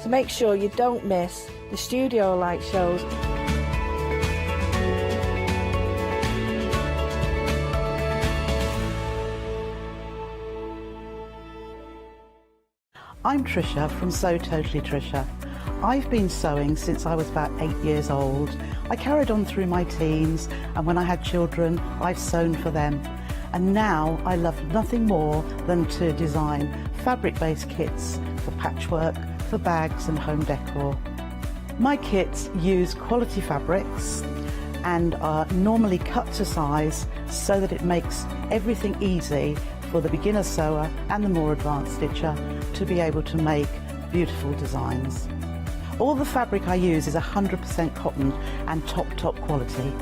to make sure you don't miss the studio light shows. I'm Trisha from Sew Totally Trisha. I've been sewing since I was about 8 years old. I carried on through my teens, and when I had children, I've sewn for them. And now I love nothing more than to design fabric-based kits for patchwork, for bags and home decor. My kits use quality fabrics and are normally cut to size so that it makes everything easy for the beginner sewer and the more advanced stitcher to be able to make beautiful designs. All the fabric I use is 100% cotton and top quality.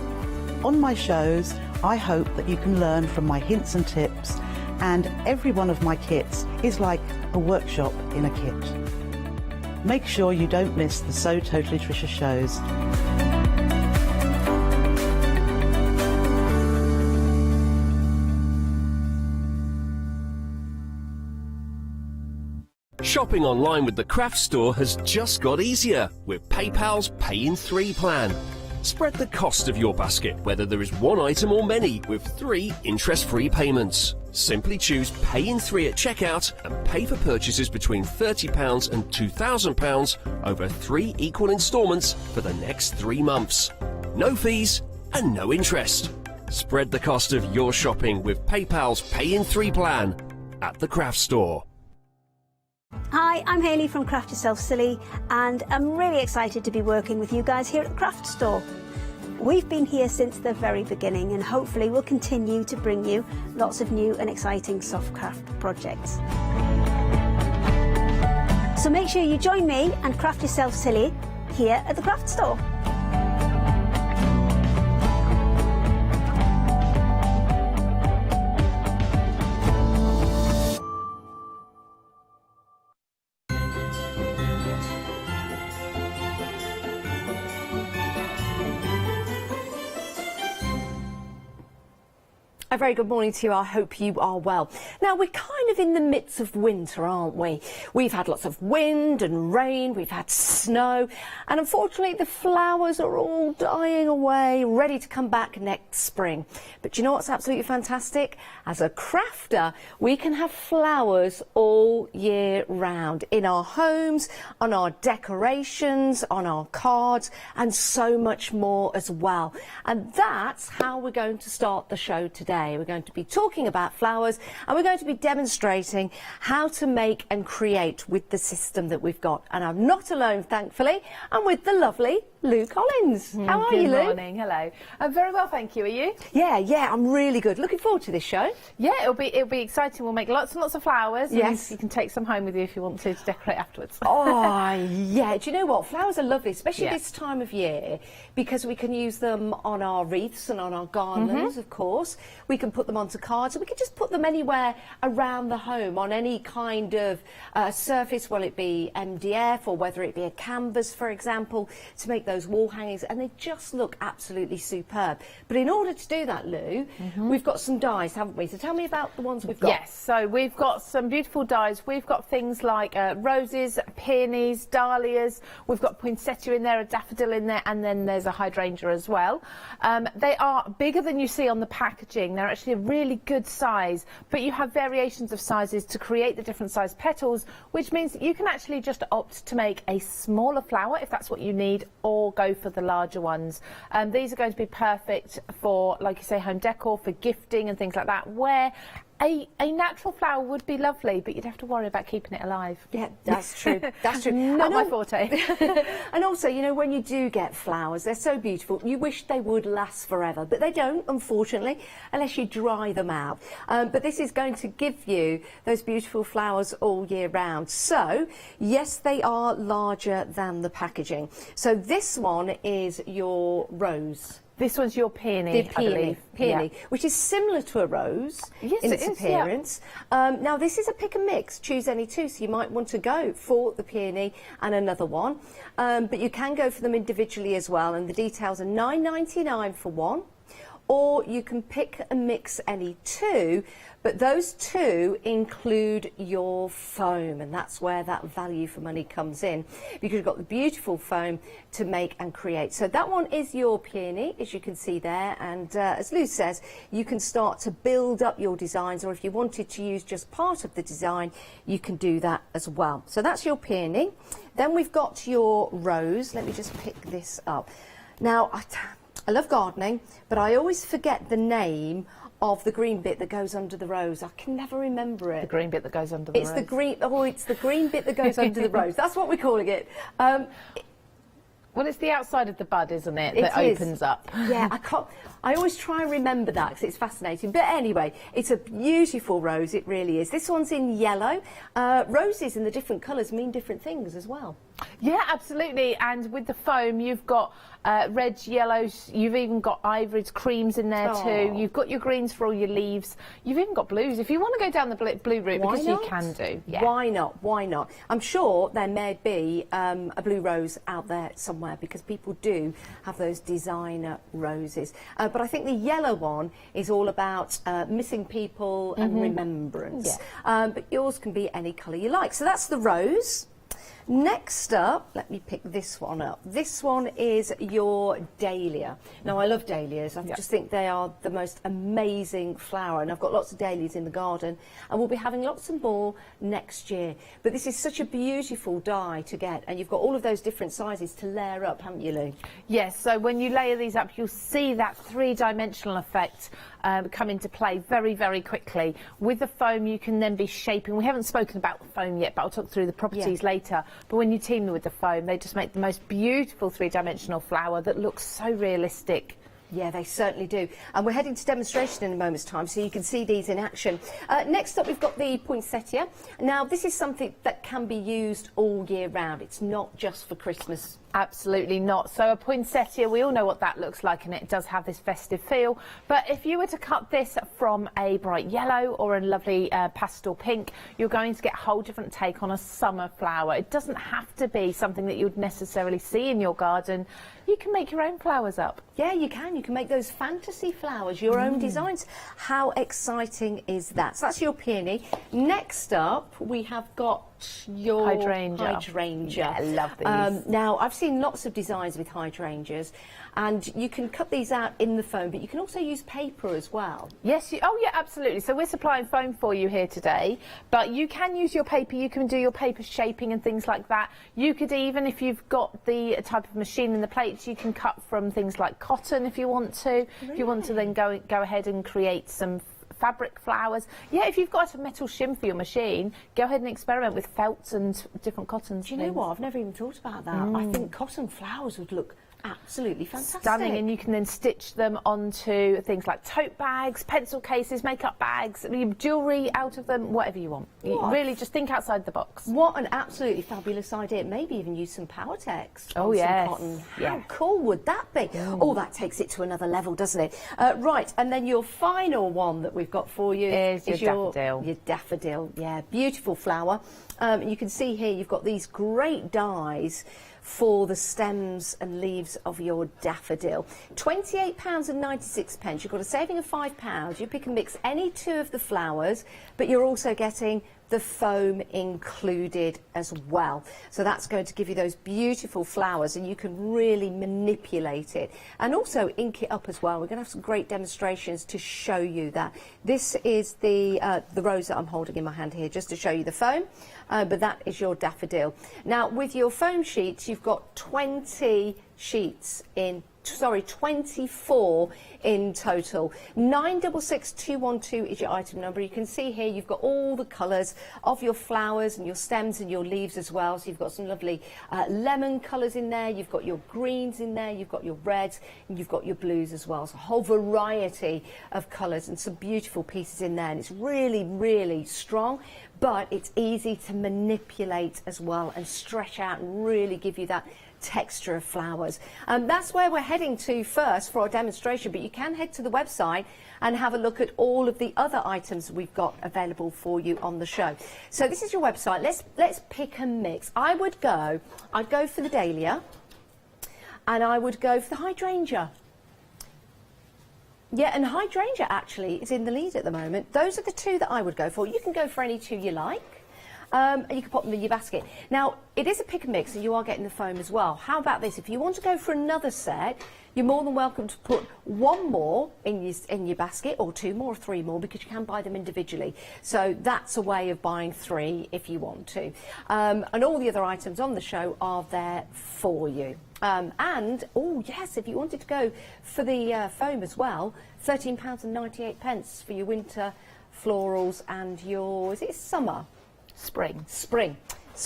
On my shows, I hope that you can learn from my hints and tips, and every one of my kits is like a workshop in a kit. Make sure you don't miss the Sew Totally Trisha shows. Shopping online with the craft store has just got easier with PayPal's Pay in 3 plan. Spread the cost of your basket, whether there is one item or many, with 3 interest-free payments. Simply choose Pay in 3 at checkout and pay for purchases between £30 and £2,000 over 3 equal instalments for the next 3 months. No fees and no interest. Spread the cost of your shopping with PayPal's Pay in 3 plan at the craft store. Hi, I'm Hayley from Craft Yourself Silly, and I'm really excited to be working with you guys here at the craft store. We've been here since the very beginning, and hopefully we'll continue to bring you lots of new and exciting soft craft projects. So make sure you join me and Craft Yourself Silly here at the craft store. A very good morning to you. I hope you are well. Now, we're kind of in the midst of winter, aren't we? We've had lots of wind and rain, we've had snow, and unfortunately the flowers are all dying away, ready to come back next spring. But do you know what's absolutely fantastic? As a crafter, we can have flowers all year round in our homes, on our decorations, on our cards, and so much more as well. And that's how we're going to start the show today. We're going to be talking about flowers, and we're going to be demonstrating how to make and create with the system that we've got. And I'm not alone, thankfully. I'm with the lovely Lou Collins. How are you, Lou? Good morning. Hello. I'm very well, thank you. Are you? Yeah, I'm really good. Looking forward to this show. Yeah, it'll be exciting. We'll make lots and lots of flowers. Yes. And you can take some home with you if you want to decorate afterwards. Oh, yeah. Do you know what? Flowers are lovely, especially Yeah. this time of year, because we can use them on our wreaths and on our garlands, of course. We can put them onto cards, and we can just put them anywhere around the home, on any kind of surface, will it be MDF or whether it be a canvas, for example, to make those wall hangings, and they just look absolutely superb. But in order to do that, Lou, we've got some dies, haven't we? So tell me about the ones we've got. Yes, so we've got some beautiful dies. We've got things like roses, peonies, dahlias. We've got poinsettia in there, a daffodil in there, and then there's a hydrangea as well. They are bigger than you see on the packaging. They're actually a really good size, but you have variations of sizes to create the different size petals, which means that you can actually just opt to make a smaller flower if that's what you need, or go for the larger ones. These are going to be perfect for, like you say, home decor, for gifting and things like that, where a natural flower would be lovely, but you'd have to worry about keeping it alive. Yeah, that's true. That's true. Not my forte. And also, you know, when you do get flowers, they're so beautiful. You wish they would last forever, but they don't, unfortunately, unless you dry them out. But this is going to give you those beautiful flowers all year round. So, yes, they are larger than the packaging. So this one is your rose. This one's your peony, I believe. Peony, which is similar to a rose in its appearance. Yeah. Now, this is a pick and mix. Choose any two, so you might want to go for the peony and another one. But you can go for them individually as well, and the details are £9.99 for one, or you can pick and mix any two, but those two include your foam, and that's where that value for money comes in, because you've got the beautiful foam to make and create. So that one is your peony, as you can see there, and as Lou says, you can start to build up your designs, or if you wanted to use just part of the design, you can do that as well. So that's your peony. Then we've got your rose. Let me just pick this up. Now, I love gardening, but I always forget the name of the green bit that goes under the rose. I can never remember it. The green bit that goes under the rose. It's the green. Oh, it's the green bit that goes under the rose. That's what we're calling it. Well, it's the outside of the bud, isn't it, that opens up? Yeah, I always try and remember that because it's fascinating. But anyway, it's a beautiful rose, it really is. This one's in yellow. Roses in the different colours mean different things as well. Yeah, absolutely. And with the foam, you've got reds, yellows, you've even got ivories, creams in there too. You've got your greens for all your leaves. You've even got blues. If you want to go down the blue route, because you can do. Yeah. Why not? Why not? I'm sure there may be a blue rose out there somewhere, because people do have those designer roses. But I think the yellow one is all about missing people and remembrance. Yeah. But yours can be any colour you like. So that's the rose. Next up, let me pick this one up. This one is your Dahlia. Now, I love dahlias. I just think they are the most amazing flower, and I've got lots of dahlias in the garden, and we'll be having lots of more next year. But this is such a beautiful die to get, and you've got all of those different sizes to layer up, haven't you, Lou? Yes, so when you layer these up, you'll see that three-dimensional effect come into play very, very quickly. With the foam, you can then be shaping. We haven't spoken about the foam yet, but I'll talk through the properties later. But when you team them with the foam, they just make the most beautiful three-dimensional flower that looks so realistic. Yeah, they certainly do. And we're heading to demonstration in a moment's time, so you can see these in action. Next up, we've got the poinsettia. Now, this is something that can be used all year round. It's not just for Christmas. Absolutely not. So a poinsettia, we all know what that looks like, and it does have this festive feel. But if you were to cut this from a bright yellow or a lovely pastel pink, you're going to get a whole different take on a summer flower. It doesn't have to be something that you'd necessarily see in your garden. You can make your own flowers up. Yeah, you can. You can make those fantasy flowers, your own designs. How exciting is that? So that's your peony. Next up, we have got your hydrangea. Yeah, I love these. Now, I've seen lots of designs with hydrangeas, and you can cut these out in the foam, but you can also use paper as well. Yes, oh yeah, absolutely. So we're supplying foam for you here today, but you can use your paper. You can do your paper shaping and things like that. You could even, if you've got the type of machine in the plates, you can cut from things like cotton if you want to. Really? If you want to then go ahead and create some fabric flowers. Yeah, if you've got a metal shim for your machine, go ahead and experiment with felts and different cottons. Do you know what? I've never even thought about that. I think cotton flowers would look absolutely fantastic. Stunning, and you can then stitch them onto things like tote bags, pencil cases, makeup bags, jewellery out of them, whatever you want. You really just think outside the box. What an absolutely fabulous idea. Maybe even use some power text on some cotton. How cool would that be? Oh, that takes it to another level, doesn't it? Right, and then your final one that we've got for you is your daffodil. Your daffodil, yeah, beautiful flower. You can see here you've got these great dies for the stems and leaves of your daffodil. £28.96. You've got a saving of £5. You pick and mix any two of the flowers, but you're also getting the foam included as well. So that's going to give you those beautiful flowers, and you can really manipulate it and also ink it up as well. We're going to have some great demonstrations to show you that. This is the rose that I'm holding in my hand here, just to show you the foam, but that is your daffodil. Now, with your foam sheets, you've got 20 sheets in 24 in total. 966212 is your item number. You can see here you've got all the colours of your flowers and your stems and your leaves as well. So you've got some lovely lemon colours in there, you've got your greens in there, you've got your reds, and you've got your blues as well. So a whole variety of colours and some beautiful pieces in there, and it's really, really strong, but it's easy to manipulate as well and stretch out and really give you that texture of flowers. That's where we're heading to first for our demonstration, but you can head to the website and have a look at all of the other items we've got available for you on the show. So this is your website. Let's pick and mix. I'd go for the Dahlia, and I would go for the hydrangea. Yeah, and hydrangea actually is in the lead at the moment. Those are the two that I would go for. You can go for any two you like. And you can pop them in your basket. Now, it is a pick and mix, and you are getting the foam as well. How about this? If you want to go for another set, you're more than welcome to put one more in your basket, or two more, or three more, because you can buy them individually. So that's a way of buying three if you want to. And all the other items on the show are there for you. And, oh yes, if you wanted to go for the foam as well, £13.98 for your winter florals and your, is it summer? Spring,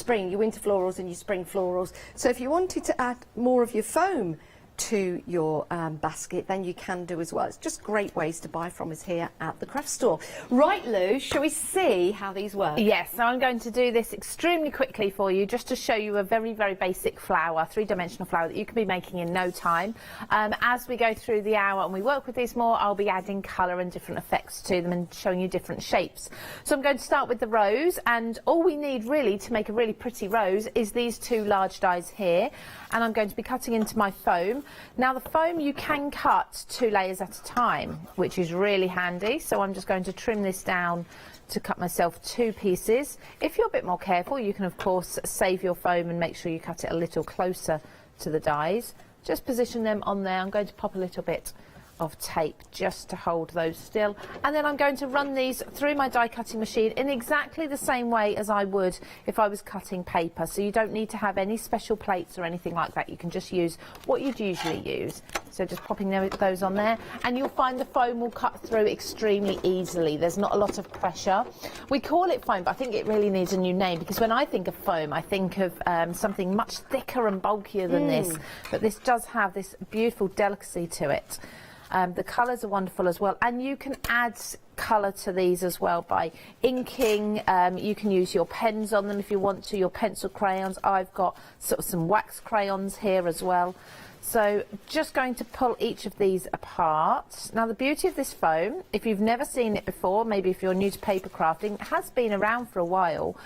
your winter florals and your spring florals. So if you wanted to add more of your foam to your basket, then you can do as well. It's just great ways to buy from us here at the craft store. Right, Lou, shall we see how these work? Yes, so I'm going to do this extremely quickly for you, just to show you a very, very basic flower, three-dimensional flower that you can be making in no time. As we go through the hour and we work with these more, I'll be adding colour and different effects to them and showing you different shapes. So I'm going to start with the rose, and all we need really to make a really pretty rose is these two large dies here, and I'm going to be cutting into my foam. Now the foam you can cut 2 layers at a time, which is really handy, so I'm just going to trim this down to cut myself 2 pieces. If you're a bit more careful, you can of course save your foam and make sure you cut it a little closer to the dies. Just position them on there. I'm going to pop a little bit of tape just to hold those still, and then I'm going to run these through my die cutting machine in exactly the same way as I would if I was cutting paper. So you don't need to have any special plates or anything like that. You can just use what you'd usually use. So just popping those on there, and you'll find the foam will cut through extremely easily. There's not a lot of pressure. We call it foam, but I think it really needs a new name, because when I think of foam I think of something much thicker and bulkier than this, but this does have this beautiful delicacy to it. The colours are wonderful as well, and you can add colour to these as well by inking. You can use your pens on them if you want to, your pencil crayons. I've got sort of some wax crayons here as well. So just going to pull each of these apart. Now the beauty of this foam, if you've never seen it before, maybe if you're new to paper crafting, it has been around for a while,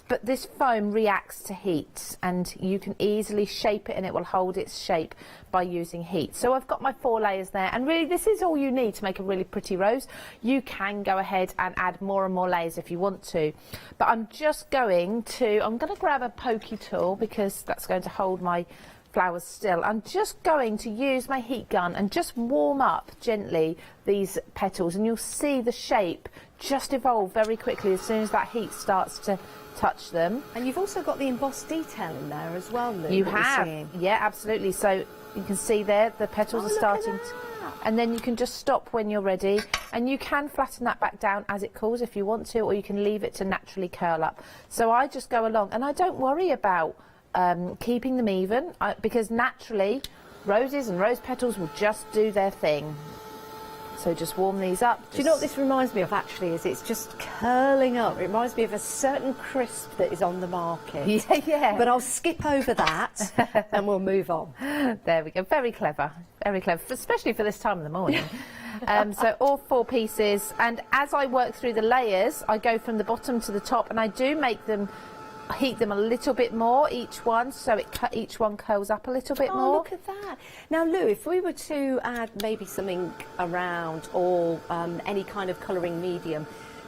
but this foam reacts to heat, and you can easily shape it and it will hold its shape by using heat. So I've got my 4 layers there, and really this is all you need to make a really pretty rose. You can go ahead and add more and more layers if you want to, but I'm going to grab a pokey tool, because that's going to hold my flowers still. I'm just going to use my heat gun and just warm up gently these petals, and you'll see the shape just evolve very quickly as soon as that heat starts to touch them. And you've also got the embossed detail in there as well, Lou. You have, yeah, absolutely. So you can see there the petals are starting to, and then you can just stop when you're ready, and you can flatten that back down as it cools if you want to, or you can leave it to naturally curl up. So I just go along, and I don't worry about keeping them even, because naturally roses and rose petals will just do their thing. So just warm these up. Do you know what this reminds me of actually? Is it's just curling up. It reminds me of a certain crisp that is on the market. Yeah. But I'll skip over that and we'll move on. There we go. Very clever, especially for this time of the morning. So all 4 pieces, and as I work through the layers, I go from the bottom to the top, and I do make them heat them a little bit more, each one, so each one curls up a little bit more. Look at that. Now Lou, if we were to add maybe some ink around, or any kind of colouring medium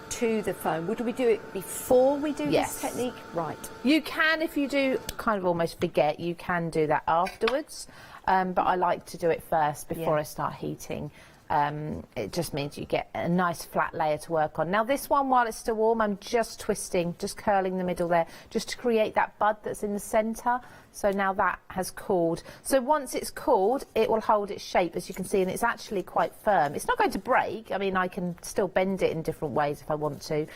to the foam, would we do it before we do this technique? Right. You can, if you do kind of almost forget, you can do that afterwards, but I like to do it first before I start heating. It just means you get a nice flat layer to work on. Now this one, while it's still warm, I'm just twisting, just curling the middle there, just to create that bud that's in the centre. So now that has cooled. So once it's cooled, it will hold its shape, as you can see, and it's actually quite firm. It's not going to break. I mean, I can still bend it in different ways if I want to,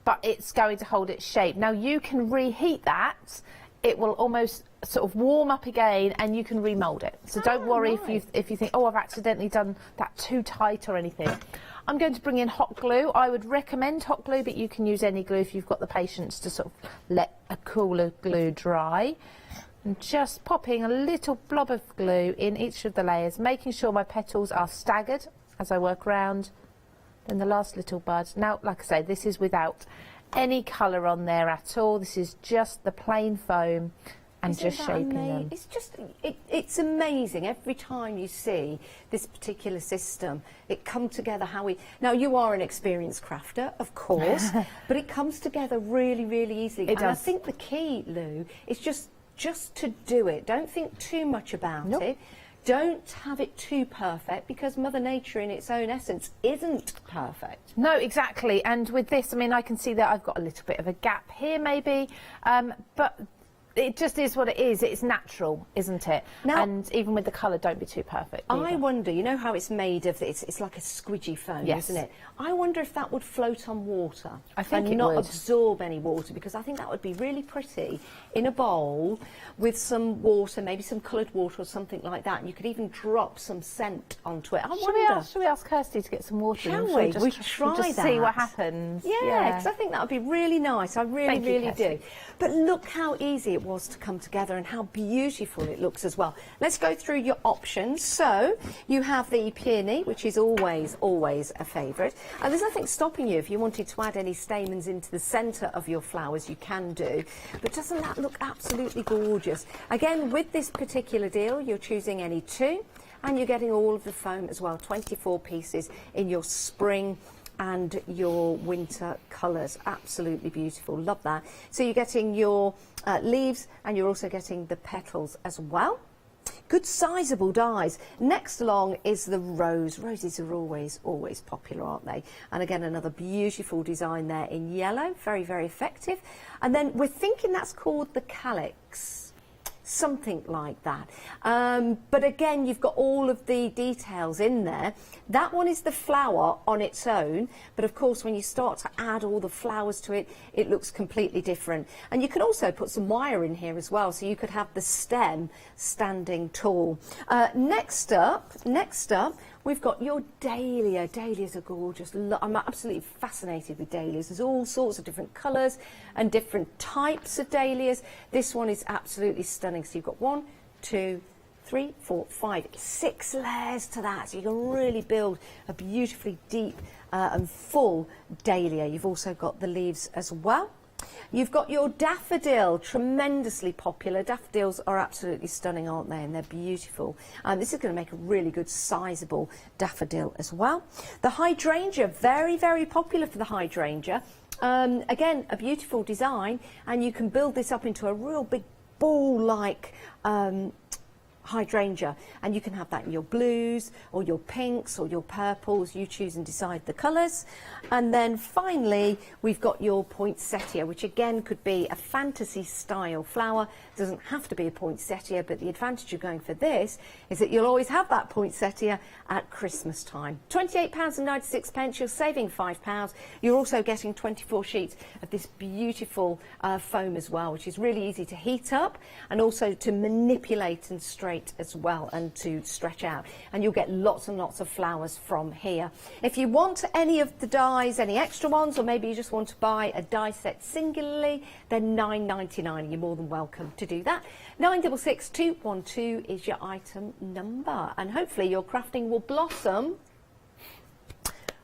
but it's going to hold its shape. Now you can reheat that. It will almost sort of warm up again, and you can remold it. So don't worry if you think, oh, I've accidentally done that too tight or anything. I'm going to bring in hot glue. I would recommend hot glue, but you can use any glue if you've got the patience to sort of let a cooler glue dry. And just popping a little blob of glue in each of the layers, making sure my petals are staggered as I work around. Then the last little bud. Now, like I say, this is without any colour on there at all. This is just the plain foam, And just shaping them. It's just, it's amazing every time you see this particular system. It comes together now you are an experienced crafter, of course, but it comes together really, really easily. It does. I think the key, Lou, is just to do it. Don't think too much about it. Don't have it too perfect, because Mother Nature in its own essence isn't perfect. No, exactly. And with this, I mean, I can see that I've got a little bit of a gap here maybe, but it just is what it is. It's natural, isn't it? Now, and even with the colour, don't be too perfect either. I wonder, you know how it's made of, it's like a squidgy foam, isn't it? I wonder if that would float on water. I think and it not would. absorb any water, because I think that would be really pretty in a bowl with some water, maybe some coloured water or something like that. And you could even drop some scent onto it. Should we ask Kirsty to get some water? Shall and we? we'll just see what happens. Yeah, because I think that would be really nice. I really, Thank you, really Kirsty. do. But look how easy it was to come together and how beautiful it looks as well. Let's go through your options. So you have the peony, which is always, always a favourite. And there's nothing stopping you if you wanted to add any stamens into the centre of your flowers, you can do. But doesn't that look absolutely gorgeous? Again, with this particular deal, you're choosing any two, and you're getting all of the foam as well, 24 pieces in your spring and your winter colours. Absolutely beautiful, love that. So you're getting your leaves, and you're also getting the petals as well. Good sizable dies. Next along is the rose. Roses are always, always popular, aren't they? And again, another beautiful design there in yellow, very, very effective. And then we're thinking that's called the calyx. Something like that. But again, you've got all of the details in there. That one is the flower on its own, but of course when you start to add all the flowers to it, it looks completely different. And you can also put some wire in here as well, so you could have the stem standing tall. Next up, we've got your dahlia. Dahlias are gorgeous. I'm absolutely fascinated with dahlias. There's all sorts of different colours and different types of dahlias. This one is absolutely stunning. So you've got 1, 2, 3, 4, 5, 6 layers to that. So you can really build a beautifully deep and full dahlia. You've also got the leaves as well. You've got your daffodil, tremendously popular. Daffodils are absolutely stunning, aren't they? And they're beautiful. This is going to make a really good sizable daffodil as well. The hydrangea, very, very popular for the hydrangea. Again, a beautiful design, and you can build this up into a real big ball-like hydrangea, and you can have that in your blues or your pinks or your purples. You choose and decide the colours. And then finally we've got your poinsettia, which again could be a fantasy style flower. It doesn't have to be a poinsettia, but the advantage of going for this is that you'll always have that poinsettia at Christmas time. £28.96, you're saving £5. You're also getting 24 sheets of this beautiful foam as well, which is really easy to heat up and also to manipulate and straighten as well, and to stretch out, and you'll get lots and lots of flowers from here. If you want any of the dies, any extra ones, or maybe you just want to buy a die set singularly, then £9.99. You're more than welcome to do that. 966212 is your item number, and hopefully your crafting will blossom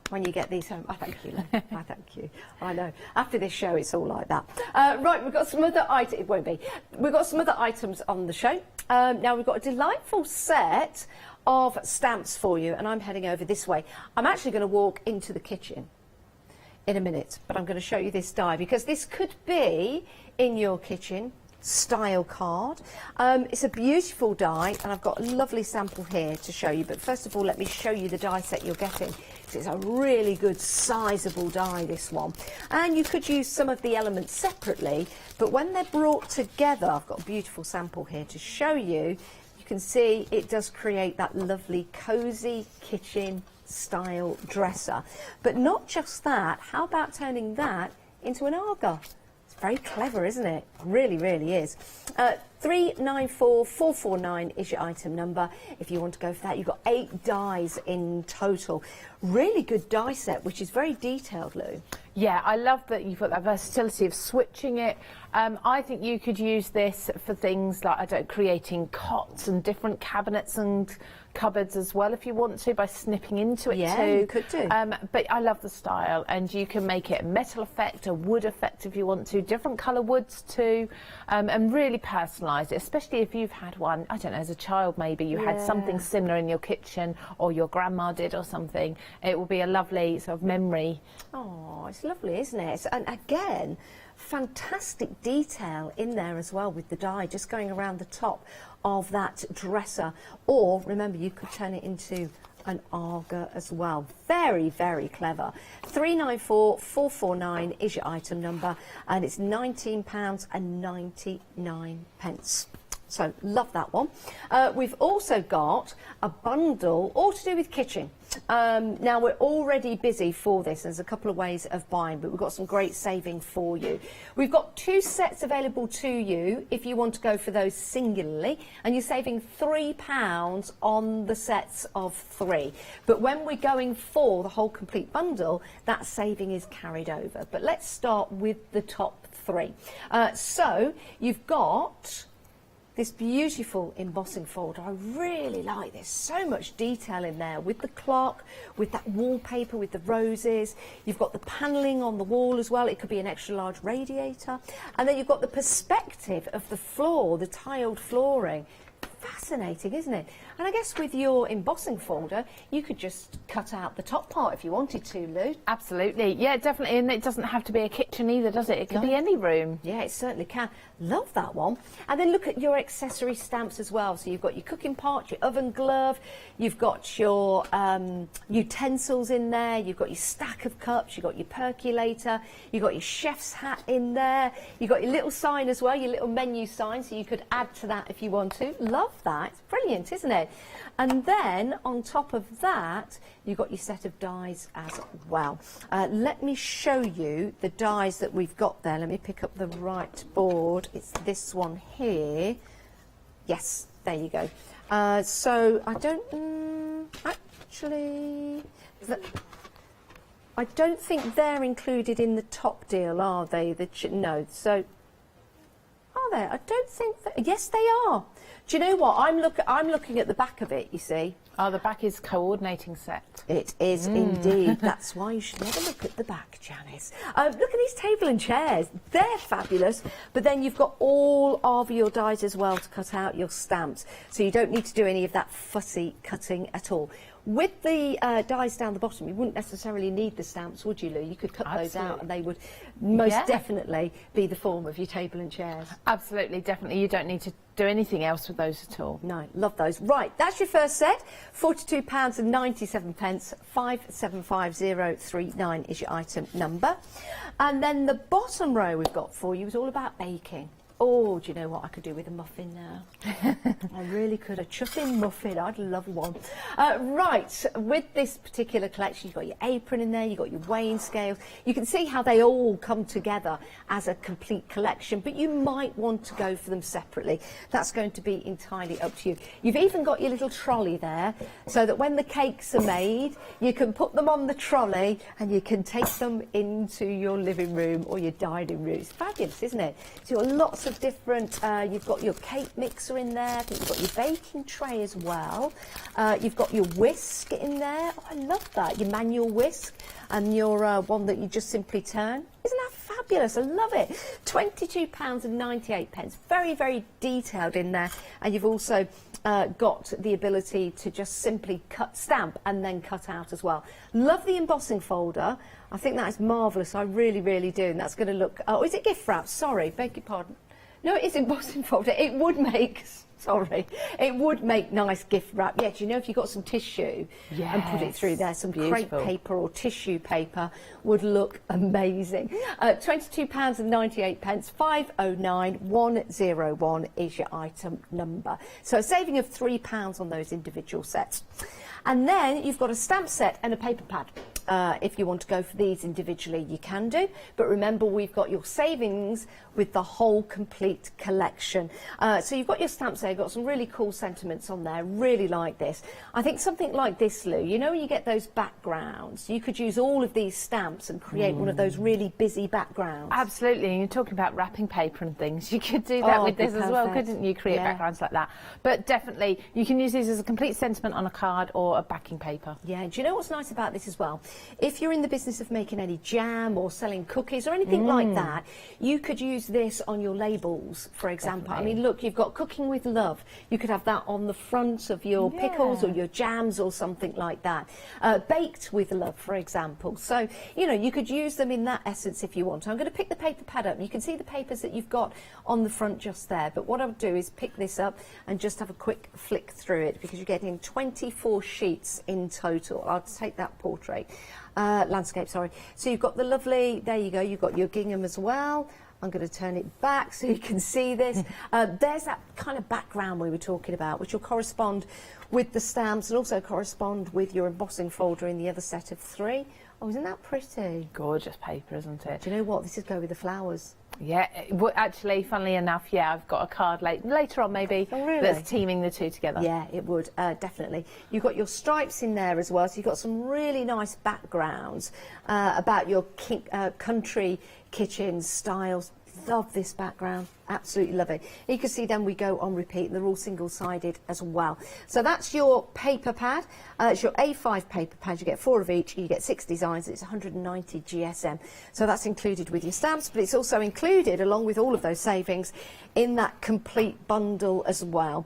when you get these home. I thank you. I thank you. I know. After this show, it's all like that. Right, we've got some other items. It won't be. We've got some other items on the show. Now we've got a delightful set of stamps for you, and I'm heading over this way. I'm actually going to walk into the kitchen in a minute, but I'm going to show you this die, because this could be in your kitchen style card. It's a beautiful die, and I've got a lovely sample here to show you, but first of all let me show you the die set you're getting. It's a really good sizable die, this one, and you could use some of the elements separately, but when they're brought together, I've got a beautiful sample here to show you. You can see it does create that lovely cosy kitchen style dresser. But not just that, how about turning that into an Arga? Very clever, isn't it? Really, really is. 394449 is your item number. If you want to go for that, you've got 8 dies in total. Really good die set, which is very detailed, Lou. Yeah, I love that you've got that versatility of switching it. I think you could use this for things like, I don't know, creating cots and different cabinets and cupboards as well, if you want to, by snipping into it too. Yeah, you could do. But I love the style, and you can make it a metal effect, a wood effect if you want to, different colour woods too, and really personalised. personalise it, especially if you've had one, I don't know, as a child maybe you had something similar in your kitchen, or your grandma did or something. It will be a lovely sort of memory. Oh, it's lovely, isn't it? And again, fantastic detail in there as well with the die just going around the top of that dresser. Or remember, you could turn it into an Arga as well. Very, very clever. 394449 is your item number, and it's £19.99. So love that one. We've also got a bundle all to do with kitchen. Now we're already busy for this. There's a couple of ways of buying, but we've got some great saving for you. We've got 2 sets available to you if you want to go for those singularly, and you're saving £3 on the sets of 3. But when we're going for the whole complete bundle, that saving is carried over. But let's start with the top 3. So you've got this beautiful embossing folder. I really like this. So much detail in there with the clock, with that wallpaper, with the roses. You've got the panelling on the wall as well. It could be an extra large radiator. And then you've got the perspective of the floor, the tiled flooring. Fascinating, isn't it? And I guess with your embossing folder, you could just cut out the top part if you wanted to, Lou. Absolutely, yeah, definitely. And it doesn't have to be a kitchen either, does it? It could be any room. Yeah, it certainly can. Love that one. And then look at your accessory stamps as well. So you've got your cooking pot, your oven glove, you've got your utensils in there, you've got your stack of cups, you've got your percolator, you've got your chef's hat in there, you've got your little sign as well, your little menu sign, so you could add to that if you want to. Love that. It's brilliant, isn't it? And then on top of that, you've got your set of dies as well. Let me show you the dies that we've got there. Let me pick up the right board. It's this one here. Yes, there you go. So I don't actually. I don't think they're included in the top deal, are they? No. So are they? I don't think that. Yes, they are. Do you know what? I'm looking at the back of it, you see. Oh, the back is coordinating set. It is indeed. That's why you should never look at the back, Janice. Look at these table and chairs. They're fabulous. But then you've got all of your dies as well to cut out your stamps. So you don't need to do any of that fussy cutting at all. With the dies down the bottom, you wouldn't necessarily need the stamps, would you, Lou? You could cut those out and they would most definitely be the form of your table and chairs. Absolutely, definitely. You don't need to do anything else with those at all. No, love those. Right, that's your first set. £42.97. 575039 is your item number. And then the bottom row we've got for you is all about baking. Oh, do you know what I could do with a muffin now? I really could. A chuffing muffin. I'd love one. Right, with this particular collection, you've got your apron in there, you've got your weighing scales. You can see how they all come together as a complete collection, but you might want to go for them separately. That's going to be entirely up to you. You've even got your little trolley there, so that when the cakes are made, you can put them on the trolley and you can take them into your living room or your dining room. It's fabulous, isn't it? So you've got lots of different, you've got your cake mixer in there, I think you've got your baking tray as well, you've got your whisk in there. Oh, I love that, your manual whisk, and your one that you just simply turn. Isn't that fabulous? I love it. £22.98. Very, very detailed in there, and you've also got the ability to just simply stamp and then cut out as well. Love the embossing folder. I think that is marvellous. I really, really do. And that's going to look. Oh, is it gift wrap? Sorry, beg your pardon. No, it is embossing folder. It would make. Sorry, it would make nice gift wrap. Yeah, do you know if you got some tissue and put it through there, some crepe paper or tissue paper would look amazing. £22.98, 509101 is your item number. So a saving of £3 on those individual sets. And then you've got a stamp set and a paper pad. If you want to go for these individually, you can do. But remember, we've got your savings with the whole complete collection. So you've got your stamps there, you've got some really cool sentiments on there. Really like this. I think something like this, Lou, you know when you get those backgrounds, you could use all of these stamps and create one of those really busy backgrounds. Absolutely, and you're talking about wrapping paper and things. You could do that with this as well, couldn't you? Create backgrounds like that. But definitely, you can use these as a complete sentiment on a card or a backing paper. Yeah, do you know what's nice about this as well? if you're in the business of making any jam or selling cookies or anything like that, you could use this on your labels, for example. I mean, look, you've got cooking with love. You could have that on the front of your pickles or your jams or something like that. Baked with love, for example. So, you know, you could use them in that essence if you want. I'm going to pick the paper pad up. You can see the papers that you've got on the front just there. But what I'll do is pick this up and just have a quick flick through it, because you're getting 24 sheets in total. I'll take that portrait, landscape, sorry. So you've got the lovely, there you go, you've got your gingham as well. I'm going to turn it back so you can see this. There's that kind of background we were talking about, which will correspond with the stamps and also correspond with your embossing folder in the other set of 3. Oh, isn't that pretty? Gorgeous paper, isn't it? Do you know what? This is go with the flowers. Yeah, well, actually, funnily enough, yeah, I've got a card later on maybe that's teaming the two together. Yeah, it would, definitely. You've got your stripes in there as well, so you've got some really nice backgrounds about your country kitchen styles. Love this background, absolutely love it. You can see then we go on repeat, and they're all single-sided as well. So that's your paper pad. It's your A5 paper pad. You get 4 of each, you get 6 designs, it's 190 GSM. So that's included with your stamps, but it's also included, along with all of those savings, in that complete bundle as well.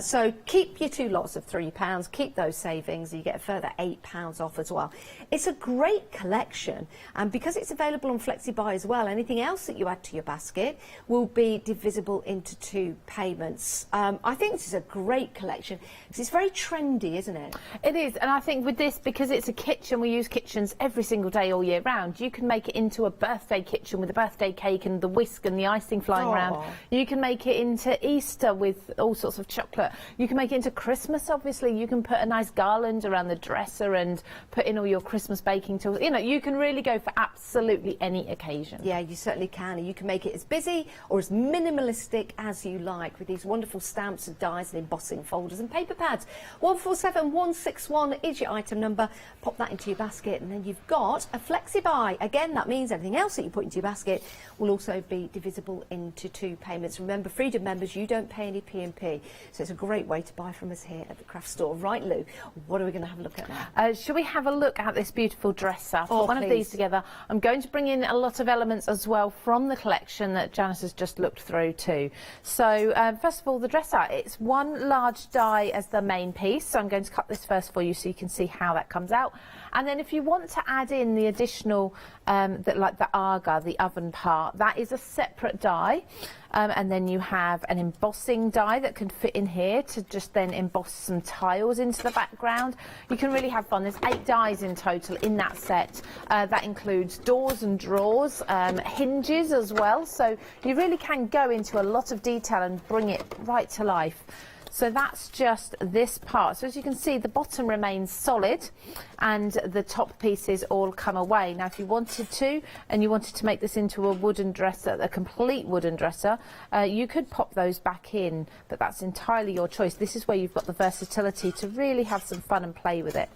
So keep your 2 lots of £3, keep those savings, you get a further £8 off as well. It's a great collection, and because it's available on FlexiBuy as well, anything else that you add to your basket will be divisible into 2 payments. I think this is a great collection because it's very trendy, isn't it? It is, and I think with this, because it's a kitchen, we use kitchens every single day all year round, you can make it into a birthday kitchen with a birthday cake and the whisk and the icing flying around. You can make it into Easter with all sorts of chocolate. You can make it into Christmas, obviously. You can put a nice garland around the dresser and put in all your Christmas baking tools. You know, you can really go for absolutely any occasion. Yeah, you certainly can. You can make it as busy or as minimalistic as you like with these wonderful stamps and dies and embossing folders and paper pads. 147161 is your item number. Pop that into your basket, and then you've got a FlexiBuy. Again, that means anything else that you put into your basket will also be divisible into 2 payments. Remember, Freedom members, you don't pay any P&P, so it's a great way to buy from us here at the craft store. Right, Lou, what are we going to have a look at now? Shall we have a look at this beautiful dresser? I've Oh, put one of please. these together. I'm going to bring in a lot of elements as well from the collection that Janice has just looked through too. So first of all, the dresser, it's 1 large die as the main piece, so I'm going to cut this first for you so you can see how that comes out. And then if you want to add in the additional, like the agar, the oven part, that is a separate die. And then you have an embossing die that can fit in here to just then emboss some tiles into the background. You can really have fun. There's 8 dies in total in that set. That includes doors and drawers, hinges as well. So you really can go into a lot of detail and bring it right to life. So that's just this part. So as you can see, the bottom remains solid and the top pieces all come away. Now, if you wanted to, and you wanted to make this into a wooden dresser, a complete wooden dresser, you could pop those back in, but that's entirely your choice. This is where you've got the versatility to really have some fun and play with it.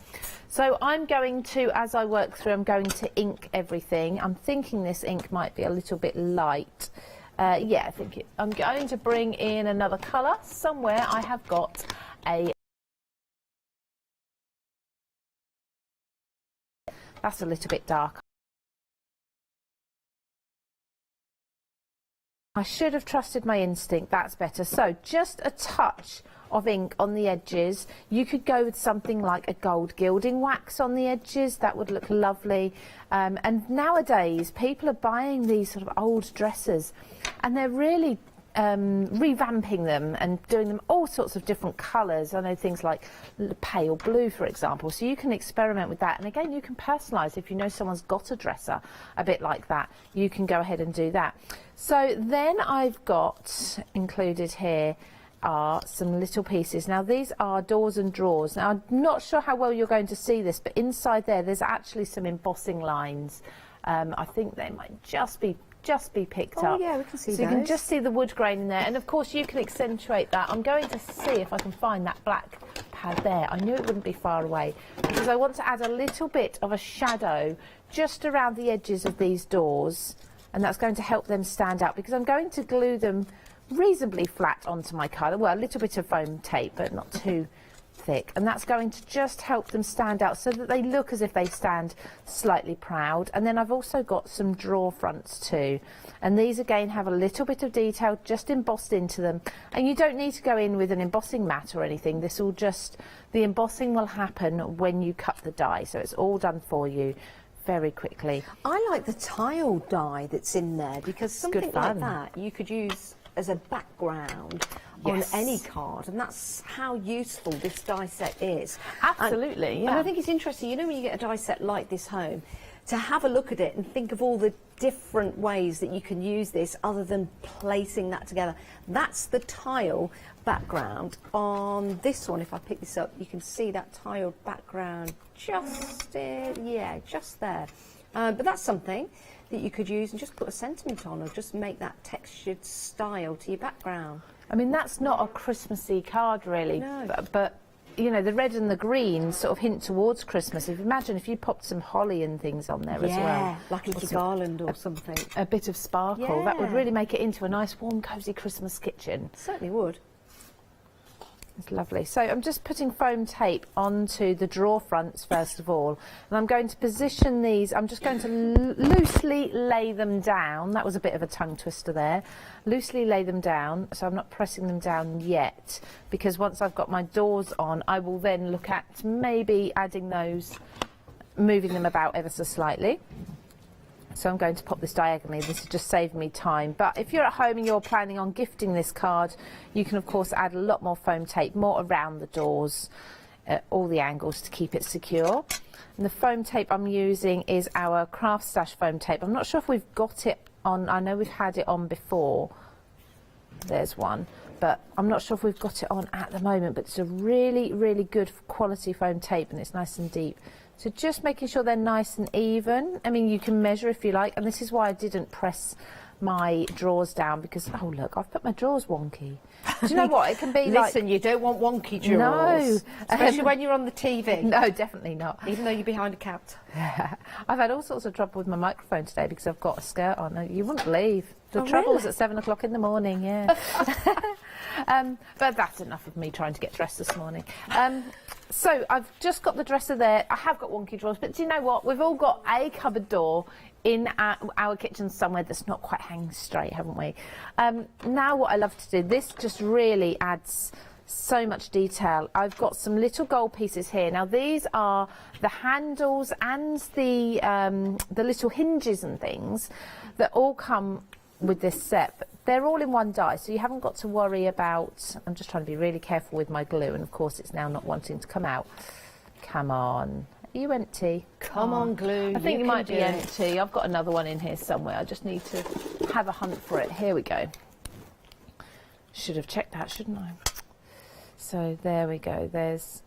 So I'm going to, as I work through, I'm going to ink everything. I'm thinking this ink might be a little bit light. Yeah, I think I'm going to bring in another colour. Somewhere I have got that's a little bit dark. I should have trusted my instinct, that's better. So just a touch of ink on the edges. You could go with something like a gold gilding wax on the edges, that would look lovely. And nowadays people are buying these sort of old dressers and they're really revamping them and doing them all sorts of different colours. I know things like pale blue, for example, so you can experiment with that. And again, you can personalise. If you know someone's got a dresser a bit like that, you can go ahead and do that. So then I've got included here are some little pieces. Now these are doors and drawers. Now I'm not sure how well you're going to see this, but inside there's actually some embossing lines. I think they might just be picked up. Yeah, we can see so those. You can just see the wood grain in there, and of course you can accentuate that. I'm going to see if I can find that black pad there. I knew it wouldn't be far away because I want to add a little bit of a shadow just around the edges of these doors, and that's going to help them stand out because I'm going to glue them reasonably flat onto my card. Well, a little bit of foam tape, but not too thick, and that's going to just help them stand out so that they look as if they stand slightly proud. And then I've also got some drawer fronts too, and these again have a little bit of detail just embossed into them, and you don't need to go in with an embossing mat or anything. This will just, the embossing will happen when you cut the die, so it's all done for you very quickly. I like the tile die that's in there, because something good like fun. that you could use as a background Yes. on any card, and that's how useful this die set is. Absolutely, And yeah. I think it's interesting, you know, when you get a die set like this home, to have a look at it and think of all the different ways that you can use this other than placing that together. That's the tile background. On this one, if I pick this up, you can see that tiled background just there. But that's something that you could use and just put a sentiment on, or just make that textured style to your background. I mean, that's not a Christmassy card really, No. but you know, the red and the green sort of hint towards Christmas. If you imagine if you popped some holly and things on there as well. Like a garland or something. A bit of sparkle, that would Yeah. really make it into a nice warm cosy Christmas kitchen. Certainly would. It's lovely. So I'm just putting foam tape onto the drawer fronts first of all, and I'm going to position these. I'm just going to loosely lay them down. That was a bit of a tongue twister there. Loosely lay them down, so I'm not pressing them down yet, because once I've got my doors on, I will then look at maybe adding those, moving them about ever so slightly. So I'm going to pop this diagonally. This has just saved me time. But if you're at home and you're planning on gifting this card, you can of course add a lot more foam tape, more around the doors, at all the angles to keep it secure. And the foam tape I'm using is our Craft Stash foam tape. I'm not sure if we've got it on, I know we've had it on before. There's one. But I'm not sure if we've got it on at the moment, but it's a really, really good quality foam tape, and it's nice and deep. So just making sure they're nice and even. I mean, you can measure if you like, and this is why I didn't press my drawers down, because, oh look, I've put my drawers wonky. Do you know what? It can be like... Listen, you don't want wonky drawers. No. Especially when you're on the TV. No, definitely not. Even though you're behind a couch. I've had all sorts of trouble with my microphone today because I've got a skirt on. You wouldn't believe. The Oh, trouble was really? at 7 o'clock in the morning, yeah. But that's enough of me trying to get dressed this morning. So I've just got the dresser there. I have got wonky drawers, but do you know what? We've all got a cupboard door in our kitchen somewhere that's not quite hanging straight, haven't we? Now what I love to do, this just really adds so much detail. I've got some little gold pieces here. Now these are the handles and the little hinges and things that all come with this set. But they're all in one die, so you haven't got to worry about... I'm just trying to be really careful with my glue, and of course it's now not wanting to come out. Come on. Are you empty? Come on, glue. I think you can might be do it. empty. I've got another one in here somewhere. I just need to have a hunt for it. Here we go. Should have checked that, shouldn't I? So there we go. There's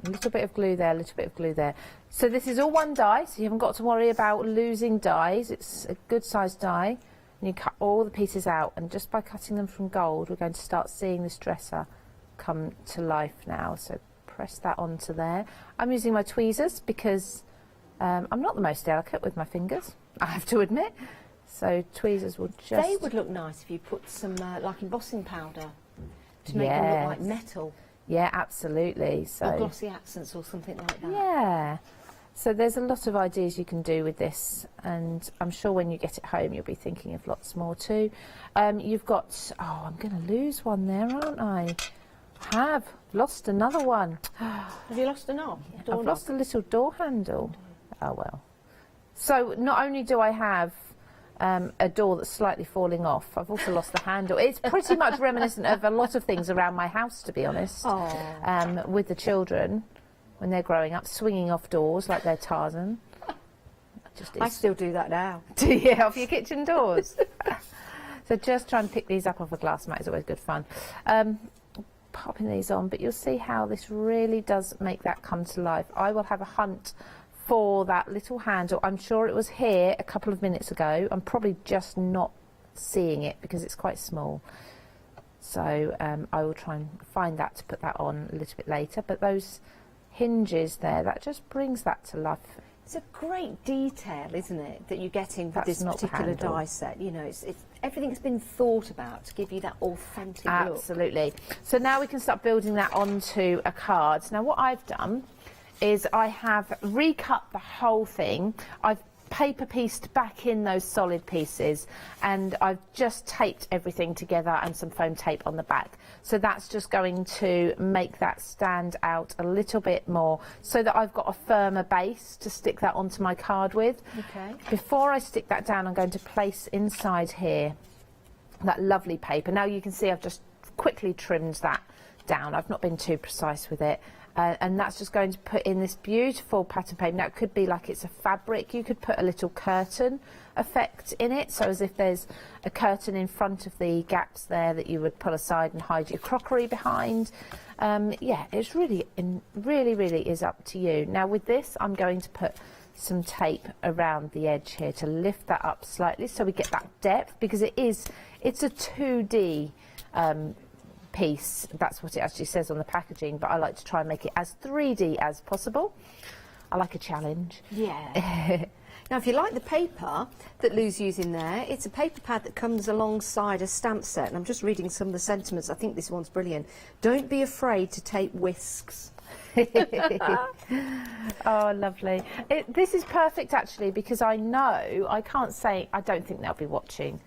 a little bit of glue there, a little bit of glue there. So this is all one die, so you haven't got to worry about losing dies. It's a good sized die. And you cut all the pieces out, and just by cutting them from gold, we're going to start seeing this dresser come to life now. So press that onto there. I'm using my tweezers because I'm not the most delicate with my fingers, I have to admit. So tweezers will just... They would look nice if you put some like embossing powder to make them look like metal. Yeah, absolutely. So Or glossy accents or something like that. yeah. So there's a lot of ideas you can do with this, and I'm sure when you get it home you'll be thinking of lots more too. You've got... Oh, I'm going to lose one there, aren't I? Have lost another one. Have you lost a knob? I've lost a little door handle. Oh well. So not only do I have a door that's slightly falling off, I've also lost the handle. It's pretty much reminiscent of a lot of things around my house, to be honest. With the children, when they're growing up, swinging off doors like they're Tarzan. I still do that now. Do you, off your kitchen doors? So just try and pick these up off a glass mat is always good fun. Popping these on, but you'll see how this really does make that come to life. I will have a hunt for that little handle. I'm sure it was here a couple of minutes ago. I'm probably just not seeing it because it's quite small. So I will try and find that to put that on a little bit later. But those hinges there, that just brings that to life It's a great detail, isn't it, that you're getting with this particular die set. You know, it's everything's been thought about to give you that authentic look. Absolutely. So now we can start building that onto a card. Now what I've done is I have recut the whole thing. I've paper pieced back in those solid pieces, and I've just taped everything together and some foam tape on the back. So that's just going to make that stand out a little bit more, so that I've got a firmer base to stick that onto my card with. Okay. Before I stick that down, I'm going to place inside here that lovely paper. Now you can see I've just quickly trimmed that down. I've not been too precise with it. And that's just going to put in this beautiful pattern paper. Now it could be like it's a fabric. You could put a little curtain effect in it, so as if there's a curtain in front of the gaps there that you would pull aside and hide your crockery behind. Yeah, it's really is up to you. Now with this, I'm going to put some tape around the edge here to lift that up slightly, so we get that depth, because it's a 2D piece. That's what it actually says on the packaging, but I like to try and make it as 3D as possible. I like a challenge. Yeah. Now, if you like the paper that Lou's using there, it's a paper pad that comes alongside a stamp set, and I'm just reading some of the sentiments. I think this one's brilliant. Don't be afraid to tape whisks. Oh, lovely. This is perfect, actually, because I know, I can't say, I don't think they'll be watching.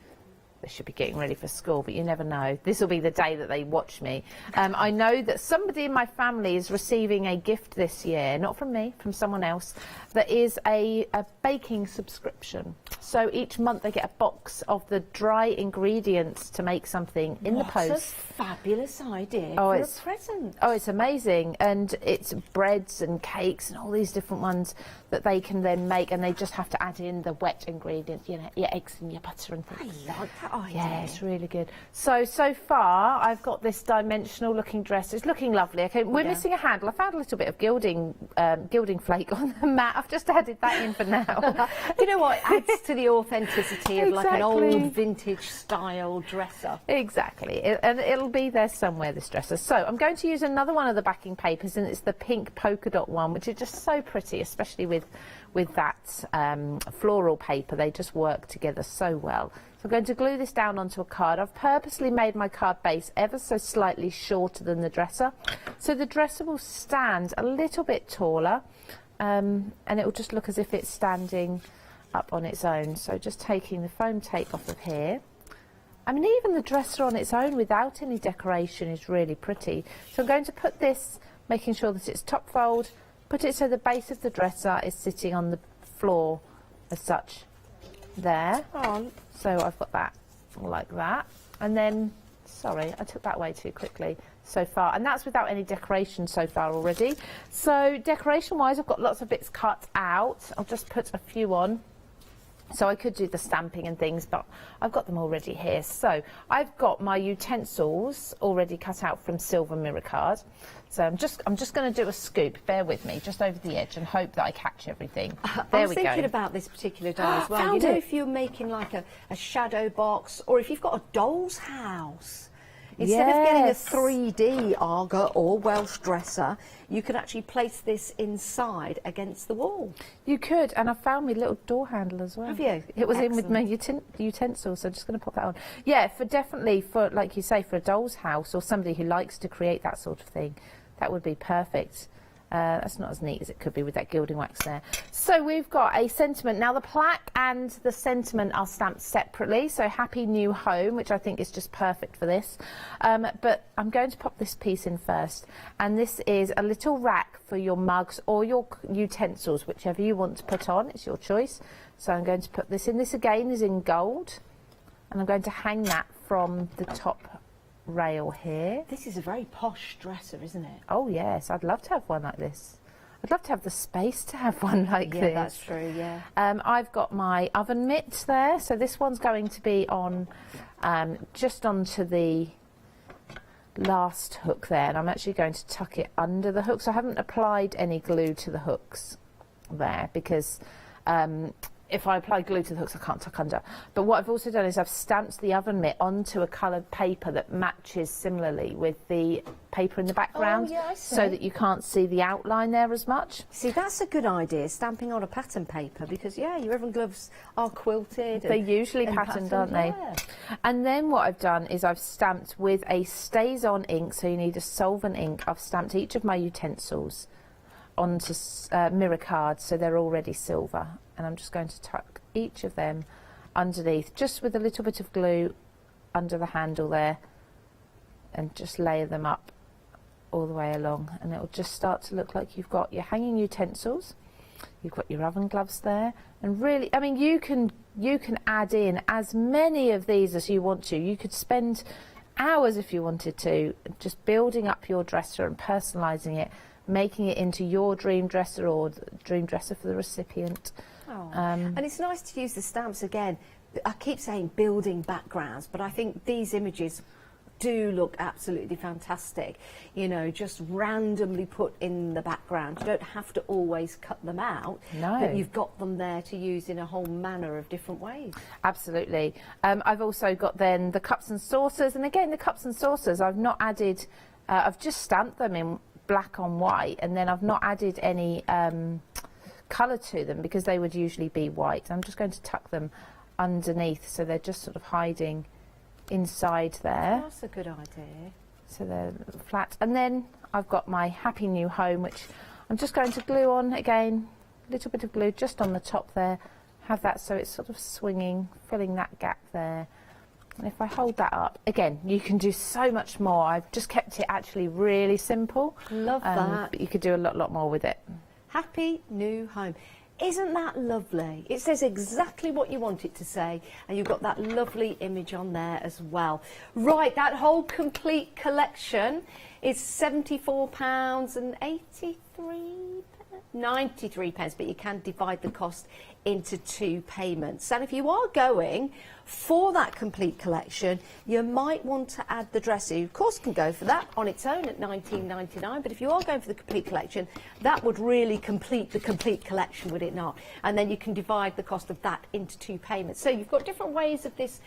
They should be getting ready for school, but you never know. This will be the day that they watch me. I know that somebody in my family is receiving a gift this year, not from me, from someone else, that is a baking subscription. So each month they get a box of the dry ingredients to make something in the post. What a fabulous idea for a present. Oh, it's amazing. And it's breads and cakes and all these different ones that they can then make, and they just have to add in the wet ingredients, you know, your eggs and your butter and things. I like that idea. Yeah, it's really good. So far I've got this dimensional looking dress. It's looking lovely. Okay, we're missing a handle. I found a little bit of gilding flake on the mat. I've just added that in for now. You know what? It adds to the authenticity of like an old vintage style dresser. Exactly. And it'll be there somewhere, this dresser. So I'm going to use another one of the backing papers, and it's the pink polka dot one, which is just so pretty, especially with that floral paper. They just work together so well. So I'm going to glue this down onto a card. I've purposely made my card base ever so slightly shorter than the dresser, so the dresser will stand a little bit taller, and it will just look as if it's standing up on its own. So just taking the foam tape off of here. I mean, even the dresser on its own without any decoration is really pretty. So I'm going to put this, making sure that it's top fold, put it so the base of the dresser is sitting on the floor as such there. So I've got that like that, and then, sorry, I took that away too quickly so far, and that's without any decoration so far already. So decoration wise, I've got lots of bits cut out. I'll just put a few on. So I could do the stamping and things, but I've got them already here. So I've got my utensils already cut out from silver mirror card. So I'm just going to do a scoop, bear with me, just over the edge, and hope that I catch everything. I was thinking about this particular die as well. You know, if you're making like a shadow box, or if you've got a doll's house, instead of getting a 3D Aga or Welsh dresser, you could actually place this inside against the wall. You could, and I found my little door handle as well. Have you? It was in with my utensils, so I'm just going to pop that on. Yeah, definitely for, like you say, for a doll's house or somebody who likes to create that sort of thing, that would be perfect. That's not as neat as it could be with that gilding wax there. So we've got a sentiment. Now the plaque and the sentiment are stamped separately, so Happy New Home, which I think is just perfect for this. But I'm going to pop this piece in first, and this is a little rack for your mugs or your utensils, whichever you want to put on, it's your choice. So I'm going to put this in. This again is in gold, and I'm going to hang that from the top rail here. This is a very posh dresser, isn't it? Oh yes, I'd love to have one like this. I'd love to have the space to have one like this. Yeah, that's true, yeah. I've got my oven mitt there, so this one's going to be on just onto the last hook there, and I'm actually going to tuck it under the hook, so I haven't applied any glue to the hooks there, because if I apply glue to the hooks, I can't tuck under. But what I've also done is I've stamped the oven mitt onto a coloured paper that matches similarly with the paper in the background, Oh, yeah, I see. so that you can't see the outline there as much. See, that's a good idea, stamping on a pattern paper, because, yeah, your oven gloves are quilted. They're usually and patterned, aren't they? yeah. And then what I've done is I've stamped with a stays-on ink, so you need a solvent ink. I've stamped each of my utensils onto mirror cards, so they're already silver. And I'm just going to tuck each of them underneath, just with a little bit of glue under the handle there, and just layer them up all the way along, and it'll just start to look like you've got your hanging utensils, you've got your oven gloves there. And really, I mean, you can add in as many of these as you want to. You could spend hours if you wanted to just building up your dresser and personalising it, making it into your dream dresser or the dream dresser for the recipient. Oh. And it's nice to use the stamps again. I keep saying building backgrounds, but I think these images do look absolutely fantastic. You know, just randomly put in the background. You don't have to always cut them out, No. but you've got them there to use in a whole manner of different ways. Absolutely. I've also got then the cups and saucers, and again the cups and saucers I've not added, I've just stamped them in black on white, and then I've not added any colour to them because they would usually be white. I'm just going to tuck them underneath, so they're just sort of hiding inside there. That's a good idea. So they're flat. And then I've got my Happy New Home, which I'm just going to glue on again, a little bit of glue just on the top there, have that so it's sort of swinging, filling that gap there. And if I hold that up, again, you can do so much more. I've just kept it actually really simple. Love that. But you could do a lot more with it. Happy New Home. Isn't that lovely? It says exactly what you want it to say, and you've got that lovely image on there as well. Right, that whole complete collection is £74.93, but you can divide the cost into 2 payments. And if you are going for that complete collection, you might want to add the dresser. You of course can go for that on its own at £19.99, but if you are going for the complete collection, that would really complete the complete collection, would it not? And then you can divide the cost of that into 2 payments. So you've got different ways of this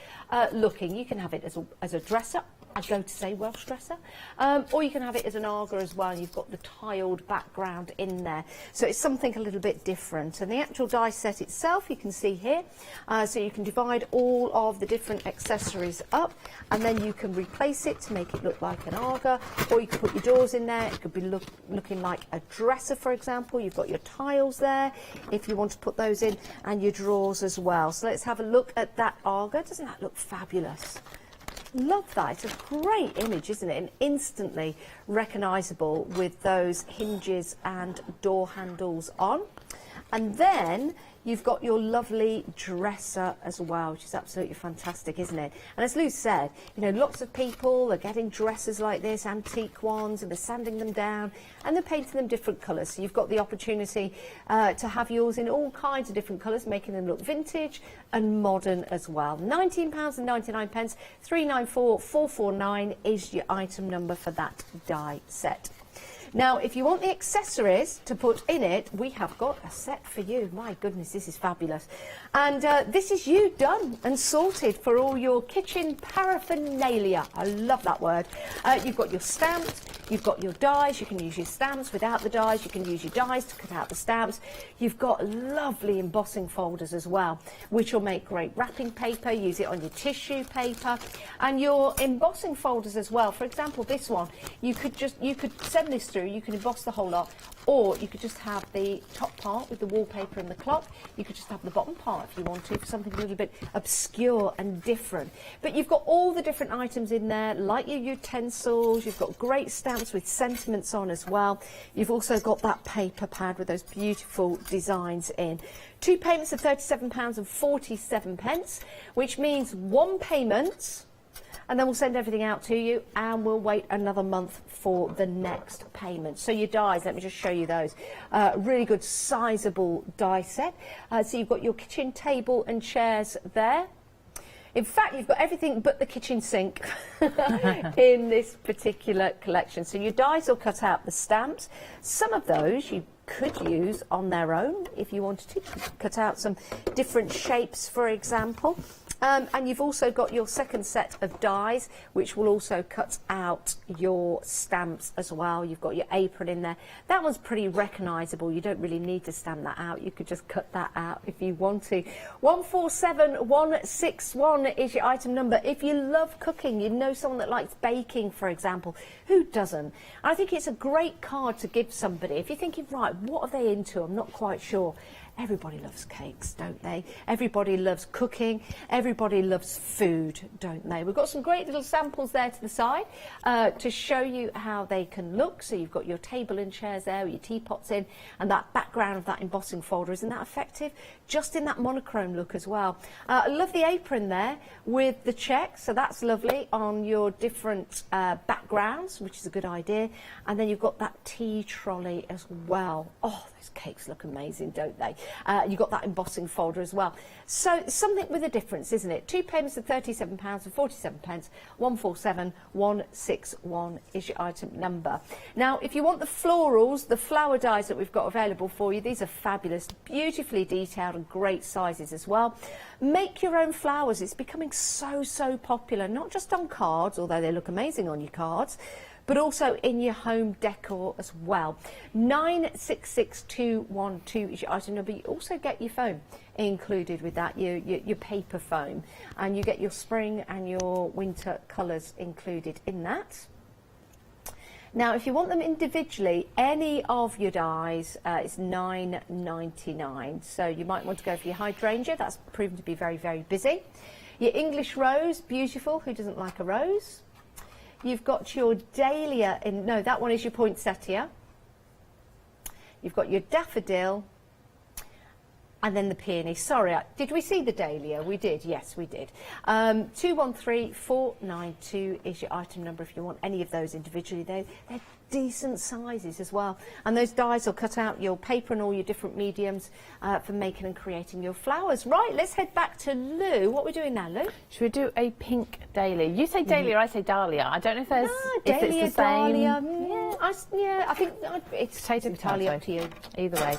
looking. You can have it as a dresser, I'd go to say Welsh dresser, or you can have it as an Aga as well. You've got the tiled background in there, so it's something a little bit different. And the actual die set itself you can see here, so you can divide all of the different accessories up, and then you can replace it to make it look like an Aga, or you can put your doors in there. It could be looking like a dresser, for example. You've got your tiles there if you want to put those in, and your drawers as well. So let's have a look at that Aga. Doesn't that look fabulous? Love that. It's a great image, isn't it? And instantly recognisable with those hinges and door handles on. And then you've got your lovely dresser as well, which is absolutely fantastic, isn't it? And as Lou said, you know, lots of people are getting dressers like this, antique ones, and they're sanding them down and they're painting them different colours. So you've got the opportunity to have yours in all kinds of different colours, making them look vintage and modern as well. £19.99, 394449 is your item number for that die set. Now, if you want the accessories to put in it, we have got a set for you. My goodness, this is fabulous. And this is you done and sorted for all your kitchen paraphernalia. I love that word. You've got your stamps, you've got your dies. You can use your stamps without the dies. You can use your dies to cut out the stamps. You've got lovely embossing folders as well, which will make great wrapping paper. Use it on your tissue paper. And your embossing folders as well. For example, this one, you could send this through. You can emboss the whole lot, or you could just have the top part with the wallpaper and the clock. You could just have the bottom part if you want to, for something a little bit obscure and different. But you've got all the different items in there, like your utensils. You've got great stamps with sentiments on as well. You've also got that paper pad with those beautiful designs in. 2 payments of £37.47, which means 1 payment, and then we'll send everything out to you, and we'll wait another month for the next payment. So your dies, let me just show you those. Really good sizable die set. So you've got your kitchen table and chairs there. In fact, you've got everything but the kitchen sink in this particular collection. So your dies will cut out the stamps. Some of those you could use on their own if you wanted to. You could cut out some different shapes, for example. And you've also got your second set of dies, which will also cut out your stamps as well. You've got your apron in there. That one's pretty recognisable. You don't really need to stamp that out. You could just cut that out if you want to. 147161 is your item number. If you love cooking, you know someone that likes baking, for example. Who doesn't? I think it's a great card to give somebody. If you're thinking, right, what are they into? I'm not quite sure. Everybody loves cakes, don't they? Everybody loves cooking. Everybody loves food, don't they? We've got some great little samples there to the side to show you how they can look. So you've got your table and chairs there with your teapots in, and that background of that embossing folder. Isn't that effective? Just in that monochrome look as well. I love the apron there with the check, so that's lovely on your different backgrounds, which is a good idea. And then you've got that tea trolley as well. Oh, those cakes look amazing, don't they? You've got that embossing folder as well. So something with a difference, isn't it? Two payments of £37.47. 147161 is your item number. Now, if you want the florals, the flower dies that we've got available for you, these are fabulous, beautifully detailed and great sizes as well. Make your own flowers. It's becoming so popular, not just on cards, although they look amazing on your cards, but also in your home decor as well. 966212 is your item number. You also get your foam included with that, your paper foam, and you get your spring and your winter colours included in that. Now, if you want them individually, any of your dies is £9.99. So you might want to go for your hydrangea. That's proven to be very busy. Your English rose, beautiful. Who doesn't like a rose? You've got your Dahlia in, no, that one is your poinsettia. You've got your daffodil, and then the peony. Sorry, did we see the Dahlia? We did, yes, we did. 213492 is your item number if you want any of those individually. They're decent sizes as well. And those dies will cut out your paper and all your different mediums for making and creating your flowers. Right, let's head back to Lou. What are we doing now, Lou? Should we do a pink Dahlia? You say Dahlia, I say Dahlia. I don't know if there's Dahlia, if it's the same. Dahlia. Yeah, I think it's entirely up to you. Either way.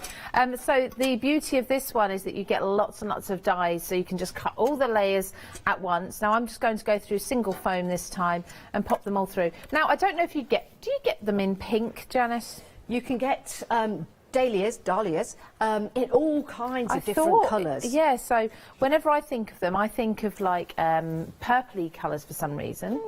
So the beauty of this one is that you get lots and lots of dies, so you can just cut all the layers at once. Now I'm just going to go through single foam this time and pop them all through. Now I don't know if do you get them in pink, Janice? You can get dahlias in all kinds of different colours. Yeah, so whenever I think of them, I think of like purpley colours for some reason.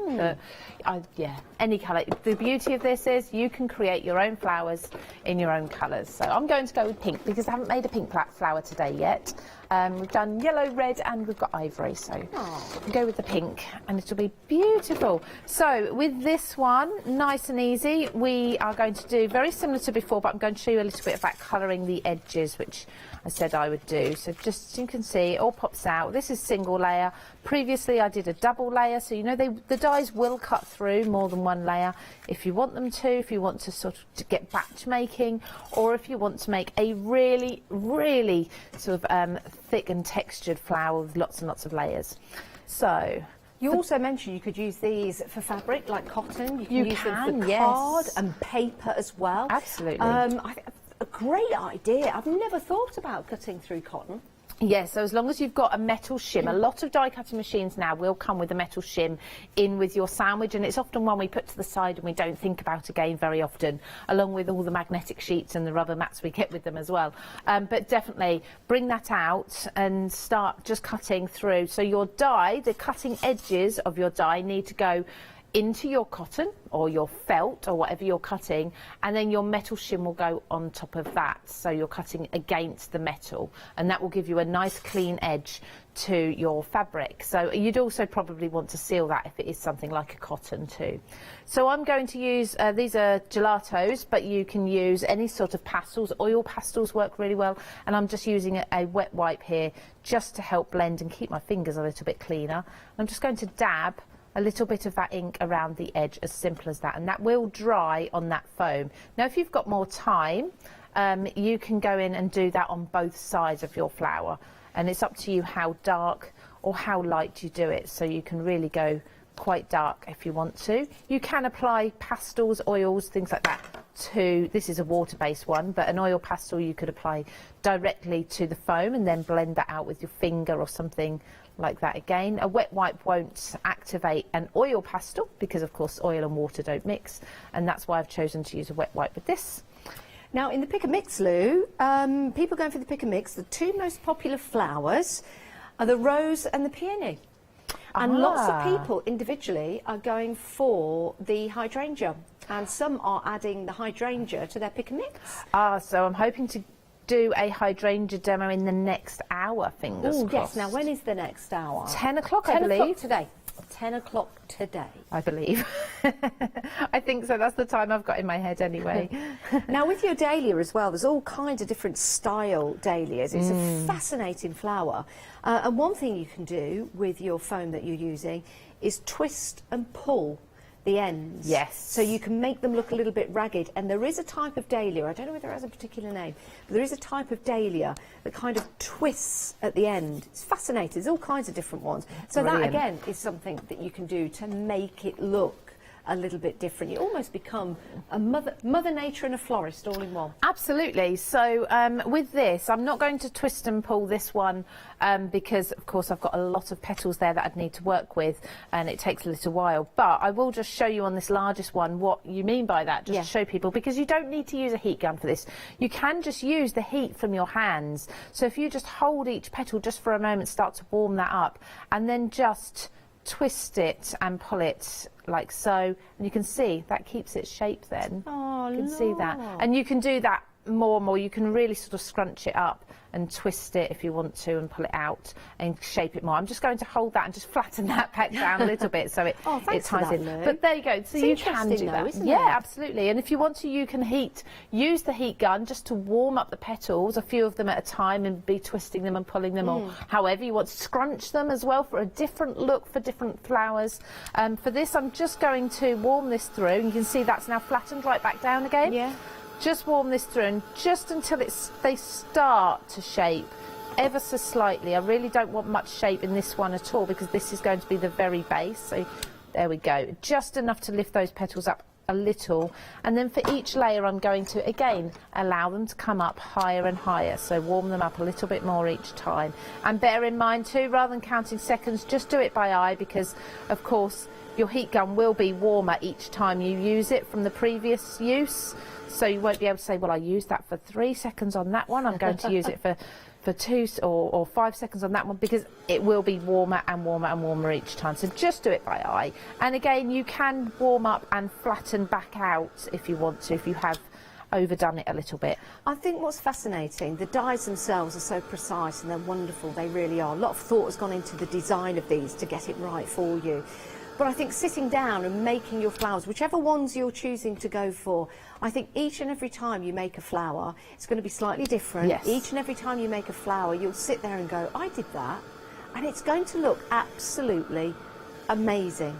Yeah, any colour. The beauty of this is you can create your own flowers in your own colours. So I'm going to go with pink because I haven't made a pink flower today yet. We've done yellow, red, and we've got ivory, so we'll go with the pink and it'll be beautiful. So with this one, nice and easy, we are going to do very similar to before, but I'm going to show you a little bit about colouring the edges, which I said I would do. So just, you can see, it all pops out. This is single layer. Previously I did a double layer, so you know the dies will cut through more than one layer if you want them to, if you want to sort of get batch making, or if you want to make a really sort of thick and textured flower with lots and lots of layers. So you also mentioned you could use these for fabric like cotton. You can use them for card and paper as well. Absolutely. A great idea. I've never thought about cutting through cotton. Yes, so as long as you've got a metal shim, a lot of die cutting machines now will come with a metal shim in with your sandwich, and it's often one we put to the side and we don't think about again very often, along with all the magnetic sheets and the rubber mats we get with them as well. But definitely bring that out and start just cutting through. So your die, the cutting edges of your die need to go into your cotton or your felt or whatever you're cutting, and then your metal shim will go on top of that, so you're cutting against the metal, and that will give you a nice clean edge to your fabric. So you'd also probably want to seal that if it is something like a cotton too. So I'm going to use these are gelatos, but you can use any sort of pastels. Oil pastels work really well, and I'm just using a wet wipe here just to help blend and keep my fingers a little bit cleaner. I'm just going to dab a little bit of that ink around the edge, as simple as that, and that will dry on that foam. Now if you've got more time, you can go in and do that on both sides of your flower, and it's up to you how dark or how light you do it, so you can really go quite dark if you want to. You can apply pastels, oils, things like that to, this is a water-based one, but an oil pastel you could apply directly to the foam and then blend that out with your finger or something like that. Again, a wet wipe won't activate an oil pastel because of course oil and water don't mix, and that's why I've chosen to use a wet wipe with this. Now in the pick and mix, Lou, people going for the pick and mix, the two most popular flowers are the rose and the peony. And lots of people individually are going for the hydrangea, and some are adding the hydrangea to their pick and mix. So I'm hoping to do a hydrangea demo in the next hour, fingers crossed. Yes, now when is the next hour? 10 o'clock, I 10 believe. o'clock today. 10 o'clock today. I believe. I think so, that's the time I've got in my head anyway. Now with your dahlia as well, there's all kinds of different style dahlias. It's a fascinating flower. And one thing you can do with your foam that you're using is twist and pull the ends. Yes. So you can make them look a little bit ragged. And there is a type of dahlia, I don't know whether it has a particular name, but there is a type of dahlia that kind of twists at the end. It's fascinating. There's all kinds of different ones. So Brilliant. that, again, is something that you can do to make it look a little bit different. You almost become a mother nature and a florist all in one. Absolutely. So with this, I'm not going to twist and pull this one because of course I've got a lot of petals there that I'd need to work with, and it takes a little while, but I will just show you on this largest one what you mean by that, just to show people, because you don't need to use a heat gun for this. You can just use the heat from your hands. So if you just hold each petal just for a moment, start to warm that up, and then just twist it and pull it like so, and you can see that keeps its shape then. Oh, you can see that, and you can do that more and more. You can really sort of scrunch it up and twist it if you want to and pull it out and shape it more. I'm just going to hold that and just flatten that back down a little bit so it, it ties in. But there you go, so you can do that. Yeah, absolutely. And if you want to, you can use the heat gun just to warm up the petals, a few of them at a time, and be twisting them and pulling them, or however you want to scrunch them as well for a different look for different flowers. For this, I'm just going to warm this through, and you can see that's now flattened right back down again. Yeah. Just warm this through, and just until they start to shape ever so slightly. I really don't want much shape in this one at all, because this is going to be the very base. So there we go, just enough to lift those petals up a little, and then for each layer I'm going to again allow them to come up higher and higher, so warm them up a little bit more each time. And bear in mind too, rather than counting seconds, just do it by eye, because of course your heat gun will be warmer each time you use it from the previous use. So you won't be able to say, well, I used that for 3 seconds on that one, I'm going to use it for 2 or 5 seconds on that one, because it will be warmer and warmer and warmer each time. So just do it by eye. And again, you can warm up and flatten back out if you want to, if you have overdone it a little bit. I think what's fascinating, the dies themselves are so precise and they're wonderful, they really are. A lot of thought has gone into the design of these to get it right for you. But I think sitting down and making your flowers, whichever ones you're choosing to go for, I think each and every time you make a flower, it's going to be slightly different. Yes. Each and every time you make a flower, you'll sit there and go, I did that. And it's going to look absolutely amazing.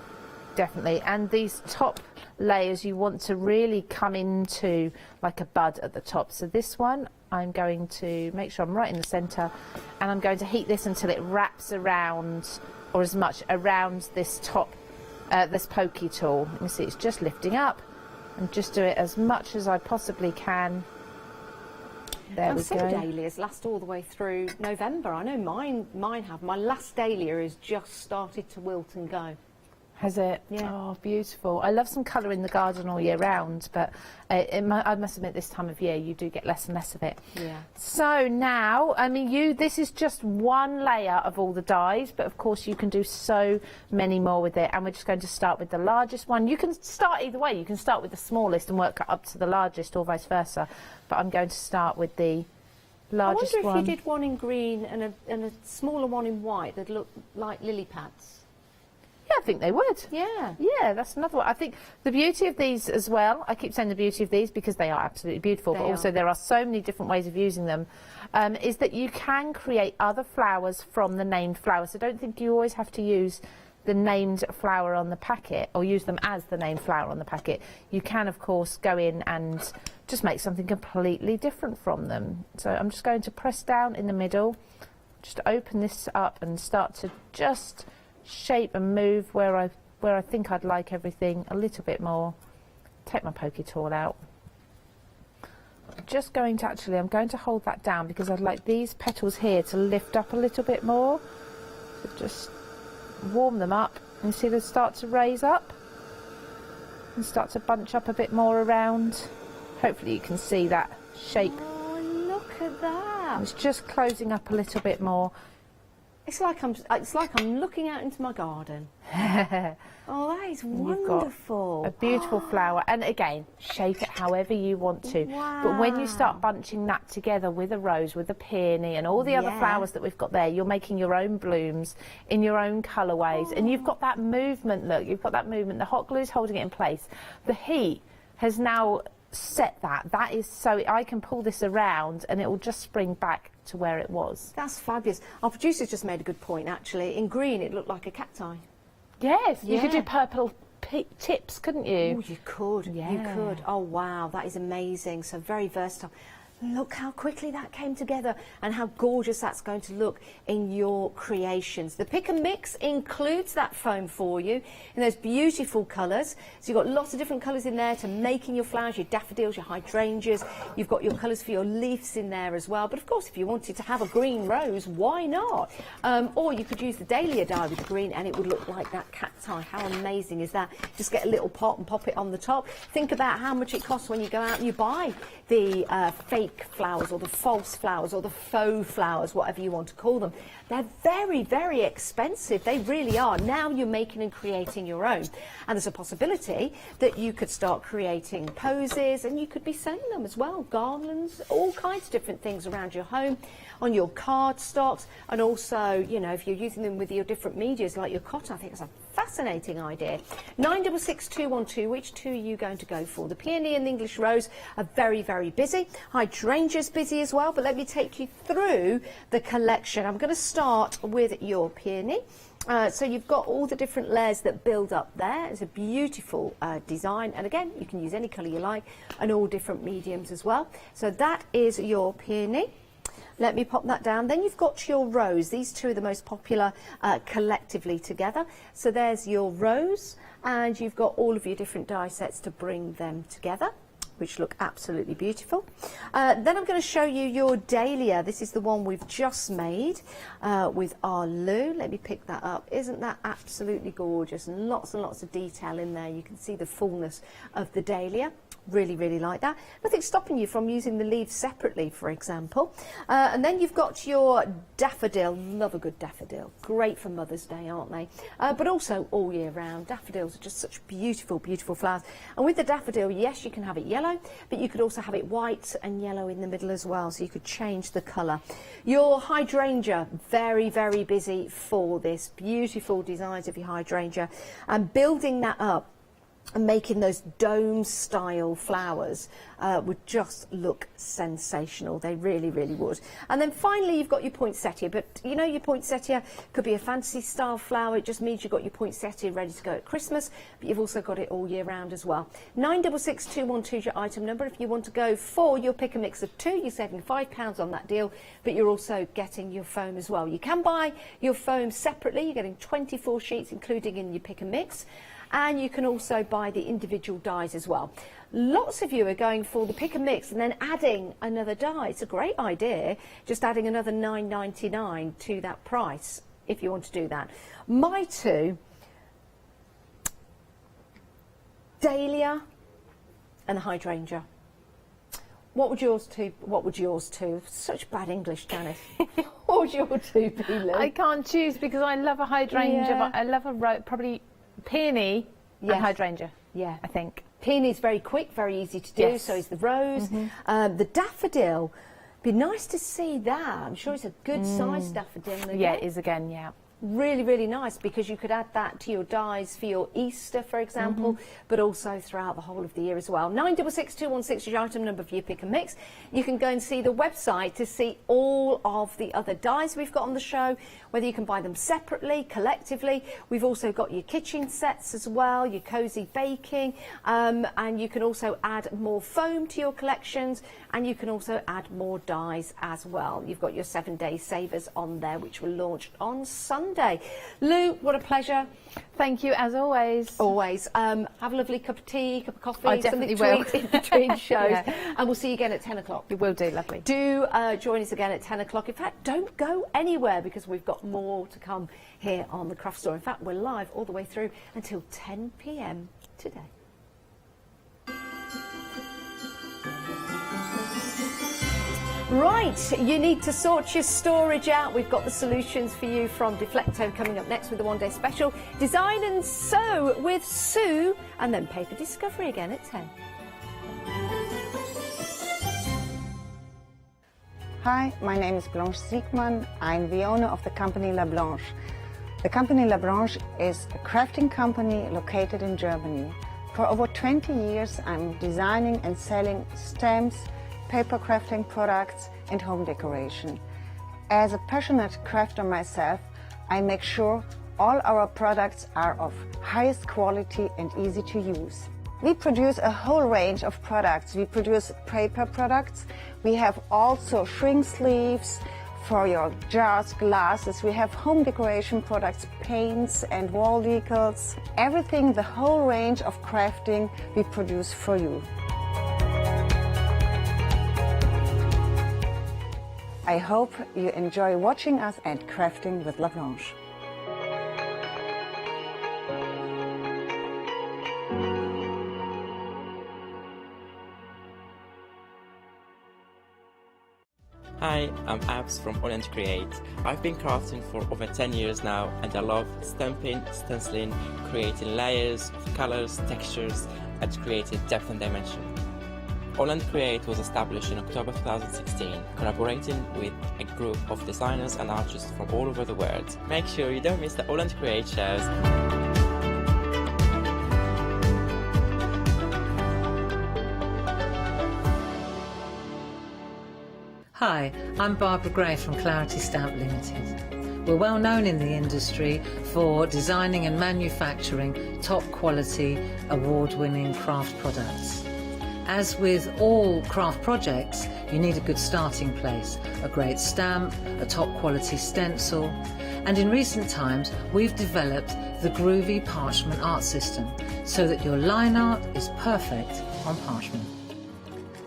Definitely. And these top layers, you want to really come into like a bud at the top. So this one, I'm going to make sure I'm right in the centre, and I'm going to heat this until it wraps around, or as much around this top, this pokey tool. You can see it's just lifting up, and just do it as much as I possibly can. There we go. Some dahlias last all the way through November. I know mine have. My last dahlia has just started to wilt and go. Has it? Yeah. Oh, beautiful. I love some colour in the garden all year round, but I must admit this time of year you do get less and less of it. Yeah. So now, I mean, this is just one layer of all the dies, but of course you can do so many more with it, and we're just going to start with the largest one. You can start either way. You can start with the smallest and work up to the largest, or vice versa, but I'm going to start with the largest one. I wonder if you did one in green and a smaller one in white that looked like lily pads. Yeah, I think they would. Yeah. Yeah, that's another one. I think the beauty of these as well, I keep saying the beauty of these because they are absolutely beautiful, but also there are so many different ways of using them, is that you can create other flowers from the named flower. So don't think you always have to use the named flower on the packet, or use them as the named flower on the packet. You can, of course, go in and just make something completely different from them. So I'm just going to press down in the middle, just open this up and start to just shape and move where I think I'd like everything a little bit more. Take my pokey tool out. just going to I'm going to hold that down because I'd like these petals here to lift up a little bit more. So just warm them up and see them start to raise up and start to bunch up a bit more around. Hopefully you can see that shape. Oh, look at that. It's just closing up a little bit more. It's like I'm looking out into my garden. Oh, that is You've got wonderful. a beautiful flower, and again, shape it however you want to. But when you start bunching that together with a rose, with a peony, and all the other flowers that we've got there, you're making your own blooms in your own colourways, and you've got that movement. Look, you've got that movement. The hot glue is holding it in place. The heat has now set that. That is so I can pull this around, and it will just spring back to where it was. That's fabulous. Our producer's just made a good point, actually. In green, it looked like a cacti. Yes, you could Yeah. do purple tips, couldn't you? Oh, you could. Yeah. You could. Oh, wow, that is amazing. So very versatile. Look how quickly that came together and how gorgeous that's going to look in your creations. The pick and mix includes that foam for you in those beautiful colours. So you've got lots of different colours in there to making your flowers, your daffodils, your hydrangeas. You've got your colours for your leaves in there as well. But of course, if you wanted to have a green rose, why not? Or you could use the Dahlia dye with the green and it would look like that cacti. How amazing is that? Just get a little pot and pop it on the top. Think about how much it costs when you go out and you buy the fake flowers or the false flowers or the faux flowers, whatever you want to call them. They're very, very expensive. They really are. Now you're making and creating your own. And there's a possibility that you could start creating posies and you could be selling them as well. Garlands, all kinds of different things around your home, on your cardstocks, and also, you know, if you're using them with your different medias like your cotton, I think it's a fascinating idea. 966212, which two are you going to go for? The peony and the English rose are very, very busy. Hydrangea's busy as well, but let me take you through the collection. I'm going to start with your peony. So you've got all the different layers that build up there. It's a beautiful design, and again, you can use any colour you like and all different mediums as well. So that is your peony. Let me pop that down. Then you've got your rose. These two are the most popular collectively together. So there's your rose, and you've got all of your different die sets to bring them together, which look absolutely beautiful. Then I'm going to show you your Dahlia. This is the one we've just made with our loo. Let me pick that up. Isn't that absolutely gorgeous? And lots of detail in there. You can see the fullness of the Dahlia. Really, really like that. Nothing's stopping you from using the leaves separately, for example. And then you've got your daffodil. Love a good daffodil. Great for Mother's Day, aren't they? But also all year round. Daffodils are just such beautiful, beautiful flowers. And with the daffodil, yes, you can have it yellow, but you could also have it white and yellow in the middle as well, so you could change the colour. Your hydrangea, very, very busy for this. Beautiful designs of your hydrangea. And building that up and making those dome style flowers would just look sensational. They really, really would. And then finally you've got your poinsettia, but you know, your poinsettia could be a fantasy style flower. It just means you've got your poinsettia ready to go at Christmas, but you've also got it all year round as well. 966212 is your item number. If you want to go for your pick and mix of two, you're saving £5 on that deal, but you're also getting your foam as well. You can buy your foam separately. You're getting 24 sheets including in your pick and mix. And you can also buy the individual dies as well. Lots of you are going for the pick and mix and then adding another die. It's a great idea, just adding another $9.99 to that price if you want to do that. My two, Dahlia and the hydrangea. What would yours two? What would yours two? Such bad English, Janice. What would your two be, Lou? I can't choose because I love a hydrangea. Yeah. But I love a probably peony and hydrangea. Yeah, I think. Peony is very quick, very easy to do. Yes. So is the rose. The daffodil. Be nice to see that. I'm sure it's a good sized daffodil. Again. Yeah, it is again. Yeah. Really, really nice, because you could add that to your dies for your Easter, for example, but also throughout the whole of the year as well. 966216 is your item number for your pick and mix. You can go and see the website to see all of the other dies we've got on the show, whether you can buy them separately, collectively. We've also got your kitchen sets as well, your cosy baking, and you can also add more foam to your collections, and you can also add more dies as well. You've got your 7-day savers on there, which will launch on Sunday. Monday. Lou, what a pleasure. Thank you, as always. Always. Have a lovely cup of tea, cup of coffee. I definitely will. In between shows. Yeah. And we'll see you again at 10 o'clock. You will do, lovely. Do join us again at 10 o'clock. In fact, don't go anywhere because we've got more to come here on the Craft Store. In fact, we're live all the way through until 10 p.m. today. Right, you need to sort your storage out. We've got the solutions for you from Deflecto coming up next with the one-day special. Design and sew with Sue, and then Paper Discovery again at 10. Hi, my name is Blanche Siegmann. I'm the owner of the company La Blanche. The company La Blanche is a crafting company located in Germany. For over 20 years, I'm designing and selling stamps, paper crafting products and home decoration. As a passionate crafter myself, I make sure all our products are of highest quality and easy to use. We produce a whole range of products. We produce paper products. We have also shrink sleeves for your jars, glasses. We have home decoration products, paints and wall decals. Everything, the whole range of crafting we produce for you. I hope you enjoy watching us and crafting with La Blanche. Hi, I'm Abs from AALL Create. I've been crafting for over 10 years now and I love stamping, stenciling, creating layers of colors, textures and creating depth and dimension. AALL Create was established in October 2016, collaborating with a group of designers and artists from all over the world. Make sure you don't miss the AALL Create shows. Hi, I'm Barbara Gray from Clarity Stamp Limited. We're well known in the industry for designing and manufacturing top quality, award-winning craft products. As with all craft projects, you need a good starting place, a great stamp, a top quality stencil, and in recent times we've developed the groovy Parchment art system so that your line art is perfect on parchment.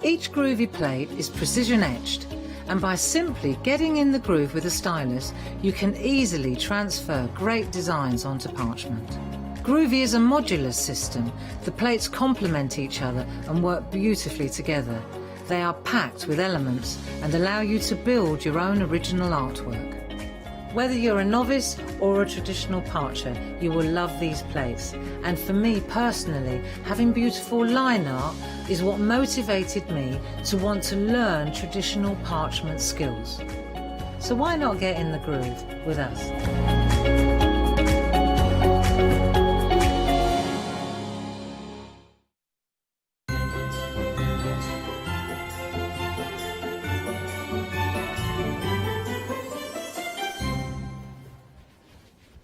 Each groovy plate is precision etched, and by simply getting in the groove with a stylus, you can easily transfer great designs onto parchment. Groovy is a modular system. The plates complement each other and work beautifully together. They are packed with elements and allow you to build your own original artwork. Whether you're a novice or a traditional parcher, you will love these plates. And for me personally, having beautiful line art is what motivated me to want to learn traditional parchment skills. So why not get in the groove with us?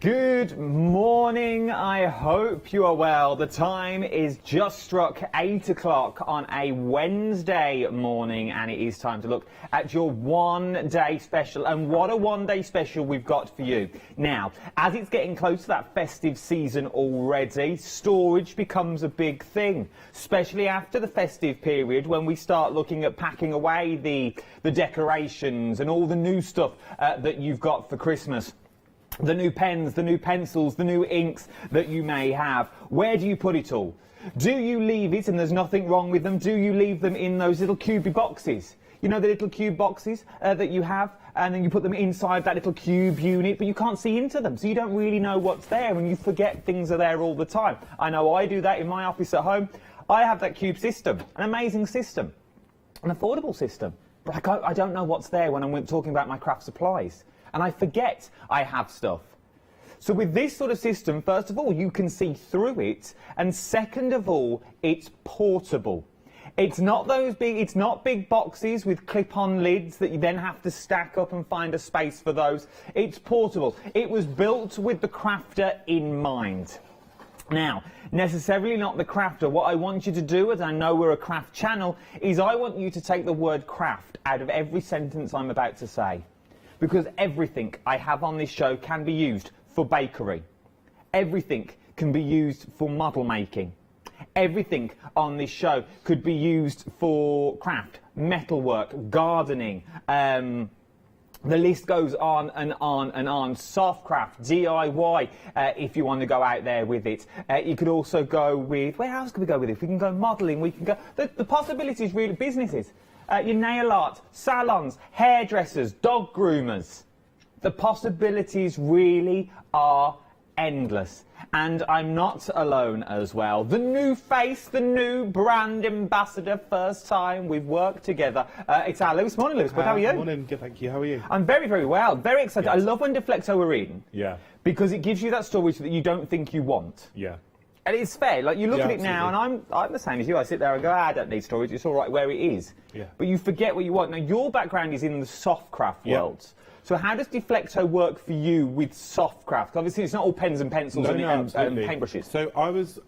Good morning, I hope you are well. The time is just struck 8 o'clock on a Wednesday morning and it is time to look at your one-day special. And what a one-day special we've got for you. Now, as it's getting close to that festive season already, storage becomes a big thing, especially after the festive period when we start looking at packing away the decorations and all the new stuff that you've got for Christmas. The new pens, the new pencils, the new inks that you may have. Where do you put it all? Do you leave it, and there's nothing wrong with them, do you leave them in those little cubey boxes? You know the little cube boxes that you have, and then you put them inside that little cube unit, but you can't see into them, so you don't really know what's there, and you forget things are there all the time. I know I do that in my office at home. I have that cube system, an amazing system, an affordable system, but I don't know what's there when I'm talking about my craft supplies. And I forget I have stuff. So with this sort of system, first of all, you can see through it, and second of all, it's portable. It's not those big, it's not big boxes with clip-on lids that you then have to stack up and find a space for those. It's portable. It was built with the crafter in mind. Now, necessarily not the crafter. What I want you to do, as I know we're a craft channel, is I want you to take the word craft out of every sentence I'm about to say. because everything I have on this show can be used for bakery. Everything can be used for model making. Everything on this show could be used for craft, metalwork, gardening, the list goes on and on and on. Soft craft, DIY, if you want to go out there with it. You could also go with, where else could we go with it? We can go modelling, we can go, the possibilities really, businesses, your nail art, salons, hairdressers, dog groomers. The possibilities really are endless. And I'm not alone as well. The new face, the new brand ambassador, first time we've worked together. It's our Lewis. Morning, Lewis. How are you? Morning, good, thank you. How are you? I'm very, very well. Very excited. Yes. I love when Deflecto are in. Yeah. Because it gives you that storage that you don't think you want. Yeah. And it's fair. Like, you look at it now, absolutely. and I'm the same as you. I sit there and go, I don't need storage. It's all right where it is. Yeah. But you forget what you want. Now, your background is in the soft craft world. So how does Deflecto work for you with soft craft? Obviously, it's not all pens and pencils and paintbrushes. So I was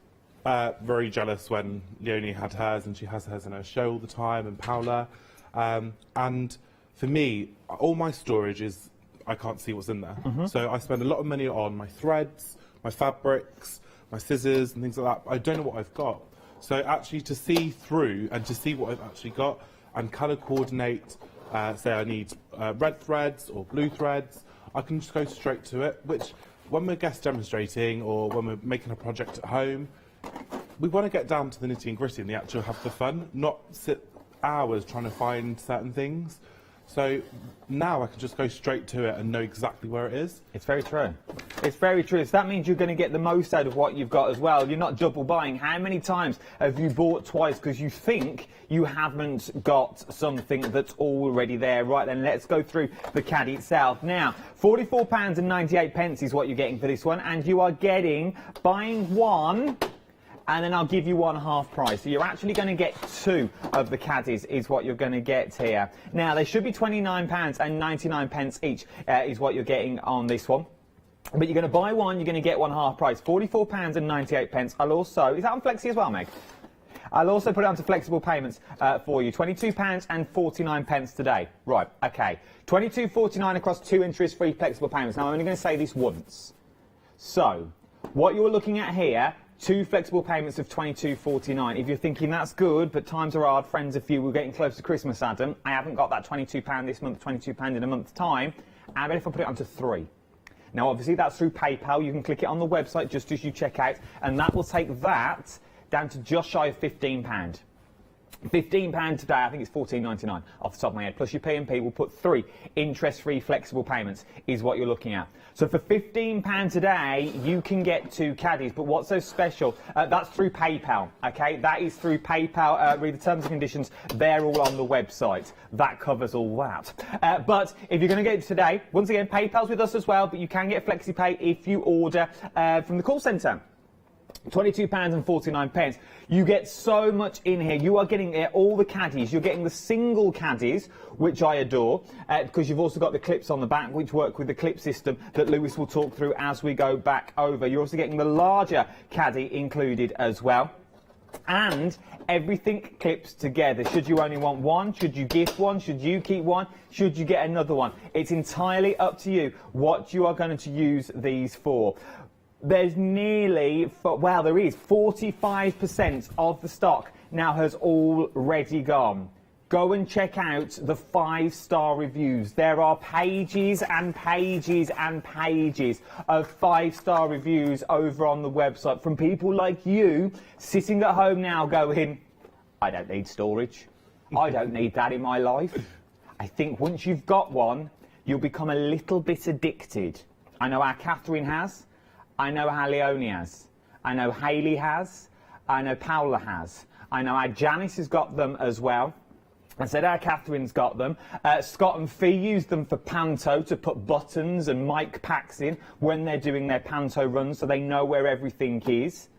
very jealous when Leonie had hers, and she has hers in her show all the time, and Paula. And for me, all my storage is, I can't see what's in there. So I spend a lot of money on my threads, my fabrics, my scissors, and things like that. I don't know what I've got. So actually to see through and to see what I've actually got and colour coordinate, say I need red threads or blue threads, I can just go straight to it, which when we're guest demonstrating or when we're making a project at home, we want to get down to the nitty and gritty and the actual have the fun, not sit hours trying to find certain things. So now I can just go straight to it and know exactly where it is. It's very true. It's very true. So that means you're going to get the most out of what you've got as well. You're not double buying. How many times have you bought twice because you think you haven't got something that's already there? Right then, let's go through the caddy itself. Now, £44.98 is what you're getting for this one, and you are getting, buying one, and then I'll give you one half price. So you're actually going to get two of the caddies is what you're going to get here. Now, they should be £29.99 each is what you're getting on this one. But you're going to buy one, you're going to get one half price. £44.98. I'll also, is that on Flexi as well, Meg? I'll also put it onto flexible payments for you. £22.49 today. Right, okay. £22.49 across 2 interest-free flexible payments. Now, I'm only going to say this once. So, what you're looking at here, 2 flexible payments of £22.49. If you're thinking that's good, but times are hard, friends are few, we're getting close to Christmas, Adam. I haven't got that £22 this month, £22 in a month's time. How about if I put it onto 3? Now, obviously, that's through PayPal. You can click it on the website just as you check out, and that will take that down to just shy of £15. £15 today, I think it's £14.99 off the top of my head, plus your P&P will put 3 interest-free flexible payments is what you're looking at. So for £15 today, you can get 2 caddies, but what's so special, that's through PayPal, okay? That is through PayPal, read the terms and conditions, they're all on the website. That covers all that. But if you're going to get it today, once again, PayPal's with us as well, but you can get FlexiPay if you order from the call centre. £22.49. You get so much in here. You are getting all the caddies. You're getting the single caddies, which I adore, because you've also got the clips on the back, which work with the clip system that Lewis will talk through as we go back over. You're also getting the larger caddy included as well. And everything clips together. Should you only want one? Should you gift one? Should you keep one? Should you get another one? It's entirely up to you what you are going to use these for. There's nearly, well, there is 45% of the stock now has already gone. Go and check out the 5-star reviews. There are pages and pages and pages of 5-star reviews over on the website from people like you sitting at home now going, I don't need storage. I don't need that in my life. I think once you've got one, you'll become a little bit addicted. I know our Catherine has. I know how Leonie has. I know Hayley has. I know Paula has. I know our Janice has got them as well. I said our Catherine's got them. Scott and Fee use them for Panto to put buttons and mic packs in when they're doing their Panto runs so they know where everything is.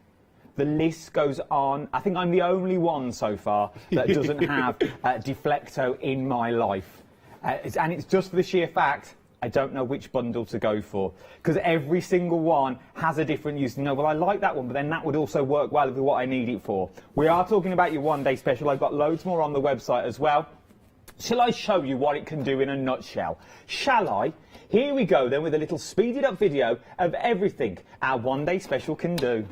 The list goes on. I think I'm the only one so far that doesn't have Deflecto in my life. And it's just for the sheer fact I don't know which bundle to go for, because every single one has a different use. You know, well, I like that one, but then that would also work well with what I need it for. We are talking about your one-day special. I've got loads more on the website as well. Shall I show you what it can do in a nutshell? Shall I? Here we go then with a little speeded up video of everything our one-day special can do.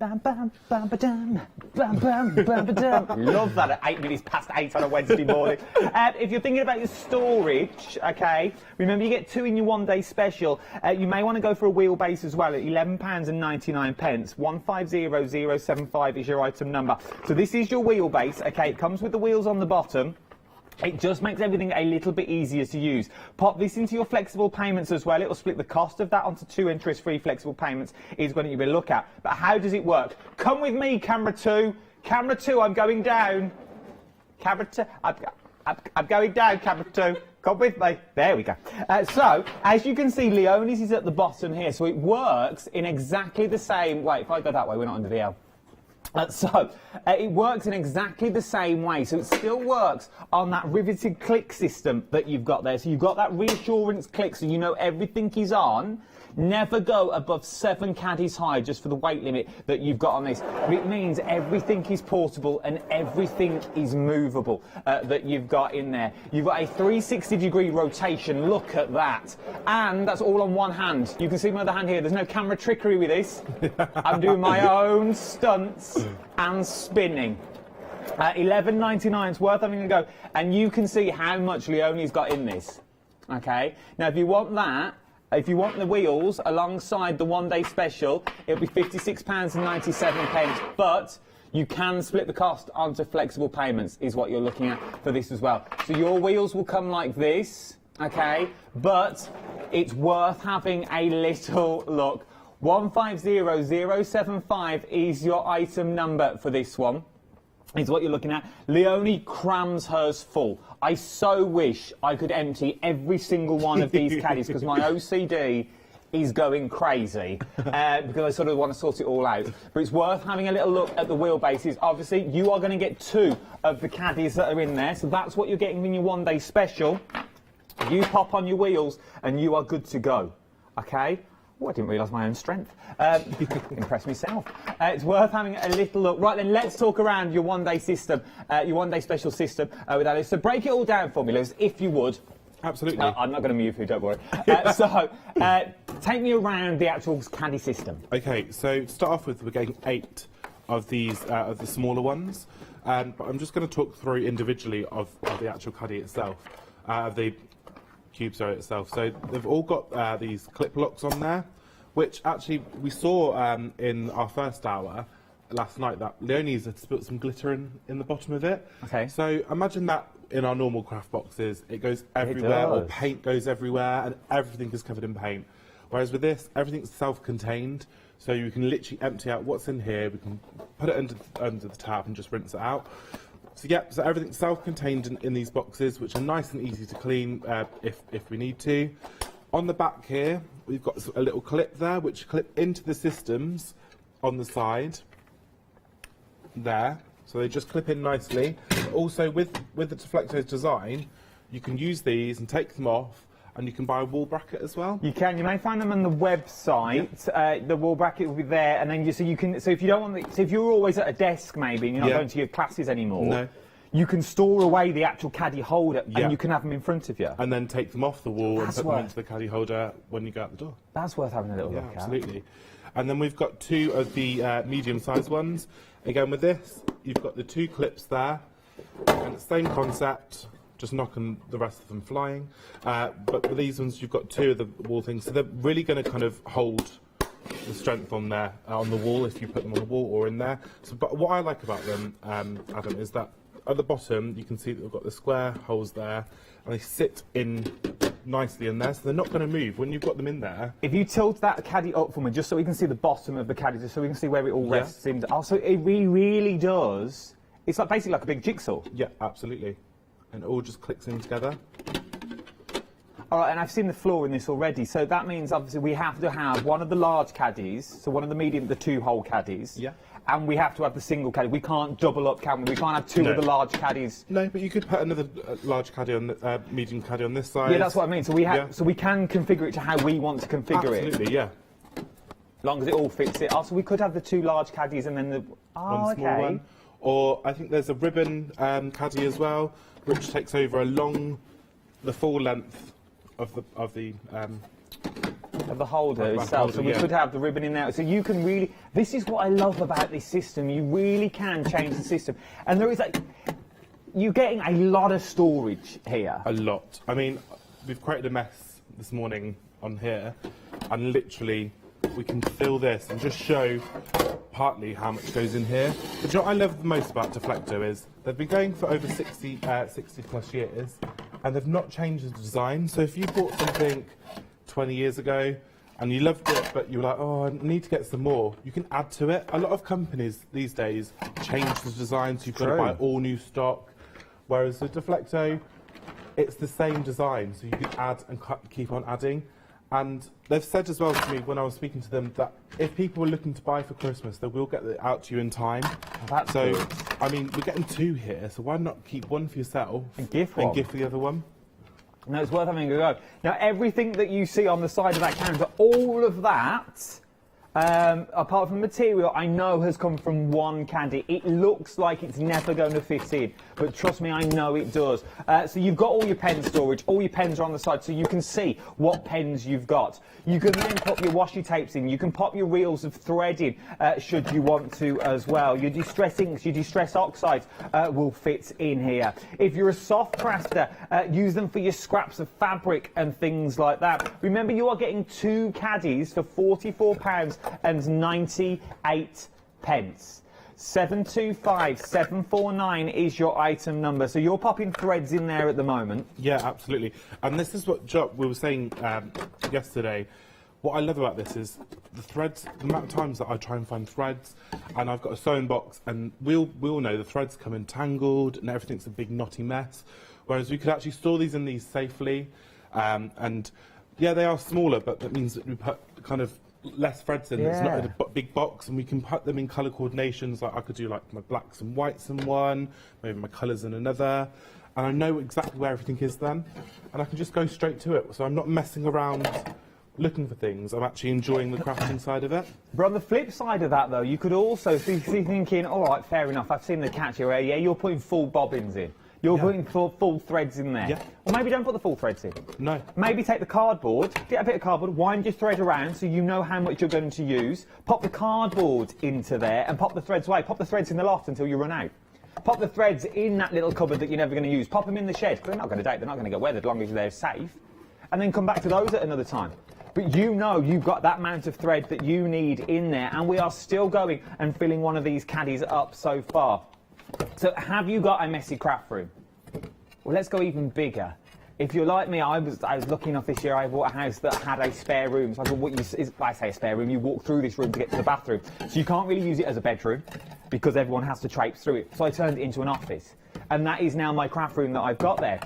Bam, bam, bam, ba-dum, bam, bam, bam, ba-dum. Love that at 8 minutes past 8 on a Wednesday morning. If you're thinking about your storage, okay, remember you get 2 in your one-day special. You may want to go for a Wheelbase as well at £11.99. 150075 is your item number. So this is your Wheelbase, okay, it comes with the wheels on the bottom. It just makes everything a little bit easier to use. Pop this into your flexible payments as well. It'll split the cost of that onto 2 interest-free flexible payments is what you'll look at. But how does it work? Come with me, camera 2. Camera 2, I'm going down. Camera 2, I'm going down, camera 2. Come with me. There we go. So, as you can see, Leonie's is at the bottom here. So it works in exactly the same way. If I go that way, we're not under the L. It works in exactly the same way, so it still works on that riveted click system that you've got there. So you've got that reassurance click, so you know everything is on. Never go above 7 caddies high, just for the weight limit that you've got on this. It means everything is portable and everything is movable that you've got in there. You've got a 360-degree rotation, look at that. And that's all on one hand. You can see my other hand here, there's no camera trickery with this. I'm doing my own stunts and spinning. £11.99, it's worth having a go. And you can see how much Leonie's got in this. Okay, now if you want that, if you want the wheels alongside the one-day special, it'll be £56.97, but you can split the cost onto flexible payments, is what you're looking at for this as well. So your wheels will come like this, okay, but it's worth having a little look. 150075 is your item number for this one. Is what you're looking at. Leonie crams hers full. I so wish I could empty every single one of these caddies because my OCD is going crazy because I sort of want to sort it all out. But it's worth having a little look at the wheelbases. Obviously, you are going to get 2 of the caddies that are in there, so that's what you're getting in your one-day special. You pop on your wheels and you are good to go. Okay? Oh, I didn't realise my own strength. Impress myself. It's worth having a little look. Right then, let's talk around your one-day system, your one-day special system with Alice. So break it all down for me, Liz, if you would. Absolutely. I'm not going to mute you, don't worry. Take me around the actual caddy system. Okay, so to start off with, we're getting 8 of these, of the smaller ones. But I'm just going to talk through individually of the actual caddy itself, of the cube itself. So they've all got these clip locks on there, which actually we saw in our first hour last night that Leonie's had spilt some glitter in the bottom of it. Okay. So imagine that in our normal craft boxes, it goes everywhere, or paint goes everywhere, and everything is covered in paint. Whereas with this, everything's self-contained, so you can literally empty out what's in here, we can put it under the tap and just rinse it out. So yeah, so everything's self-contained in these boxes, which are nice and easy to clean if we need to. On the back here, we've got a little clip there, which clip into the systems on the side there. So they just clip in nicely. But also with the Deflecto's design, you can use these and take them off, and you can buy a wall bracket as well. You can. You may find them on the website. The wall bracket will be there, and then so if you don't want, so if you're always at a desk maybe, and you're not going to your classes anymore, you can store away the actual caddy holder, and you can have them in front of you, and then take them off the wall and put them into the caddy holder when you go out the door. That's worth having a little look at. Absolutely. And then we've got 2 of the medium-sized ones. Again, with this, you've got the 2 clips there, and it's the same concept. Just knocking the rest of them flying. But with these ones, you've got 2 of the wall things, so they're really going to kind of hold the strength on there, on the wall, if you put them on the wall or in there. So, but what I like about them, Adam, is that at the bottom, you can see that we've got the square holes there, and they sit in nicely in there, so they're not going to move when you've got them in there. If you tilt that caddy up for me, just so we can see the bottom of the caddy, just so we can see where it all rests in. Also, it really does. It's like basically like a big jigsaw. Yeah, absolutely. And it all just clicks in together. All right, and I've seen the floor in this already, so that means obviously we have to have one of the large caddies, so one of the medium, the 2-hole caddies. Yeah. And we have to have the single caddy. We can't double up, can we? We can't have 2 of the large caddies. No, but you could put another large caddy on the medium caddy on this side. Yeah, that's what I mean. So we have, so we can configure it to how we want to configure it. Absolutely, yeah. As long as it all fits it. Also, we could have the 2 large caddies and then the one small one. Or I think there's a ribbon caddy as well, which takes over the full length of the holder itself. So we could have the ribbon in there. So you can really, this is what I love about this system. You really can change the system. And there is you're getting a lot of storage here. A lot. I mean, we've created a mess this morning on here, and literally we can fill this and just show partly how much goes in here. But what I love the most about Deflecto is they've been going for over 60 plus years, and they've not changed the design. So if you bought something 20 years ago and you loved it, but you were like, oh, I need to get some more, you can add to it. A lot of companies these days change the design, so you've got to buy all new stock. Whereas with Deflecto, it's the same design, so you can add and keep on adding. And they've said as well to me when I was speaking to them that if people were looking to buy for Christmas, they will get it out to you in time. Oh, that's good. I mean, we're getting 2 here, so why not keep one for yourself and give one? And give for the other one? No, it's worth having a go. Now, everything that you see on the side of that counter, all of that, apart from material, I know has come from one caddy. It looks like it's never going to fit in, but trust me, I know it does. So you've got all your pen storage, all your pens are on the side, so you can see what pens you've got. You can then pop your washi tapes in, you can pop your reels of thread in, should you want to as well. Your distress inks, your distress oxides will fit in here. If you're a soft crafter, use them for your scraps of fabric and things like that. Remember, you are getting 2 caddies for £44.98. 725749 is your item number. So you're popping threads in there at the moment. Yeah, absolutely. And this is what we were saying yesterday. What I love about this is the threads, the amount of times that I try and find threads, and I've got a sewing box, and we all know the threads come entangled and everything's a big knotty mess. Whereas we could actually store these in these safely. And yeah, they are smaller, but that means that we put kind of less threads in. It's not in a big box, and we can put them in colour coordinations. Like I could do like my blacks and whites in one, maybe my colours in another, and I know exactly where everything is then, and I can just go straight to it. So I'm not messing around looking for things. I'm actually enjoying the crafting side of it. But on the flip side of that, though, you could also be thinking, all right, fair enough, I've seen the catch here. Yeah, you're putting full bobbins in. You're putting full threads in there. Yeah. Or maybe don't put the full threads in. No. Maybe take the cardboard, get a bit of cardboard, wind your thread around so you know how much you're going to use, pop the cardboard into there and pop the threads away. Pop the threads in the loft until you run out. Pop the threads in that little cupboard that you're never going to use. Pop them in the shed, because they're not going to date, they're not going to get weathered as long as they're safe. And then come back to those at another time. But you know you've got that amount of thread that you need in there, and we are still going and filling one of these caddies up so far. So have you got a messy craft room? Well, let's go even bigger. If you're like me, I was lucky enough this year, I bought a house that had a spare room. So I thought, I say a spare room, you walk through this room to get to the bathroom. So you can't really use it as a bedroom because everyone has to traipse through it. So I turned it into an office. And that is now my craft room that I've got there.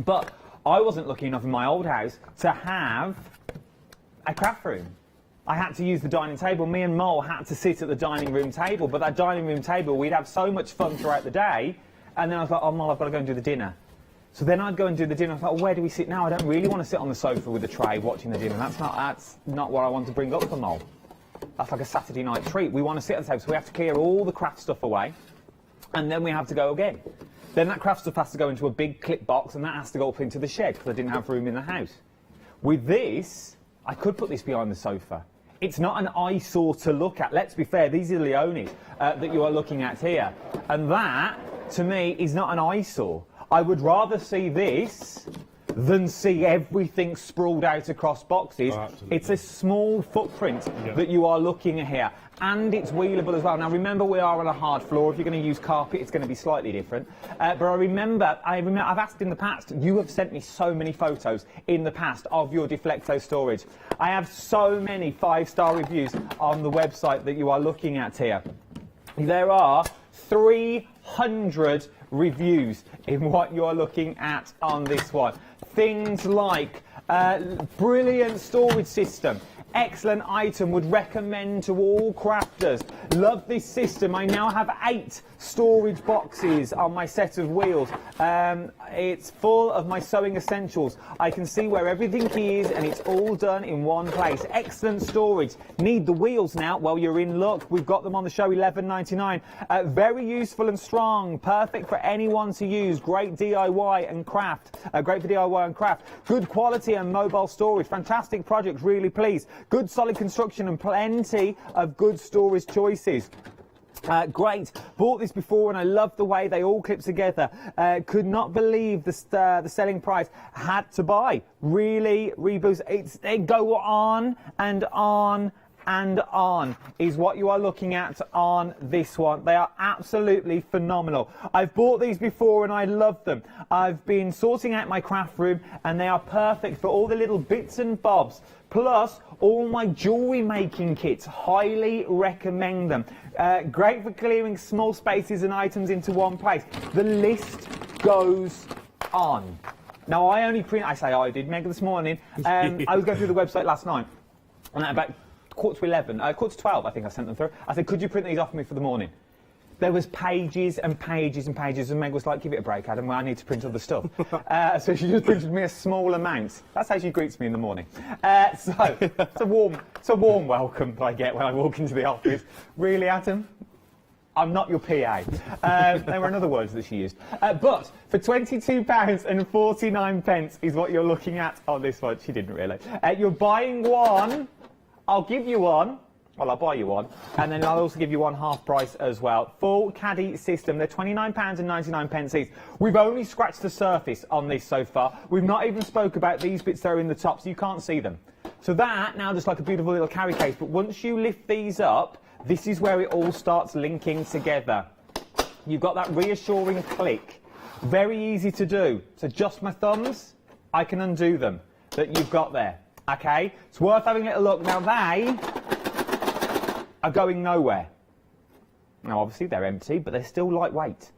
But I wasn't lucky enough in my old house to have a craft room. I had to use the dining table. Me and Mole had to sit at the dining room table. But that dining room table, we'd have so much fun throughout the day. And then I was like, oh, Mole, I've got to go and do the dinner. So then I'd go and do the dinner. I thought, where do we sit now? I don't really want to sit on the sofa with a tray watching the dinner. That's not what I want to bring up for Mole. That's like a Saturday night treat. We want to sit at the table, so we have to clear all the craft stuff away, and then we have to go again. Then that craft stuff has to go into a big clip box, and that has to go up into the shed because I didn't have room in the house. With this, I could put this behind the sofa. It's not an eyesore to look at. Let's be fair, these are the Leonis that you are looking at here. And that, to me, is not an eyesore. I would rather see this than see everything sprawled out across boxes. Oh, it's a small footprint that you are looking at here. And it's wheelable as well. Now remember, we are on a hard floor. If you're going to use carpet, it's going to be slightly different. But I remember, I've asked in the past, you have sent me so many photos in the past of your Deflecto storage. I have so many 5-star reviews on the website that you are looking at here. There are 300 reviews in what you're looking at on this one. Things like brilliant storage system, excellent item, would recommend to all crafters. Love this system. I now have 8 storage boxes on my set of wheels. It's full of my sewing essentials. I can see where everything is and it's all done in one place. Excellent storage. Need the wheels now? Well, you're in luck. We've got them on the show, $11.99. Very useful and strong. Perfect for anyone to use. Great DIY and craft. Great for DIY and craft. Good quality and mobile storage. Fantastic project. Really pleased. Good solid construction and plenty of good storage choices. Great. Bought this before and I love the way they all clip together. Could not believe the selling price. Had to buy. Really reboost. They go on and on and on is what you are looking at on this one. They are absolutely phenomenal. I've bought these before and I love them. I've been sorting out my craft room and they are perfect for all the little bits and bobs. Plus all my jewellery making kits. Highly recommend them. Great for clearing small spaces and items into one place. The list goes on. Now I did, Meg, this morning. I was going through the website last night and at about quarter to 12, I think I sent them through. I said, could you print these off for me for the morning? There was pages and pages and pages, and Meg was like, give it a break, Adam, well, I need to print other stuff. So she just printed me a small amount. That's how she greets me in the morning. So it's a warm welcome that I get when I walk into the office. Really, Adam? I'm not your PA. There were other words that she used. But for £22.49 is what you're looking at on this one. She didn't really. You're buying one. I'll give you one. Well, I'll buy you one. And then I'll also give you one half price as well. Full caddy system. They're £29.99 each. We've only scratched the surface on this so far. We've not even spoke about these bits that are in the top, so you can't see them. So that now just like a beautiful little carry case. But once you lift these up, this is where it all starts linking together. You've got that reassuring click. Very easy to do. So just my thumbs, I can undo them that you've got there. Okay? It's worth having a little look. Now they are going nowhere. Now obviously they're empty, but they're still lightweight.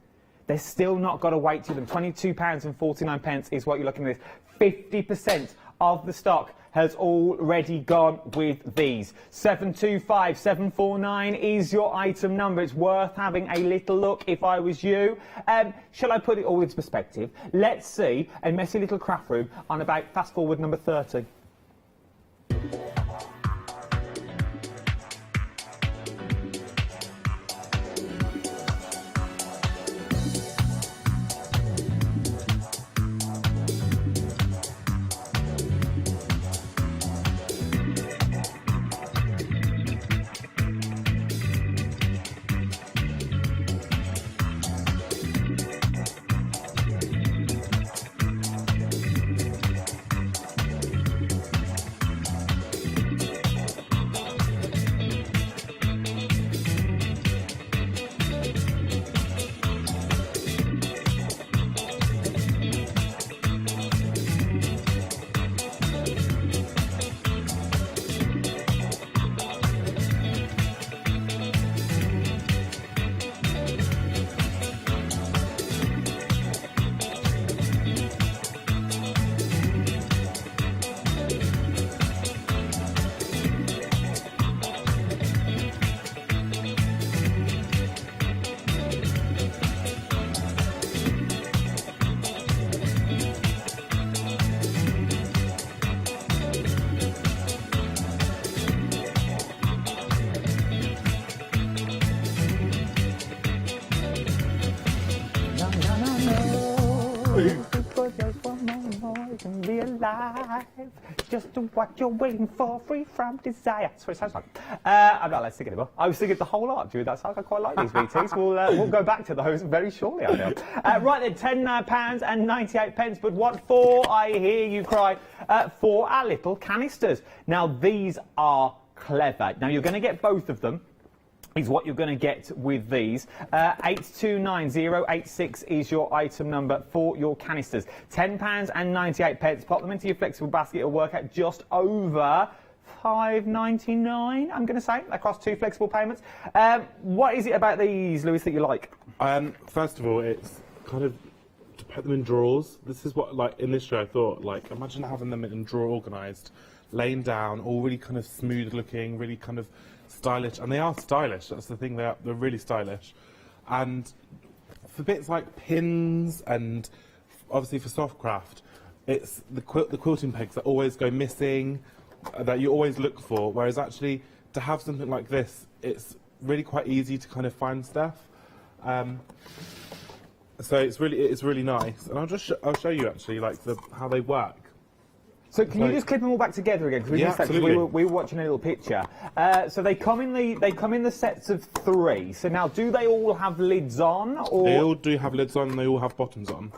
They're still not got a weight to them. £22.49 is what you're looking at. 50% of the stock has already gone with these. 725749 is your item number. It's worth having a little look if I was you. Shall I put it all into perspective? Let's see a messy little craft room on about fast forward number 30. Because there's one more you can be alive. Just what you're waiting for, free from desire. That's what it sounds like. I'm not allowed to sing anymore. I was singing the whole art during that song. I quite like these VTs. We'll go back to those very shortly, I know. Right then, £10 and 98 pence. But what for, I hear you cry, for our little canisters. Now, these are clever. Now, you're going to get both of them. Is what you're going to get with these. 829086 is your item number for your canisters. £10 and 98 pence. Pop them into your flexible basket. It'll work out just over £5.99, I'm going to say, across 2 flexible payments. What is it about these, Lewis, that you like? First of all, it's kind of to put them in drawers. This is what, like, initially I thought, like, imagine having them in a drawer organised, laying down, all really kind of smooth looking, really kind of stylish, and they are stylish. That's the thing, they're really stylish. And for bits like pins and obviously for soft craft, it's the quilting pegs that always go missing, that you always look for. Whereas actually to have something like this, it's really quite easy to kind of find stuff. So it's really nice. And I'll show you actually like how they work. So can you just clip them all back together again? Because we missed that, 'cause we were watching a little picture. So they come in the sets of 3. So now, do they all have lids on? Or? They all do have lids on, and they all have bottoms on.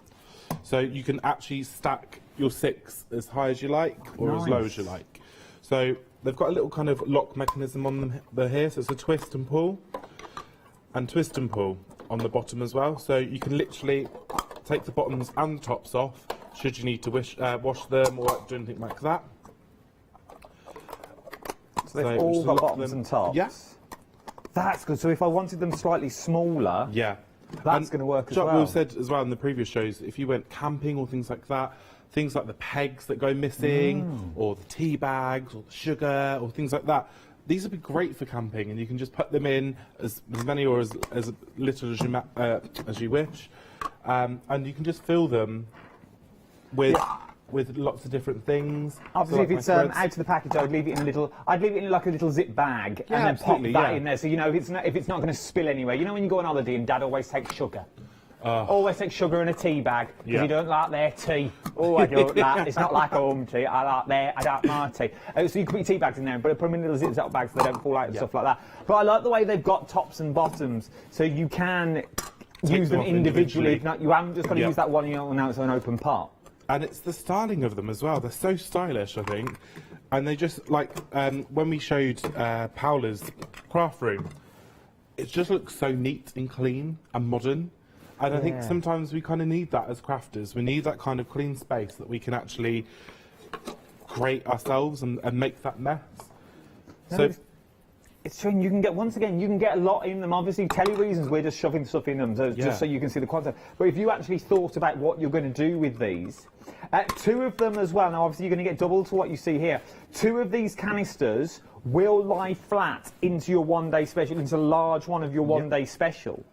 So you can actually stack your 6 as high as you like, or as low as you like. So they've got a little kind of lock mechanism on them here. So it's a twist and pull on the bottom as well. So you can literally take the bottoms and the tops off, should you need to wash them or do anything like that. So they've all got bottoms and tops? Yes. That's good. So if I wanted them slightly smaller, that's going to work as well. We've said as well in the previous shows, if you went camping or things like that, things like the pegs that go missing, or the tea bags, or the sugar, or things like that, these would be great for camping, and you can just put them in as many or as little as you wish, and you can just fill them with lots of different things. Obviously, so like if it's out of the package, I'd leave it in like a little zip bag, and then pop that in there. So you know, if it's not going to spill anywhere. You know, when you go on holiday and Dad always takes sugar. Always take sugar in a tea bag because you don't like their tea. Oh, I don't like. It's not like home tea. I don't my tea. So you can put your tea bags in there and put them in little zip-zap bags so they don't fall out and stuff like that. But I like the way they've got tops and bottoms, so you can use them individually. If not, you haven't just got to use that one. You know, now it's an open part. And it's the styling of them as well. They're so stylish, I think. And they just, like, when we showed Paola's craft room, it just looks so neat and clean and modern. And I think sometimes we kind of need that as crafters. We need that kind of clean space that we can actually create ourselves and make that mess. So it's true. You can get, once again, you can get a lot in them. Obviously, telereasons, we're just shoving stuff in them just so you can see the content. But if you actually thought about what you're going to do with these, 2 of them as well. Now, obviously, you're going to get double to what you see here. 2 of these canisters will lie flat into your one-day special, into a large one of your one-day special.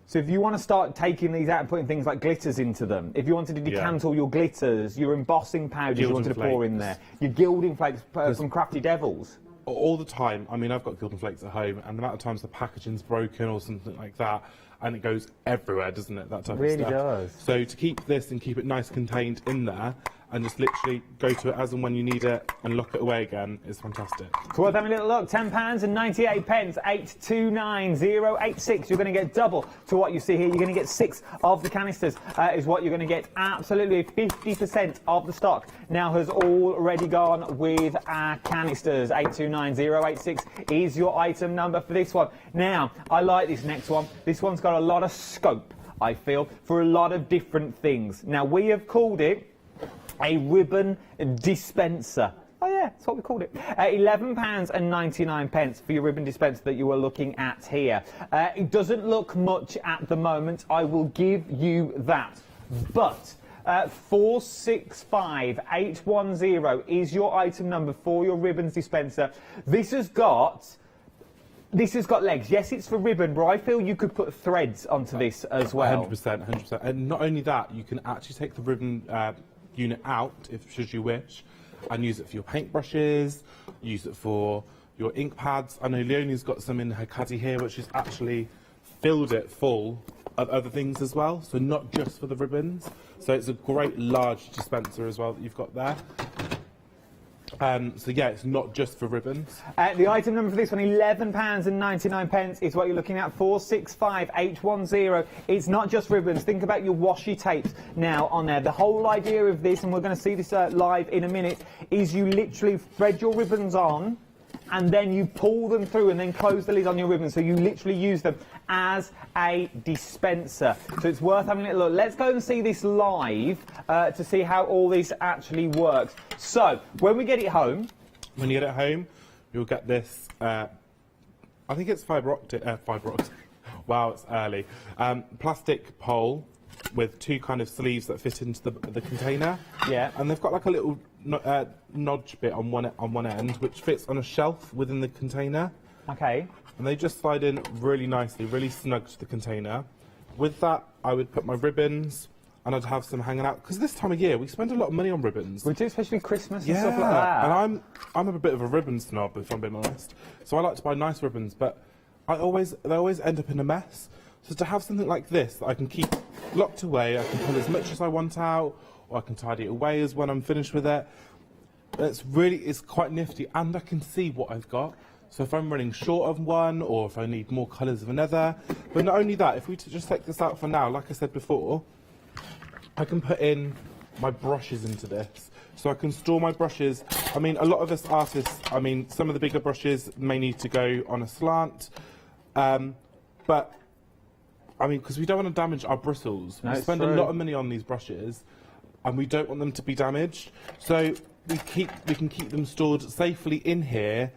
So if you want to start taking these out and putting things like glitters into them, if you wanted to decant all your glitters, your embossing powders you wanted to pour in there, your gilding flakes from Crafty Devils. All the time. I mean, I've got gilding flakes at home, and the amount of times the packaging's broken or something like that, and it goes everywhere, doesn't it? That type of stuff. Really does. So to keep this and keep it nice contained in there, and just literally go to it as and when you need it and lock it away again is fantastic. So worth having a little look. £10 and 98 pence. 829086. You're going to get double to what you see here. You're going to get 6 of the canisters. Is what you're going to get. Absolutely 50% of the stock now has already gone with our canisters. 829086 is your item number for this one. Now, I like this next one. This one's got a lot of scope, I feel, for a lot of different things. Now, we have called it a ribbon dispenser. Oh yeah, that's what we called it. £11 and 99 pence for your ribbon dispenser that you are looking at here. It doesn't look much at the moment, I will give you that. But 465810 is your item number for your ribbons dispenser. This has got legs. Yes, it's for ribbon, but I feel you could put threads onto this as well. 100%, 100%. And not only that, you can actually take the ribbon unit out, should you wish, and use it for your paintbrushes, use it for your ink pads. I know Leonie's got some in her caddy here, which she's actually filled it full of other things as well, so not just for the ribbons. So it's a great large dispenser as well that you've got there. So yeah, it's not just for ribbons. The item number for this one, £11.99 is what you're looking at, 465810. It's not just ribbons. Think about your washi tapes now on there. The whole idea of this, and we're going to see this live in a minute, is you literally thread your ribbons on, and then you pull them through and then close the lid on your ribbon, so you literally use them as a dispenser. So it's worth having a little look. Let's go and see this live to see how all this actually works. So when we get it home, you'll get this. I think it's fibre optic. Wow, it's early. Plastic pole with two kind of sleeves that fit into the container. Yeah. And they've got like a little nodge bit on one end, which fits on a shelf within the container. Okay. And they just slide in really nicely, really snug to the container. With that, I would put my ribbons, and I'd have some hanging out, because this time of year we spend a lot of money on ribbons. We do, especially Christmas and stuff like that. And I'm a bit of a ribbon snob, if I'm being honest. So I like to buy nice ribbons, but they always end up in a mess. So to have something like this that I can keep locked away, I can pull as much as I want out, or I can tidy it away as when I'm finished with it. It's quite nifty, and I can see what I've got. So if I'm running short of one, or if I need more colours of another. But not only that, if we just take this out for now, like I said before, I can put in my brushes into this. So I can store my brushes. I mean, a lot of us artists, I mean, some of the bigger brushes may need to go on a slant. But, I mean, because we don't want to damage our bristles. No, we spend a lot of money on these brushes, and we don't want them to be damaged. So we can keep them stored safely in here,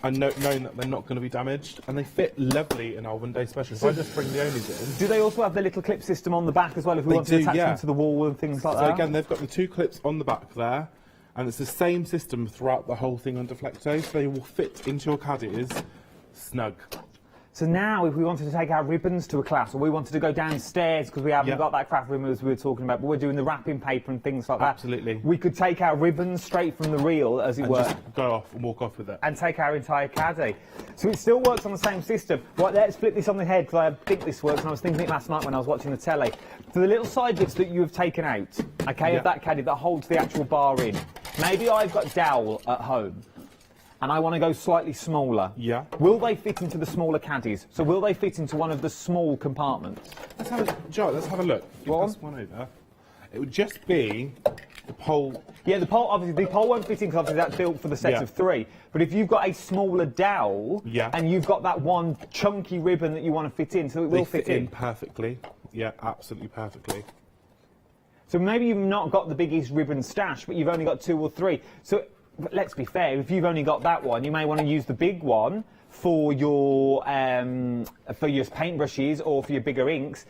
and knowing that they're not going to be damaged, and they fit lovely in our one-day special. So I just bring the Onies in. Do they also have the little clip system on the back as well, if we want to attach them to the wall and things like that? So again, they've got the two clips on the back there, and it's the same system throughout the whole thing on Deflecto, so they will fit into your caddies snug. So now, if we wanted to take our ribbons to a class, or we wanted to go downstairs because we haven't got that craft ribbon as we were talking about, but we're doing the wrapping paper and things like that. Absolutely. We could take our ribbons straight from the reel, as it were. Just go off and walk off with it. And take our entire caddy. So it still works on the same system. Right, let's flip this on the head, because I think this works, and I was thinking it last night when I was watching the telly. So the little side bits that you have taken out, okay, of that caddy that holds the actual bar in. Maybe I've got dowel at home, and I want to go slightly smaller. Yeah. Will they fit into the smaller caddies? So will they fit into one of the small compartments? Let's have a look. One over. It would just be the pole. Yeah, the pole, obviously, the pole won't fit in because obviously that's built for the set of three. But if you've got a smaller dowel, and you've got that one chunky ribbon that you want to fit in, so it will fit in perfectly. Yeah, absolutely perfectly. So maybe you've not got the biggest ribbon stash, but you've only got 2 or 3. So but let's be fair, if you've only got that one, you may want to use the big one for your paintbrushes or for your bigger inks.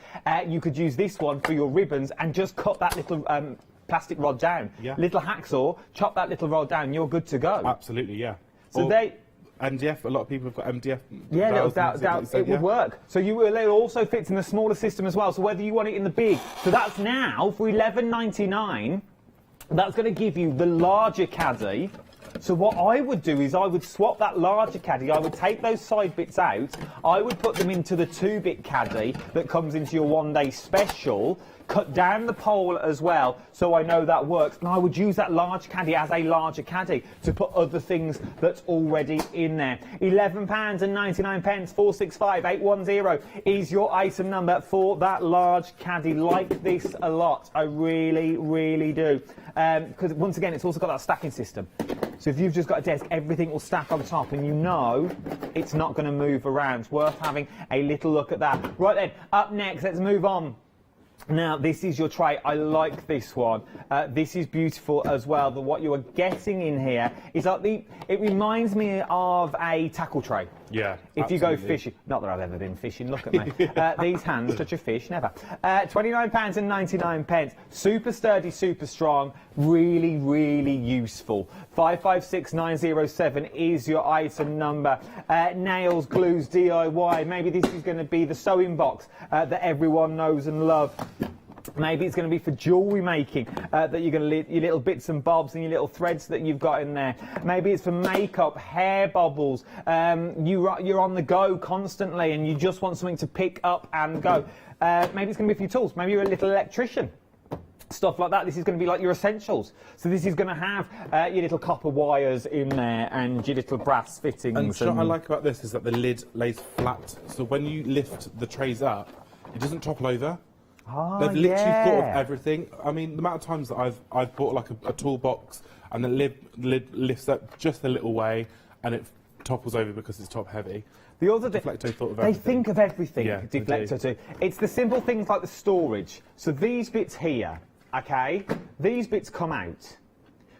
You could use this one for your ribbons and just cut that little plastic rod down. Yeah. Little hacksaw, chop that little rod down, you're good to go. Absolutely, yeah. So MDF, a lot of people have got MDF. Yeah, it would work. So it also fits in the smaller system as well. So whether you want it in the big, so that's now for £11.99. That's going to give you the larger caddy. So what I would do is I would swap that larger caddy, I would take those side bits out, I would put them into the 2-bit caddy that comes into your one-day special, cut down the pole as well, so I know that works, and I would use that large caddy as a larger caddy to put other things that's already in there. £11.99, 465810 is your item number for that large caddy. Like this a lot, I really, really do. Because once again, it's also got that stacking system. So if you've just got a desk, everything will stack on top, and you know it's not going to move around. It's worth having a little look at that. Right then, up next, let's move on. Now, this is your tray. I like this one. This is beautiful as well. What you are getting in here is like it reminds me of a tackle tray. Yeah, if you go fishing. Not that I've ever been fishing, look at me. These hands touch a fish, never. £29.99. Super sturdy, super strong, really, really useful. 556907 is your item number. Nails, glues, DIY. Maybe this is going to be the sewing box that everyone knows and loves. Maybe it's going to be for jewellery making, that you're going to your little bits and bobs and your little threads that you've got in there. Maybe it's for makeup, hair bobbles. You're on the go constantly and you just want something to pick up and go. Maybe it's going to be for your tools. Maybe you're a little electrician. Stuff like that. This is going to be like your essentials. So this is going to have your little copper wires in there and your little brass fittings. And what I like about this is that the lid lays flat. So when you lift the trays up, it doesn't topple over. Oh, They've literally thought of everything. I mean, the amount of times that I've bought like a toolbox and the lid lifts up just a little way and it topples over because it's top heavy. The other Deflecto thought of they everything. think of everything. Yeah, Deflecto too. It's the simple things like the storage. So these bits here, okay, these bits come out.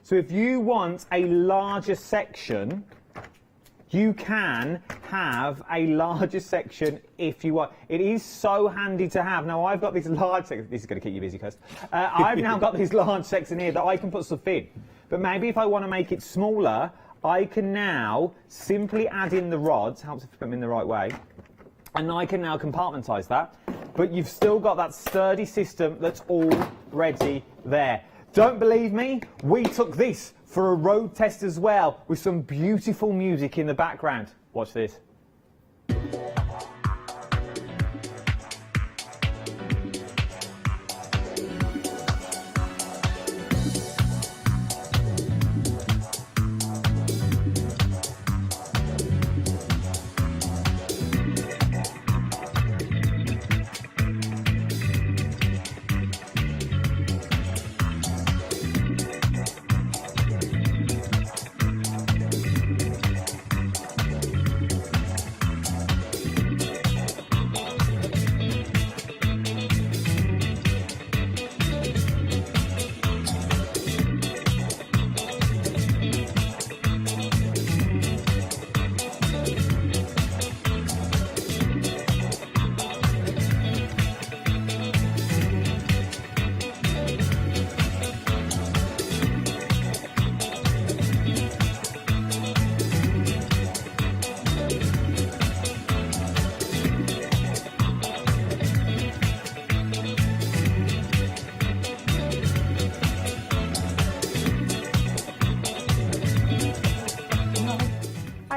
So if you want a larger section, you can have a larger section if you want. It is so handy to have. Now, I've got this large section. This is going to keep you busy, Kirst. I've now got this large section here that I can put stuff in. But maybe if I want to make it smaller, I can now simply add in the rods. Helps if you put them in the right way. And I can now compartmentise that. But you've still got that sturdy system that's already there. Don't believe me? We took this for a road test as well, with some beautiful music in the background. Watch this.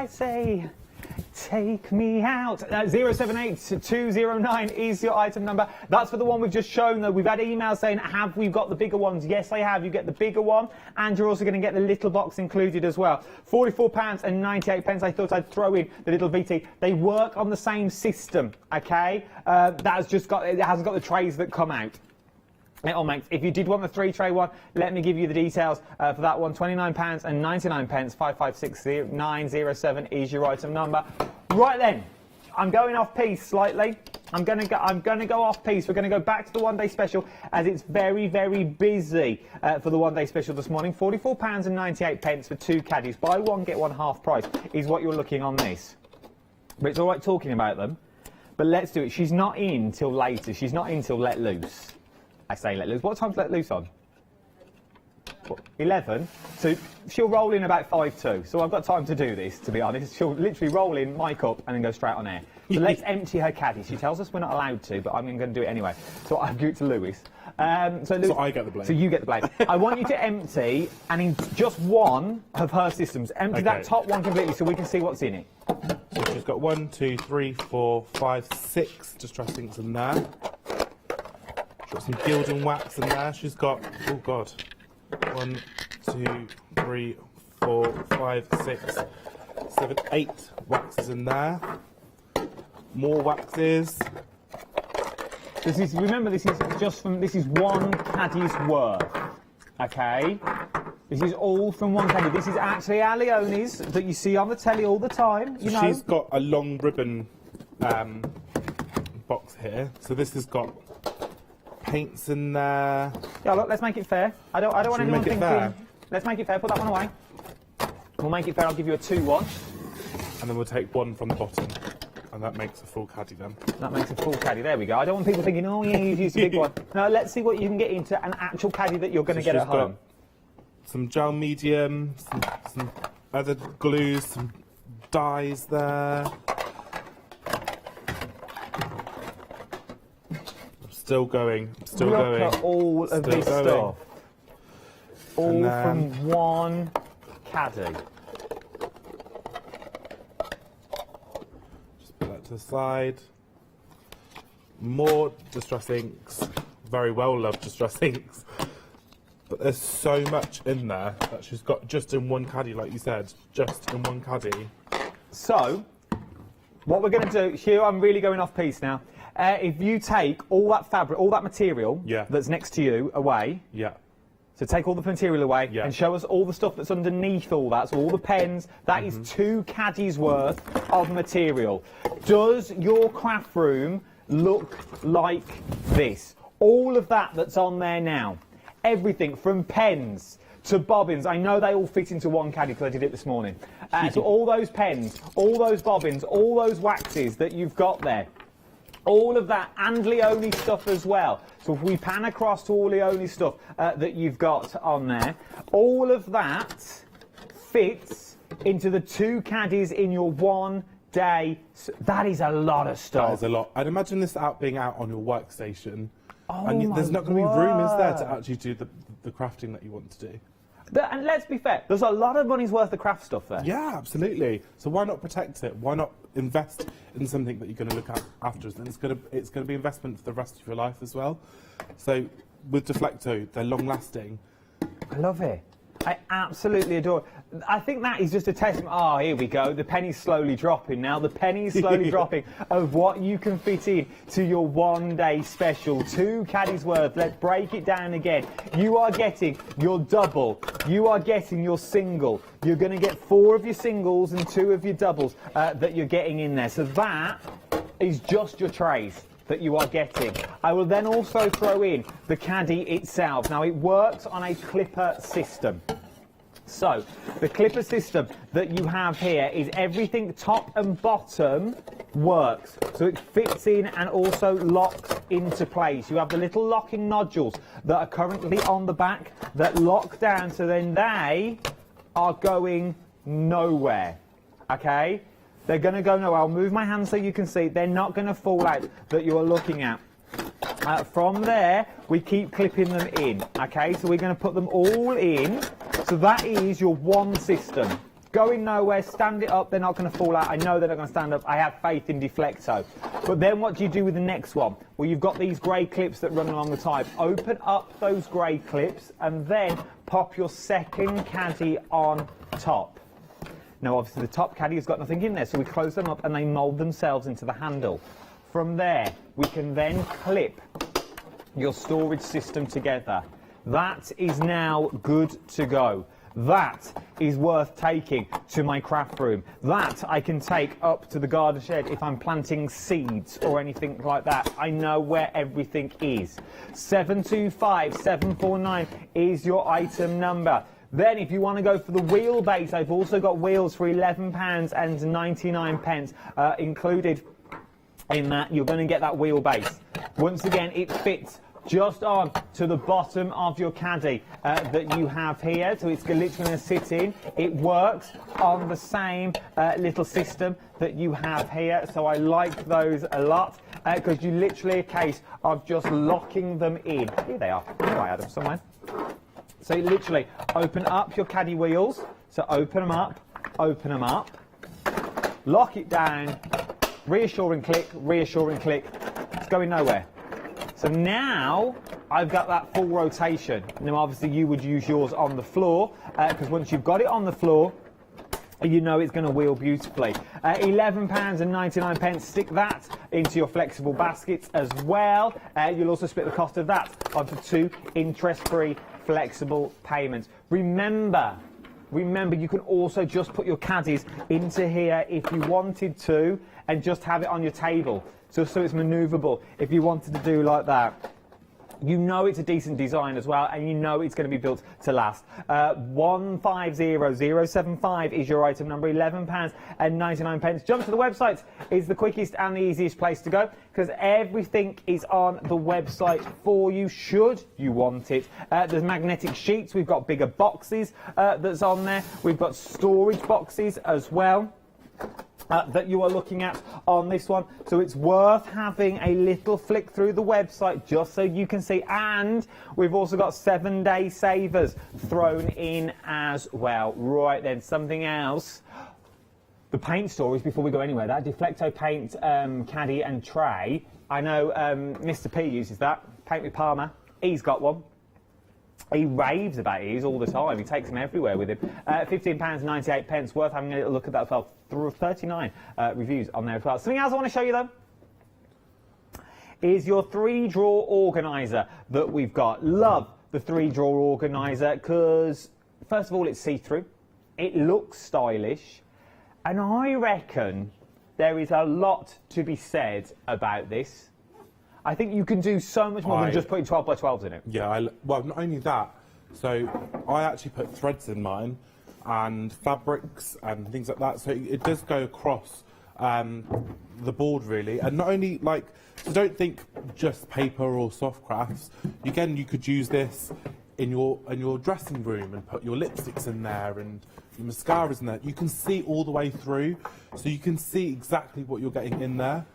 Say, take me out. 078-209 is your item number. That's for the one we've just shown, though. We've had emails saying, have we got the bigger ones? Yes, I have. You get the bigger one, and you're also going to get the little box included as well. £44.98. I thought I'd throw in the little VT. They work on the same system, okay? It hasn't got the trays that come out. It all makes. If you did want the 3-tray one, let me give you the details for that one. £29.99. 5560907 is your item number. Right then, I'm going off piece slightly. I'm gonna go off piece. We're gonna go back to the one-day special as it's very, very busy for the one-day special this morning. £44.98 for 2 caddies. Buy one, get one half price is what you're looking on this. But it's all right talking about them. But let's do it. She's not in till later. She's not in till let loose. I say let loose. What time's let loose on? What, 11? So she'll roll in about 5:02. So I've got time to do this, to be honest. She'll literally roll in, mic up, and then go straight on air. So let's empty her caddy. She tells us we're not allowed to, but I'm going to do it anyway. So I'll give it to Lewis. So I get the blame. So you get the blame. I want you to empty, and in just one of her systems, empty that top one completely so we can see what's in it. So she's got 1, 2, 3, 4, 5, 6 distress inks in there. Got some gilding wax in there. She's got, oh god, 1, 2, 3, 4, 5, 6, 7, 8 waxes in there. More waxes. Remember, this is one caddy's worth. Okay, this is all from one caddy. This is actually our Leonie's that you see on the telly all the time. You know. She's got a long ribbon box here. So this has got paints in there. Yeah, look, let's make it fair. I don't want anyone thinking. Fair? Let's make it fair. Put that one away. We'll make it fair. I'll give you a 2-1. And then we'll take one from the bottom. And that makes a full caddy then. That makes a full caddy. There we go. I don't want people thinking, oh yeah, you've used a big one. No, let's see what you can get into an actual caddy that you're going to get at home. Some gel medium, some other glues, some dyes there. Still going. Still Look going. at all of Still this going. stuff. All then- from one caddy. Just put that to the side. More distress inks. Very well loved distress inks. But there's so much in there that she's got just in one caddy, like you said. Just in one caddy. So, what we're going to do, Hugh, I'm really going off piece now. If you take all that fabric, all that material Yeah. that's next to you away, Yeah. so take all the material away Yeah. and show us all the stuff that's underneath all that, so all the pens, that is 2 caddies worth of material. Does your craft room look like this? All of that that's on there now, everything from pens to bobbins. I know they all fit into one caddy because I did it this morning. So all those pens, all those bobbins, all those waxes that you've got there, all of that, and Leone stuff as well. So if we pan across to all Leone stuff that you've got on there, all of that fits into the 2 caddies in your one day. That is a lot of stuff. That is a lot. I'd imagine this being out on your workstation. Oh and there's not going to be room, is there, to word. actually do the crafting that you want to do? And let's be fair, there's a lot of money's worth of craft stuff there. Yeah, absolutely. So why not protect it? Why not invest in something that you're going to look at afterwards? And it's going to be investment for the rest of your life as well. So with Deflecto, they're long lasting. I love it. I absolutely adore it. I think that is just a testament. Oh, here we go. The penny's slowly dropping now. The penny's slowly dropping of what you can fit in to your one day special. 2 caddies worth. Let's break it down again. You are getting your double. You are getting your single. You're going to get 4 of your singles and 2 of your doubles that you're getting in there. So that is just your trays that you are getting. I will then also throw in the caddy itself. Now it works on a clipper system. So the clipper system that you have here is everything top and bottom works. So it fits in and also locks into place. You have the little locking nodules that are currently on the back that lock down, so then they are going nowhere. Okay? They're going to go nowhere. I'll move my hand so you can see. They're not going to fall out that you're looking at. From there, we keep clipping them in. Okay, so we're going to put them all in. So that is your one system. Going nowhere, stand it up. They're not going to fall out. I know they're not going to stand up. I have faith in Deflecto. But then what do you do with the next one? Well, you've got these grey clips that run along the top. Open up those grey clips and then pop your second caddy on top. Now, obviously, the top caddy has got nothing in there, so we close them up and they mould themselves into the handle. From there, we can then clip your storage system together. That is now good to go. That is worth taking to my craft room. That I can take up to the garden shed if I'm planting seeds or anything like that. I know where everything is. 725749 is your item number. Then if you want to go for the wheelbase, I've also got wheels for £11.99 included in that. You're going to get that wheelbase. Once again, it fits just on to the bottom of your caddy that you have here, so it's literally going to sit in. It works on the same little system that you have here, so I like those a lot because you literally a case of just locking them in. Here they are. Oh, I had them somewhere. So you literally open up your caddy wheels, so open them up, lock it down, reassuring click, it's going nowhere. So now I've got that full rotation. Now obviously you would use yours on the floor because once you've got it on the floor, you know it's going to wheel beautifully. £11.99. Stick that into your flexible baskets as well. You'll also split the cost of that onto 2 interest-free flexible payments. Remember, you can also just put your caddies into here if you wanted to and just have it on your table, so it's manoeuvrable if you wanted to do like that. You know it's a decent design as well, and you know it's going to be built to last. 150075 is your item number, £11.99. Jump to the website is the quickest and the easiest place to go because everything is on the website for you should you want it. There's magnetic sheets, we've got bigger boxes that's on there, we've got storage boxes as well. that you are looking at on this one, so it's worth having a little flick through the website just so you can see. And we've also got 7-day savers thrown in as well. Right then, something else, the paint storage before we go anywhere, that Deflecto paint caddy and tray, I know Mr. P uses that, Paint with Palmer, he's got one. He raves about these all the time. He takes them everywhere with him. £15.98, worth having a little look at that as well. Through 39 reviews on there as well. Something else I want to show you though is your 3-drawer organiser that we've got. Love the 3-drawer organiser because, first of all, it's see-through. It looks stylish. And I reckon there is a lot to be said about this. I think you can do so much more than just putting 12 by 12s in it. Yeah, well, not only that, so I actually put threads in mine and fabrics and things like that, so it does go across the board really. And not only, like, so don't think just paper or soft crafts. Again, you could use this in your dressing room and put your lipsticks in there and your mascaras in there. You can see all the way through, so you can see exactly what you're getting in there.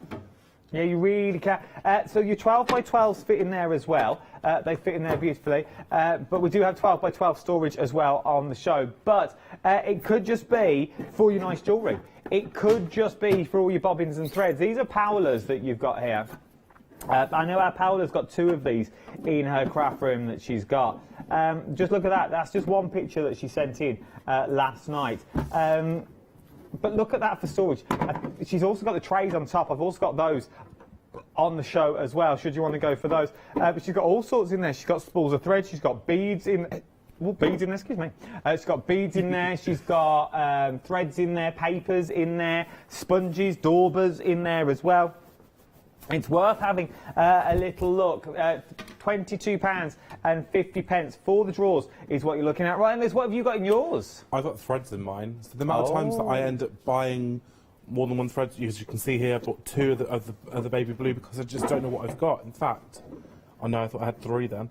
Yeah, you really can. So your 12 by 12s fit in there as well. They fit in there beautifully. But we do have 12 by 12 storage as well on the show. But it could just be for your nice jewellery. It could just be for all your bobbins and threads. These are Paola's that you've got here. I know our Paola's got 2 of these in her craft room that she's got. Just look at that. That's just one picture that she sent in last night. But look at that for storage. She's also got the trays on top. I've also got those on the show as well, should you want to go for those. But she's got all sorts in there. She's got spools of thread. She's got beads in... beads in there, excuse me. She's got beads in there. She's got threads in there, papers in there, sponges, daubers in there as well. It's worth having a little look. £22.50 for the drawers is what you're looking at. Right, and Liz, what have you got in yours? I've got threads in mine. So the amount of times that I end up buying more than one thread, as you can see here, I bought 2 of the baby blue because I just don't know what I've got. In fact, I know, I thought I had 3 then.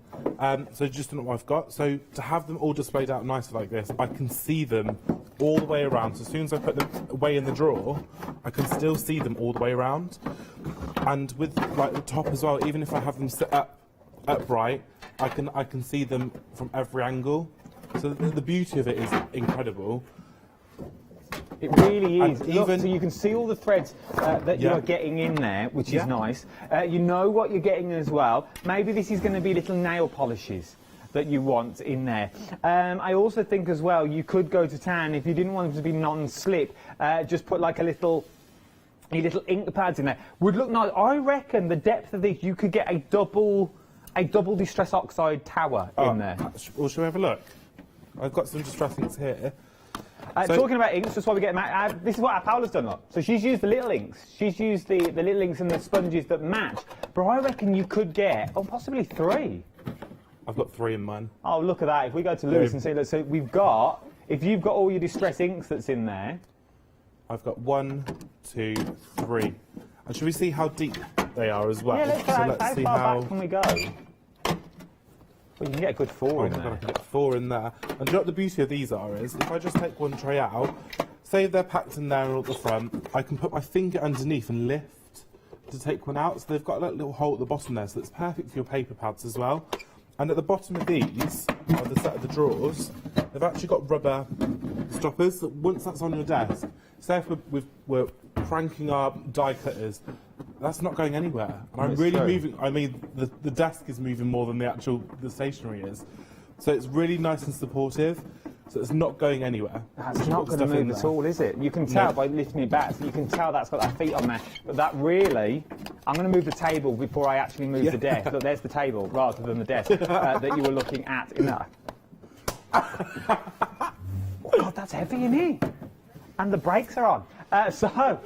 So just don't know what I've got. So to have them all displayed out nicely like this, I can see them all the way around. So as soon as I put them away in the drawer, I can still see them all the way around. And with like the top as well, even if I have them set upright, I can see them from every angle. So the beauty of it is incredible. It really is. Look, so you can see all the threads that you are getting in there, which is nice. You know what you're getting as well. Maybe this is going to be little nail polishes that you want in there. I also think as well you could go to town if you didn't want them to be non-slip. Just put like your little ink pads in there. Would look nice. I reckon the depth of these, you could get a double distress oxide tower in there. Well, shall we have a look? I've got some distress inks here. Talking about inks, just while we get them, this is what our Paola's done. Look. So she's used the little inks. She's used the little inks and the sponges that match. But I reckon you could get, possibly 3. I've got 3 in mine. Oh, look at that. If we go to Lewis and see, look, so we've got, if you've got all your distress inks that's in there. I've got 1, 2, 3. And should we see how deep they are as well? Yeah, let's see how far back can we go? Well, you can get a good 4 in there. I can get 4 in there. And do you know what the beauty of these are is, if I just take one tray out, say they're packed in there and at the front, I can put my finger underneath and lift to take one out. So they've got that little hole at the bottom there, so it's perfect for your paper pads as well. And at the bottom of these, of the set of the drawers, they've actually got rubber stoppers. So once that's on your desk, say if we're cranking our die cutters, that's not going anywhere. And I'm really moving, I mean, the desk is moving more than the stationery is. So it's really nice and supportive. So it's not going anywhere. That's not going to move at all, is it? You can tell by lifting it back, so you can tell that's got that feet on there. But that really, I'm going to move the table before I actually move the desk. Look, there's the table rather than the desk that you were looking at in that. Oh, God, that's heavy in here. And the brakes are on. So,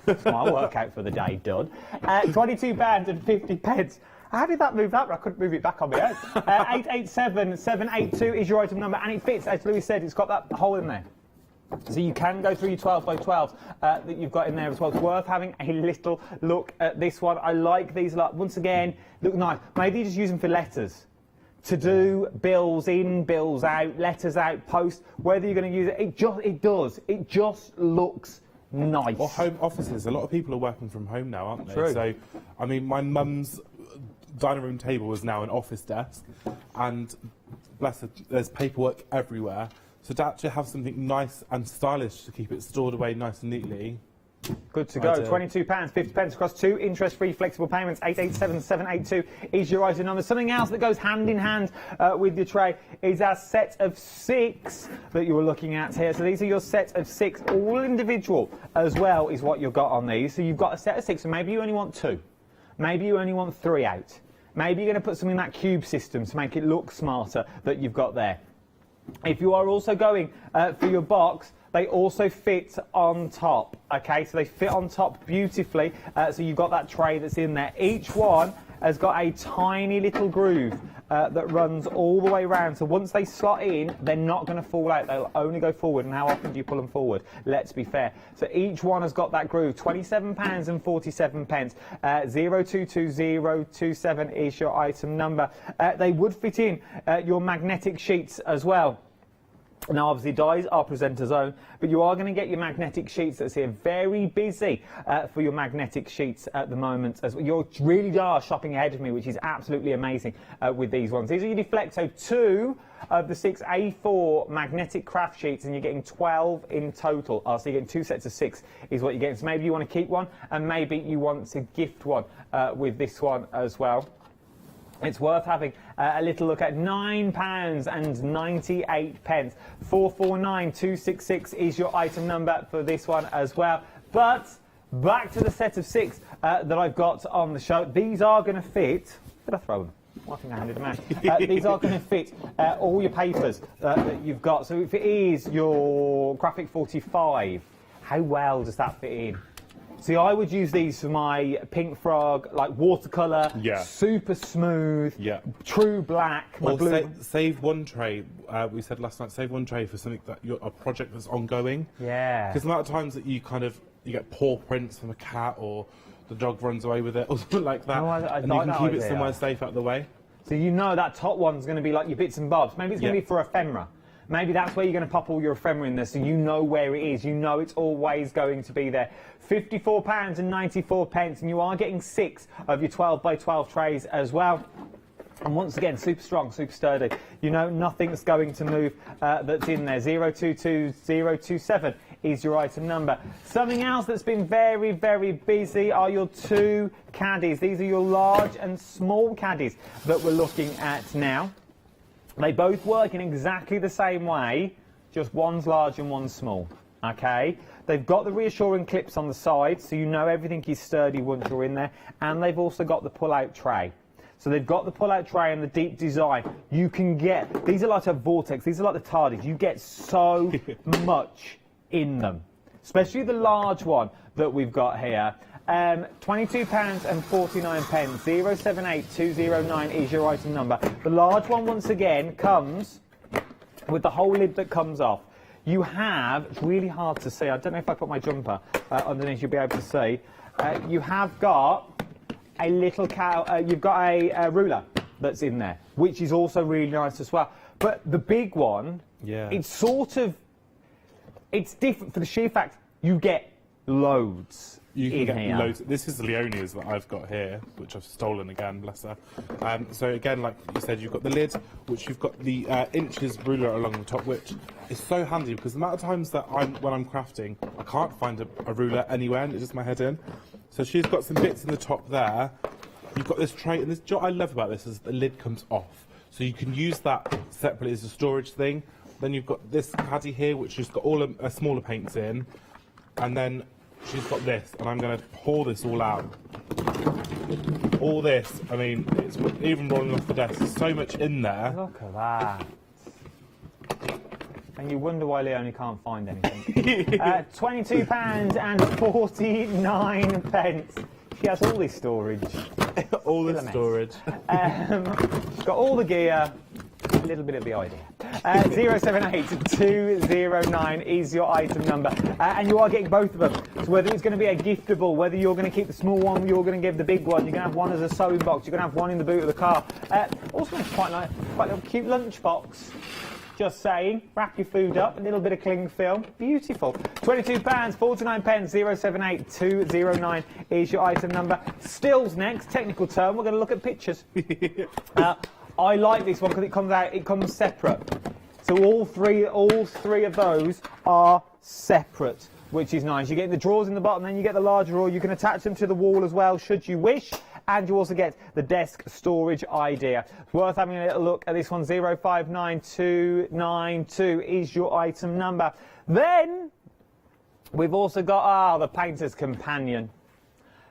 that's my workout for the day done. £22.50. How did that move that? I couldn't move it back on my own. 887782 is your item number, and it fits, as Louis said, it's got that hole in there. So you can go through your 12 by 12 that you've got in there as well. It's worth having a little look at this one. I like these a lot. Once again, look nice. Maybe you just use them for letters. To do bills in, bills out, letters out, post, whether you're going to use it, it just looks Nice. Or home offices. A lot of people are working from home now, aren't they? True. So, I mean, my mum's dining room table is now an office desk, and bless her, there's paperwork everywhere. So to actually have something nice and stylish to keep it stored away nice and neatly. Good to go. £22, 50 pence across 2 interest-free flexible payments. 887782 is your item number. Something else that goes hand in hand with your tray is our set of 6 that you were looking at here. So these are your set of 6, all individual as well is what you've got on these. So you've got a set of 6, and maybe you only want 2. Maybe you only want 3 out. Maybe you're going to put something in that cube system to make it look smarter that you've got there. If you are also going for your box, they also fit on top, okay? So they fit on top beautifully, so you've got that tray that's in there. Each one has got a tiny little groove that runs all the way around. So once they slot in, they're not going to fall out. They'll only go forward. And how often do you pull them forward? Let's be fair. So each one has got that groove. £27.47. 022027 is your item number. They would fit in your magnetic sheets as well. Now, obviously, dies are presenter's own, but you are going to get your magnetic sheets that's here. Very busy for your magnetic sheets at the moment. As you really are shopping ahead of me, which is absolutely amazing with these ones. These are your Deflecto 2 of the 6 A4 magnetic craft sheets, and you're getting 12 in total. So you're getting 2 sets of 6 is what you're getting. So maybe you want to keep one, and maybe you want to gift one with this one as well. It's worth having a little look at. £9.98. 449266 is your item number for this one as well. But back to the set of 6 that I've got on the show. These are going to fit. Did I throw them? I think I handed them out. These are going to fit all your papers that you've got. So if it is your Graphic 45, how well does that fit in? See, I would use these for my Pink Frog, like watercolour, super smooth, true black. My blue. Save one tray. We said last night, save one tray for something that a project that's ongoing. Yeah. Because the amount of times that you get paw prints from a cat, or the dog runs away with it, or something like that, and you can keep it somewhere safe out of the way. So you know that top one's going to be like your bits and bobs. Maybe it's going to be for ephemera. Maybe that's where you're going to pop all your ephemera in there, so you know where it is. You know it's always going to be there. £54.94, and you are getting 6 of your 12 by 12 trays as well. And once again, super strong, super sturdy. You know nothing's going to move that's in there. 022027 is your item number. Something else that's been very, very busy are your 2 caddies. These are your large and small caddies that we're looking at now. They both work in exactly the same way, just one's large and one's small, okay? They've got the reassuring clips on the side, so you know everything is sturdy once you're in there, and they've also got the pull-out tray. So they've got the pull-out tray and the deep design. You can get, these are like a vortex, these are like the TARDIS. You get so much in them, especially the large one that we've got here. £22.49. 078209 is your item number. The large one, once again, comes with the whole lid that comes off. You have, it's really hard to see, I don't know if I put my jumper underneath, you'll be able to see. You have got a little you've got a ruler that's in there, which is also really nice as well. But the big one, it's sort of, it's different for the sheer fact you get loads. You can get loads. This is Leonia's that I've got here, which I've stolen again, bless her. So again, like you said, you've got the lid, which you've got the inches ruler along the top, which is so handy because the amount of times that when I'm crafting, I can't find a ruler anywhere, and it's just my head in. So she's got some bits in the top there. You've got this tray, and what I love about this is the lid comes off, so you can use that separately as a storage thing. Then you've got this caddy here, which has got all smaller paints in, and then she's got this, and I'm going to pour this all out. All this, I mean, it's even rolling off the desk. There's so much in there. Look at that. And you wonder why Leonie can't find anything. £22.49. She has all this storage. All this storage. She's got all the gear, a little bit of the idea. 078209 is your item number, and you are getting both of them. So whether it's going to be a giftable, whether you're going to keep the small one, you're going to give the big one, you're going to have one as a sewing box, you're going to have one in the boot of the car. Also, it's quite a cute lunch box. just saying. Wrap your food up, a little bit of cling film. Beautiful. £22, 49 pence, 078209 is your item number. Stills next, technical term. We're going to look at pictures. I like this one because it comes separate. So all three of those are separate, which is nice. You get the drawers in the bottom, then you get the larger drawer. You can attach them to the wall as well, should you wish. And you also get the desk storage idea. It's worth having a little look at this one. 059292 is your item number. Then we've also got the Painter's Companion.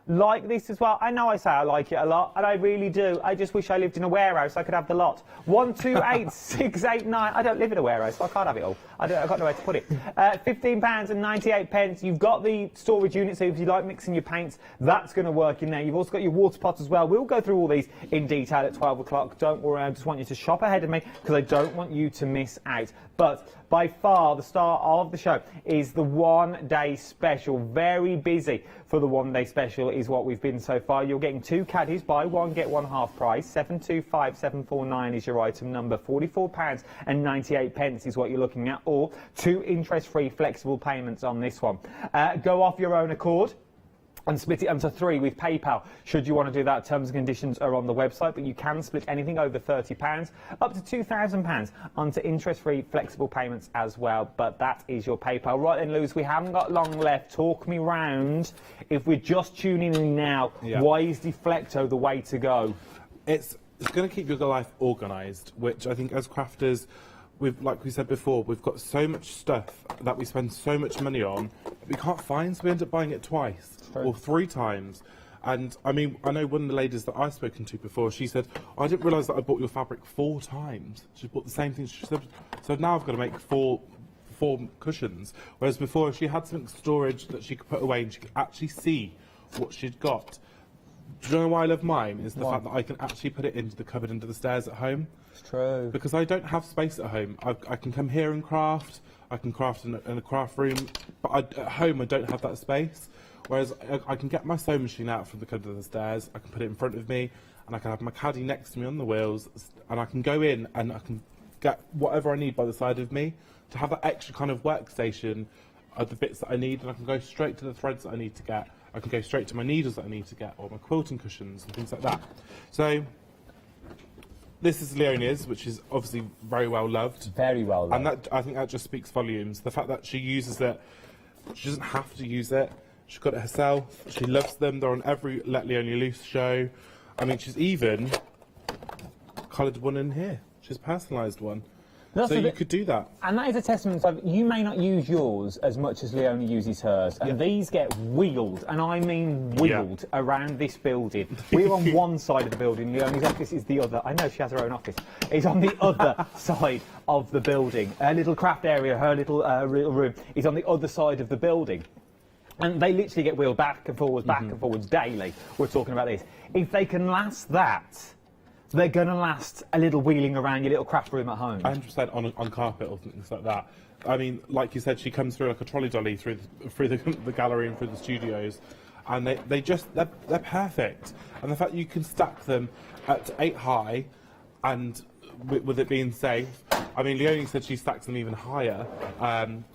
Like this as well. I know I say I like it a lot, and I really do. I just wish I lived in a warehouse. I could have the lot. 128689. I don't live in a warehouse, so I can't have it all. I've got nowhere to put it. £15.98. You've got the storage unit, so if you like mixing your paints, that's going to work in there. You've also got your water pot as well. We'll go through all these in detail at 12 o'clock. Don't worry, I just want you to shop ahead of me because I don't want you to miss out. But by far, the star of the show is the one-day special. Very busy for the one-day special is what we've been so far. You're getting 2 caddies, buy one, get one half price. 725749 is your item number. £44.98 is what you're looking at, or 2 interest-free flexible payments on this one. Go off your own accord and split it into 3 with PayPal. Should you want to do that, terms and conditions are on the website, but you can split anything over £30 up to £2,000 onto interest-free flexible payments as well. But that is your PayPal. Right then, Lewis, we haven't got long left. Talk me round. If we're just tuning in now, why is Deflecto the way to go? It's going to keep your life organised, which I think as crafters, like we said before, we've got so much stuff that we spend so much money on that we can't find, so we end up buying it twice or 3 times. And I mean, I know one of the ladies that I've spoken to before, she said, I didn't realise that I bought your fabric 4 times. She bought the same thing. She said, so now I've got to make four cushions. Whereas before, she had some storage that she could put away and she could actually see what she'd got. Do you know why I love mine? Is the fact that I can actually put it into the cupboard under the stairs at home. It's true. Because I don't have space at home. I can come here and craft. I can craft in a craft room. But at home, I don't have that space. Whereas I can get my sewing machine out from the cupboard of the stairs. I can put it in front of me. And I can have my caddy next to me on the wheels. And I can go in and I can get whatever I need by the side of me. To have that extra kind of workstation of the bits that I need. And I can go straight to the threads that I need to get. I can go straight to my needles that I need to get, or my quilting cushions and things like that. So this is Leonia's, which is obviously very well loved. Very well loved. And that, I think that just speaks volumes. The fact that she uses it, she doesn't have to use it. She got it herself. She loves them. They're on every Let Leonia Loose show. I mean, she's even coloured one in here. She's personalised one. So you could do that. And that is a testament of, you may not use yours as much as Leonia uses hers, and these get wheeled, and I mean wheeled, around this building. We're on one side of the building, Leonia's office is the other. I know she has her own office. It's on the other side of the building. Her little craft area, her little room is on the other side of the building. And they literally get wheeled back and forwards daily. We're talking about this. If they can last that, they're going to last a little wheeling around your little craft room at home. 100% on carpet or things like that. I mean, like you said, she comes through like a trolley dolly through the gallery and through the studios, and they're perfect. And the fact you can stack them at 8 high, and with it being safe. I mean, Leonie said she stacks them even higher,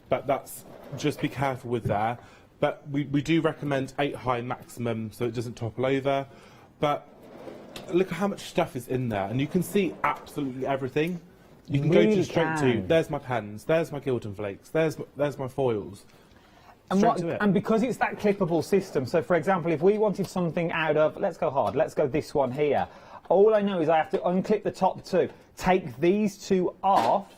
but that's just be careful with that. But we do recommend 8 high maximum, so it doesn't topple over. But look at how much stuff is in there, and you can see absolutely everything. You can go straight to, there's my pens, there's my Gildan flakes, there's my foils. And because it's that clippable system, so for example, if we wanted something out of, let's go hard, let's go this one here. All I know is I have to unclip the top 2, take these 2 off,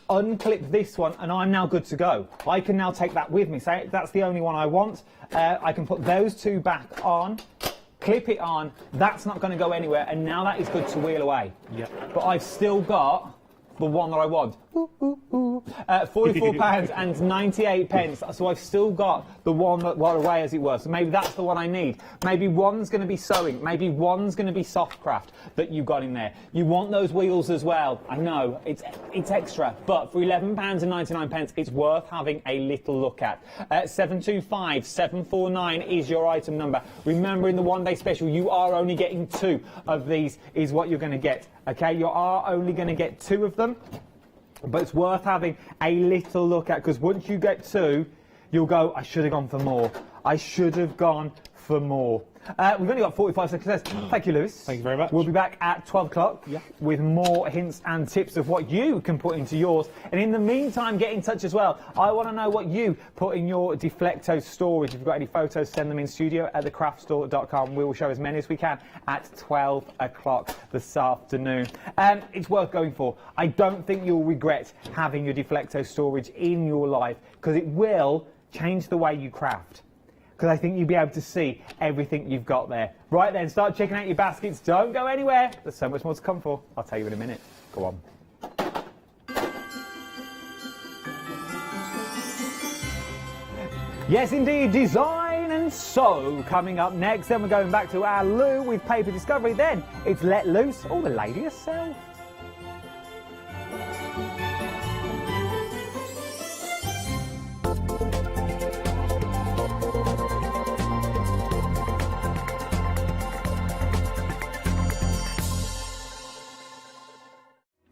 unclip this one, and I'm now good to go. I can now take that with me. Say that's the only one I want. I can put those 2 back on, clip it on, that's not going to go anywhere, and now that is good to wheel away. But I've still got the one that I want. £44.98, so I've still got the one that went away, as it were. So maybe that's the one I need. Maybe one's going to be sewing, maybe one's going to be soft craft that you've got in there. You want those wheels as well. I know it's extra, but for £11.99, it's worth having a little look at. 725749 is your item number. Remember, in the one-day special, you are only getting 2 of these. Is what you're going to get. Okay, you are only going to get 2 of them. but it's worth having a little look at, because once you get 2, you'll go, I should have gone for more. I should have gone for more. We've only got 45 seconds. Thank you, Lewis. Thank you very much. We'll be back at 12 o'clock with more hints and tips of what you can put into yours. And in the meantime, get in touch as well. I want to know what you put in your Deflecto storage. If you've got any photos, send them in studio@thecraftstore.com. We will show as many as we can at 12 o'clock this afternoon. It's worth going for. I don't think you'll regret having your Deflecto storage in your life, because it will change the way you craft. Because I think you'll be able to see everything you've got there. Right then, start checking out your baskets. Don't go anywhere. There's so much more to come for. I'll tell you in a minute. Go on. Yes, indeed, design and sew coming up next. Then we're going back to our Lou with paper discovery. Then it's Let Loose, or the lady herself.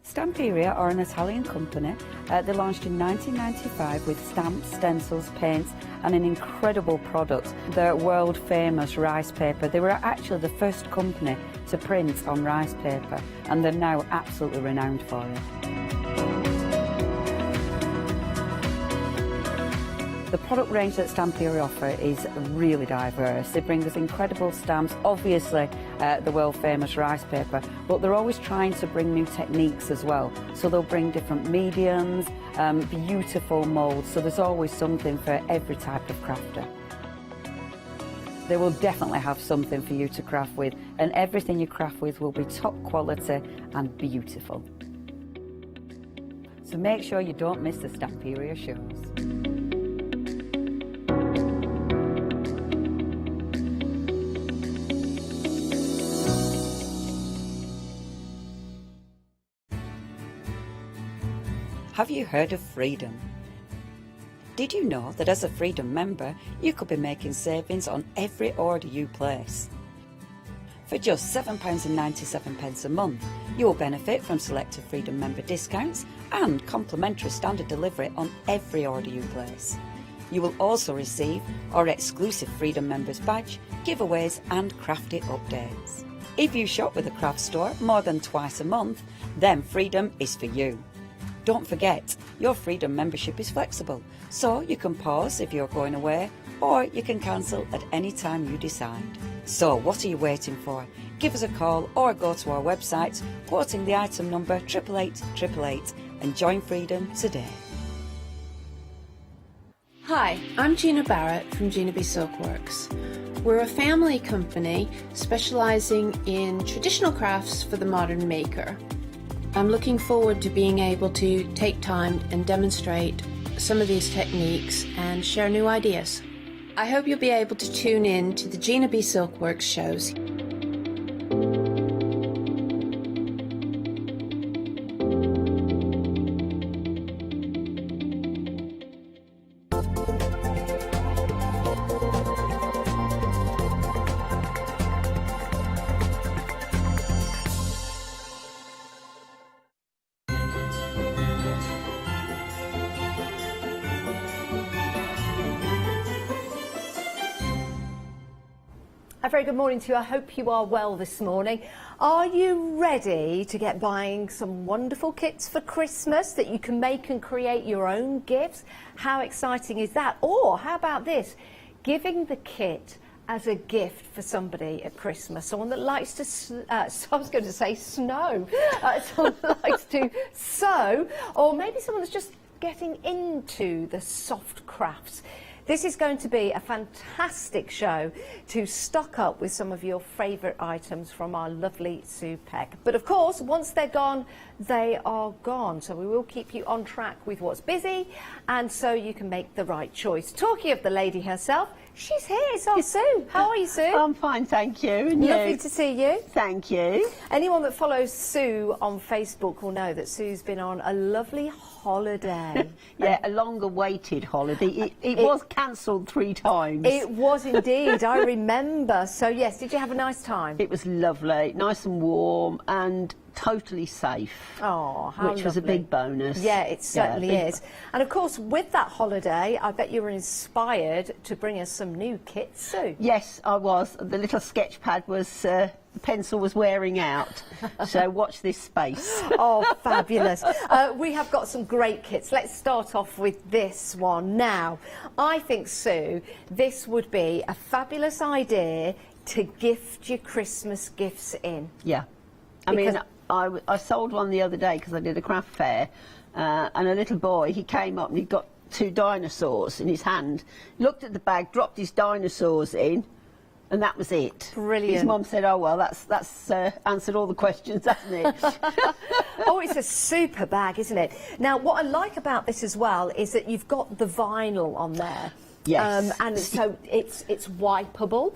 Stamperia are an Italian company. They launched in 1995 with stamps, stencils, paints and an incredible product, their world famous rice paper. They were actually the first company to print on rice paper, and they're now absolutely renowned for it. The product range that Stamperia offer is really diverse. They bring us incredible stamps, obviously the world famous rice paper, but they're always trying to bring new techniques as well. So they'll bring different mediums, beautiful moulds, so there's always something for every type of crafter. They will definitely have something for you to craft with, and everything you craft with will be top quality and beautiful. So make sure you don't miss the Stamperia shows. Have you heard of Freedom? Did you know that as a Freedom member, you could be making savings on every order you place? For just £7.97 a month, you will benefit from selected Freedom member discounts and complimentary standard delivery on every order you place. You will also receive our exclusive Freedom members badge, giveaways and crafty updates. If you shop with a craft store more than twice a month, then Freedom is for you. Don't forget, your Freedom membership is flexible, so you can pause if you're going away, or you can cancel at any time you decide. So what are you waiting for? Give us a call or go to our website, quoting the item number 88888 and join Freedom today. Hi, I'm Gina Barrett from Gina B Silkworks. We're a family company specialising in traditional crafts for the modern maker. I'm looking forward to being able to take time and demonstrate some of these techniques and share new ideas. I hope you'll be able to tune in to the Gina B Silkworks shows. A very good morning to you. I hope you are well this morning. Are you ready to get buying some wonderful kits for Christmas that you can make and create your own gifts? How exciting is that? Or how about this? Giving the kit as a gift for somebody at Christmas, someone that likes to, I was going to say snow, someone that likes to sew, or maybe someone that's just getting into the soft crafts. This is going to be a fantastic show to stock up with some of your favourite items from our lovely Sue Peck. But of course, once they're gone, they are gone. So we will keep you on track with what's busy, and so you can make the right choice. Talking of the lady herself, she's here. It's our Sue. How are you, Sue? I'm fine, thank you. And Lovely you? to see you. Thank you. Anyone that follows Sue on Facebook will know that Sue's been on a lovely holiday. Yeah, a long-awaited holiday. It was cancelled 3 times. It was indeed, I remember. So yes, did you have a nice time? It was lovely, nice and warm, and totally safe. Oh, how which was a lovely. big bonus. Yeah, it certainly big is. And of course, with that holiday, I bet you were inspired to bring us some new kits, Sue. Yes, I was. The little sketch pad was, the pencil was wearing out. So watch this space. Oh, fabulous. We have got some great kits. Let's start off with this one. Now, I think, Sue, this would be a fabulous idea to gift your Christmas gifts in. Yeah. I mean, I sold one the other day because I did a craft fair, and a little boy, he came up and he got 2 dinosaurs in his hand, looked at the bag, dropped his dinosaurs in, and that was it. Brilliant. His mum said, oh, well, that's answered all the questions, hasn't it? Oh, it's a super bag, isn't it? Now, what I like about this as well is that you've got the vinyl on there. Yes. And so it's wipeable,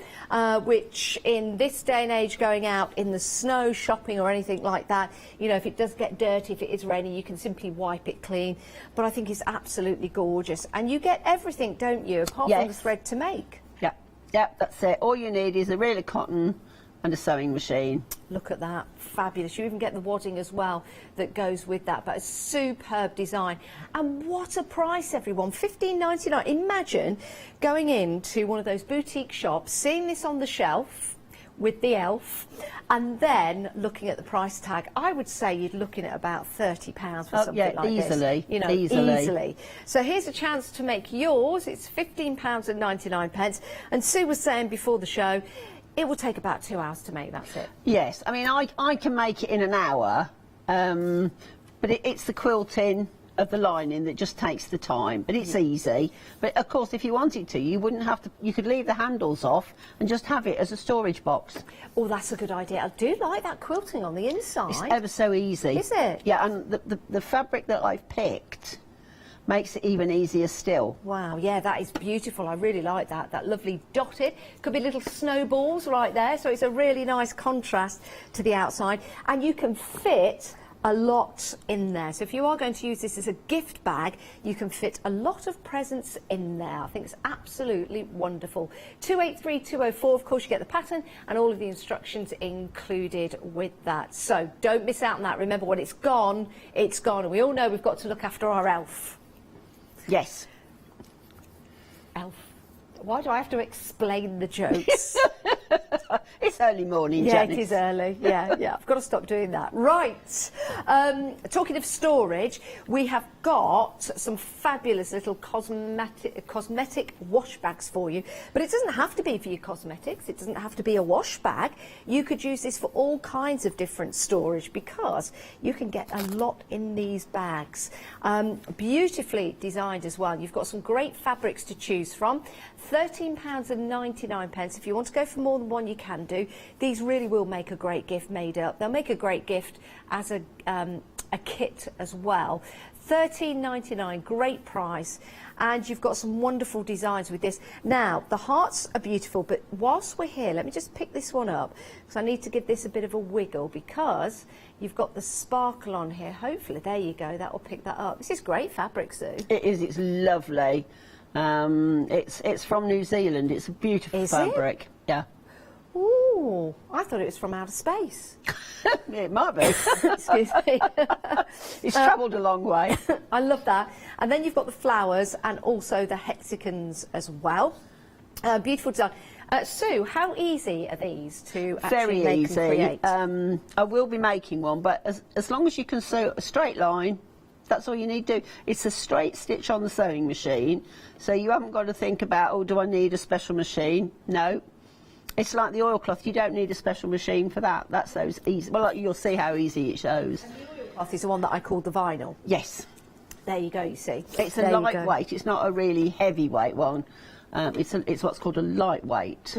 which in this day and age, going out in the snow, shopping or anything like that, you know, if it does get dirty, if it is rainy, you can simply wipe it clean. But I think it's absolutely gorgeous. And you get everything, don't you, apart from the thread to make? Yeah, yeah, that's it. All you need is a reel of cotton and a sewing machine. Look at that, fabulous. You even get the wadding as well that goes with that, but a superb design. And what a price, everyone, $15.99. Imagine going into one of those boutique shops, seeing this on the shelf with the elf, and then looking at the price tag. I would say you're looking at about £30 for something like easily, this. You know, easily. So here's a chance to make yours. It's £15.99. And Sue was saying before the show, it will take about 2 hours to make, that's it. Yes, I mean, I can make it in an hour, but it's the quilting of the lining that just takes the time, but it's easy. But of course, if you wanted to, you wouldn't have to, you could leave the handles off and just have it as a storage box. Oh, that's a good idea. I do like that quilting on the inside. It's ever so easy. Is it? Yeah, and the fabric that I've picked makes it even easier still. Wow, yeah, that is beautiful. I really like that. That lovely dotted. Could be little snowballs right there, so it's a really nice contrast to the outside. And you can fit a lot in there. So if you are going to use this as a gift bag, you can fit a lot of presents in there. I think it's absolutely wonderful. 283204, of course, you get the pattern and all of the instructions included with that. So don't miss out on that. Remember, when it's gone, it's gone. And we all know we've got to look after our elf. Yes. Elf. Why do I have to explain the jokes? It's early morning, yeah, Janice. it is early. Yeah, yeah. I've got to stop doing that. Right. Talking of storage, we have got some fabulous little cosmetic wash bags for you. But it doesn't have to be for your cosmetics. It doesn't have to be a wash bag. You could use this for all kinds of different storage because you can get a lot in these bags. Beautifully designed as well. You've got some great fabrics to choose from. £13.99. If you want to go for more than one, you can do. These really will make a great gift made up. They'll make a great gift as a kit as well. £13.99, great price. And you've got some wonderful designs with this. Now, the hearts are beautiful, but whilst we're here, let me just pick this one up because I need to give this a bit of a wiggle because you've got the sparkle on here. Hopefully, there you go, that will pick that up. This is great fabric, Sue. It is, it's lovely. It's from New Zealand. It's a beautiful fabric. Yeah. Ooh, I thought it was from outer space. It might be. Excuse me. It's travelled a long way. I love that. And then you've got the flowers and also the hexagons as well. Beautiful design. Sue, how easy are these to actually make and create? I will be making one, but as long as you can sew a straight line, that's all you need to do. It's a straight stitch on the sewing machine, so you haven't got to think about, oh, do I need a special machine? No. It's like the oilcloth, you don't need a special machine for that. That sews easy. Well, you'll see how easy it shows. And the oilcloth is the one that I called the vinyl? Yes. There you go, you see. It's a lightweight, it's not a really heavyweight one. It's what's called a lightweight.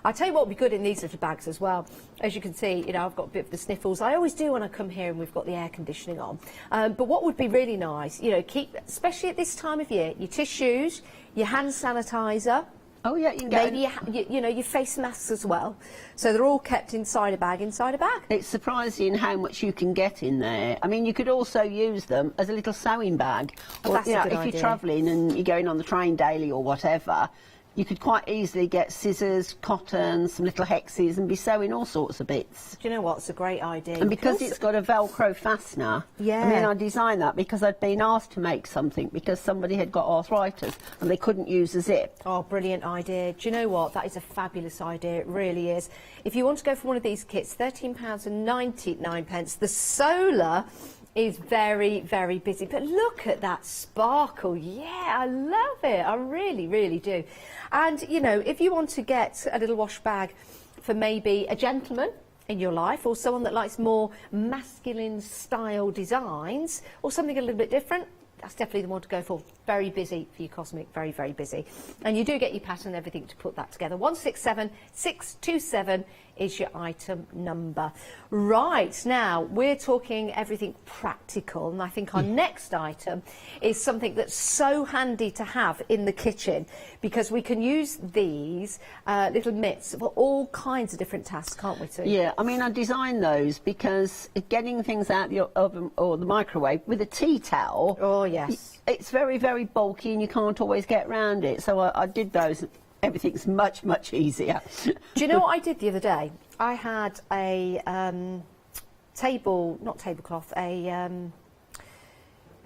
I tell you what would be good in these little bags as well. As you can see, you know, I've got a bit of the sniffles. I always do when I come here and we've got the air conditioning on. But what would be really nice, you know, keep, especially at this time of year, your tissues, your hand sanitizer. Oh yeah, you can get maybe you know, your face masks as well. So they're all kept inside a bag, inside a bag. It's surprising how much you can get in there. I mean, you could also use them as a little sewing bag. Oh, Or, that's you know, a good if idea. you're travelling and you're going on the train daily or whatever, you could quite easily get scissors, cotton, some little hexes and be sewing all sorts of bits. Do you know what? It's a great idea. And because it's got a Velcro fastener, Yeah. I mean, I designed that because I'd been asked to make something because somebody had got arthritis and they couldn't use a zip. Oh, brilliant idea. Do you know what? That is a fabulous idea. It really is. If you want to go for one of these kits, £13.99. The solar is very, very busy. But look at that sparkle. Yeah, I love it. I really, really do. And, you know, if you want to get a little wash bag for maybe a gentleman in your life or someone that likes more masculine style designs or something a little bit different, that's definitely the one to go for. Very busy for your cosmic, very, very busy. And you do get your pattern and everything to put that together. 167627 is your item number. Right, now we're talking everything practical, and I think our next item is something that's so handy to have in the kitchen because we can use these little mitts for all kinds of different tasks, can't we, Sue? Yeah, I mean, I designed those because getting things out the oven or the microwave with a tea towel. Oh, yes. It's very, very bulky and you can't always get round it. So I did those. Everything's much, much easier. Do you know what I did the other day? I had a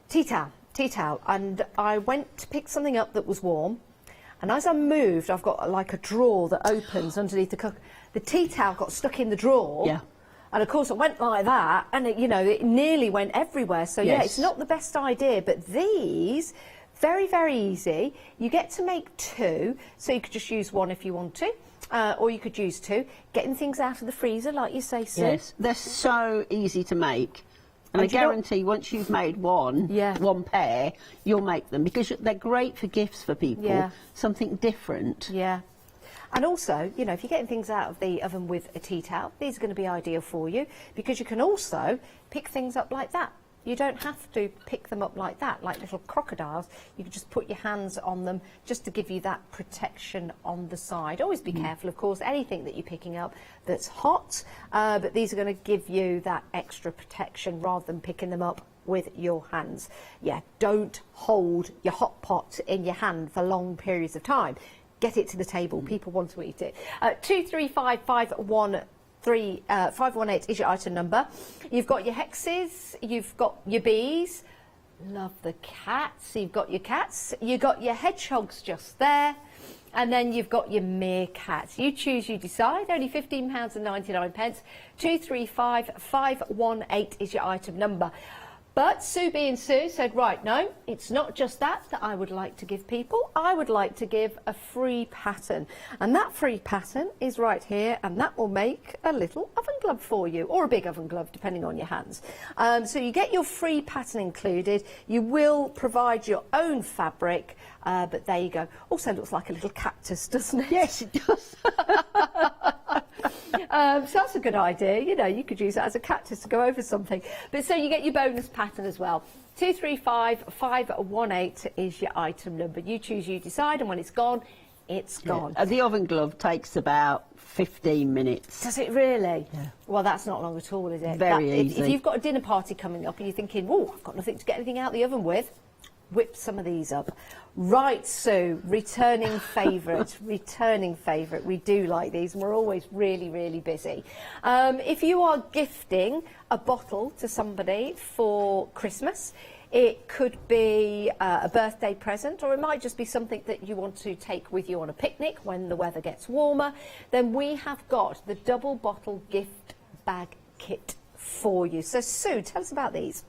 tea towel, and I went to pick something up that was warm, and as I moved, I've got like a drawer that opens underneath the cooker. The tea towel got stuck in the drawer. Yeah. And of course, it went like that, and it, you know, it nearly went everywhere. So yeah, Yes. it's not the best idea, but these. Very, very easy. You get to make two, so you could just use one if you want to, or you could use two. Getting things out of the freezer, like you say, Sue. Yes, they're so easy to make. And I guarantee once you've made one pair, you'll make them because they're great for gifts for people. Yeah. Something different. Yeah. And also, you know, if you're getting things out of the oven with a tea towel, these are going to be ideal for you because you can also pick things up like that. You don't have to pick them up like that, like little crocodiles. You can just put your hands on them just to give you that protection on the side. Always be careful, of course, anything that you're picking up that's hot, but these are going to give you that extra protection rather than picking them up with your hands. Yeah, don't hold your hot pot in your hand for long periods of time. Get it to the table. People want to eat it. 235518 518 is your item number. You've got your hexes, you've got your bees, love the cats, you've got your cats, you've got your hedgehogs just there, and then you've got your meerkats. You choose, you decide, only £15.99. 235518 is your item number. But Sue being Sue said, right, no, it's not just that I would like to give people. I would like to give a free pattern. And that free pattern is right here, and that will make a little oven glove for you, or a big oven glove, depending on your hands. So you get your free pattern included. You will provide your own fabric, but there you go. Also looks like a little cactus, doesn't it? Yes, it does. So that's a good idea. You know, you could use that as a cactus to go over something. But so you get your bonus pattern as well. 235518 is your item number. You choose, you decide, and when it's gone, it's gone. Yeah. The oven glove takes about 15 minutes. Does it really? Yeah. Well, that's not long at all, is it? Very easy. If you've got a dinner party coming up and you're thinking, oh, I've got nothing to get anything out the oven with, whip some of these up. Right, Sue, returning favourite, returning favourite. We do like these, and we're always really, really busy. If you are gifting a bottle to somebody for Christmas, it could be a birthday present, or it might just be something that you want to take with you on a picnic when the weather gets warmer, then we have got the double bottle gift bag kit for you. So, Sue, tell us about these.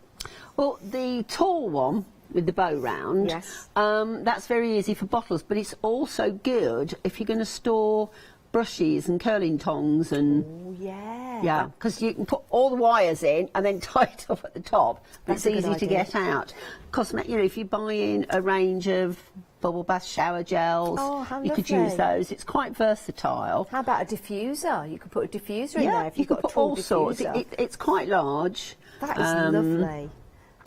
Well, the tall one with the bow round, yes, that's very easy for bottles, but it's also good if you're going to store brushes and curling tongs and yeah, because you can put all the wires in and then tie it up at the top. That's it's easy to get out. Cosmetic, you know, if you buy in a range of bubble bath shower gels, you could use those. It's quite versatile. How about a diffuser? You could put a diffuser in there if you you've got could a put tall all sorts. diffuser. It's quite large. That is lovely.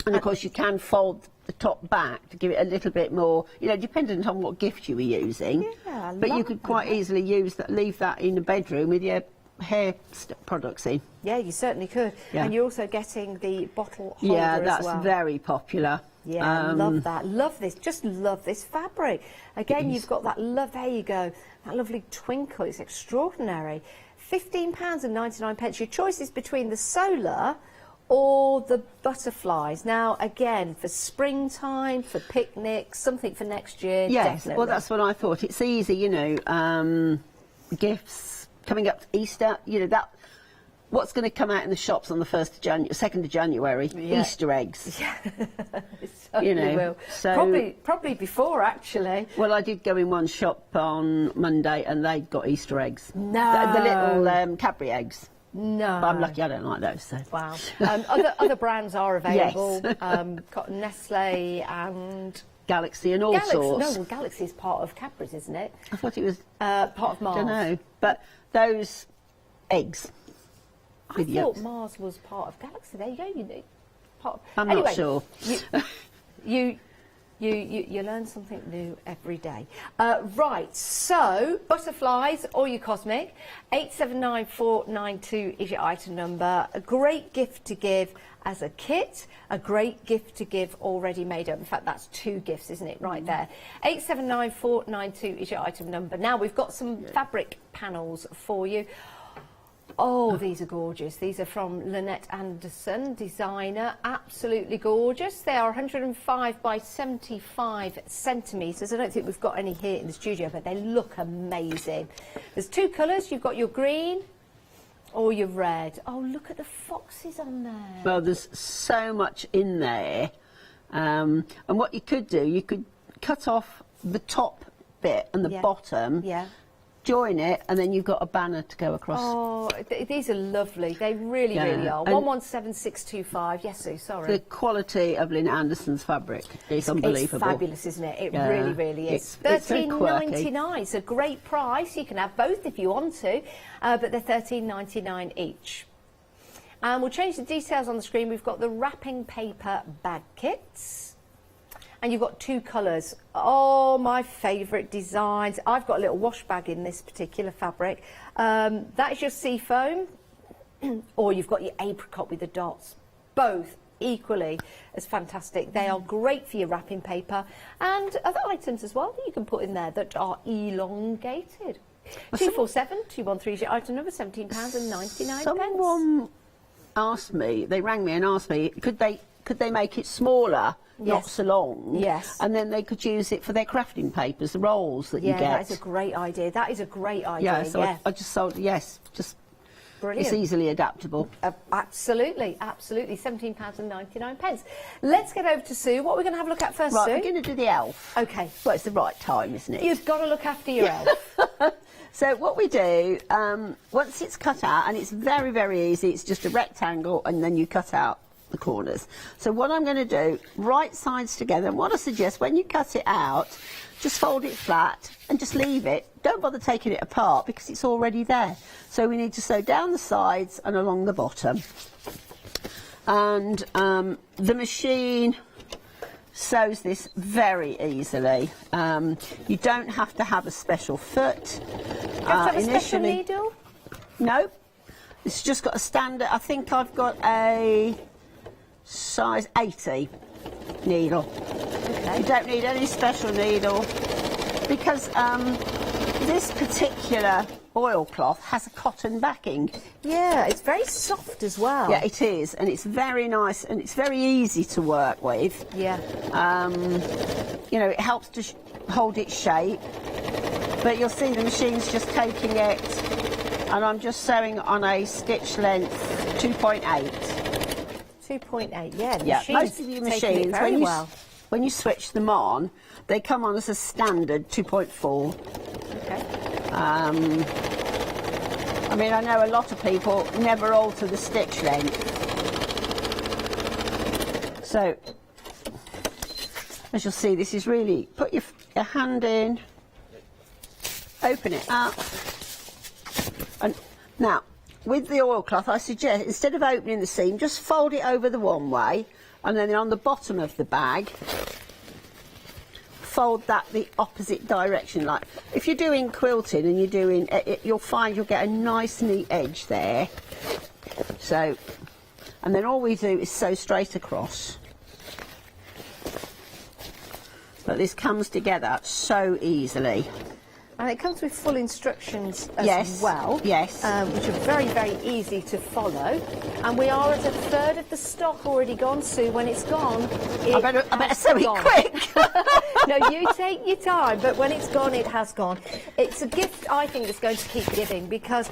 And of course you can fold the top back to give it a little bit more, you know, dependent on what gift you were using. Yeah, but you could quite easily use that, leave that in the bedroom with your hair products in. Yeah, you certainly could. Yeah. And you're also getting the bottle holder yeah, as that's well. very popular. Yeah, love that. Love this. Just love this fabric. Again, you've got that there you go, that lovely twinkle. It's extraordinary. £15.99. Your choice is between the solar or the butterflies. Now, again, for springtime, for picnics, something for next year, Yes, definitely. well, that's what I thought. It's easy, you know, gifts coming up to Easter, you know, that. What's going to come out in the shops on the 2nd of January? Yeah. Easter eggs. Yeah, so you know, will. so Probably before, actually. Well, I did go in one shop on Monday and they got Easter eggs. No. The little Cadbury eggs. No. But I'm lucky I don't like those. So. Wow. Other brands are available. Yes. Got Nestle and Galaxy and all sorts. No, well, Galaxy is part of Cadbury's, isn't it? I thought it was part of Mars. I don't know, but those eggs. I thought Mars was part of Galaxy. There you go. You know, I'm anyway, not sure. You learn something new every day. Right, so butterflies or your cosmic, 879492 is your item number. A great gift to give as a kit, a great gift to give already made up. In fact, that's 2 gifts, isn't it, right there? 879492 is your item number. Now we've got some fabric panels for you. Oh, these are gorgeous. These are from Lynette Anderson, designer. Absolutely gorgeous. They are 105 by 75 centimetres. I don't think we've got any here in the studio, but they look amazing. There's 2 colours. You've got your green or your red. Oh, look at the foxes on there. Well, there's so much in there. And what you could do, you could cut off the top bit and the bottom. Yeah. Join it, and then you've got a banner to go across. Oh, these are lovely. They really, really are. 117625. Yes, Sue, sorry. The quality of Lynn Anderson's fabric is unbelievable. It's fabulous, isn't it? It really, really is. It's so $13.99. It's a great price. You can have both if you want to, but they're $13.99 each. And we'll change the details on the screen. We've got the wrapping paper bag kits. And you've got 2 colours. Oh, my favourite designs. I've got a little wash bag in this particular fabric. That is your seafoam, or you've got your apricot with the dots. Both equally as fantastic. They are great for your wrapping paper and other items as well that you can put in there that are elongated. 247-213 is your item number, £17.99. Someone asked me, they rang me and asked me, could they make it smaller? Not so long. Yes. And then they could use it for their crafting papers, the rolls that you get. Yeah, that is a great idea. That is a great idea. Yeah, so I just sold, just brilliant. It's easily adaptable. Absolutely, absolutely. £17.99. Let's get over to Sue. What are we going to have a look at first, Right, Sue? we're going to do the elf. Okay. Well, it's the right time, isn't it? You've got to look after your elf. So what we do, once it's cut out, and it's very, very easy, it's just a rectangle, and then you cut out the corners. So what I'm going to do, right sides together, and what I suggest when you cut it out, just fold it flat and just leave it. Don't bother taking it apart because it's already there. So we need to sew down the sides and along the bottom. And the machine sews this very easily. You don't have to have a special foot. Do you have a special needle? No. It's just got a standard, I think I've got a size 80 needle. Okay. You don't need any special needle because this particular oilcloth has a cotton backing. Yeah, it's very soft as well. Yeah, it is, and it's very nice and it's very easy to work with. Yeah. You know, it helps to hold its shape, but you'll see the machine's just taking it, and I'm just sewing on a stitch length 2.8. 2.8, yeah. Yeah, most of your machines, when you switch them on, they come on as a standard 2.4. Okay. I mean, I know a lot of people never alter the stitch length. So, as you'll see, this is really, put your hand in, open it up, and now, with the oilcloth, I suggest, instead of opening the seam, just fold it over the one way, and then on the bottom of the bag, fold that the opposite direction. Like, if you're doing quilting and you're doing it, you'll find you'll get a nice, neat edge there. So, and then all we do is sew straight across. But this comes together so easily. And it comes with full instructions as Yes, well, yes. Which are very, very easy to follow. And we are at a third of the stock already gone, Sue. When it's gone, I better sew it quick. No, you take your time, but when it's gone, it has gone. It's a gift, I think, that's going to keep giving, because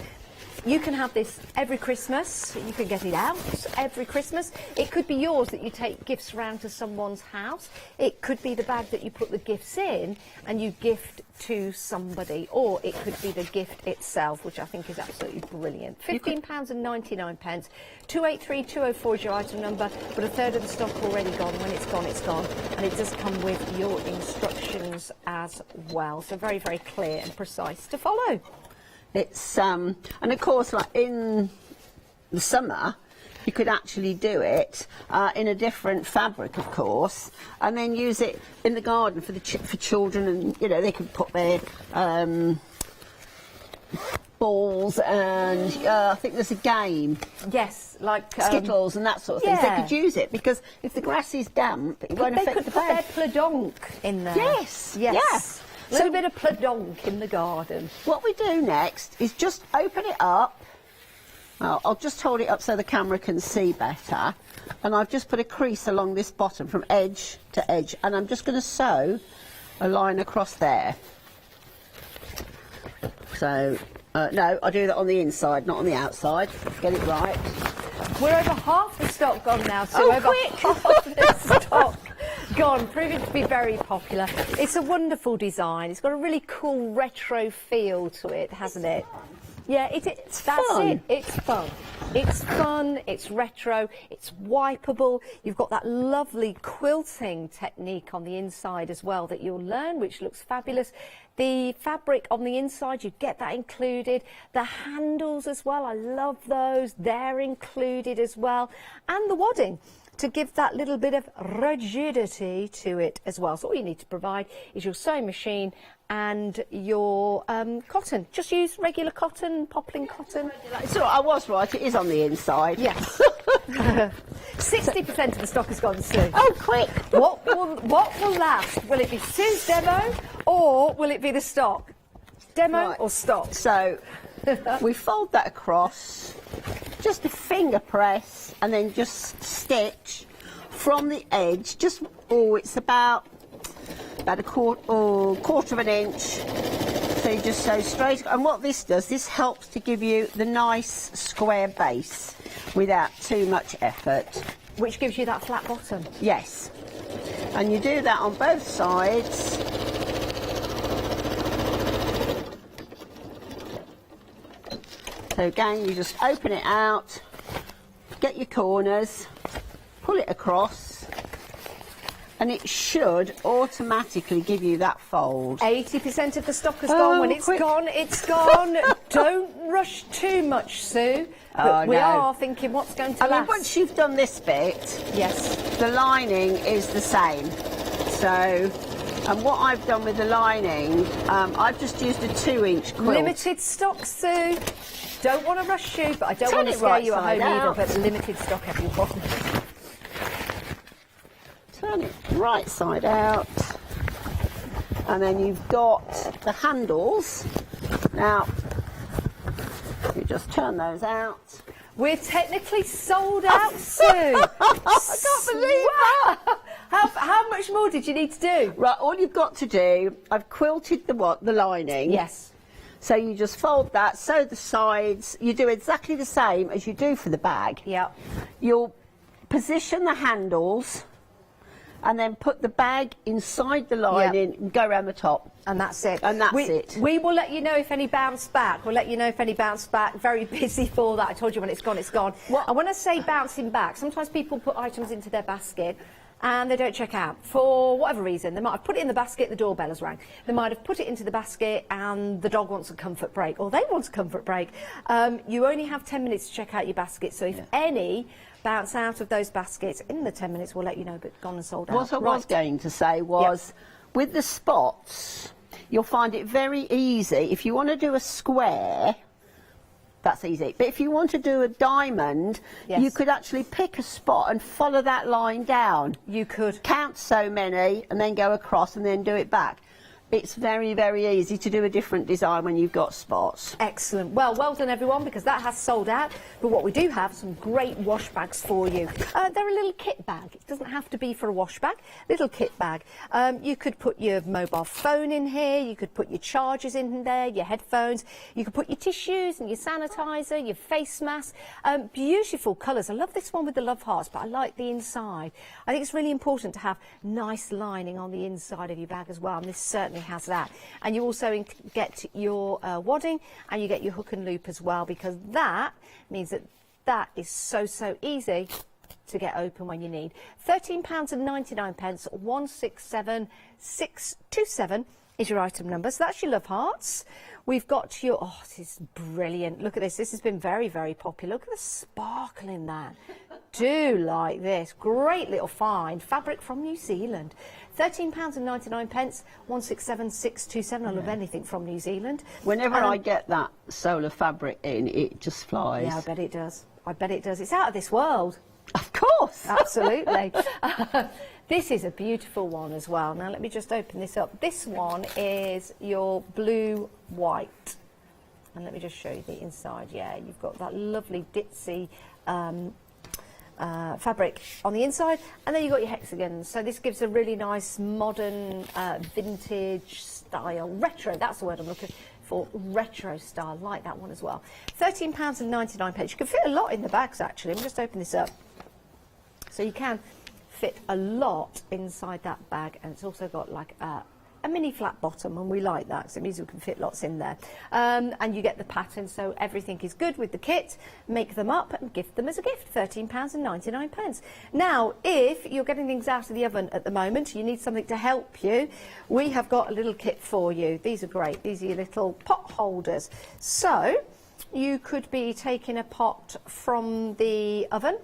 you can have this every Christmas. You can get it out every Christmas. It could be yours that you take gifts around to someone's house. It could be the bag that you put the gifts in and you gift to somebody, or it could be the gift itself, which I think is absolutely brilliant. £15.99. 283204 is your item number, but a third of the stock already gone. When it's gone, it's gone. And it does come with your instructions as well. So very, very clear and precise to follow. It's and of course, like in the summer, you could actually do it in a different fabric, of course, and then use it in the garden for for children, and you know they could put their balls, and I think there's a game. Yes, like Skittles and that sort of thing. yeah. They could use it, because if the grass is damp, it won't affect the bed. They could put their pladonk in there. Yes, yes. yes. A little bit of pladonk in the garden. What we do next is just open it up. Well, I'll just hold it up so the camera can see better. And I've just put a crease along this bottom from edge to edge. And I'm just going to sew a line across there. So, no, I do that on the inside, not on the outside. Get it right. We're over half the stock gone now, so Oh, over quick. half the stock gone, proving to be very popular. It's a wonderful design. It's got a really cool retro feel to it, hasn't it? Yeah, it's that's fun. it. It's fun. It's fun, it's retro, it's wipeable. You've got that lovely quilting technique on the inside as well that you'll learn, which looks fabulous. The fabric on the inside, you get that included. The handles as well, I love those. They're included as well. And the wadding, to give that little bit of rigidity to it as well. So all you need to provide is your sewing machine and your cotton. Just use regular cotton, poplin cotton. So I was right, it is on the inside. Yes. 60% of the stock has gone, Sue. Oh, quick! What will last? Will it be Sue's demo, or will it be the stock? Demo or stock? So we fold that across, just a finger press, and then just stitch from the edge. Just it's about a quarter of an inch. So you just sew straight. And what this does, this helps to give you the nice square base without too much effort. Which gives you that flat bottom. Yes. And you do that on both sides. So again, you just open it out, get your corners, pull it across, and it should automatically give you that fold. 80% of the stock has gone. When it's gone, it's gone. Don't rush too much, Sue. But we are thinking what's going to last. I mean, once you've done this bit, yes, the lining is the same. So, and what I've done with the lining, I've just used a 2-inch quilt. Limited stock, Sue. Don't want to rush you, but I don't Turn want to it scare right you at home side either, out. but limited stock, everyone. Turn it right side out. And then you've got the handles. Now, you just turn those out. We're technically sold out, Sue. I can't believe that. How much more did you need to do? Right, all you've got to do, I've quilted the lining. Yes. So you just fold that, sew the sides. You do exactly the same as you do for the bag. Yeah. You'll position the handles and then put the bag inside the lining and go around the top. And that's it. And that's it. We will let you know if any bounce back. We'll let you know if any bounce back. Very busy for that. I told you when it's gone, it's gone. And when I say bouncing back, sometimes people put items into their basket and they don't check out for whatever reason. They might have put it in the basket, the doorbell has rang. They might have put it into the basket and the dog wants a comfort break, or they want a comfort break. You only have 10 minutes to check out your basket, so if any bounce out of those baskets in the 10 minutes, we'll let you know, but gone and sold out. What I was going to say was, with the spots, you'll find it very easy. If you want to do a square, That's easy. But if you want to do a diamond, you could actually pick a spot and follow that line down. You could. Count so many and then go across and then do it back. It's very, very easy to do a different design when you've got spots. Excellent. Well done everyone, because that has sold out. But what we do have, some great wash bags for you. They're a little kit bag. It doesn't have to be for a wash bag. Little kit bag. You could put your mobile phone in here. You could put your chargers in there, your headphones. You could put your tissues and your sanitizer, your face mask. Beautiful colours. I love this one with the love hearts, but I like the inside. I think it's really important to have nice lining on the inside of your bag as well. And this certainly has that. And you also get your wadding, and you get your hook and loop as well, because that means that is so easy to get open when you need. £13.99, 167627 is your item number. So that's your love hearts. We've got your, oh, this is brilliant. Look at this. This has been very, very popular. Look at the sparkle in that. Do like this. Great little find. Fabric from New Zealand. £13.99, 167627. I love anything from New Zealand. Whenever I get that solar fabric in, it just flies. Yeah, I bet it does. I bet it does. It's out of this world. Of course. Absolutely. This is a beautiful one as well. Now let me just open this up. This one is your blue white. And let me just show you the inside. Yeah, you've got that lovely ditzy fabric on the inside, and then you've got your hexagons. So this gives a really nice modern vintage style, retro, that's the word I'm looking for, retro style, like that one as well. £13.99. You can fit a lot in the bags actually. Let me just open this up. So you can fit a lot inside that bag, and it's also got like a mini flat bottom, and we like that, so it means we can fit lots in there. And you get the pattern, so everything is good with the kit. Make them up and gift them as a gift. £13.99. Now, if you're getting things out of the oven at the moment, you need something to help you, we have got a little kit for you. These are great. These are your little pot holders. So you could be taking a pot from the oven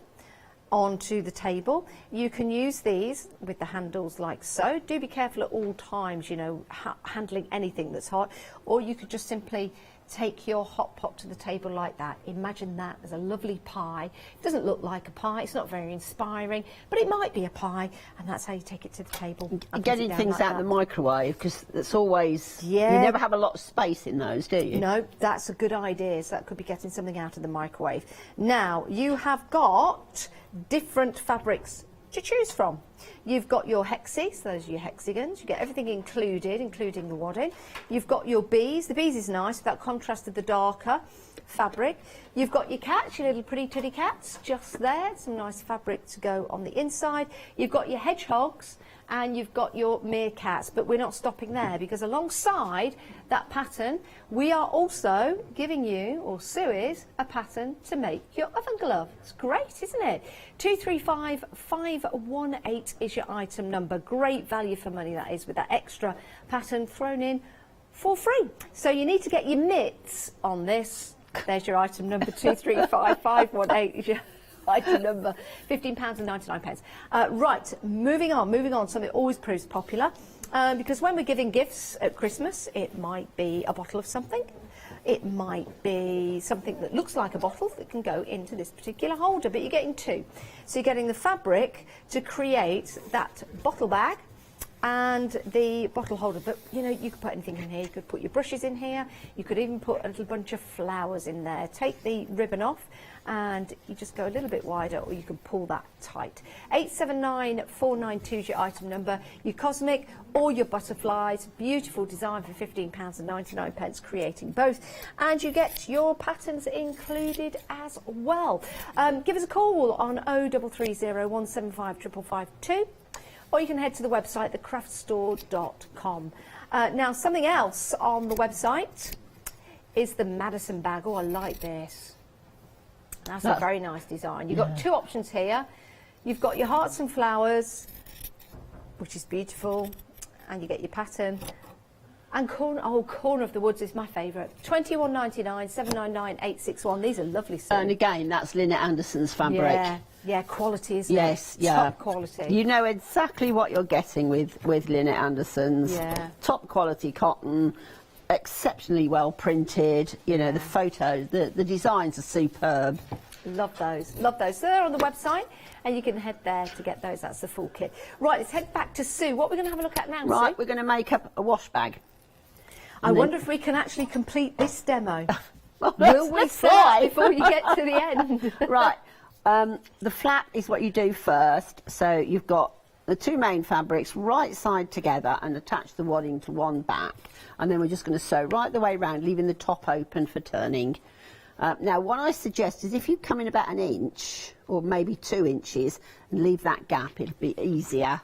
onto the table. You can use these with the handles like so. Do be careful at all times, you know, handling anything that's hot, or you could just simply take your hot pot to the table like that. Imagine that as a lovely pie. It doesn't look like a pie, it's not very inspiring, but it might be a pie, and that's how you take it to the table. Getting things out of the microwave, because it's always, you never have a lot of space in those, do you? No, that's a good idea. So that could be getting something out of the microwave. Now, you have got different fabrics to choose from. You've got your hexes, those are your hexagons. You get everything included, including the wadding. You've got your bees. The bees is nice, that contrast of the darker fabric. You've got your cats, your little pretty teddy cats, just there. Some nice fabric to go on the inside. You've got your hedgehogs, and you've got your meerkats, but we're not stopping there, because alongside that pattern, we are also giving you, or Sue is, a pattern to make your oven glove. It's great, isn't it? 235518 is your item number. Great value for money, that is, with that extra pattern thrown in for free. So you need to get your mitts on this. There's your item number, 235518 is your item number, £15.99. Right, moving on, something that always proves popular, because when we're giving gifts at Christmas, it might be a bottle of something, it might be something that looks like a bottle that can go into this particular holder, but you're getting two. So you're getting the fabric to create that bottle bag and the bottle holder, but you know, you could put anything in here. You could put your brushes in here, you could even put a little bunch of flowers in there. Take the ribbon off and you just go a little bit wider, or you can pull that tight. 879492 is your item number. Your cosmic or your butterflies, beautiful design for £15.99, creating both, and you get your patterns included as well. Give us a call on 0330 175 552. Or you can head to the website, thecraftstore.com. Now, something else on the website is the Madison bag. Oh, I like this. That's a very nice design. You've got two options here. You've got your hearts and flowers, which is beautiful, and you get your pattern. And Corner of the Woods is my favourite. £21.99, 799861. These are lovely. And again, that's Lynette Anderson's fabric. Yeah, quality, isn't it? Yes, yeah. Top quality. You know exactly what you're getting with Lynette Anderson's. Yeah. Top quality cotton. exceptionally well printed. You know, the photos, the designs are superb. Love those, love those. So they're on the website, and you can head there to get those. That's the full kit. Right, let's head back to Sue. What we're going to have a look at now, Right, Sue? we're going to make up a wash bag. I wonder if we can actually complete this demo. Well, Will we let's fly try. before you get to the end? Right, the flap is what you do first. So you've got the two main fabrics right side together and attach the wadding to one back. And then we're just going to sew right the way round, leaving the top open for turning. Now, what I suggest is if you come in about 1 inch or maybe 2 inches and leave that gap, it'll be easier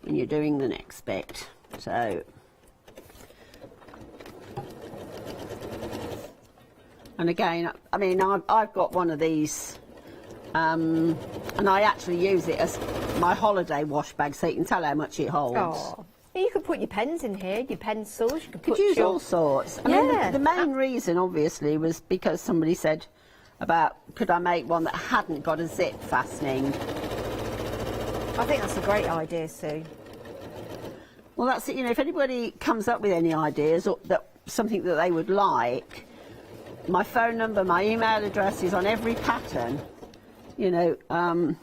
when you're doing the next bit. So, and again, I mean, I've got one of these, and I actually use it as my holiday wash bag, so you can tell how much it holds. Oh. You could put your pens in here, your pencils. You could use all sorts. I mean, the main reason, obviously, was because somebody said about could I make one that hadn't got a zip fastening. I think that's a great idea, Sue. Well, that's it. You know, if anybody comes up with any ideas or something that they would like, my phone number, my email address is on every pattern. You know.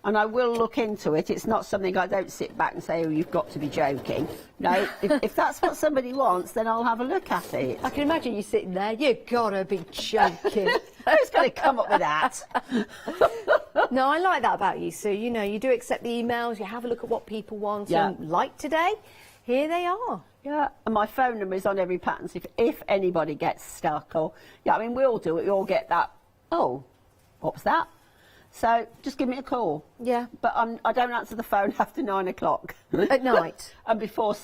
And I will look into it. It's not something I don't sit back and say, oh, you've got to be joking. No, if that's what somebody wants, then I'll have a look at it. I can imagine you sitting there. You've got to be joking. Who's going to come up with that? No, I like that about you, Sue. You know, you do accept the emails, you have a look at what people want. Yeah. And like today, here they are. Yeah, and my phone number is on every pattern. So if anybody gets stuck or, yeah, I mean, we all do it. We all get that, oh, what was that? So just give me a call. Yeah. But I don't answer the phone after 9 o'clock. At night? And before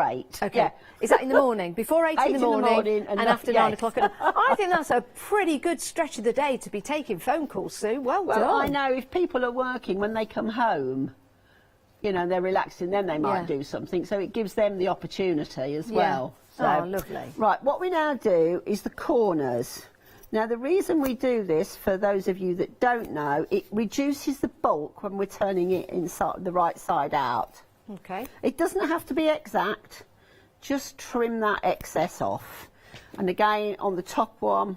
8. Okay. Yeah. Is that in the morning? Before 8 in the morning and after 9 o'clock? I think that's a pretty good stretch of the day to be taking phone calls, Sue. Well done. I know if people are working when they come home, you know, they're relaxing, then they might do something. So it gives them the opportunity as well. So, oh, lovely. Right, what we now do is the corners. Now, the reason we do this, for those of you that don't know, it reduces the bulk when we're turning it inside the right side out. Okay. It doesn't have to be exact, just trim that excess off. And again, on the top one,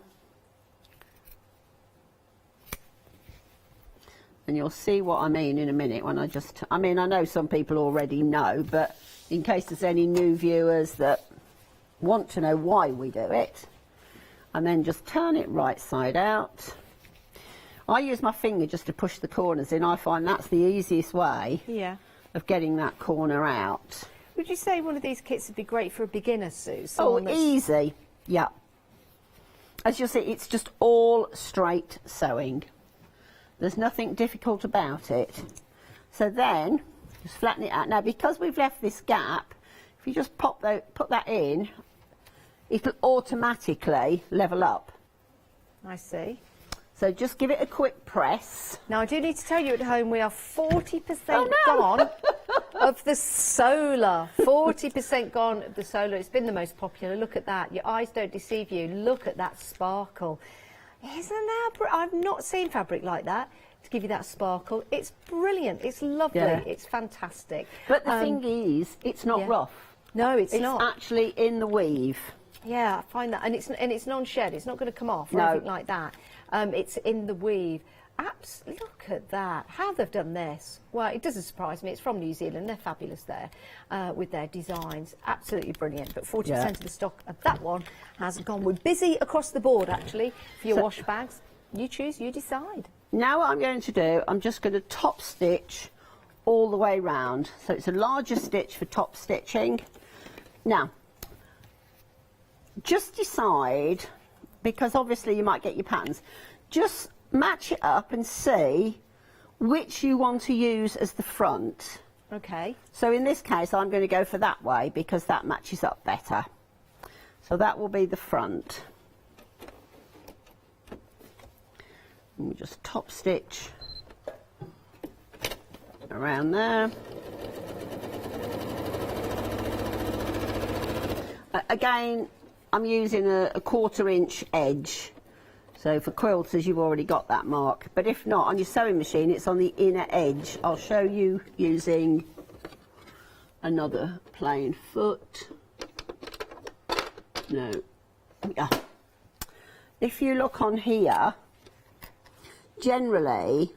and you'll see what I mean in a minute when I mean, I know some people already know, but in case there's any new viewers that want to know why we do it, and then just turn it right side out. I use my finger just to push the corners in. I find that's the easiest way of getting that corner out. Would you say one of these kits would be great for a beginner, Sue? Easy. Yeah. As you'll see, it's just all straight sewing. There's nothing difficult about it. So then, just flatten it out. Now, because we've left this gap, if you just put that in, it'll automatically level up. I see. So just give it a quick press. Now, I do need to tell you at home we are 40% gone of the solar. 40% gone of the solar. It's been the most popular. Look at that. Your eyes don't deceive you. Look at that sparkle. Isn't that I've not seen fabric like that to give you that sparkle. It's brilliant. It's lovely. Yeah. It's fantastic. But the thing is, it's not rough. No, it's not. It's actually in the weave. Yeah, I find that, and it's non-shed. It's not going to come off or No. anything like that. It's in the weave. Look at that. How they've done this. Well, it doesn't surprise me. It's from New Zealand. They're fabulous there with their designs. Absolutely brilliant. But 40% of the stock of that one has gone. We're busy across the board, actually, for your wash bags. You choose, you decide. Now what I'm going to do, I'm just going to top stitch all the way round. So it's a larger stitch for top stitching. Now, just decide, because obviously you might get your patterns, just match it up and see which you want to use as the front. Okay. So in this case, I'm going to go for that way because that matches up better. So that will be the front. And we just top stitch around there. Again, I'm using a 1/4 inch edge. So for quilters, you've already got that mark. But if not, on your sewing machine, it's on the inner edge. I'll show you using another plain foot. No. Yeah. If you look on here, generally,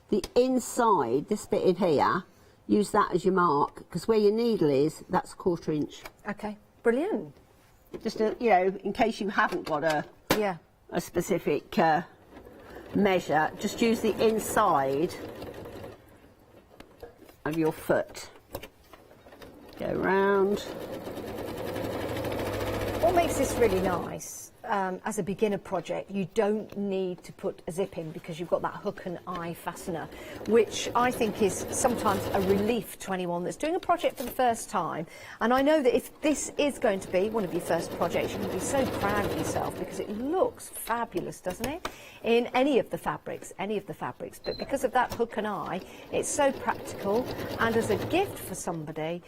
the inside, this bit in here, use that as your mark, because where your needle is, that's 1/4 inch. Okay, brilliant. Just, you know, in case you haven't got a specific measure, just use the inside of your foot. Go round. What makes this really nice, as a beginner project, you don't need to put a zip in because you've got that hook and eye fastener, which I think is sometimes a relief to anyone that's doing a project for the first time. And I know that if this is going to be one of your first projects, you're going to be so proud of yourself because it looks fabulous, doesn't it? In any of the fabrics, but because of that hook and eye, it's so practical, and as a gift for somebody,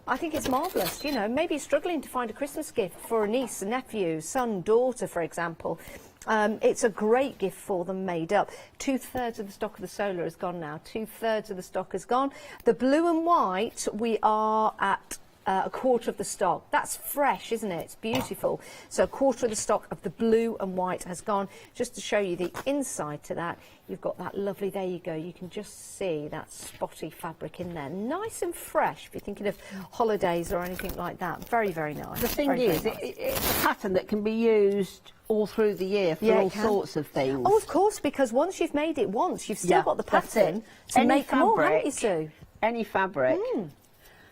I think it's marvellous. You know, maybe you're struggling to find a Christmas gift for a niece, a nephew, son, daughter, for example. It's a great gift for them made up. 2/3 of the stock of the solar is gone now. 2/3 of the stock is gone. The blue and white, we are at 1/4 of the stock. That's fresh, isn't it? It's beautiful. So 1/4 of the stock of the blue and white has gone. Just to show you the inside to that, you've got that lovely, there you go, you can just see that spotty fabric in there. Nice and fresh if you're thinking of holidays or anything like that. Very, very nice. The thing is, it's a pattern that can be used all through the year for all sorts of things. Oh, of course, because once you've made it once, you've still got the pattern to make more, haven't you, Sue? Any fabric.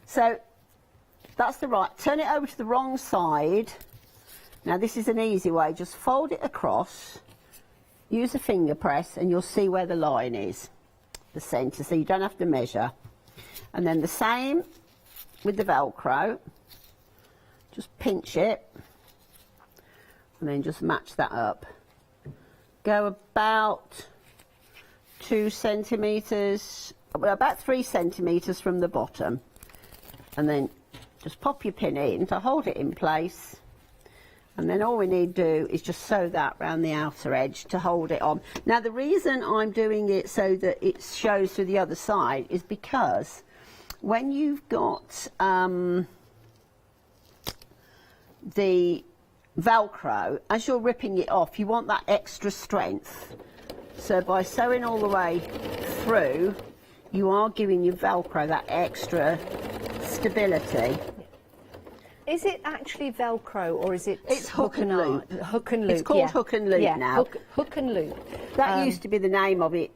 So that's the right. Turn it over to the wrong side. Now this is an easy way. Just fold it across. Use a finger press and you'll see where the line is. The centre, so you don't have to measure. And then the same with the Velcro. Just pinch it. And then just match that up. Go about 2 centimetres, well, about 3 centimetres from the bottom. And then just pop your pin in to hold it in place, and then all we need to do is just sew that round the outer edge to hold it on. Now the reason I'm doing it so that it shows through the other side is because when you've got the Velcro, as you're ripping it off, you want that extra strength. So by sewing all the way through, you are giving your Velcro that extra stability. Is it actually Velcro or is it? It's hook and loop. Hook and loop. It's called hook and loop now. Hook and loop. That used to be the name of it,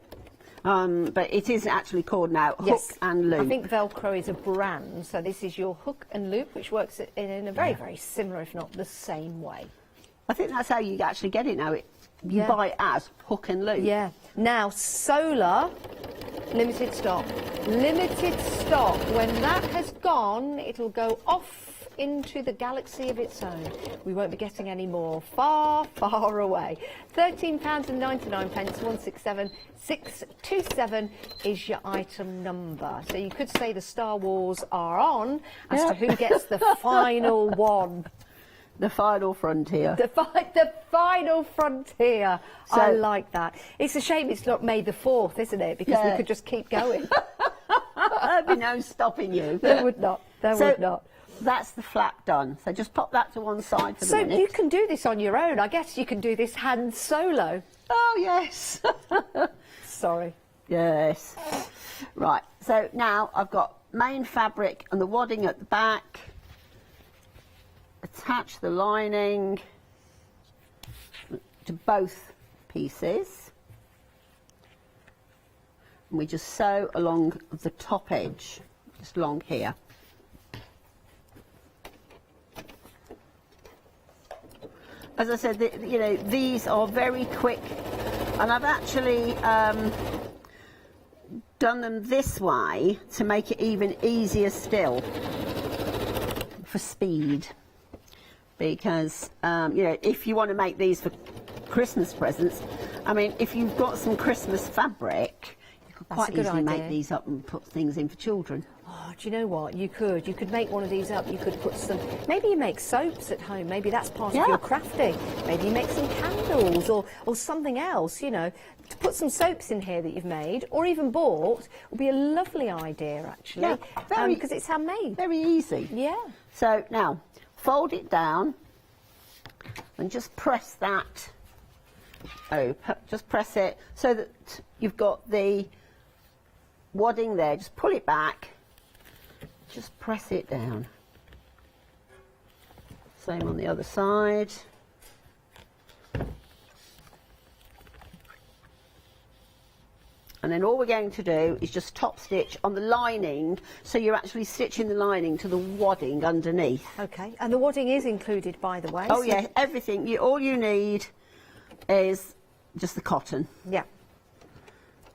but it is actually called now hook and loop. I think Velcro is a brand, so this is your hook and loop, which works in a very, very similar, if not the same way. I think that's how you actually get it now. You buy it as hook and loop. Yeah. Now, solar, limited stock. Limited stock. When that has gone, it'll go off into the galaxy of its own. We won't be getting any more. Far, far away. £13.99, 167627 is your item number. So you could say the Star Wars are on as to who gets the final one. The final frontier. The final frontier. So, I like that. It's a shame it's not May the 4th, isn't it? Because we could just keep going. There'd be no stopping you. There would not. There would not. That's the flap done. So just pop that to one side for the minute. So you can do this on your own. I guess you can do this hand solo. Oh, yes. Sorry. Yes. Right. So now I've got main fabric and the wadding at the back. Attach the lining to both pieces. And we just sew along the top edge, just along here. As I said, you know, these are very quick, and I've actually done them this way to make it even easier still for speed. Because, you know, if you want to make these for Christmas presents, I mean, if you've got some Christmas fabric, you could quite easily make these up and put things in for children. Oh, do you know what? You could make one of these up. You could put some, maybe you make soaps at home. Maybe that's part of your crafting. Maybe you make some candles or something else, you know. To put some soaps in here that you've made or even bought would be a lovely idea, actually. Yeah, because it's handmade. Very easy. Yeah. So now, fold it down and just press that open. Just press it so that you've got the wadding there. Just pull it back. Just press it down. Same on the other side. And then all we're going to do is just top stitch on the lining, so you're actually stitching the lining to the wadding underneath. Okay, and the wadding is included, by the way. Oh yeah, everything. All you need is just the cotton. Yeah.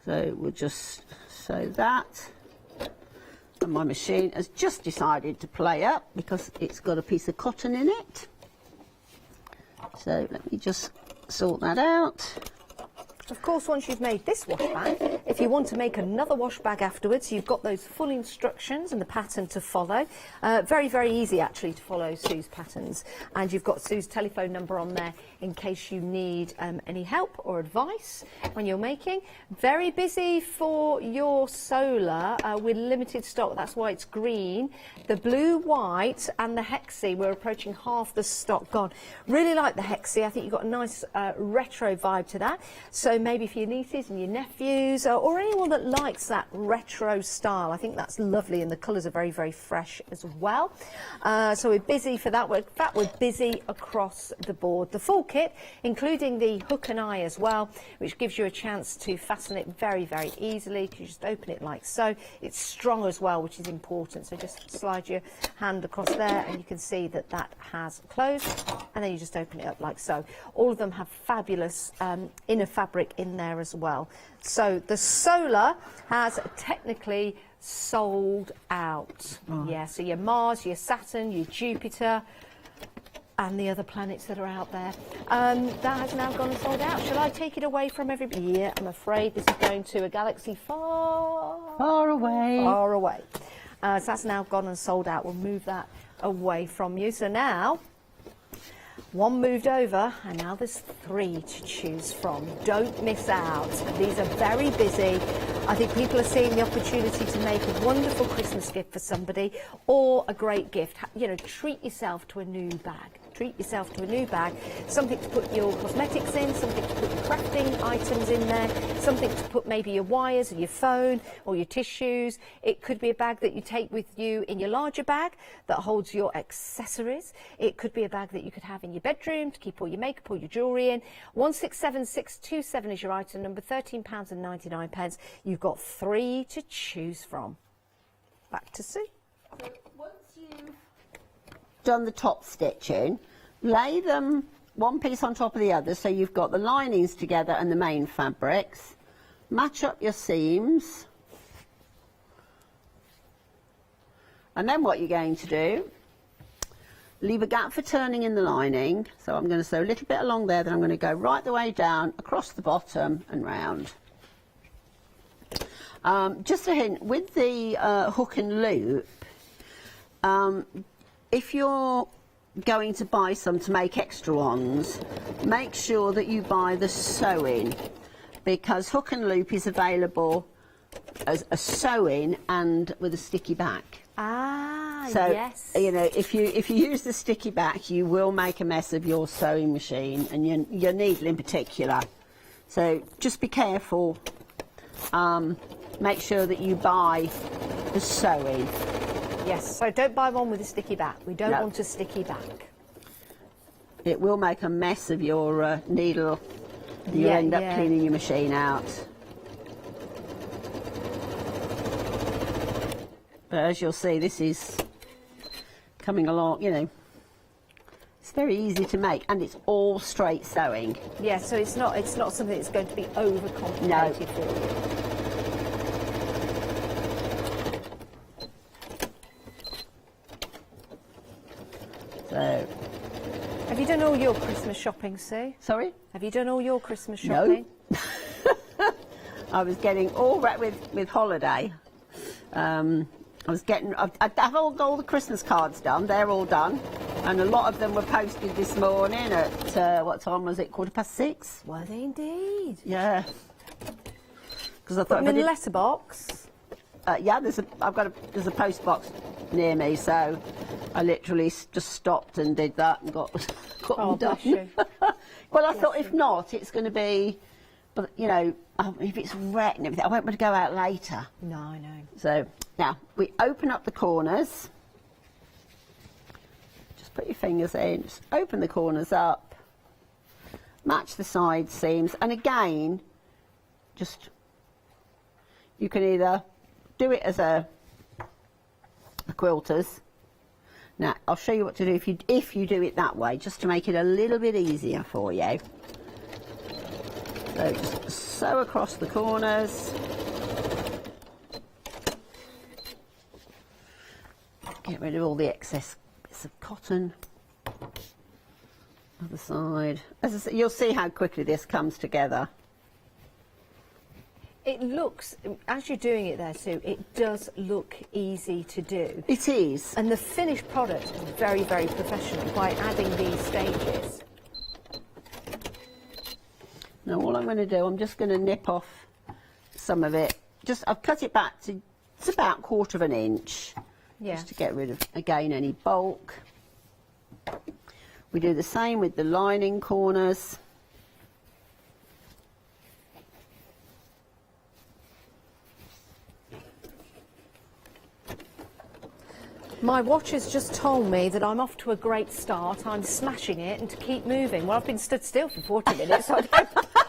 So we'll just sew that. And my machine has just decided to play up because it's got a piece of cotton in it. So let me just sort that out. Of course, once you've made this wash bag, if you want to make another wash bag afterwards, you've got those full instructions and the pattern to follow. Very, very easy actually to follow Sue's patterns. And you've got Sue's telephone number on there in case you need any help or advice when you're making. Very busy for your solar with limited stock. That's why it's green. The blue, white and the hexie, we're approaching half the stock gone. Really like the hexie. I think you've got a nice retro vibe to that. So maybe for your nieces and your nephews or anyone that likes that retro style. I think that's lovely, and the colours are very, very fresh as well. So we're busy for that. In fact, we're busy across the board. The full kit, including the hook and eye as well, which gives you a chance to fasten it very, very easily. You just open it like so. It's strong as well, which is important. So just slide your hand across there and you can see that that has closed, and then you just open it up like so. All of them have fabulous inner fabric in there as well. So the solar has technically sold out. Yeah, so your Mars, your Saturn, your Jupiter and the other planets that are out there, that has now gone and sold out. Shall I take it away from everybody? Yeah, I'm afraid this is going to a galaxy far away. Far away. So that's now gone and sold out. We'll move that away from you. So now one moved over, and now there's 3 to choose from. Don't miss out. These are very busy. I think people are seeing the opportunity to make a wonderful Christmas gift for somebody or a great gift. You know, treat yourself to a new bag. Treat yourself to a new bag. Something to put your cosmetics in, something to put your crafting items in there, something to put maybe your wires or your phone or your tissues. It could be a bag that you take with you in your larger bag that holds your accessories. It could be a bag that you could have in your bedroom to keep all your makeup or your jewellery in. 167627 is your item number, £13.99. You've got 3 to choose from. Back to Sue. So once you've done the top stitching, lay them one piece on top of the other so you've got the linings together and the main fabrics. Match up your seams. And then what you're going to do, leave a gap for turning in the lining. So I'm going to sew a little bit along there, then I'm going to go right the way down, across the bottom and round. Just a hint, with the hook and loop, if you're going to buy some to make extra ones, make sure that you buy the sewing, because hook and loop is available as a sewing and with a sticky back. Ah, so, yes. You know, if you use the sticky back, you will make a mess of your sewing machine and your needle in particular. So just be careful. Make sure that you buy the sewing. Yes, so don't buy one with a sticky back. We don't want a sticky back. It will make a mess of your needle. You end up cleaning your machine out. But as you'll see, this is coming along, you know, it's very easy to make, and it's all straight sewing. Yeah, so it's not something that's going to be overcomplicated for you. So, have you done all your Christmas shopping, Sue? Sorry? Have you done all your Christmas shopping? No. I was getting all right with holiday. I've all the Christmas cards done. They're all done, and a lot of them were posted this morning at what time was it? 6:15. Were they indeed? Yeah. Because I Put thought them in a letterbox. Yeah, there's a post box near me, so I literally just stopped and did that and got got Oh, them done. bless you. Well, I thought if not, it's going to be, but you know, if it's wet and everything, I won't be able to go out later. No, I know. So now we open up the corners. Just put your fingers in, just open the corners up, match the side seams, and again, just you can either do it as a quilter's. Now I'll show you what to do if you do it that way, just to make it a little bit easier for you. So just sew across the corners. Get rid of all the excess bits of cotton. Other side. As I say, you'll see how quickly this comes together. It looks, as you're doing it there, Sue, it does look easy to do. It is. And the finished product is very, very professional by adding these stages. Now all I'm going to do, I'm just going to nip off some of it. I've cut it back to, it's about 1/4 of an inch. Yeah. Just to get rid of, again, any bulk. We do the same with the lining corners. My watch has just told me that I'm off to a great start. I'm smashing it and to keep moving. Well, I've been stood still for 40 minutes, so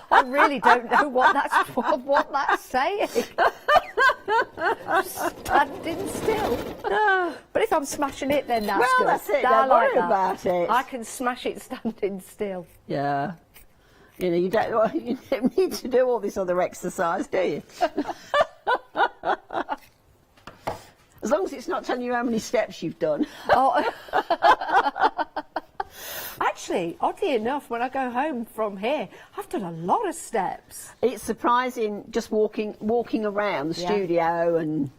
I really don't know what that's saying. Standing still. But if I'm smashing it, then that's good. Well, that's it. I Don't like worry that. about it. I can smash it standing still. Yeah. You know, you don't need to do all this other exercise, do you? As long as it's not telling you how many steps you've done. Oh. Actually, oddly enough, when I go home from here, I've done a lot of steps. It's surprising just walking around the studio and...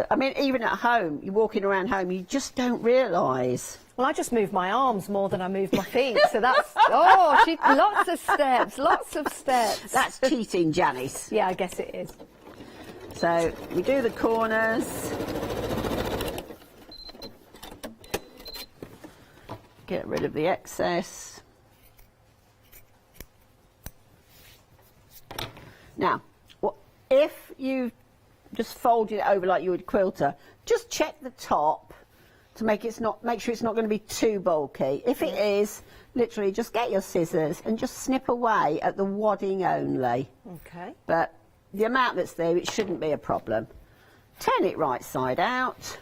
I mean, even at home, you're walking around home, you just don't realise. Well, I just move my arms more than I move my feet, so that's... lots of steps, lots of steps. That's cheating, Janice. Yeah, I guess it is. So, we do the corners. Get rid of the excess. Now, if you just folded it over like you would quilter, just check the top to make sure it's not going to be too bulky. If it is, literally just get your scissors and just snip away at the wadding only. Okay. But the amount that's there, it shouldn't be a problem. Turn it right side out.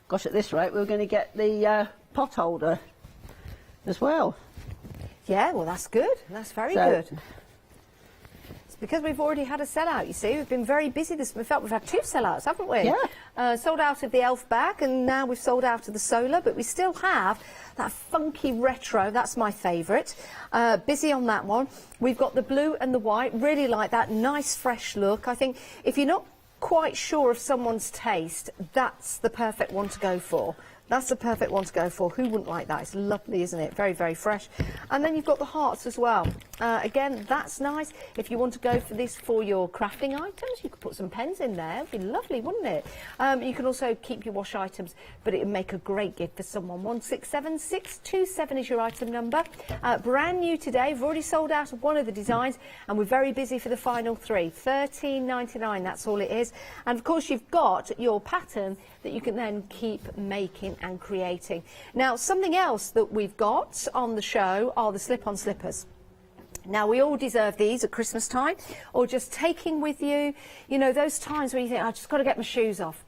Gosh, at this rate, we're going to get the pot holder as well. Yeah, well, that's good. That's very good. It's because we've already had a sellout, you see. We've been very busy this... In fact, we've had 2 sellouts, haven't we? Yeah. Sold out of the elf bag, and now we've sold out of the solar, but we still have that funky retro. That's my favourite. Busy on that one. We've got the blue and the white. Really like that nice, fresh look. I think if you're not quite sure of someone's taste, that's the perfect one to go for. That's the perfect one to go for. Who wouldn't like that? It's lovely, isn't it? Very, very fresh. And then you've got the hearts as well. Again, that's nice. If you want to go for this for your crafting items, you could put some pens in there. It'd be lovely, wouldn't it? You can also keep your wash items, but it would make a great gift for someone. 167627 is your item number. Brand new today. We've already sold out of one of the designs, and we're very busy for the final 3. $13.99, that's all it is. And of course, you've got your pattern that you can then keep making and creating. Now, something else that we've got on the show are the slip-on slippers. Now, we all deserve these at Christmas time, or just taking with you, you know, those times where you think, I've just got to get my shoes off,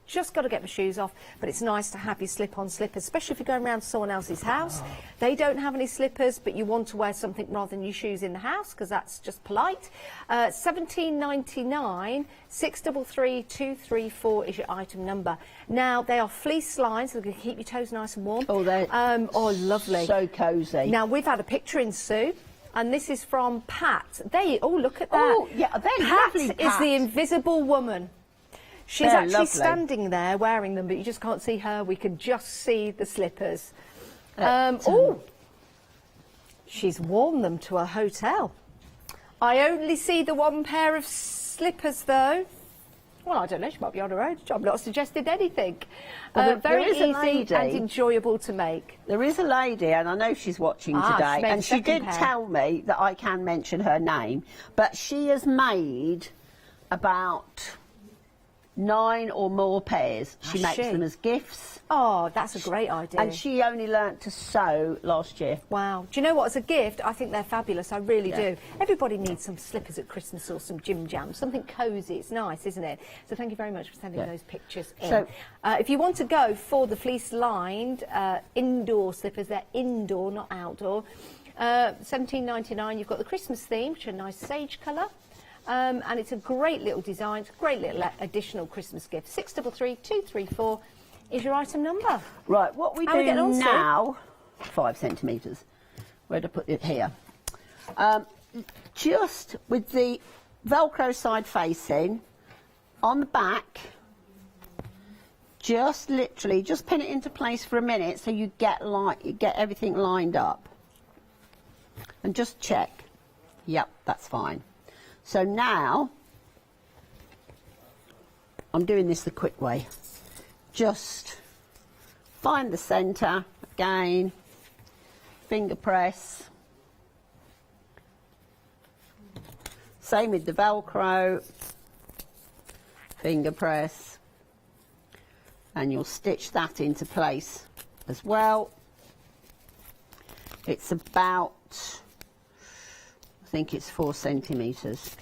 but it's nice to have your slip-on slippers, especially if you're going around to someone else's house. They don't have any slippers, but you want to wear something rather than your shoes in the house, because that's just polite. $17.99, 633234 is your item number. Now, they are fleece lined, so they're going to keep your toes nice and warm. Oh, they're lovely. So cosy. Now, we've had a picture in, Sue. And this is from Pat. Look at that. Oh, yeah, they're lovely, Pat Pat. is the invisible woman. She's They're actually lovely. standing there wearing them, but you just can't see her. We can just see the slippers. She's worn them to a hotel. I only see the one pair of slippers, though. Well, I don't know, she might be on her own. I'm not suggesting anything. Well, very there is a easy lady. and enjoyable to make. There is a lady, and I know she's watching She today, made and the she second did pair. tell me that I can mention her name, but she has made about 9 or more pairs. She makes them as gifts. Oh, that's a great idea. And she only learnt to sew last year. Wow. Do you know what? As a gift, I think they're fabulous. I really Yeah. do. Everybody needs some slippers at Christmas or some gym jams. Something cosy. It's nice, isn't it? So thank you very much for sending Yeah. those pictures in. So- if you want to go for the fleece-lined indoor slippers, they're indoor, not outdoor. $17.99. You've got the Christmas theme, which is a nice sage colour. And it's a great little design. It's a great little additional Christmas gift. 633 234 is your item number. Right, what we How are we do getting on, Sue? now, 5 centimetres. Where to put it here? Just with the Velcro side facing, on the back, just literally, just pin it into place for a minute so you get everything lined up. And just check. Yep, that's fine. So now, I'm doing this the quick way. Just find the centre, again, finger press. Same with the Velcro, finger press, and you'll stitch that into place as well. It's about, I think it's 4 centimetres.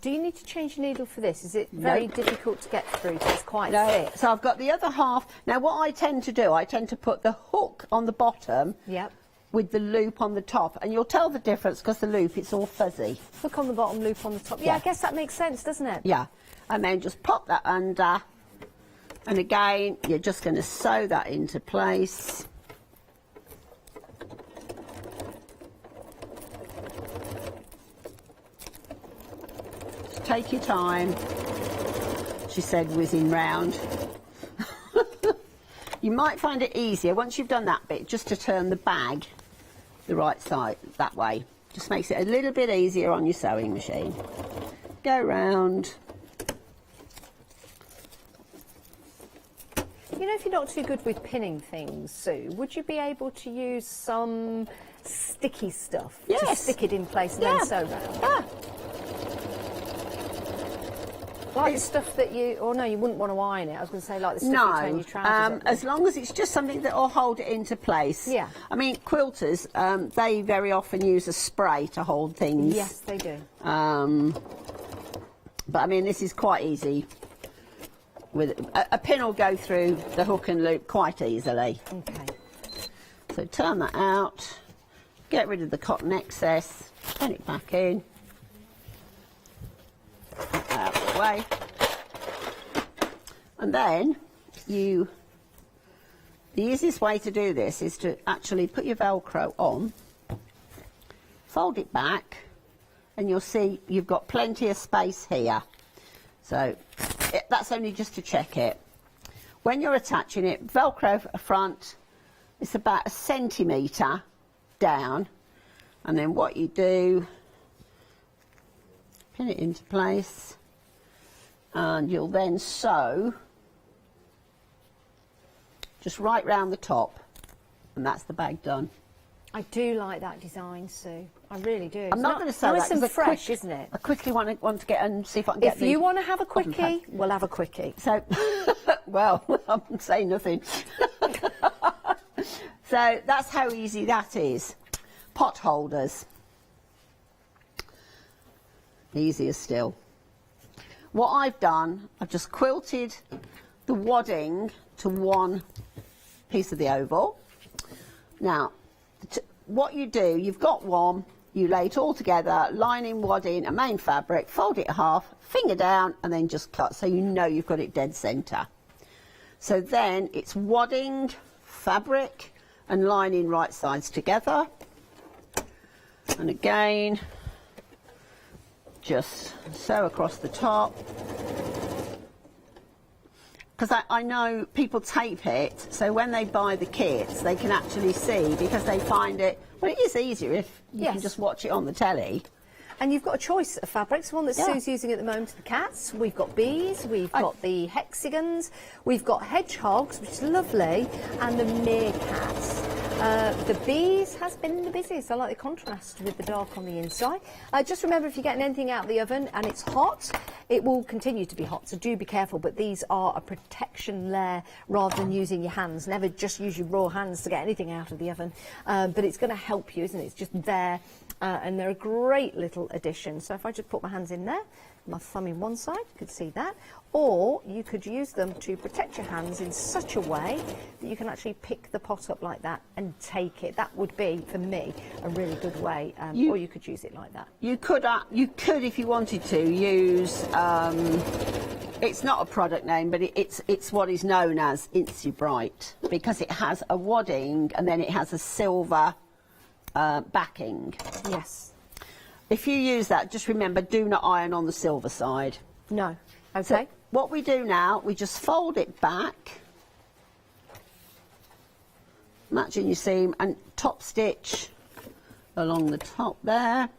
Do you need to change your needle for this? Is it very Nope. difficult to get through? It's quite No, thick. so I've got the other half. Now what I tend to do, I tend to put the hook on the bottom Yep. with the loop on the top, and you'll tell the difference because the loop, it's all fuzzy. Hook on the bottom, loop on the top. Yeah, Yeah. I guess that makes sense, doesn't it? Yeah, and then just pop that under, and again, you're just going to sew that into place. Just take your time. She said, whizzing round. You might find it easier once you've done that bit just to turn the bag the right side, that way. Just makes it a little bit easier on your sewing machine. Go round. You know, if you're not too good with pinning things, Sue, would you be able to use some sticky stuff to Yes. stick it in place and Yeah. then sew round? Yeah. Like the stuff that you, or no, you wouldn't want to iron it. I was going to say like the stuff you turn your trousers up with. as long as it's just something that will hold it into place. Yeah. I mean, quilters, they very often use a spray to hold things. Yes, they do. But I mean, this is quite easy. With a pin will go through the hook and loop quite easily. Okay. So turn that out, get rid of the cotton excess, pin it back in, out of the way, and then the easiest way to do this is to actually put your Velcro on, fold it back, and you'll see you've got plenty of space here. So that's only just to check it. When you're attaching it, Velcro front, it's about 1 centimetre down, and then what you do, pin it into place, and you'll then sew just right round the top, and that's the bag done. I do like that design, Sue. I really do. I'm not going to sew nice that and 'cause fresh, isn't it? I quickly want to get and see if I can get If the you want to have a cotton quickie, pad. we'll have a quickie. So, well, I'm saying nothing. So that's how easy that is. Pot holders. Easier still. What I've done, I've just quilted the wadding to one piece of the oval. Now, what you do, you've got one, you lay it all together, lining, wadding, a main fabric, fold it half, finger down, and then just cut, so you know you've got it dead centre. So then it's wadding, fabric, and lining right sides together. And again, just sew across the top. Because I know people tape it, so when they buy the kits, they can actually see, because they find it, well, it is easier if you can just watch it on the telly. And you've got a choice of fabrics. One that Sue's using at the moment, the cats. We've got bees, we've got the hexagons, we've got hedgehogs, which is lovely, and the meerkats. The bees has been the busiest. I like the contrast with the dark on the inside. Just remember, if you're getting anything out of the oven and it's hot, it will continue to be hot, so do be careful. But these are a protection layer rather than using your hands. Never just use your raw hands to get anything out of the oven. But it's going to help you, isn't it? It's just there. And they're a great little addition. So if I just put my hands in there, my thumb in one side, you could see that. Or you could use them to protect your hands in such a way that you can actually pick the pot up like that and take it. That would be, for me, a really good way. Or you could use it like that. You could, if you wanted to, use, it's not a product name, but it's what is known as Insubright, because it has a wadding and then it has a silver backing. Yes. If you use that, just remember, do not iron on the silver side. No. Okay. So what we do now, we just fold it back, matching your seam, and top stitch along the top there.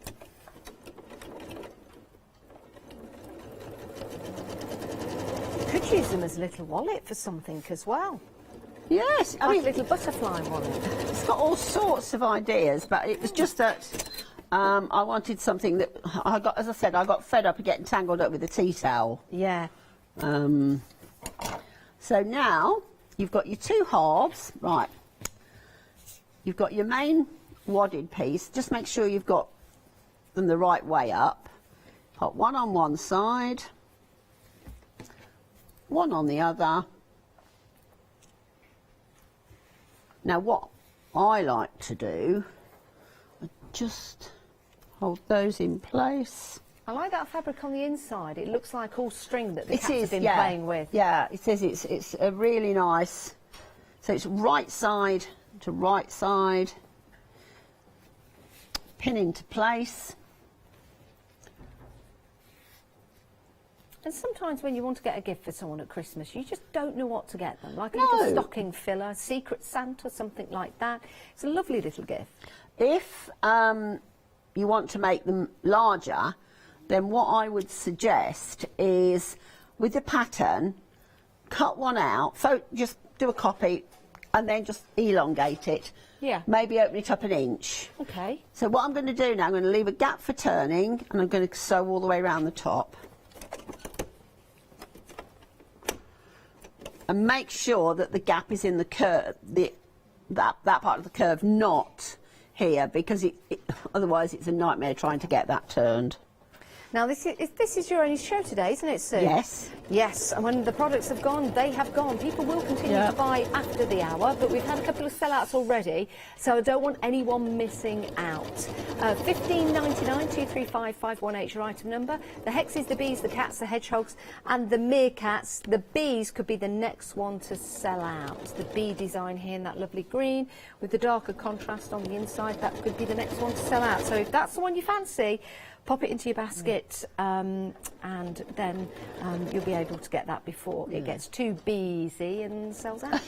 You could use them as a little wallet for something as well. Yes, like a little butterfly wallet. It's got all sorts of ideas, but it was just that I wanted something that I got, as I said, I got fed up of getting tangled up with the tea towel. Yeah. So now you've got your two halves, right? You've got your main wadded piece. Just make sure you've got them the right way up. Put one on one side, one on the other. Now what I like to do, I just hold those in place. I like that fabric on the inside. It looks like all string that the cats have been playing with. Yeah, it says it's a really nice. So it's right side to right side, pin into place. And sometimes when you want to get a gift for someone at Christmas, you just don't know what to get them. Like a little stocking filler, Secret Santa, something like that. It's a lovely little gift. If you want to make them larger, then what I would suggest is, with the pattern, cut one out, just do a copy, and then just elongate it. Yeah. Maybe open it up an inch. Okay. So what I'm going to do now, I'm going to leave a gap for turning, and I'm going to sew all the way around the top. And make sure that the gap is in the curve, that part of the curve, not here, because otherwise it's a nightmare trying to get that turned. Now this is your only show today, isn't it, Sue? Yes. Yes, and when the products have gone, they have gone. People will continue to buy after the hour, but we've had a couple of sellouts already, so I don't want anyone missing out. $15.99, 235518 your item number. The hexes, the bees, the cats, the hedgehogs, and the meerkats. The bees could be the next one to sell out. The bee design here in that lovely green with the darker contrast on the inside, that could be the next one to sell out. So if that's the one you fancy, pop it into your basket, and then you'll be able to get that before it gets too busy and sells out.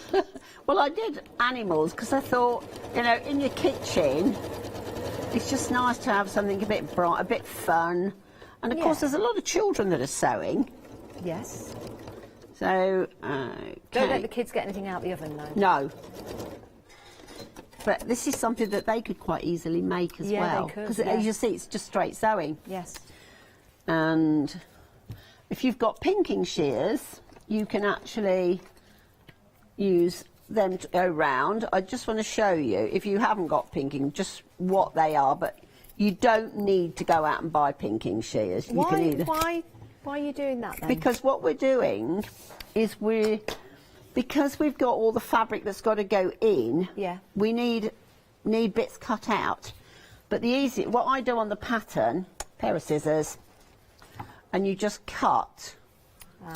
Well, I did animals because I thought, you know, in your kitchen, it's just nice to have something a bit bright, a bit fun. And of course, there's a lot of children that are sewing. Yes. So, don't let the kids get anything out the oven, though. No. But this is something that they could quite easily make as well. Because as you see, it's just straight sewing. Yes. And if you've got pinking shears, you can actually use them to go round. I just want to show you, if you haven't got pinking, just what they are. But you don't need to go out and buy pinking shears. Why are you doing that then? Because what we're doing is because we've got all the fabric that's got to go in, we need bits cut out. But what I do on the pattern, pair of scissors, and you just cut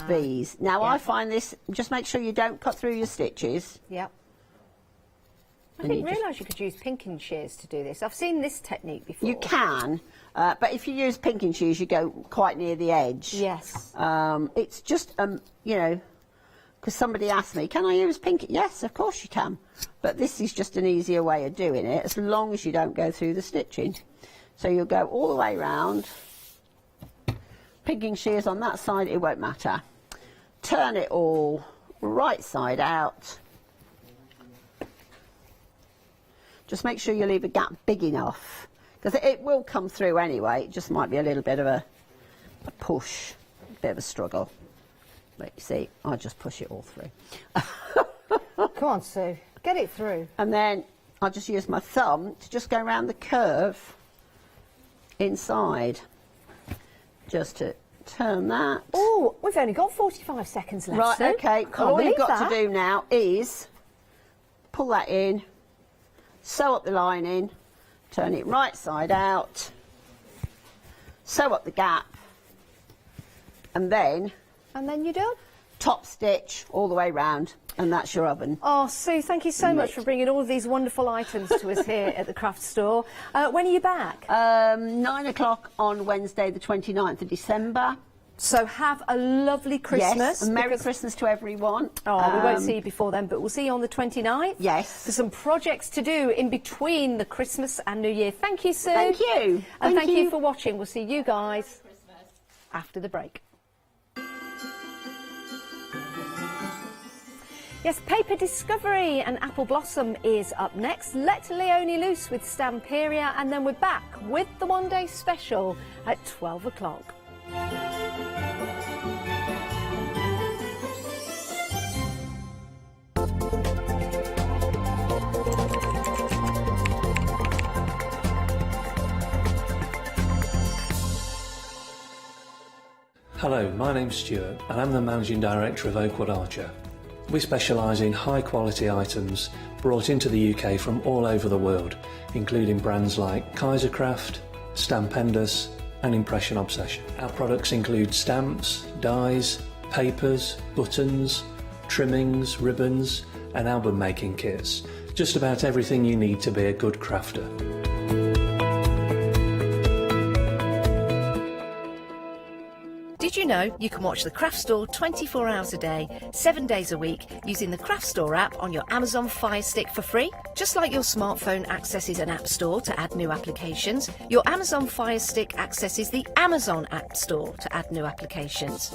these. Now I find this, just make sure you don't cut through your stitches. Yep. I didn't realise you could use pinking shears to do this. I've seen this technique before. You can, but if you use pinking shears, you go quite near the edge. Yes. It's just, you know, because somebody asked me, can I use pinking? Yes, of course you can. But this is just an easier way of doing it, as long as you don't go through the stitching. So you'll go all the way round. Pigging shears on that side, it won't matter. Turn it all right side out. Just make sure you leave a gap big enough, because it will come through anyway. It just might be a little bit of a push, a bit of a struggle. But you see, I just push it all through. Come on, Sue, get it through. And then I'll just use my thumb to just go around the curve inside, just to turn that. Oh, we've only got 45 seconds left, Right, Sue. okay. Can't All believe you've got that. to do now is pull that in, sew up the lining, turn it right side out, sew up the gap, and then you're done. Top stitch all the way round, and that's your oven. Oh, Sue, thank you so much for bringing all of these wonderful items to us here at the craft store. When are you back? 9 o'clock on Wednesday, the 29th of December. So have a lovely Christmas. Yes, and Merry Christmas to everyone. Oh, we won't see you before then, but we'll see you on the 29th. Yes. For some projects to do in between the Christmas and New Year. Thank you, Sue. Thank you. And thank you for watching. We'll see you guys after the break. Yes, Paper Discovery and Apple Blossom is up next. Let Leonie loose with Stamperia, and then we're back with the one-day special at 12 o'clock. Hello, my name's Stuart and I'm the Managing Director of Oakwood Archer. We specialise in high quality items brought into the UK from all over the world, including brands like Kaisercraft, Stampendous and Impression Obsession. Our products include stamps, dies, papers, buttons, trimmings, ribbons and album making kits. Just about everything you need to be a good crafter. Did you know you can watch the Craft Store 24 hours a day, 7 days a week using the Craft Store app on your Amazon Fire Stick for free? Just like your smartphone accesses an app store to add new applications, your Amazon Fire Stick accesses the Amazon App Store to add new applications.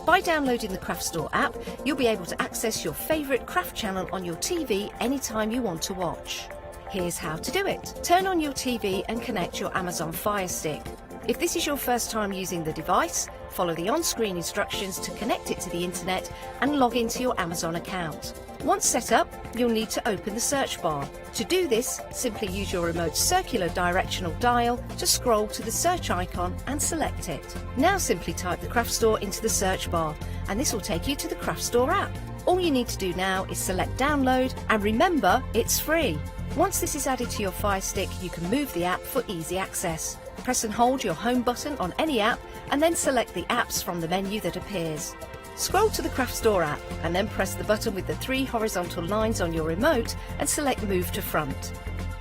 By downloading the Craft Store app, you'll be able to access your favourite craft channel on your TV anytime you want to watch. Here's how to do it. Turn on your TV and connect your Amazon Fire Stick. If this is your first time using the device, follow the on-screen instructions to connect it to the internet and log into your Amazon account. Once set up, you'll need to open the search bar. To do this, simply use your remote circular directional dial to scroll to the search icon and select it. Now simply type the Craft Store into the search bar and this will take you to the Craft Store app. All you need to do now is select download and remember, it's free. Once this is added to your Fire Stick, you can move the app for easy access. Press and hold your home button on any app and then select the apps from the menu that appears. Scroll to the Craft Store app and then press the button with the 3 horizontal lines on your remote and select Move to Front.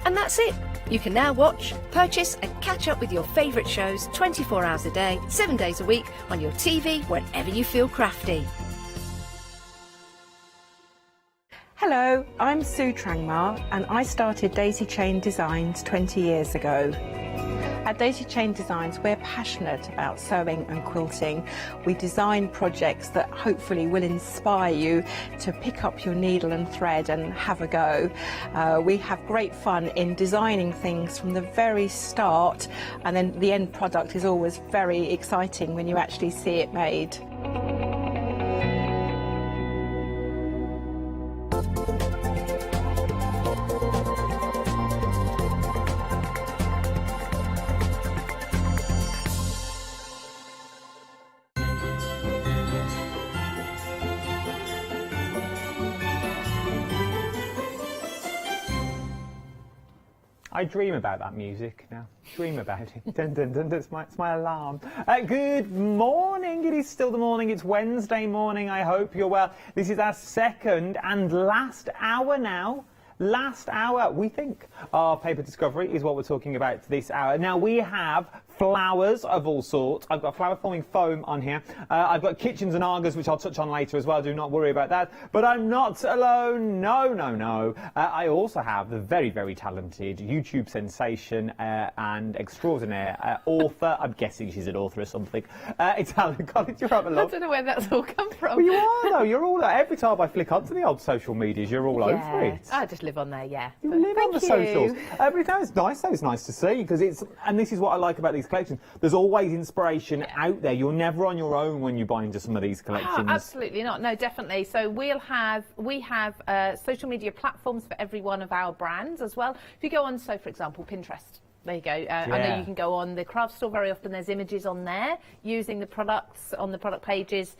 And that's it! You can now watch, purchase and catch up with your favourite shows 24 hours a day, 7 days a week on your TV whenever you feel crafty. Hello, I'm Sue Trangmar and I started Daisy Chain Designs 20 years ago. At Daisy Chain Designs, we're passionate about sewing and quilting. We design projects that hopefully will inspire you to pick up your needle and thread and have a go. We have great fun in designing things from the very start, and then the end product is always very exciting when you actually see it made. I dream about that music now. Dream about it. Dun, dun, dun, it's my alarm. Good morning. It is still the morning. It's Wednesday morning. I hope you're well. This is our second and last hour now last hour, we think, our paper discovery is what we're talking about this hour. Now, we have flowers of all sorts. I've got flower forming foam on here. I've got kitchens and argers, which I'll touch on later as well. Do not worry about that. But I'm not alone. No, no, no. I also have the very, very talented YouTube sensation and extraordinaire author. I'm guessing she's an author or something. It's Helen Collins. You're up a lot. I don't know where that's all come from. Well, you are, though. You're all every time I flick onto the old social medias, you're all over it. I just live on there, yeah. You live on the socials. But it's nice, though. It's nice to see, because and this is what I like about these collections. There's always inspiration out there. You're never on your own when you buy into some of these collections. Oh, absolutely not. No, definitely. So we have social media platforms for every one of our brands as well. If you go on, so for example, Pinterest. There you go. I know you can go on the craft store. Very often there's images on there using the products on the product pages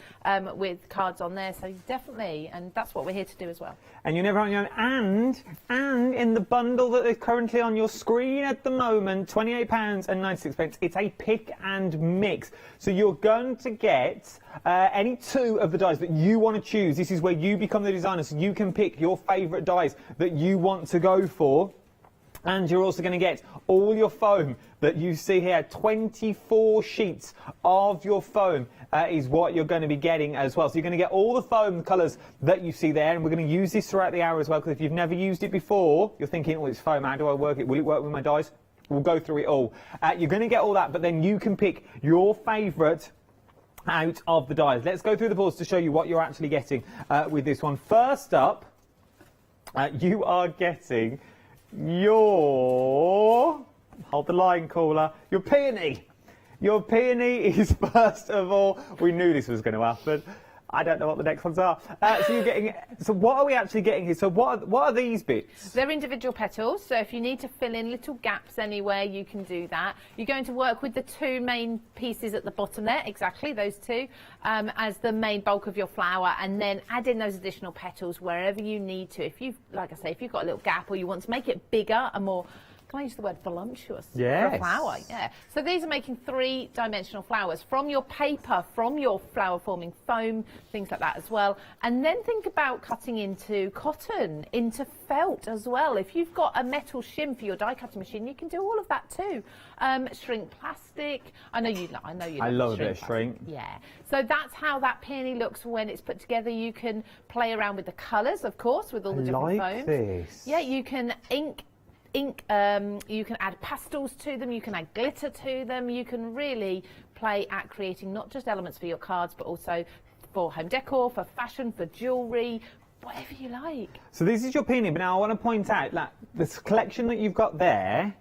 with cards on there. So definitely, and that's what we're here to do as well. And you're never on your own. And in the bundle that is currently on your screen at the moment, £28.96, it's a pick and mix. So you're going to get any two of the dies that you want to choose. This is where you become the designer, so you can pick your favourite dies that you want to go for. And you're also going to get all your foam that you see here. 24 sheets of your foam is what you're going to be getting as well. So you're going to get all the foam colours that you see there. And we're going to use this throughout the hour as well, because if you've never used it before, you're thinking, oh, it's foam, how do I work it? Will it work with my dies? We'll go through it all. You're going to get all that, but then you can pick your favourite out of the dies. Let's go through the boards to show you what you're actually getting with this one. First up, you are getting your, hold the line caller, your peony. Your peony is, first of all, we knew this was going to happen. I don't know what the next ones are. So you're getting, so what are we actually getting here? So what are these bits? They're individual petals, so if you need to fill in little gaps anywhere, you can do that. You're going to work with the two main pieces at the bottom there, exactly, those two, as the main bulk of your flower, and then add in those additional petals wherever you need to. If you've, like I say, if you've got a little gap or you want to make it bigger and more, can I use the word voluptuous? Yes. For a flower, yeah. So these are making three-dimensional flowers from your paper, from your flower-forming foam, things like that as well. And then think about cutting into cotton, into felt as well. If you've got a metal shim for your die-cutting machine, you can do all of that too. Shrink plastic. I know you I love a bit of shrink. Yeah. So that's how that peony looks when it's put together. You can play around with the colours, of course, with all the different foams. This. Yeah, you can ink, you can add pastels to them, you can add glitter to them, you can really play at creating not just elements for your cards, but also for home decor, for fashion, for jewellery, whatever you like. So this is your peony, but now I want to point out that this collection that you've got there,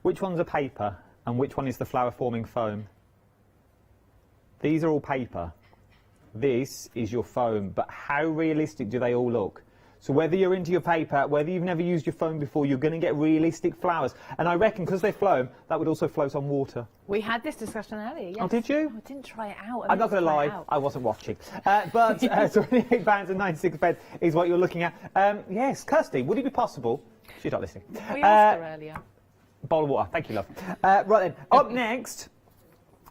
which one's a paper and which one is the flower forming foam? These are all paper. This is your foam, but how realistic do they all look? So whether you're into your paper, whether you've never used your foam before, you're going to get realistic flowers. And I reckon, because they foam, that would also float on water. We had this discussion earlier, yes. Oh, did you? I didn't try it out. I'm not going to lie, I wasn't watching. But £28.96 is what you're looking at. Yes, Kirsty, would it be possible? She's not listening. We asked her earlier. Bowl of water, thank you, love. Right then, up next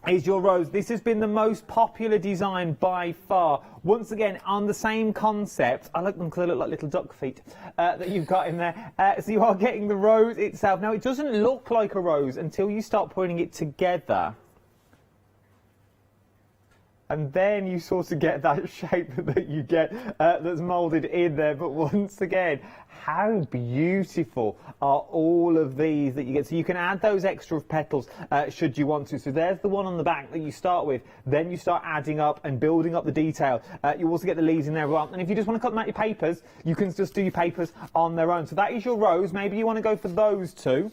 is your rose. This has been the most popular design by far. Once again, on the same concept. I like them because they look like little duck feet that you've got in there. So you are getting the rose itself. Now, it doesn't look like a rose until you start putting it together. And then you sort of get that shape that you get that's moulded in there. But once again, how beautiful are all of these that you get. So you can add those extra petals should you want to. So there's the one on the back that you start with. Then you start adding up and building up the detail. You also get the leaves in there as well. And if you just want to cut them out your papers, you can just do your papers on their own. So that is your rose. Maybe you want to go for those two.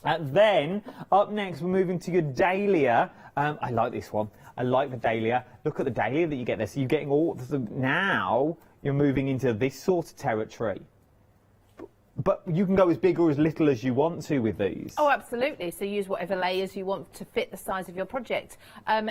Then, up next, we're moving to your Dahlia. I like this one. I like the Dahlia. Look at the Dahlia that you get there. So you're getting all... Now, you're moving into this sort of territory. But you can go as big or as little as you want to with these. Oh, absolutely. So use whatever layers you want to fit the size of your project.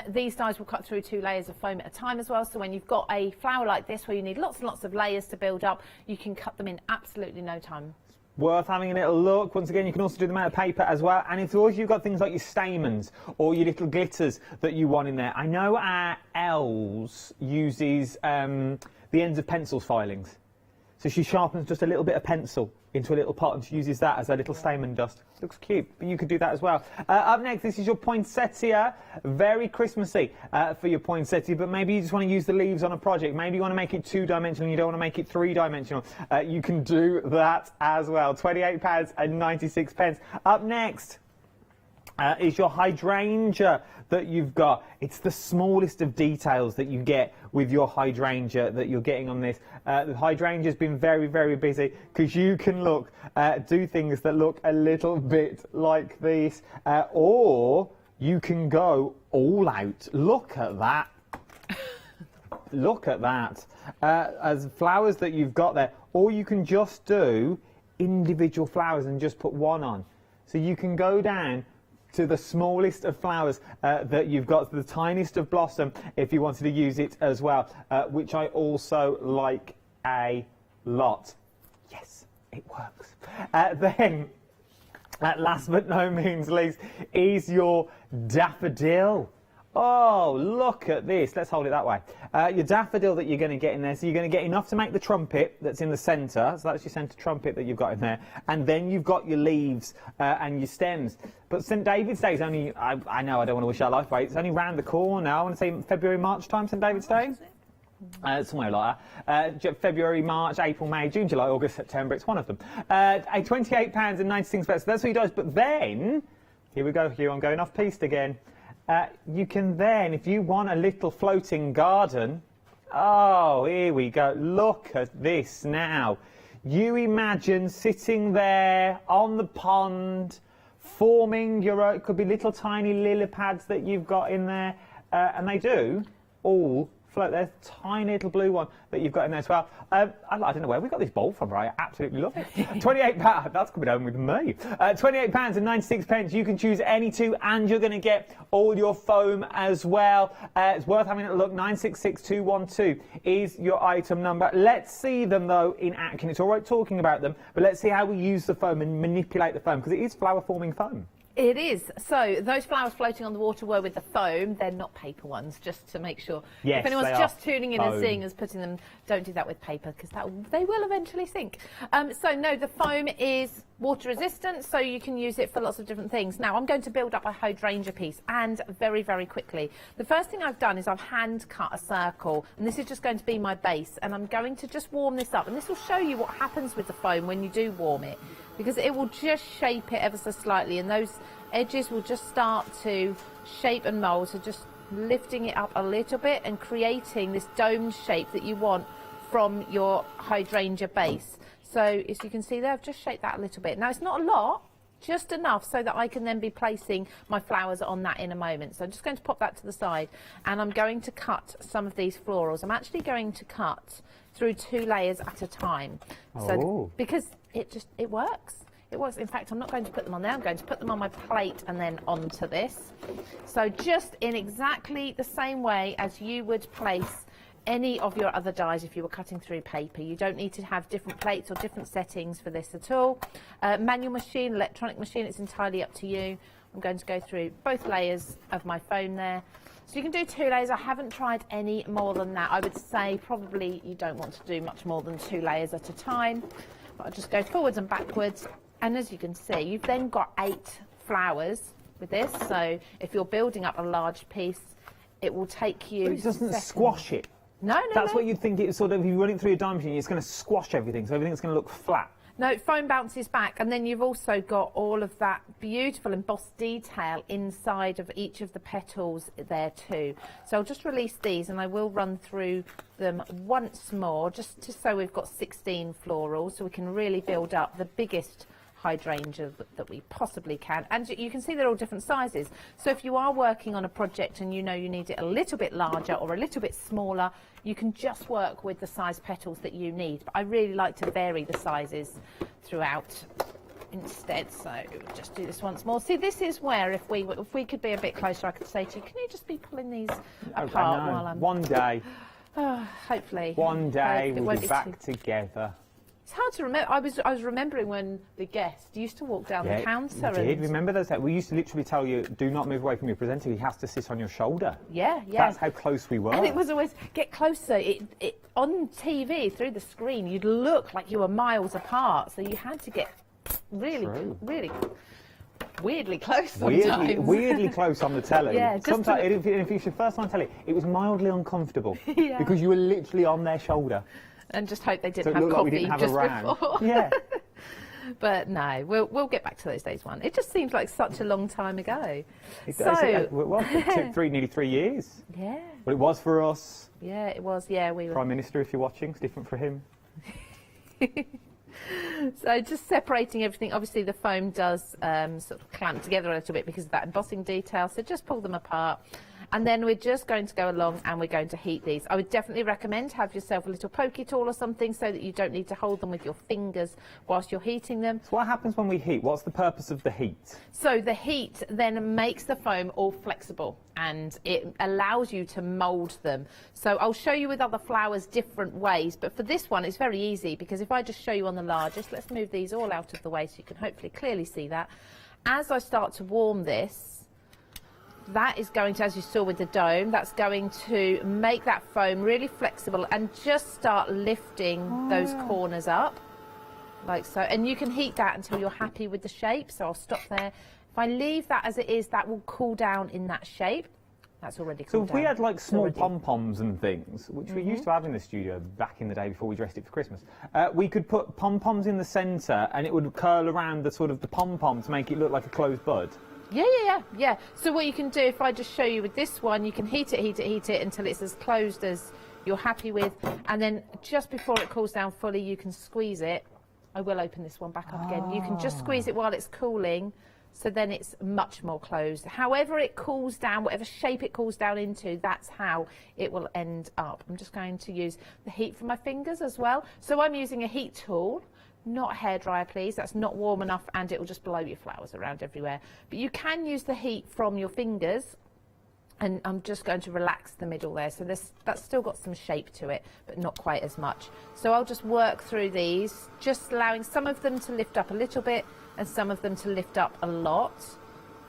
These dies will cut through 2 layers of foam at a time as well. So when you've got a flower like this where you need lots and lots of layers to build up, you can cut them in absolutely no time. Worth having a little look. Once again, you can also do them out of paper as well. And if you've got things like your stamens or your little glitters that you want in there. I know our ELLs uses the ends of pencils filings. So she sharpens just a little bit of pencil into a little pot and she uses that as a little stamen dust. Looks cute, but you could do that as well. Up next, this is your poinsettia. Very Christmassy for your poinsettia, but maybe you just want to use the leaves on a project. Maybe you want to make it 2-dimensional and you don't want to make it 3-dimensional. You can do that as well. £28.96. Up next is your hydrangea that you've got. It's the smallest of details that you get with your hydrangea that you're getting on this. The hydrangea's been very, very busy because you can do things that look a little bit like this, or you can go all out. Look at that. Look at that. As flowers that you've got there, or you can just do individual flowers and just put one on. So you can go down to the smallest of flowers that you've got, the tiniest of blossom, if you wanted to use it as well, which I also like a lot. Yes, it works. Then, last but no means least, is your daffodil. Oh, look at this. Let's hold it that way. Your daffodil that you're going to get in there, so you're going to get enough to make the trumpet that's in the centre, so that's your centre trumpet that you've got in there, and then you've got your leaves and your stems. But St David's Day is only, I know I don't want to wish our life away, it's only round the corner. I want to say February, March time, St David's Day. Somewhere like that. February, March, April, May, June, July, August, September, it's one of them. £28.96, so that's what he does. But then, here we go, Hugh, I'm going off piste again. You can then, if you want a little floating garden, oh, here we go, look at this now. You imagine sitting there on the pond, forming your own, it could be little tiny lily pads that you've got in there, and they do all float. There's a tiny little blue one that you've got in there as well. I don't know where we got this bowl from, but I absolutely love it. £28, that's coming home with me. £28.96. You can choose any two, and you're going to get all your foam as well. It's worth having a look. 966212 is your item number. Let's see them though in action. It's all right talking about them, but let's see how we use the foam and manipulate the foam, because it is flower forming foam. It is. So those flowers floating on the water were with the foam. They're not paper ones, just to make sure. Yes, if anyone's just tuning in foam. and seeing us putting them, don't do that with paper, because they will eventually sink. So no, the foam is water resistant, so you can use it for lots of different things. Now I'm going to build up a hydrangea piece, and very, very quickly. The first thing I've done is I've hand cut a circle, and this is just going to be my base, and I'm going to just warm this up, and this will show you what happens with the foam when you do warm it, because it will just shape it ever so slightly, and those edges will just start to shape and mould, so just lifting it up a little bit and creating this domed shape that you want from your hydrangea base. So as you can see there, I've just shaped that a little bit. Now it's not a lot, just enough so that I can then be placing my flowers on that in a moment. So I'm just going to pop that to the side, and I'm going to cut some of these florals. I'm actually going to cut through 2 layers at a time. So because it works. It works. In fact, I'm not going to put them on there. I'm going to put them on my plate and then onto this. So just in exactly the same way as you would place any of your other dies if you were cutting through paper. You don't need to have different plates or different settings for this at all. Manual machine, electronic machine, it's entirely up to you. I'm going to go through both layers of my foam there. So you can do 2 layers. I haven't tried any more than that. I would say probably you don't want to do much more than 2 layers at a time. But I'll just go forwards and backwards. And as you can see, you've then got 8 flowers with this. So if you're building up a large piece, it will take you. But it doesn't squash it. No, no, That's no. what you'd think. It's sort of, if you run it through a dime machine, it's going to squash everything, so everything's going to look flat. No, foam bounces back, and then you've also got all of that beautiful embossed detail inside of each of the petals there too. So I'll just release these, and I will run through them once more, just so we've got 16 florals, so we can really build up the biggest hydrangea that we possibly can. And you can see they're all different sizes. So if you are working on a project and you know you need it a little bit larger or a little bit smaller, you can just work with the size petals that you need. But I really like to vary the sizes throughout instead. So just do this once more. See, this is where if we could be a bit closer, I could say to you, can you just be pulling these apart while I'm... One day. Hopefully. One day we'll be back together. It's hard to remember. I was remembering when the guest used to walk down the counter. We did. Remember those? We used to literally tell you, do not move away from your presenter. He has to sit on your shoulder. Yeah, yeah. That's how close we were. And it was always, get closer. It on TV, through the screen, you'd look like you were miles apart. So you had to get really weirdly close sometimes. Weirdly close on the telly. Yeah, sometimes, if it's your first time telly, it was mildly uncomfortable. Yeah. Because you were literally on their shoulder. And just hope they didn't so it have looked coffee like we didn't have just a ran. before. Yeah. But no, we'll get back to those days one. It just seems like such a long time ago. It took nearly 3 years. Yeah. Well, it was for us. Yeah, it was. Yeah, we were. Prime Minister, if you're watching, it's different for him. So just separating everything. Obviously, the foam does sort of clamp together a little bit because of that embossing detail. So just pull them apart. And then we're just going to go along and we're going to heat these. I would definitely recommend have yourself a little pokey tool or something so that you don't need to hold them with your fingers whilst you're heating them. So what happens when we heat? What's the purpose of the heat? So the heat then makes the foam all flexible and it allows you to mould them. So I'll show you with other flowers different ways, but for this one it's very easy because if I just show you on the largest, let's move these all out of the way so you can hopefully clearly see that. As I start to warm this, that is going to, as you saw with the dome, that's going to make that foam really flexible and just start lifting those corners up, like so. And you can heat that until you're happy with the shape, so I'll stop there. If I leave that as it is, that will cool down in that shape. That's already cooled down. So if we had like small pom-poms and things, which we used to have in the studio back in the day before we dressed it for Christmas, we could put pom-poms in the centre and it would curl around the sort of the pom-pom to make it look like a closed bud. Yeah. So what you can do, if I just show you with this one, you can heat it until it's as closed as you're happy with. And then just before it cools down fully, you can squeeze it. I will open this one back up again. You can just squeeze it while it's cooling, so then it's much more closed. However it cools down, whatever shape it cools down into, that's how it will end up. I'm just going to use the heat from my fingers as well. So I'm using a heat tool. Not a hairdryer, please. That's not warm enough and it will just blow your flowers around everywhere. But you can use the heat from your fingers, and I'm just going to relax the middle there. So that's still got some shape to it, but not quite as much. So I'll just work through these, just allowing some of them to lift up a little bit and some of them to lift up a lot,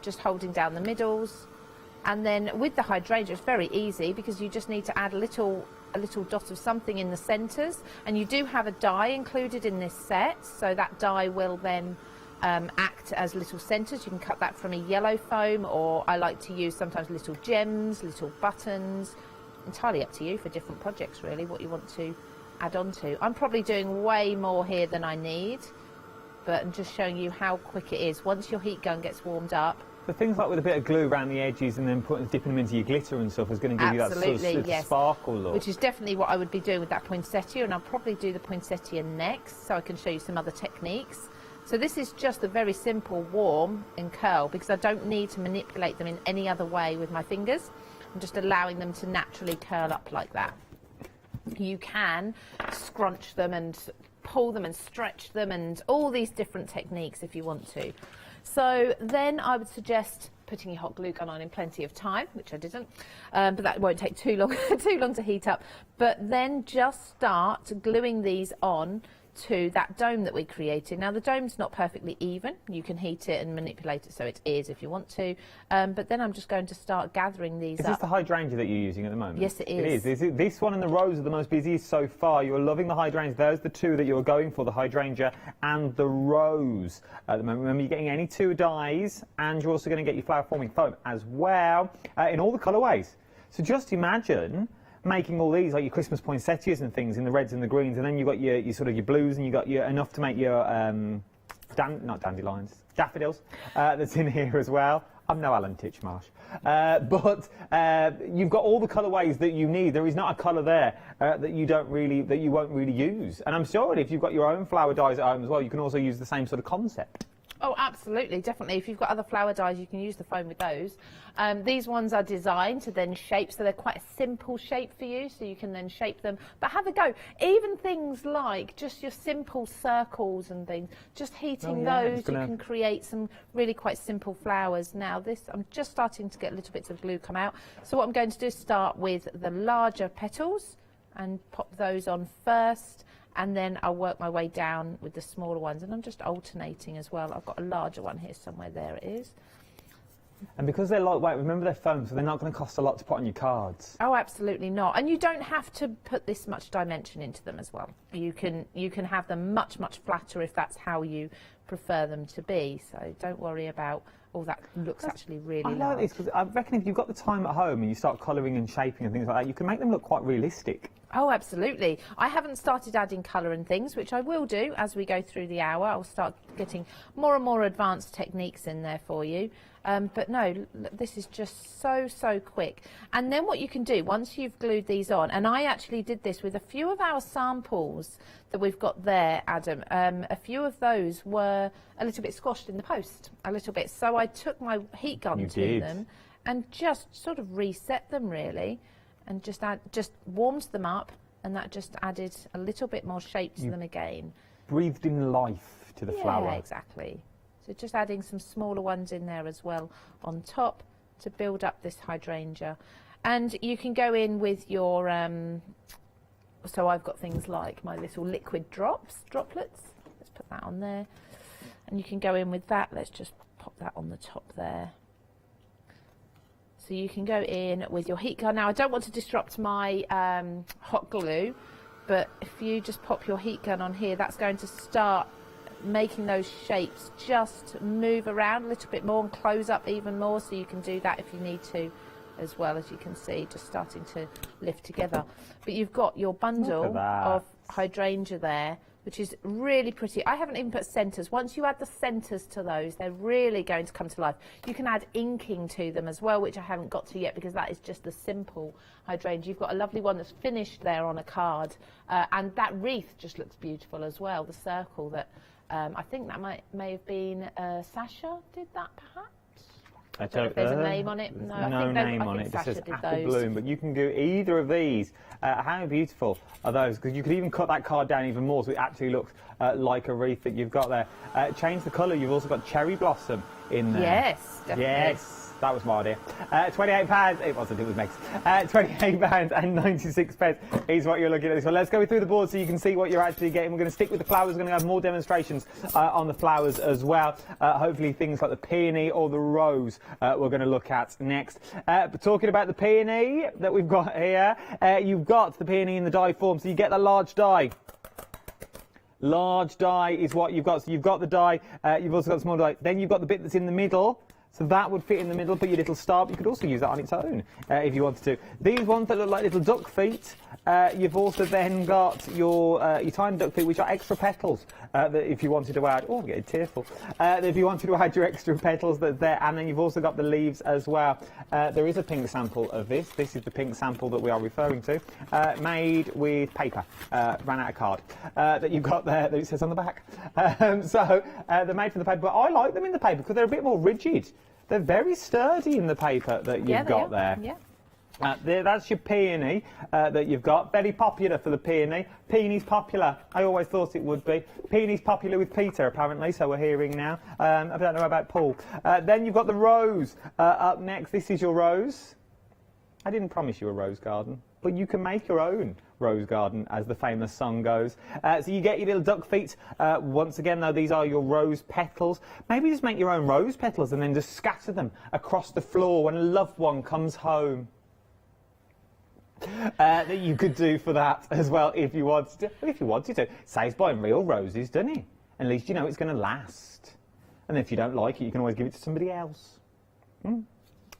just holding down the middles. And then with the hydrangea, it's very easy because you just need to add a little dot of something in the centres, and you do have a die included in this set, so that die will then act as little centres. You can cut that from a yellow foam, or I like to use sometimes little gems, little buttons. Entirely up to you for different projects really, what you want to add on to. I'm probably doing way more here than I need, but I'm just showing you how quick it is. Once your heat gun gets warmed up, the things like with a bit of glue around the edges and then dipping them into your glitter and stuff is going to give you that sort of sparkle look. Which is definitely what I would be doing with that poinsettia, and I'll probably do the poinsettia next so I can show you some other techniques. So this is just a very simple warm and curl because I don't need to manipulate them in any other way with my fingers. I'm just allowing them to naturally curl up like that. You can scrunch them and pull them and stretch them and all these different techniques if you want to. So then I would suggest putting your hot glue gun on in plenty of time, which I didn't, but that won't take too long to heat up. But then just start gluing these on to that dome that we created. Now the dome's not perfectly even. You can heat it and manipulate it so it is if you want to. But then I'm just going to start gathering these up. Is this the hydrangea that you're using at the moment? Yes, it is. It is. This one and the rose are the most busiest so far. You're loving the hydrangea. There's the two that you're going for, the hydrangea and the rose at the moment. Remember, you're getting any two dyes, and you're also going to get your flower forming foam as well in all the colourways. So just imagine making all these like your Christmas poinsettias and things in the reds and the greens, and then you've got your sort of your blues, and you've got your enough to make your not dandelions, daffodils that's in here as well. I'm no Alan Titchmarsh, but you've got all the colourways that you need. There is not a colour there that you won't really use. And I'm sure if you've got your own flower dyes at home as well, you can also use the same sort of concept. Oh, absolutely, definitely. If you've got other flower dyes, you can use the foam with those. These ones are designed to then shape, so they're quite a simple shape for you, so you can then shape them. But have a go. Even things like just your simple circles and things, just heating those, you can create some really quite simple flowers. Now this, I'm just starting to get little bits of glue come out. So what I'm going to do is start with the larger petals and pop those on first. and then I'll work my way down with the smaller ones, and I'm just alternating as well. I've got a larger one here somewhere. There it is. And because they're lightweight, remember they're foam, so they're not going to cost a lot to put on your cards. Oh, absolutely not. And you don't have to put this much dimension into them as well. You can have them much flatter if that's how you prefer them to be. So don't worry about, oh, that looks actually really I large. like this because I reckon if you've got the time at home and you start colouring and shaping and things like that, you can make them look quite realistic. Oh, absolutely. I haven't started adding colour and things, which I will do as we go through the hour. I'll start getting more and more advanced techniques in there for you. But no, this is just so quick. And then what you can do, once you've glued these on, and I actually did this with a few of our samples that we've got there, Adam. A few of those were a little bit squashed in the post, a little bit. So I took my heat gun to them and just sort of reset them really. And just warmed them up, and that just added a little bit more shape to them again. Breathed in life to the flower. Yeah, exactly. So just adding some smaller ones in there as well on top to build up this hydrangea. And you can go in with your, so I've got things like my little liquid droplets. Let's put that on there. And you can go in with that. Let's just pop that on the top there. So you can go in with your heat gun. Now, I don't want to disrupt my hot glue, but if you just pop your heat gun on here, that's going to start making those shapes just move around a little bit more and close up even more, so you can do that if you need to as well, as you can see, just starting to lift together. But you've got your bundle of hydrangea there, which is really pretty. I haven't even put centres. Once you add the centres to those, they're really going to come to life. You can add inking to them as well, which I haven't got to yet because that is just the simple hydrangea. You've got a lovely one that's finished there on a card, and that wreath just looks beautiful as well, the circle that, I think that may have been Sasha did that perhaps? I don't know if there's a name on it. No, no name on it. It just says Apple Bloom, but you can do either of these. How beautiful are those? Because you could even cut that card down even more so it actually looks like a wreath that you've got there. Change the colour. You've also got cherry blossom in there. Yes, definitely. Yes. That was my idea. £28. It wasn't, it was Meg's. £28.96 is what you're looking at. So let's go through the board so you can see what you're actually getting. We're going to stick with the flowers. We're going to have more demonstrations on the flowers as well. Hopefully things like the peony or the rose we're going to look at next. But talking about the peony that we've got here, you've got the peony in the die form. So you get the large die. Large die is what you've got. So you've got the die, you've also got the small die. Then you've got the bit that's in the middle. So that would fit in the middle, put your little star, but you could also use that on its own if you wanted to. These ones that look like little duck feet, you've also then got your tiny duck feet, which are extra petals, that if you wanted to add, oh, I'm getting tearful, if you wanted to add your extra petals that's there, and then you've also got the leaves as well. There is a pink sample of this. This is the pink sample that we are referring to, made with paper, ran out of card, that you've got there, that it says on the back. So they're made from the paper, but I like them in the paper because they're a bit more rigid. They're very sturdy in the paper that you've got there. Yeah. That's your peony that you've got. Very popular for the peony. Peony's popular. I always thought it would be. Peony's popular with Peter, apparently, so we're hearing now. I don't know about Paul. Then you've got the rose up next. This is your rose. I didn't promise you a rose garden, but you can make your own rose garden, as the famous song goes. So you get your little duck feet. Once again, though, these are your rose petals. Maybe just make your own rose petals and then just scatter them across the floor when a loved one comes home. That you could do for that as well if you wanted to. If you wanted to. Saves buying real roses, doesn't it? At least you know it's going to last. And if you don't like it, you can always give it to somebody else.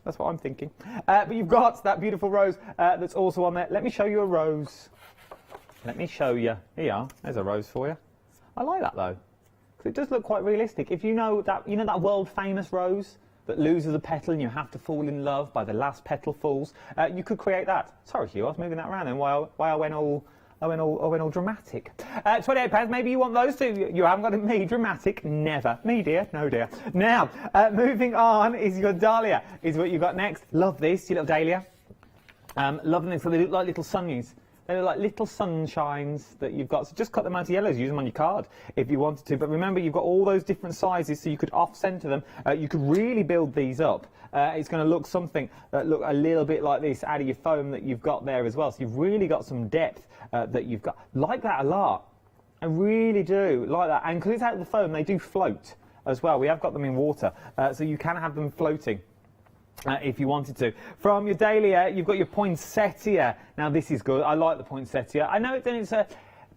That's what I'm thinking. But you've got that beautiful rose that's also on there. Let me show you a rose. Let me show you. Here you are. There's a rose for you. I like that though, because it does look quite realistic. If you know that world famous rose that loses a petal and you have to fall in love by the last petal falls, you could create that. Sorry, Hugh, I was moving that around and why I went all dramatic. £28. Maybe you want those too. You haven't got me dramatic. Never. Me, dear. No, dear. Now, moving on is your Dahlia. Is what you've got next. Love this. You little Dahlia. Loving this. So they look like little sunnies. They look like little sunshines that you've got. So just cut them out to yellows. Use them on your card if you wanted to. But remember, you've got all those different sizes, so you could off-centre them. You could really build these up. It's going to look something that look a little bit like this out of your foam that you've got there as well. So you've really got some depth that you've got. Like that a lot. I really do like that. And because it's out of the foam, they do float as well. We have got them in water, so you can have them floating. If you wanted to. From your Dahlia, you've got your poinsettia. Now this is good. I like the poinsettia. I know it's a...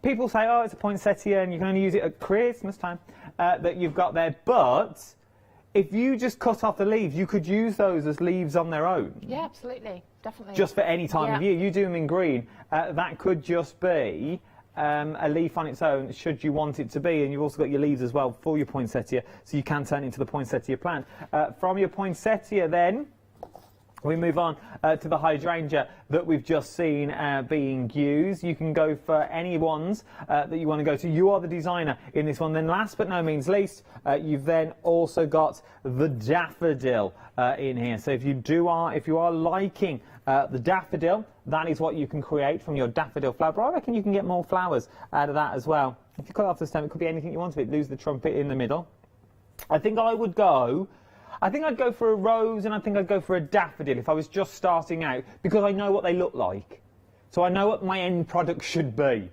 People say, oh, it's a poinsettia and you can only use it at Christmas time that you've got there. But if you just cut off the leaves, you could use those as leaves on their own. Yeah, absolutely. Definitely. Just for any time of year. You do them in green. That could just be a leaf on its own, should you want it to be. And you've also got your leaves as well for your poinsettia, so you can turn it into the poinsettia plant. From your poinsettia then, we move on to the hydrangea that we've just seen being used. You can go for any ones that you want to go to. You are the designer in this one. Then last but no means least, you've then also got the daffodil in here. So if you are liking the daffodil, that is what you can create from your daffodil flower. But I reckon you can get more flowers out of that as well. If you cut off the stem, it could be anything you want to it. Lose the trumpet in the middle. I think I'd go for a rose, and I think I'd go for a daffodil if I was just starting out, because I know what they look like. So I know what my end product should be.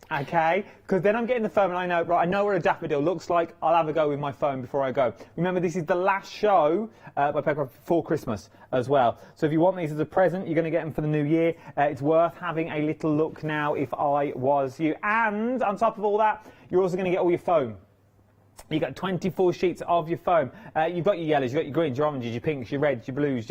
Okay? Because then I'm getting the foam and I know, right, I know what a daffodil looks like. I'll have a go with my foam before I go. Remember, this is the last show by Papercraft before Christmas as well. So if you want these as a present, you're going to get them for the new year. It's worth having a little look now if I was you. And on top of all that, you're also going to get all your foam. You've got 24 sheets of your foam. You've got your yellows, you've got your greens, your oranges, your pinks, your reds, your blues.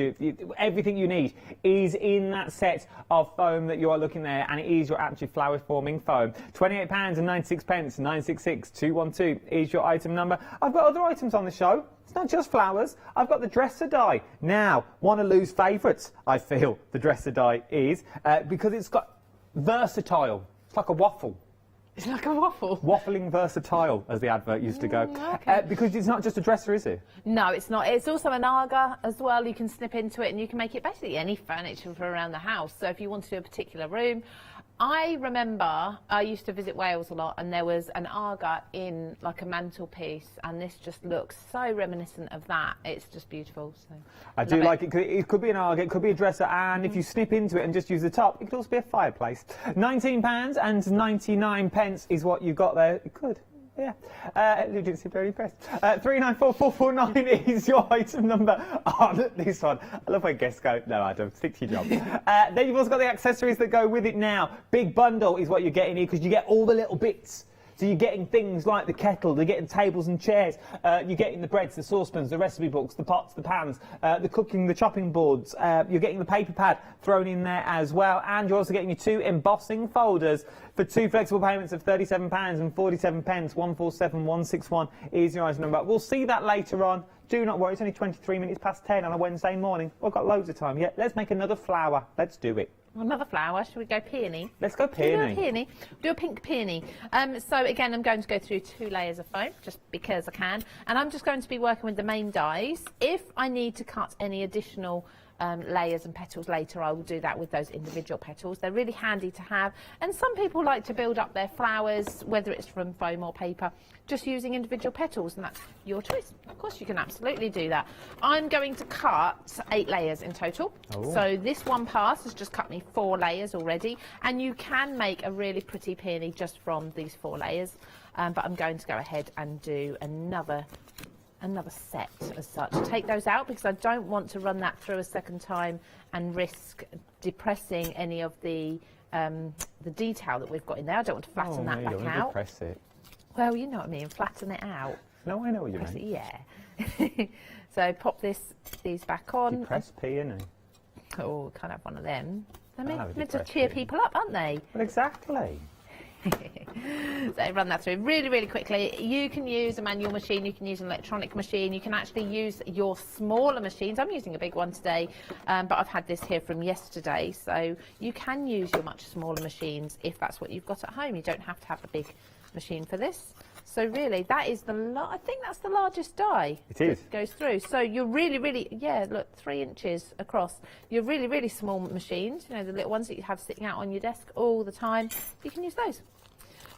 Everything you need is in that set of foam that you are looking there, and it is your actually flower-forming foam. £28.96, 966 212 is your item number. I've got other items on the show. It's not just flowers. I've got the dresser die. Now, one of Lou's favourites, I feel, the dresser die is, because it's got versatile. It's like a waffle. It's like a waffle. Waffling versatile, as the advert used to go. Okay. Because it's not just a dresser, is it? No, it's not. It's also an aga as well. You can snip into it and you can make it basically any furniture for around the house. So if you want to do a particular room, I remember I used to visit Wales a lot, and there was an aga in like a mantelpiece, and this just looks so reminiscent of that. It's just beautiful. So I do like it. It could be an aga, it could be a dresser, and if you snip into it and just use the top, it could also be a fireplace. £19.99 is what you've got there. It could. Yeah. You didn't seem very impressed. 394449 is your item number on this one. I love when guests go, no, Adam, stick to your job. Then you've also got the accessories that go with it now. Big bundle is what you're getting here, because you get all the little bits. So you're getting things like the kettle, you're getting tables and chairs, you're getting the breads, the saucepans, the recipe books, the pots, the pans, the cooking, the chopping boards, you're getting the paper pad thrown in there as well, and you're also getting your 2 embossing folders for 2 flexible payments of £37.47. 147161 is your item number. We'll see that later on. Do not worry, it's only 23 minutes past 10 on a Wednesday morning. We've got loads of time. Yeah, let's make another flower. Let's do it. Another flower. Should we go peony? Let's go peony. Do a peony. Do a pink peony. So again, I'm going to go through 2 layers of foam, just because I can. And I'm just going to be working with the main dies. If I need to cut any additional layers and petals later, I will do that with those individual petals. They're really handy to have. And some people like to build up their flowers, whether it's from foam or paper, just using individual petals, and that's your choice. Of course, you can absolutely do that. I'm going to cut 8 layers in total. Oh. So this one pass has just cut me 4 layers already, and you can make a really pretty peony just from these 4 layers. But I'm going to go ahead and do another set as such. Take those out because I don't want to run that through a second time and risk depressing any of the detail that we've got in there. I don't want to flatten that back out. Depress it. Well, you know what I mean, flatten it out. No, I know what you mean. Yeah. So pop these back on. Depress peony. Oh, can't have one of them. They're I'll have a meant to depressed cheer peony. people up, aren't they? Well, exactly. So run that through really, really quickly. You can use a manual machine, you can use an electronic machine, you can actually use your smaller machines. I'm using a big one today, but I've had this here from yesterday, so you can use your much smaller machines if that's what you've got at home. You don't have to have a big machine for this. So really, that is I think that's the largest die. It is. That goes through. So you're really, really, yeah, look, 3 inches across. You're really, really small machines, you know, the little ones that you have sitting out on your desk all the time. You can use those.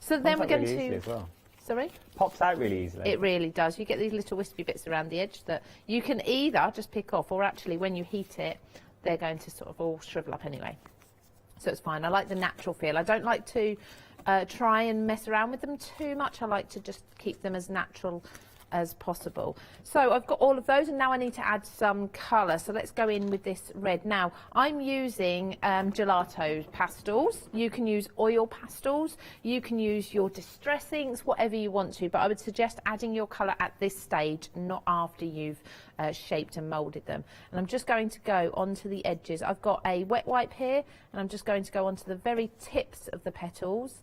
So then we're going really to... easily as well. Sorry? Pops out really easily. It really does. You get these little wispy bits around the edge that you can either just pick off, or actually when you heat it, they're going to sort of all shrivel up anyway. So it's fine. I like the natural feel. I don't like to try and mess around with them too much. I like to just keep them as natural as possible. So I've got all of those, and now I need to add some colour. So let's go in with this red. Now I'm using gelato pastels. You can use oil pastels, you can use your distress inks, whatever you want to, but I would suggest adding your colour at this stage, not after you've shaped and moulded them. And I'm just going to go onto the edges. I've got a wet wipe here, and I'm just going to go onto the very tips of the petals.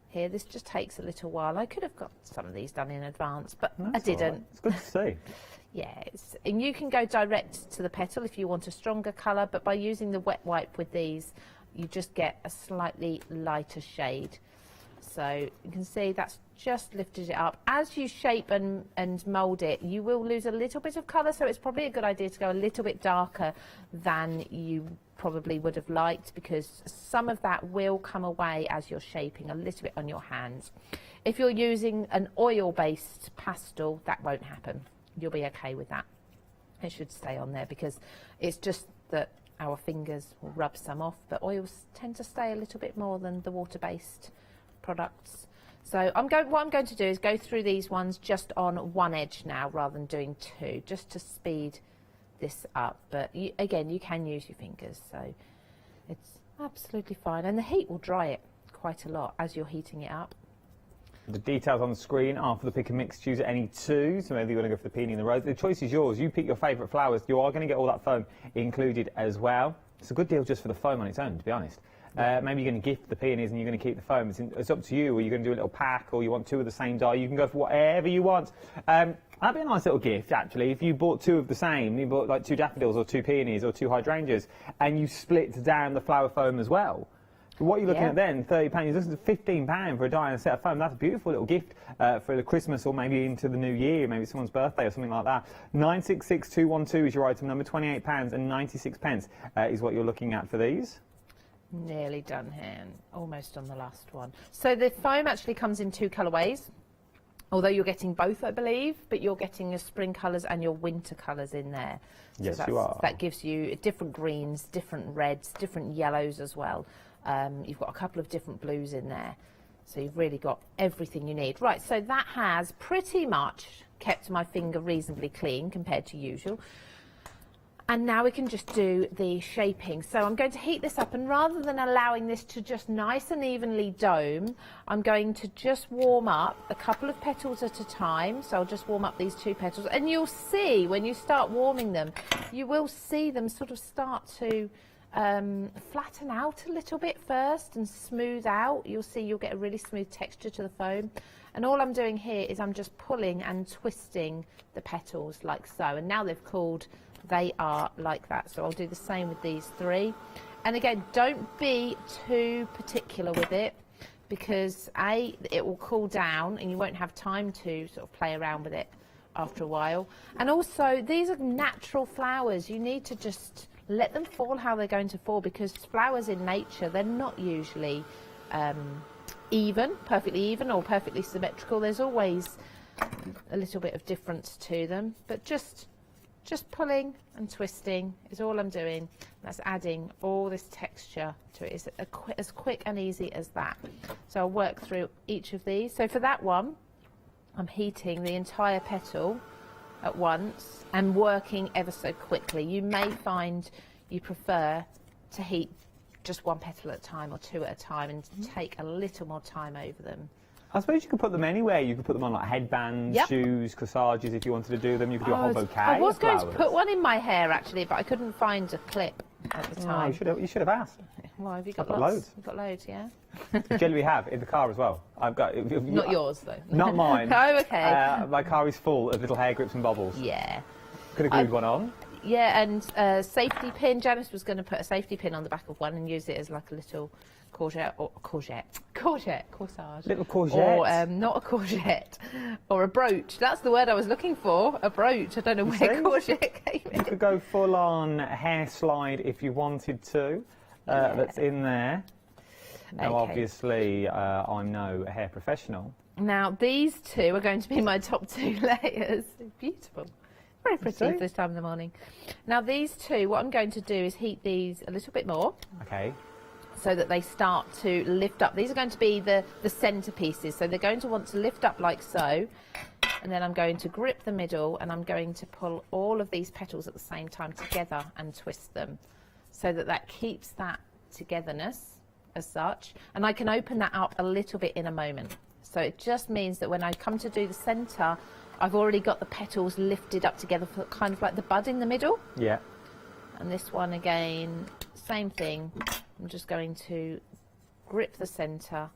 Here, this just takes a little while. I could have got some of these done in advance, but I didn't. Right. It's good to see. Yes, and you can go direct to the petal if you want a stronger colour, but by using the wet wipe with these, you just get a slightly lighter shade. So you can see that's just lifted it up. As you shape and mould it, you will lose a little bit of colour, so it's probably a good idea to go a little bit darker than you probably would have liked, because some of that will come away as you're shaping a little bit on your hands. If you're using an oil-based pastel, that won't happen. You'll be okay with that. It should stay on there because it's just that our fingers will rub some off, but oils tend to stay a little bit more than the water-based products. So what I'm going to do is go through these ones just on one edge now rather than doing two, just to speed this up. But again, you can use your fingers, so it's absolutely fine, and the heat will dry it quite a lot as you're heating it up. The details on the screen are for the pick and mix. Choose any two, so maybe you want to go for the peony and the rose. The choice is yours. You pick your favourite flowers. You are going to get all that foam included as well. It's a good deal just for the foam on its own, to be honest. Maybe you're going to gift the peonies and you're going to keep the foam. It's up to you, or you're going to do a little pack, or you want two of the same dye. You can go for whatever you want. That'd be a nice little gift, actually, if you bought two of the same. You bought like two daffodils or two peonies or two hydrangeas, and you split down the flower foam as well. What are you looking at then? £30. This is £15 for a die and a set of foam. That's a beautiful little gift for the Christmas or maybe into the new year, maybe someone's birthday or something like that. 966212 is your item number. £28.96 is what you're looking at for these. Nearly done here, almost on the last one. So the foam actually comes in two colourways, although you're getting both, I believe, but you're getting your spring colours and your winter colours in there. So yes, you are. That gives you different greens, different reds, different yellows as well. You've got a couple of different blues in there, so you've really got everything you need. Right, so that has pretty much kept my finger reasonably clean compared to usual. And now we can just do the shaping. So I'm going to heat this up, and rather than allowing this to just nice and evenly dome, I'm going to just warm up a couple of petals at a time. So I'll just warm up these two petals, and you'll see when you start warming them, you will see them sort of start to flatten out a little bit first and smooth out. You'll see you'll get a really smooth texture to the foam. And all I'm doing here is I'm just pulling and twisting the petals like so. And now they've cooled, they are like that. So I'll do the same with these three. And again, don't be too particular with it, because it will cool down and you won't have time to sort of play around with it after a while. And also, these are natural flowers. You need to just let them fall how they're going to fall, because flowers in nature, they're not usually perfectly even or perfectly symmetrical. There's always a little bit of difference to them, but just pulling and twisting is all I'm doing. That's adding all this texture to it. It's as quick and easy as that. So I'll work through each of these. So for that one, I'm heating the entire petal at once and working ever so quickly. You may find you prefer to heat just one petal at a time or two at a time and take a little more time over them. I suppose you could put them anywhere. You could put them on like headbands, shoes, corsages if you wanted to do them. You could do a whole bouquet. I was of going flowers. to put one in my hair actually, but I couldn't find a clip at the time. You should have asked. Well, have you got I've got loads. You've got loads, yeah. Generally have in the car as well. I've got not yours though. Not mine. Oh, okay. My car is full of little hair grips and bobbles. Yeah. Could have glued one on. Yeah, and safety pin. Janice was going to put a safety pin on the back of one and use it as like a little corsage. Little courgette. Or not a courgette, or a brooch. That's the word I was looking for. A brooch. I don't know where courgette came in. You could go full on hair slide if you wanted to. That's in there. Now, obviously, I'm no hair professional. Now, these two are going to be my top two layers. Beautiful. Very pretty for this time of the morning. Now, these two, what I'm going to do is heat these a little bit more. Okay. so that they start to lift up. These are going to be the centerpieces, so they're going to want to lift up like so, and then I'm going to grip the middle and I'm going to pull all of these petals at the same time together and twist them, so that that keeps that togetherness as such. And I can open that up a little bit in a moment. So it just means that when I come to do the center, I've already got the petals lifted up together for kind of like the bud in the middle. Yeah. And this one again, same thing. I'm just going to grip the center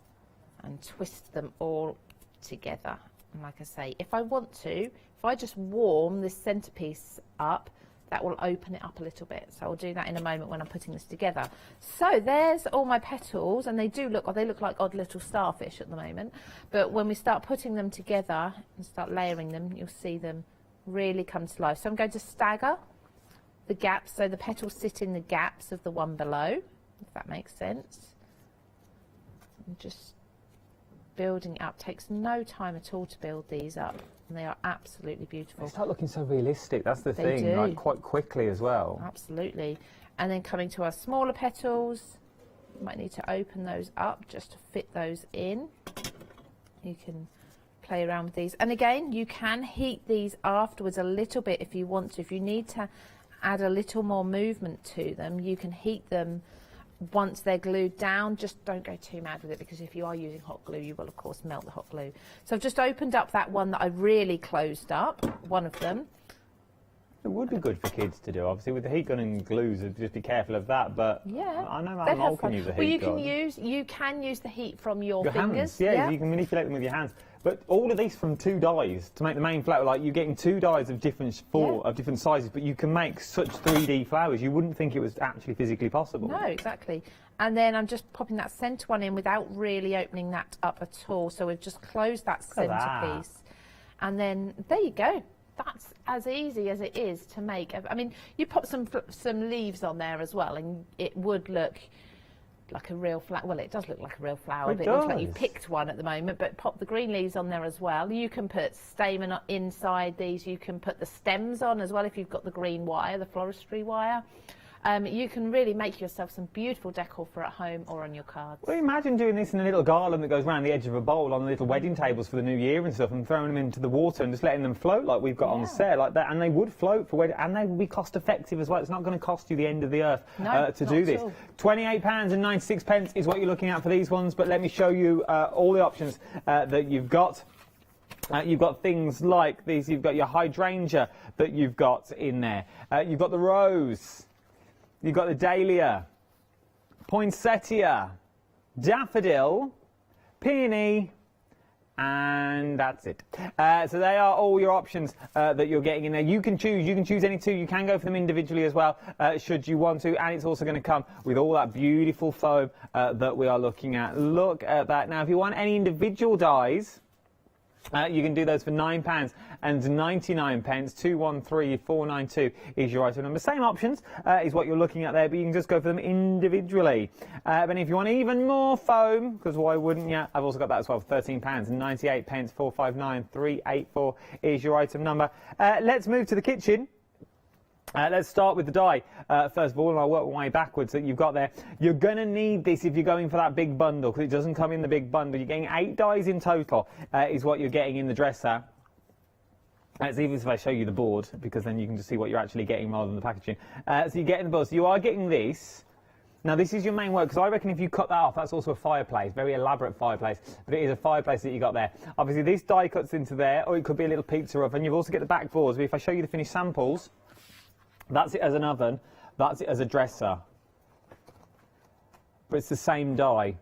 and twist them all together. And like I say, if I want to, if I just warm this centerpiece up, that will open it up a little bit. So I'll do that in a moment when I'm putting this together. So there's all my petals, and they look like odd little starfish at the moment. But when we start putting them together and start layering them, you'll see them really come to life. So I'm going to stagger the gaps, so the petals sit in the gaps of the one below, if that makes sense. And just building up takes no time at all to build these up, and they are absolutely beautiful. They start looking so realistic, that's the They thing, do. like quite quickly as well. Absolutely. And then coming to our smaller petals, you might need to open those up just to fit those in. You can play around with these, and again you can heat these afterwards a little bit if you want to. If you need to add a little more movement to them, you can heat them once they're glued down. Just don't go too mad with it, because if you are using hot glue, you will of course melt the hot glue. So I've just opened up that one that I really closed up, one of them. It would be good for kids to do, obviously with the heat gun and glues, just be careful of that, but yeah, I know my mum can use a heat gun. You can use the heat from your Hands, fingers. yeah, you can manipulate them with your hands. But all of these from 2 dies to make the main flower, like you're getting 2 dies of different of different sizes, but you can make such 3D flowers. You wouldn't think it was actually physically possible. No, exactly. And then I'm just popping that centre one in without really opening that up at all. So we've just closed that centrepiece. And then there you go. That's as easy as it is to make. I mean, you pop some leaves on there as well, and it would look like a real flower. Well, it does look like a real flower, but it looks like you picked one at the moment. But pop the green leaves on there as well. You can put stamen inside these. You can put the stems on as well if you've got the green wire, the floristry wire. You can really make yourself some beautiful decor for at home or on your cards. Well, imagine doing this in a little garland that goes around the edge of a bowl on the little wedding tables for the new year and stuff, and throwing them into the water and just letting them float like we've got on set like that. And they would float for wedding, and they would be cost effective as well. It's not going to cost you the end of the earth to do this. £28.96 is what you're looking at for these ones, but let me show you all the options that you've got. You've got things like these. You've got your hydrangea that you've got in there. You've got the rose. You've got the dahlia, poinsettia, daffodil, peony, and that's it. So they are all your options that you're getting in there. You can choose any 2. You can go for them individually as well, should you want to. And it's also going to come with all that beautiful foam that we are looking at. Look at that. Now, if you want any individual dies, you can do those for £9.99. 213492 is your item number. Same options is what you're looking at there, but you can just go for them individually. But if you want even more foam, because why wouldn't you? I've also got that as well for £13.98. 459384 is your item number. Let's move to the kitchen. Let's start with the die first of all, and I'll work my way backwards that you've got there. You're going to need this if you're going for that big bundle, because it doesn't come in the big bundle. You're getting 8 dies in total is what you're getting in the dresser. It's even if I show you the board, because then you can just see what you're actually getting rather than the packaging. So you're getting the board. So you are getting this. Now this is your main work, because I reckon if you cut that off, that's also a fireplace, very elaborate fireplace, but it is a fireplace that you got there. Obviously this die cuts into there, or it could be a little pizza oven. You've also got the back boards, but if I show you the finished samples, that's it as an oven, that's it as a dresser. But it's the same die.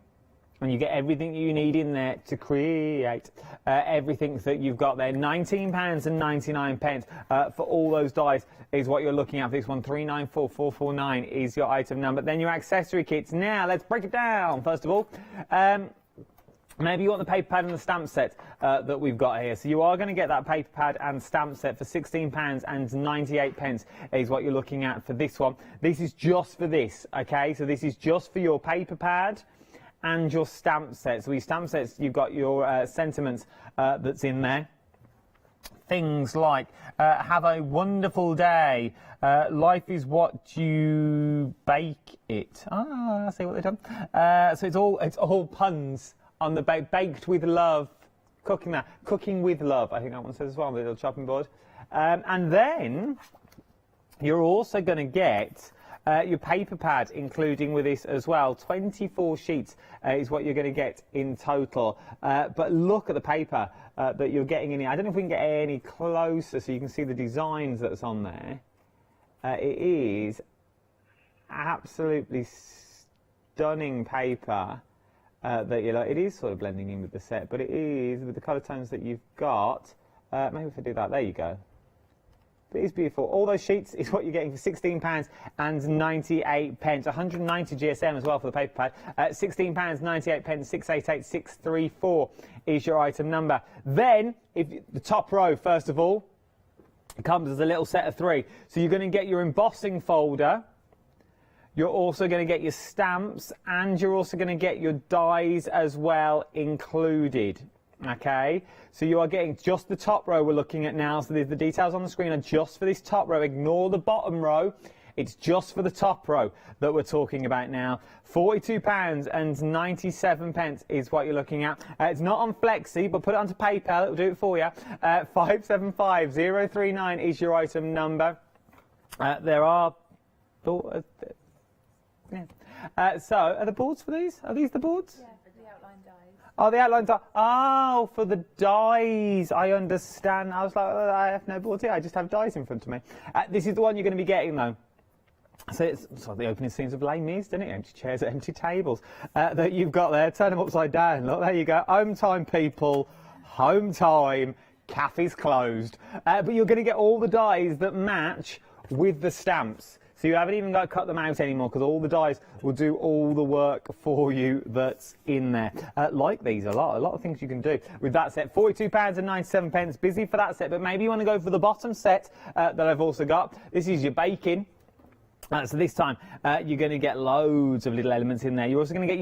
And you get everything you need in there to create everything that you've got there. £19.99 for all those dies is what you're looking at for this one. 394449 is your item number. Then your accessory kits. Now, let's break it down. First of all, maybe you want the paper pad and the stamp set that we've got here. So you are going to get that paper pad and stamp set for £16.98 is what you're looking at for this one. This is just for this, okay? So this is just for your paper pad and your stamp set. So these stamp sets, you've got your sentiments that's in there. things like have a wonderful day, life is what you bake it. I see what they've done. So it's all puns on the baked with love, cooking with love. I think that one says as well on the little chopping board. And then you're also going to get your paper pad, including with this as well. 24 sheets is what you're going to get in total. But look at the paper that you're getting in here. I don't know if we can get any closer so you can see the designs that's on there. It is absolutely stunning paper that you like. It is sort of blending in with the set, but it is with the colour tones that you've got. Maybe if I do that, there you go. But it is beautiful. All those sheets is what you're getting for £16.98. 190 GSM as well for the paper pad. £16.98. 688634 is your item number. Then, the top row, first of all, comes as a little set of 3. So you're going to get your embossing folder. You're also going to get your stamps, and you're also going to get your dies as well included. Okay, so you are getting just the top row we're looking at now. So the details on the screen are just for this top row. Ignore the bottom row. It's just for the top row that we're talking about now. £42.97 is what you're looking at. It's not on Flexi, but put it onto PayPal. It'll do it for you. 575039 is your item number. There are... so, are the boards for these? Are these the boards? Yeah. Oh, the outline die. Oh, for the dies. I understand. I was like, oh, I have no boards here. I just have dies in front of me. This is the one you're going to be getting, though. So it's sort of the opening scenes of Les Mis, doesn't it? Empty chairs, empty tables that you've got there. Turn them upside down. Look, there you go. Home time, people. Home time. Cafe's closed. But you're going to get all the dies that match with the stamps. So you haven't even got to cut them out anymore because all the dies will do all the work for you that's in there. Like these, a lot of things you can do with that set. £42.97, busy for that set, but maybe you want to go for the bottom set that I've also got. This is your baking. So this time you're going to get loads of little elements in there. You're also going to get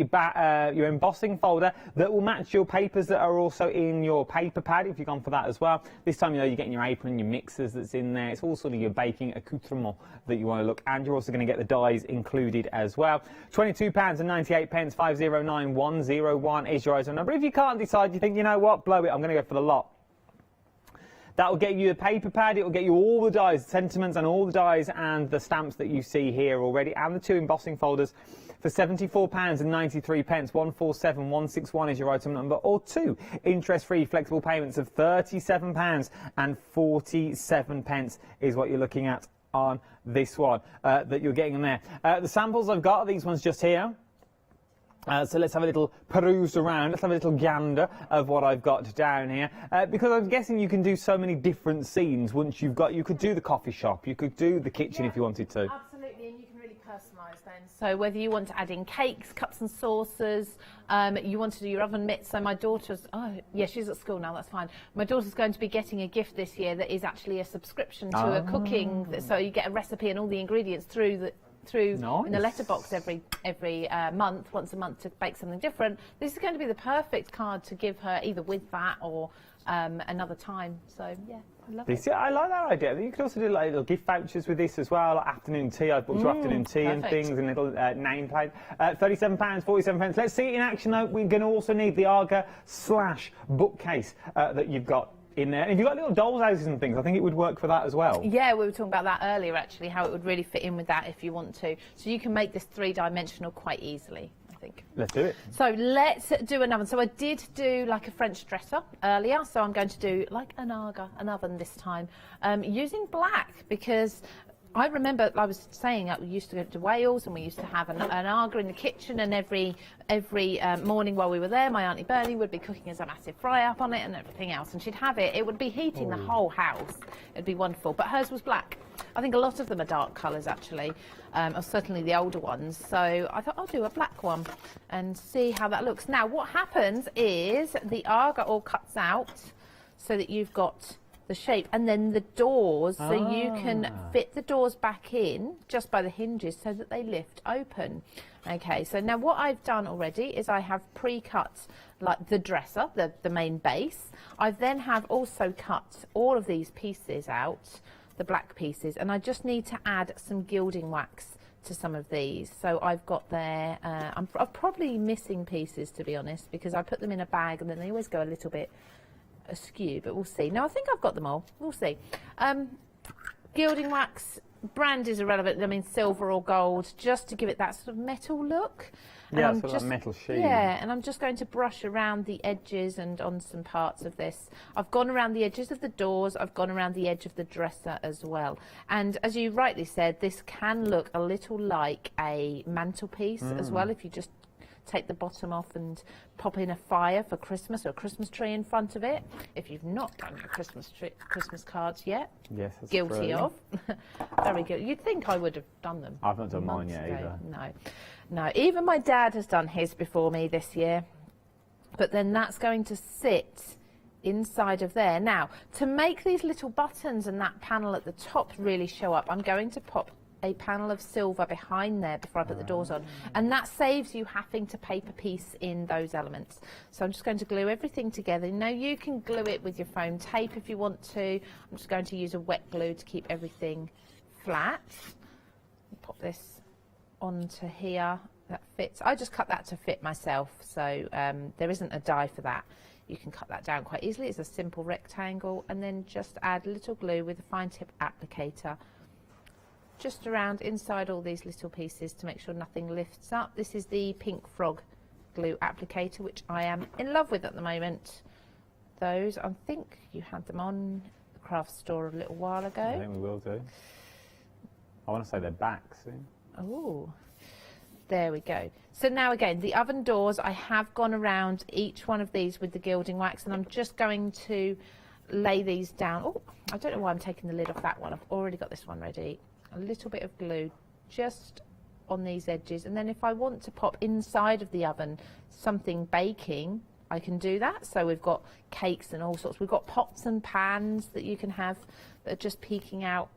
your embossing folder that will match your papers that are also in your paper pad if you've gone for that as well. This time you're getting your apron, your mixers that's in there. It's all sort of your baking accoutrement that you want to look. And you're also going to get the dies included as well. £22.98, 509101 is your item number. If you can't decide, you think, you know what, blow it, I'm going to go for the lot. That will get you a paper pad, it will get you all the dies, sentiments and all the dies and the stamps that you see here already, and the 2 embossing folders for £74.93. 147161 is your item number, or 2 interest-free flexible payments of £37.47 is what you're looking at on this one that you're getting in there. The samples I've got are these ones just here. So let's have a little peruse around, let's have a little gander of what I've got down here, because I'm guessing you can do so many different scenes once you could do the coffee shop, you could do the kitchen if you wanted to. Absolutely, and you can really personalise then. So whether you want to add in cakes, cups and saucers, you want to do your oven mitts. So my daughter's, she's at school now, that's fine. My daughter's going to be getting a gift this year that is actually a subscription to a cooking, so you get a recipe and all the ingredients through in the letterbox every month, once a month, to bake something different. This is going to be the perfect card to give her either with that or another time. So yeah, I love it. I like that idea. You could also do like little gift vouchers with this as well, like afternoon tea. I've booked your afternoon tea and things, and little nameplate. £37.47. Let's see it in action though. We're going to also need the Arga/bookcase that you've got in there. And if you've got little dolls houses and things, I think it would work for that as well. Yeah, we were talking about that earlier actually, how it would really fit in with that if you want to. So you can make this 3-dimensional quite easily, I think. Let's do it. So let's do an oven. So I did do like a French dresser earlier, so I'm going to do like an oven this time, using black, because I remember I was saying that we used to go to Wales and we used to have an Arga in the kitchen, and every morning while we were there, my Auntie Bernie would be cooking us a massive fry-up on it and everything else, and she'd have it. It would be heating the whole house. It'd be wonderful. But hers was black. I think a lot of them are dark colours actually, or certainly the older ones. So I thought I'll do a black one and see how that looks. Now what happens is the Arga all cuts out so that you've got the shape, and then the doors, so you can fit the doors back in just by the hinges so that they lift open. Okay, so now what I've done already is I have pre-cut like the dresser, the main base. I then have also cut all of these pieces out, the black pieces, and I just need to add some gilding wax to some of these. So I've got there, I'm probably missing pieces, to be honest, because I put them in a bag and then they always go a little bit askew, but we'll see. No, I think I've got them all. We'll see. Gilding wax, brand is irrelevant. I mean, silver or gold, just to give it that sort of metal look. Yeah, and sort of metal sheen. Yeah, and I'm just going to brush around the edges and on some parts of this. I've gone around the edges of the doors. I've gone around the edge of the dresser as well. And as you rightly said, this can look a little like a mantelpiece as well, if you just take the bottom off and pop in a fire for Christmas or a Christmas tree in front of it. If you've not done your Christmas cards yet, yes, that's guilty true. of. Very good. You'd think I would have done them. I've not done mine months yet ago. either. No. Even my dad has done his before me this year. But then that's going to sit inside of there. Now, to make these little buttons and that panel at the top really show up, I'm going to pop a panel of silver behind there before I put the doors on, and that saves you having to paper piece in those elements. So I'm just going to glue everything together. Now you can glue it with your foam tape if you want to. I'm just going to use a wet glue to keep everything flat. Pop this onto here. That fits. I just cut that to fit myself, so there isn't a die for that. You can cut that down quite easily. It's a simple rectangle, and then just add a little glue with a fine tip applicator just around inside all these little pieces to make sure nothing lifts up. This is the pink frog glue applicator, which I am in love with at the moment. Those, I think you had them on the craft store a little while ago. I think we will do. I want to say they're back soon. Oh, there we go. So now again, the oven doors, I have gone around each one of these with the gilding wax, and I'm just going to lay these down. Oh, I don't know why I'm taking the lid off that one. I've already got this one ready. A little bit of glue just on these edges, and then if I want to pop inside of the oven something baking, I can do that. So we've got cakes and all sorts. We've got pots and pans that you can have that are just peeking out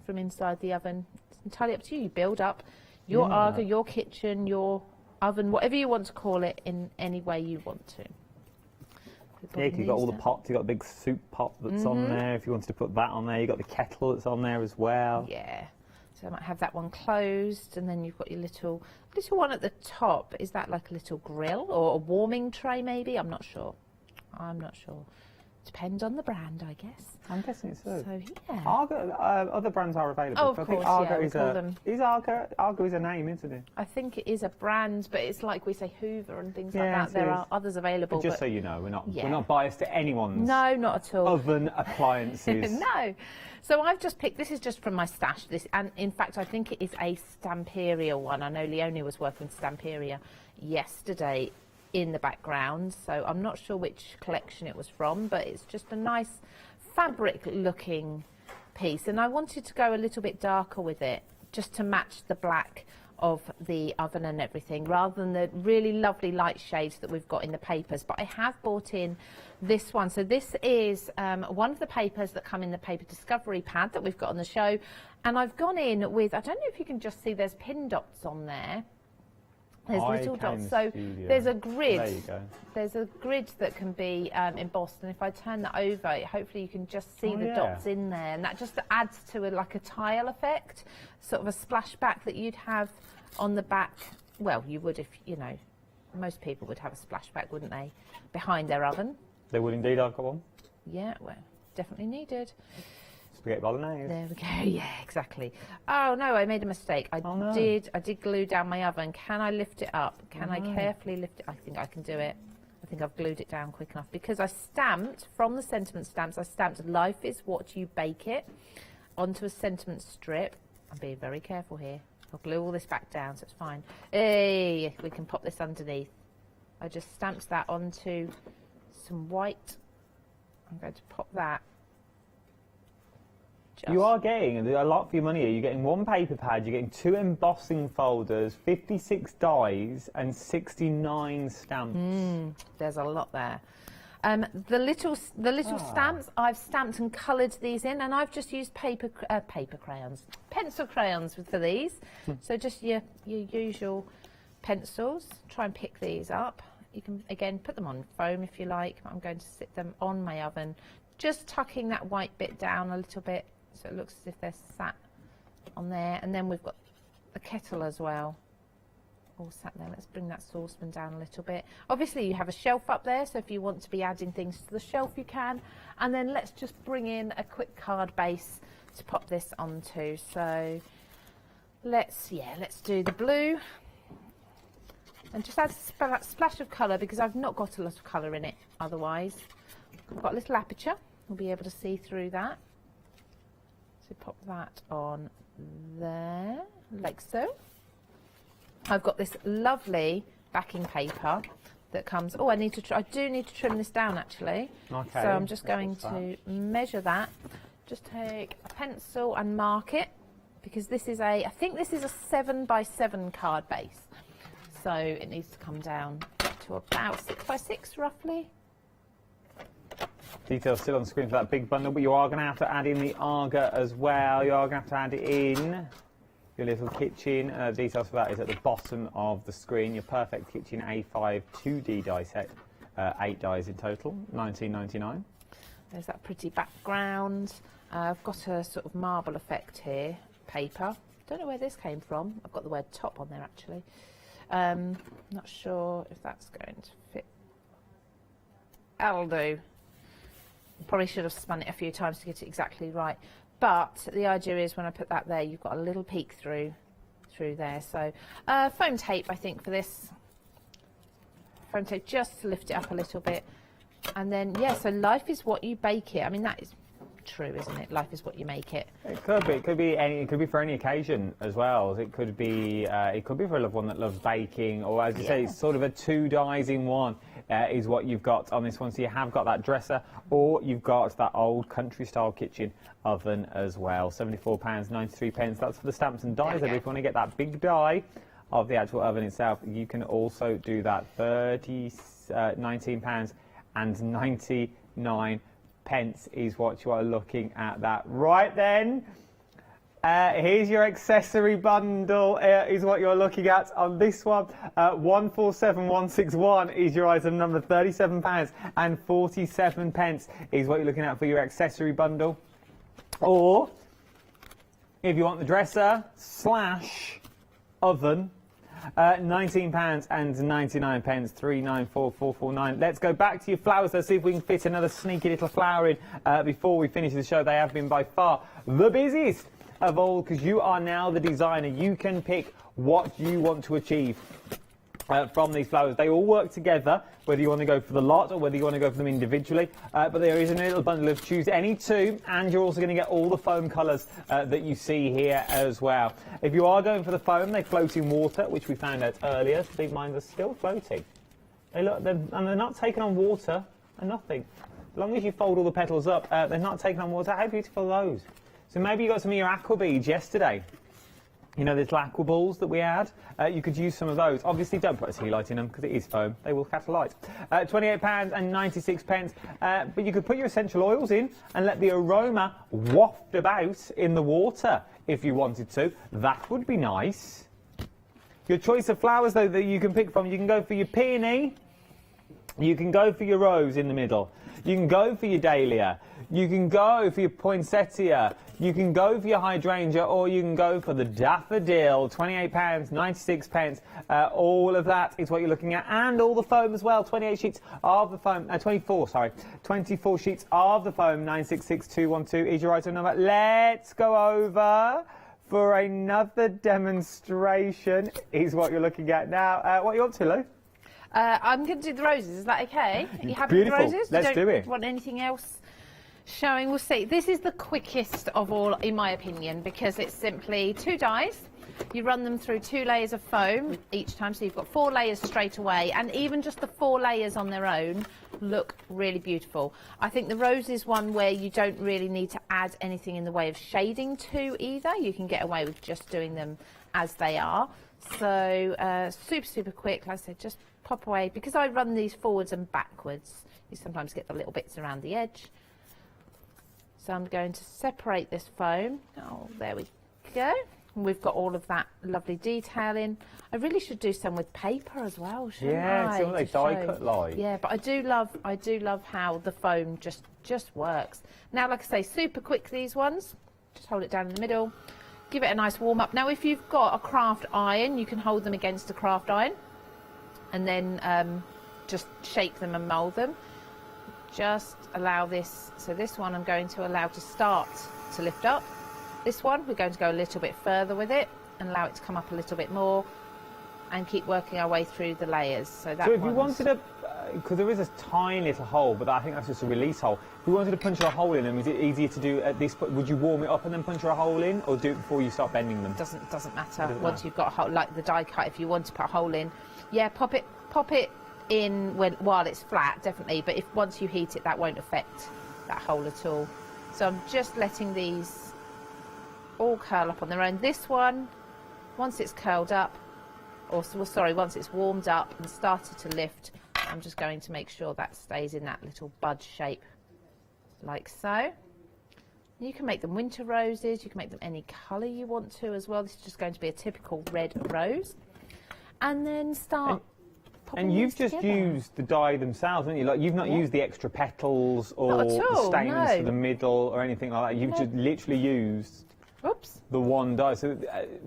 from inside the oven. It's entirely up to you. You build up your Arga, your kitchen, your oven, whatever you want to call it, in any way you want to. Yeah, you've got all the pots. You've got a big soup pot that's on there. If you wanted to put that on there, you've got the kettle that's on there as well. Yeah. So I might have that one closed, and then you've got your little one at the top. Is that like a little grill or a warming tray maybe? I'm not sure. Depends on the brand, I guess. I'm guessing it's so. So yeah. Arga, other brands are available. Oh, of I course, think Arga yeah, is Arga is a name, isn't it? I think it is a brand, but it's like we say Hoover and things like Yes, that. There it are is. others available. But just but so you know, we're yeah. not biased to anyone's No, not at all. oven appliances. No. So I've just picked, this is just from my stash, and in fact I think it is a Stamperia one. I know Leonie was working with Stamperia yesterday in the background, so I'm not sure which collection it was from, but it's just a nice fabric looking piece, and I wanted to go a little bit darker with it just to match the black of the oven and everything, rather than the really lovely light shades that we've got in the papers. But I have bought in this one. So this is one of the papers that come in the paper discovery pad that we've got on the show, and I've gone in with, I don't know if you can just see, there's pin dots on there. There's little dots. So there's a grid. There you go. There's a grid that can be embossed, and if I turn that over, hopefully you can just see the dots in there, and that just adds to like a tile effect, sort of a splashback that you'd have on the back. Well, you would if, you know, most people would have a splashback, wouldn't they, behind their oven? They would indeed. I've got one. Yeah, well, definitely needed. Spaghetti bolognese. There we go. Yeah, exactly. Oh no, I made a mistake. I did glue down my oven. Can I lift it up? Can I carefully lift it? I think I can do it. I think I've glued it down quick enough, because I stamped from the sentiment stamps. I stamped "Life is what you bake it" onto a sentiment strip. I'm being very careful here. I'll glue all this back down, so it's fine. Hey, we can pop this underneath. I just stamped that onto some white. I'm going to pop that. You are getting a lot for your money here. You're getting one paper pad, you're getting 2 embossing folders, 56 dies, and 69 stamps. There's a lot there. The little stamps, I've stamped and coloured these in, and I've just used pencil crayons for these. So just your usual pencils. Try and pick these up. You can again put them on foam if you like. I'm going to sit them on my oven, just tucking that white bit down a little bit so it looks as if they're sat on there. And then we've got the kettle as well, all sat there. Let's bring that saucepan down a little bit. Obviously you have a shelf up there, so if you want to be adding things to the shelf you can. And then let's just bring in a quick card base to pop this onto. So let's do the blue. And just add a splash of colour, because I've not got a lot of colour in it otherwise. I've got a little aperture, we'll be able to see through that. So pop that on there, like so. I've got this lovely backing paper that comes, I do need to trim this down actually. Okay. So I'm just going to measure that. Just take a pencil and mark it, because this is I think this is a 7x7 card base. So it needs to come down to about 6x6 roughly. Details still on the screen for that big bundle, but you are going to have to add in the Arga as well. You are going to have to add in your little kitchen. Details for that is at the bottom of the screen. Your Perfect Kitchen A5 2D die set, 8 dies in total, $19.99. There's that pretty background. I've got a sort of marble effect here, paper. Don't know where this came from. I've got the word top on there actually. Not sure if that's going to fit. That'll do. Probably should have spun it a few times to get it exactly right. But the idea is when I put that there, you've got a little peek through there. So foam tape, I think, for this. Foam tape just to lift it up a little bit. And then, so life is what you bake it. I mean, that is true, isn't it? Life is what you make it. It could be. It could be for any occasion as well. It could be for a loved one that loves baking, or as you say, it's sort of a 2 dies in one. Is what you've got on this one. So you have got that dresser, or you've got that old country-style kitchen oven as well. £74.93. That's for the stamps and dies. If you want to get that big die of the actual oven itself, you can also do that. £19.99 is what you are looking at. That right then. Here's your accessory bundle, is what you're looking at on this one. 147161 is your item number. £37.47 is what you're looking at for your accessory bundle. Or if you want the dresser / oven, £19.99, 394449. Let's go back to your flowers. Let's see if we can fit another sneaky little flower in before we finish the show. They have been by far the busiest of all, because you are now the designer. You can pick what you want to achieve from these flowers. They all work together, whether you want to go for the lot or whether you want to go for them individually. But there is a little bundle of choose any two, and you're also going to get all the foam colours that you see here as well. If you are going for the foam, they float in water, which we found out earlier. So these mines are still floating. And they're not taking on water and nothing. As long as you fold all the petals up, they're not taking on water. How beautiful are those? So maybe you got some of your aqua beads yesterday. You know, these aqua balls that we had? You could use some of those. Obviously, don't put a tea light in them because it is foam. They will catch light. £28.96. But you could put your essential oils in and let the aroma waft about in the water if you wanted to. That would be nice. Your choice of flowers, though, that you can pick from, you can go for your peony. You can go for your rose in the middle. You can go for your dahlia. You can go for your poinsettia. You can go for your hydrangea, or you can go for the daffodil. £28.96. All of that is what you're looking at, and all the foam as well. 28 sheets of the foam. 24 sheets of the foam. 966212 is your item number. Let's go over for another demonstration. Is what you're looking at now. What are you up to, Lou? I'm going to do the roses. Is that okay? Are you happy Beautiful. with the roses? Let's do it. Want anything else showing? We'll see. This is the quickest of all, in my opinion, because it's simply 2 dies. You run them through 2 layers of foam each time, so you've got 4 layers straight away, and even just the 4 layers on their own look really beautiful. I think the rose is one where you don't really need to add anything in the way of shading to either. You can get away with just doing them as they are. So super quick. Like I said, just pop away. Because I run these forwards and backwards, you sometimes get the little bits around the edge. So I'm going to separate this foam. Oh, there we go. We've got all of that lovely detailing. I really should do some with paper as well, shouldn't I? Yeah, some like die cut like. Yeah, but I do love how the foam just works. Now, like I say, super quick these ones. Just hold it down in the middle. Give it a nice warm up. Now, if you've got a craft iron, you can hold them against a craft iron and then just shape them and mould them. Just allow this. So this one I'm going to allow to start to lift up. This one, we're going to go a little bit further with it and allow it to come up a little bit more and keep working our way through the layers. So if you wanted a, because there is a tiny little hole, but I think that's just a release hole. If you wanted to punch a hole in them, is it easier to do at this point? Would you warm it up and then punch a hole in, or do it before you start bending them? Doesn't matter. Once you've got a hole, like the die cut, if you want to put a hole in, yeah, pop it in while it's flat, definitely. But once you heat it, that won't affect that hole at all. So I'm just letting these all curl up on their own. This one, once it's curled up, once it's warmed up and started to lift, I'm just going to make sure that stays in that little bud shape, like so. You can make them winter roses, you can make them any colour you want to as well. This is just going to be a typical red rose. And then start And you've just used the die themselves, haven't you? Like, you've not used the extra petals or the stamens for the middle or anything like that. You've just literally used the one die. So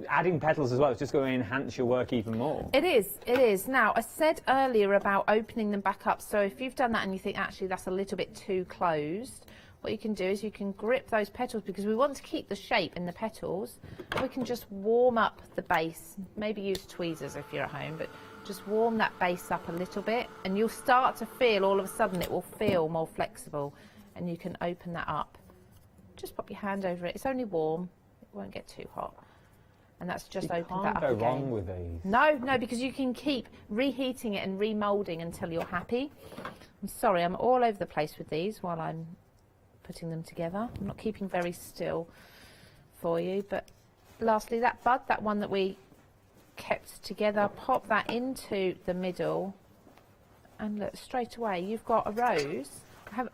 adding petals as well, it's just going to enhance your work even more. It is. Now, I said earlier about opening them back up. So if you've done that and you think, actually, that's a little bit too closed, what you can do is you can grip those petals, because we want to keep the shape in the petals. We can just warm up the base. Maybe use tweezers if you're at home, but just warm that base up a little bit, and you'll start to feel, all of a sudden, it will feel more flexible, and you can open that up. Just pop your hand over it. It's only warm. It won't get too hot. And that's just opened that up again. You can't go wrong with these. No, because you can keep reheating it and remoulding until you're happy. I'm sorry, I'm all over the place with these while I'm putting them together. I'm not keeping very still for you. But lastly, that bud, that one that we kept together, pop that into the middle, and look, straight away you've got a rose.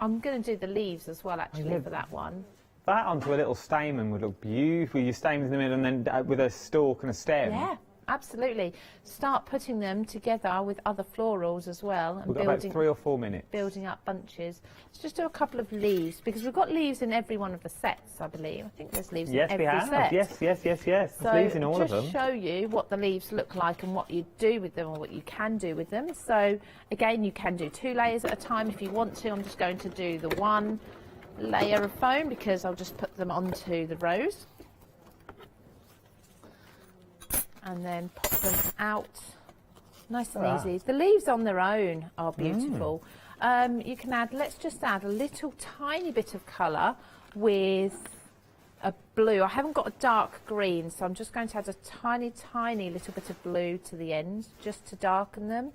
I'm going to do the leaves as well, actually, for that one. That onto a little stamen would look beautiful. Your stamens in the middle and then with a stalk and a stem. Yeah, absolutely. Start putting them together with other florals as well. And we've got about 3 or 4 minutes. Building up bunches. Let's just do a couple of leaves, because we've got leaves in every one of the sets, I believe. I think there's leaves in every set. Yes, we have. Yes. So there's leaves in all of them. just show you what the leaves look like and what you do with them, or what you can do with them. So again, you can do 2 layers at a time if you want to. I'm just going to do the 1 layer of foam, because I'll just put them onto the rose and then pop them out nice and easy. The leaves on their own are beautiful. You can add, let's just add a little tiny bit of colour with a blue. I haven't got a dark green, so I'm just going to add a tiny little bit of blue to the end, just to darken them.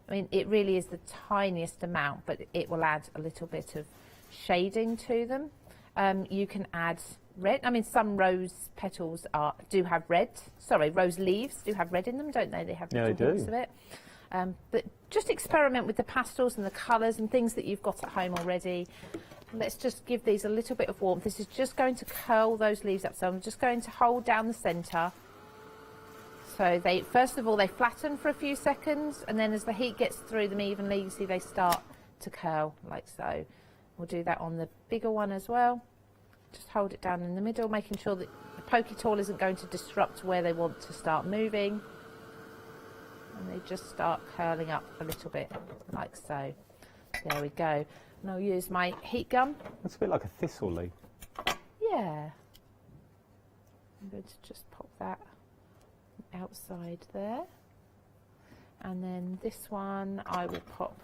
I mean, it really is the tiniest amount, but it will add a little bit of shading to them. You can add red. I mean, some rose petals do have red. Sorry, rose leaves do have red in them, don't they? They have little hints of it. But just experiment with the pastels and the colours and things that you've got at home already. Let's just give these a little bit of warmth. This is just going to curl those leaves up. So I'm just going to hold down the centre. So they, first of all, they flatten for a few seconds, and then as the heat gets through them evenly, you see they start to curl like so. We'll do that on the bigger one as well. Just hold it down in the middle, making sure that the pokey tool isn't going to disrupt where they want to start moving. And they just start curling up a little bit, like so. There we go. And I'll use my heat gun. That's a bit like a thistle leaf. Yeah. I'm going to just pop that outside there. And then this one I will pop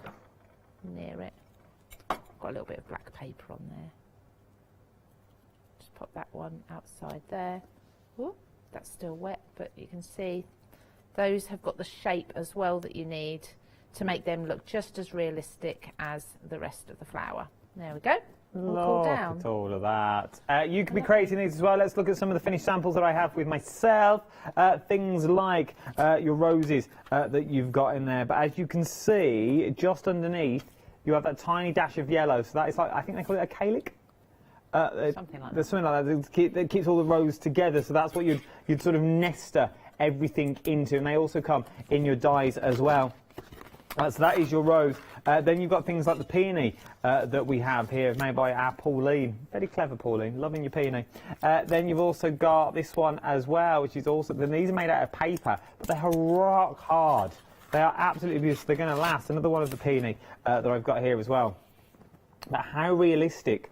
near it. Got a little bit of black paper on there. Just pop that one outside there. Ooh, that's still wet, but you can see those have got the shape as well that you need to make them look just as realistic as the rest of the flower. There we go. cool down. Look at all of that. You could be creating these as well. Let's look at some of the finished samples that I have with myself. Things like your roses that you've got in there. But as you can see, just underneath, you have that tiny dash of yellow. So that is like, I think they call it a calyx. Something like that. There's something like that that keeps all the rows together. So that's what you'd sort of nester everything into. And they also come in your dies as well. So that is your rose. Then you've got things like the peony that we have here, made by our Pauline. Very clever, Pauline. Loving your peony. Then you've also got this one as well, which is also... Then these are made out of paper, but they are rock hard. They are absolutely beautiful. They're going to last. Another one of the peony that I've got here as well. But how realistic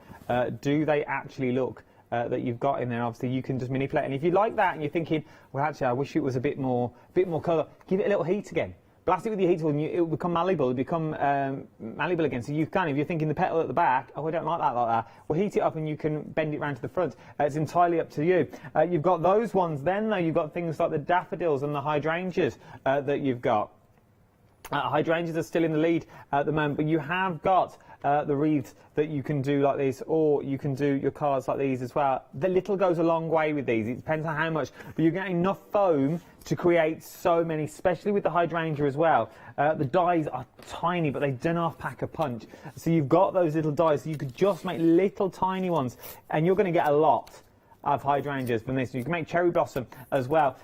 do they actually look that you've got in there? Obviously, you can just manipulate. And if you like that and you're thinking, well, actually, I wish it was a bit more colour, give it a little heat again. Blast it with your heat tool and it will become malleable. It'll become malleable again. So you can, if you're thinking the petal at the back, oh, I don't like that, well, heat it up and you can bend it round to the front. It's entirely up to you. You've got those ones. Then, though, you've got things like the daffodils and the hydrangeas that you've got. Hydrangeas are still in the lead at the moment, but you have got the wreaths that you can do like this, or you can do your cards like these as well. The little goes a long way with these. It depends on how much, but you're getting enough foam to create so many, especially with the hydrangea as well. The dies are tiny, but they don't half pack a punch. So you've got those little dies, so you could just make little tiny ones, and you're going to get a lot of hydrangeas from this. You can make cherry blossom as well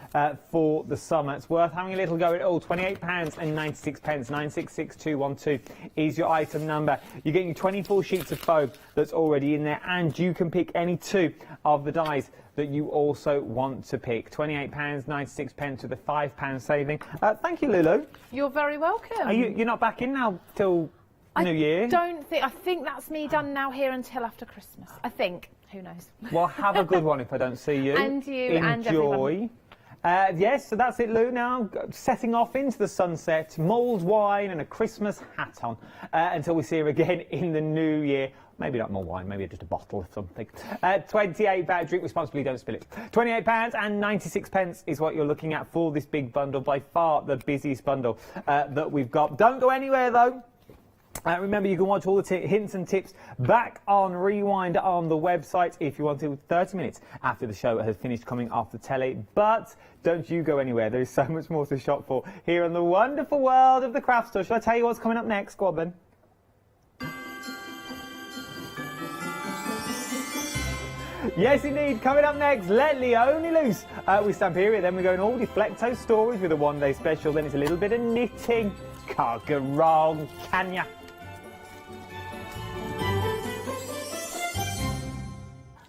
for the summer. It's worth having a little go at all. £28.96. 966212 is your item number. You're getting 24 sheets of foam that's already in there, and you can pick any two of the dies that you also want to pick. £28.96 with a £5 saving. Thank you, Lulu. You're very welcome. You're not back in now till New Year? I think that's me done now here until after Christmas. I think. Who knows? Well, have a good one if I don't see you. And you. Enjoy. And everyone. Yes, so that's it, Lou. Now, setting off into the sunset, mulled wine and a Christmas hat on until we see her again in the new year. Maybe not more wine, maybe just a bottle of something. £28, drink responsibly, don't spill it. £28.96 is what you're looking at for this big bundle, by far the busiest bundle that we've got. Don't go anywhere, though. Remember, you can watch all the hints and tips back on Rewind on the website if you want to, 30 minutes after the show has finished coming off the telly. But don't you go anywhere. There is so much more to shop for here in the wonderful world of the craft store. Shall I tell you what's coming up next? Go on, then. Yes, indeed. Coming up next, let Leonie loose with Stamperia. Then we're going all Deflecto stories with a one-day special. Then it's a little bit of knitting. Can't go wrong, can ya?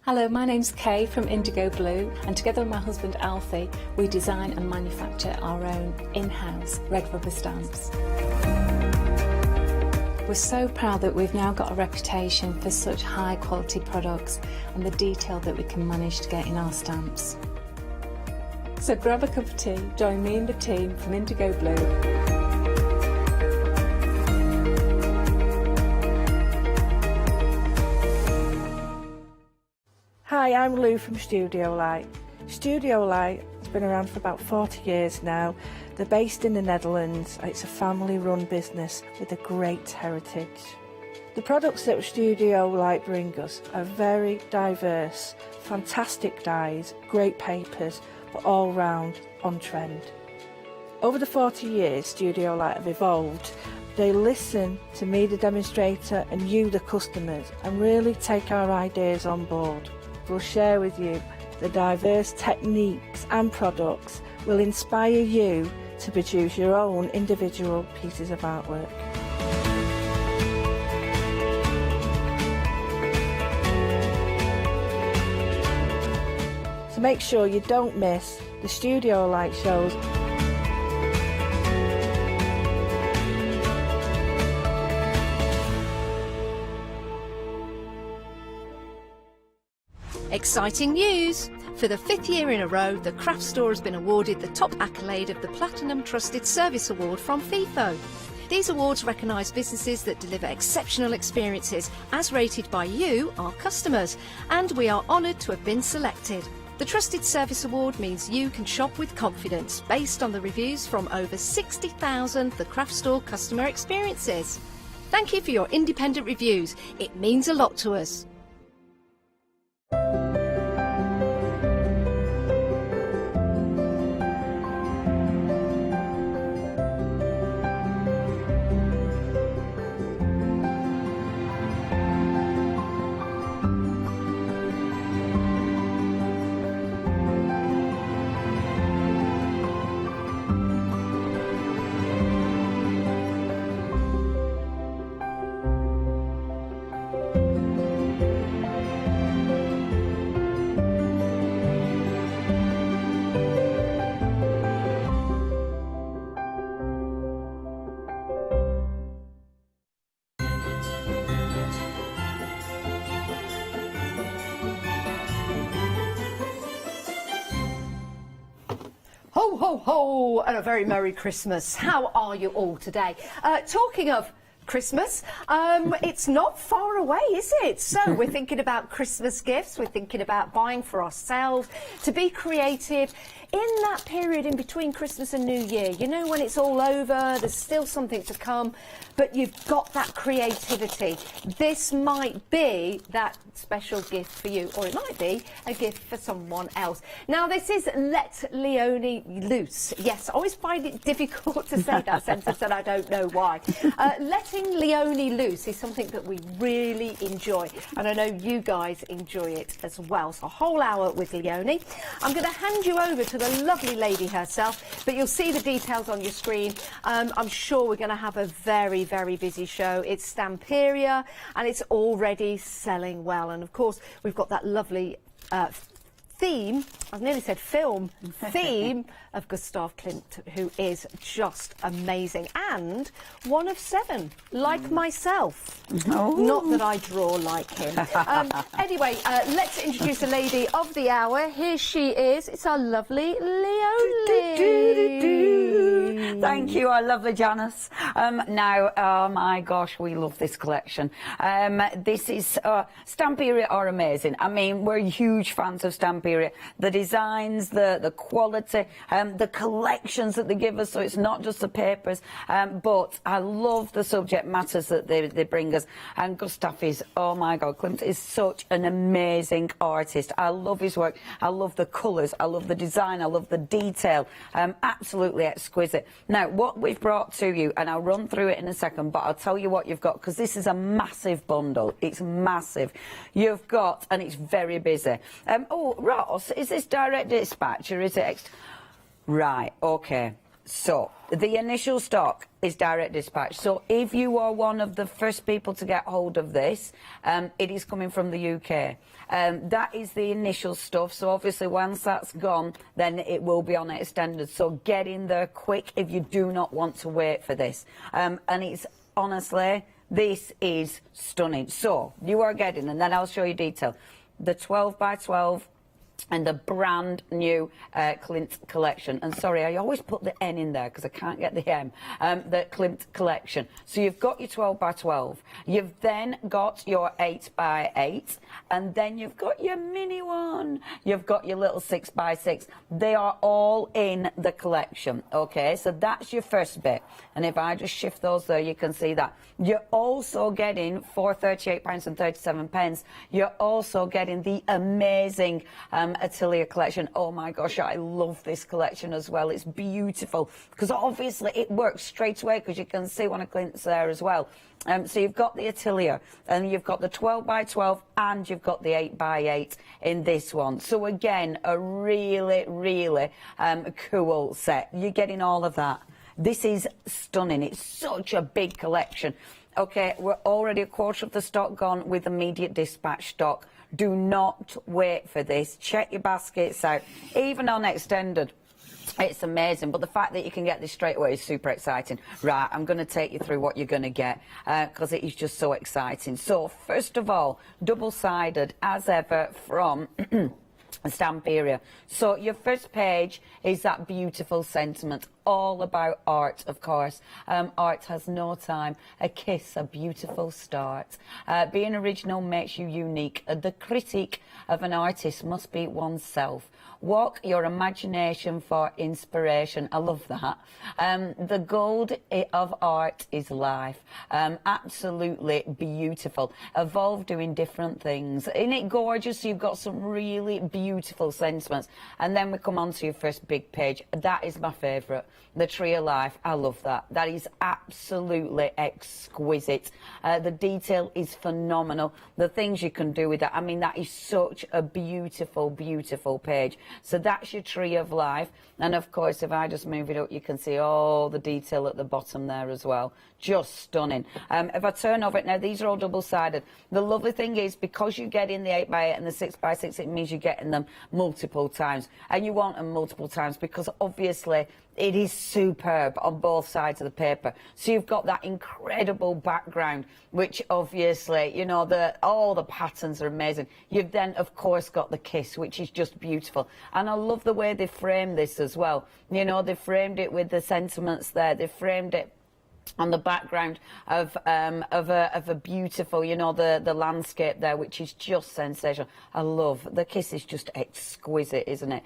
Hello, my name's Kay from Indigo Blue, and together with my husband Alfie, we design and manufacture our own in-house red rubber stamps. We're so proud that we've now got a reputation for such high quality products and the detail that we can manage to get in our stamps. So grab a cup of tea, join me and the team from Indigo Blue. Hi, I'm Lou from Studio Light. Studio Light has been around for about 40 years now. They're based in the Netherlands. It's a family-run business with a great heritage. The products that Studio Light bring us are very diverse, fantastic dyes, great papers, but all round on trend. Over the 40 years Studio Light have evolved. They listen to me, the demonstrator, and you, the customers, and really take our ideas on board. We'll share with you the diverse techniques and products will inspire you to produce your own individual pieces of artwork. So make sure you don't miss the Studio Light shows. Exciting news! For the 5th year in a row, the Craft Store has been awarded the top accolade of the Platinum Trusted Service Award from FIFO. These awards recognise businesses that deliver exceptional experiences as rated by you, our customers, and we are honoured to have been selected. The Trusted Service Award means you can shop with confidence based on the reviews from over 60,000 The Craft Store customer experiences. Thank you for your independent reviews. It means a lot to us. Ho, ho, ho, and a very Merry Christmas. How are you all today? Talking of Christmas, it's not far away, is it? So we're thinking about Christmas gifts, we're thinking about buying for ourselves, to be creative in that period in between Christmas and New Year. You know, when it's all over, there's still something to come, but you've got that creativity. This might be that special gift for you, or it might be a gift for someone else. Now, this is Let Leonie Loose. Yes, I always find it difficult to say that sentence, and I don't know why. Letting Leonie loose is something that we really enjoy, and I know you guys enjoy it as well. So a whole hour with Leonie. I'm going to hand you over to the lovely lady herself, but you'll see the details on your screen. I'm sure we're going to have a very, very busy show. It's Stamperia, and it's already selling well. And of course, we've got that lovely theme, I've nearly said film, theme of Gustav Klimt, who is just amazing, and one of 7, like myself. Oh. Not that I draw like him. Anyway, let's introduce the lady of the hour. Here she is. It's our lovely Leonie. Thank you, our lovely Janice. Now, oh my gosh, we love this collection. This is Stamperia are amazing. I mean, we're huge fans of Stamperia. The designs, the quality, the collections that they give us, so it's not just the papers, but I love the subject matters that they bring us. And Gustav is, oh my God, Klimt is such an amazing artist. I love his work. I love the colours. I love the design. I love the detail. Absolutely exquisite. Now, what we've brought to you, and I'll run through it in a second, but I'll tell you what you've got, because this is a massive bundle. It's massive. You've got, and it's very busy. Oh, Ross, is this direct dispatch or is it right, okay. So the initial stock is direct dispatch. So if you are one of the first people to get hold of this, it is coming from the UK. That is the initial stuff. So obviously once that's gone, then it will be on extended. So get in there quick if you do not want to wait for this. And it's honestly, this is stunning. So you are getting, and then I'll show you detail, the 12 by 12 and the brand new Klimt collection. And sorry, I always put the N in there because I can't get the M. The Klimt collection. So you've got your 12 by 12. You've then got your 8 by 8. And then you've got your mini one. You've got your little 6 by 6. They are all in the collection. Okay, so that's your first bit. And if I just shift those there, you can see that. You're also getting, for £38.37, you're also getting the amazing Atelier collection. Oh my gosh, I love this collection as well. It's beautiful because obviously it works straight away because you can see one of Klint's there as well. So you've got the Atelier and you've got the 12 by 12 and you've got the 8 by 8 in this one. So again, a really, really cool set. You're getting all of that. This is stunning. It's such a big collection. Okay, we're already a quarter of the stock gone with immediate dispatch stock. Do not wait for this. Check your baskets out. Even on extended, it's amazing. But the fact that you can get this straight away is super exciting. Right, I'm going to take you through what you're going to get because it is just so exciting. So, first of all, double-sided, as ever, from Stamperia. So your first page is that beautiful sentiment, all about art, of course. Art has no time. A kiss, a beautiful start. Being original makes you unique. The critique of an artist must be oneself. Walk your imagination for inspiration. I love that. The gold of art is life. Absolutely beautiful. Evolve doing different things. Isn't it gorgeous? You've got some really beautiful sentiments. And then we come on to your first big page. That is my favourite. The Tree of Life. I love that. That is absolutely exquisite. The detail is phenomenal. The things you can do with that. I mean, that is such a beautiful, beautiful page. So that's your Tree of Life. And of course, if I just move it up, you can see all the detail at the bottom there as well. Just stunning. If I turn over it now, these are all double-sided. The lovely thing is, because you get in the 8x8 and the 6x6, it means you're getting them multiple times. And you want them multiple times because obviously it is superb on both sides of the paper. So you've got that incredible background, which obviously, you know, all the patterns are amazing. You've then, of course, got the kiss, which is just beautiful. And I love the way they framed this as well. You know, they framed it with the sentiments there. They framed it on the background of a beautiful, you know, the landscape there, which is just sensational. I love the kiss. Is just exquisite, isn't it?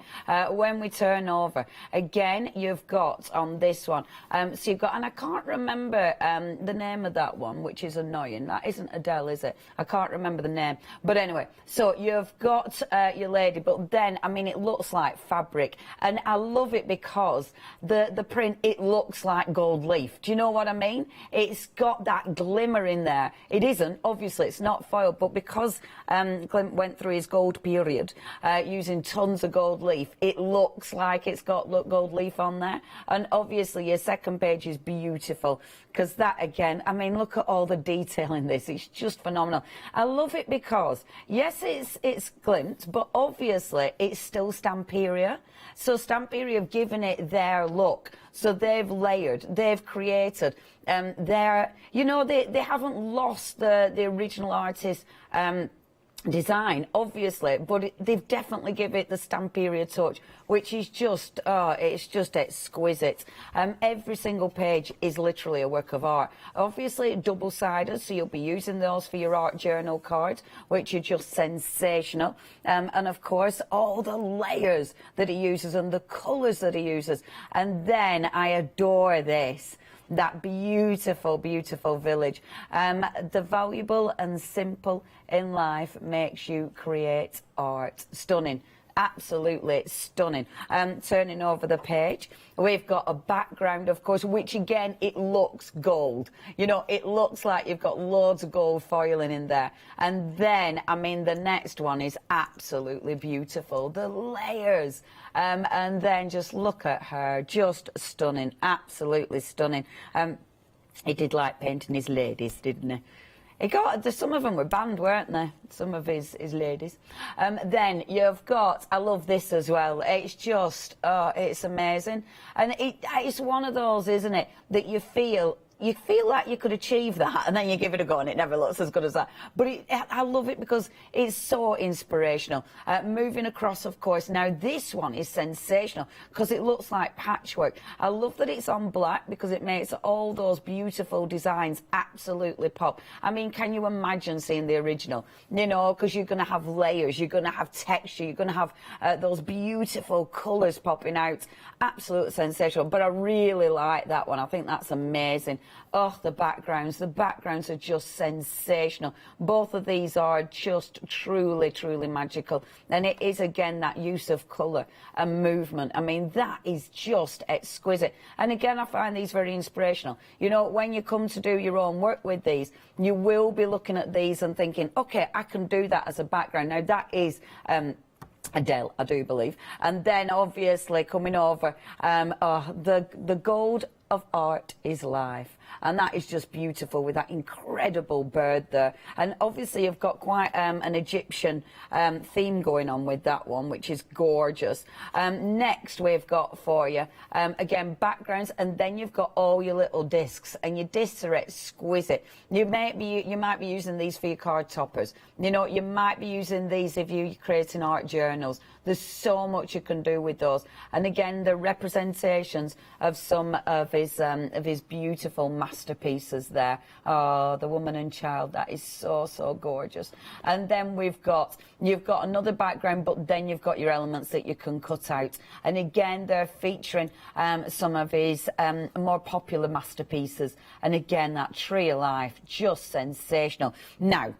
When we turn over again, you've got on this one, so you've got, and I can't remember the name of that one, which is annoying. That isn't Adele, is it? I can't remember the name, but anyway, so you've got your lady, but then I mean, it looks like fabric, and I love it because the print, it looks like gold leaf. Do you know what I mean? It's got that glimmer in there. It isn't, obviously, it's not foil, but because Clint went through his gold period using tons of gold leaf, it looks like it's got gold leaf on there. And obviously, your second page is beautiful because that, again, I mean, look at all the detail in this. It's just phenomenal. I love it because, yes, it's Klimt, but obviously, it's still Stamperia. So Stamperia have given it their look. So they've layered, they've created, you know, they haven't lost the original artist design, obviously, but they've definitely given it the Stamperia touch, which is just, it's just exquisite. Every single page is literally a work of art. Obviously, double-sided, so you'll be using those for your art journal cards, which are just sensational. And of course, all the layers that he uses and the colours that he uses. And then I adore this. That beautiful, beautiful village. The valuable and simple in life makes you create art. Stunning. Absolutely stunning. Turning over the page, we've got a background, of course, which again, it looks gold. You know, it looks like you've got loads of gold foiling in there. And then, I mean, the next one is absolutely beautiful. The layers. And then just look at her. Just stunning. Absolutely stunning. He did like painting his ladies, didn't he? Some of them were banned, weren't they? Some of his ladies. Then you've got, I love this as well. It's just, it's amazing. And it's one of those, isn't it, that you feel like you could achieve that, and then you give it a go and it never looks as good as that. But I love it because it's so inspirational. Moving across, of course, now this one is sensational because it looks like patchwork. I love that it's on black because it makes all those beautiful designs absolutely pop. I mean, can you imagine seeing the original? You know, because you're going to have layers, you're going to have texture, you're going to have those beautiful colours popping out. Absolutely sensational. But I really like that one. I think that's amazing. Oh, the backgrounds are just sensational. Both of these are just truly, truly magical. And it is, again, that use of colour and movement. I mean, that is just exquisite. And again, I find these very inspirational. You know, when you come to do your own work with these, you will be looking at these and thinking, okay, I can do that as a background. Now, that is Adele, I do believe. And then, obviously, coming over, the gold of art is life. And that is just beautiful with that incredible bird there. And obviously you've got quite an Egyptian theme going on with that one, which is gorgeous. Next we've got for you, again, backgrounds, and then you've got all your little discs, and your discs are exquisite. You might be using these for your card toppers. You know, you might be using these if you're creating art journals. There's so much you can do with those. And again, the representations of some of his beautiful masterpieces there. Oh, the woman and child, that is so, so gorgeous. And then you've got another background, but then you've got your elements that you can cut out. And again, they're featuring some of his more popular masterpieces. And again, that Tree of Life, just sensational. Now,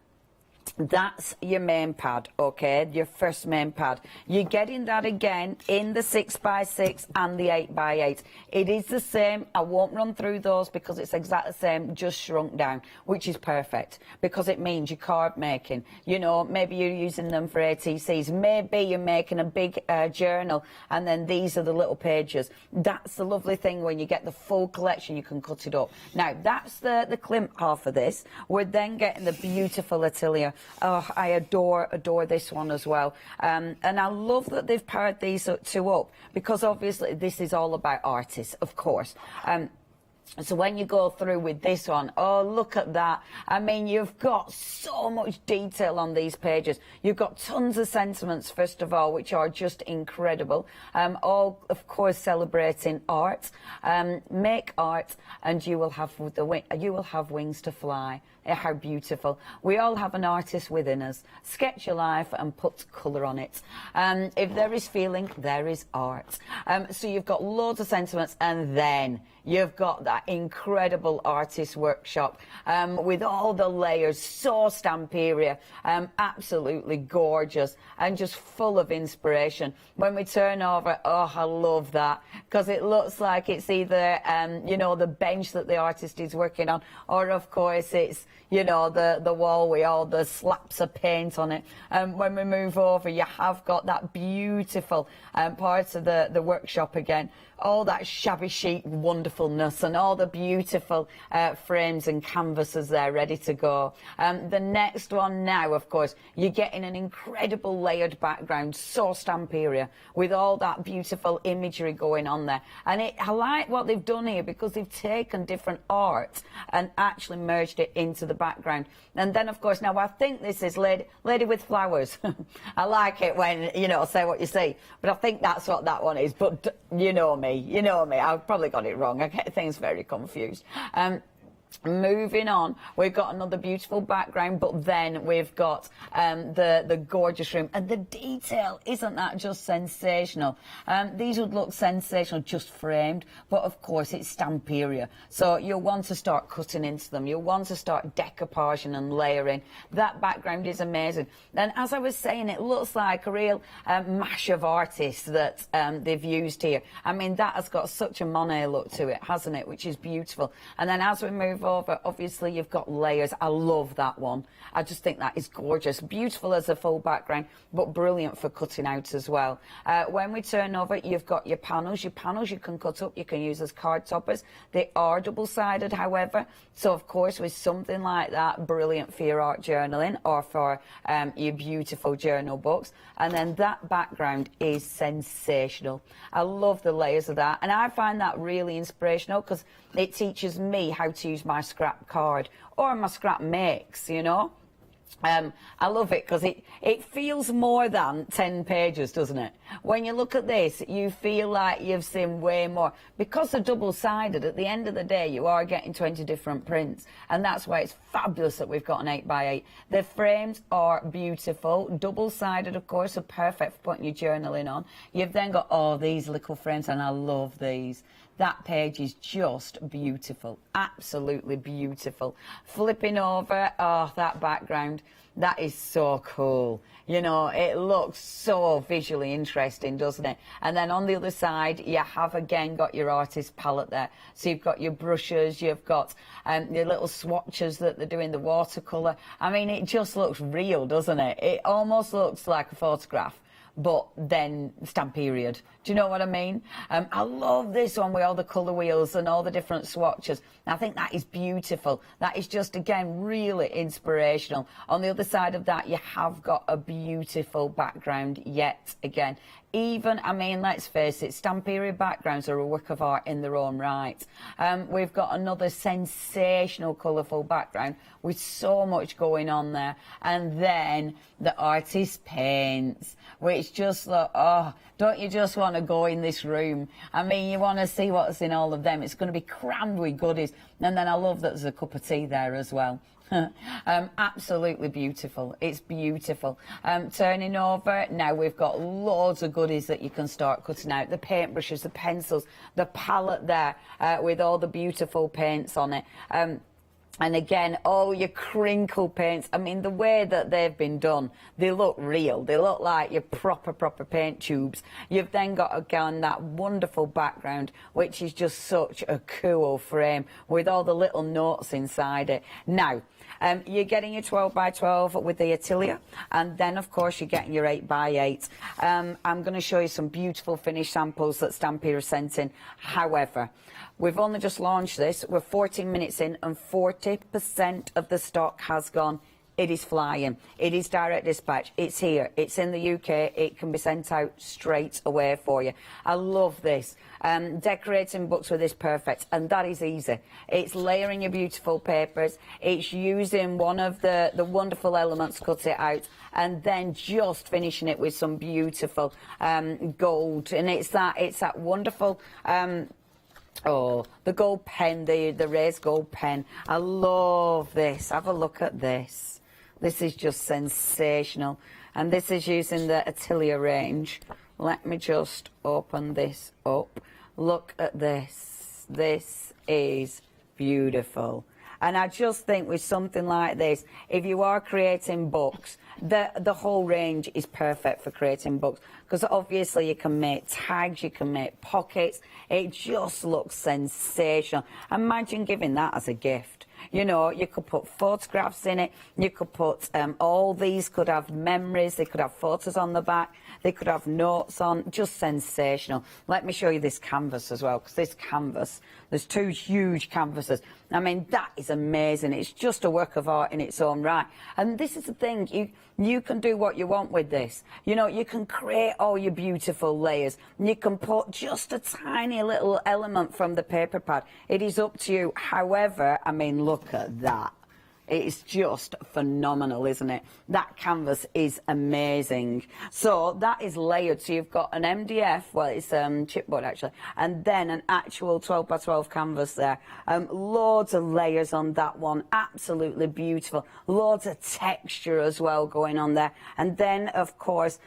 that's your main pad, okay, your first main pad. You're getting that again in the 6x6 and the 8x8. It is the same. I won't run through those because it's exactly the same, just shrunk down, which is perfect because it means you're card making. You know, maybe you're using them for ATCs. Maybe you're making a big journal and then these are the little pages. That's the lovely thing when you get the full collection, you can cut it up. Now, that's the Klimt half of this. We're then getting the beautiful Atelier. Oh, I adore this one as well. And I love that they've paired these two up because obviously this is all about artists, of course. So when you go through with this one, oh, look at that. I mean, you've got so much detail on these pages. You've got tons of sentiments, first of all, which are just incredible. All, of course, celebrating art. Make art, and you will have wings to fly. How beautiful. We all have an artist within us. Sketch your life and put colour on it. If there is feeling, there is art. So you've got loads of sentiments, and then you've got that incredible artist workshop with all the layers, so Stamperia, absolutely gorgeous and just full of inspiration. When we turn over, oh, I love that because it looks like it's either, you know, the bench that the artist is working on, or of course it's, you know, the wall with all the slaps of paint on it. When we move over, you have got that beautiful part of the workshop again. All that shabby chic wonderfulness and all the beautiful frames and canvases there ready to go. The next one now, of course, you're getting an incredible layered background, so Stamperia, with all that beautiful imagery going on there. And I like what they've done here because they've taken different art and actually merged it into the background. And then, of course, now I think this is Lady with Flowers. I like it when, you know, say what you see, but I think that's what that one is. But you know me, I've probably got it wrong. I get things very confused. Moving on, we've got another beautiful background, but then we've got the gorgeous room, and the detail, isn't that just sensational? These would look sensational just framed, but of course it's Stamperia, so you'll want to start cutting into them. You'll want to start decoupaging and layering. That background is amazing, and as I was saying, it looks like a real mash of artists that they've used here. I mean, that has got such a Monet look to it, hasn't it, which is beautiful. And then as we move over, obviously you've got layers. I love that one. I just think that is gorgeous, beautiful as a full background, but brilliant for cutting out as well. When we turn over, you've got your panels. Your panels you can cut up, you can use as card toppers. They are double-sided, however, so of course with something like that, brilliant for your art journaling or for your beautiful journal books. And then that background is sensational. I love the layers of that, and I find that really inspirational because it teaches me how to use my scrap card or my scrap mix, you know. I love it because it feels more than 10 pages, doesn't it? When you look at this, you feel like you've seen way more. Because they're double-sided, at the end of the day, you are getting 20 different prints. And that's why it's fabulous that we've got an 8x8. The frames are beautiful. Double-sided, of course, are perfect for putting your journaling on. You've then got all these little frames, and I love these. That page is just beautiful, absolutely beautiful. Flipping over, oh, that background, that is so cool. You know, it looks so visually interesting, doesn't it? And then on the other side, you have again got your artist palette there. So you've got your brushes, you've got your little swatches that they're doing, the watercolour. I mean, it just looks real, doesn't it? It almost looks like a photograph, but then Stamperia'd. Do you know what I mean? I love this one with all the colour wheels and all the different swatches. I think that is beautiful. That is just, again, really inspirational. On the other side of that, you have got a beautiful background yet again. Even, I mean, let's face it, Stamperia backgrounds are a work of art in their own right. We've got another sensational, colourful background with so much going on there. And then the artist paints, which it's just like, oh, don't you just want to go in this room? I mean, you want to see what's in all of them. It's going to be crammed with goodies. And then I love that there's a cup of tea there as well. Absolutely beautiful. It's beautiful. Turning over, now we've got loads of goodies that you can start cutting out. The paintbrushes, the pencils, the palette there with all the beautiful paints on it. And again, all your crinkle paints. I mean, the way that they've been done, they look real. They look like your proper paint tubes. You've then got, again, that wonderful background, which is just such a cool frame with all the little notes inside it. Now, you're getting your 12 by 12 with the Atelier, and then, of course, you're getting your 8 by 8. I'm going to show you some beautiful finished samples that Stamperia sent in. However, we've only just launched this. We're 14 minutes in, and 40% of the stock has gone. It is flying. It is direct dispatch. It's here. It's in the UK. It can be sent out straight away for you. I love this. Decorating books with this, perfect. And that is easy. It's layering your beautiful papers. It's using one of the wonderful elements, cut it out, and then just finishing it with some beautiful gold. And it's that wonderful... oh, the gold pen, the raised gold pen. I love this. Have a look at this. This is just sensational. And this is using the Atelier range. Let me just open this up. Look at this. This is beautiful. And I just think with something like this, if you are creating books, the whole range is perfect for creating books, because obviously you can make tags, you can make pockets. It just looks sensational. Imagine giving that as a gift. You know, you could put photographs in it, you could put, all these could have memories, they could have photos on the back, they could have notes on, just sensational. Let me show you this canvas as well, because this canvas, there's two huge canvases. I mean, that is amazing. It's just a work of art in its own right. And this is the thing, you can do what you want with this. You know, you can create all your beautiful layers. You can put just a tiny little element from the paper pad. It is up to you. However, I mean, look at that. It's just phenomenal, isn't it? That canvas is amazing. So that is layered. So you've got an MDF, well, it's chipboard actually, and then an actual 12 by 12 canvas there. Loads of layers on that one. Absolutely beautiful. Loads of texture as well going on there. And then, of course,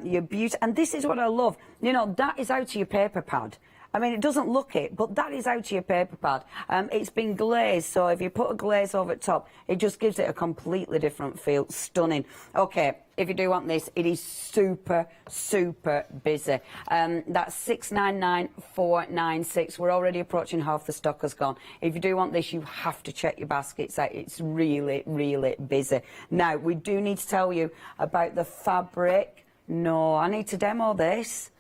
your beauty. And this is what I love. You know, that is out of your paper pad. I mean, it doesn't look it, but that is out to your paper pad. It's been glazed, so if you put a glaze over the top, it just gives it a completely different feel. Stunning. Okay, if you do want this, it is super, super busy. That's 699,496. We're already approaching half the stock has gone. If you do want this, you have to check your baskets out. It's really, really busy. Now, we do need to tell you about the fabric. No, I need to demo this.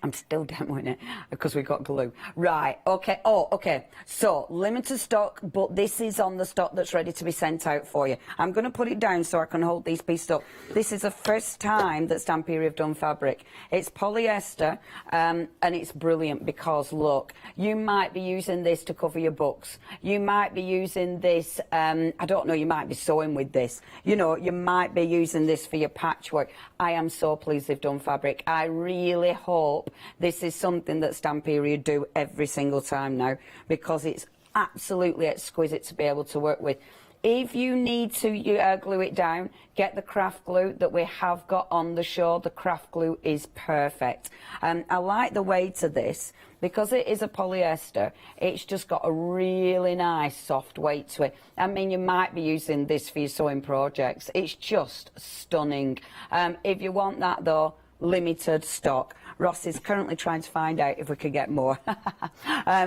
I'm still demoing it because we got glue. Right, okay. Oh, okay. So, limited stock, but this is on the stock that's ready to be sent out for you. I'm going to put it down so I can hold these pieces up. This is the first time that Stamperia have done fabric. It's polyester, and it's brilliant because, look, you might be using this to cover your books. You might be using this, I don't know, you might be sewing with this. You know, you might be using this for your patchwork. I am so pleased they've done fabric. I really hope this is something that Stamperia do every single time now, because it's absolutely exquisite to be able to work with. If you need to glue it down, get the craft glue that we have got on the show. The craft glue is perfect. I like the weight of this because it is a polyester. It's just got a really nice soft weight to it. I mean, you might be using this for your sewing projects. It's just stunning. If you want that though, limited stock. Ross is currently trying to find out if we could get more.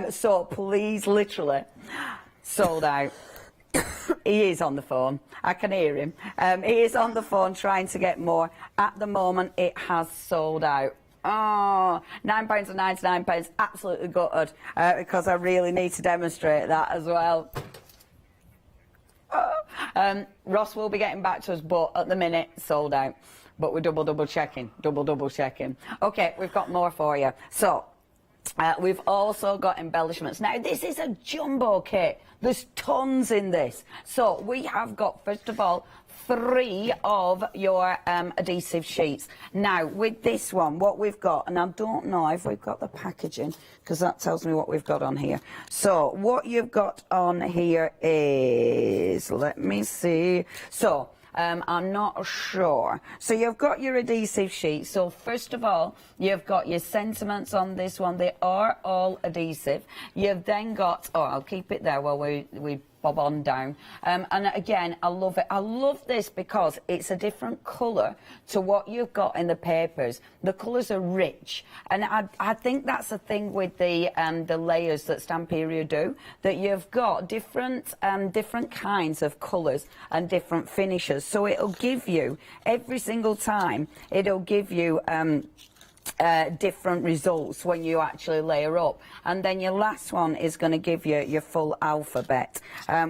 So please, literally, sold out. He is on the phone. I can hear him. He is on the phone trying to get more. At the moment, it has sold out. Oh, £9.99, absolutely gutted, because I really need to demonstrate that as well. Ross will be getting back to us, but at the minute, sold out. But we're double checking. Okay, we've got more for you. So, we've also got embellishments. Now, this is a jumbo kit. There's tons in this. So, we have got, first of all, 3 of your adhesive sheets. Now, with this one, what we've got, and I don't know if we've got the packaging, because that tells me what we've got on here. So, what you've got on here is, let me see. So, I'm not sure. So you've got your adhesive sheet. So first of all, you've got your sentiments on this one. They are all adhesive. You've then got, oh, I'll keep it there while we bob on down. And again, I love it. I love this because it's a different colour to what you've got in the papers. The colours are rich. And I think that's the thing with the layers that Stamperia do, that you've got different kinds of colours and different finishes. So it'll give you, every single time, it'll give you different results when you actually layer up. And then your last one is going to give you your full alphabet,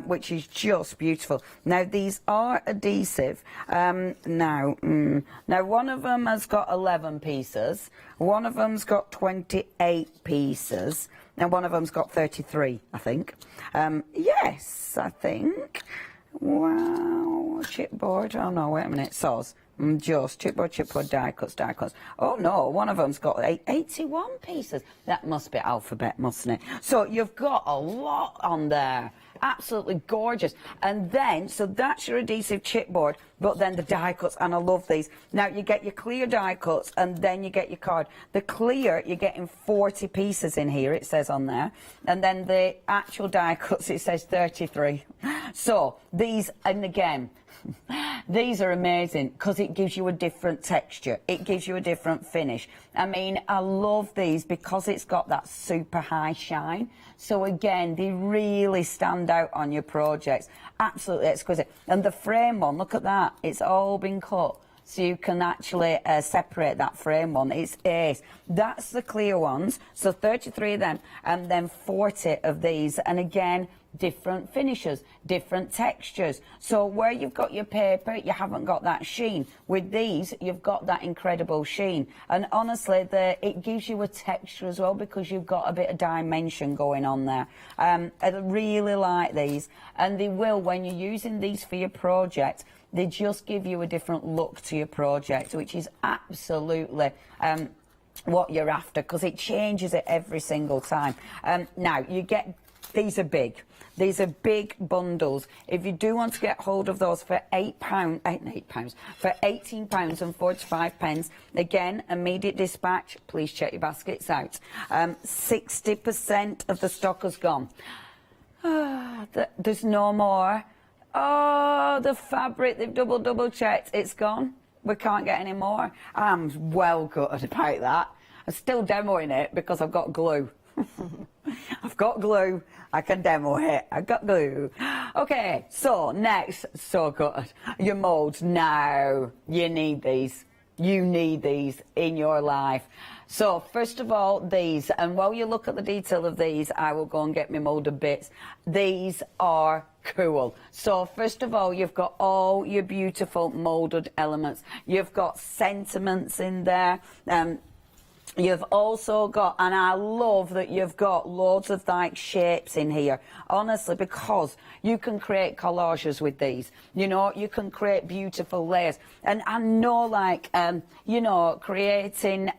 which is just beautiful. Now, these are adhesive. Now, one of them has got 11 pieces, one of them's got 28 pieces, and one of them's got 33, I think. Yes, I think. Wow, chipboard. Oh no, wait a minute, saws. Just chipboard, die cuts. Oh no, one of them's got 81 pieces. That must be alphabet, mustn't it? So you've got a lot on there. Absolutely gorgeous. And then, so that's your adhesive chipboard, but then the die cuts, and I love these. Now, you get your clear die cuts, and then you get your card. The clear, you're getting 40 pieces in here, it says on there. And then the actual die cuts, it says 33. So, these, and again, these are amazing because it gives you a different texture. It gives you a different finish. I mean, I love these because it's got that super high shine. So again, they really stand out on your projects. Absolutely exquisite. And the frame one, look at that. It's all been cut. So you can actually separate that frame one. It's ace. That's the clear ones. So 33 of them, and then 40 of these. And again, different finishes, different textures. So where you've got your paper, you haven't got that sheen. With these, you've got that incredible sheen. And honestly, it gives you a texture as well because you've got a bit of dimension going on there. I really like these. And they will, when you're using these for your project, they just give you a different look to your project, which is absolutely what you're after, because it changes it every single time. Now, you get, these are big. These are big bundles. If you do want to get hold of those for £18 and 45 pence, again, immediate dispatch, please check your baskets out. 60% of the stock has gone. There's no more. Oh, the fabric, they've double checked. It's gone. We can't get any more. I'm well gutted about that. I'm still demoing it because I've got glue. I've got glue. I can demo it. I've got glue. Okay, so next, so good. Your moulds. Now, you need these. You need these in your life. So, first of all, these. And while you look at the detail of these, I will go and get my moulded bits. These are cool. So, first of all, you've got all your beautiful moulded elements. You've got sentiments in there. You've also got, and I love that you've got loads of like shapes in here, honestly, because you can create collages with these. You know, you can create beautiful layers. And I know, like, you know, creating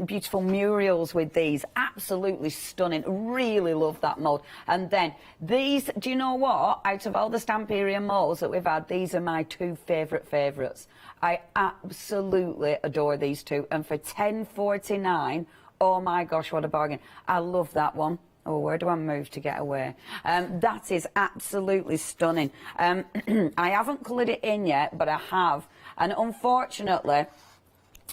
beautiful murals with these, absolutely stunning. Really love that mould. And then these, do you know what? Out of all the Stamperia moulds that we've had, these are my two favourites. I absolutely adore these two. And for £10.49, oh my gosh, what a bargain. I love that one. Oh, where do I move to get away? That is absolutely stunning. I haven't coloured it in yet, but I have. And unfortunately,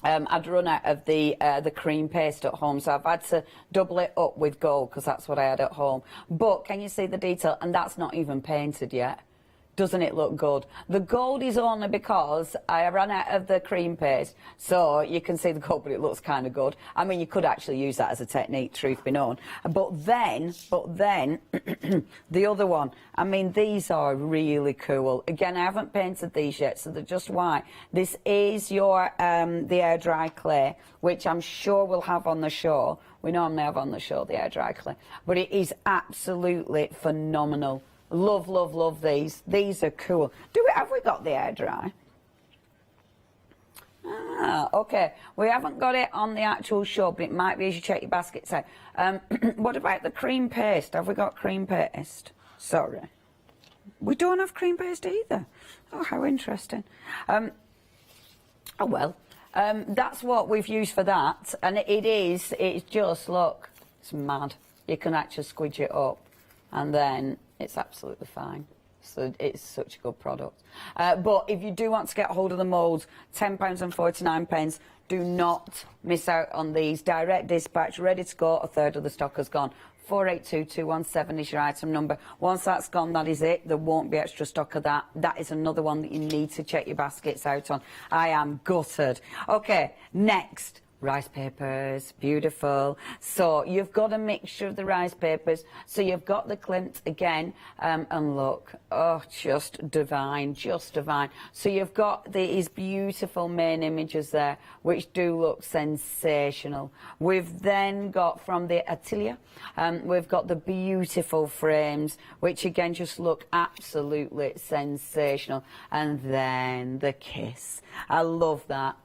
I'd run out of the cream paste at home, so I've had to double it up with gold because that's what I had at home. But can you see the detail? And that's not even painted yet. Doesn't it look good? The gold is only because I ran out of the cream paste, so you can see the gold, but it looks kind of good. I mean, you could actually use that as a technique, truth be known. But then, the other one, I mean, these are really cool. Again, I haven't painted these yet, so they're just white. This is your, the air dry clay, which I'm sure we'll have on the show. We normally have on the show the air dry clay. But it is absolutely phenomenal. Love, love, love these. These are cool. Have we got the air dry? Ah, okay. We haven't got it on the actual show, but it might be as you check your baskets out. What about the cream paste? Have we got cream paste? Sorry. We don't have cream paste either. Oh, how interesting. Oh, well. That's what we've used for that. And it's just, look, it's mad. You can actually squidge it up and then it's absolutely fine. So it's such a good product. But if you do want to get hold of the moulds, £10.49. Do not miss out on these. Direct dispatch, ready to go. A third of the stock has gone. 482217 is your item number. Once that's gone, that is it. There won't be extra stock of that. That is another one that you need to check your baskets out on. I am gutted. Okay, next. Rice papers, beautiful. So you've got a mixture of the rice papers. So you've got the Klimt again, and look, oh, just divine, just divine. So you've got these beautiful main images there, which do look sensational. We've then got from the Atelier, we've got the beautiful frames, which again just look absolutely sensational. And then the kiss. I love that.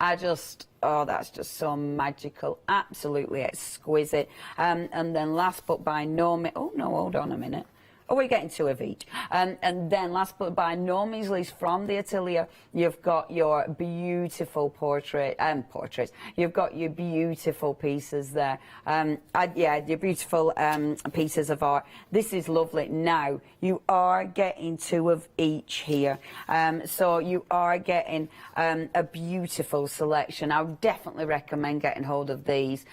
Oh, that's just so magical, absolutely exquisite. And then last but by no means, oh no, hold on a minute. Oh, we're getting two of each. And then last but by no means least, from the Atelier, you've got your beautiful portraits. You've got your beautiful pieces there. Yeah, your beautiful pieces of art. This is lovely. Now, you are getting two of each here. So you are getting a beautiful selection. I would definitely recommend getting hold of these.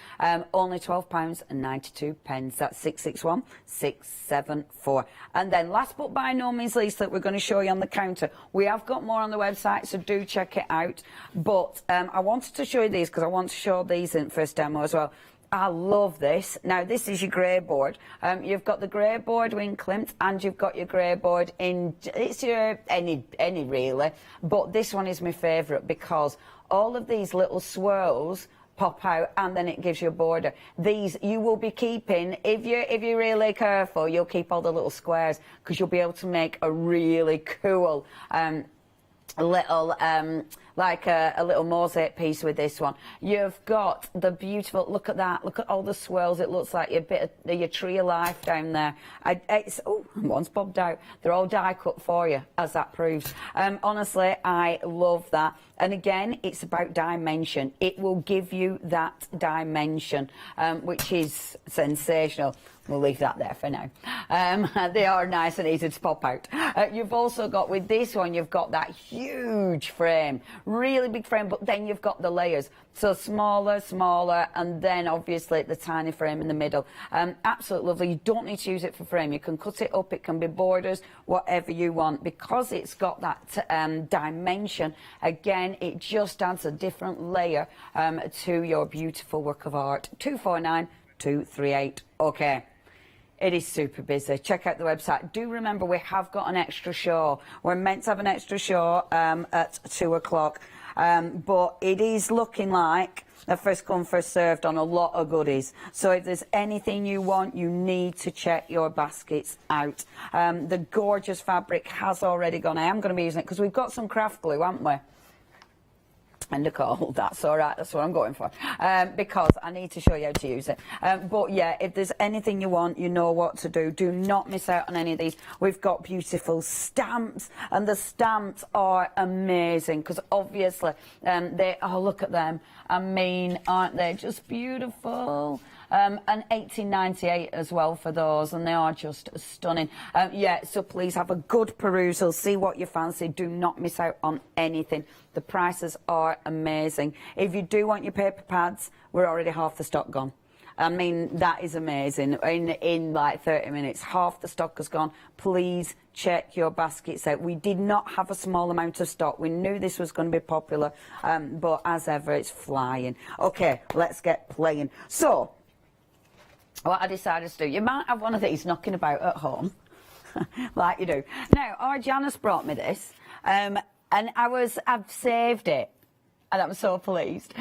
Only £12.92. That's 661674. And then last but by no means least that we're going to show you on the counter. We have got more on the website, so do check it out. But I wanted to show you these because I want to show these in first demo as well. I love this. Now, this is your grey board. You've got the grey board in Klimt and you've got your grey board in, it's your any really. But this one is my favourite because all of these little swirls pop out and then it gives you a border. These you will be keeping, if you're really careful, you'll keep all the little squares because you'll be able to make a really cool little like a little mosaic piece with this one. You've got the beautiful, look at that, look at all the swirls. It looks like a bit of your tree of life down there. Oh, one's bobbed out. They're all die cut for you, as that proves. Honestly, I love that. And again, it's about dimension. It will give you that dimension, which is sensational. We'll leave that there for now. They are nice and easy to pop out. You've also got, with this one, you've got that huge frame, really big frame, but then you've got the layers. So smaller, and then obviously the tiny frame in the middle. Absolutely lovely. You don't need to use it for frame. You can cut it up, it can be borders, whatever you want. Because it's got that dimension, again, it just adds a different layer to your beautiful work of art. 249238. Okay. It is super busy. Check out the website. Do remember we have got an extra show. We're meant to have an extra show at 2 o'clock. But it is looking like a first come, first served on a lot of goodies. So if there's anything you want, you need to check your baskets out. The gorgeous fabric has already gone. I am going to be using it because we've got some craft glue, haven't we? And Nicole, that's all right, that's what I'm going for, because I need to show you how to use it. But yeah, if there's anything you want, you know what to do. Do not miss out on any of these. We've got beautiful stamps, and the stamps are amazing, because obviously, oh, look at them. I mean, aren't they just beautiful? And 1898 as well for those, and they are just stunning. Yeah, so please have a good perusal, see what you fancy. Do not miss out on anything. The prices are amazing. If you do want your paper pads, we're already half the stock gone. I mean, that is amazing. In like 30 minutes, half the stock has gone. Please check your baskets out. We did not have a small amount of stock. We knew this was going to be popular, but as ever, it's flying. Okay, let's get playing. So, what I decided to do, you might have one of these knocking about at home, like you do. Now, our Janice brought me this, and I've saved it, and I'm so pleased.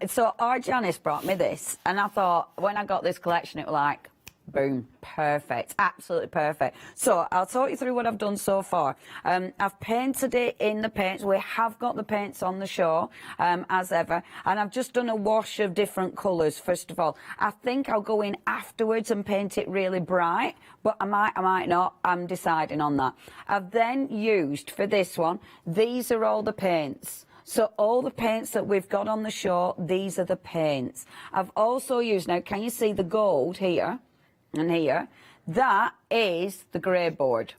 So our Janice brought me this, and I thought, when I got this collection, it was like, Boom, perfect, absolutely perfect. So I'll talk you through what I've done so far. I've painted it in the paints. We have got the paints on the show, as ever, and I've just done a wash of different colours. First of all, I think I'll go in afterwards and paint it really bright, but I might not. I'm deciding on that. I've then used, for this one, these are all the paints. So all the paints that we've got on the show, these are the paints. I've also used, now can you see the gold here and here? That is the grey board.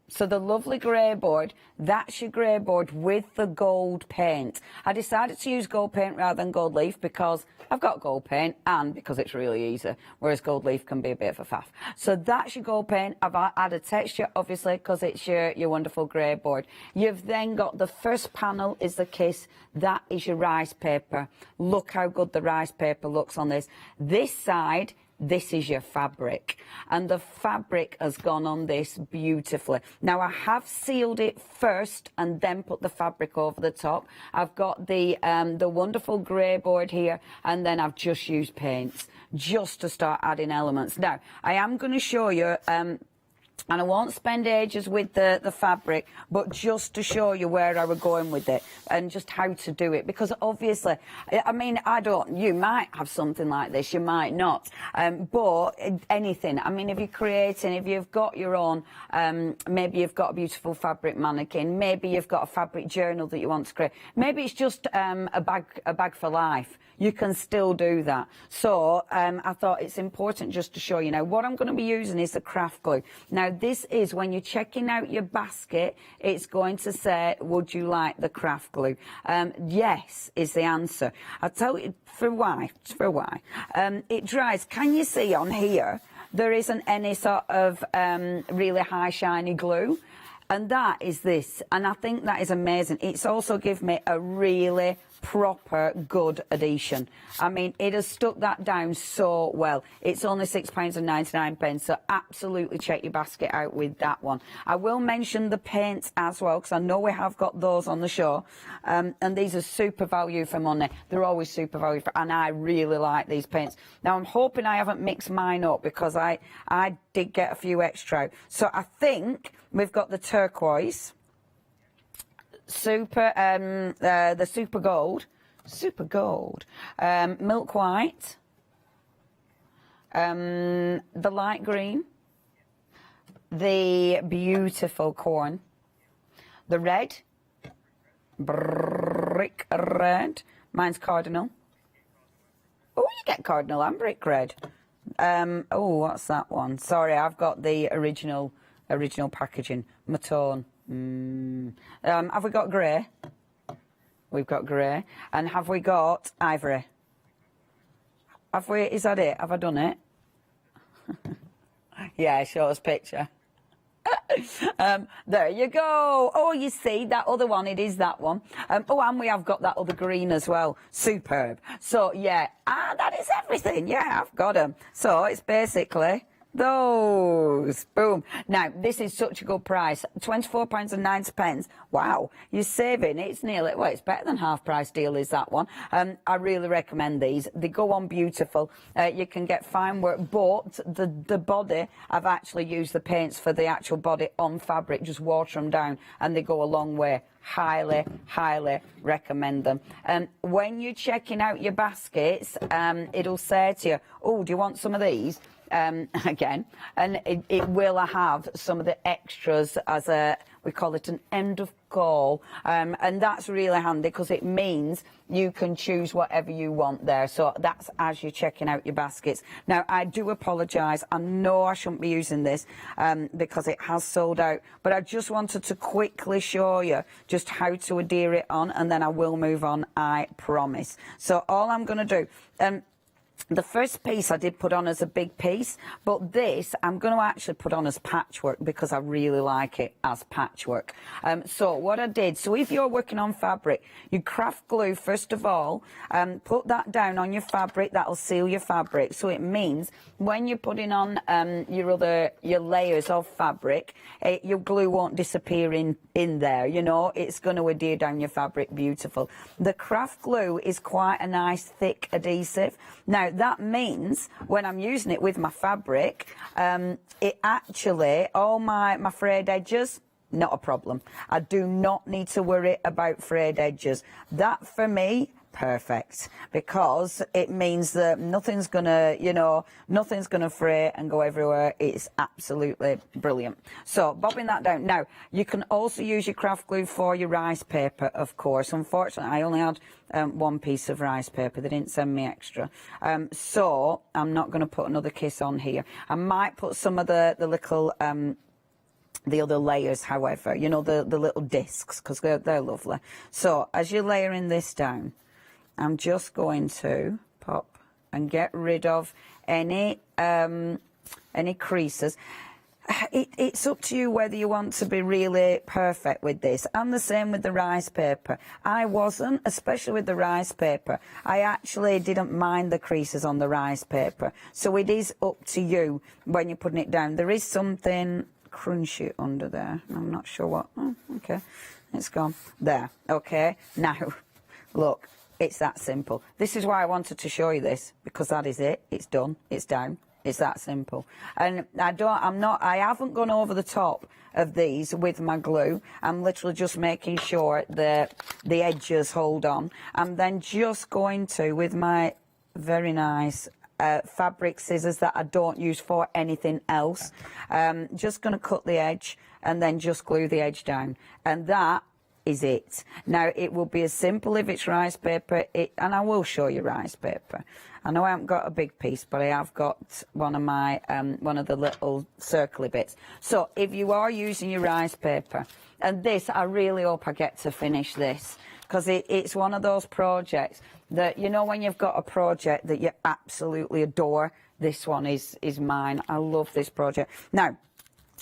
So the lovely grey board, that's your grey board with the gold paint. I decided to use gold paint rather than gold leaf because I've got gold paint and because it's really easy, whereas gold leaf can be a bit of a faff. So that's your gold paint. I've added texture, obviously, because it's your wonderful grey board. You've then got the first panel is the kiss. That is your rice paper. Look how good the rice paper looks on this. This side, this is your fabric, and the fabric has gone on this beautifully. Now I have sealed it first and then put the fabric over the top. I've got the wonderful grey board here, and then I've just used paints just to start adding elements. Now I am going to show you and I won't spend ages with the fabric, but just to show you where I was going with it and just how to do it. Because obviously, I mean, you might have something like this, you might not. But anything, I mean, if you're creating, if you've got your own, maybe you've got a beautiful fabric mannequin, maybe you've got a fabric journal that you want to create, maybe it's just a bag for life. You can still do that. So I thought it's important just to show you. Now, what I'm going to be using is the craft glue. Now, this is when you're checking out your basket, it's going to say, would you like the craft glue? Yes is the answer. I'll tell you for why. It dries. Can you see on here, there isn't any sort of really high shiny glue? And that is this. And I think that is amazing. It's also given me a really proper good adhesion. I mean, it has stuck that down so well. It's only £6.99, so absolutely check your basket out with that one. I will mention the paints as well, because I know we have got those on the show, and these are super value for money. They're always super value for, and I really like these paints. Now I'm hoping I haven't mixed mine up, because I did get a few extra out. So I think we've got the turquoise, the super gold, milk white, the light green, the beautiful corn, the red, brick red, mine's cardinal. Oh, you get cardinal and brick red. Oh, what's that one? Sorry, I've got the original packaging, Matone. Have we got grey? We've got grey. And have we got ivory? Have we? Is that it? Have I done it? Yeah, show us picture. There you go. Oh, you see, that other one, it is that one. Oh, and we have got that other green as well. Superb. So, yeah, that is everything. Yeah, I've got them. So, it's basically those. Boom. Now, this is such a good price. £24.90. Wow. You're saving. It's nearly, well, it's better than half price deal is that one. I really recommend these. They go on beautiful. You can get fine work, but the body, I've actually used the paints for the actual body on fabric. Just water them down and they go a long way. Highly, highly recommend them. When you're checking out your baskets, it'll say to you, oh, do you want some of these? Again, and it will have some of the extras as we call it an end of call, and that's really handy because it means you can choose whatever you want there. So that's as you're checking out your baskets. Now, I do apologise. I know I shouldn't be using this because it has sold out, but I just wanted to quickly show you just how to adhere it on, and then I will move on, I promise. So all I'm going to do... the first piece I did put on as a big piece, but this I'm going to actually put on as patchwork because I really like it as patchwork. So what I did, so if you're working on fabric, you craft glue first of all, put that down on your fabric, that'll seal your fabric. So it means when you're putting on your layers of fabric, your glue won't disappear in there, you know, it's going to adhere down your fabric beautiful. The craft glue is quite a nice thick adhesive. Now that means when I'm using it with my fabric, it actually, all my frayed edges, not a problem. I do not need to worry about frayed edges. That for me, perfect, because it means that nothing's gonna, you know, nothing's gonna fray and go everywhere. It's absolutely brilliant. So bobbing that down. Now you can also use your craft glue for your rice paper, of course. Unfortunately, I only had one piece of rice paper. They didn't send me extra, so I'm not going to put another kiss on here. I might put some of the little the other layers, however, you know, the little discs, because they're lovely. So as you're layering this down, I'm just going to pop and get rid of any creases. It's up to you whether you want to be really perfect with this. And the same with the rice paper. I wasn't, especially with the rice paper. I actually didn't mind the creases on the rice paper. So it is up to you when you're putting it down. There is something crunchy under there. I'm not sure what. Oh, okay, it's gone. There. Okay, now, look. It's that simple. This is why I wanted to show you this, because that is it. It's done. It's down. It's that simple. And I haven't gone over the top of these with my glue. I'm literally just making sure that the edges hold on. I'm then just going to, with my very nice fabric scissors that I don't use for anything else, just going to cut the edge and then just glue the edge down. And that is it. Now it will be as simple if it's rice paper, and I will show you rice paper. I know I haven't got a big piece, but I have got one of my one of the little circly bits. So if you are using your rice paper, and this, I really hope I get to finish this, because it's one of those projects that, you know, when you've got a project that you absolutely adore, this one is mine. I love this project. Now,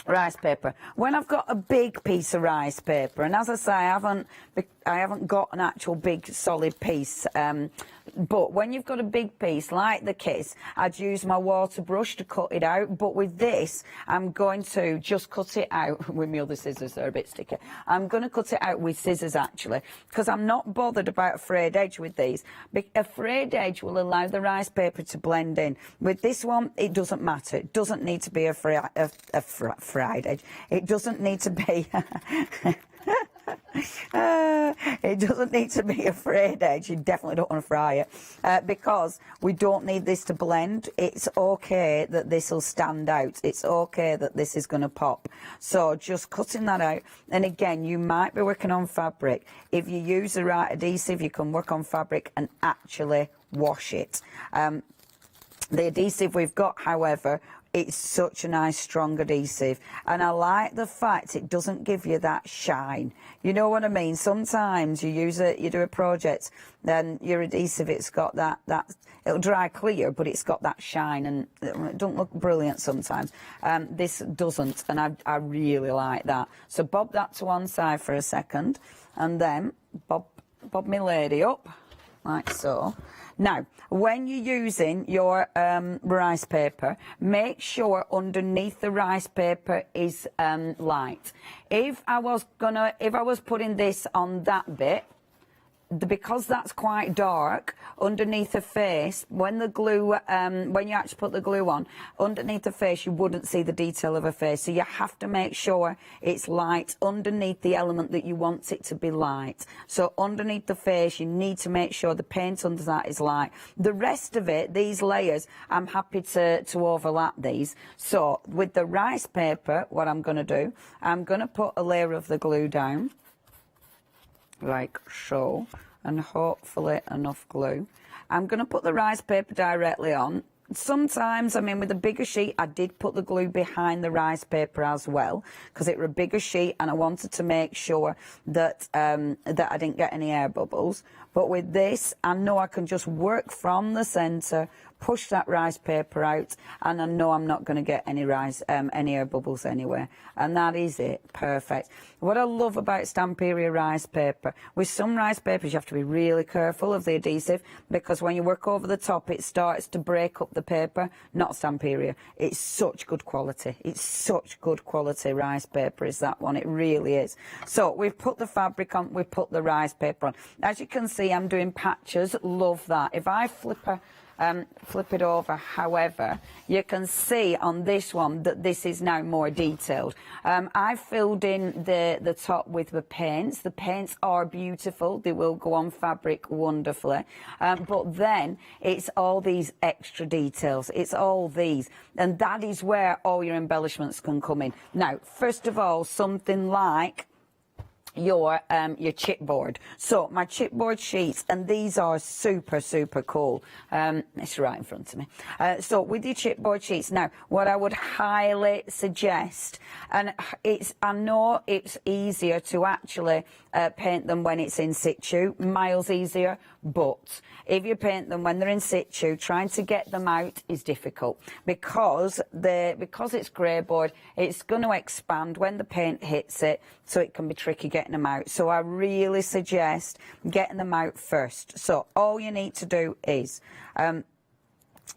rice paper. When I've got a big piece of rice paper, and as I say, I haven't got an actual big solid piece, but when you've got a big piece like the kiss, I'd use my water brush to cut it out. But with this, I'm going to just cut it out with my other scissors. They're a bit sticky. I'm going to cut it out with scissors, actually, because I'm not bothered about a frayed edge with these. A frayed edge will allow the rice paper to blend in. With this one, it doesn't matter. It doesn't need to be a fried edge. It doesn't need to be it doesn't need to be a frayed edge. You definitely don't want to fry it, because we don't need this to blend. It's okay that this will stand out. It's okay that this is going to pop. So just cutting that out. And again, you might be working on fabric. If you use the right adhesive, you can work on fabric and actually wash it. The adhesive we've got, however, it's such a nice strong adhesive, and I like the fact it doesn't give you that shine. You know what I mean? Sometimes you do a project, then your adhesive, it's got that it'll dry clear, but it's got that shine, and it don't look brilliant sometimes. This doesn't, and I really like that. So bob that to one side for a second, and then bob my lady up like so. Now, when you're using your rice paper, make sure underneath the rice paper is light. If I was putting this on that bit, because that's quite dark, underneath the face, when the glue, when you actually put the glue on, underneath the face, you wouldn't see the detail of a face. So you have to make sure it's light underneath the element that you want it to be light. So underneath the face, you need to make sure the paint under that is light. The rest of it, these layers, I'm happy to overlap these. So with the rice paper, what I'm going to do, I'm going to put a layer of the glue down, like so, and hopefully enough glue. I'm going to put the rice paper directly on. Sometimes, I mean, with a bigger sheet, I did put the glue behind the rice paper as well, because it was a bigger sheet and I wanted to make sure that that I didn't get any air bubbles. But with this, I know I can just work from the centre, push that rice paper out, and I know I'm not going to get any air bubbles anywhere. And that is it. Perfect. What I love about Stamperia rice paper, with some rice papers you have to be really careful of the adhesive, because when you work over the top it starts to break up the paper. Not Stamperia. It's such good quality. It's such good quality rice paper is that one. It really is. So we've put the fabric on, we've put the rice paper on. As you can see, I'm doing patches. Love that. If I flip flip it over. However, you can see on this one that this is now more detailed. I've filled in the top with the paints. The paints are beautiful. They will go on fabric wonderfully. But then it's all these extra details. It's all these. And that is where all your embellishments can come in. Now, first of all, something like your chipboard. So my chipboard sheets, and these are super cool. It's right in front of me. So with your chipboard sheets, now what I would highly suggest, and I know it's easier to actually paint them when it's in situ, miles easier, but if you paint them when they're in situ, trying to get them out is difficult because it's grey board, it's going to expand when the paint hits it, so it can be tricky getting them out. So I really suggest getting them out first. So all you need to do is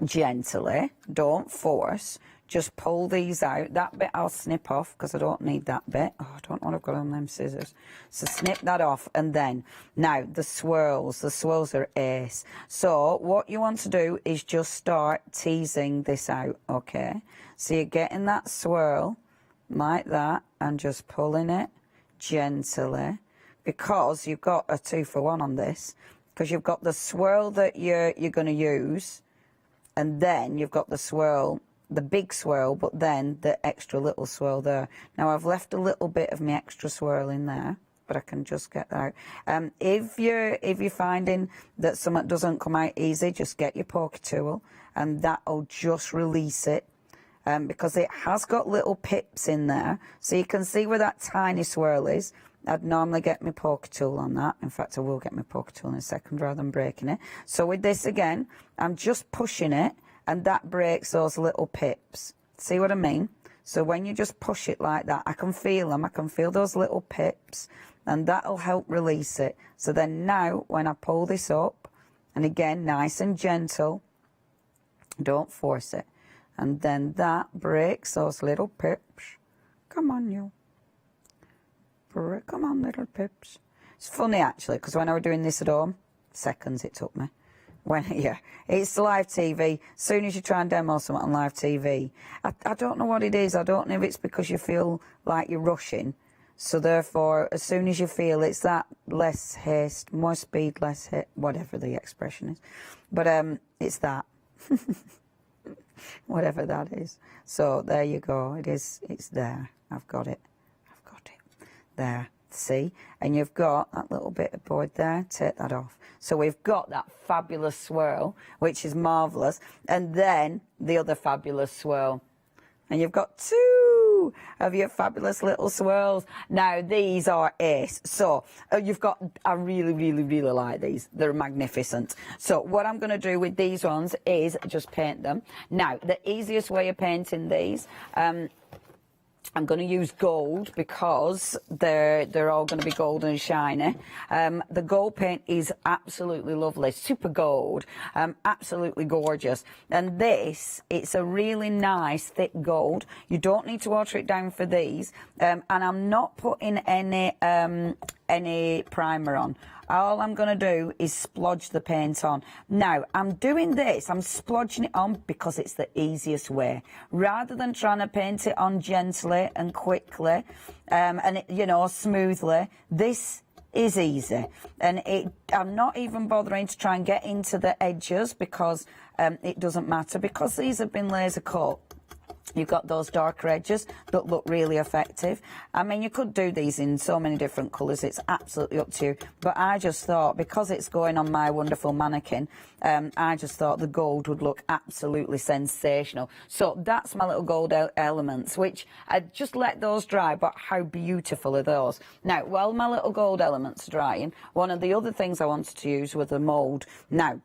gently, don't force, just pull these out. That bit I'll snip off because I don't need that bit. Oh, I don't know what I've got on them scissors. So snip that off, and then, now the swirls are ace. So what you want to do is just start teasing this out, okay? So you're getting that swirl like that and just pulling it gently, because you've got a 2-for-1 on this, because you've got the swirl that you're going to use, and then you've got the swirl, the big swirl, but then the extra little swirl there. Now I've left a little bit of my extra swirl in there, but I can just get that out. If you're finding that something doesn't come out easy, just get your poker tool and that'll just release it, because it has got little pips in there, so you can see where that tiny swirl is. I'd normally get my poker tool on that. In fact, I will get my poker tool in a second rather than breaking it. So with this again, I'm just pushing it, and that breaks those little pips. See what I mean? So when you just push it like that, I can feel them. I can feel those little pips, and that'll help release it. So then now, when I pull this up, and again, nice and gentle, don't force it. And then that breaks those little pips. Come on, you. Come on, little pips. It's funny, actually, because when I was doing this at home, seconds it took me. Yeah, it's live TV. As soon as you try and demo something on live TV, I don't know what it is. I don't know if it's because you feel like you're rushing. So therefore, as soon as you feel it's that, less haste, more speed, less hit, whatever the expression is. But it's that. Whatever that is. So there you go. It's there. I've got it. There. See? And you've got that little bit of board there. Take that off. So we've got that fabulous swirl, which is marvellous. And then the other fabulous swirl. And you've got two of your fabulous little swirls. Now, these are ace. So you've got, I really like these. They're magnificent. So what I'm going to do with these ones is just paint them. Now, the easiest way of painting these, I'm going to use gold because they're all going to be golden and shiny. The gold paint is absolutely lovely, super gold, absolutely gorgeous. And this, it's a really nice thick gold. You don't need to water it down for these. And I'm not putting any primer on. All I'm going to do is splodge the paint on. Now, I'm doing this, I'm splodging it on because it's the easiest way. Rather than trying to paint it on gently and quickly, smoothly, this is easy. And I'm not even bothering to try and get into the edges because it doesn't matter. Because these have been laser cut, you've got those darker edges that look really effective. I mean, you could do these in so many different colours. It's absolutely up to you. But I just thought, because it's going on my wonderful mannequin, I just thought the gold would look absolutely sensational. So that's my little gold elements, which I just let those dry. But how beautiful are those? Now, while my little gold elements are drying, one of the other things I wanted to use was the mould. Now,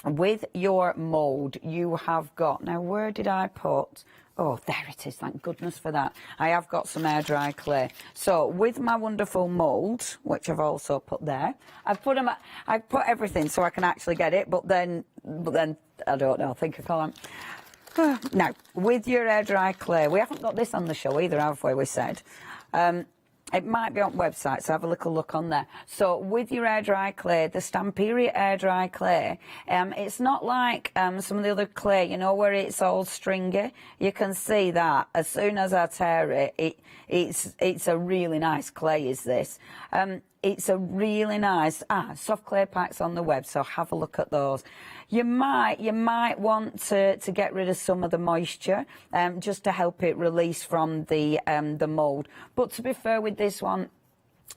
with your mould, you have got, now where did I put, oh, there it is, thank goodness for that. I have got some air dry clay. So with my wonderful mould, which I've also put there, I've put everything so I can actually get it, but then I don't know, I think I can't. Now, with your air dry clay, we haven't got this on the show either, have we said? It might be on websites, so have a little look on there. So with your air dry clay, the Stamperia air dry clay, it's not like some of the other clay, you know, where it's all stringy. You can see that as soon as I tear it, it's a really nice clay, is this. It's a really nice, soft clay packs on the web, so have a look at those. You might want to get rid of some of the moisture, just to help it release from the mould. But to be fair with this one,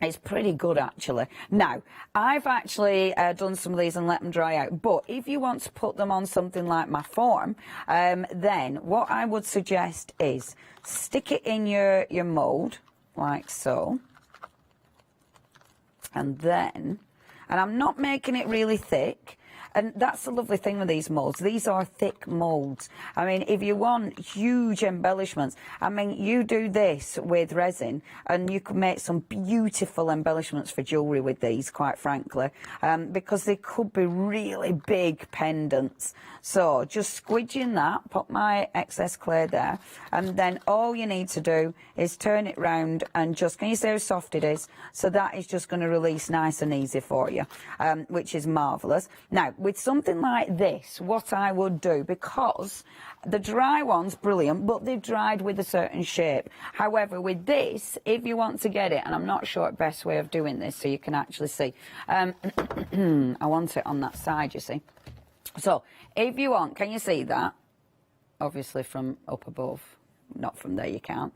it's pretty good actually. Now, I've actually done some of these and let them dry out, but if you want to put them on something like my form, then what I would suggest is stick it in your mould, like so. And then, and I'm not making it really thick, and that's the lovely thing with these moulds. These are thick moulds. I mean, if you want huge embellishments, I mean, you do this with resin and you can make some beautiful embellishments for jewellery with these, quite frankly, because they could be really big pendants. So just squidging that, put my excess clay there, and then all you need to do is turn it round and just, can you see how soft it is? So that is just going to release nice and easy for you, which is marvellous. Now, with something like this, what I would do, because the dry one's brilliant, but they've dried with a certain shape. However, with this, if you want to get it, and I'm not sure the best way of doing this so you can actually see, I want it on that side, you see. So, if you want, can you see that? Obviously from up above, not from there, you can't.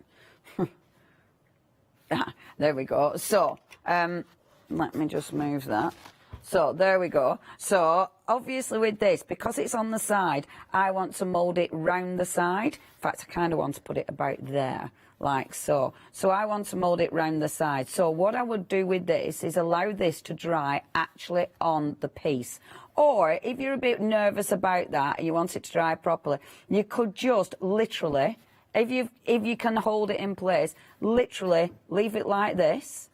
There we go. So, let me just move that. So there we go. So obviously with this, because it's on the side, I want to mould it round the side. In fact, I kind of want to put it about there, like so. So I want to mould it round the side. So what I would do with this is allow this to dry actually on the piece. Or if you're a bit nervous about that and you want it to dry properly, you could just literally, if you can hold it in place, literally leave it like this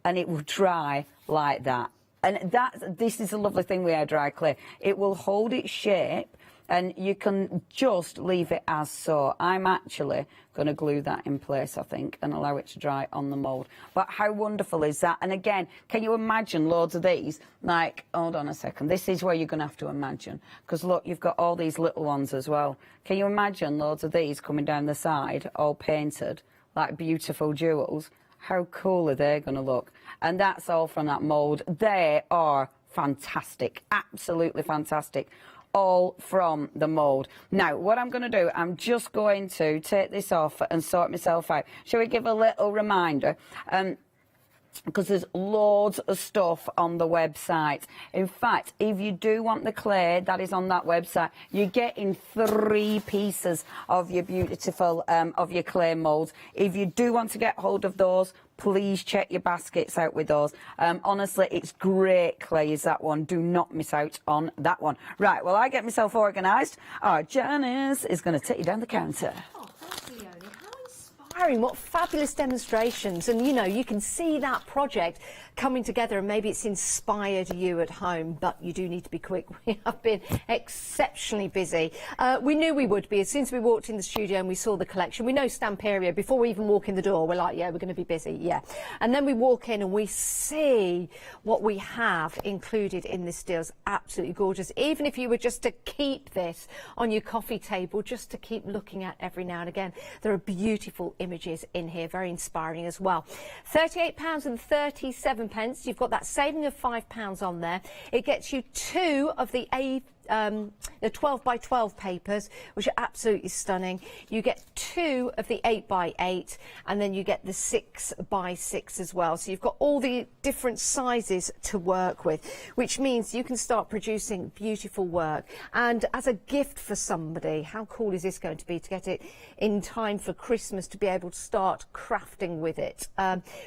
and it will dry like that. And this is a lovely thing with air dry clay. It will hold its shape and you can just leave it as so. I'm actually going to glue that in place, I think, and allow it to dry on the mould. But how wonderful is that? And again, can you imagine loads of these? Like, hold on a second. This is where you're going to have to imagine. Because look, you've got all these little ones as well. Can you imagine loads of these coming down the side, all painted, like beautiful jewels? How cool are they going to look? And that's all from that mould. They are fantastic, absolutely fantastic, all from the mould. Now, what I'm going to do, I'm just going to take this off and sort myself out. Shall we give a little reminder? Because there's loads of stuff on the website. In fact, if you do want the clay that is on that website, you're getting 3 pieces of your beautiful, of your clay moulds. If you do want to get hold of those, please check your baskets out with those. Honestly, it's great clay is that one. Do not miss out on that one. Right, well, I get myself organised. Our Janice is going to take you down the counter. What fabulous demonstrations, and you know, you can see that project coming together and maybe it's inspired you at home, but you do need to be quick. We have been exceptionally busy. We knew we would be as soon as we walked in the studio and we saw the collection. We know Stamperia, before we even walk in the door, we're like, yeah, we're going to be busy, yeah. And then we walk in and we see what we have included in this deal is absolutely gorgeous. Even if you were just to keep this on your coffee table, just to keep looking at every now and again, there are beautiful images in here, very inspiring as well. £38.37. You've got that saving of £5 on there. It gets you 2 of the 12 by 12 papers, which are absolutely stunning. You get 2 of the 8 by 8, and then you get the 6 by 6 as well. So you've got all the different sizes to work with, which means you can start producing beautiful work. And as a gift for somebody, how cool is this going to be to get it in time for Christmas, to be able to start crafting with it?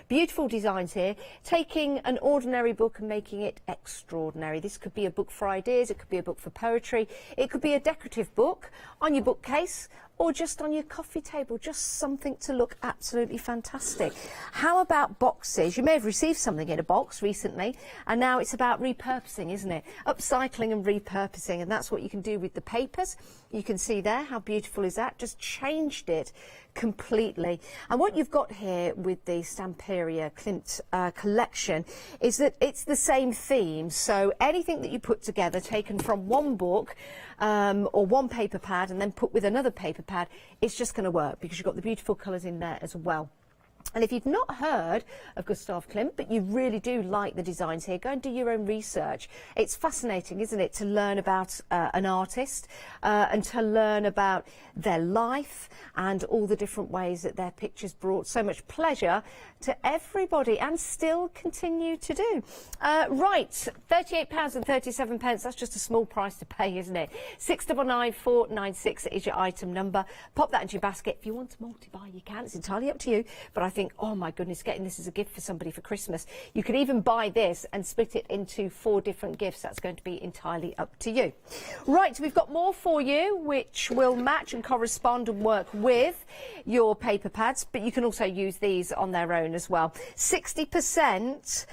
Beautiful designs here, taking an ordinary book and making it extraordinary. This could be a book for ideas, it could be a book for poetry, it could be a decorative book on your bookcase, or just on your coffee table, just something to look absolutely fantastic. How about boxes? You may have received something in a box recently, and now it's about repurposing, isn't it? Upcycling and repurposing, and that's what you can do with the papers. You can see there, how beautiful is that? Just changed it completely. And what you've got here with the Stamperia Klimt collection is that it's the same theme. So anything that you put together, taken from one book or one paper pad and then put with another paper pad, it's just going to work because you've got the beautiful colours in there as well. And if you've not heard of Gustav Klimt, but you really do like the designs here, go and do your own research. It's fascinating, isn't it, to learn about an artist and to learn about their life and all the different ways that their pictures brought so much pleasure to everybody and still continue to do. Right, £38.37, that's just a small price to pay, isn't it? 699496 is your item number. Pop that into your basket. If you want to multi-buy, you can. It's entirely up to you. But I think, oh my goodness, getting this as a gift for somebody for Christmas. You could even buy this and split it into 4 different gifts. That's going to be entirely up to you. Right, we've got more for you, which will match and correspond and work with your paper pads, but you can also use these on their own as well. 60%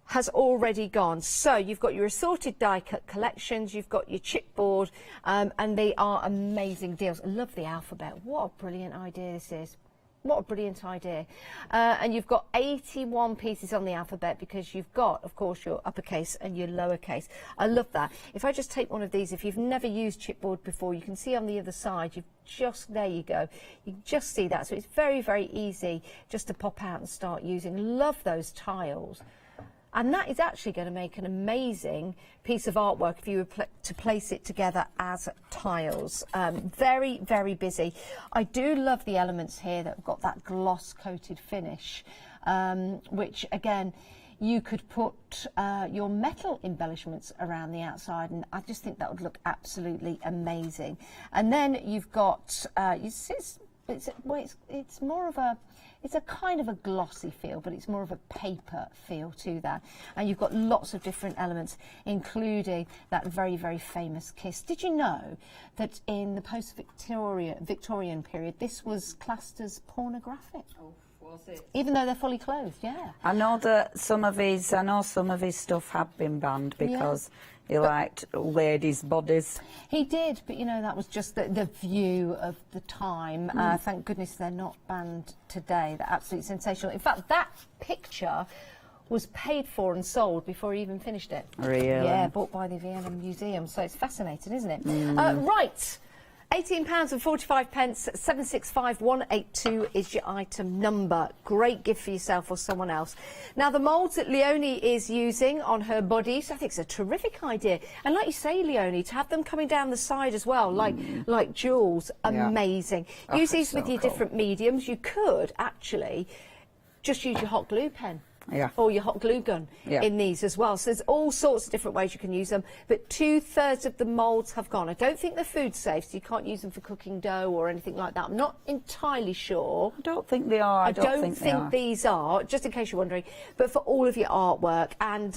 has already gone. So you've got your assorted die cut collections, you've got your chipboard, and they are amazing deals. I love the alphabet. What a brilliant idea this is. What a brilliant idea. And you've got 81 pieces on the alphabet because you've got, of course, your uppercase and your lowercase. I love that. If I just take one of these, if you've never used chipboard before, you can see on the other side, you've just, there you go. You just see that. So it's very, very easy just to pop out and start using. Love those tiles. And that is actually going to make an amazing piece of artwork if you were to place it together as tiles. Very, very busy. I do love the elements here that have got that gloss-coated finish, which, again, you could put your metal embellishments around the outside, and I just think that would look absolutely amazing. And then you've got, you see, it's more of a, it's a kind of a glossy feel, but it's more of a paper feel to that. And you've got lots of different elements, including that very, very famous kiss. Did you know that in the post-Victorian period, this was classed as pornographic? Oh, was it? Even though they're fully clothed, yeah. I know that some of his stuff had been banned because he liked ladies' bodies. He did, but you know, that was just the view of the time. Thank goodness they're not banned today. They're absolutely sensational. In fact, that picture was paid for and sold before he even finished it. Really? Yeah, bought by the Vienna Museum. So it's fascinating, isn't it? Right. £18.45, 765182 is your item number. Great gift for yourself or someone else. Now, the moulds that Leonie is using on her bodies, I think it's a terrific idea. And like you say, Leonie, to have them coming down the side as well, like jewels, amazing. Use these with your different mediums. You could actually just use your hot glue pen. Or your hot glue gun in these as well. So there's all sorts of different ways you can use them, but 2/3 of the moulds have gone. I don't think they're food safe, so you can't use them for cooking dough or anything like that. I'm not entirely sure. I don't think they are. I don't think these are, just in case you're wondering, but for all of your artwork. And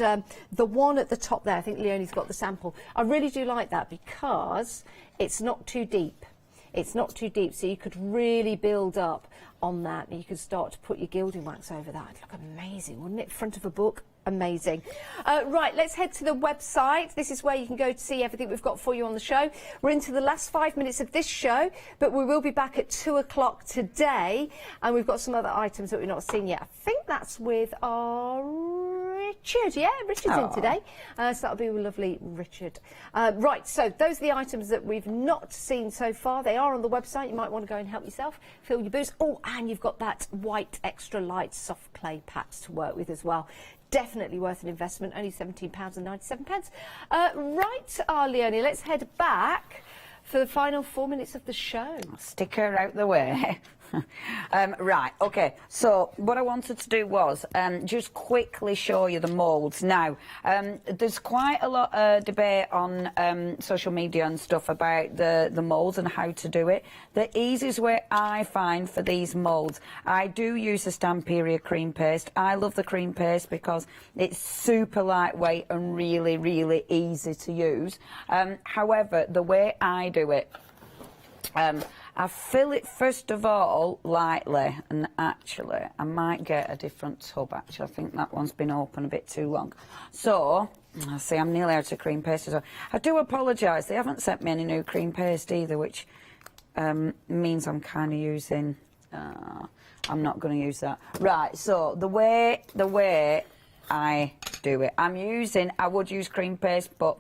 the one at the top there, I think Leonie's got the sample. I really do like that because it's not too deep. It's not too deep, so you could really build up on that. You could start to put your gilding wax over that. It'd look amazing, wouldn't it? Front of a book. Amazing. Right, let's head to the website. This is where you can go to see everything we've got for you on the show. We're into the last 5 minutes of this show, but we will be back at 2 o'clock today, and we've got some other items that we've not seen yet. I think that's with our Richard. Yeah, Richard's in today, so that'll be lovely, Richard. Right, so those are the items that we've not seen so far. They are on the website. You might want to go and help yourself, fill your boots. Oh, and you've got that white extra light soft clay pats to work with as well. Definitely worth an investment, only £17.97. Right, Leonie, let's head back for the final 4 minutes of the show. Stick her out the way. Right, okay, so what I wanted to do was just quickly show you the moulds. Now, there's quite a lot of debate on social media and stuff about the moulds and how to do it. The easiest way I find for these moulds, I do use the Stamperia cream paste. I love the cream paste because it's super lightweight and really, really easy to use. However, the way I do it, I fill it first of all lightly, and actually I might get a different tub. Actually, I think that one's been open a bit too long. So, I see I'm nearly out of cream paste as well. I do apologise, they haven't sent me any new cream paste either, which means I'm kind of using... I'm not going to use that. Right, so the way I do it, I would use cream paste, but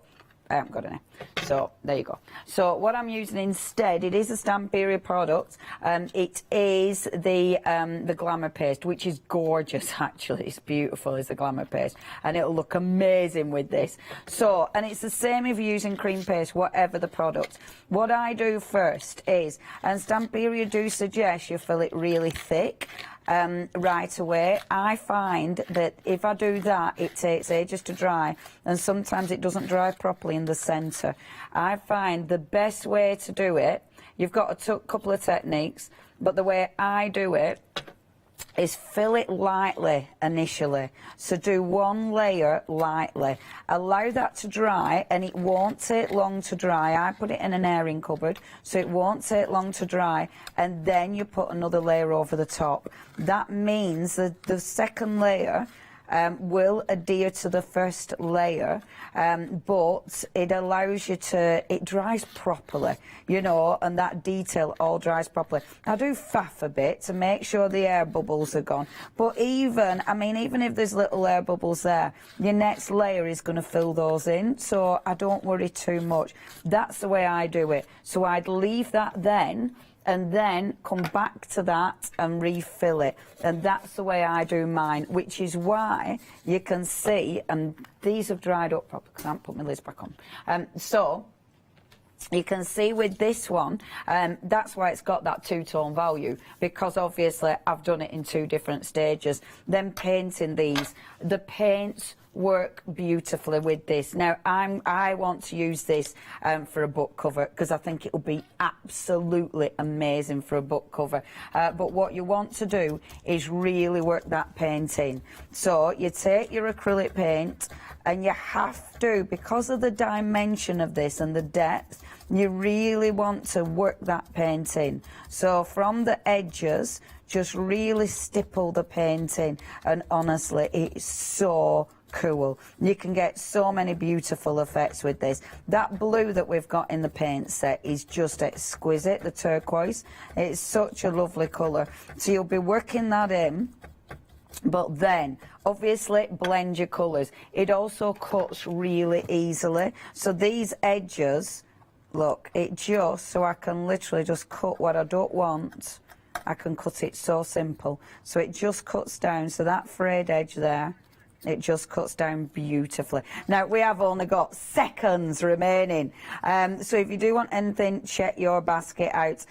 I haven't got any. So there you go. So what I'm using instead, it is a Stamperia product. It is the Glamour paste, which is gorgeous actually. It's beautiful, it's a Glamour paste, and it'll look amazing with this. So, and it's the same if you're using cream paste, whatever the product. What I do first is, and Stamperia do suggest you fill it really thick. Right away. I find that if I do that, it takes ages to dry, and sometimes it doesn't dry properly in the centre. I find the best way to do it, you've got a couple of techniques, but the way I do it is fill it lightly initially. So do one layer lightly. Allow that to dry, and it won't take long to dry. I put it in an airing cupboard, so it won't take long to dry, and then you put another layer over the top. That means that the second layer will adhere to the first layer, but it allows you to, it dries properly, you know, and that detail all dries properly. I do faff a bit to make sure the air bubbles are gone, but even if there's little air bubbles there, your next layer is going to fill those in, so I don't worry too much. That's the way I do it. So I'd leave that then, and then come back to that and refill it. And that's the way I do mine, which is why you can see, and these have dried up properly, I can't put my lids back on. So you can see with this one, that's why it's got that two-tone value, because obviously I've done it in two different stages. Then painting these, the paints work beautifully with this. Now I want to use this for a book cover, because I think it will be absolutely amazing for a book cover. But what you want to do is really work that paint in. So you take your acrylic paint, and you have to, because of the dimension of this and the depth, you really want to work that paint in. So from the edges, just really stipple the paint in, and honestly, it's so cool. You can get so many beautiful effects with this. That blue that we've got in the paint set is just exquisite, the turquoise. It's such a lovely colour. So you'll be working that in, but then obviously blend your colours. It also cuts really easily. So these edges, look, it just, so I can literally just cut what I don't want. I can cut it so simple. So it just cuts down, so that frayed edge there, it just cuts down beautifully. Now, we have only got seconds remaining, so if you do want anything, check your basket out.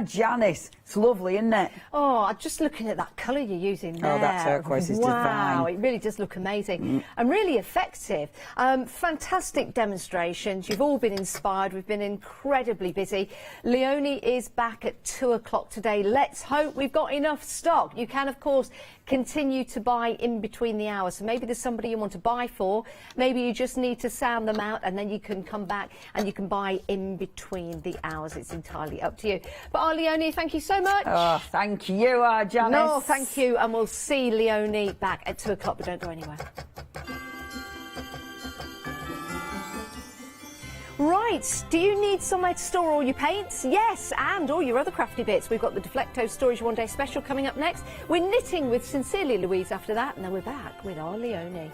Janice, it's lovely, isn't it? Oh, just looking at that colour you're using there. Oh, that turquoise is divine. Wow, it really does look amazing and really effective. Fantastic demonstrations. You've all been inspired. We've been incredibly busy. Leonie is back at 2 o'clock today. Let's hope we've got enough stock. You can, of course, continue to buy in between the hours. So maybe there's somebody you want to buy for. Maybe you just need to sound them out, and then you can come back and you can buy in between the hours. It's entirely up to you. But Leonie, thank you so much. Oh, thank you, Janice. No, thank you. And we'll see Leonie back at 2 o'clock, but don't go anywhere. Right, do you need somewhere to store all your paints? Yes, and all your other crafty bits. We've got the Deflecto Storage One Day Special coming up next. We're knitting with Sincerely Louise after that, and then we're back with our Leonie.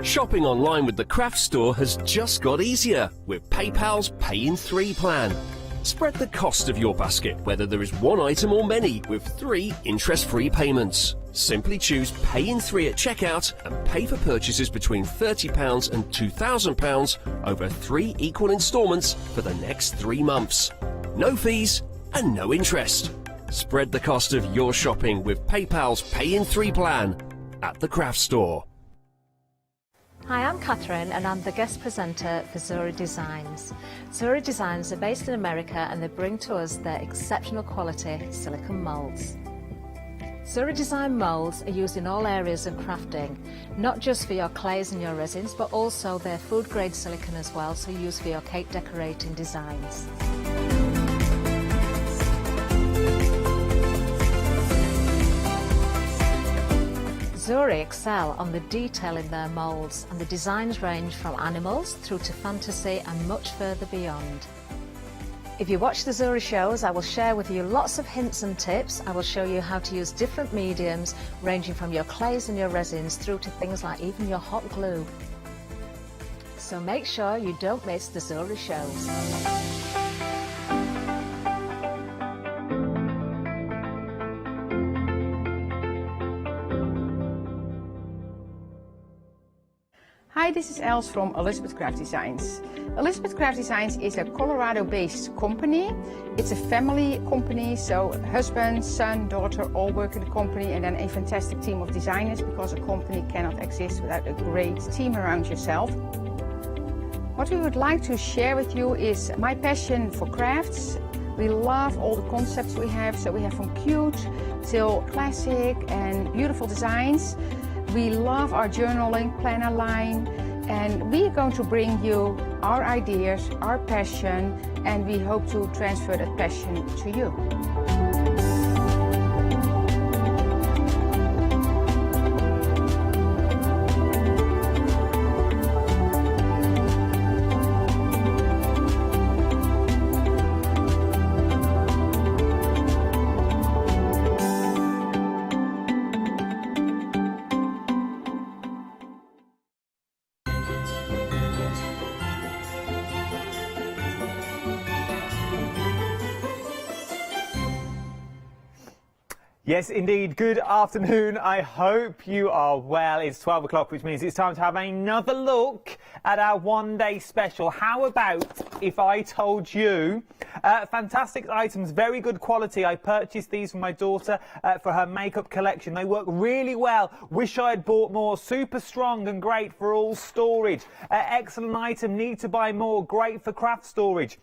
Shopping online with the craft store has just got easier with PayPal's Pay in 3 plan. Spread the cost of your basket, whether there is one item or many, with 3 interest-free payments. Simply choose Pay in 3 at checkout and pay for purchases between £30 and £2,000 over 3 equal instalments for the next 3 months. No fees and no interest. Spread the cost of your shopping with PayPal's Pay in 3 plan at the craft store. Hi, I'm Catherine and I'm the guest presenter for Zuri Designs. Zuri Designs are based in America and they bring to us their exceptional quality silicone moulds. Zuri Design moulds are used in all areas of crafting, not just for your clays and your resins, but also they're food grade silicone as well, so used for your cake decorating designs. Zuri excel on the detail in their moulds, and the designs range from animals through to fantasy and much further beyond. If you watch the Zuri shows, I will share with you lots of hints and tips. I will show you how to use different mediums ranging from your clays and your resins through to things like even your hot glue. So make sure you don't miss the Zuri shows. Hi, this is Els from Elizabeth Craft Designs. Elizabeth Craft Designs is a Colorado-based company. It's a family company, so husband, son, daughter all work in the company, and then a fantastic team of designers, because a company cannot exist without a great team around yourself. What we would like to share with you is my passion for crafts. We love all the concepts we have, so we have from cute till classic and beautiful designs. We love our journaling planner line, and we are going to bring you our ideas, our passion, and we hope to transfer that passion to you. Yes, indeed. Good afternoon. I hope you are well. It's 12 o'clock, which means it's time to have another look at our one-day special. How about if I told you fantastic items, very good quality. I purchased these for my daughter for her makeup collection. They work really well. Wish I had bought more. Super strong and great for all storage. Excellent item. Need to buy more. Great for craft storage.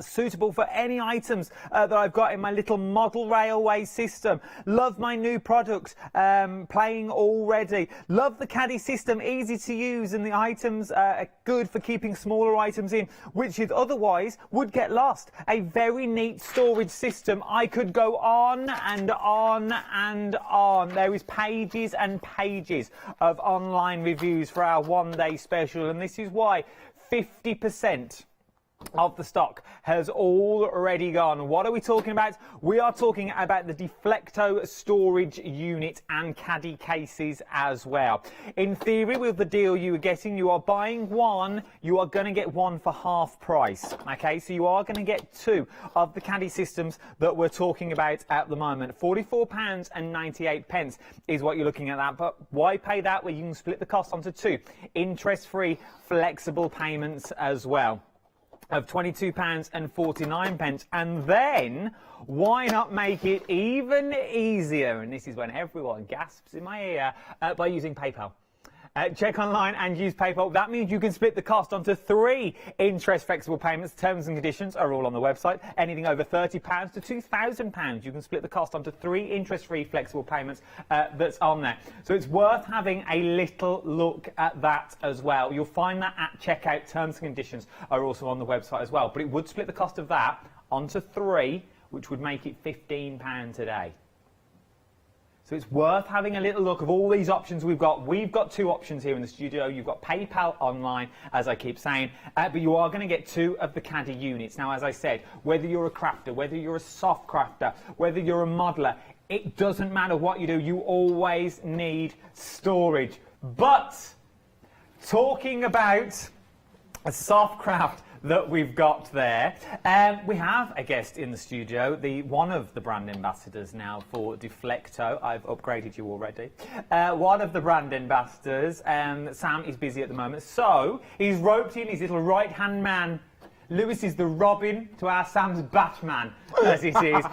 Suitable for any items that I've got in my little model railway system. Love my new product, playing already. Love the caddy system, easy to use, and the items are good for keeping smaller items in, which otherwise would get lost. A very neat storage system. I could go on and on and on. There is pages and pages of online reviews for our one-day special, and this is why 50% of the stock has already gone. What are we talking about? We are talking about the Deflecto storage unit and caddy cases as well. In theory, with the deal you are getting, you are buying one, you are going to get one for half price. Okay, so you are going to get two of the caddy systems that we're talking about at the moment. £44.98 is what you're looking at that. But why pay that when you can split the cost onto two interest-free flexible payments as well of £22.49, and then why not make it even easier, and this is when everyone gasps in my ear, by using PayPal. Check online and use PayPal. That means you can split the cost onto three interest flexible payments. Terms and conditions are all on the website. Anything over £30 to £2,000, you can split the cost onto three interest-free flexible payments that's on there. So it's worth having a little look at that as well. You'll find that at checkout. Terms and conditions are also on the website as well. But it would split the cost of that onto three, which would make it £15 a day. So it's worth having a little look of all these options we've got. We've got two options here in the studio. You've got PayPal online, as I keep saying, but you are going to get two of the caddy units. Now, as I said, whether you're a crafter, whether you're a soft crafter, whether you're a modeler, it doesn't matter what you do. You always need storage. But talking about a soft craft that we've got there. We have a guest in the studio, one of the brand ambassadors now for Deflecto. I've upgraded you already. One of the brand ambassadors, Sam is busy at the moment, so he's roped in his little right-hand man, Lewis is the Robin to our Sam's Batman, as it is.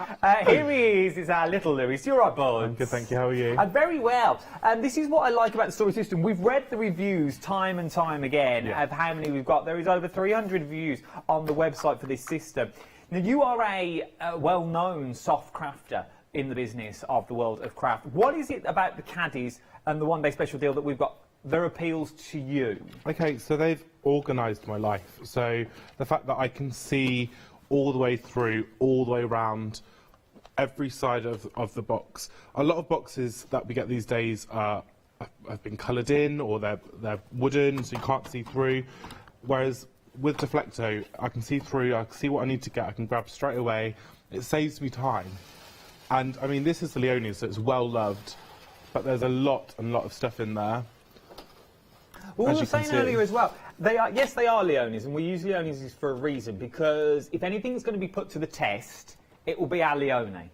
Here he is, it's our little Lewis. You're right, Bud. I'm good, thank you. How are you? Very well. And this is what I like about the storage system. We've read the reviews time and time again of how many we've got. There is over 300 reviews on the website for this system. Now, you are a well-known soft crafter in the business of the world of craft. What is it about the caddies and the one-day special deal that we've got that appeals to you? Okay, so they've organised my life. So the fact that I can see all the way through, all the way around every side of the box. A lot of boxes that we get these days have been coloured in, or they're wooden, so you can't see through. Whereas with Deflecto, I can see through, I can see what I need to get, I can grab straight away. It saves me time. And I mean, this is the Leone, so it's well loved, but there's a lot of stuff in there. Well, we were saying earlier as well, they are Leones, and we use Leones for a reason, because if anything's going to be put to the test, it will be our Leone.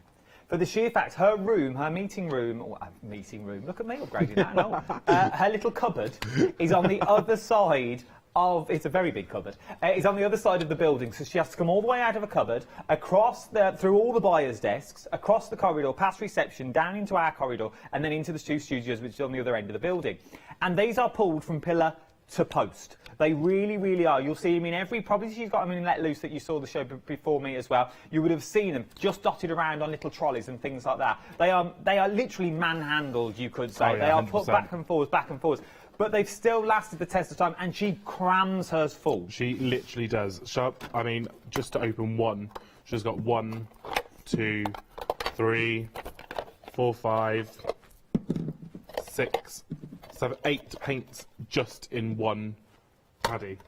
For the sheer fact, her room, her meeting room, look at me upgrading that, no. Her little cupboard is on the other side of, it's a very big cupboard, it's on the other side of the building, so she has to come all the way out of a cupboard, through all the buyers' desks, across the corridor, past reception, down into our corridor, and then into the two studios, which is on the other end of the building. And these are pulled from pillar to post. They really, really are. You'll see them in every, probably she's got them in Let Loose that you saw the show before me as well. You would have seen them just dotted around on little trolleys and things like that. They are literally manhandled, you could say. Oh, yeah, they are 100%. put back and forwards. But they've still lasted the test of time, and she crams hers full. She literally does. I mean, just to open one, she's got 1, 2, 3, 4, 5, 6, 7, 8 paints just in one caddy.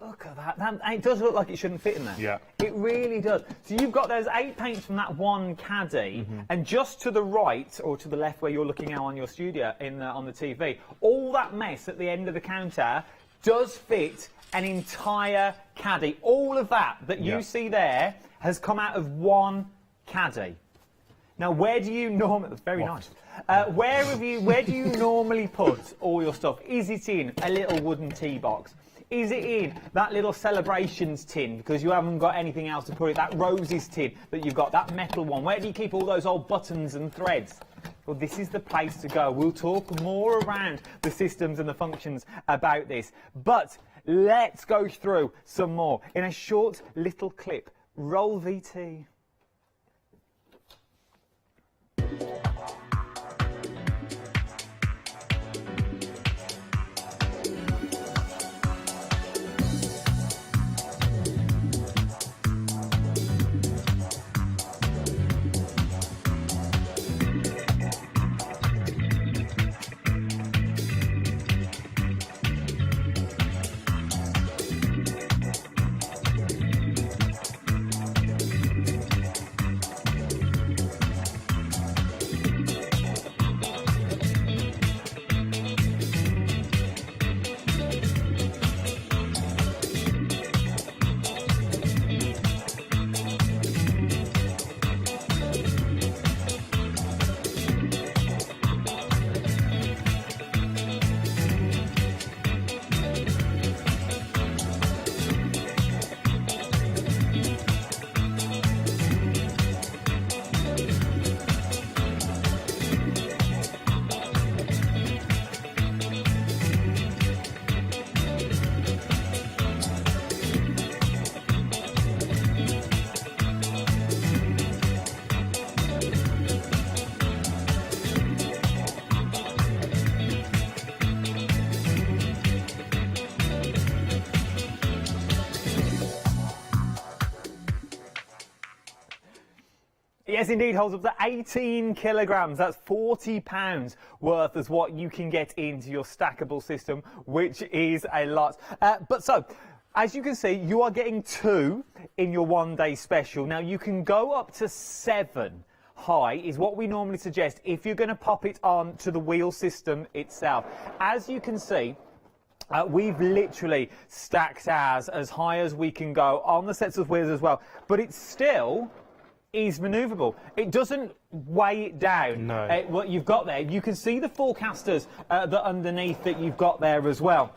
Look at that. It does look like it shouldn't fit in there. Yeah. It really does. So you've got those 8 paints from that one caddy, and just to the right, or to the left where you're looking now on your studio, on the TV, all that mess at the end of the counter does fit an entire caddy. All of that you see there has come out of one caddy. Now, where do you normally... That's very nice. Where do you normally put all your stuff? Is it in a little wooden tea box? Is it in that little celebrations tin because you haven't got anything else to put it? That roses tin that you've got, that metal one. Where do you keep all those old buttons and threads? Well, this is the place to go. We'll talk more around the systems and the functions about this. But let's go through some more in a short little clip. Roll VT. Yes, indeed, holds up to 18 kilograms. That's £40 worth is what you can get into your stackable system, which is a lot. But so, as you can see, you are getting 2 in your one-day special. Now, you can go up to 7 high, is what we normally suggest, if you're going to pop it on to the wheel system itself. As you can see, we've literally stacked ours as high as we can go on the sets of wheels as well. But it's still... is manoeuvrable. It doesn't weigh it down. No. What you've got there, you can see the forecasters that underneath that you've got there as well.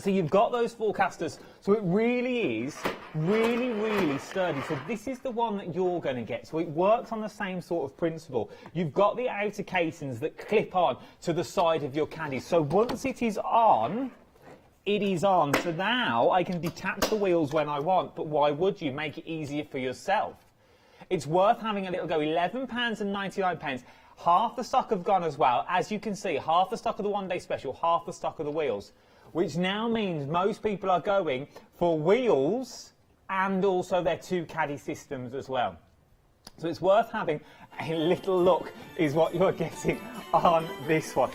So you've got those 4 casters, so it really is really sturdy. So this is the one that you're going to get. So it works on the same sort of principle. You've got the outer casings that clip on to the side of your caddy. So once it is on, it is on. So now I can detach the wheels when I want, but why would you? Make it easier for yourself. It's worth having a little go. £11.99. Half the stock have gone as well. As you can see, half the stock of the one-day special, half the stock of the wheels, which now means most people are going for wheels and also their 2 caddy systems as well. So it's worth having a little look is what you're getting on this one.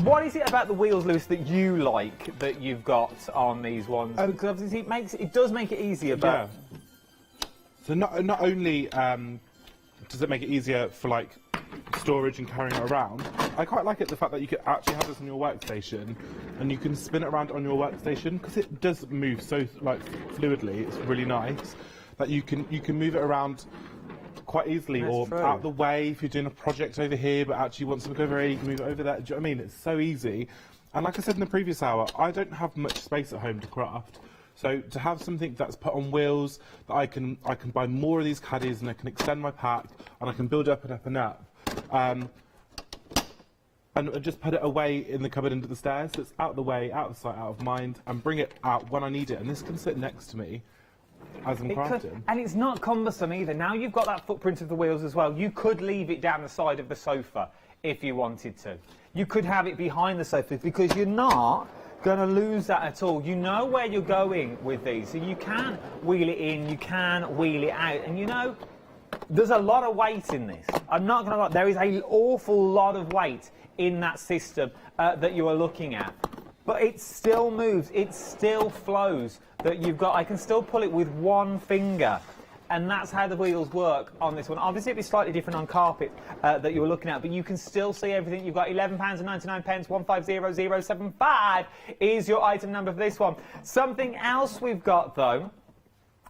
What is it about the wheels, Lewis, that you like that you've got on these ones? Because obviously it does make it easier, but... Yeah. So not only does it make it easier for like storage and carrying it around, I quite like it the fact that you can actually have this on your workstation and you can spin it around on your workstation, because it does move so like fluidly. It's really nice that you can move it around quite easily. That's or true. Out the way if you're doing a project over here but actually want something over here, you can move it over there. Do you know what I mean? It's so easy. And like I said in the previous hour, I don't have much space at home to craft. So to have something that's put on wheels, that I can buy more of these caddies and I can extend my pack and I can build up and up and up. And just put it away in the cupboard under the stairs, so it's out of the way, out of sight, out of mind, and bring it out when I need it. And this can sit next to me as I'm crafting. And it's not cumbersome either. Now you've got that footprint of the wheels as well. You could leave it down the side of the sofa if you wanted to. You could have it behind the sofa, because you're not going to lose that at all. You know where you're going with these, so you can wheel it in, you can wheel it out, and you know, there's a lot of weight in this. I'm not going to lie, there is an awful lot of weight in that system that you are looking at. But it still moves, it still flows. That you've got, I can still pull it with one finger. And that's how the wheels work on this one. Obviously it'll be slightly different on carpet that you were looking at, but you can still see everything. You've got £11.99, 150075 is your item number for this one. Something else we've got though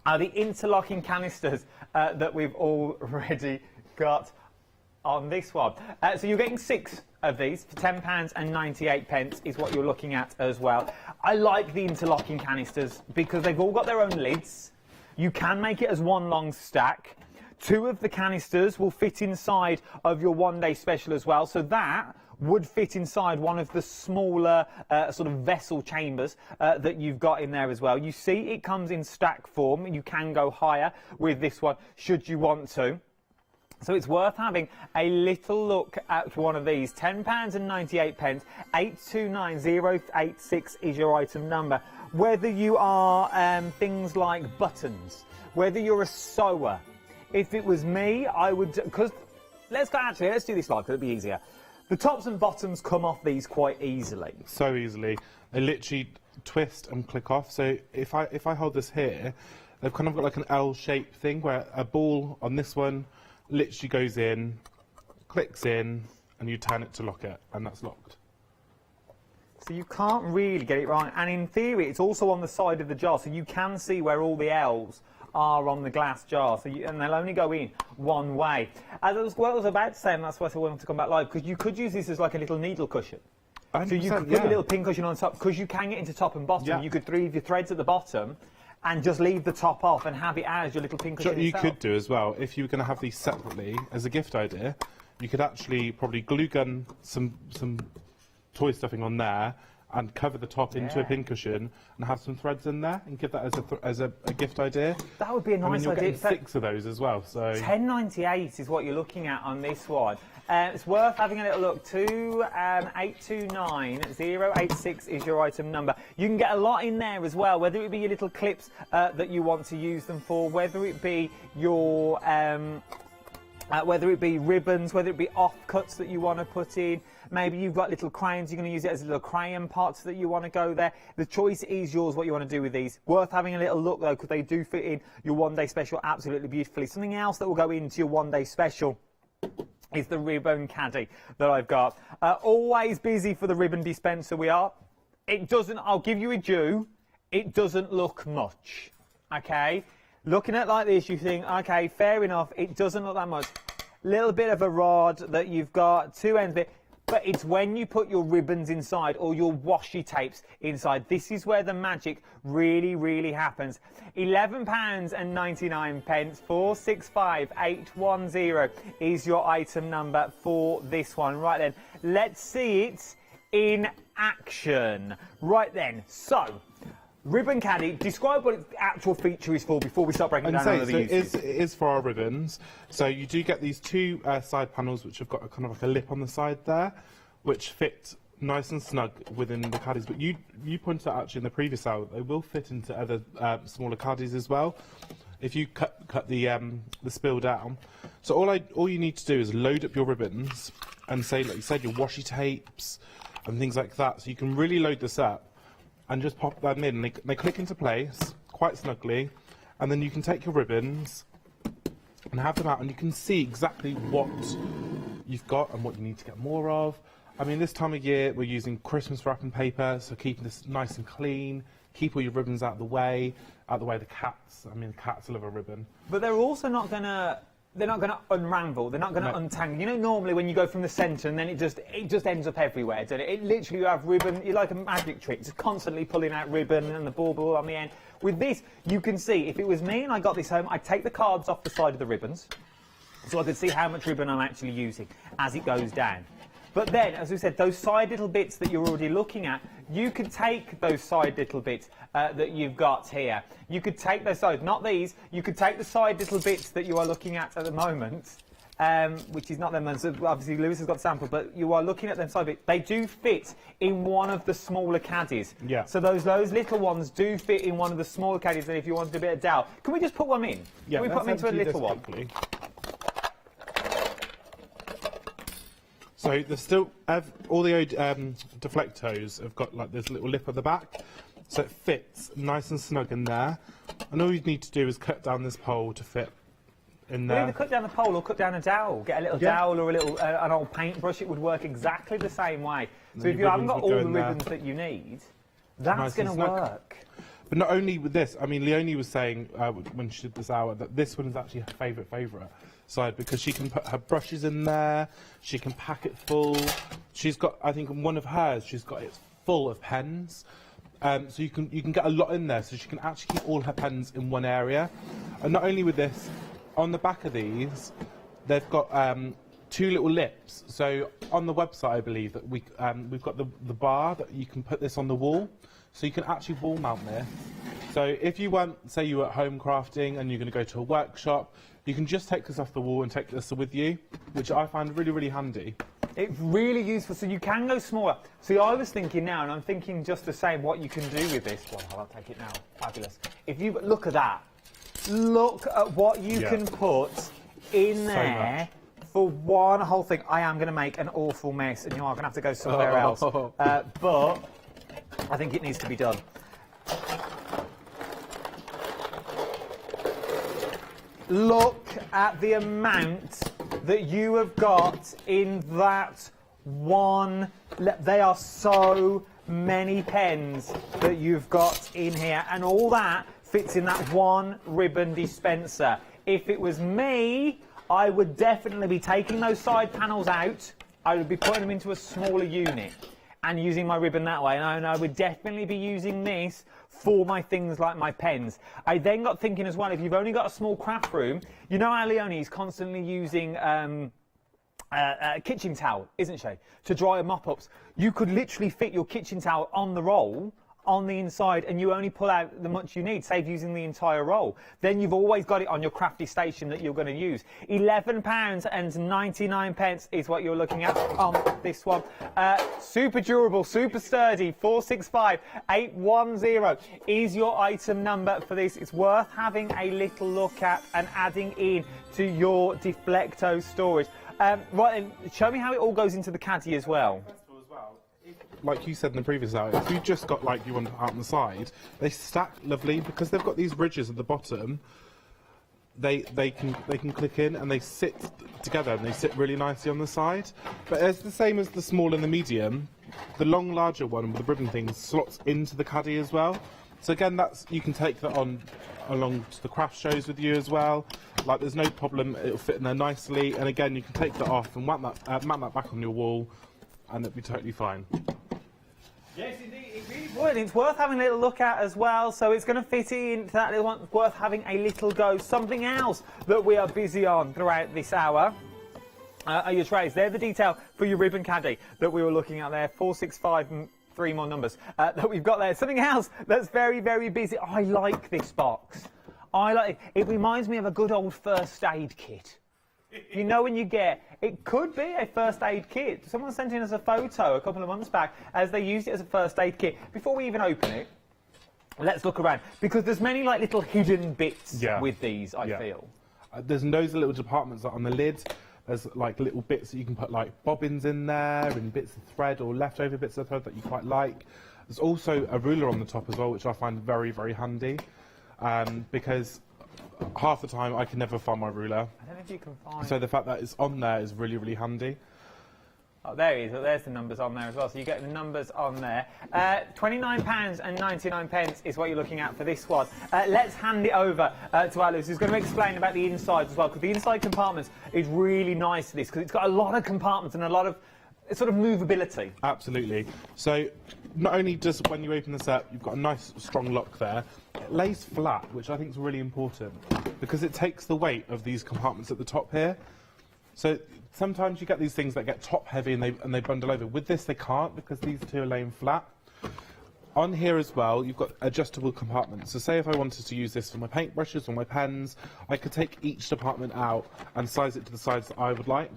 are the interlocking canisters that we've already got on this one. So you're getting 6 of these for £10.98 is what you're looking at as well. I like the interlocking canisters because they've all got their own lids. You can make it as one long stack. 2 of the canisters will fit inside of your one-day special as well, so that would fit inside one of the smaller sort of vessel chambers that you've got in there as well. You see it comes in stack form. You can go higher with this one should you want to. So it's worth having a little look at one of these. £10.98, 829086 is your item number. Whether you are things like buttons, whether you're a sewer, if it was me, I would, because let's do this live because it'll be easier. The tops and bottoms come off these quite easily. So easily. They literally twist and click off. So if I hold this here, they've kind of got like an L-shaped thing where a ball on this one literally goes in, clicks in, and you turn it to lock it, and that's locked. So you can't really get it right, and in theory it's also on the side of the jar, so you can see where all the L's are on the glass jar, so and they'll only go in one way. As I was about to say, and that's why I wanted to come back live, because you could use this as like a little needle cushion. So you could put a little pin cushion on top, because you can get into top and bottom. You could leave your threads at the bottom and just leave the top off and have it as your little pin cushion You itself. could do as well, if you were going to have these separately as a gift idea, you could actually probably glue gun some toy stuffing on there and cover the top into a pincushion and have some threads in there and give that as a gift idea. That would be a nice you're idea. Getting 6 of those as well. So £10.98 is what you're looking at on this one. It's worth having a little look. 829086 is your item number. You can get a lot in there as well, whether it be your little clips that you want to use them for, whether it be your whether it be ribbons, whether it be offcuts that you want to put in. Maybe you've got little crayons, you're going to use it as little crayon pots that you want to go there. The choice is yours what you want to do with these. Worth having a little look though, because they do fit in your one-day special absolutely beautifully. Something else that will go into your one-day special is the ribbon caddy that I've got. Always busy for the ribbon dispenser we are. It doesn't, I'll give you a due, it doesn't look much, okay? Looking at it like this, you think, okay, fair enough, it doesn't look that much. Little bit of a rod that you've got, 2 ends of it. but it's when you put your ribbons inside or your washi tapes inside. This is where the magic really happens. £11.99, 465810 is your item number for this one. Right then, let's see it in action. Right then, so ribbon caddy, describe what its actual feature is for before we start breaking down all of the uses. It is for our ribbons. So you do get these two side panels which have got a kind of like a lip on the side there, which fit nice and snug within the caddies. But you pointed out actually in the previous hour that they will fit into other smaller caddies as well if you cut the spill down. So all you need to do is load up your ribbons and say, like you said, your washi tapes and things like that. So you can really load this up and just pop them in. They click into place quite snugly, and then you can take your ribbons and have them out, and you can see exactly what you've got and what you need to get more of. I mean, this time of year we're using Christmas wrapping paper, so keeping this nice and clean, keep all your ribbons out of the way of the cats. I mean, the cats love a ribbon. But they're also not going to... They're not going to unravel, they're not going to untangle. You know, normally when you go from the centre and then it just ends up everywhere, doesn't it? It literally, you have ribbon, you're like a magic trick, just constantly pulling out ribbon and the bauble on the end. With this, you can see, if it was me and I got this home, I'd take the cards off the side of the ribbons so I could see how much ribbon I'm actually using as it goes down. But then, as we said, those side little bits that you're already looking at, you could take those side little bits that you've got here. You could take those sides, not these, you could take the side little bits that you are looking at the moment, which is not them ones. Obviously, Lewis has got sample, but you are looking at them side bits. They do fit in one of the smaller caddies. Yeah. So those little ones do fit in one of the smaller caddies, and if you wanted a bit of dowel. Can we just put one in? Yeah, Can we put them into a little one? Quickly. So there's still all the old Deflectos have got like this little lip at the back, so it fits nice and snug in there. And all you need to do is cut down this pole to fit in there. Either cut down the pole or cut down a dowel. Get a little dowel or a little an old paintbrush. It would work exactly the same way. So if you haven't got all the ribbons that you need, that's going to work. But not only with this, I mean, Leonie was saying when she did this hour that this one is actually her favourite side because she can put her brushes in there, she can pack it full. She's got, I think, in one of hers, she's got it full of pens. So you can get a lot in there, so she can actually keep all her pens in one area. And not only with this, on the back of these, they've got two little lips. So on the website, I believe that we've got the bar that you can put this on the wall. So you can actually wall mount this. So if you want, say you were at home crafting and you're going to go to a workshop, you can just take this off the wall and take this with you, which I find really handy. It's really useful, so you can go smaller. See, I was thinking now, and I'm thinking just the same, what you can do with this one. I'll take it now. Fabulous. If you look at that, look at what you can put in there for one whole thing. I am going to make an awful mess, and you are going to have to go somewhere else. But I think it needs to be done. Look at the amount that you have got in that one. They are so many pens that you've got in here, and all that fits in that one ribbon dispenser. If it was me, I would definitely be taking those side panels out. I would be putting them into a smaller unit and using my ribbon that way, and I would definitely be using this for my things like my pens. I then got thinking as well, if you've only got a small craft room, you know how Leonie is constantly using kitchen towel, isn't she, to dry her mop-ups. You could literally fit your kitchen towel on the roll on the inside, and you only pull out the much you need, save using the entire roll. Then you've always got it on your crafty station that you're going to use. £11.99 is what you're looking at on this one. Super durable, super sturdy, 465810 is your item number for this. It's worth having a little look at and adding in to your Deflecto storage. Right then, show me how it all goes into the caddy as well. Like you said in the previous hour, if you just got like you want out on the side, they stack lovely because they've got these ridges at the bottom. They can click in and they sit together and they sit really nicely on the side. But it's the same as the small and the medium. The long, larger one with the ribbon thing slots into the caddy as well. So again, you can take that on along to the craft shows with you as well. Like there's no problem, it'll fit in there nicely. And again, you can take that off and mount that back on your wall. and it'll be totally fine. Yes, indeed, it really would. It's worth having a little look at as well, so it's going to fit into that little one. It's worth having a little go. Something else that we are busy on throughout this hour are your trays. They're the detail for your ribbon caddy that we were looking at there. 465 and 3 more numbers that we've got there. Something else that's very, very busy. I like this box. I like it. It reminds me of a good old first aid kit. You know, when you get, it could be a first aid kit. Someone sent in us a photo a couple of months back as they used it as a first aid kit. Before we even open it, let's look around, because there's many like little hidden bits with these, I feel. There's loads of little departments on the lid. There's like little bits that you can put like bobbins in there and bits of thread or leftover bits of thread that you quite like. There's also a ruler on the top as well, which I find very, very handy, because half the time I can never find my ruler. I don't know if you can find. So the fact that it's on there is really, really handy. Oh, there he is. There's the numbers on there as well. So you get the numbers on there. £29.99 is what you're looking at for this one. Let's hand it over to Alice, who's going to explain about the inside as well, because the inside compartments is really nice to this, because it's got a lot of compartments and a lot of sort of movability. Absolutely. So not only does, when you open this up, you've got a nice strong lock there, it lays flat, which I think is really important, because it takes the weight of these compartments at the top here. So sometimes you get these things that get top heavy and they bundle over. With this they can't, because these two are laying flat. On here as well, you've got adjustable compartments. So say if I wanted to use this for my paintbrushes or my pens, I could take each department out and size it to the size that I would like.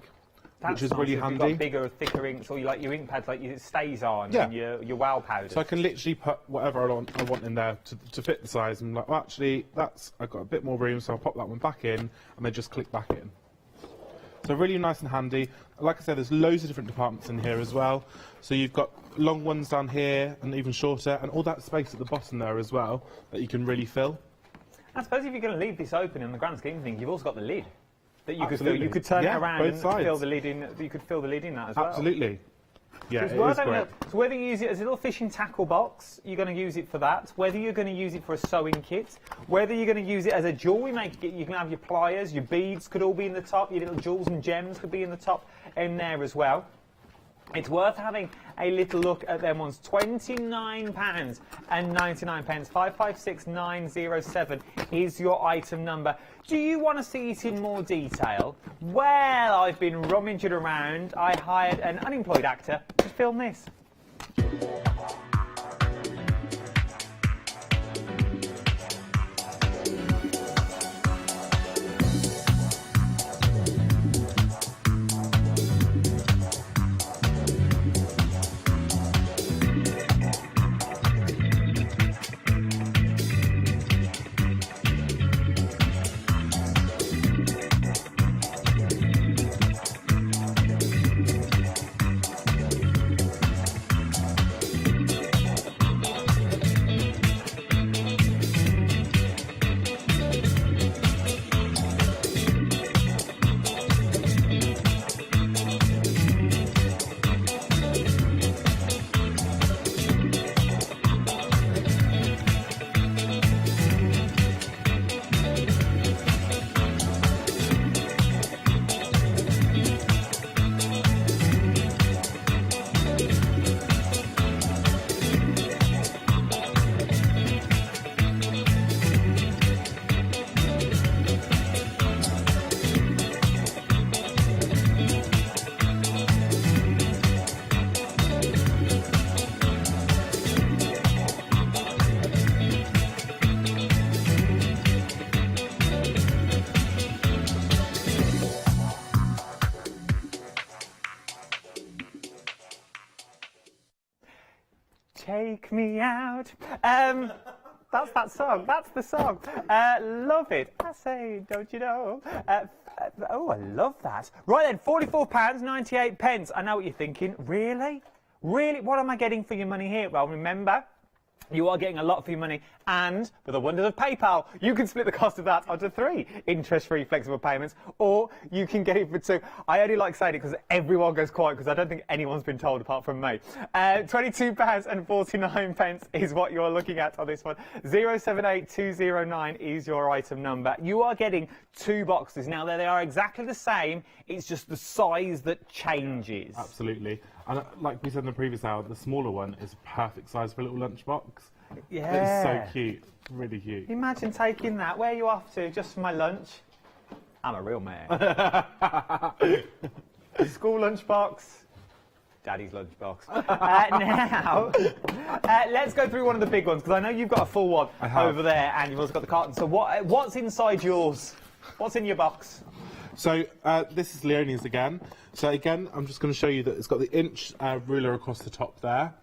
Which is really handy. You've got bigger, thicker inks, or you like your ink pads, like it stays on, and your wow powders. So I can literally put whatever I want in there to fit the size. And I'm like, well, actually, I've got a bit more room, so I'll pop that one back in, and they just click back in. So really nice and handy. Like I said, there's loads of different departments in here as well. So you've got long ones down here, and even shorter, and all that space at the bottom there as well that you can really fill. I suppose if you're going to leave this open in the grand scheme of things, you've also got the lid. That you could fill. You could turn it around and fill the lid in. You could fill the lid in that as well. Absolutely. Yeah, it is great. So whether you use it as a little fishing tackle box, you're going to use it for that. Whether you're going to use it for a sewing kit, whether you're going to use it as a jewellery maker, you can have your pliers, your beads could all be in the top, your little jewels and gems could be in the top in there as well. It's worth having a little look at them ones. £29.99. 556907 is your item number. Do you want to see it in more detail? Well, I've been rummaging around. I hired an unemployed actor to film this. Take me out. That's that song. That's the song. Love it. I say, don't you know? Oh, I love that. Right then, £44.98. I know what you're thinking. Really? Really? What am I getting for your money here? Well, remember, you are getting a lot for your money, and with the wonders of PayPal, you can split the cost of that onto 3 interest-free flexible payments, or you can get it for 2. I only like saying it because everyone goes quiet, because I don't think anyone's been told apart from me. £22.49 is what you're looking at on this one. 078209 is your item number. You are getting 2 boxes. Now, they are exactly the same, it's just the size that changes. Absolutely. And like we said in the previous hour, the smaller one is a perfect size for a little lunchbox. Yeah. It's so cute, really cute. Imagine taking that. Where are you off to? Just for my lunch? I'm a real man. School lunchbox. Daddy's lunchbox. Now, let's go through one of the big ones, because I know you've got a full one over there, and you've also got the carton. So what's inside yours? What's in your box? So this is Leonie's again. So again, I'm just going to show you that it's got the inch ruler across the top there,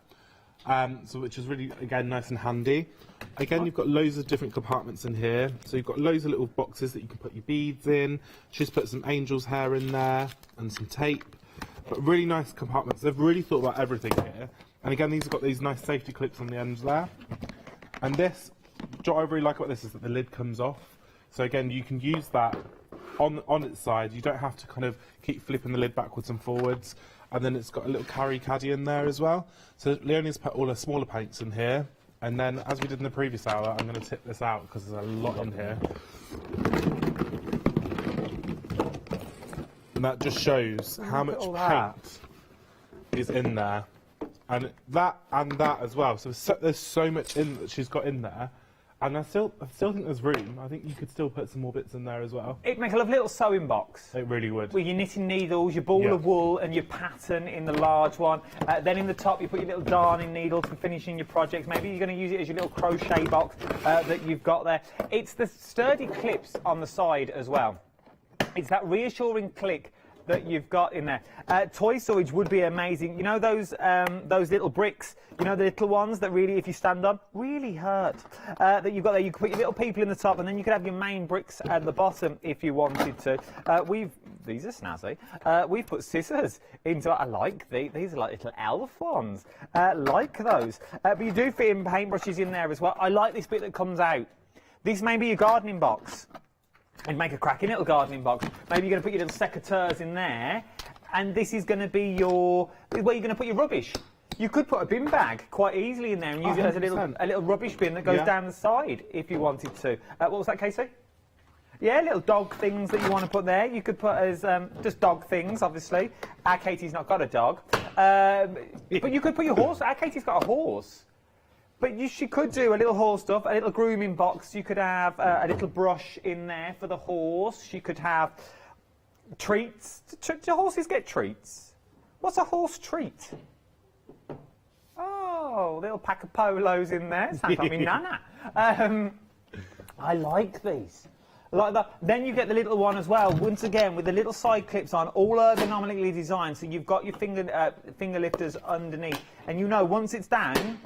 so which is really, again, nice and handy. Again, you've got loads of different compartments in here. So you've got loads of little boxes that you can put your beads in. She's put some angel's hair in there and some tape. But really nice compartments. They've really thought about everything here. And again, these have got these nice safety clips on the ends there. And this, what I really like about this is that the lid comes off. So again, you can use that on its side. You don't have to kind of keep flipping the lid backwards and forwards. And then it's got a little carry caddy in there as well. So Leonie's put all her smaller paints in here. And then, as we did in the previous hour, I'm going to tip this out because there's a lot in here. And that just shows how much paint is in there. And that as well. So there's so much in that she's got in there. And I still think there's room. I think you could still put some more bits in there as well. It'd make a lovely little sewing box. It really would. With your knitting needles, your ball of wool and your pattern in the large one. Then in the top you put your little darning needles for finishing your projects. Maybe you're going to use it as your little crochet box that you've got there. It's the sturdy clips on the side as well. It's that reassuring click that you've got in there. Toy storage would be amazing. You know those little bricks, you know, the little ones that really, if you stand on, really hurt, that you've got there. You could put your little people in the top, and then you could have your main bricks at the bottom if you wanted to. These are snazzy. We've put scissors into, I like these. These are like little elf ones. Like those. But you do fit in paintbrushes in there as well. I like this bit that comes out. This may be your gardening box. And make a cracking little gardening box. Maybe you're going to put your little secateurs in there, and this is going to be where you're going to put your rubbish. You could put a bin bag quite easily in there and use it as a little rubbish bin that goes down the side if you wanted to. What was that, Casey? Yeah, little dog things that you want to put there. You could put as just dog things, obviously. Our Katie's not got a dog, but you could put your horse. Our Katie's got a horse. But she could do a little horse stuff, a little grooming box. You could have a little brush in there for the horse. She could have treats. Do horses get treats? What's a horse treat? Oh, little pack of polos in there. Sounds like me nana. I like these. Like that. Then you get the little one as well, once again, with the little side clips on, all ergonomically designed. So you've got your finger lifters underneath. And you know, once it's down,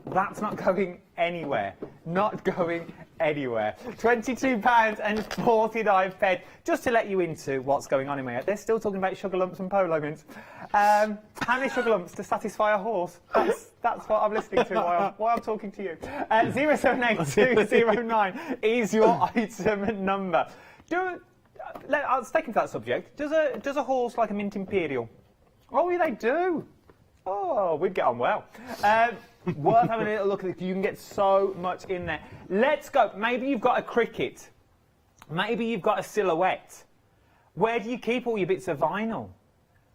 that's not going anywhere. Not going anywhere. £22.49. Just to let you into what's going on in my head. They're still talking about sugar lumps and polo mints. How many sugar lumps to satisfy a horse? That's what I'm listening to while I'm talking to you. 078209 is your item number. Let's take into that subject. Does a horse like a mint imperial? Oh, yeah, they do. Oh, we'd get on well. Worth having a little look at it. You can get so much in there. Let's go. Maybe you've got a Cricut. Maybe you've got a Silhouette. Where do you keep all your bits of vinyl?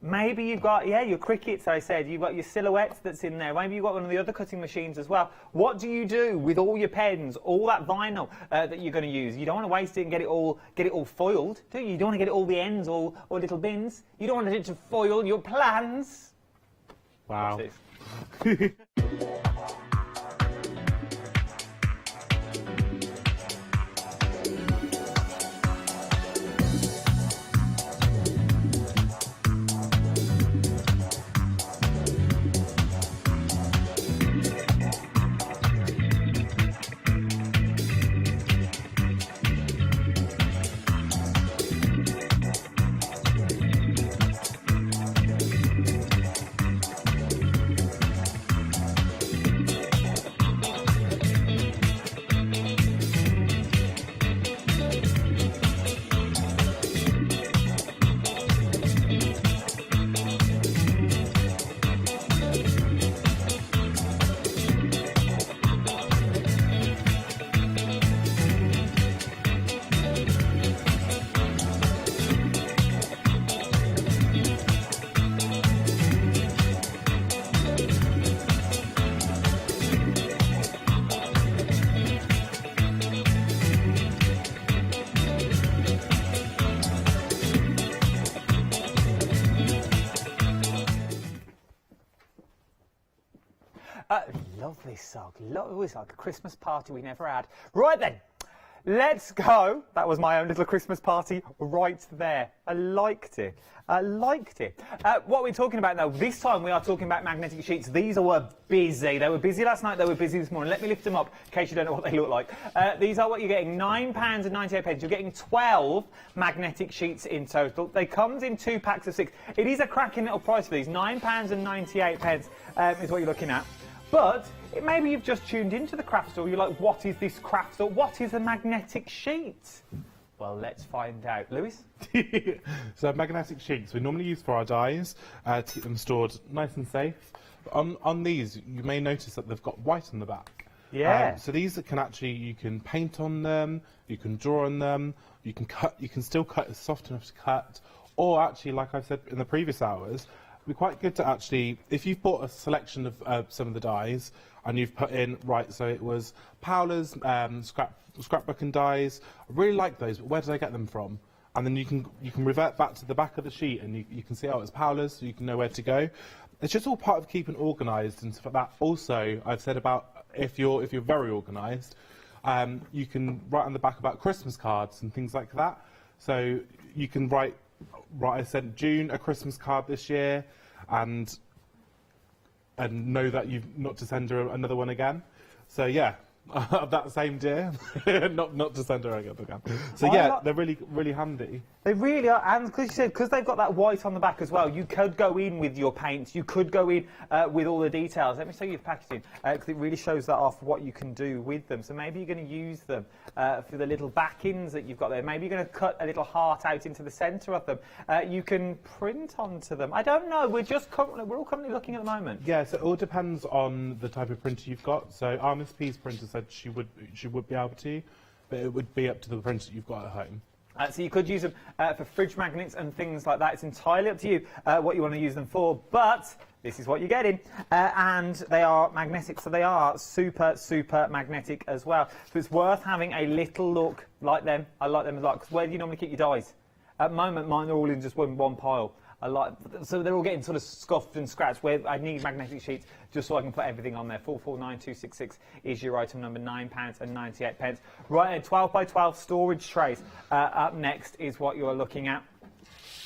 Maybe you've got, your Cricuts, I said. You've got your Silhouettes that's in there. Maybe you've got one of the other cutting machines as well. What do you do with all your pens, all that vinyl that you're going to use? You don't want to waste it and get it all foiled, do you? You don't want to get it all the ends or little bins. You don't want it to foil your plans. Wow. Lovely sock. It was like a Christmas party we never had. Right then, let's go. That was my own little Christmas party right there. I liked it. I liked it. What we're talking about now, this time we are talking about magnetic sheets. These were busy. They were busy last night. They were busy this morning. Let me lift them up in case you don't know what they look like. These are what you're getting, £9.98. You're getting 12 magnetic sheets in total. They come in 2 packs of 6. It is a cracking little price for these. £9.98 is what you're looking at. But maybe you've just tuned into the craft store. You're like, what is this craft store? What is a magnetic sheet? Well, let's find out. Lewis? So magnetic sheets we normally use for our dies to keep them stored nice and safe. On these, you may notice that they've got white on the back. Yeah. So these can actually, you can paint on them, you can draw on them, you can cut. You can still cut. It's soft enough to cut. Or actually, like I said in the previous hours, it'd be quite good to actually, if you've bought a selection of some of the dies and you've put in, right, so it was Paola's scrapbook and dies. I really like those, but where did I get them from? And then you can revert back to the back of the sheet and you can see, oh, it's Paola's, so you can know where to go. It's just all part of keeping organised and stuff like that. Also, I've said about if you're very organised, you can write on the back about Christmas cards and things like that. So you can write, I sent June a Christmas card this year, and know that you've not to send her another one again. So yeah, of that same dear, not to send her again. So yeah, they're really handy. They really are, and because they've got that white on the back as well, you could go in with your paints, you could go in with all the details. Let me show you the packaging, because it really shows that off what you can do with them. So maybe you're going to use them for the little backings that you've got there. Maybe you're going to cut a little heart out into the centre of them. You can print onto them. I don't know, we're all currently looking at the moment. Yeah, so it all depends on the type of printer you've got. So our Miss P's printer said she would be able to, but it would be up to the printer you've got at home. So you could use them for fridge magnets and things like that. It's entirely up to you what you want to use them for, but this is what you're getting. And they are magnetic, so they are super magnetic as well. So it's worth having a little look like them. I like them a lot, because where do you normally keep your dies? At the moment, mine are all in just one pile. So they're all getting sort of scuffed and scratched, where I need magnetic sheets just so I can put everything on there. 449266 is your item number, £9.98. Right, 12 by 12 storage trays. Up next is what you're looking at.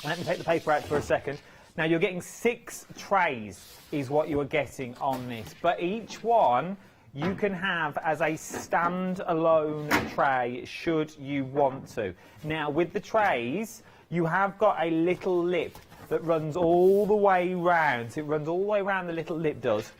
Let me take the paper out for a second. Now you're getting 6 trays is what you are getting on this, but each one you can have as a stand-alone tray should you want to. Now with the trays, you have got a little lip that runs all the way round. So it runs all the way around, the little lip does.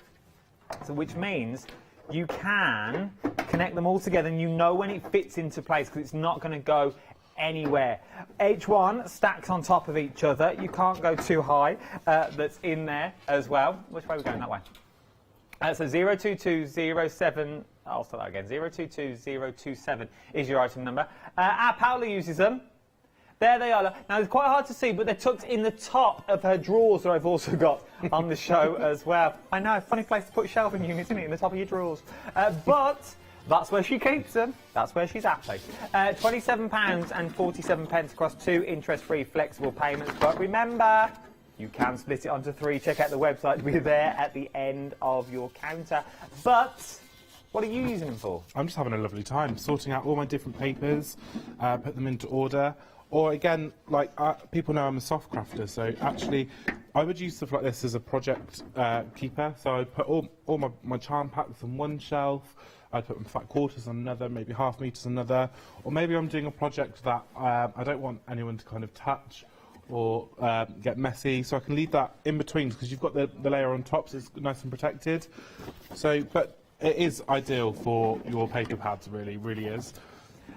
So which means you can connect them all together and you know when it fits into place, because it's not going to go anywhere. Each one stacks on top of each other. You can't go too high. That's in there as well. Which way are we going? That way. So 02207, I'll start that again. 022027 is your item number. Our Paola uses them. There they are. Now, it's quite hard to see, but they're tucked in the top of her drawers that I've also got on the show as well. I know, funny place to put shelving units, isn't it, in the top of your drawers? But that's where she keeps them. That's where she's happy. £27.47 across 2 interest-free flexible payments. But remember, you can split it onto 3. Check out the website to be there at the end of your counter. But what are you using them for? I'm just having a lovely time sorting out all my different papers, put them into order. Or again, like people know I'm a soft crafter, so actually I would use stuff like this as a project keeper. So I'd put all my charm packs on one shelf, I'd put my fat quarters on another, maybe half meters on another, or maybe I'm doing a project that I don't want anyone to kind of touch or get messy, so I can leave that in between, because you've got the layer on top, so it's nice and protected. So, but it is ideal for your paper pads, really is.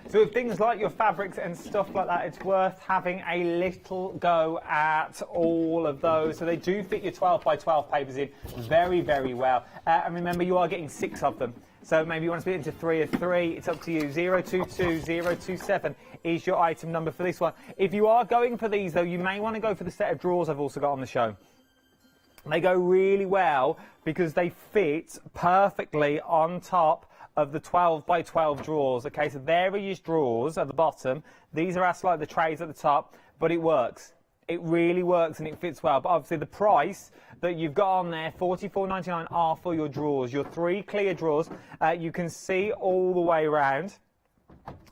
So with things like your fabrics and stuff like that, it's worth having a little go at all of those. So they do fit your 12 by 12 papers in very well. And remember, you are getting 6 of them. So maybe you want to split it into 3 of 3. It's up to you. 022027 is your item number for this one. If you are going for these, though, you may want to go for the set of drawers I've also got on the show. They go really well because they fit perfectly on top of the 12 by 12 drawers. Okay, so there are your drawers at the bottom. These are like the trays at the top, but it works. It really works and it fits well, but obviously the price that you've got on there, $44.99, are for your drawers, your 3 clear drawers. You can see all the way around.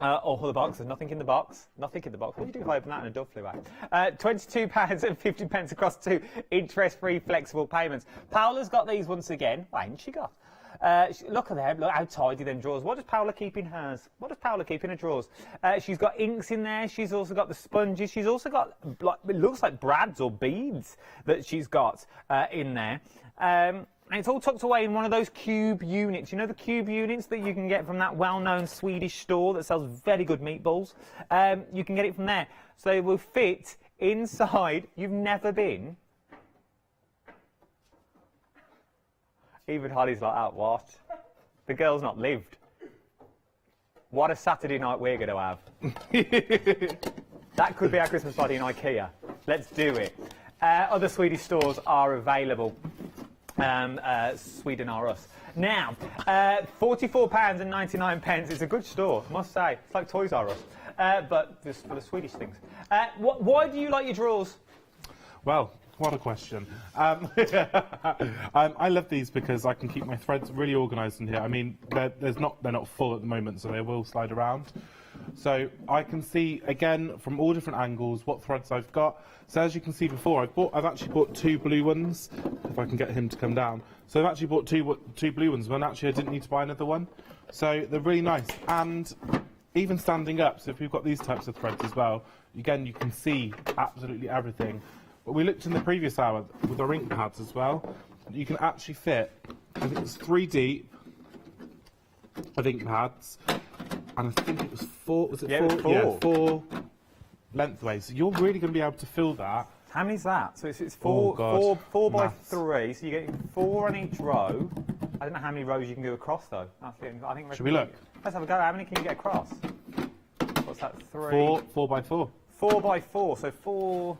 All the box, there's nothing in the box. Nothing in the box. What do you do if I open that and a dove flew out? £22.50 across 2 interest-free flexible payments. Paola's got these once again. What ain't she got? Look at them, look how tidy them drawers. What does Paola keep in hers? What does Paola keep in her drawers? She's got inks in there, she's also got the sponges, she's also got, like, it looks like brads or beads that she's got in there. And it's all tucked away in one of those cube units. You know the cube units that you can get from that well-known Swedish store that sells very good meatballs? You can get it from there. So it will fit inside. You've never been? Even Holly's like, oh, what? The girl's not lived. What a Saturday night we're going to have. That could be our Christmas party in IKEA. Let's do it. Other Swedish stores are available. Sweden are us. Now, £44.99. It's a good store, I must say. It's like Toys R Us, but just for the Swedish things. Why do you like your drawers? Well, what a question. I love these because I can keep my threads really organised in here. I mean, they're not full at the moment, so they will slide around. So I can see, again, from all different angles, what threads I've got. So as you can see before, I've actually bought 2 blue ones, if I can get him to come down. So I've actually bought two blue ones, when actually I didn't need to buy another one. So they're really nice. And even standing up, so if we've got these types of threads as well, again, you can see absolutely everything. But we looked in the previous hour with our ink pads as well. You can actually fit, I think it's 3 deep of ink pads. And I think it was 4, was it 4? It was 4. Yeah, 4 lengthways. So you're really going to be able to fill that. How many's that? So it's 4 by 3, so you get 4 on each row. I don't know how many rows you can do across, though. I think Should we look? Let's have a go. How many can you get across? What's that, 3? 4 by 4. 4 by 4, so 4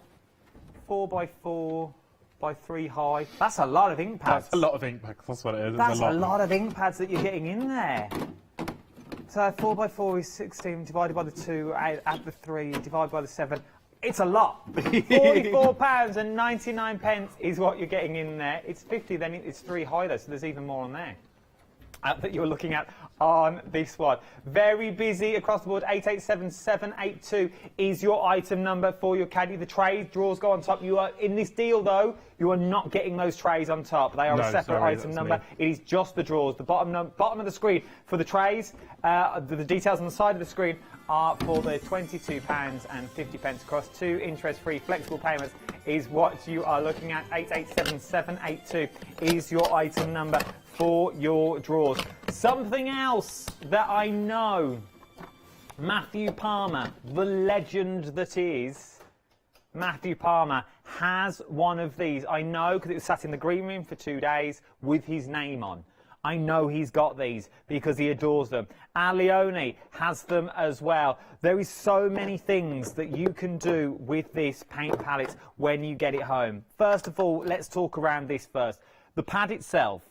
by 4 by 3 high. That's a lot of ink pads. That's a lot of ink pads, that's what it is. That's a lot of ink pads that you're getting in there. So 4 by 4 is 16, divided by the 2, add the 3, divided by the 7. It's a lot. £44.99 is what you're getting in there. It's 50, then it's 3 high though, so there's even more on there. That you're looking at on this one. Very busy across the board. 887782 is your item number for your caddy. The trays, drawers go on top. You are in this deal though. You are not getting those trays on top. They are a separate item number. It is just the drawers. The bottom of the screen for the trays. The details on the side of the screen are for the £22.50 across 2 interest-free flexible payments. Is what you are looking at. 887782 is your item number for your drawers. Something else that I know, Matthew Palmer, the legend that is, Matthew Palmer has one of these. I know because it was sat in the green room for 2 days with his name on. I know he's got these because he adores them. Leone has them as well. There is so many things that you can do with this paint palette when you get it home. First of all, let's talk around this first. The pad itself.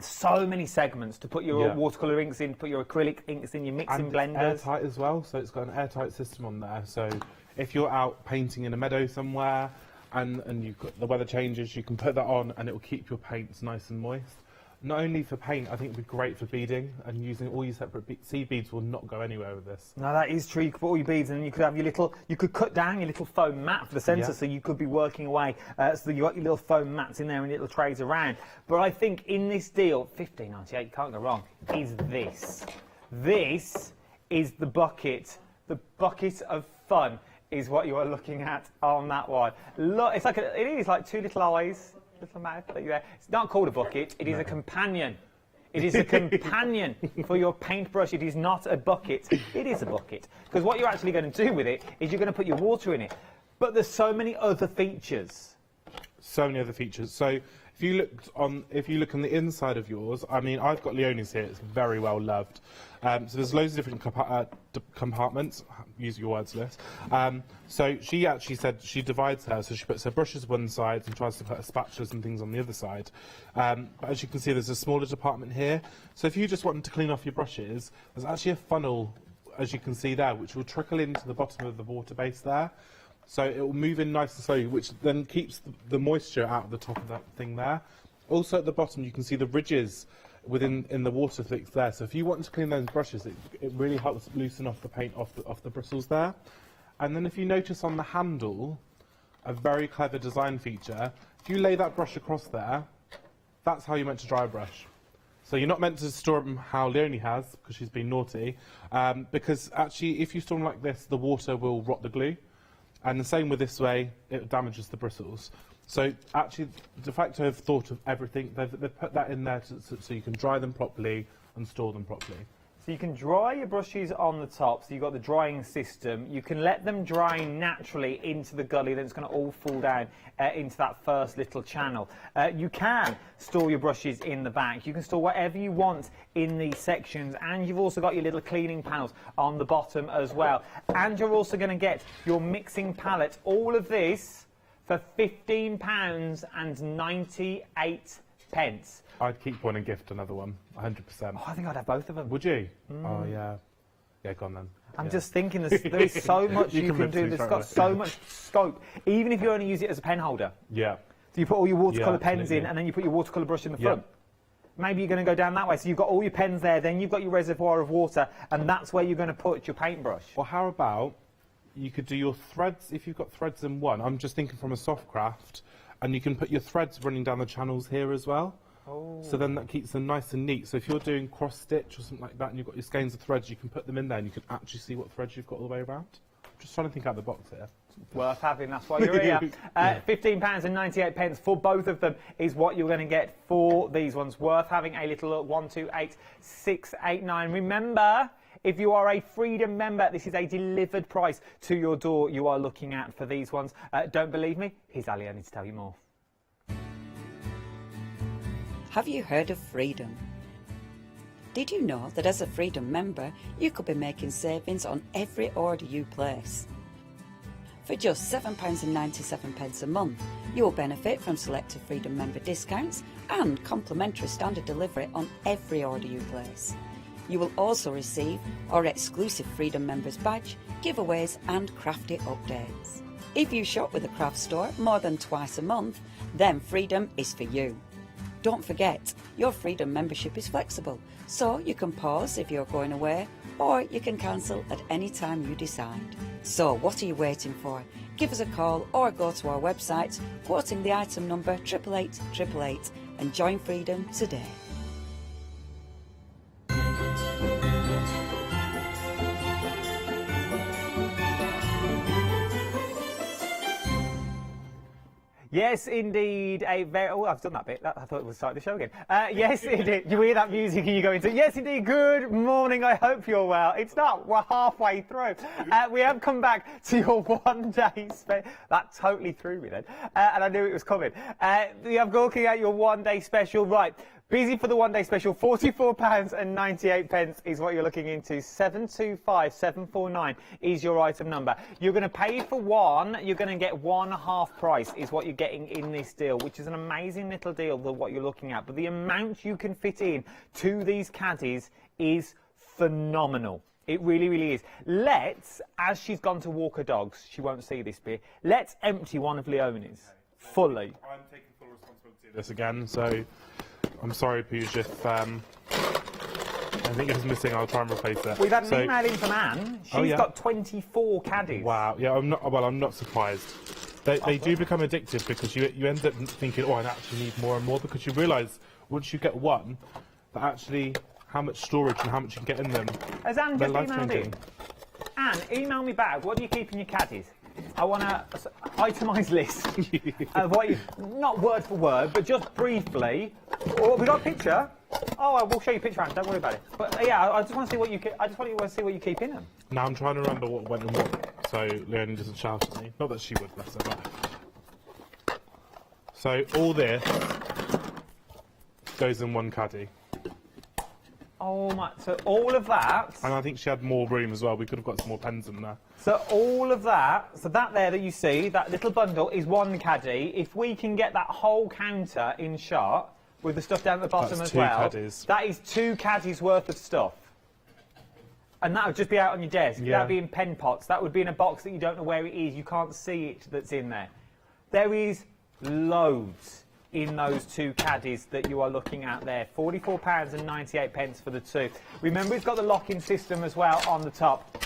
So many segments to put your watercolour inks in, put your acrylic inks in, your mixing blenders. Airtight as well, so it's got an airtight system on there. So if you're out painting in a meadow somewhere and the weather changes, you can put that on and it will keep your paints nice and moist. Not only for paint, I think it would be great for beading, and using all your separate seed beads will not go anywhere with this. No, that is true. You could put all your beads, and you could have your little. You could cut down your little foam mat for the centre, so you could be working away. So you got your little foam mats in there and little trays around. But I think in this deal, $15.98, you can't go wrong. Is this? This is the bucket. The bucket of fun is what you are looking at on that one. Look, it's like it is like 2 little eyes. Little mouth that you there. It's not called a bucket, it is a companion. It is a companion for your paintbrush. It is not a bucket. It is a bucket. Because what you're actually going to do with it is you're going to put your water in it. But there's so many other features. So many other features. So if you look on the inside of yours, I mean, I've got Leone's here. It's very well loved. So there's loads of different compartments. Use your words, Liz. So she actually said she divides hers. So she puts her brushes one side and tries to put her spatulas and things on the other side. But as you can see, there's a smaller department here. So if you just want to clean off your brushes, there's actually a funnel, as you can see there, which will trickle into the bottom of the water base there. So it will move in nice and slowly, which then keeps the moisture out of the top of that thing there. Also at the bottom you can see the ridges in the water that's there. So if you want to clean those brushes, it really helps loosen off the paint off the bristles there. And then if you notice on the handle, a very clever design feature, if you lay that brush across there, that's how you're meant to dry a brush. So you're not meant to store them how Leonie has, because she's been naughty, because actually if you store them like this, the water will rot the glue. And the same with this way, it damages the bristles. So actually, Deflecto have thought of everything. They've put that in there so you can dry them properly and store them properly. So you can dry your brushes on the top, so you've got the drying system. You can let them dry naturally into the gully, then it's going to all fall down into that first little channel. You can store your brushes in the back. You can store whatever you want in these sections, and you've also got your little cleaning panels on the bottom as well. And you're also going to get your mixing palette. All of this for £15.98. I'd keep one and gift another one, 100%. Oh, I think I'd have both of them. Would you? Oh, yeah. Yeah, go on then. I'm just thinking there is so much you can do. It's got so much scope, even if you only use it as a pen holder. Yeah. So you put all your watercolour pens in, and then you put your watercolour brush in the front. Maybe you're going to go down that way. So you've got all your pens there, then you've got your reservoir of water, and that's where you're going to put your paintbrush. Well, how about you could do your threads, if you've got threads in one, I'm just thinking from a soft craft, and you can put your threads running down the channels here as well. Oh. So then that keeps them nice and neat. So if you're doing cross stitch or something like that and you've got your skeins of threads, you can put them in there and you can actually see what threads you've got all the way around. I'm just trying to think out of the box here. Worth having, that's why you're here. £15.98 for both of them is what you're going to get for these ones. Worth having a little look. 1, 2, 8, 6, 8, 9. Remember, if you are a Freedom member, this is a delivered price to your door you are looking at for these ones. Don't believe me? Here's Ali, I need to tell you more. Have you heard of Freedom? Did you know that as a Freedom member, you could be making savings on every order you place? For just £7.97 a month, you will benefit from selected Freedom member discounts and complimentary standard delivery on every order you place. You will also receive our exclusive Freedom members badge, giveaways and crafty updates. If you shop with a craft store more than twice a month, then Freedom is for you. Don't forget, your Freedom membership is flexible, so you can pause if you're going away, or you can cancel at any time you decide. So what are you waiting for? Give us a call or go to our website, quoting the item number 888 888, and join Freedom today. Yes, indeed. Oh, I've done that bit. I thought it was starting the show again. Yes, indeed. You hear that music and you go into, yes, indeed. Good morning. I hope you're well. It's not. We're halfway through. We have come back to your one-day special. That totally threw me then. And I knew it was coming. We are looking at your one-day special. Right. Busy for the one-day special, £44.98 is what you're looking into. 725749 is your item number. You're going to pay for one, you're going to get one half price is what you're getting in this deal, which is an amazing little deal than what you're looking at. But the amount you can fit in to these caddies is phenomenal. It really, really is. Let's, as she's gone to walk her dogs, she won't see this bit, let's empty one of Leonie's fully. I'm taking full responsibility of this again, so I'm sorry, Pooja, if I think it was missing, I'll try and replace it. We've had an email in from Anne. She's got 24 caddies. Wow, yeah, I'm not surprised. They do become addictive because you end up thinking, oh, I actually need more and more, because you realise once you get one, that actually how much storage and how much you can get in them. Has Anne just emailed in? Anne, email me back. What do you keep in your caddies? I want an itemised list of what you, not word for word, but just briefly. Oh, we got a picture. Oh, I will show you a picture, Anne. Don't worry about it. But yeah, I just want to see what you. I just want you to see what you keep in them. Now I'm trying to remember what went in what, so Leonie doesn't shout at me. Not that she would, bless her. But... So all this goes in one caddy. Oh my! So all of that. And I think she had more room as well. We could have got some more pens in there. So all of that, so that there that you see, that little bundle is one caddy. If we can get that whole counter in shot with the stuff down at the bottom as well, caddies. that is 2 caddies worth of stuff. And that would just be out on your desk. Yeah. That would be in pen pots. That would be in a box that you don't know where it is. You can't see it that's in there. There is loads in those two caddies that you are looking at there. £44.98 for the two. Remember, it's got the lock-in system as well on the top,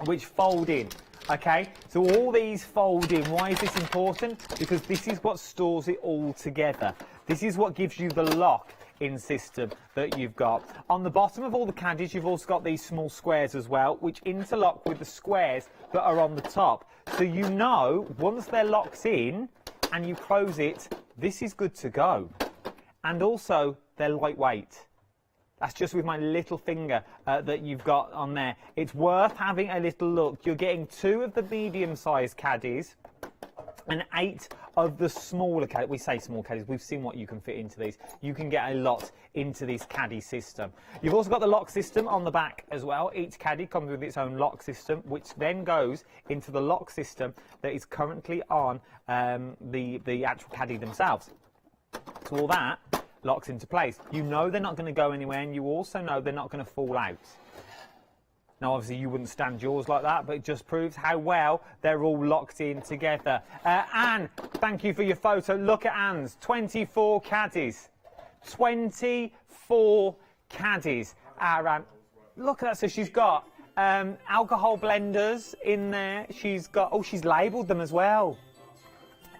which fold in. Okay, so all these fold in. Why is this important? Because this is what stores it all together. This is what gives you the lock-in system that you've got. On the bottom of all the caddies, you've also got these small squares as well, which interlock with the squares that are on the top. So you know, once they're locked in and you close it, this is good to go. And also, they're lightweight. That's just with my little finger that you've got on there. It's worth having a little look. You're getting 2 of the medium-sized caddies and 8 of the smaller caddies. We say small caddies. We've seen what you can fit into these. You can get a lot into this caddy system. You've also got the lock system on the back as well. Each caddy comes with its own lock system, which then goes into the lock system that is currently on the actual caddy themselves. So all that locks into place. You know they're not going to go anywhere, and you also know they're not going to fall out. Now, obviously, you wouldn't stand yours like that, but it just proves how well they're all locked in together. Anne, thank you for your photo. Look at Anne's. 24 caddies. 24 caddies. Anne, look at that. So she's got alcohol blenders in there. She's got, oh, she's labelled them as well.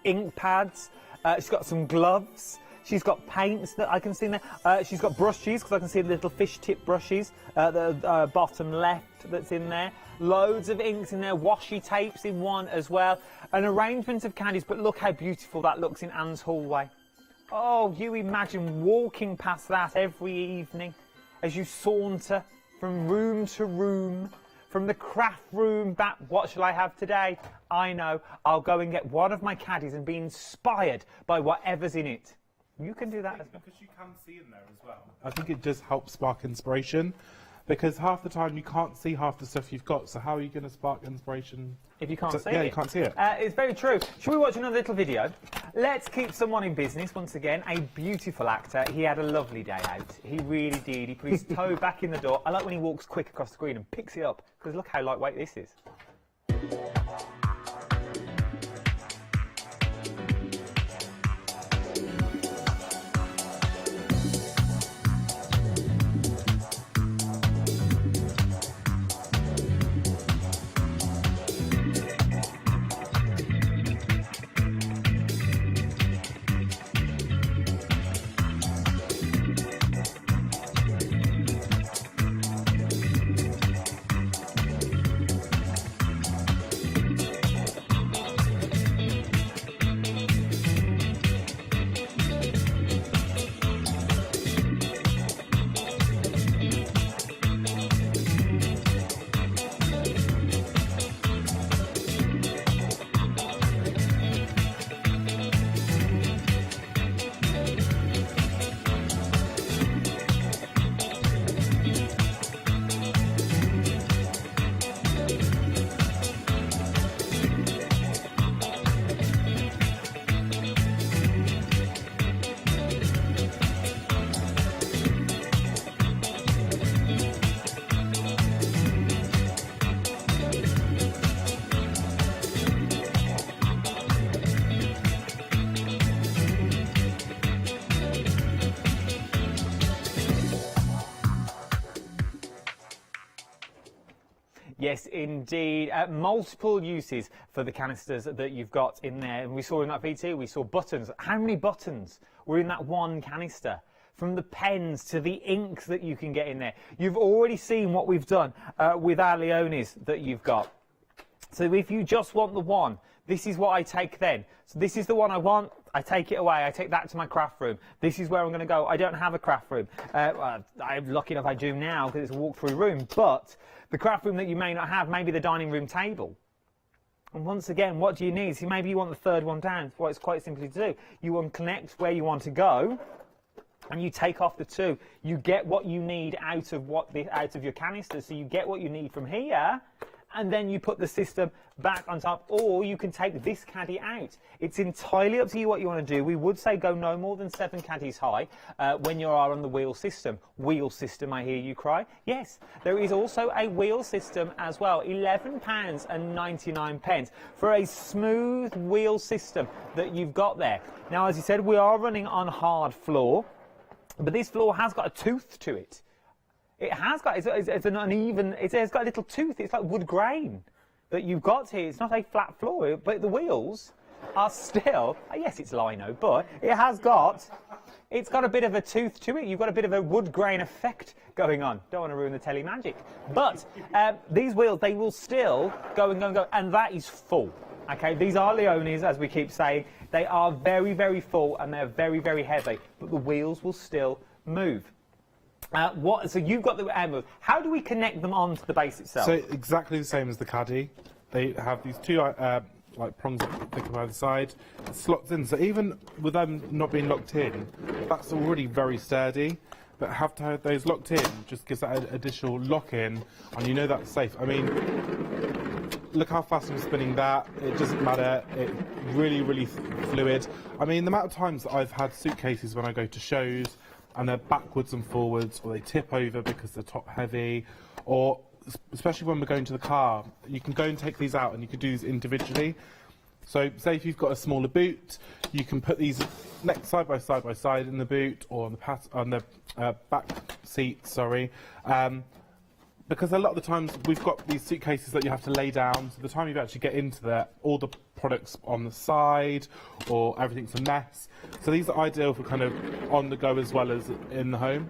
Ink pads. She's got some gloves. She's got paints that I can see in there. She's got brushes, because I can see the little fish tip brushes, the bottom left that's in there. Loads of inks in there, washi tapes in one as well. An arrangement of caddies, but look how beautiful that looks in Anne's hallway. Oh, you imagine walking past that every evening as you saunter from room to room, from the craft room back. What shall I have today? I know, I'll go and get one of my caddies and be inspired by whatever's in it. You can do that as well. Because you can see in there as well. I think it just helps spark inspiration, because half the time you can't see half the stuff you've got, so how are you going to spark inspiration? If you can't see it. Yeah, you can't see it. It's very true. Shall we watch another little video? Let's keep someone in business once again. A beautiful actor. He had a lovely day out. He really did. He put his toe back in the door. I like when he walks quick across the screen and picks it up, because look how lightweight this is. Yes, indeed. Multiple uses for the canisters that you've got in there. And we saw in that V2, we saw buttons. How many buttons were in that one canister? From the pens to the inks that you can get in there. You've already seen what we've done with our Leonis that you've got. So if you just want the one, this is what I take then. So this is the one I want. I take it away. I take that to my craft room. This is where I'm going to go. I don't have a craft room. Well, I'm lucky enough I do now because it's a walk-through room. But the craft room that you may not have, maybe the dining room table. And once again, what do you need? So maybe you want the third one down. Well, it's quite simply to do. You unconnect where you want to go, and you take off the two. You get what you need out of your canister. So you get what you need from here, and then you put the system back on top, or you can take this caddy out. It's entirely up to you what you want to do. We would say go no more than 7 caddies high when you are on the wheel system. Wheel system, I hear you cry. Yes, there is also a wheel system as well. £11.99 for a smooth wheel system that you've got there. Now, as you said, we are running on hard floor, but this floor has got a tooth to it. It has got, it's an uneven, it's got a little tooth. It's like wood grain that you've got here. It's not a flat floor, but the wheels are still, yes, it's lino, but it's got a bit of a tooth to it. You've got a bit of a wood grain effect going on. Don't want to ruin the telly magic. But these wheels, they will still go and go and go, and that is full. Okay, these are Leonis, as we keep saying. They are very, very full, and they're very, very heavy, but the wheels will still move. So you've got the wheels. How do we connect them onto the base itself? So exactly the same as the caddy. They have these two like prongs that thick by the side. It slots in. So even with them not being locked in, that's already very sturdy. But have to have those locked in just gives that additional lock in, and you know that's safe. I mean, look how fast I'm spinning that. It doesn't matter. It's really, really fluid. I mean, the amount of times that I've had suitcases when I go to shows and they're backwards and forwards, or they tip over because they're top heavy, or especially when we're going to the car, you can go and take these out and you can do these individually. So say if you've got a smaller boot, you can put these next side by side in the boot, or on the back seat, sorry. Because a lot of the times we've got these suitcases that you have to lay down, so the time you actually get into there, all the products on the side, or everything's a mess. So these are ideal for kind of on the go as well as in the home.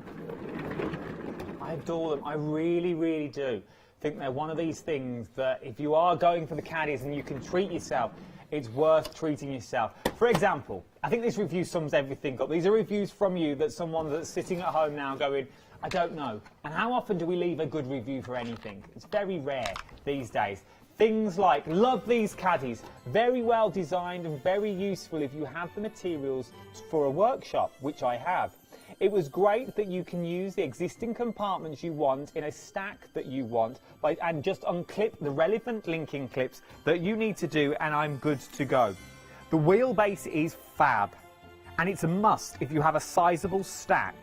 I adore them. I really, really do. I think they're one of these things that if you are going for the caddies and you can treat yourself, it's worth treating yourself. For example, I think this review sums everything up. These are reviews from you, that someone that's sitting at home now going, I don't know. And how often do we leave a good review for anything? It's very rare these days. Things like, love these caddies, very well designed and very useful if you have the materials for a workshop, which I have. It was great that you can use the existing compartments you want in a stack that you want and just unclip the relevant linking clips that you need to do, and I'm good to go. The wheelbase is fab, and it's a must if you have a sizable stack.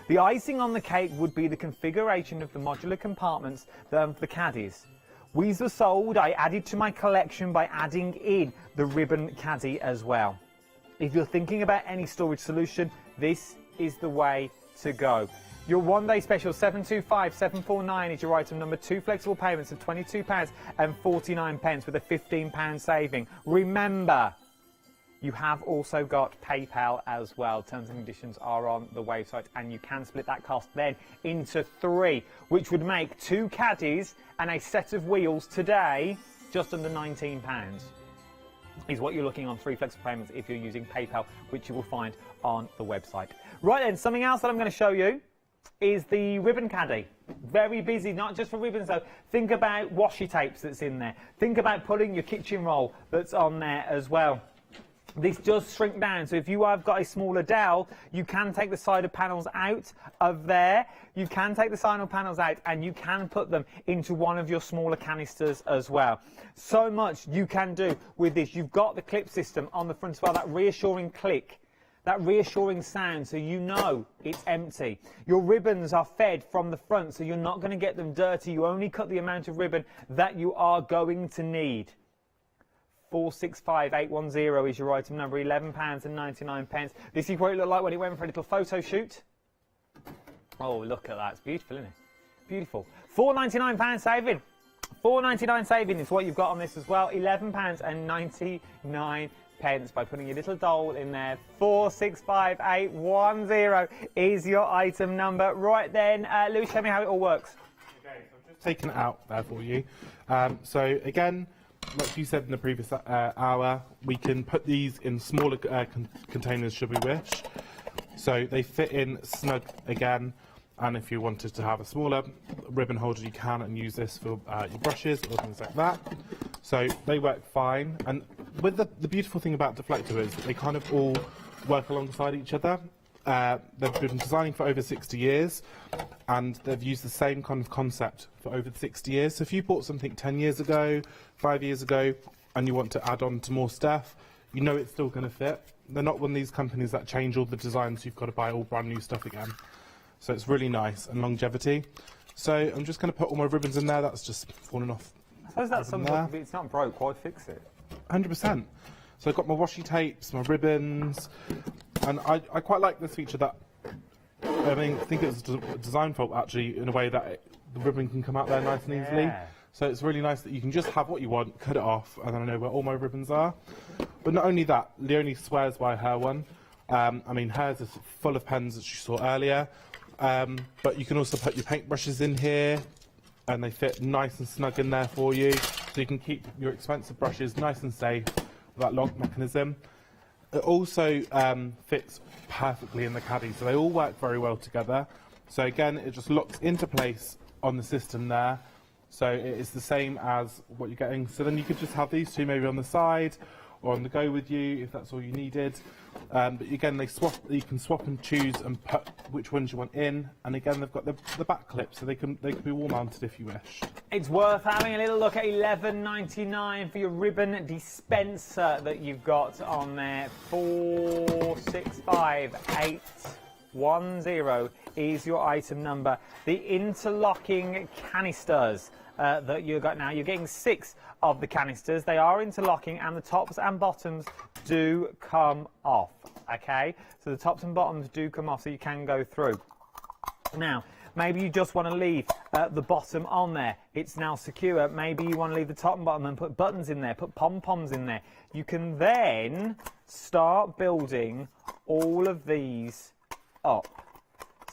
The icing on the cake would be the configuration of the modular compartments of the caddies. These were sold. I added to my collection by adding in the ribbon caddy as well. If you're thinking about any storage solution, this is the way to go. Your one-day special 725-749 is your item number. 2 flexible payments of £22.49 with a £15 saving. Remember, you have also got PayPal as well. Terms and conditions are on the website, and you can split that cost then into 3, which would make 2 caddies and a set of wheels today just under £19. Is what you're looking on 3 flexible payments if you're using PayPal, which you will find on the website. Right then, something else that I'm going to show you is the ribbon caddy. Very busy, not just for ribbons though. Think about washi tapes that's in there. Think about putting your kitchen roll that's on there as well. This does shrink down, so if you have got a smaller dowel, you can take the side panels out of there. You can take the side panels out and you can put them into one of your smaller canisters as well. So much you can do with this. You've got the clip system on the front as well, that reassuring click, that reassuring sound, so you know it's empty. Your ribbons are fed from the front, so you're not going to get them dirty. You only cut the amount of ribbon that you are going to need. 465810 is your item number, £11.99. This is what it looked like when it went for a little photo shoot. Oh, look at that. It's beautiful, isn't it? Beautiful. £4.99 saving. £4.99 saving is what you've got on this as well. £11.99 by putting your little doll in there. 465810 is your item number. Right then, Louis, show me how it all works. Okay, so I've just taken it out there for you. So again, like you said in the previous hour, we can put these in smaller containers should we wish. So they fit in snug again, and if you wanted to have a smaller ribbon holder, you can, and use this for your brushes or things like that. So they work fine, and with the beautiful thing about Deflecto is that they kind of all work alongside each other. they've been designing for over 60 years, and they've used the same kind of concept for over 60 years. So if you bought something 10 years ago, 5 years ago, and you want to add on to more stuff, you know it's still going to fit. They're not one of these companies that change all the designs, so you've got to buy all brand new stuff again. So it's really nice and longevity. So I'm just going to put all my ribbons in there. That's just falling off. I suppose that's something, if it's not broke, why fix it? 100%. So I've got my washi tapes, my ribbons, and I quite like this feature that, I think it was a design fault actually, in a way that the ribbon can come out there nice and easily. Yeah. So it's really nice that you can just have what you want, cut it off, and then I know where all my ribbons are. But not only that, Leonie swears by her one. Hers is full of pens that she saw earlier. But you can also put your paintbrushes in here, and they fit nice and snug in there for you. So you can keep your expensive brushes nice and safe with that lock mechanism. It also fits perfectly in the caddy, so they all work very well together. So again, it just locks into place on the system there. So it is the same as what you're getting. So then you could just have these two maybe on the side or on the go with you if that's all you needed. But again, you can swap and choose and put which ones you want in. And again, they've got the back clips, so they can be wall mounted if you wish. It's worth having a little look at $11.99 for your ribbon dispenser that you've got on there. 465810 is your item number. The interlocking canisters that you've got now. You're getting 6 of the canisters. They are interlocking, and the tops and bottoms do come off. Okay, so the tops and bottoms do come off, so you can go through. Now, maybe you just want to leave the bottom on there. It's now secure. Maybe you want to leave the top and bottom and put buttons in there, put pom-poms in there. You can then start building all of these up.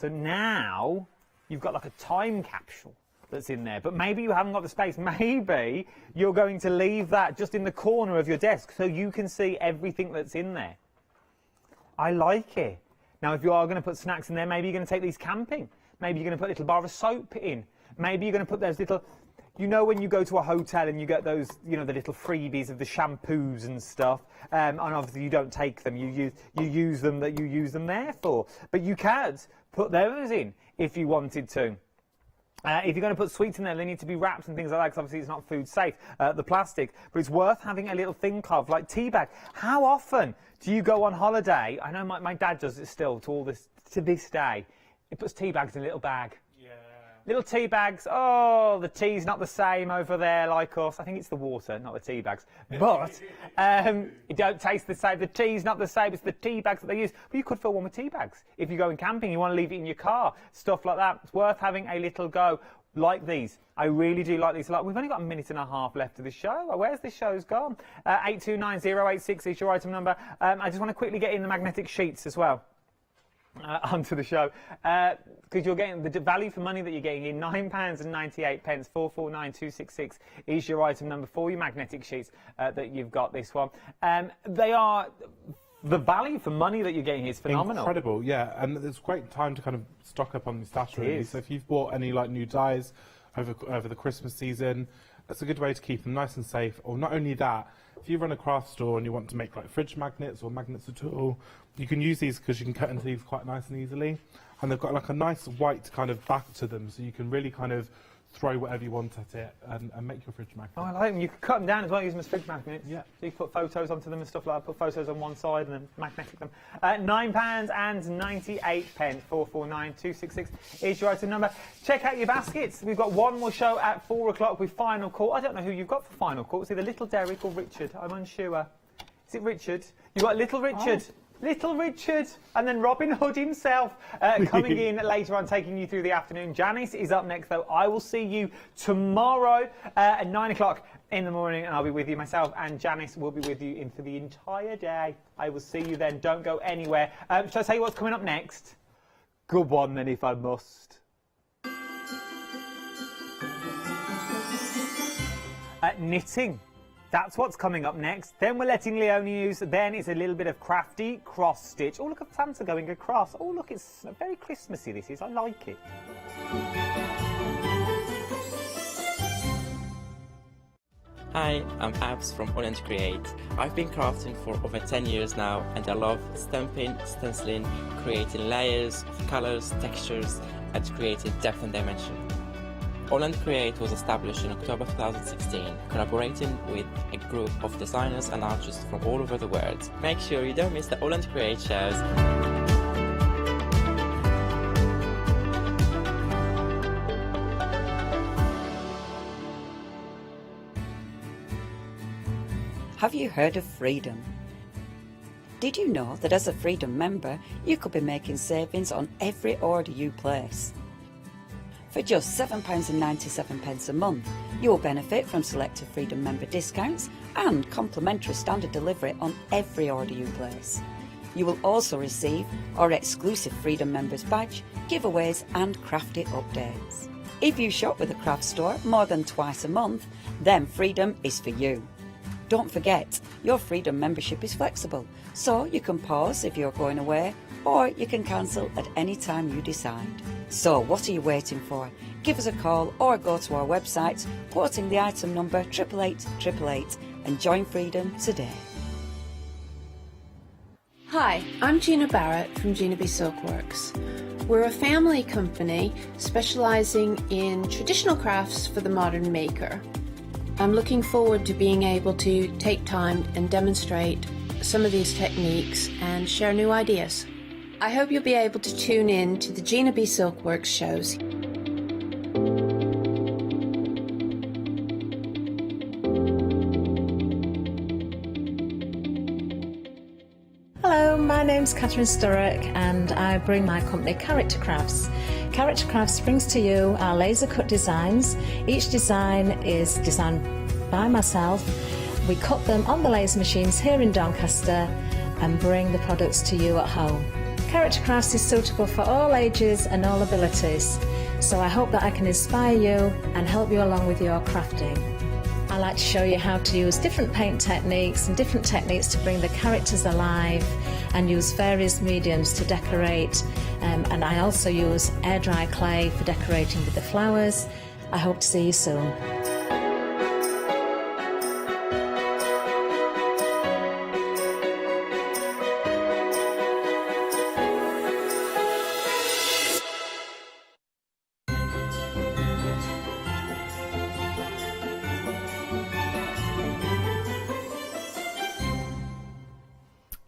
So now you've got like a time capsule that's in there, but maybe you haven't got the space. Maybe you're going to leave that just in the corner of your desk so you can see everything that's in there. I like it. Now, if you are going to put snacks in there, maybe you're going to take these camping. Maybe you're going to put a little bar of soap in. Maybe you're going to put those little, you know, when you go to a hotel and you get those, you know, the little freebies of the shampoos and stuff, and obviously you don't take them. You use them that you use them there for. But you can put those in if you wanted to. If you're going to put sweets in there, they need to be wrapped and things like that, because obviously it's not food safe, the plastic. But it's worth having a little thing of, like tea bag. How often do you go on holiday? I know my dad does it still to this day. He puts tea bags in a little bag. Yeah. Little tea bags. Oh, the tea's not the same over there like us. I think it's the water, not the tea bags. But it don't taste the same. The tea's not the same. It's the tea bags that they use. But you could fill one with tea bags. If you're going camping, you want to leave it in your car, stuff like that. It's worth having a little go like these. I really do like these a lot. We've only got a minute and a half left of the show. Where's this show's gone? 829086 is your item number. I just want to quickly get in the magnetic sheets as well. Onto the show, because you're getting the value for money that you're getting in £9.98, 449266 is your item number for your magnetic sheets that you've got. This one, they are, the value for money that you're getting is phenomenal. Incredible, yeah, and it's a great time to kind of stock up on your stash really. So if you've bought any like new dyes over the Christmas season, that's a good way to keep them nice and safe. Or not only that, if you run a craft store and you want to make like fridge magnets or magnets at all, you can use these because you can cut into these quite nice and easily. And they've got like a nice white kind of back to them, so you can really kind of throw whatever you want at it and make your fridge magnet. Oh, I like them. You can cut them down as well, use them as fridge magnets. Yeah. So you can put photos onto them and stuff like that. Put photos on one side and then magnetic them. £9.98, 449266 is your item number. Check out your baskets. We've got one more show at 4 o'clock with Final Call. I don't know who you've got for Final Call. It's either Little Derek or Richard. I'm unsure. Is it Richard? You've got Little Richard. Oh. Little Richard, and then Robin Hood himself coming in later on, taking you through the afternoon. Janice is up next, though. I will see you tomorrow at 9 o'clock in the morning, and I'll be with you myself, and Janice will be with you for the entire day. I will see you then. Don't go anywhere. Shall I tell you what's coming up next? Good one, then, if I must. Knitting. That's what's coming up next. Then we're letting Leonie use. Then it's a little bit of crafty cross stitch. Oh, look at Santa going across. Oh, look, it's very Christmassy, this is. I like it. Hi, I'm Abs from AALL Create. I've been crafting for over 10 years now and I love stamping, stenciling, creating layers, colours, textures and creating depth and dimension. AALL Create was established in October 2016, collaborating with a group of designers and artists from all over the world. Make sure you don't miss the AALL Create shows. Have you heard of Freedom? Did you know that as a Freedom member, you could be making savings on every order you place? For just £7.97 a month, you will benefit from selected Freedom member discounts and complimentary standard delivery on every order you place. You will also receive our exclusive Freedom members badge, giveaways and crafty updates. If you shop with the craft store more than twice a month, then Freedom is for you. Don't forget, your Freedom membership is flexible, so you can pause if you're going away, or you can cancel at any time you decide. So what are you waiting for? Give us a call or go to our website, quoting the item number 88888 and join Freedom today. Hi, I'm Gina Barrett from Gina B Silkworks. We're a family company specialising in traditional crafts for the modern maker. I'm looking forward to being able to take time and demonstrate some of these techniques and share new ideas. I hope you'll be able to tune in to the Gina B Silkworks shows. Hello, my name's Catherine Sturrock and I bring my company Character Crafts. Character Crafts brings to you our laser cut designs. Each design is designed by myself. We cut them on the laser machines here in Doncaster and bring the products to you at home. Character Crafts is suitable for all ages and all abilities, so I hope that I can inspire you and help you along with your crafting. I like to show you how to use different paint techniques and different techniques to bring the characters alive and use various mediums to decorate, and I also use air dry clay for decorating with the flowers. I hope to see you soon.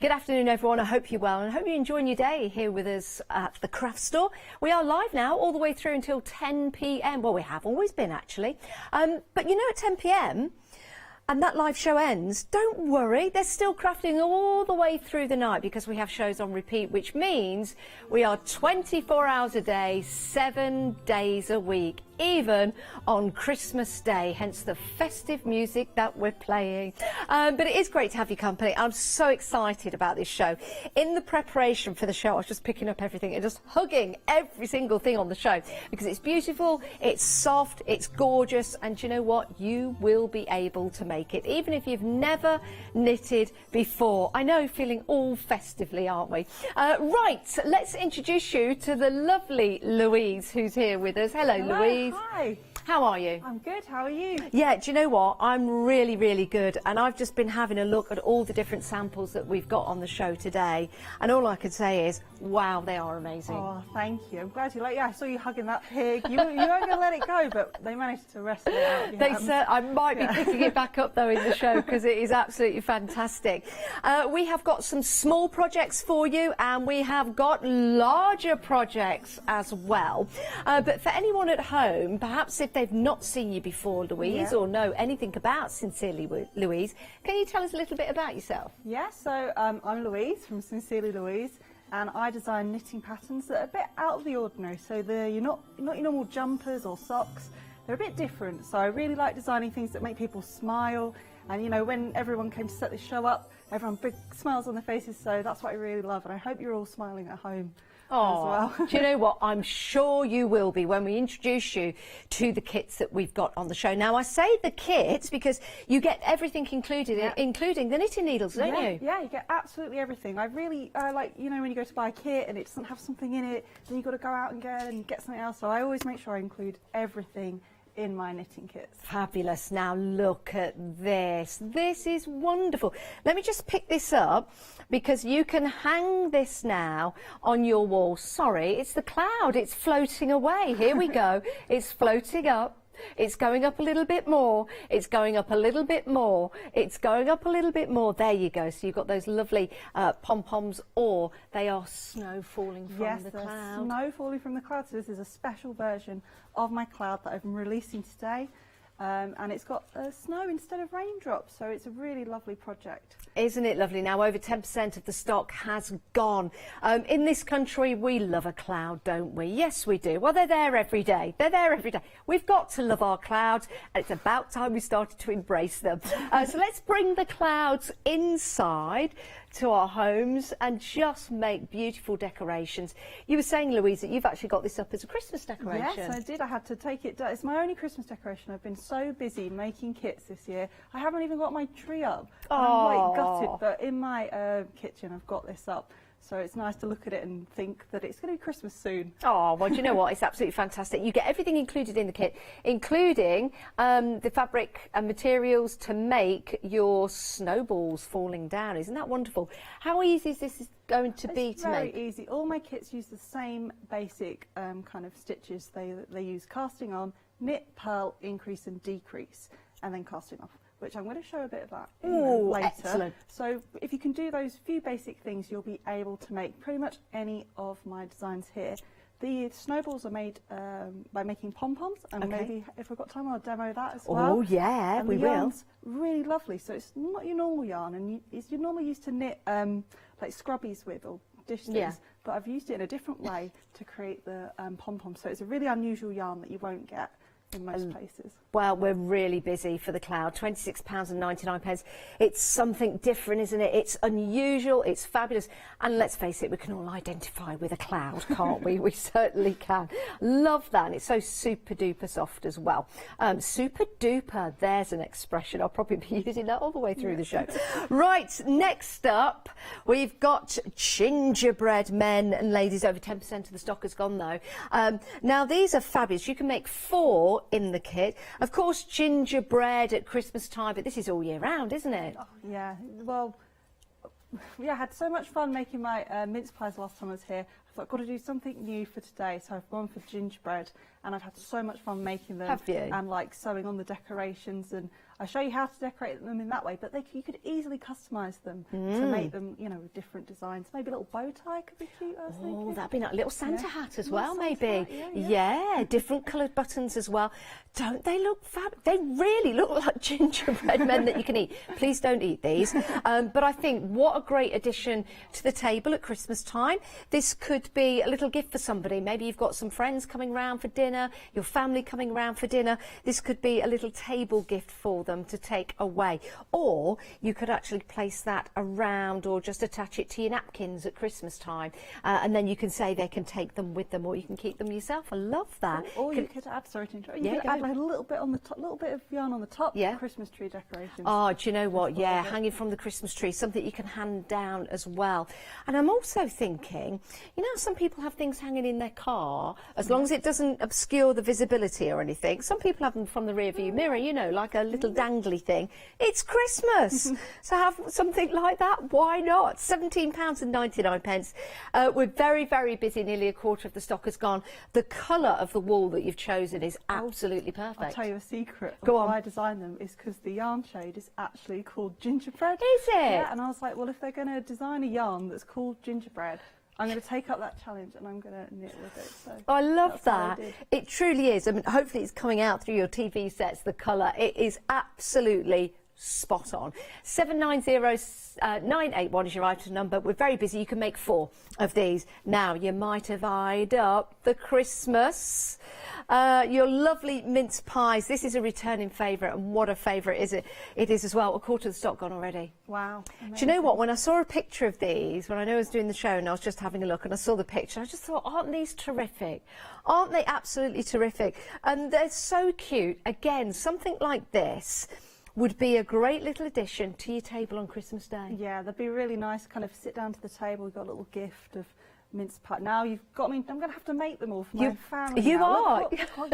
Good afternoon, everyone. I hope you're well and I hope you're enjoying your day here with us at the craft store. We are live now all the way through until 10 p.m. Well, we have always been, actually. But you know, at 10 p.m. and that live show ends, don't worry, they're still crafting all the way through the night because we have shows on repeat, which means we are 24 hours a day, 7 days a week, even on Christmas Day, hence the festive music that we're playing. But it is great to have your company. I'm so excited about this show. In the preparation for the show, I was just picking up everything and just hugging every single thing on the show because it's beautiful, it's soft, it's gorgeous, and you know what? You will be able to make it, even if you've never knitted before. I know, feeling all festively, aren't we? Right, let's introduce you to the lovely Louise, who's here with us. Hello, Louise. Hi. How are you? I'm good, how are you? Yeah, do you know what? I'm really, really good. And I've just been having a look at all the different samples that we've got on the show today. And all I could say is, wow, they are amazing. Oh, thank you. I'm glad you like it. Yeah, I saw you hugging that pig. You weren't going to let it go, but they managed to wrestle it out of your hands. I might be picking it back up, though, in the show, because it is absolutely fantastic. We have got some small projects for you, and we have got larger projects as well. But for anyone at home, perhaps if they've not seen you before, Louise, or know anything about Sincerely Louise, can you tell us a little bit about yourself? Yeah, so I'm Louise from Sincerely Louise, and I design knitting patterns that are a bit out of the ordinary. So you're not your normal jumpers or socks. They're a bit different. So I really like designing things that make people smile. And you know, when everyone came to set this show up, everyone big smiles on their faces. So that's what I really love, and I hope you're all smiling at home. Oh, do you know what? I'm sure you will be when we introduce you to the kits that we've got on the show. Now, I say the kits because you get everything included, including the knitting needles, don't you? Yeah, you get absolutely everything. I really like, you know, when you go to buy a kit and it doesn't have something in it, then you've got to go out and get something else. So I always make sure I include everything in my knitting kits. Fabulous. Now look at this. This is wonderful. Let me just pick this up because you can hang this now on your wall. Sorry, it's the cloud. It's floating away. Here we go. It's floating up. It's going up a little bit more. It's going up a little bit more. It's going up a little bit more. There you go. So you've got those lovely pom-poms, or they are snow falling from the cloud. Yes, snow falling from the cloud. So this is a special version of my cloud that I'm releasing today. And it's got snow instead of raindrops, so it's a really lovely project. Isn't it lovely? Now over 10% of the stock has gone. In this country we love a cloud, don't we? Yes we do. Well, they're there every day. They're there every day. We've got to love our clouds, and it's about time we started to embrace them. So let's bring the clouds inside to our homes and just make beautiful decorations. You were saying, Louise, that you've actually got this up as a Christmas decoration. Yes, I did. I had to take it down. It's my only Christmas decoration. I've been so busy making kits this year. I haven't even got my tree up. I'm like gutted, but in my kitchen I've got this up. So it's nice to look at it and think that it's going to be Christmas soon. Oh, well, do you know what? It's absolutely fantastic. You get everything included in the kit, including the fabric and materials to make your snowballs falling down. Isn't that wonderful? How easy is this going to be to make? It's very easy. All my kits use the same basic kind of stitches. They use casting on, knit, purl, increase and decrease, and then casting off, which I'm going to show a bit of that later. Excellent. So if you can do those few basic things, you'll be able to make pretty much any of my designs here. The snowballs are made by making pom-poms, and maybe if we've got time I'll demo that as well. Oh yeah, and we the will. yarn's really lovely, so it's not your normal yarn, and you're normally used to knit like scrubbies with or dish things, but I've used it in a different way to create the pom-poms, so it's a really unusual yarn that you won't get in most places. Well, we're really busy for the cloud. £26.99. It's something different, isn't it? It's unusual, it's fabulous, and let's face it, we can all identify with a cloud, can't we? We certainly can. Love that, and it's so super duper soft as well. Super duper, there's an expression. I'll probably be using that all the way through the show. Right, next up, we've got gingerbread men and ladies. Over 10% of the stock has gone though. Now these are fabulous. You can make 4 in the kit. Of course, gingerbread at Christmas time, but this is all year round, isn't it? Oh, yeah, well, yeah, I had so much fun making my mince pies last time I was here. I thought I've got to do something new for today, so I've gone for gingerbread, and I've had so much fun making them. Have you? And like sewing on the decorations, and I show you how to decorate them in that way, but you could easily customise them to make them, you know, with different designs. Maybe a little bow tie could be cute, I was thinking. Oh, that'd be nice. A little Santa hat as well, Santa maybe. hat, yeah, different coloured buttons as well. Don't they look fab? They really look like gingerbread men that you can eat. Please don't eat these. But I think what a great addition to the table at Christmas time. This could be a little gift for somebody. Maybe you've got some friends coming round for dinner, your family coming round for dinner. This could be a little table gift for them to take away. Or you could actually place that around or just attach it to your napkins at Christmas time. And then you can say they can take them with them, or you can keep them yourself. I love that. Or you could add, sorry to interrupt, you could add like a little bit on the top, little bit of yarn on the top. Christmas tree decorations. Oh, do you know what? Yeah, hanging from the Christmas tree, something you can hand down as well. And I'm also thinking, you know, some people have things hanging in their car, as long as it doesn't obscure the visibility or anything. Some people have them from the rear view mirror, you know, like a little dangly thing. It's Christmas, so have something like that. Why not? £17.99. We're very, very busy. Nearly a quarter of the stock has gone. The colour of the wool that you've chosen is absolutely perfect. I'll tell you a secret. Go on. Why I designed them is because the yarn shade is actually called gingerbread. Is it? Yeah, and I was like, well, if they're going to design a yarn that's called gingerbread, I'm going to take up that challenge and I'm going to knit with it. So I love that's what I that. did. It truly is. I mean, hopefully it's coming out through your TV sets, the colour. It is absolutely spot on. 790981 is your item number. We're very busy. You can make 4 of these. Now, you might have eyed up the Christmas. Your lovely mince pies. This is a returning favourite, and what a favourite is it? It is as well. A quarter of the stock gone already. Wow. Amazing. Do you know what? When I saw a picture of these, when I knew I was doing the show and I was just having a look and I saw the picture, I just thought, aren't these terrific? Aren't they absolutely terrific? And they're so cute. Again, something like this would be a great little addition to your table on Christmas Day. Yeah, they'd be really nice, kind of sit down to the table, we've got a little gift of mince pie. Now you've got me. I'm going to have to make them all for my family. You now. are. Look what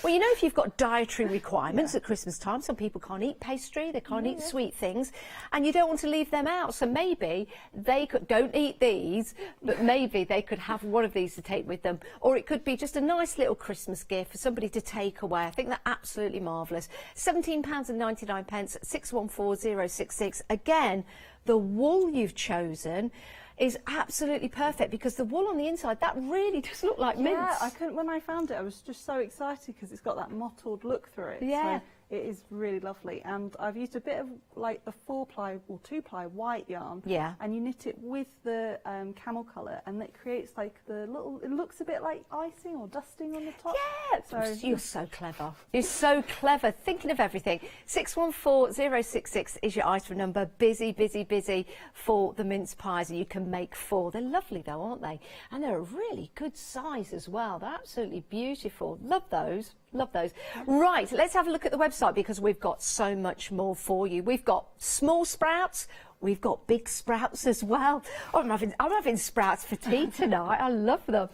Well, you know, if you've got dietary requirements at Christmas time, some people can't eat pastry, they can't eat Yeah. sweet things, and you don't want to leave them out. So maybe they could, don't eat these, but maybe they could have one of these to take with them. Or it could be just a nice little Christmas gift for somebody to take away. I think they're absolutely marvellous. £17.99, 614066. Again, the wool you've chosen is absolutely perfect because the wool on the inside, that really does look like mince. Yeah, I couldn't. When I found it, I was just so excited because it's got that mottled look through it. Yeah. So it is really lovely, and I've used a bit of like the 4-ply or 2-ply white yarn. Yeah. And you knit it with the camel colour, and it creates like the little. It looks a bit like icing or dusting on the top. Yeah. So You're so clever. You're so clever, thinking of everything. 614066 is your item number. Busy, busy, busy for the mince pies, and you can make 4. They're lovely though, aren't they? And they're a really good size as well. They're absolutely beautiful. Love those. Love those. Right, let's have a look at the website because we've got so much more for you. We've got small sprouts. We've got big sprouts as well. Oh, I'm having sprouts for tea tonight. I love them.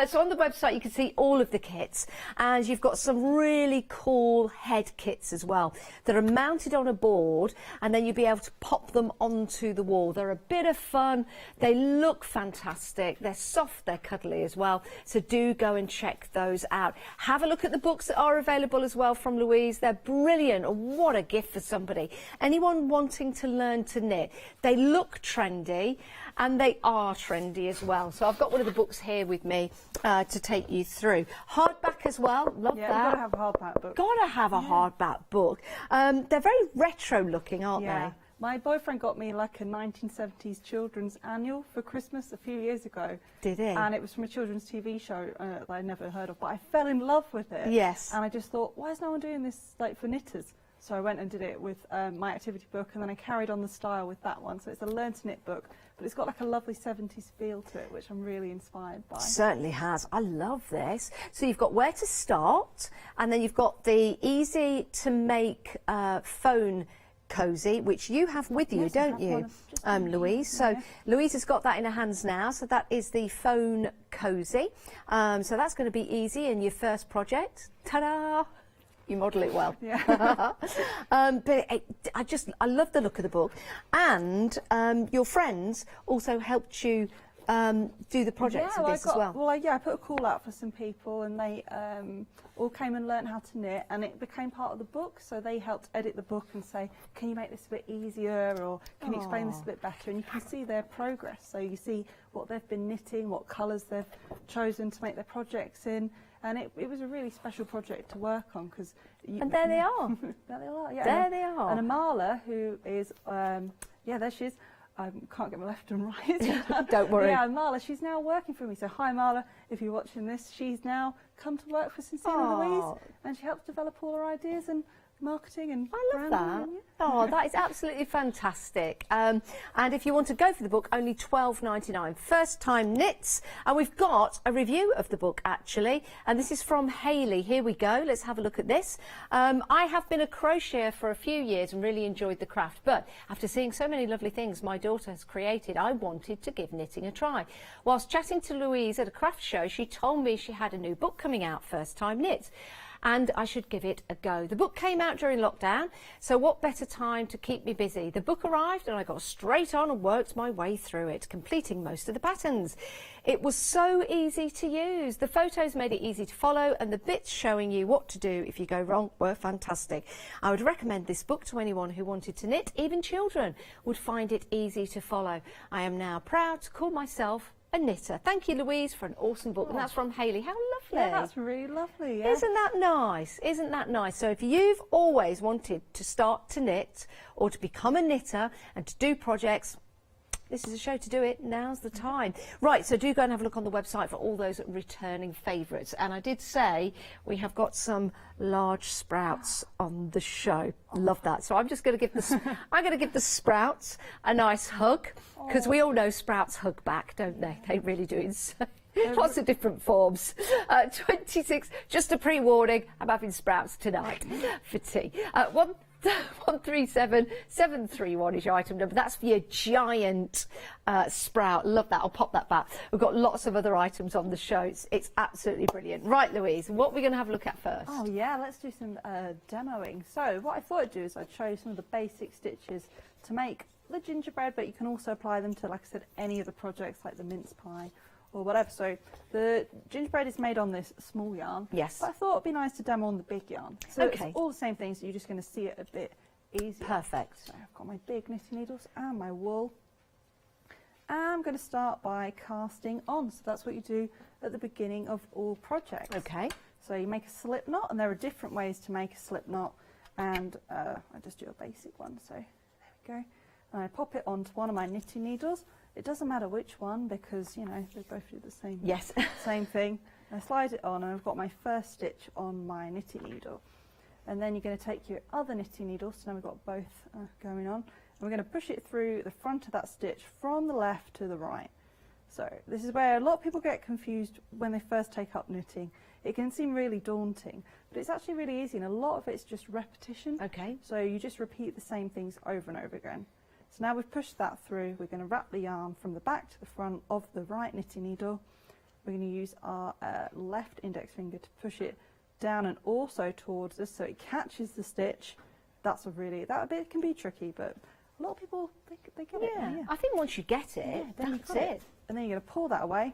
So on the website, you can see all of the kits, and you've got some really cool head kits as well that are mounted on a board, and then you'll be able to pop them onto the wall. They're a bit of fun. They look fantastic. They're soft. They're cuddly as well. So do go and check those out. Have a look at the books that are available as well from Louise. They're brilliant. What a gift for somebody. Anyone wanting to learn to knit. They look trendy and they are trendy as well. So I've got one of the books here with me to take you through. Hardback as well, love yeah, that. You've got to have a hardback book. Got to have a hardback book. They're very retro looking, aren't Yeah. they? My boyfriend got me like a 1970s children's annual for Christmas a few years ago. Did he? And it was from a children's TV show that I'd never heard of, but I fell in love with it. Yes. And I just thought, why is no one doing this like for knitters? So I went and did it with my activity book, and then I carried on the style with that one. So it's a Learn to Knit book, but it's got like a lovely 70s feel to it, which I'm really inspired by. Certainly has. I love this. So you've got where to start, and then you've got the easy to make phone cozy, which you have with you, Yes, I don't have you, one Louise? So Louise has got that in her hands now. So that is the phone cozy. So that's going to be easy in your first project. Ta-da! You model it well. Yeah. But I love the look of the book, and your friends also helped you do the projects of this as well. Well, I put a call out for some people, and they all came and learned how to knit, and it became part of the book. So they helped edit the book and say, can you make this a bit easier, or can you explain this a bit better? And you can see their progress. So you see what they've been knitting, what colours they've chosen to make their projects in. And it was a really special project to work on because... And there they are. There they are, yeah. There they are. And Amala, who is... yeah, there she is. I can't get my left and right. Don't worry. Yeah, Marla, she's now working for me. So hi, Marla, if you're watching this. She's now come to work for Sincerely Louise, and she helps develop all our ideas and marketing and love branding. that. And, Oh, that is absolutely fantastic. And if you want to go for the book, only £12.99. First time knits. And we've got a review of the book, actually. And this is from Hayley. Here we go. Let's have a look at this. I have been a crocheter for a few years and really enjoyed the craft. But after seeing so many lovely things my daughter has created, I wanted to give knitting a try. Whilst chatting to Louise at a craft show, she told me she had a new book coming out, First Time Knits, and I should give it a go. The book came out during lockdown, so what better time to keep me busy? The book arrived and I got straight on and worked my way through it, completing most of the patterns. It was so easy to use. The photos made it easy to follow, and the bits showing you what to do if you go wrong were fantastic. I would recommend this book to anyone who wanted to knit. Even children would find it easy to follow. I am now proud to call myself a knitter. Thank you, Louise, for an awesome book. And that's from Hayley. How lovely. Yeah, that's really lovely. Yeah. Isn't that nice? Isn't that nice? So if you've always wanted to start to knit or to become a knitter and to do projects, this is a show to do it. Now's the time. Right, so do go and have a look on the website for all those returning favourites. And I did say we have got some large sprouts on the show. Love that. So I'm just going to give the sprouts a nice hug, because we all know sprouts hug back, don't they? They really do. Lots of different forms. 26, just a pre-warning, I'm having sprouts tonight for tea. 137731 is your item number. That's for your giant sprout. Love that. I'll pop that back. We've got lots of other items on the show. It's absolutely brilliant. Right, Louise, what are we going to have a look at first? Oh yeah, let's do some demoing. So what I thought I'd do is I'd show you some of the basic stitches to make the gingerbread, but you can also apply them to, like I said, any of the projects like the mince pie or whatever. So the gingerbread is made on this small yarn. Yes. But I thought it'd be nice to demo on the big yarn. So Okay. it's all the same things, so you're just going to see it a bit easier. Perfect. So I've got my big knitting needles and my wool. And I'm going to start by casting on. So that's what you do at the beginning of all projects. Okay. So you make a slip knot, and there are different ways to make a slip knot. And I just do a basic one. So there we go. And I pop it onto one of my knitting needles. It doesn't matter which one because, you know, they both do the same, Yes. same thing. I slide it on and I've got my first stitch on my knitting needle. And then you're going to take your other knitting needle, so now we've got both going on. And we're going to push it through the front of that stitch from the left to the right. So this is where a lot of people get confused when they first take up knitting. It can seem really daunting, but it's actually really easy, and a lot of it's just repetition. Okay. So you just repeat the same things over and over again. So now we've pushed that through, we're going to wrap the yarn from the back to the front of the right knitting needle. We're going to use our left index finger to push it down and also towards us so it catches the stitch. That bit can be tricky, but a lot of people, they get it. Yeah. I think once you get it, then that's it. And then you're going to pull that away.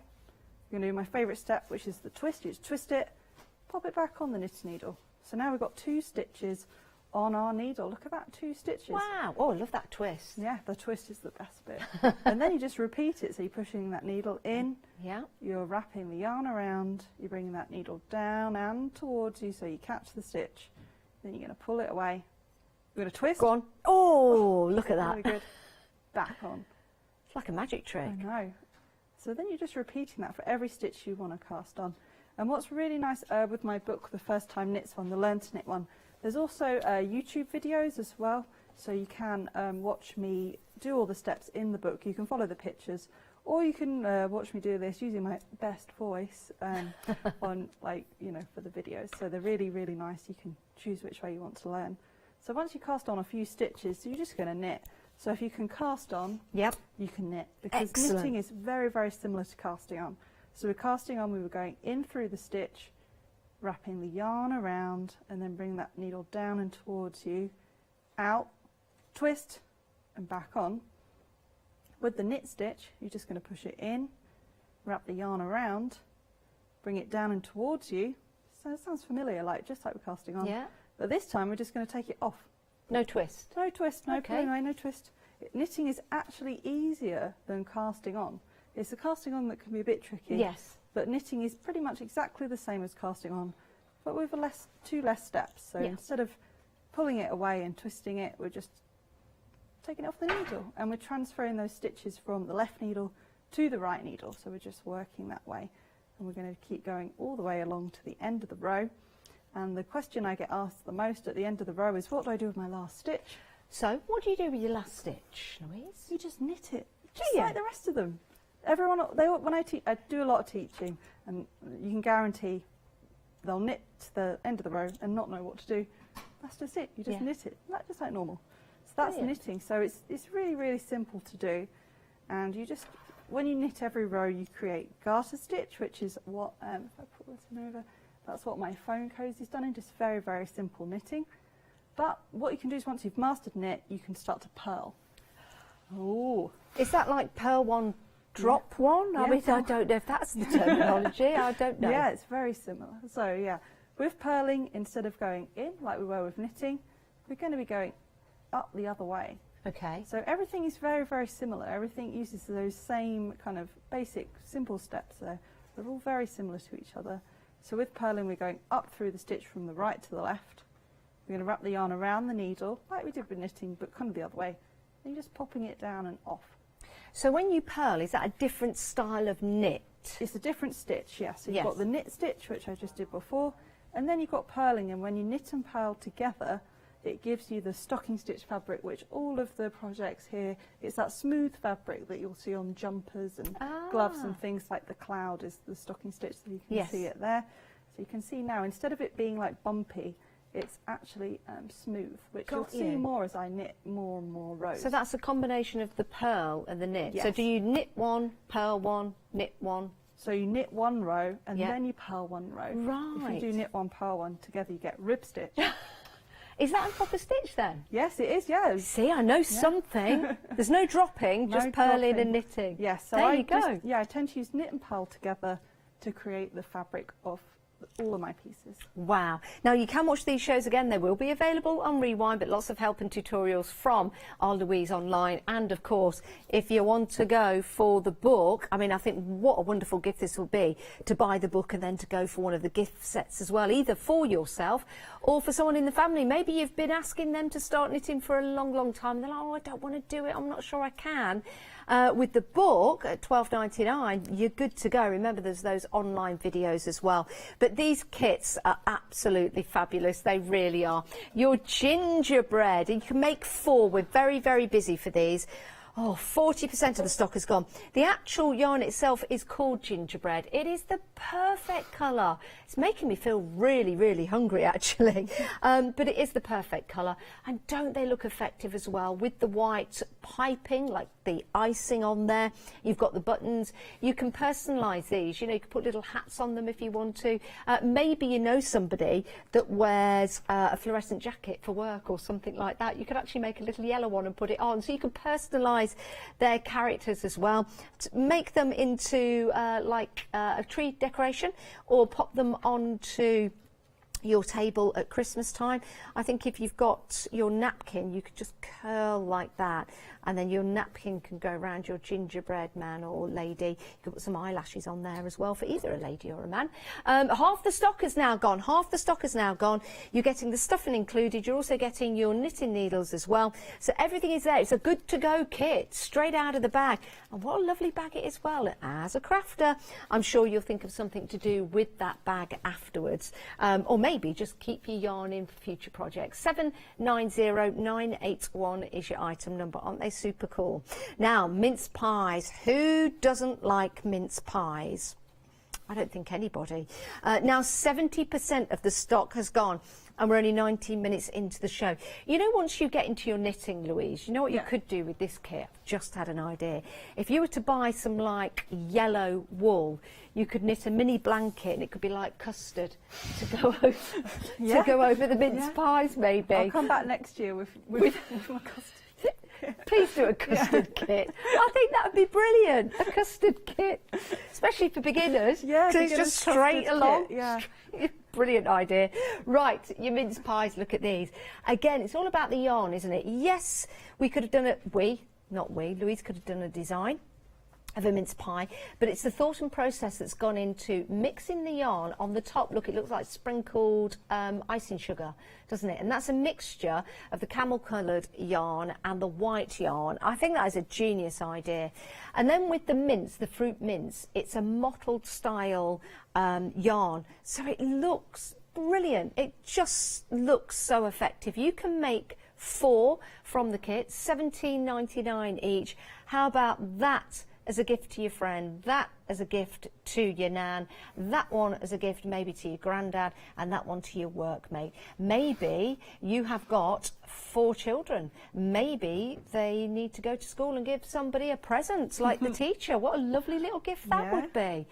You're going to do my favourite step, which is the twist. You just twist it, pop it back on the knitting needle. So now we've got 2 stitches on our needle. Look at that, 2 stitches. Wow. Oh, I love that twist. Yeah, the twist is the best bit. And then you just repeat it. So you're pushing that needle in. Yeah. You're wrapping the yarn around. You're bringing that needle down and towards you so you catch the stitch. Then you're going to pull it away. You're going to twist. Go on. Oh, look at that. Very good. Back on. It's like a magic trick. I know. So then you're just repeating that for every stitch you want to cast on. And what's really nice with my book, the First Time Knits one, the Learn to Knit one, there's also YouTube videos as well, so you can watch me do all the steps in the book. You can follow the pictures, or you can watch me do this using my best voice on, like, you know, for the videos. So they're really, really nice. You can choose which way you want to learn. So once you cast on a few stitches, you're just going to knit. So if you can cast on, yep, you can knit, because Excellent. knitting is very, very similar to casting on. So we're casting on, we were going in through the stitch, wrapping the yarn around, and then bring that needle down and towards you, out, twist, and back on. With the knit stitch, you're just going to push it in, wrap the yarn around, bring it down and towards you. So it sounds familiar, just like we're casting on. Yeah. But this time we're just going to take it off. No twist. No twist, no Okay. pulling away, no twist. Knitting is actually easier than casting on. It's the casting on that can be a bit tricky. Yes. But knitting is pretty much exactly the same as casting on, but with two less steps. So Yeah. instead of pulling it away and twisting it, we're just taking it off the needle, and we're transferring those stitches from the left needle to the right needle. So we're just working that way, and we're going to keep going all the way along to the end of the row. And the question I get asked the most at the end of the row is, what do I do with my last stitch? So, what do you do with your last stitch, Louise? You just knit it, just like the rest of them. Everyone, when I teach, I do a lot of teaching, and you can guarantee they'll knit to the end of the row and not know what to do. That's just it. You just knit it, just like normal. So that's Brilliant. knitting. So it's really, really simple to do, and you just, when you knit every row, you create garter stitch, which is what if I put this in over. That's what my phone cozy's done in, just very, very simple knitting. But what you can do is, once you've mastered knit, you can start to purl. Oh. Is that like purl one, drop one? I mean, I don't know if that's the terminology. I don't know. Yeah, it's very similar. So yeah, with purling, instead of going in like we were with knitting, we're going to be going up the other way. Okay. So everything is very, very similar. Everything uses those same kind of basic, simple steps there. They're all very similar to each other. So with purling, we're going up through the stitch from the right to the left. We're going to wrap the yarn around the needle, like we did with knitting, but kind of the other way. And you're just popping it down and off. So when you purl, is that a different style of knit? It's a different stitch, yes. So you've Yes. got the knit stitch, which I just did before, and then you've got purling, and when you knit and purl together, it gives you the stocking stitch fabric, which all of the projects here, it's that smooth fabric that you'll see on jumpers and gloves and things, like the cloud is the stocking stitch, so you can Yes. see it there. So you can see now, instead of it being like bumpy, it's actually smooth, which Got you'll see you. more as I knit more and more rows. So that's a combination of the purl and the knit. Yes. So do you knit one, purl one, knit one? So you knit one row and Yeah. then you purl one row. Right. If you do knit one, purl one, together you get rib stitch. Is that a proper stitch then? Yes, it is, yes. See, I know something. There's no dropping, just No purling dropping. and knitting. Yes, so there I you go. just- I tend to use knit and purl together to create the fabric of all of my pieces. Wow. Now you can watch these shows again. They will be available on Rewind, but lots of help and tutorials from our Louise online. And of course, if you want to go for the book, I mean, I think what a wonderful gift this will be to buy the book and then to go for one of the gift sets as well, either for yourself or for someone in the family. Maybe you've been asking them to start knitting for a long, long time. They're like, oh, I don't want to do it. I'm not sure I can. With the book at $12.99, you're good to go. Remember, there's those online videos as well. But these kits are absolutely fabulous. They really are. Your gingerbread, you can make 4. We're very, very busy for these. Oh, 40% of the stock is gone. The actual yarn itself is called gingerbread. It is the perfect colour. It's making me feel really, really hungry, actually. But it is the perfect colour. And don't they look effective as well with the white piping, like the icing on there. You've got the buttons. You can personalise these. You know, you can put little hats on them if you want to. Maybe you know somebody that wears a fluorescent jacket for work or something like that. You could actually make a little yellow one and put it on. So you can personalise their characters as well. Make them into like a tree decoration or pop them onto your table at Christmas time. I think if you've got your napkin, you could just curl like that, and then your napkin can go around your gingerbread man or lady. You could put some eyelashes on there as well for either a lady or a man. Half the stock is now gone. Half the stock is now gone. You're getting the stuffing included. You're also getting your knitting needles as well. So everything is there. It's a good to go kit straight out of the bag. And what a lovely bag it is. Well, as a crafter, I'm sure you'll think of something to do with that bag afterwards. Or maybe just keep your yarn in for future projects. 790981 is your item number. Aren't they super cool? Now, mince pies. Who doesn't like mince pies? I don't think anybody. Now, 70% of the stock has gone, and we're only 19 minutes into the show. You know, once you get into your knitting, Louise, you know what you could do with this kit? I've just had an idea. If you were to buy some, like, yellow wool, you could knit a mini blanket, and it could be like custard to go over, to go over the mince pies, maybe. I'll come back next year with my custard. Please do a custard kit. I think that would be brilliant. A custard kit, especially for beginners. Yeah, so it's just straight along. Yeah. Brilliant idea. Right, your mince pies, look at these. Again, it's all about the yarn, isn't it? Yes, we could have done it, Louise could have done a design of a mince pie, but it's the thought and process that's gone into mixing the yarn on the top. Look, it looks like sprinkled icing sugar, doesn't it? And that's a mixture of the camel coloured yarn and the white yarn. I think that is a genius idea. And then with the mince, the fruit mince, it's a mottled style yarn, so it looks brilliant. It just looks so effective. You can make 4 from the kit, $17.99 each. How about that as a gift to your friend, that as a gift to your nan, that one as a gift maybe to your granddad, and that one to your workmate. Maybe you have got 4 children. Maybe they need to go to school and give somebody a present, like the teacher. What a lovely little gift that would be.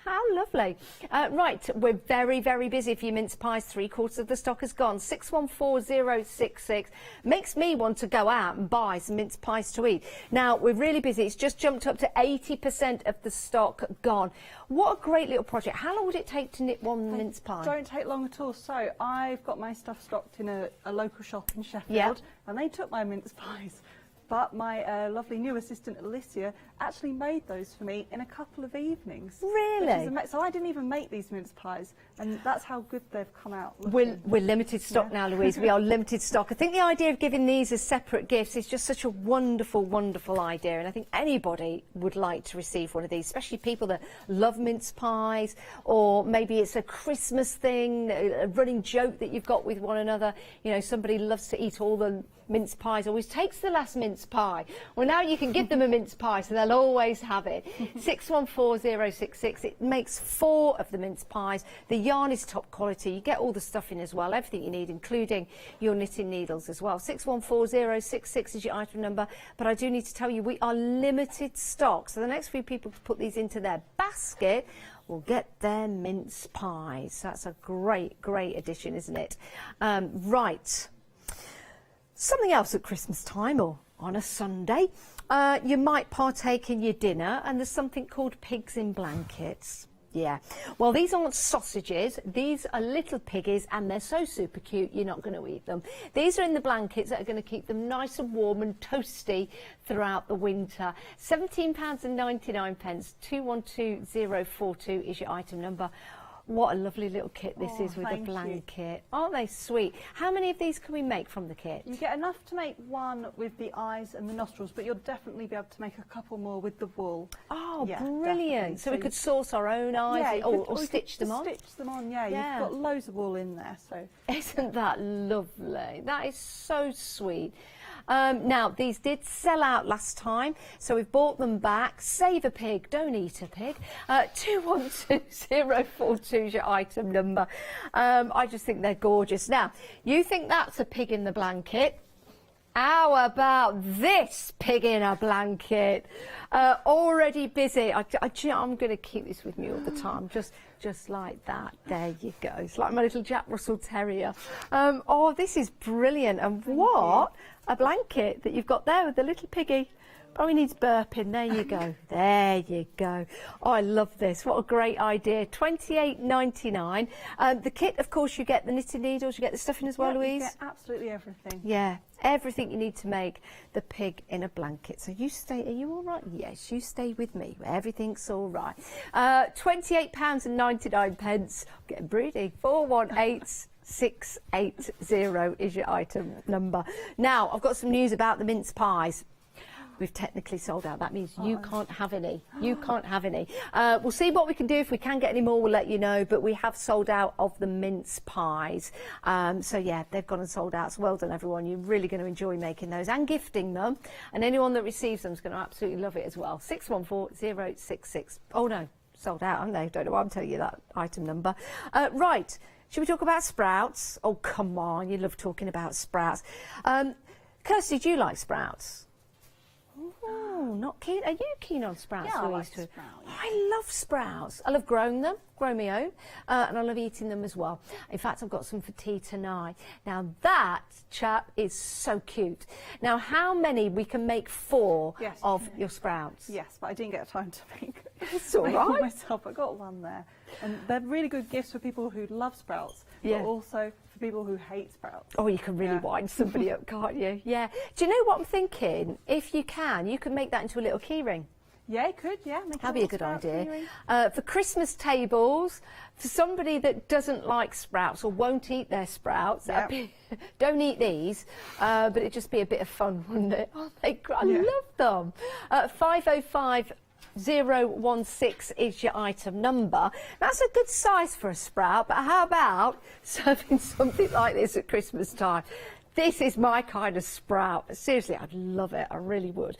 How lovely. Right, we're very, very busy for your mince pies. 3/4 of the stock is gone. 614066 makes me want to go out and buy some mince pies to eat. Now, we're really busy. It's just jumped up to 80% of the stock gone. What a great little project. How long would it take to knit one mince pie? Don't take long at all. So I've got my stuff stocked in a local shop in Sheffield, and they took my mince pies. But my lovely new assistant, Alicia, actually made those for me in a couple of evenings. Really? So I didn't even make these mince pies, and that's how good they've come out. We're limited stock now, Louise. We are limited stock. I think the idea of giving these as separate gifts is just such a wonderful, wonderful idea. And I think anybody would like to receive one of these, especially people that love mince pies, or maybe it's a Christmas thing, a running joke that you've got with one another. You know, somebody loves to eat all the mince pies, always takes the last mince mince pie. Well, now you can give them a mince pie, so they'll always have it. 614066. It makes 4 of the mince pies. The yarn is top quality. You get all the stuffing as well, everything you need, including your knitting needles as well. 614066 is your item number, but I do need to tell you we are limited stock, so the next few people to put these into their basket will get their mince pies. So that's a great addition, isn't it? Right. Something else at Christmas time or on a Sunday, you might partake in your dinner, and there's something called pigs in blankets. Yeah, well, these aren't sausages, these are little piggies, and they're so super cute you're not going to eat them. These are in the blankets that are going to keep them nice and warm and toasty throughout the winter. £17.99, 212042 is your item number. What a lovely little kit this is with a blanket. Aren't they sweet? How many of these can we make from the kit? You get enough to make one with the eyes and the nostrils, but you'll definitely be able to make a couple more with the wool. Oh, yeah, brilliant. Definitely. So we could source our own eyes or stitch them on? Stitch them on, yeah. You've got loads of wool in there. So Isn't that lovely? That is so sweet. Now, these did sell out last time, so we've bought them back. Save a pig, don't eat a pig. 212042 is your item number. I just think they're gorgeous. Now, you think that's a pig in the blanket. How about this pig in a blanket? Already busy. I'm going to keep this with me all the time, just like that. There you go. It's like my little Jack Russell Terrier. Oh, this is brilliant. And what a blanket that you've got there with the little piggy. Probably needs burping. There you go. There you go. Oh, I love this. What a great idea. £28.99. The kit, of course, you get the knitting needles, you get the stuffing as well, Louise? You get absolutely everything. Yeah, everything you need to make the pig in a blanket. So you stay, are you all right? Yes, you stay with me. Everything's all right. £28.99. Getting broody. 418680 is your item number. Now, I've got some news about the mince pies. We've technically sold out. That means you can't have any. You can't have any. We'll see what we can do. If we can get any more, we'll let you know. But we have sold out of the mince pies. So, yeah, they've gone and sold out. So well done, everyone. You're really going to enjoy making those and gifting them. And anyone that receives them is going to absolutely love it as well. 614066. Oh, no. Sold out, haven't they? Don't know why I'm telling you that item number. Right. Should we talk about sprouts? Oh, come on. You love talking about sprouts. Kirsty, do you like sprouts? Oh, not keen. Are you keen on sprouts, Yeah, Louise? I like sprouts. I love sprouts. I love growing them, grow my own, and I love eating them as well. In fact, I've got some for tea tonight. Now that chap is so cute. Now, how many we can make 4 of your sprouts? Yes, but I didn't get time to make. It's all make right. one myself. I got one there, and they're really good gifts for people who love sprouts, but also for people who hate sprouts. Oh, you can really wind somebody up, can't you? Yeah. Do you know what I'm thinking? If you can make that into a little keyring. Yeah, you could, yeah. That'd be a good idea. For Christmas tables, for somebody that doesn't like sprouts or won't eat their sprouts, don't eat these, but it'd just be a bit of fun, wouldn't it? Oh, I love them. 505016 is your item number. That's a good size for a sprout, but how about serving something like this at Christmas time? This is my kind of sprout. Seriously, I'd love it. I really would.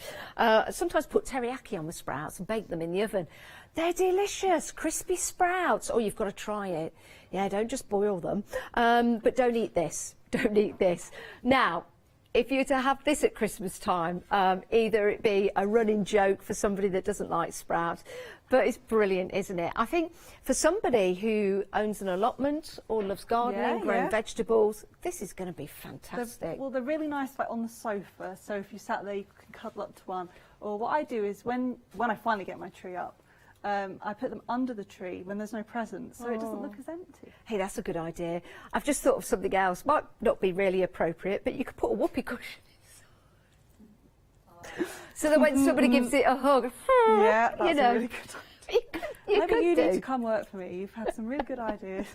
Sometimes put teriyaki on the sprouts and bake them in the oven. They're delicious, crispy sprouts. Oh, you've got to try it. Yeah, don't just boil them. But don't eat this. Don't eat this. Now, if you were to have this at Christmas time, either it be a running joke for somebody that doesn't like sprouts, but it's brilliant, isn't it? I think for somebody who owns an allotment or loves gardening, growing vegetables, this is going to be fantastic. They're really nice, like on the sofa. So if you sat there, you can cuddle up to one. Or what I do is when I finally get my tree up, I put them under the tree when there's no presents, so it doesn't look as empty. Hey, that's a good idea. I've just thought of something else. Might not be really appropriate, but you could put a whoopee cushion inside. So that when somebody gives it a hug, yeah, that's a really good idea. Maybe you need to come work for me. You've had some really good ideas.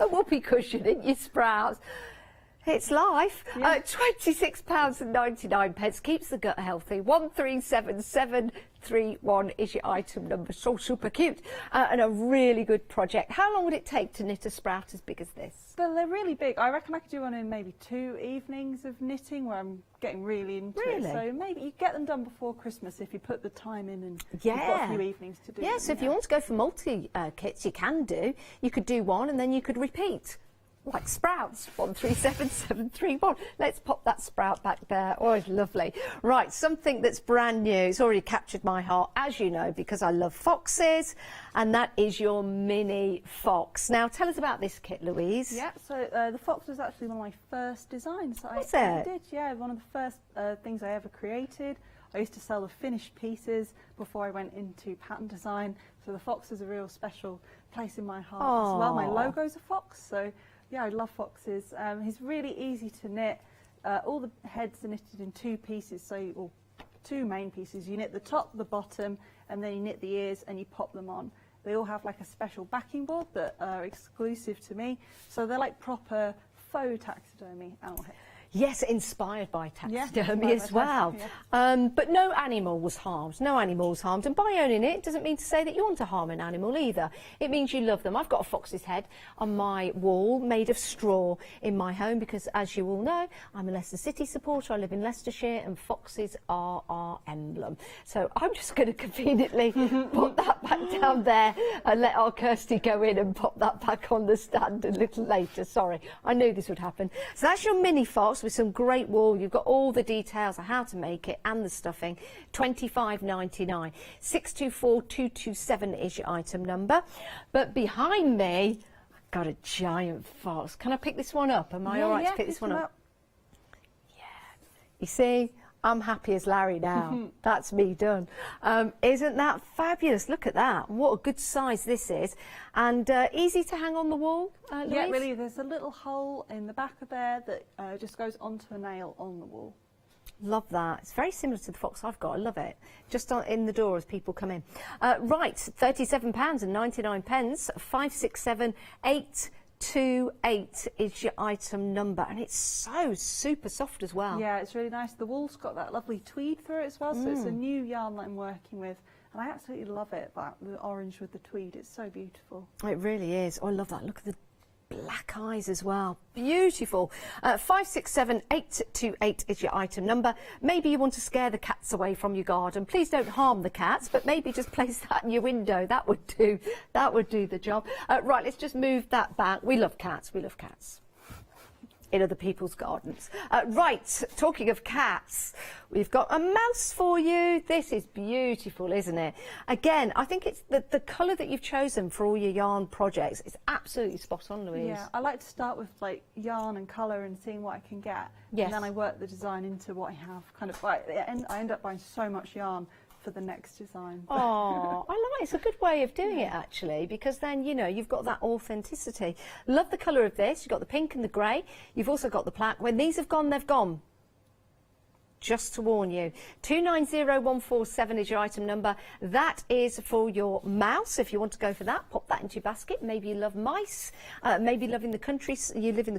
A whoopee cushion in your sprouts. It's life. £26.99 keeps the gut healthy. 1377 5731 is your item number. So super cute and a really good project. How long would it take to knit a sprout as big as this? Well, they're really big. I reckon I could do one in maybe 2 evenings of knitting where I'm getting really into it. So maybe you get them done before Christmas if you put the time in and you've got a few evenings to do them. So if you want to go for multi kits, you can do. You could do one and then you could repeat. Like sprouts, 137731. Let's pop that sprout back there. Oh, it's lovely. Right, something that's brand new. It's already captured my heart, as you know, because I love foxes, and that is your mini fox. Now, tell us about this kit, Louise. Yeah, so the fox was actually one of my first designs that I did. Yeah, one of the first things I ever created. I used to sell the finished pieces before I went into pattern design, so the fox is a real special place in my heart as well. My logo's a fox, so yeah, I love foxes. He's really easy to knit. All the heads are knitted in 2 pieces, or 2 main pieces. You knit the top, the bottom, and then you knit the ears and you pop them on. They all have like a special backing board that are exclusive to me, so they're like proper faux taxidermy animal heads. Yes, inspired by taxidermy as well. But no animal was harmed, no animal was harmed. And by owning it doesn't mean to say that you want to harm an animal either. It means you love them. I've got a fox's head on my wall made of straw in my home because, as you all know, I'm a Leicester City supporter. I live in Leicestershire and foxes are our emblem. So I'm just going to conveniently put that back down there and let our Kirsty go in and pop that back on the stand a little later. Sorry, I knew this would happen. So that's your mini fox with some great wool. You've got all the details of how to make it and the stuffing. $25.99. 624227 is your item number. But behind me, I've got a giant fox. Can I pick this one up? Am I all right to pick this one up? Yeah. You see, I'm happy as Larry now. That's me done. Isn't that fabulous? Look at that. What a good size this is. And easy to hang on the wall, Louise? Yeah, really. There's a little hole in the back of there that just goes onto a nail on the wall. Love that. It's very similar to the fox I've got. I love it. Just in the door as people come in. Right, £37.99. 567828 is your item number, and it's so super soft as well. Yeah, it's really nice. The wool's got that lovely tweed through it as well, so it's a new yarn that I'm working with, and I absolutely love it. The orange with the tweed, it's so beautiful. It really is. Oh, I love that. Look at the black eyes as well. Beautiful. 567828 is your item number. Maybe you want to scare the cats away from your garden. Please don't harm the cats, but maybe just place that in your window. That would do. That would do the job. Right, let's just move that back. We love cats. We love cats in other people's gardens. Right, talking of cats, we've got a mouse for you. This is beautiful, isn't it? Again, I think it's the colour that you've chosen for all your yarn projects is absolutely spot on, Louise. Yeah, I like to start with like yarn and colour and seeing what I can get. Yes. And then I work the design into what I have. Kind of like, I end up buying so much yarn for the next design. Oh, I like it's a good way of doing it actually, because then you know you've got that authenticity. Love the colour of this. You've got the pink and the grey. You've also got the black. When these have gone, they've gone. Just to warn you. 290147 is your item number. That is for your mouse. If you want to go for that, pop that into your basket. Maybe you love mice. Maybe you live in the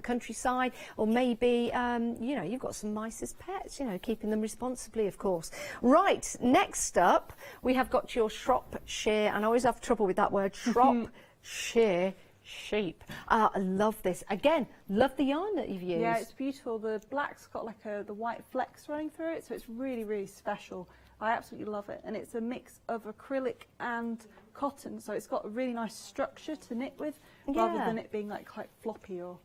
countryside, or maybe you know, you've got some mice as pets. You know, keeping them responsibly, of course. Right. Next up, we have got your Shropshire, and I always have trouble with that word. Shropshire sheep. I love this. Again, love the yarn that you've used. Yeah, it's beautiful. The black's got like the white flecks running through it, so it's really, really special. I absolutely love it. And it's a mix of acrylic and cotton, so it's got a really nice structure to knit with, rather than it being like quite floppy or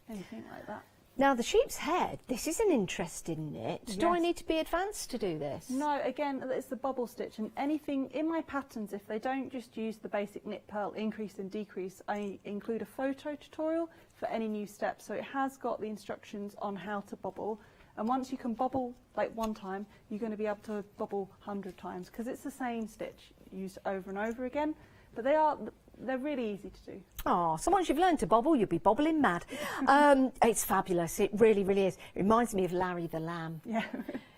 anything like that. Now, the sheep's head, this is an interesting knit. Yes. Do I need to be advanced to do this? No, again, it's the bubble stitch, and anything in my patterns, if they don't just use the basic knit purl increase and decrease, I include a photo tutorial for any new steps. So it has got the instructions on how to bubble, and once you can bubble like one time, you're going to be able to bubble 100 times, because it's the same stitch used over and over again. But they're really easy to do. Oh, so once you've learned to bobble, you'll be bobbling mad. It's fabulous. It really, really is. It reminds me of Larry the Lamb. Yeah.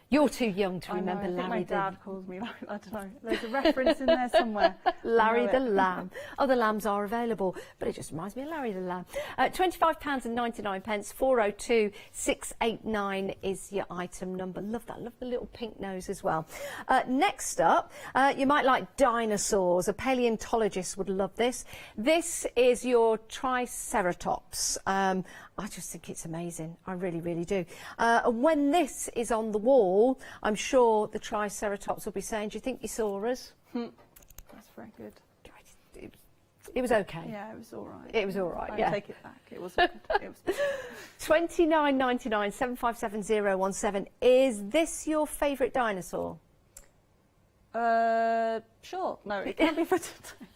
You're too young to I know, remember I think Larry my the... dad calls me, like, I don't know, there's a reference in there somewhere. Larry I the know it. Lamb. Oh, the lambs are available, but it just reminds me of Larry the Lamb. £25.99, 402689 is your item number. Love that, love the little pink nose as well. Next up, you might like dinosaurs. A paleontologist would love this. This is your Triceratops. I just think it's amazing. I really, really do. And when this is on the wall, I'm sure the Triceratops will be saying, do you think you saw us? That's very good. It was okay. Yeah, it was all right. It was all right, I yeah. take it back. It wasn't good. It was £29.99, 757017. Is this your favourite dinosaur? Sure. No, it can be for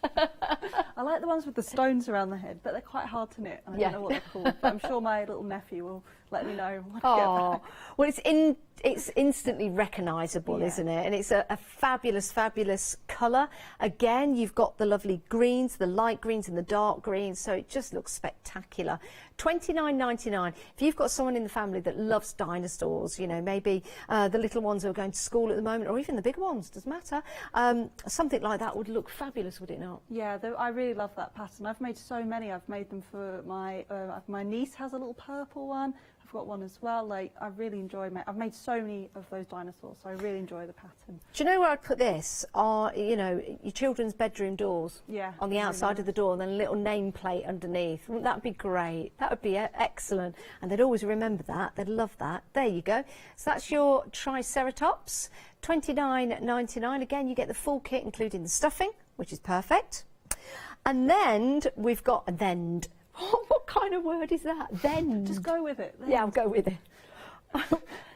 I like the ones with the stones around the head, but they're quite hard to knit, and I don't know what they're called. But I'm sure my little nephew will let me know when I get back. Well, it's instantly recognisable, isn't it? And it's a fabulous, fabulous colour. Again, you've got the lovely greens, the light greens and the dark greens, so it just looks spectacular. £29.99. If you've got someone in the family that loves dinosaurs, you know, maybe the little ones who are going to school at the moment, or even the big ones, doesn't matter, something like that would look fabulous, would it not? Yeah, I really love that pattern. I've made so many. I've made them for my niece has a little purple one. I've got one as well. Like, I really enjoy I've made so many of those dinosaurs, so I really enjoy the pattern. Do you know where I'd put this? You know, your children's bedroom doors. Yeah. On the outside of the door, and then a little nameplate underneath. Wouldn't that be great? That would be excellent. And they'd always remember that. They'd love that. There you go. So that's your Triceratops. £29.99. Again, you get the full kit, including the stuffing, which is perfect. And then we've got what kind of word is that? Then. Just go with it. Yeah, I'll go with it.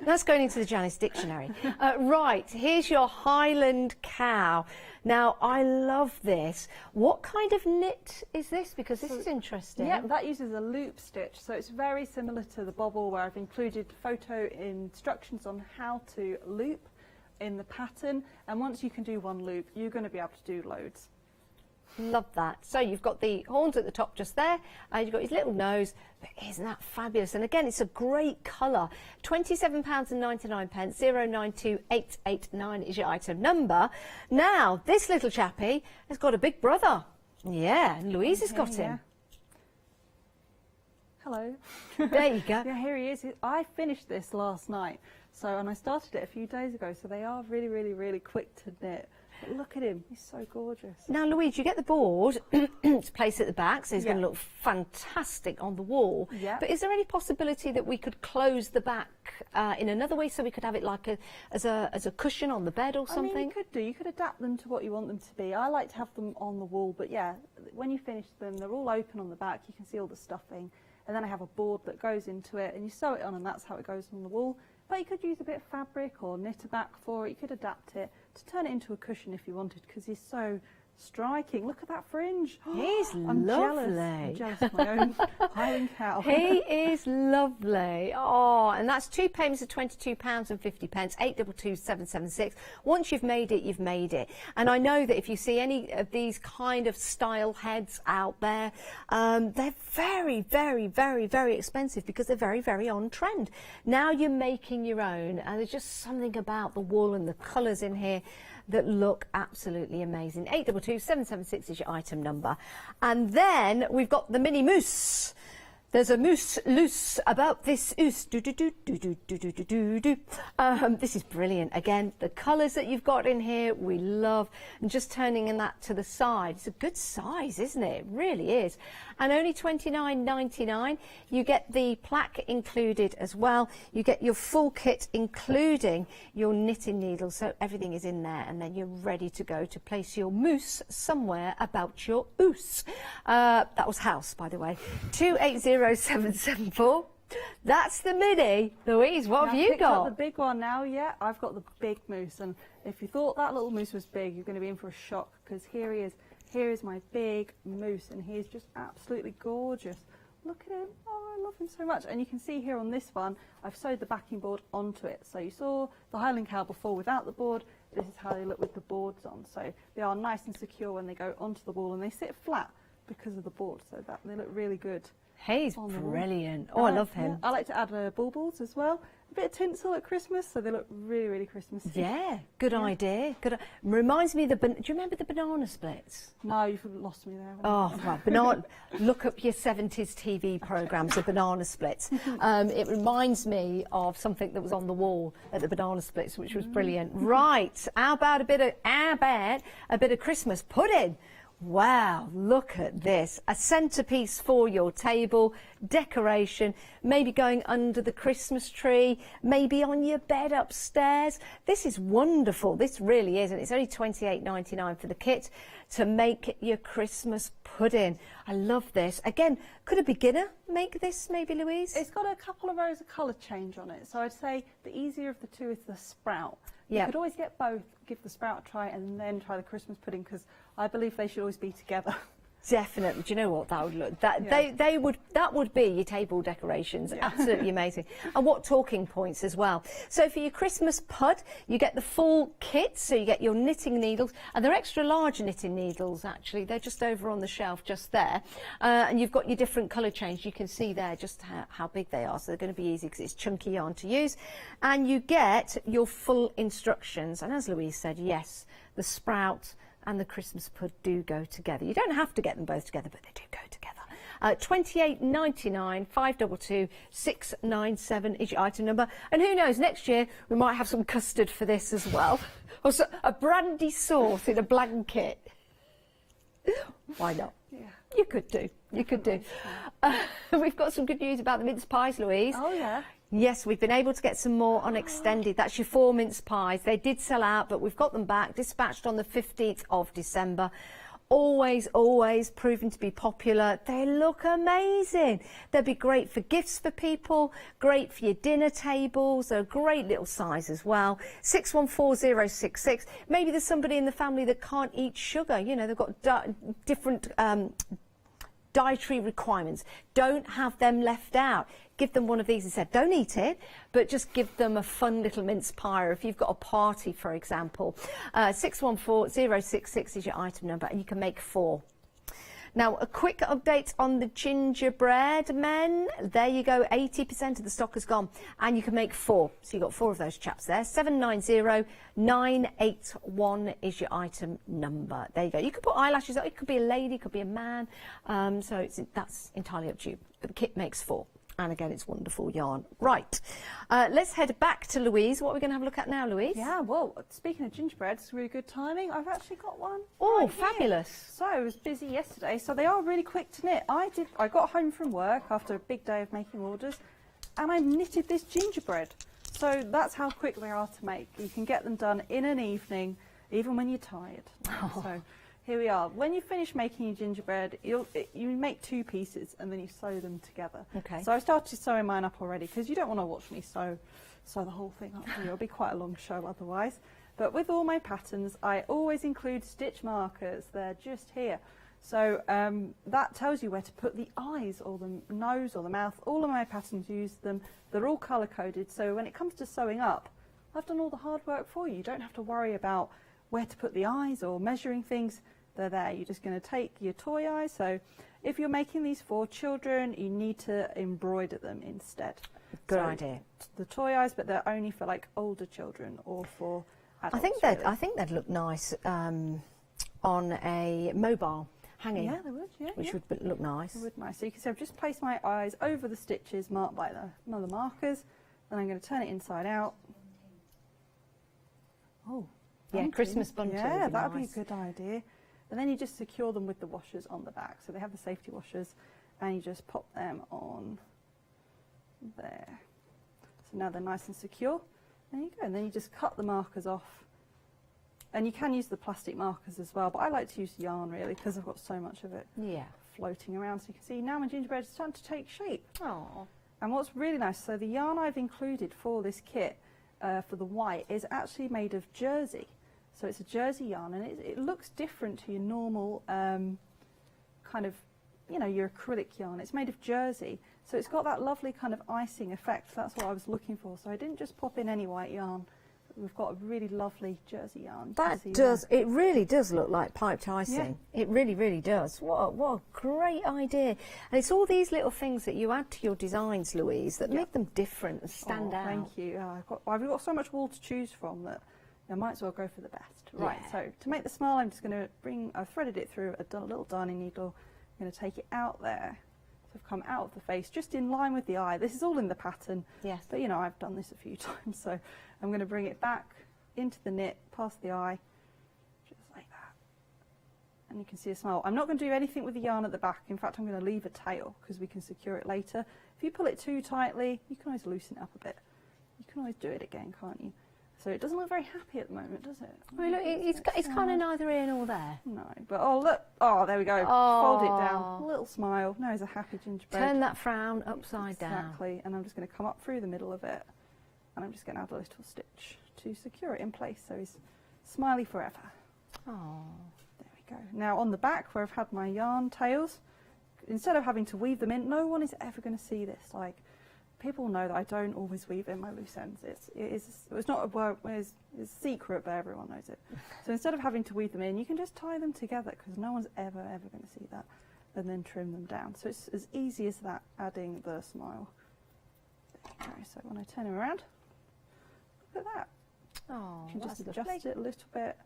That's going into the Janice dictionary. Right, here's your Highland cow. Now, I love this. What kind of knit is this? Because this is interesting. Yeah, that uses a loop stitch, so it's very similar to the bobble, where I've included photo instructions on how to loop in the pattern, and once you can do one loop, you're going to be able to do loads. Love that. So you've got the horns at the top just there, and you've got his little nose, but isn't that fabulous? And again, it's a great colour. £27.99, 092889 is your item number. Now, this little chappie has got a big brother. Yeah, and Louise has got him. Hello. There you go. Yeah, here he is. I finished this last night, and I started it a few days ago, so they are really, really, really quick to knit. But look at him, he's so gorgeous. Now, Louise, you get the board to place at the back, so he's going to look fantastic on the wall. Yeah. But is there any possibility that we could close the back in another way, so we could have it like as a cushion on the bed or something? I mean, you could do. You could adapt them to what you want them to be. I like to have them on the wall, but yeah, when you finish them, they're all open on the back. You can see all the stuffing, and then I have a board that goes into it, and you sew it on, and that's how it goes on the wall. But you could use a bit of fabric or knit a back for it. You could adapt it to turn it into a cushion if you wanted, because he's so striking. Look at that fringe. He's I'm lovely. I'm jealous of my own Highland cow. He is lovely. Oh, and that's 2 payments of £22.50, 822776. Once you've made it, you've made it. And I know that if you see any of these kind of style heads out there, they're very, very, very, very expensive, because they're very, very on trend. Now you're making your own, and there's just something about the wool and the colours in here that look absolutely amazing. 822776 is your item number. And then we've got the mini mousse. There's a mousse loose about this mousse. This is brilliant. Again, the colours that you've got in here, we love. And just turning that to the side. It's a good size, isn't it? It really is. And only £29.99. You get the plaque included as well. You get your full kit, including your knitting needle. So everything is in there. And then you're ready to go to place your mousse somewhere about your ouse. That was house, by the way. 280774. That's the mini. Louise, what have you got? I've got the big one now, yeah. I've got the big mousse, and if you thought that little mousse was big, you're going to be in for a shock, because here he is. Here is my big mousse, and he is just absolutely gorgeous. Look at him. Oh, I love him so much. And you can see here on this one, I've sewed the backing board onto it. So you saw the Highland cow before without the board. This is how they look with the boards on. So they are nice and secure when they go onto the wall, and they sit flat. because of the board, so that they look really good. He's on the wall. brilliant. Oh, I love him. Yeah, I like to add baubles as well. A bit of tinsel at Christmas, so they look really, really Christmassy. Yeah, good idea. Good. Reminds me of do you remember the banana splits? No, you've lost me there. Oh, right. Banana. Look up your 70s TV programmes of banana splits. It reminds me of something that was on the wall at the banana splits, which was brilliant. Right. How about a bit of Christmas pudding? Wow, look at this. A centrepiece for your table, decoration, maybe going under the Christmas tree, maybe on your bed upstairs. This is wonderful. This really is. And it's only $28.99 for the kit to make your Christmas pudding. I love this. Again, could a beginner make this, maybe, Louise? It's got a couple of rows of colour change on it. So I'd say the easier of the two is the sprout. Yeah. You could always get both, give the sprout a try and then try the Christmas pudding, because I believe they should always be together. Definitely. Do you know what that would look? That would be your table decorations. Yeah. Absolutely amazing. And what talking points as well. So for your Christmas pud, you get the full kit. So you get your knitting needles, and they're extra large knitting needles. Actually, they're just over on the shelf, just there. And you've got your different colour change. You can see there just how big they are. So they're going to be easy because it's chunky yarn to use. And you get your full instructions. And as Louise said, yes, the sprout and the Christmas pud do go together. You don't have to get them both together, but they do go together. $28.99, 522 697 is your item number. And who knows, next year we might have some custard for this as well. Or a brandy sauce in a blanket. Why not? Yeah. You could do. You could do. We've got some good news about the mince pies, Louise. Oh, yeah. Yes, we've been able to get some more on extended. That's your 4 mince pies. They did sell out, but we've got them back, dispatched on the 15th of December. Always, always proving to be popular. They look amazing. They'd be great for gifts for people, great for your dinner tables. They're a great little size as well. 614066. Maybe there's somebody in the family that can't eat sugar. You know, they've got different dietary requirements. Don't have them left out. Give them one of these instead. Don't eat it, but just give them a fun little mince pie, or if you've got a party, for example. 614066 is your item number, and you can make 4. Now, a quick update on the gingerbread men. There you go, 80% of the stock has gone, and you can make 4. So you've got 4 of those chaps there. 790981 is your item number. There you go. You could put eyelashes on. It could be a lady, it could be a man. So that's entirely up to you. But the kit makes 4. And again, it's wonderful yarn. Right, let's head back to Louise. What are we going to have a look at now, Louise? Yeah, well, speaking of gingerbread, it's really good timing. I've actually got one. Oh, right fabulous. Here. So I was busy yesterday, so they are really quick to knit. I got home from work after a big day of making orders, and I knitted this gingerbread. So that's how quick they are to make. You can get them done in an evening, even when you're tired. Oh. So here we are. When you finish making your gingerbread, you make 2 pieces and then you sew them together. Okay. So I started sewing mine up already, because you don't want to watch me sew the whole thing up. It'll be quite a long show otherwise. But with all my patterns, I always include stitch markers. They're just here. So that tells you where to put the eyes or the nose or the mouth. All of my patterns use them. They're all colour coded. So when it comes to sewing up, I've done all the hard work for you. You don't have to worry about where to put the eyes or measuring things. They're there. You're just going to take your toy eyes. So if you're making these for children, you need to embroider them instead. Good idea. The toy eyes, but they're only for like older children or for adults. I think they'd look nice on a mobile hanging. Yeah, they would. Yeah, which would look nice. They would nice. So you can see I've just placed my eyes over the stitches marked by the markers, and I'm going to turn it inside out. Oh. Yeah, Christmas bunting. Yeah, that would be a good idea. And then you just secure them with the washers on the back. So they have the safety washers, and you just pop them on there. So now they're nice and secure. There you go. And then you just cut the markers off. And you can use the plastic markers as well, but I like to use yarn really, because I've got so much of it floating around. So you can see now my gingerbread is starting to take shape. Oh. And what's really nice, so the yarn I've included for this kit, for the white, is actually made of jersey. So it's a jersey yarn, and it looks different to your normal kind of, you know, your acrylic yarn. It's made of jersey, so it's got that lovely kind of icing effect. That's what I was looking for. So I didn't just pop in any white yarn. we've got a really lovely jersey yarn. You can That see does, there. it really does look like piped icing. It really, really does. What a great idea. And it's all these little things that you add to your designs, Louise, that make them different and stand out. Thank you. I've got so much wool to choose from that I might as well go for the best. Right, so to make the smile, I'm just going to I've threaded it through a little darning needle. I'm going to take it out there. So I've come out of the face, just in line with the eye. This is all in the pattern. Yes. But, you know, I've done this a few times, so I'm going to bring it back into the knit, past the eye, just like that. And you can see a smile. I'm not going to do anything with the yarn at the back. In fact, I'm going to leave a tail because we can secure it later. If you pull it too tightly, you can always loosen it up a bit. You can always do it again, can't you? So it doesn't look very happy at the moment, does it? I mean, look, it's kind of neither here nor there. No, but oh look, oh there we go. Fold it down, a little smile. Now he's a happy gingerbread. Turn that frown upside down. Exactly, and I'm just going to come up through the middle of it, and I'm just going to add a little stitch to secure it in place so he's smiley forever. Oh. There we go. Now on the back where I've had my yarn tails, instead of having to weave them in, no one is ever going to see this. Like, people know that I don't always weave in my loose ends. It's not it's a secret, but everyone knows it. So instead of having to weave them in, you can just tie them together because no one's ever going to see that, and then trim them down. So it's as easy as that, adding the smile. There you go. So when I turn him around, look at that. Oh, you can just adjust it a little bit.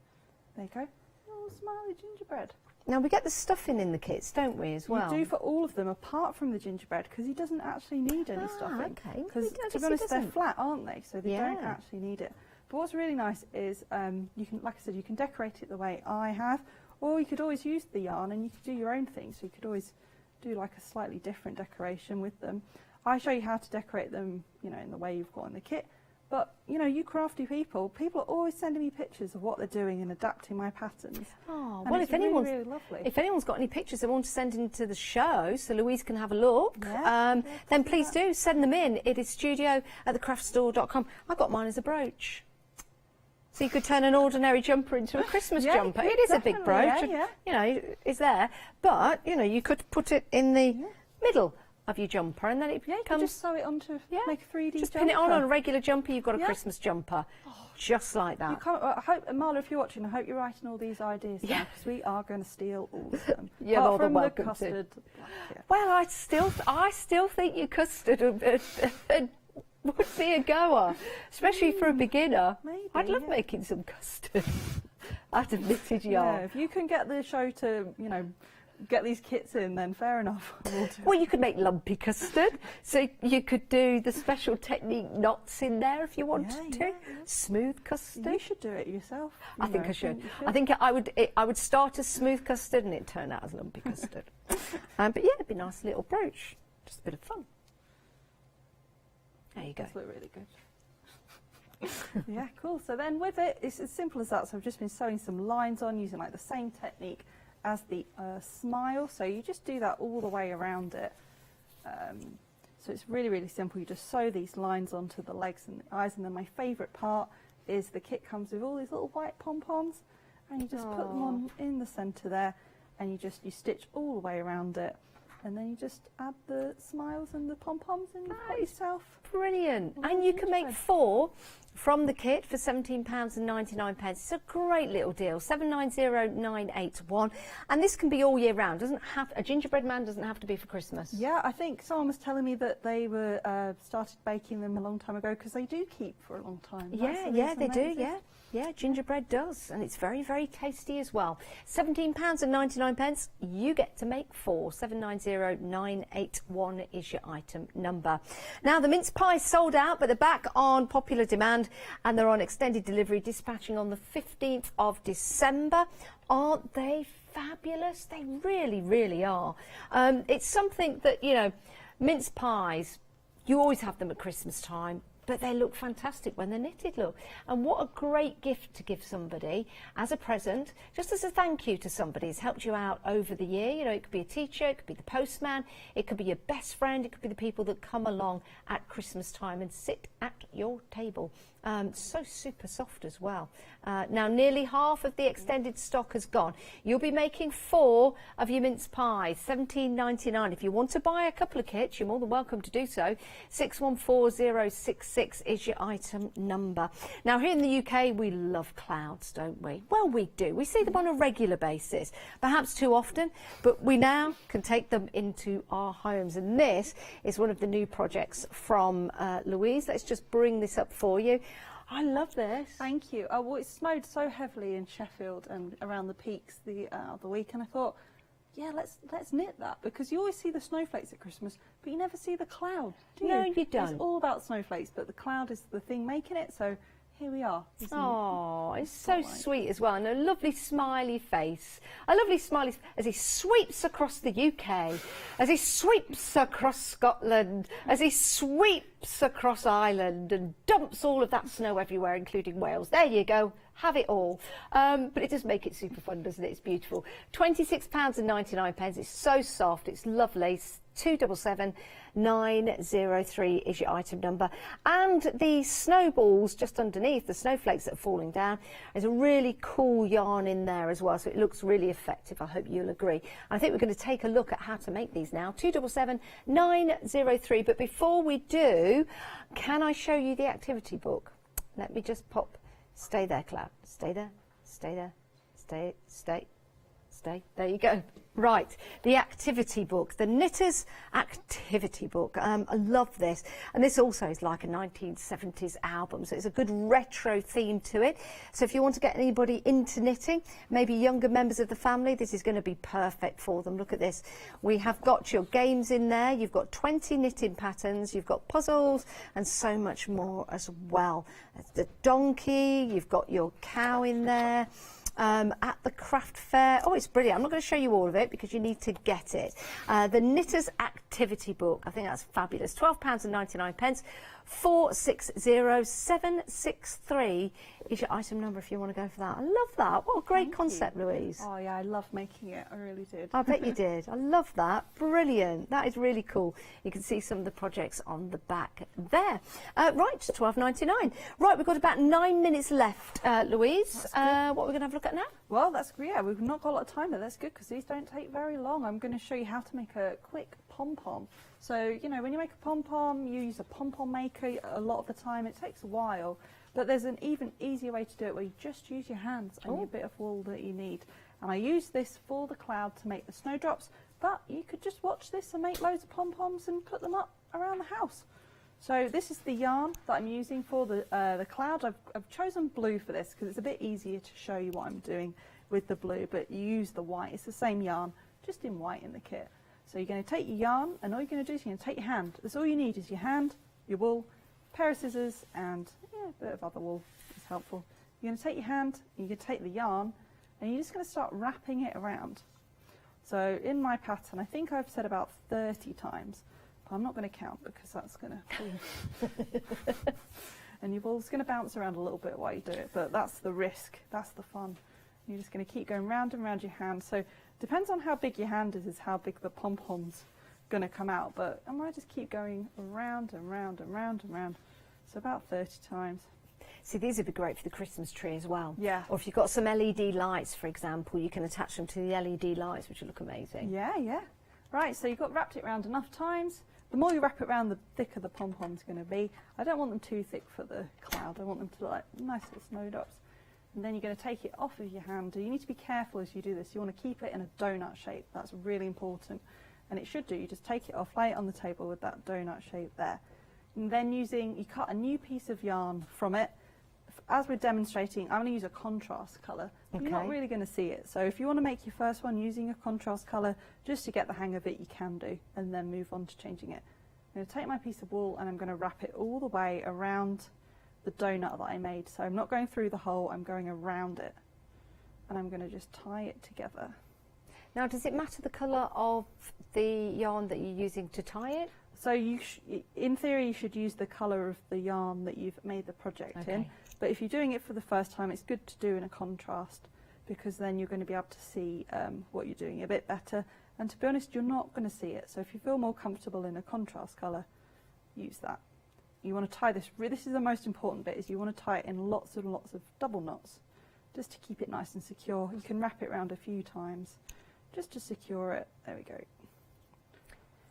There you go. Oh, smiley gingerbread. Now we get the stuffing in the kits, don't we, as well? You do for all of them, apart from the gingerbread, because he doesn't actually need any stuffing. Okay. Because to be honest, they're flat, aren't they? So they don't actually need it. But what's really nice is you can, like I said, you can decorate it the way I have, or you could always use the yarn and you could do your own thing. So you could always do like a slightly different decoration with them. I show you how to decorate them, you know, in the way you've got in the kit. But, you know, you crafty people are always sending me pictures of what they're doing and adapting my patterns. Oh, and well, it's if anyone's, really lovely. if anyone's got any pictures they want to send into the show so Louise can have a look, then please do send them in. It is studio@thecraftstore.com. I got mine as a brooch. So you could turn an ordinary jumper into a Christmas jumper. It is a big brooch, you know, it's there. But, you know, you could put it in the middle of your jumper, and then it you can just sew it onto, make a 3D just jumper. pin it on a regular jumper, you've got a Christmas jumper, just like that. You can't, I hope, Marla, if you're watching, I hope you're writing all these ideas down, because we are going to steal all of them. You're Apart more than from welcome the custard. to. Well, I still think your custard would be a goer, especially for a beginner. Maybe, I'd love making some custard out of knitted yarn. Yeah, if you can get the show to, you know, get these kits in, then fair enough. Well, you could make lumpy custard, so you could do the special technique knots in there if you wanted to. Smooth custard. You should do it yourself. I think I should. I think I would start as smooth custard and it'd turn out as lumpy custard. But yeah, it'd be a nice little brooch. Just a bit of fun. There you go. Those look really good. Yeah, cool. So then with it, it's as simple as that. So I've just been sewing some lines on using like the same technique as the smile. So you just do that all the way around it. So it's really, really simple. You just sew these lines onto the legs and the eyes. And then my favourite part is the kit comes with all these little white pom-poms. And you just put them on in the centre there. And you stitch all the way around it. And then you just add the smiles and the pom-poms and you've got yourself. Brilliant. And you can make 4 from the kit for £17.99. It's a great little deal, 790981. And this can be all year round. A gingerbread man doesn't have to be for Christmas. Yeah, I think someone was telling me that they were started baking them a long time ago because they do keep for a long time. Yeah, they do, yeah, gingerbread does, and it's very, very tasty as well. £17.99, you get to make 4. 790981 is your item number. Now, the mince pies sold out, but they're back on popular demand, and they're on extended delivery, dispatching on the 15th of December. Aren't they fabulous? They really, really are. It's something that, you know, mince pies, you always have them at Christmas time, but they look fantastic when they're knitted, look. And what a great gift to give somebody as a present, just as a thank you to somebody who's helped you out over the year. You know, it could be a teacher, it could be the postman, it could be your best friend, it could be the people that come along at Christmas time and sit at your table. So super soft as well. Now, nearly half of the extended stock has gone. You'll be making 4 of your mince pies, £17.99. If you want to buy a couple of kits, you're more than welcome to do so. 614067. 46 is your item number. Now here in the UK we love clouds, don't we? Well, we do. We see them on a regular basis, perhaps too often, but we now can take them into our homes, and this is one of the new projects from Louise. Let's just bring this up for you. I love this. Thank you. Oh, well, it snowed so heavily in Sheffield and around the peaks the week, and I thought, yeah, let's knit that, because you always see the snowflakes at Christmas, but you never see the cloud, do you? No, you don't. It's all about snowflakes, but the cloud is the thing making it, so here we are. Oh, it's so sweet as well, and a lovely smiley face. A lovely smiley as he sweeps across the UK, as he sweeps across Scotland, as he sweeps across Ireland and dumps all of that snow everywhere, including Wales. There you go. Have it all. But it does make it super fun, doesn't it? It's beautiful. £26.99. It's so soft. It's lovely. 277903 is your item number. And the snowballs just underneath, the snowflakes that are falling down, there's a really cool yarn in there as well, so it looks really effective. I hope you'll agree. I think we're going to take a look at how to make these now. 277903. But before we do, can I show you the activity book? Let me just pop. Stay there, Cloud. Stay there. Stay there. Stay. Stay. Stay. There you go. Right, the activity book, the Knitter's Activity Book. I love this, and this also is like a 1970s album, so it's a good retro theme to it. So if you want to get anybody into knitting, maybe younger members of the family, this is going to be perfect for them. Look at this. We have got your games in there. You've got 20 knitting patterns. You've got puzzles and so much more as well. The donkey. You've got your cow in there. At the craft fair. Oh, it's brilliant. I'm not going to show you all of it because you need to get it. The Knitter's Activity Book. I think that's fabulous. £12.99. 460763 is your item number if you want to go for that. I love that. What a great concept, Louise. Oh yeah, I love making it. I really did. I bet you did. I love that. Brilliant. That is really cool. You can see some of the projects on the back there. Right, £12.99. Right, we've got about 9 minutes left, Louise. What are we going to have a look at now? Well, that's great. Yeah, we've not got a lot of time, but that's good because these don't take very long. I'm going to show you how to make a quick pom-pom. So, you know, when you make a pom-pom, you use a pom-pom maker a lot of the time. It takes a while, but there's an even easier way to do it where you just use your hands and your bit of wool that you need. And I use this for the cloud to make the snowdrops, but you could just watch this and make loads of pom-poms and put them up around the house. So this is the yarn that I'm using for the cloud. I've chosen blue for this because it's a bit easier to show you what I'm doing with the blue, but you use the white. It's the same yarn, just in white in the kit. So you're going to take your yarn, and all you're going to do is you're going to take your hand. That's all you need is your hand, your wool, a pair of scissors, and a bit of other wool is helpful. You're going to take your hand, you're going to take the yarn, and you're just going to start wrapping it around. So in my pattern, I think I've said about 30 times, but I'm not going to count because that's going to and your wool's going to bounce around a little bit while you do it, but that's the risk, that's the fun. You're just going to keep going round and round your hand. So depends on how big your hand is how big the pom-pom's going to come out, but I might just keep going around and round and round and round. So about 30 times. See, these would be great for the Christmas tree as well. Yeah. Or if you've got some LED lights, for example, you can attach them to the LED lights, which will look amazing. Yeah, yeah. Right, so you've got wrapped it around enough times. The more you wrap it around, the thicker the pom-pom's going to be. I don't want them too thick for the cloud. I want them to look like nice little snowdrops. And then you're going to take it off of your hand. You need to be careful as you do this. You want to keep it in a donut shape. That's really important. And it should do. You just take it off, lay it on the table with that donut shape there. And then you cut a new piece of yarn from it. As we're demonstrating, I'm going to use a contrast colour. Okay. You're not really going to see it. So if you want to make your first one using a contrast colour, just to get the hang of it, you can do, and then move on to changing it. I'm going to take my piece of wool and I'm going to wrap it all the way around the donut that I made. So I'm not going through the hole, I'm going around it. And I'm going to just tie it together. Now, does it matter the colour of the yarn that you're using to tie it? So in theory, you should use the colour of the yarn that you've made the project in. But if you're doing it for the first time, it's good to do in a contrast, because then you're going to be able to see what you're doing a bit better. And to be honest, you're not going to see it. So if you feel more comfortable in a contrast colour, use that. You want to tie this, this is the most important bit, is you want to tie it in lots and lots of double knots, just to keep it nice and secure. You can wrap it around a few times, just to secure it. There we go.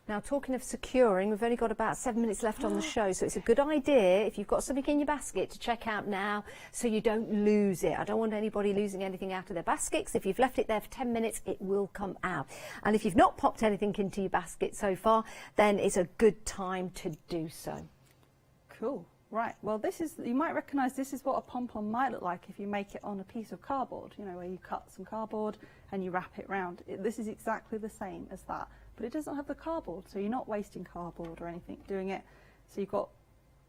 Now, talking of securing, we've only got about 7 minutes left on the show, so it's a good idea, if you've got something in your basket, to check out now so you don't lose it. I don't want anybody losing anything out of their baskets. If you've left it there for 10 minutes, it will come out. And if you've not popped anything into your basket so far, then it's a good time to do so. Cool. Right, well this is, you might recognise this is what a pom-pom might look like if you make it on a piece of cardboard, you know, where you cut some cardboard and you wrap it round. This is exactly the same as that, but it doesn't have the cardboard, so you're not wasting cardboard or anything doing it. So you've got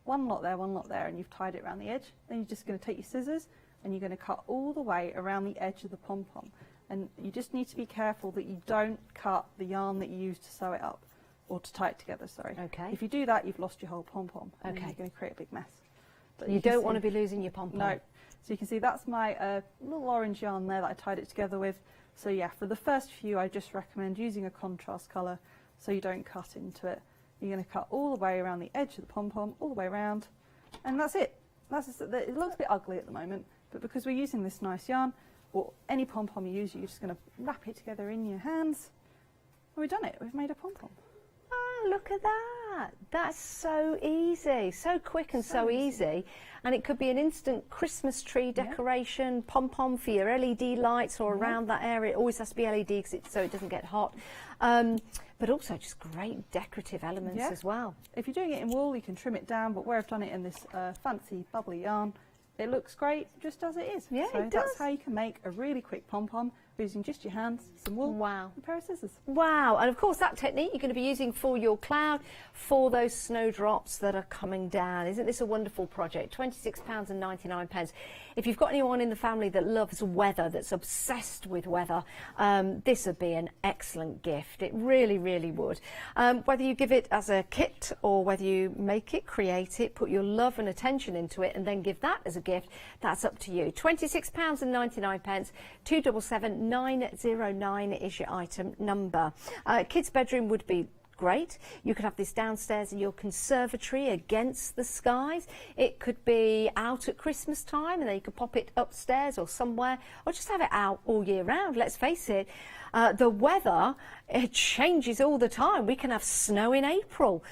one lot there, and you've tied it around the edge. Then you're just going to take your scissors and you're going to cut all the way around the edge of the pom-pom. And you just need to be careful that you don't cut the yarn that you use to sew it up. Or to tie it together, sorry. Okay. If you do that, you've lost your whole pom-pom. Okay. You're going to create a big mess. But You don't want to be losing your pom-pom. No. So you can see that's my little orange yarn there that I tied it together with. So yeah, for the first few, I just recommend using a contrast colour so you don't cut into it. You're going to cut all the way around the edge of the pom-pom, all the way around, and that's it. It looks a bit ugly at the moment, but because we're using this nice yarn, or any pom-pom you use, you're just going to wrap it together in your hands. And we've done it. We've made a pom-pom. Oh, look at that. That's so easy, so quick and so easy. And it could be an instant Christmas tree decoration, pom-pom for your LED lights or around that area. It always has to be LED so it doesn't get hot. But also just great decorative elements as well. If you're doing it in wool, you can trim it down, but where I've done it in this fancy bubbly yarn, it looks great just as it is. Yeah, so it does. That's how you can make a really quick pom-pom using just your hands, some wool, and a pair of scissors. Wow, and of course that technique you're going to be using for your cloud, for those snowdrops that are coming down. Isn't this a wonderful project? £26.99. If you've got anyone in the family that loves weather, that's obsessed with weather, this would be an excellent gift. It really, really would. Whether you give it as a kit or whether you make it, create it, put your love and attention into it and then give that as a gift, that's up to you. £26.99, 277 909 is your item number. Kids' bedroom would be great. You could have this downstairs in your conservatory against the skies. It could be out at Christmas time and then you could pop it upstairs or somewhere, or just have it out all year round. Let's face it, the weather, it changes all the time. We can have snow in April.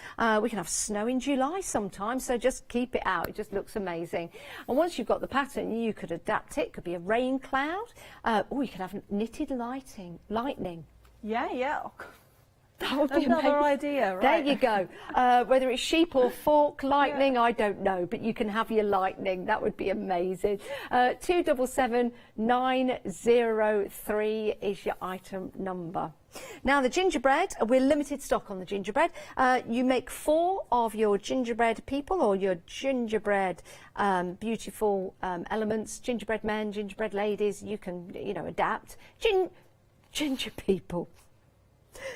We can have snow in July sometimes, so just keep it out. It just looks amazing. And once you've got the pattern, you could adapt it. It could be a rain cloud, or you could have knitted lightning. Yeah. That would be another amazing. idea, right? There you go. Whether it's sheep or fork lightning, I don't know, but you can have your lightning. That would be amazing. 277 903 is your item number. Now the gingerbread, we're limited stock on the gingerbread. You make 4 of your gingerbread people or your gingerbread beautiful elements, gingerbread men, gingerbread ladies. You can, adapt. Ginger people.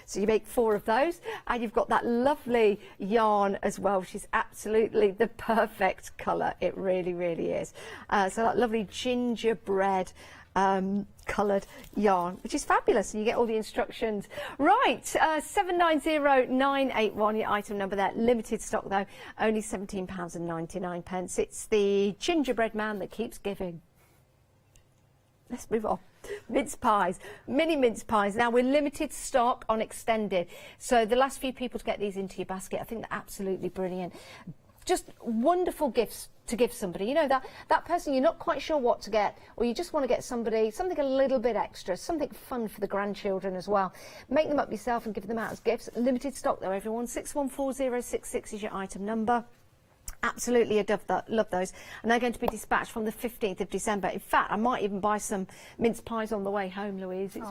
So you make 4 of those, and you've got that lovely yarn as well, which is absolutely the perfect colour. It really, really is. So that lovely gingerbread coloured yarn, which is fabulous, and you get all the instructions. Right, 790981, your item number there. Limited stock though, only £17.99. It's the gingerbread man that keeps giving. Let's move on. Mince pies, mini mince pies. Now we're limited stock on extended, so the last few people to get these into your basket, I think they're absolutely brilliant. Just wonderful gifts to give somebody. You know, that person you're not quite sure what to get, or you just want to get somebody something a little bit extra, something fun for the grandchildren as well. Make them up yourself and give them out as gifts. Limited stock though, everyone. 614066 is your item number. Absolutely love those, and they're going to be dispatched from the 15th of December. In fact, I might even buy some mince pies on the way home, Louise. It's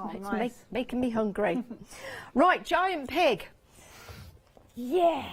making me hungry. Right, giant pig. Yeah.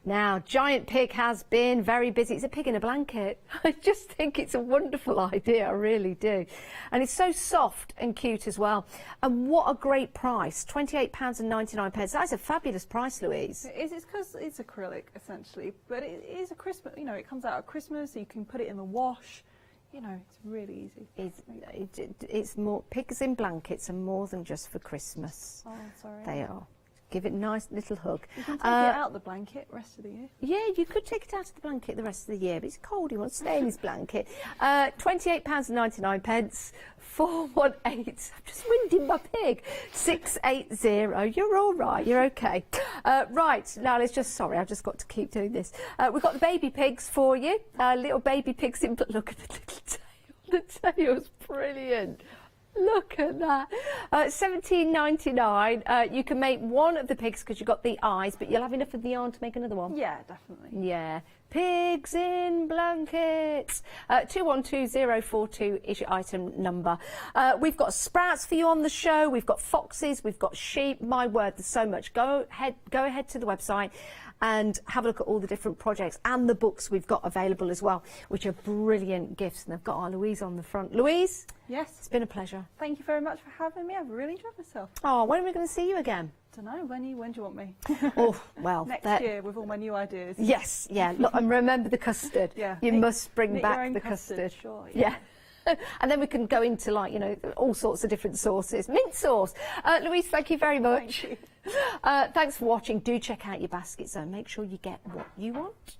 Now, giant pig has been very busy. It's a pig in a blanket. I just think it's a wonderful idea, I really do. And it's so soft and cute as well. And what a great price, £28.99. That is a fabulous price, Louise. It is. It's because it's acrylic, essentially. But it is a Christmas, it comes out at Christmas, so you can put it in the wash. It's really easy. It's more, pigs in blankets are more than just for Christmas. Oh, sorry. They are. Give it a nice little hug. You can take it out the blanket rest of the year. Yeah, you could take it out of the blanket the rest of the year, but it's cold, you want to stay in his blanket. £28.99, 418, I'm just winding my pig, 680, you're all right, you're okay. Right, now let's just, sorry, I've just got to keep doing this. We've got the baby pigs for you, little baby pigs in, but look at the little tail, the tail's brilliant. Look at that. £17.99. You can make one of the pigs because you've got the eyes, but you'll have enough of the yarn to make another one. Yeah, definitely. Yeah. Pigs in blankets. 212042 is your item number. We've got sprouts for you on the show. We've got foxes. We've got sheep. My word, there's so much. Go ahead to the website and have a look at all the different projects and the books we've got available as well, which are brilliant gifts. And they've got our Louise on the front. Louise? Yes? It's been a pleasure. Thank you very much for having me. I've really enjoyed myself. Oh, when are we going to see you again? Don't know. When do you want me? Oh, well. Next year with all my new ideas. Yes, yeah. Look, and remember the custard. Yeah. You must bring back the custard. custard. Sure, yeah. And then we can go into, like, you know, all sorts of different sauces. Mint sauce. Louise, thank you very much. Thank you. Thanks for watching. Do check out your basket zone. Make sure you get what you want.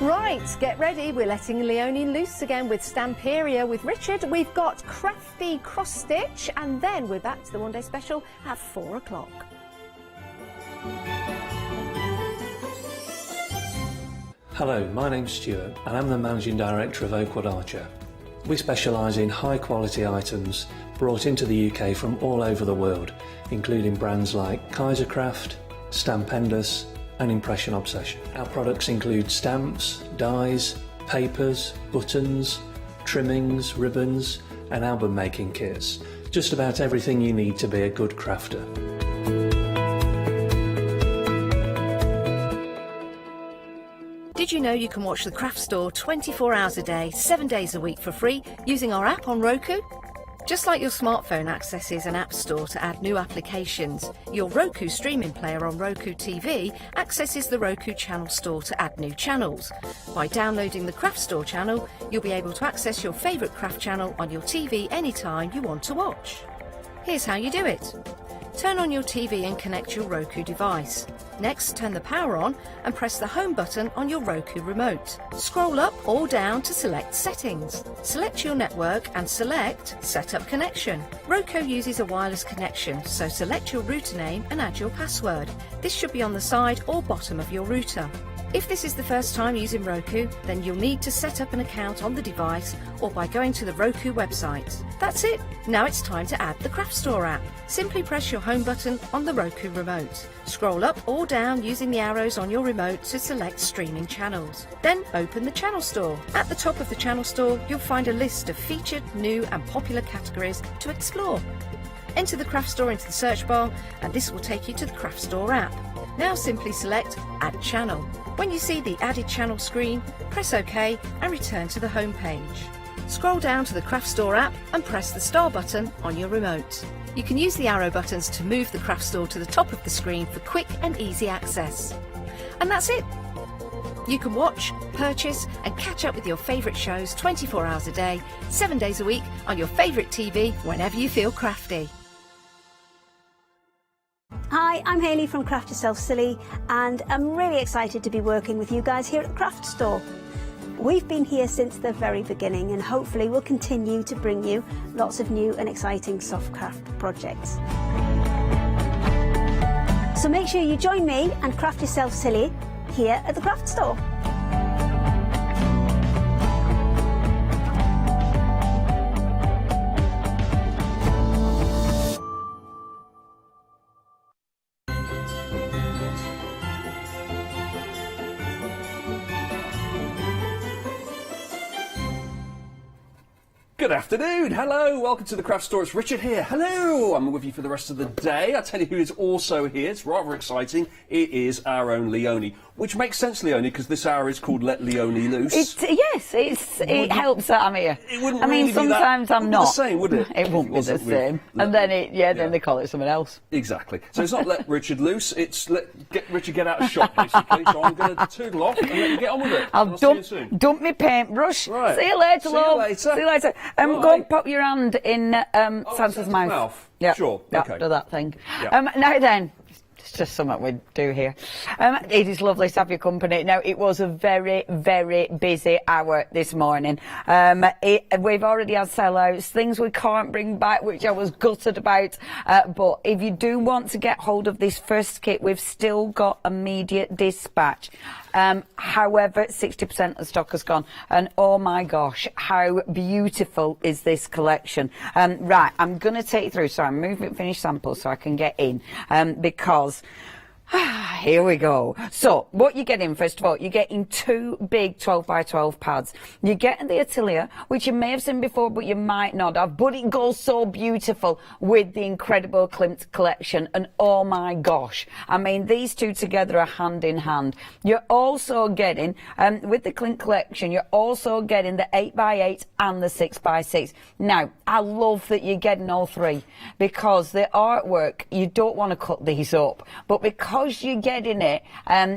Right, get ready. We're letting Leonie loose again with Stamperia with Richard. We've got crafty cross stitch, and then we're back to the one day special at 4 o'clock. Hello, my name's Stuart and I'm the Managing Director of Oakwood Archer. We specialise in high quality items brought into the UK from all over the world, including brands like Kaisercraft, Stampendous and Impression Obsession. Our products include stamps, dies, papers, buttons, trimmings, ribbons and album making kits. Just about everything you need to be a good crafter. Did you know you can watch the Craft Store 24 hours a day, 7 days a week for free using our app on Roku? Just like your smartphone accesses an app store to add new applications, your Roku streaming player on Roku TV accesses the Roku channel store to add new channels. By downloading the Craft Store channel, you'll be able to access your favourite craft channel on your TV anytime you want to watch. Here's how you do it. Turn on your TV and connect your Roku device. Next, turn the power on and press the home button on your Roku remote. Scroll up or down to select Settings. Select your network and select Set Up Connection. Roku uses a wireless connection, so select your router name and add your password. This should be on the side or bottom of your router. If this is the first time using Roku, then you'll need to set up an account on the device or by going to the Roku website. That's it. Now it's time to add the Craft Store app. Simply press your home button on the Roku remote. Scroll up or down using the arrows on your remote to select streaming channels. Then open the Channel Store. At the top of the Channel Store, you'll find a list of featured, new and popular categories to explore. Enter the Craft Store into the search bar and this will take you to the Craft Store app. Now simply select Add Channel. When you see the Added Channel screen, press OK and return to the home page. Scroll down to the Craft Store app and press the star button on your remote. You can use the arrow buttons to move the Craft Store to the top of the screen for quick and easy access. And that's it. You can watch, purchase and catch up with your favourite shows 24 hours a day, 7 days a week on your favourite TV whenever you feel crafty. Hi, I'm Hayley from Craft Yourself Silly and I'm really excited to be working with you guys here at the Craft Store. We've been here since the very beginning and hopefully we'll continue to bring you lots of new and exciting soft craft projects. So make sure you join me and Craft Yourself Silly here at the Craft Store. Good afternoon, hello, welcome to the Craft Store. It's Richard here. Hello, I'm with you for the rest of the day. I'll tell you who is also here. It's rather exciting. It is our own Leonie, which makes sense, Leonie, because this hour is called Let Leonie Loose. It helps that I'm here. It wouldn't I mean, really be sometimes that, I'm not. the same, would it? It won't be the same. And then then they call it something else. Exactly. So it's not Let Richard Loose, it's Let Richard Get Out of Shop, basically. So I'm going to toodle off and let you get on with it. I'll see you soon. dump my paintbrush. Right. See you later, See you love. later. See you later. Go and pop your hand in Santa's mouth. Yeah, sure. Okay. Do that thing. Yeah. Now then, it's just something we do here. It is lovely to have your company. Now, it was a very, very busy hour this morning. We've already had sellouts, things we can't bring back, which I was gutted about. But if you do want to get hold of this first kit, we've still got immediate dispatch. However, 60% of the stock has gone. And oh my gosh, how beautiful is this collection? Right, I'm going to take you through. So I'm moving finished samples so I can get in. Because here we go. So what you're getting, first of all, you're getting 2 big 12 by 12 pads. You're getting the Atelier, which you may have seen before, but you might not have. But it goes so beautiful with the incredible Klimt collection. And oh my gosh, I mean, these two together are hand in hand. You're also getting, with the Klimt collection, you're also getting the 8 by 8 and the 6 by 6. Now, I love that you're getting all three, because the artwork, you don't want to cut these up, but because you're getting it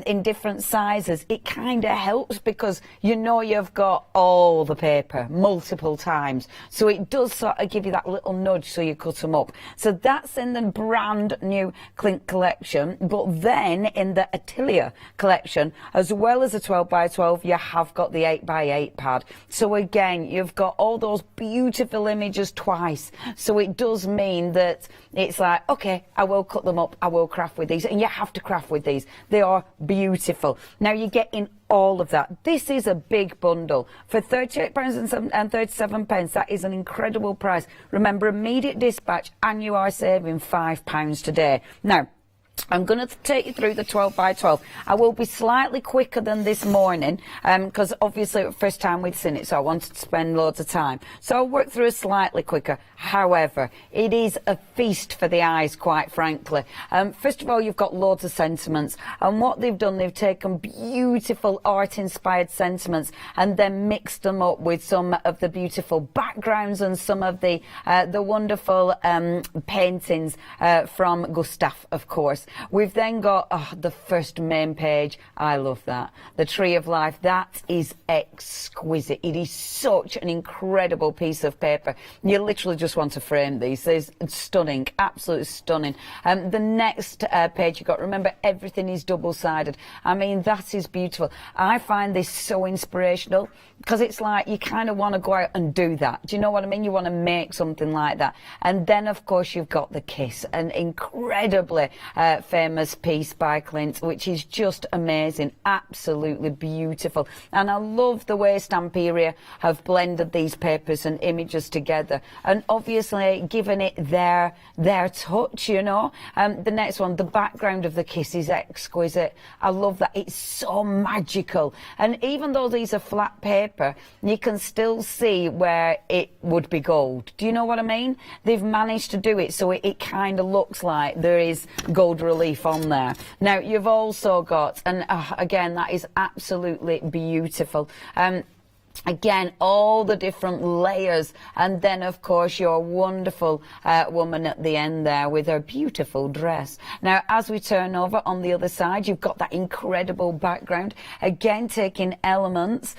in different sizes, it kind of helps, because you know you've got all the paper multiple times, so it does sort of give you that little nudge so you cut them up. So that's in the brand new Klimt collection. But then in the Atelier collection, as well as the 12 by 12, you have got the 8 by 8 pad. So again, you've got all those beautiful images twice, so it does mean that it's like, okay, I will cut them up, I will craft with these, and you have to craft with these. They are beautiful. Now you're getting all of that. This is a big bundle for £38.37. That is an incredible price. Remember, immediate dispatch, and you are saving £5 today. Now, I'm going to take you through the 12 by 12. I will be slightly quicker than this morning, because obviously the first time we'd seen it, so I wanted to spend loads of time. So I'll work through it slightly quicker. However, it is a feast for the eyes, quite frankly. First of all, you've got loads of sentiments, and what they've done, they've taken beautiful art-inspired sentiments and then mixed them up with some of the beautiful backgrounds and some of the wonderful paintings from Gustav, of course. We've then got the first main page. I love that. The Tree of Life. That is exquisite. It is such an incredible piece of paper. You literally just want to frame these. It's stunning. Absolutely stunning. The next page you've got, remember, everything is double-sided. I mean, that is beautiful. I find this so inspirational, because it's like you kind of want to go out and do that. Do you know what I mean? You want to make something like that. And then, of course, you've got The Kiss, an incredibly famous piece by Klimt, which is just amazing, absolutely beautiful. And I love the way Stamperia have blended these papers and images together, and obviously given it their touch, you know. The next one, the background of The Kiss, is exquisite. I love that. It's so magical, and even though these are flat paper, you can still see where it would be gold. Do you know what I mean? They've managed to do it so it kind of looks like there is gold relief on there. Now you've also got, and again, that is absolutely beautiful. Again, all the different layers, and then of course your wonderful woman at the end there with her beautiful dress. Now as we turn over on the other side, you've got that incredible background, again taking elements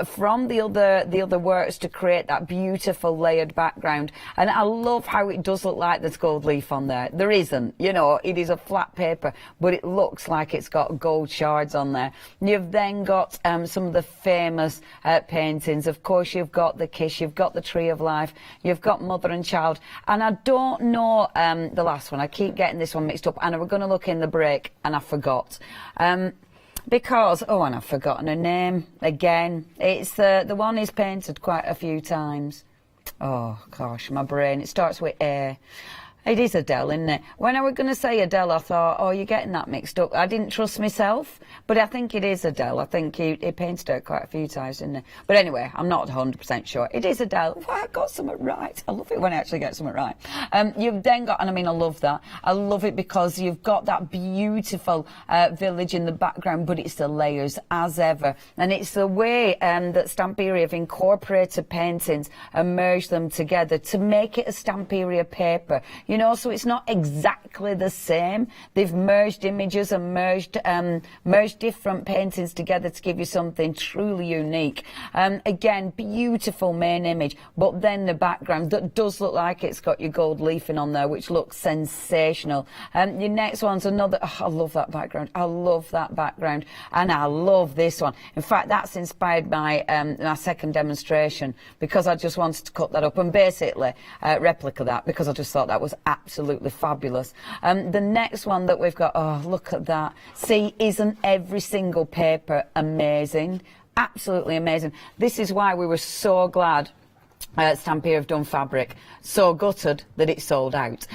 from the other works to create that beautiful layered background. And I love how it does look like there's gold leaf on there. There isn't, you know, it is a flat paper, but it looks like it's got gold shards on there. You've then got some of the famous paintings. Of course, you've got The Kiss, you've got the Tree of Life, you've got Mother and Child, and I don't know the last one. I keep getting this one mixed up, and I was going to look in the break and I forgot. Because, and I've forgotten her name again. It's the one he's painted quite a few times. Oh gosh, my brain, it starts with A. It is Adele, isn't it? When I was going to say Adele, I thought, oh, you're getting that mixed up. I didn't trust myself, but I think it is Adele. I think he painted her quite a few times, didn't he? But anyway, I'm not 100% sure. It is Adele. Well, I got something right. I love it when I actually get something right. You've then got, and I mean, I love that. I love it because you've got that beautiful village in the background, but it's the layers as ever. And it's the way that Stamperia have incorporated paintings and merged them together to make it a Stamperia paper. you know, so it's not exactly the same. They've merged images and merged different paintings together to give you something truly unique. Again, beautiful main image, but then the background that does look like it's got your gold leafing on there, which looks sensational. Your next one's another, oh, I love that background. I love that background, and I love this one. In fact, that's inspired my my second demonstration, because I just wanted to cut that up and basically replica that, because I just thought that was absolutely fabulous. The next one that we've got, oh, look at that. See, isn't every single paper amazing? Absolutely amazing. This is why we were so glad Stamperia have done fabric. So gutted that it's sold out.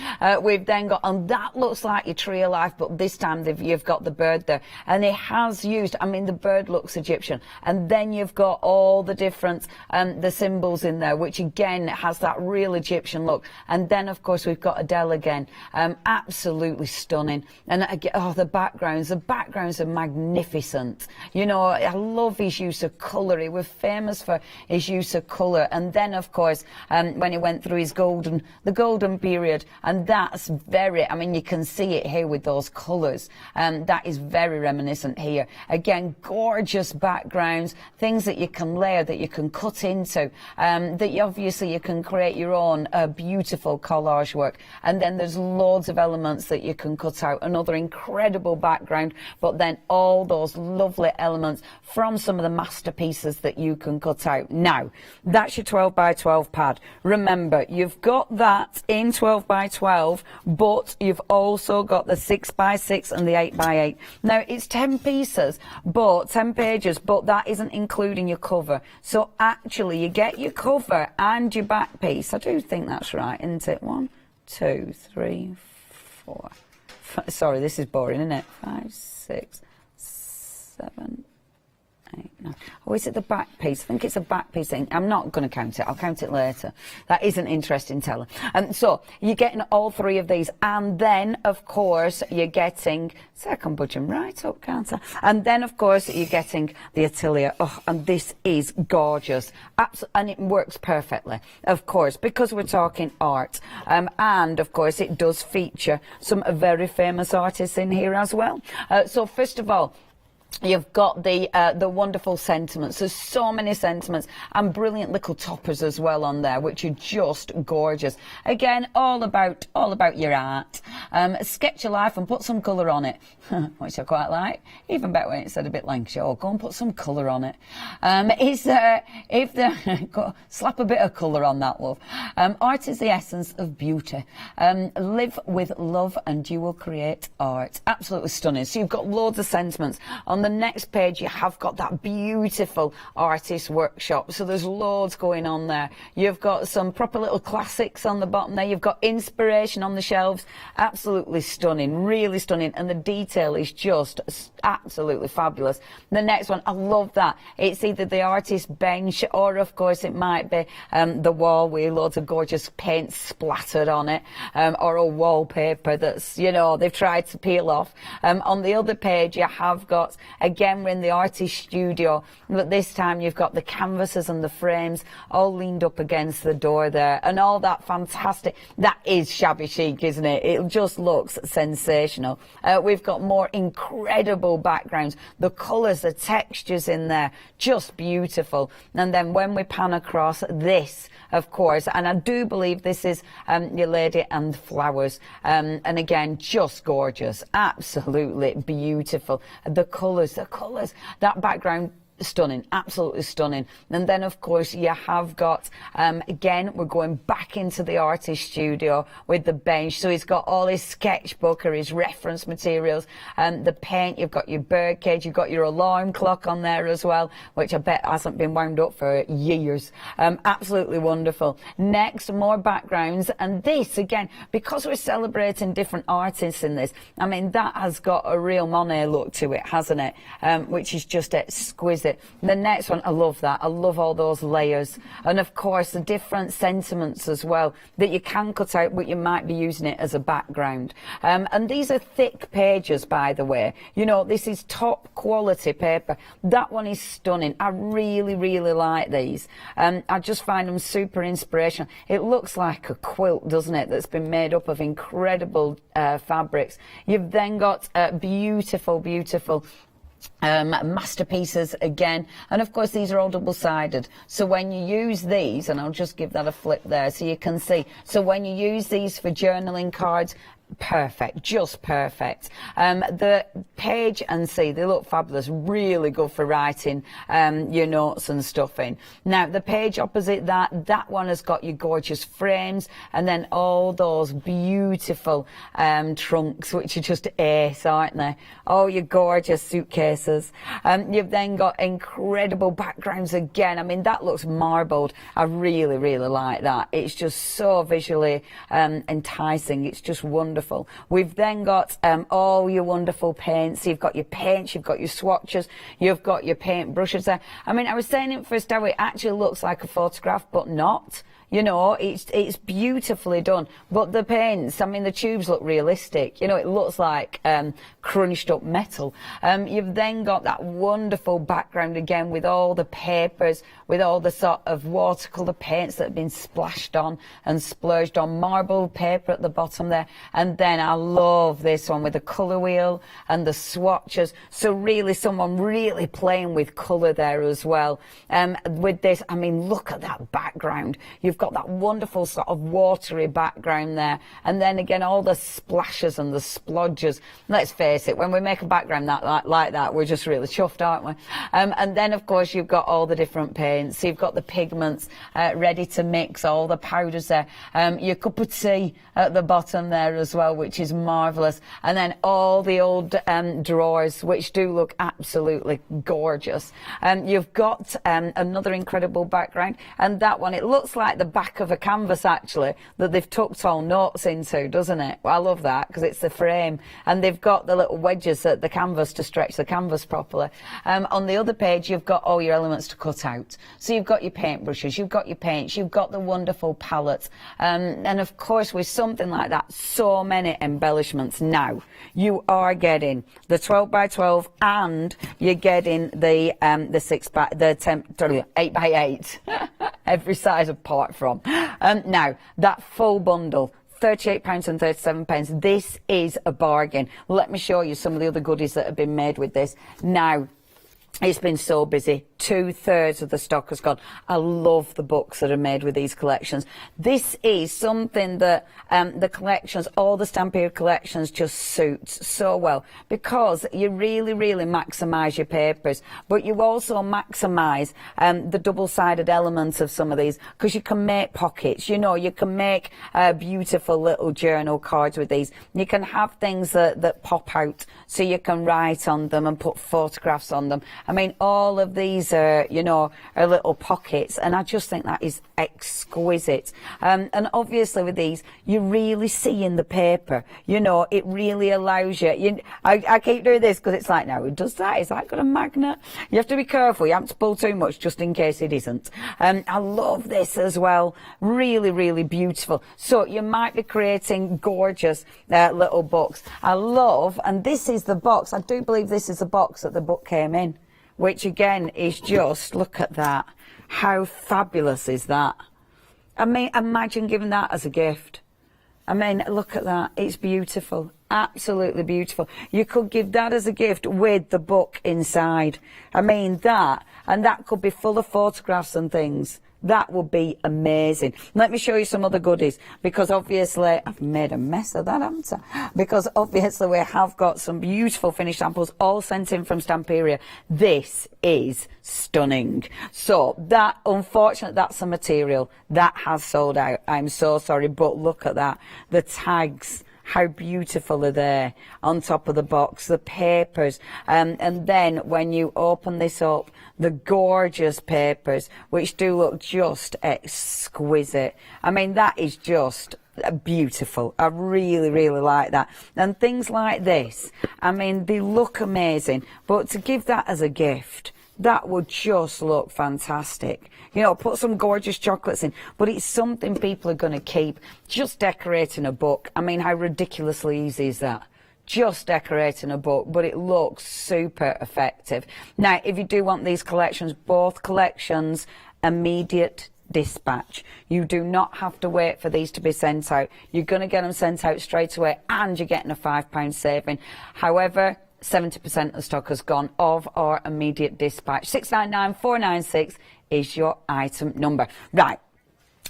We've then got, and that looks like your tree of life, but this time you've got the bird there, and it has used, I mean, the bird looks Egyptian, and then you've got all the different the symbols in there, which again has that real Egyptian look. And then of course we've got Adele again, absolutely stunning. And again, oh, the backgrounds are magnificent. You know, I love his use of colour. He was famous for his use of colour. And then of course when he went through his the golden period, and that's very, I mean, you can see it here with those colours, that is very reminiscent here. Again, gorgeous backgrounds, things that you can layer, that you can cut into, that you obviously you can create your own beautiful collage work. And then there's loads of elements that you can cut out, another incredible background, but then all those lovely elements from some of the masterpieces that you can cut out. Now, that's your 12 by 12 pad. Remember, you've got that in 12 by 12, but you've also got the 6 by 6 and the 8 by 8. Now, it's 10 pieces, but 10 pages, but that isn't including your cover. So actually, you get your cover and your back piece. I do think that's right, isn't it? 1, 2, 3, 4. Sorry, this is boring, isn't it? 5, 6, 7, 8, 9. Oh, is it the back piece? I think it's a back piece thing. I'm not going to count it. I'll count it later. That is an interesting teller. So you're getting all three of these, and then of course you're getting. So I can budge them right up, can't I? And then of course you're getting the Atelier. Oh, and this is gorgeous. And it works perfectly, of course, because we're talking art. And of course it does feature some very famous artists in here as well. So first of all, you've got the wonderful sentiments. There's so many sentiments and brilliant little toppers as well on there, which are just gorgeous. Again, all about your art. Sketch your life and put some colour on it, which I quite like. Even better when it's said a bit Lancashire. Oh, go and put some colour on it. Slap a bit of colour on that, love. Art is the essence of beauty. Live with love and you will create art. Absolutely stunning. So you've got loads of sentiments. On the next page, you have got that beautiful artist workshop. So there's loads going on there. You've got some proper little classics on the bottom there. You've got inspiration on the shelves. Absolutely stunning, really stunning. And the detail is just absolutely fabulous. The next one, I love that. It's either the artist bench or, of course, it might be the wall with loads of gorgeous paint splattered on it, or a wallpaper that's, you know, they've tried to peel off. On the other page, you have got, again, we're in the artist studio, but this time you've got the canvases and the frames all leaned up against the door there, and all that fantastic. That is shabby chic, isn't it? It just looks sensational. We've got more incredible backgrounds, the colours, the textures in there, just beautiful. And then when we pan across this, of course, and I do believe this is your Lady and Flowers, and again, just gorgeous, absolutely beautiful. The colours, that background, stunning, absolutely stunning. And then of course you have got again, we're going back into the artist studio with the bench. So he's got all his sketchbook or his reference materials, the paint, you've got your bird cage, you've got your alarm clock on there as well, which I bet hasn't been wound up for years. Absolutely wonderful. Next, more backgrounds, and this again, because we're celebrating different artists in this, I mean, that has got a real Monet look to it, hasn't it? Which is just exquisite. it. The next one, I love that. I love all those layers. And of course, the different sentiments as well that you can cut out, but you might be using it as a background. And these are thick pages, by the way. You know, this is top quality paper. That one is stunning. I really, really like these. I just find them super inspirational. It looks like a quilt, doesn't it, that's been made up of incredible fabrics. You've then got beautiful, beautiful masterpieces again, and of course these are all double-sided, so when you use these, and I'll just give that a flip there so you can see, so when you use these for journaling cards, perfect, just perfect. The page and see, they look fabulous, really good for writing your notes and stuff in. Now the page opposite that one has got your gorgeous frames, and then all those beautiful trunks, which are just ace, aren't they? Oh, your gorgeous suitcases. You've then got incredible backgrounds again. I mean, that looks marbled. I really, really like that. It's just so visually enticing. It's just wonderful. We've then got all your wonderful paints. You've got your paints, you've got your swatches, you've got your paint brushes there. I mean, I was saying it first how it actually looks like a photograph, but not. You know, it's beautifully done. But the paints, I mean, the tubes look realistic. You know, it looks like crunched up metal. You've then got that wonderful background again with all the papers, with all the sort of watercolour paints that have been splashed on and splurged on, marble paper at the bottom there. And then I love this one with the colour wheel and the swatches. So really someone really playing with colour there as well. With this, I mean, look at that background. You've got that wonderful sort of watery background there, and then again all the splashes and the splodges. Let's face it, when we make a background like that, we're just really chuffed, aren't we? And then of course you've got all the different paints. You've got the pigments ready to mix, all the powders there, your cup of tea at the bottom there as well, which is marvellous, and then all the old drawers, which do look absolutely gorgeous. You've got another incredible background, and that one, it looks like the back of a canvas actually that they've tucked all notes into, doesn't it? Well, I love that because it's the frame, and they've got the little wedges at the canvas to stretch the canvas properly. On the other page you've got all your elements to cut out, so you've got your paintbrushes, you've got your paints, you've got the wonderful palettes, and of course with something like that, so many embellishments. Now you are getting the 12 by 12 and you're getting the 8 by 8 every size apart from. Now, that full bundle, £38 and 37. This is a bargain. Let me show you some of the other goodies that have been made with this. Now, it's been so busy. 2/3 of the stock has gone. I love the books that are made with these collections. This is something that the collections, all the Stamperia collections, just suits so well, because you really, really maximise your papers, but you also maximise the double-sided elements of some of these, because you can make pockets. You know, you can make beautiful little journal cards with these. You can have things that pop out, so you can write on them and put photographs on them. I mean, all of these are, you know, are little pockets, and I just think that is exquisite. And obviously with these, you really see in the paper, you know, it really allows you. I keep doing this because it's like, now, does that? Is that got a magnet? You have to be careful. You haven't to pull too much just in case it isn't. I love this as well. Really, really beautiful. So you might be creating gorgeous little books. I love, and this is the box. I do believe this is the box that the book came in, which again is just, look at that. How fabulous is that? I mean, imagine giving that as a gift. I mean, look at that. It's beautiful. Absolutely beautiful. You could give that as a gift with the book inside. I mean, that, and that could be full of photographs and things. That would be amazing. Let me show you some other goodies, because obviously I've made a mess of that, haven't I? Because obviously we have got some beautiful finished samples all sent in from Stamperia. This is stunning. So that, unfortunately, that's a material that has sold out. I'm so sorry, but look at that. The tags, how beautiful are they on top of the box, the papers, and then when you open this up, the gorgeous papers, which do look just exquisite. I mean, that is just beautiful. I really, really like that. And things like this, I mean, they look amazing, but to give that as a gift, that would just look fantastic. You know, put some gorgeous chocolates in, but it's something people are going to keep. Just decorating a book. I mean, how ridiculously easy is that? Just decorating a book, but it looks super effective. Now, if you do want these collections, both collections, immediate dispatch. You do not have to wait for these to be sent out. You're going to get them sent out straight away, and you're getting a £5 saving. However, 70% of stock has gone of our immediate dispatch. 699496 is your item number. Right.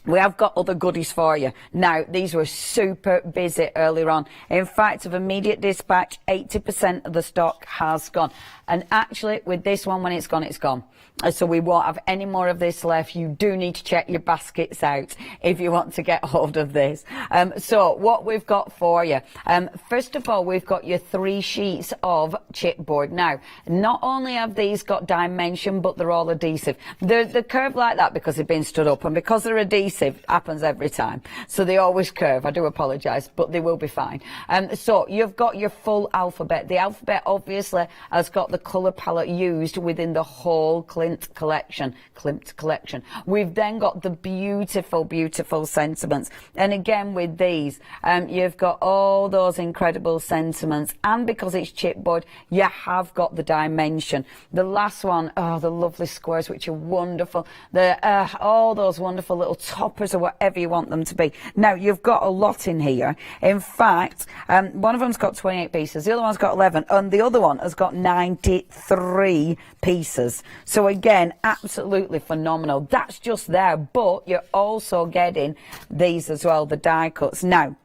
We have got other goodies for you. Now, these were super busy earlier on. In fact, of immediate dispatch, 80% of the stock has gone. And actually, with this one, when it's gone, it's gone. So we won't have any more of this left. You do need to check your baskets out if you want to get hold of this. So what we've got for you, first of all, we've got your 3 sheets of chipboard. Now, not only have these got dimension, but they're all adhesive. They're curved like that because they've been stood up, and because they're adhesive, happens every time. So they always curve. I do apologise, but they will be fine. So you've got your full alphabet. The alphabet obviously has got the colour palette used within the whole Klimt collection. We've then got the beautiful, beautiful sentiments. And again, with these, you've got all those incredible sentiments. And because it's chipboard, you have got the dimension. The last one, oh, the lovely squares, which are wonderful. All those wonderful little toppers or whatever you want them to be. Now, you've got a lot in here. In fact, one of them's got 28 pieces. The other one's got 11. And the other one has got 93 pieces. So again, absolutely phenomenal. That's just there, but you're also getting these as well, the die cuts. Now,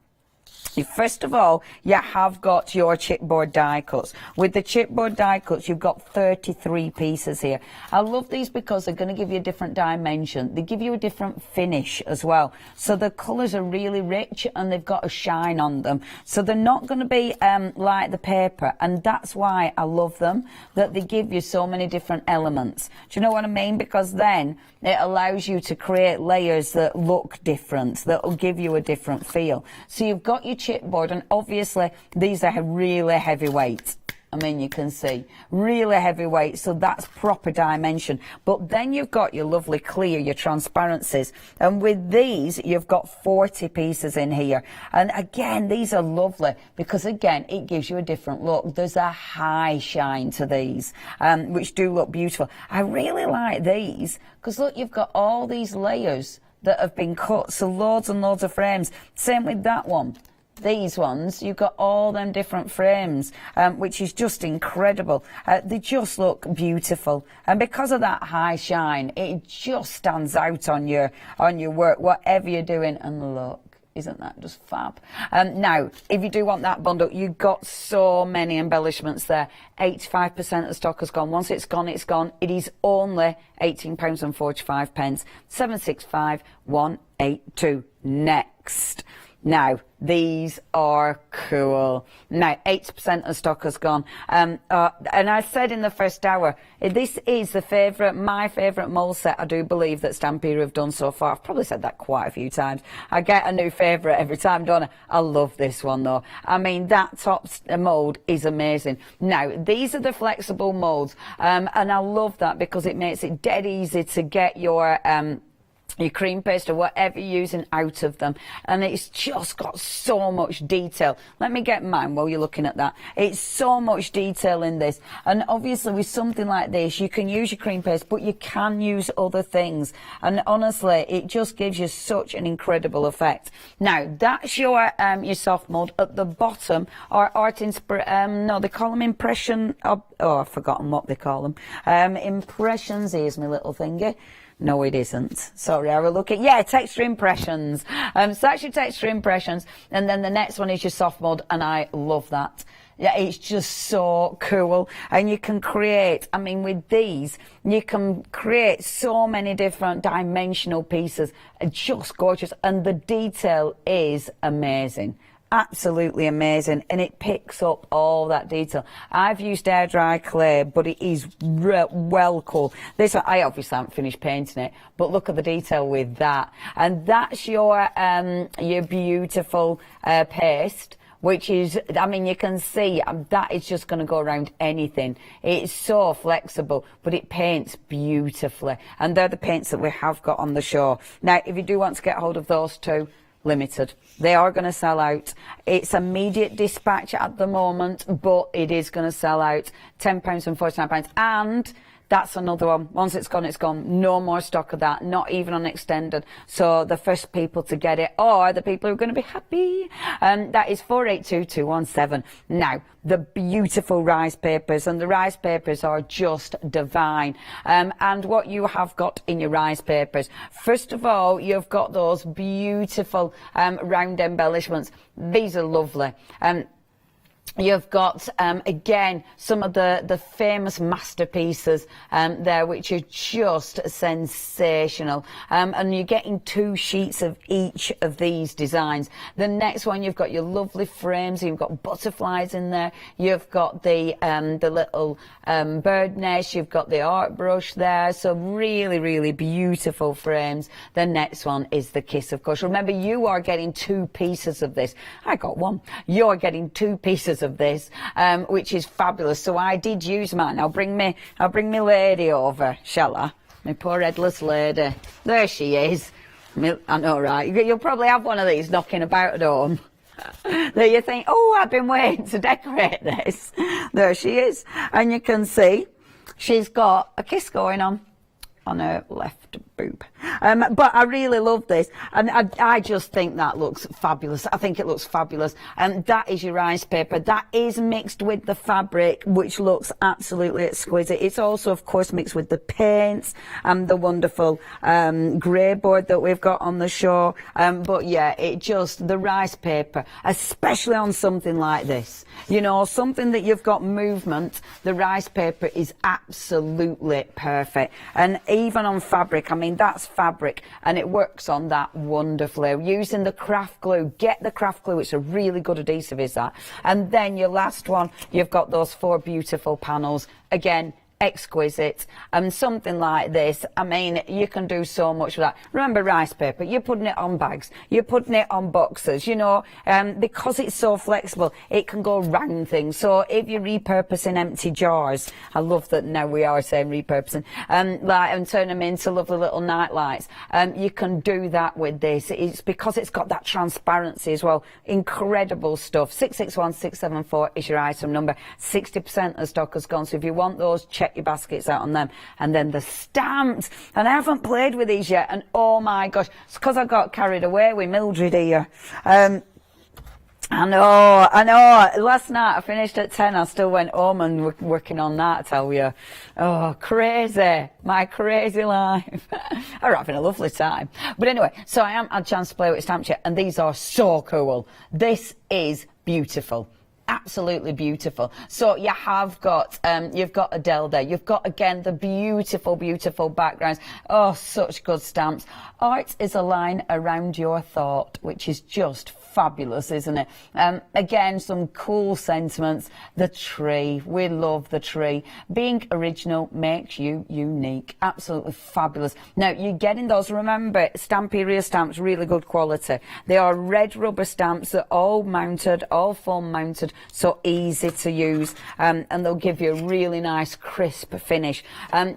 first of all, you have got your chipboard die cuts. With the chipboard die cuts, you've got 33 pieces here. I love these because they're going to give you a different dimension. They give you a different finish as well. So the colours are really rich and they've got a shine on them. So they're not going to be like the paper, and that's why I love them, that they give you so many different elements. Do you know what I mean? Because then it allows you to create layers that look different, that will give you a different feel. So you've got your chipboard, and obviously these are really heavyweight. I mean, you can see really heavyweight, so that's proper dimension. But then you've got your lovely clear, your transparencies, and with these you've got 40 pieces in here. And again, these are lovely because again, it gives you a different look. There's a high shine to these, which do look beautiful. I really like these because look, you've got all these layers that have been cut, so loads and loads of frames. Same with that one. These ones, you've got all them different frames, which is just incredible. They just look beautiful, and because of that high shine, it just stands out on your work, whatever you're doing. And look, isn't that just fab? Now, if you do want that bundle, you've got so many embellishments there. 85% of the stock has gone. Once it's gone, it's gone. It is only £18.45. 765182. Next. Now, these are cool. Now, 80% of the stock has gone. And I said in the first hour, this is my favourite mould set, I do believe, that Stamperia have done so far. I've probably said that quite a few times. I get a new favourite every time, don't I? I love this one, though. I mean, that top mould is amazing. Now, these are the flexible moulds, and I love that because it makes it dead easy to get your cream paste or whatever you're using out of them, and it's just got so much detail. Let me get mine while you're looking at that. It's so much detail in this, and obviously with something like this you can use your cream paste, but you can use other things, and honestly it just gives you such an incredible effect. Now, that's your soft mould. At the bottom are no, they call them impression, I've forgotten what they call them. Impressions. Here's my little thingy. No, it isn't. Sorry, I will look at, yeah, texture impressions. So that's your texture impressions. And then the next one is your soft mould, and I love that. Yeah, it's just so cool. And you can create, I mean, with these, you can create so many different dimensional pieces. Just gorgeous. And the detail is amazing. Absolutely amazing, and it picks up all that detail. I've used air dry clay, but it is well cool. This one, I obviously haven't finished painting it, but look at the detail with that. And that's your beautiful paste which is, I mean, you can see that is just going to go around anything. It's so flexible, but it paints beautifully. And they're the paints that we have got on the show. Now, if you do want to get hold of those two, limited. They are going to sell out. It's immediate dispatch at the moment, but it is going to sell out. £10 and £49. And that's another one. Once it's gone, it's gone. No more stock of that, not even on extended. So the first people to get it are the people who are going to be happy. That is 482217. Now, the beautiful rice papers, and the rice papers are just divine. And what you have got in your rice papers, first of all, you've got those beautiful round embellishments. These are lovely. You've got, again, some of the famous masterpieces there, which are just sensational. And you're getting 2 sheets of each of these designs. The next one, you've got your lovely frames. You've got butterflies in there. You've got the little bird nest. You've got the art brush there. So really, really beautiful frames. The next one is the kiss, of course. Remember, you are getting 2 pieces of this. I got one. You're getting 2 pieces of this, which is fabulous. So I did use mine. I'll bring me lady over, shall I? My poor headless lady. There she is. I know, right? You'll probably have one of these knocking about at home. There you think, oh, I've been waiting to decorate this. There she is. And you can see she's got a kiss going on her left boob. But I really love this, and I just think that looks fabulous. I think it looks fabulous. And that is your rice paper. That is mixed with the fabric, which looks absolutely exquisite. It's also, of course, mixed with the paints and the wonderful grey board that we've got on the show. But yeah, the rice paper, especially on something like this, you know, something that you've got movement, the rice paper is absolutely perfect. And even on fabric, I mean, that's fabric, and it works on that wonderfully. Using the craft glue, get the craft glue, it's a really good adhesive, is that. And then your last one, you've got those 4 beautiful panels. Again, exquisite. And something like this, I mean, you can do so much with that. Remember, rice paper, you're putting it on bags, you're putting it on boxes, you know, because it's so flexible, it can go round things. So if you're repurposing empty jars, I love that now we are saying repurposing, and turn them into lovely little night lights, you can do that with this. It's because it's got that transparency as well. Incredible stuff. 661674 is your item number. 60% of stock has gone, so if you want those, check your baskets out on them. And then the stamps, and I haven't played with these yet, and oh my gosh, it's because I got carried away with Mildred here. I know. Last night I finished at 10. I still went home and working on that, I tell you. Oh, crazy. My crazy life. I'm having a lovely time. But anyway, so I haven't had a chance to play with stamps yet, and these are so cool. This is beautiful. Absolutely beautiful. So you have got you've got Adele there, you've got again the beautiful backgrounds. Oh, such good stamps. Art is a line around your thought, which is just fabulous, isn't it? Again, some cool sentiments. The tree, we love the tree. Being original makes you unique. Absolutely fabulous. Now, you're getting those, remember, Stamperia stamps, really good quality. They are red rubber stamps. They're all mounted, all foam mounted, so easy to use, and they'll give you a really nice crisp finish.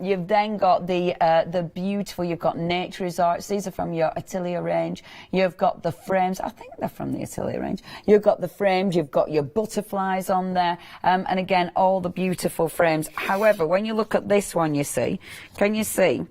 You've then got the beautiful, you've got Nature is Arts. These are from your Atelier range. You've got the frames, I think they're from the Atelier range. You've got the frames, you've got your butterflies on there, and again, all the beautiful frames. However, when you look at this one, you see, can you see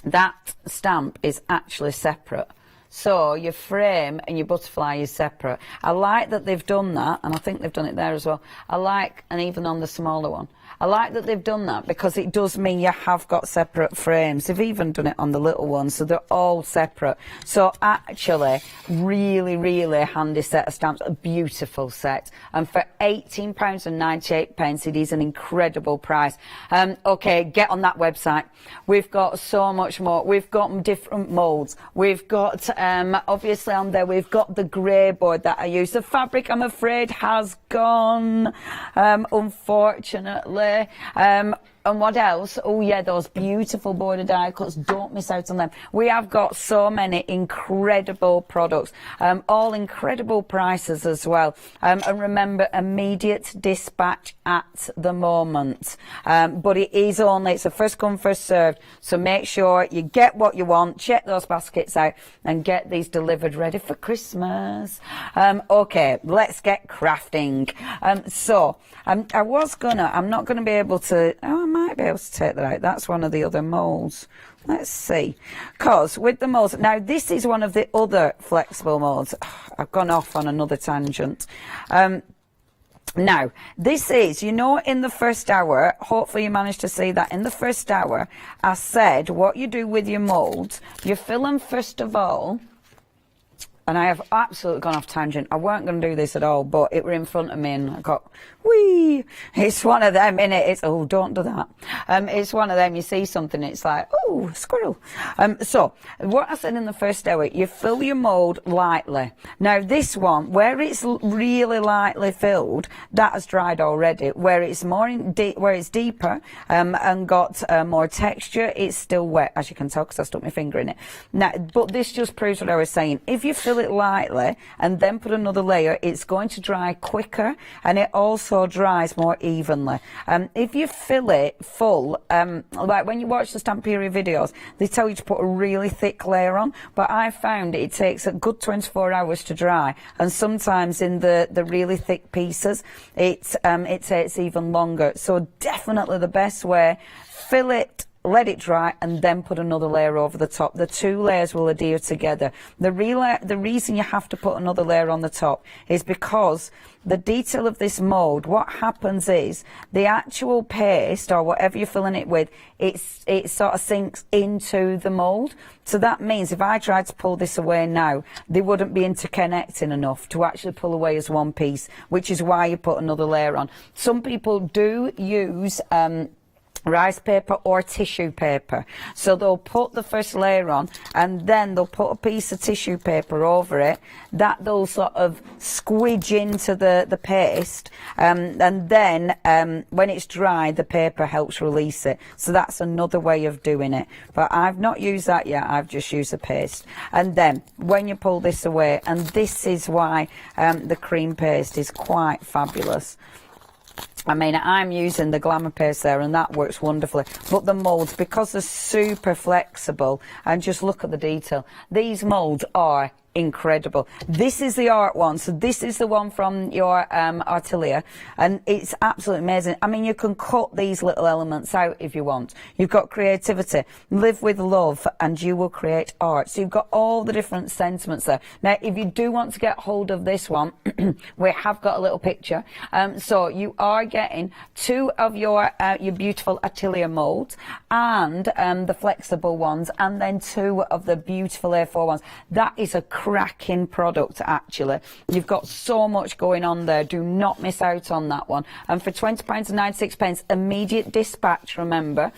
that stamp is actually separate? So your frame and your butterfly is separate. I like that they've done that, and I think they've done it there as well. I like, and even on the smaller one, I like that they've done that because it does mean you have got separate frames. They've even done it on the little ones, so they're all separate. So actually, really, really handy set of stamps, a beautiful set. And for £18.98, it is an incredible price. Okay, get on that website. We've got so much more. We've got different moulds. We've got, obviously on there, we've got the grey board that I use. The fabric, I'm afraid, has gone, unfortunately. And what else? Oh yeah, those beautiful border die cuts. Don't miss out on them. We have got so many incredible products, all incredible prices as well. And remember, immediate dispatch at the moment. But it is only, it's a first come, first served. So make sure you get what you want, check those baskets out and get these delivered ready for Christmas. Okay, let's get crafting. I'm not gonna be able to, I might be able to take that out. That's one of the other molds. Let's see. Because with the molds, now this is one of the other flexible molds. I've gone off on another tangent. Now, this is, you know, in the first hour, hopefully you managed to see that in the first hour, I said what you do with your molds, you fill them first of all, and I have absolutely gone off tangent. I weren't going to do this at all, but it were in front of me and I got, whee! It's one of them, innit? It's, oh, don't do that. It's one of them, you see something, it's like, oh, squirrel. So, what I said in the first hour, you fill your mould lightly. Now, this one, where it's really lightly filled, that has dried already. Where it's more where it's deeper and got more texture, it's still wet, as you can tell, because I stuck my finger in it. Now, but this just proves what I was saying. If you fill it lightly and then put another layer, it's going to dry quicker and it also dries more evenly. If you fill it full, like when you watch the Stamperia videos, they tell you to put a really thick layer on, but I found it takes a good 24 hours to dry, and sometimes in the really thick pieces it takes even longer. So definitely the best way, fill it, let it dry and then put another layer over the top. The two layers will adhere together. The reason you have to put another layer on the top is because the detail of this mould, what happens is the actual paste or whatever you're filling it with, it sort of sinks into the mould. So that means if I tried to pull this away now, they wouldn't be interconnecting enough to actually pull away as one piece, which is why you put another layer on. Some people do use rice paper or tissue paper, so they'll put the first layer on and then they'll put a piece of tissue paper over it that they'll sort of squidge into the paste, and then when it's dry the paper helps release it. So that's another way of doing it, but I've not used that yet. I've just used the paste. And then when you pull this away, and this is why the cream paste is quite fabulous. I mean, I'm using the Glamour paste there and that works wonderfully. But the moulds, because they're super flexible, and just look at the detail, these moulds are incredible. This is the art one, so this is the one from your Artilia, and it's absolutely amazing. I mean, you can cut these little elements out if you want. You've got creativity, live with love, and you will create art. So you've got all the different sentiments there. Now, if you do want to get hold of this one, we have got a little picture. So you are getting two of your beautiful Artilia molds and the flexible ones, and then two of the beautiful A4 ones. That is a cracking product, actually. You've got so much going on there. Do not miss out on that one. And for £20.96, immediate dispatch, remember,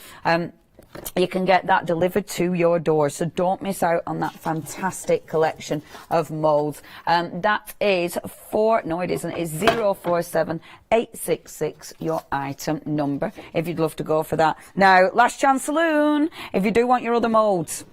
you can get that delivered to your door, so don't miss out on that fantastic collection of moulds. That is it's 047866, your item number, if you'd love to go for that. Now, last chance saloon, if you do want your other moulds.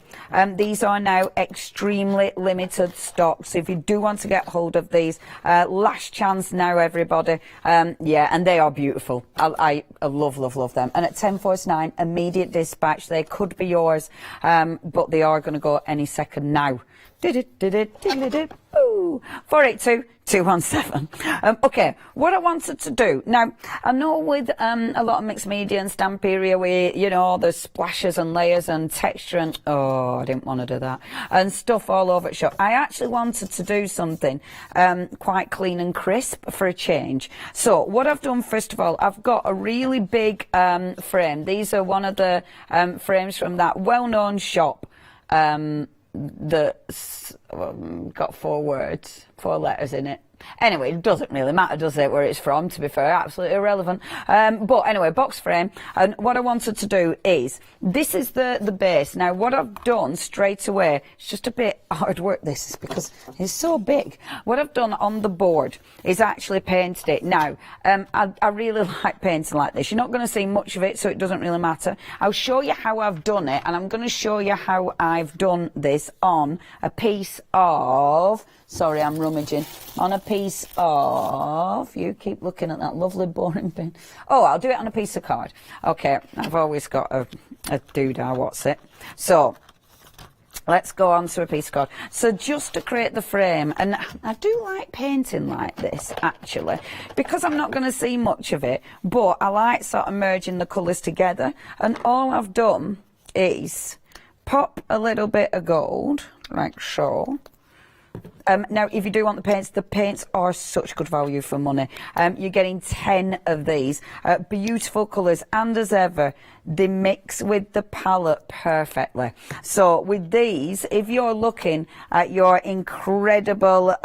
These are now extremely limited stock, so if you do want to get hold of these, last chance now, everybody. Yeah, and they are beautiful. I love them. And at 10:49, immediate dispatch. They could be yours, but they are going to go any second now. 482-217. Okay, what I wanted to do now, I know with a lot of mixed media and Stamperia, there's splashes and layers and texture and I didn't want to do that, and stuff all over the shop. I actually wanted to do something quite clean and crisp for a change. So what I've done, first of all, I've got a really big frame. These are one of the frames from that well-known shop. got 4 words, 4 letters in it. Anyway, it doesn't really matter, does it, where it's from, to be fair, absolutely irrelevant. But anyway, box frame, and what I wanted to do is, this is the base. Now, what I've done straight away, it's just a bit hard work, this is because it's so big. What I've done on the board is actually painted it. Now, I really like painting like this. You're not going to see much of it, so it doesn't really matter. I'll show you how I've done it, and I'm going to show you how I've done this on a piece of... Sorry, I'm rummaging. On a piece of... You keep looking at that lovely boring pen. Oh, I'll do it on a piece of card. Okay, I've always got a doodah, what's it? So, let's go on to a piece of card. So, just to create the frame, and I do like painting like this, actually, because I'm not going to see much of it, but I like sort of merging the colours together, and all I've done is pop a little bit of gold, like so. Now, if you do want the paints are such good value for money. You're getting 10 of these. Beautiful colours, and as ever, they mix with the palette perfectly. So with these, if you're looking at your incredible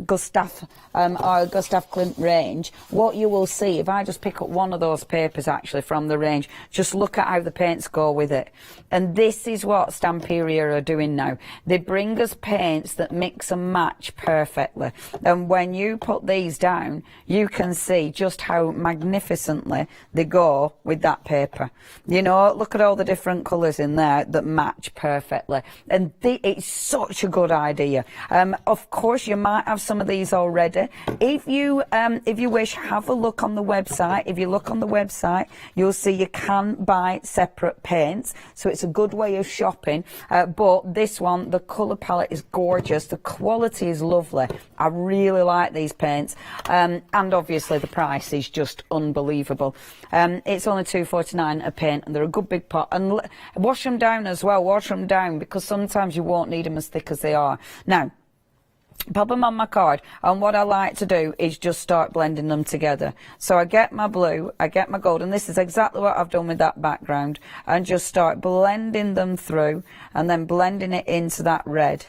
Gustav or Gustav Klimt range, what you will see, if I just pick up one of those papers actually from the range, just look at how the paints go with it. And this is what Stamperia are doing now. They bring us paints that mix and match perfectly, and when you put these down, you can see just how magnificently they go with that paper. You know, look at all the different colours in there that match perfectly, and it's such a good idea. Of course, you might have some of these already. If you wish, have a look on the website. If you look on the website, you'll see you can buy separate paints, so it's a good way of shopping. But this one, the colour palette is gorgeous, the quality is lovely. I really like these paints, and obviously the price is just unbelievable. It's only $2.49 a paint, and they're a good big pot. And wash them down as well, wash them down, because sometimes you won't need them as thick as they are. Now, pop them on my card, and what I like to do is just start blending them together. So I get my blue, I get my gold, and this is exactly what I've done with that background, and just start blending them through, and then blending it into that red.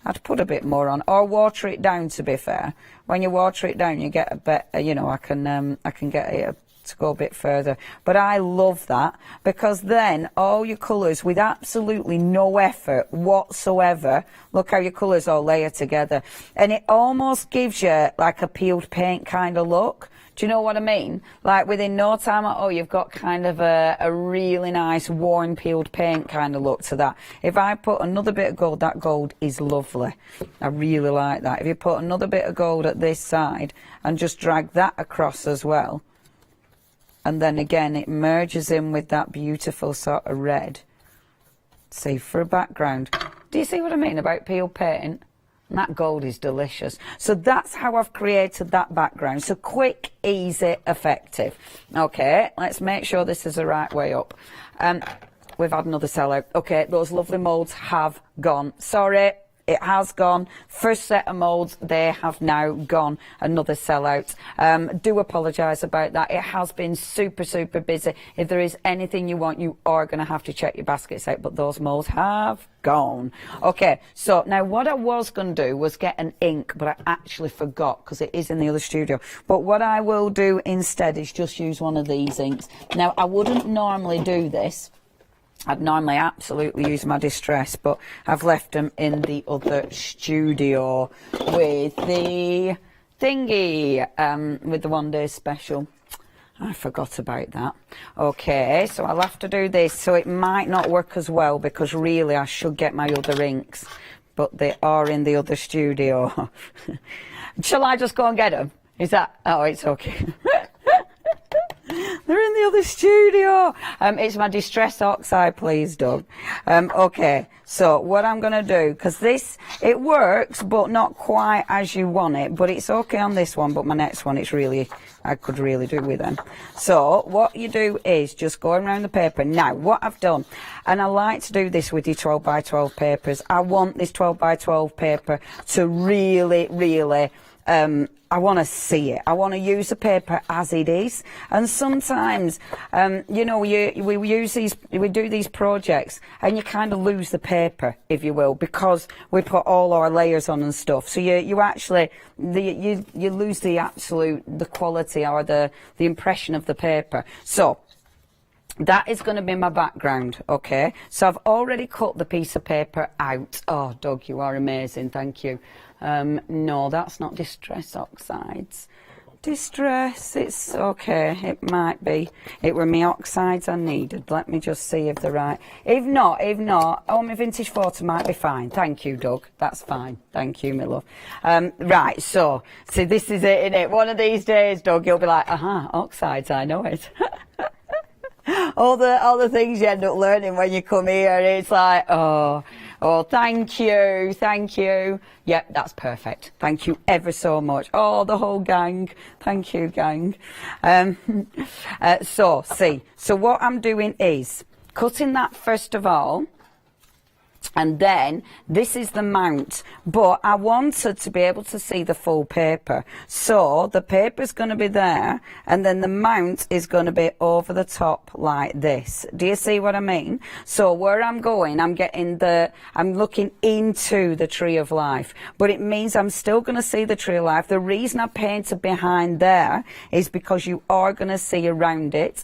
I'd put a bit more on, or water it down, to be fair. When you water it down, you get a bit, you know, I can get it to go a bit further. But I love that, because then all your colours, with absolutely no effort whatsoever, look how your colours all layer together. And it almost gives you like a peeled paint kind of look. Do you know what I mean? Like within no time, oh, you've got kind of a really nice worn peeled paint kind of look to that. If I put another bit of gold, that gold is lovely. I really like that. If you put another bit of gold at this side and just drag that across as well, and then again it merges in with that beautiful sort of red. See, for a background. Do you see what I mean about peeled paint? And that gold is delicious. So that's how I've created that background. So quick, easy, effective. Okay, let's make sure this is the right way up. We've had another sellout. Okay, those lovely moulds have gone. Sorry, it has gone. First set of moulds, they have now gone. Another sellout. Do apologise about that. It has been super, super busy. If there is anything you want, you are going to have to check your baskets out, but those moulds have gone. Okay, so now what I was going to do was get an ink, but I actually forgot because it is in the other studio. But what I will do instead is just use one of these inks. Now, I wouldn't normally do this. I'd normally absolutely use my Distress, but I've left them in the other studio with the thingy, with the 1 day special. I forgot about that. Okay, so I'll have to do this, so it might not work as well, because really I should get my other inks, but they are in the other studio. Shall I just go and get them? Is that... Oh, it's okay. They're in the other studio. It's my Distress Oxide, please, Doug. Okay, so what I'm going to do, because this, it works, but not quite as you want it, but it's okay on this one, but my next one, it's really, I could really do with them. So what you do is just go around the paper. Now, what I've done, and I like to do this with your 12 by 12 papers, I want this 12 by 12 paper to really, really I want to see it. I want to use the paper as it is. And sometimes, you know, we do these projects and you kind of lose the paper, if you will, because we put all our layers on and stuff. So you actually, you lose the quality or the impression of the paper. So that is going to be my background, okay? So I've already cut the piece of paper out. Oh, Doug, you are amazing, thank you. No, that's not Distress Oxides. Distress, it's okay, it might be. It were me oxides I needed. Let me just see if they're right. If not, oh, my vintage photo might be fine. Thank you, Doug. That's fine. Thank you, my love. Right, so, see, this is it, innit? One of these days, Doug, you'll be like, oxides, I know it. all the things you end up learning when you come here, it's like, oh, thank you. Yep, that's perfect. Thank you ever so much. Oh, the whole gang. Thank you, gang. So what I'm doing is cutting that first of all, and then this is the mount, but I wanted to be able to see the full paper. So the paper's going to be there, and then the mount is going to be over the top like this. Do you see what I mean? So where I'm going, I'm looking into the Tree of Life, but it means I'm still going to see the Tree of Life. The reason I painted behind there is because you are going to see around it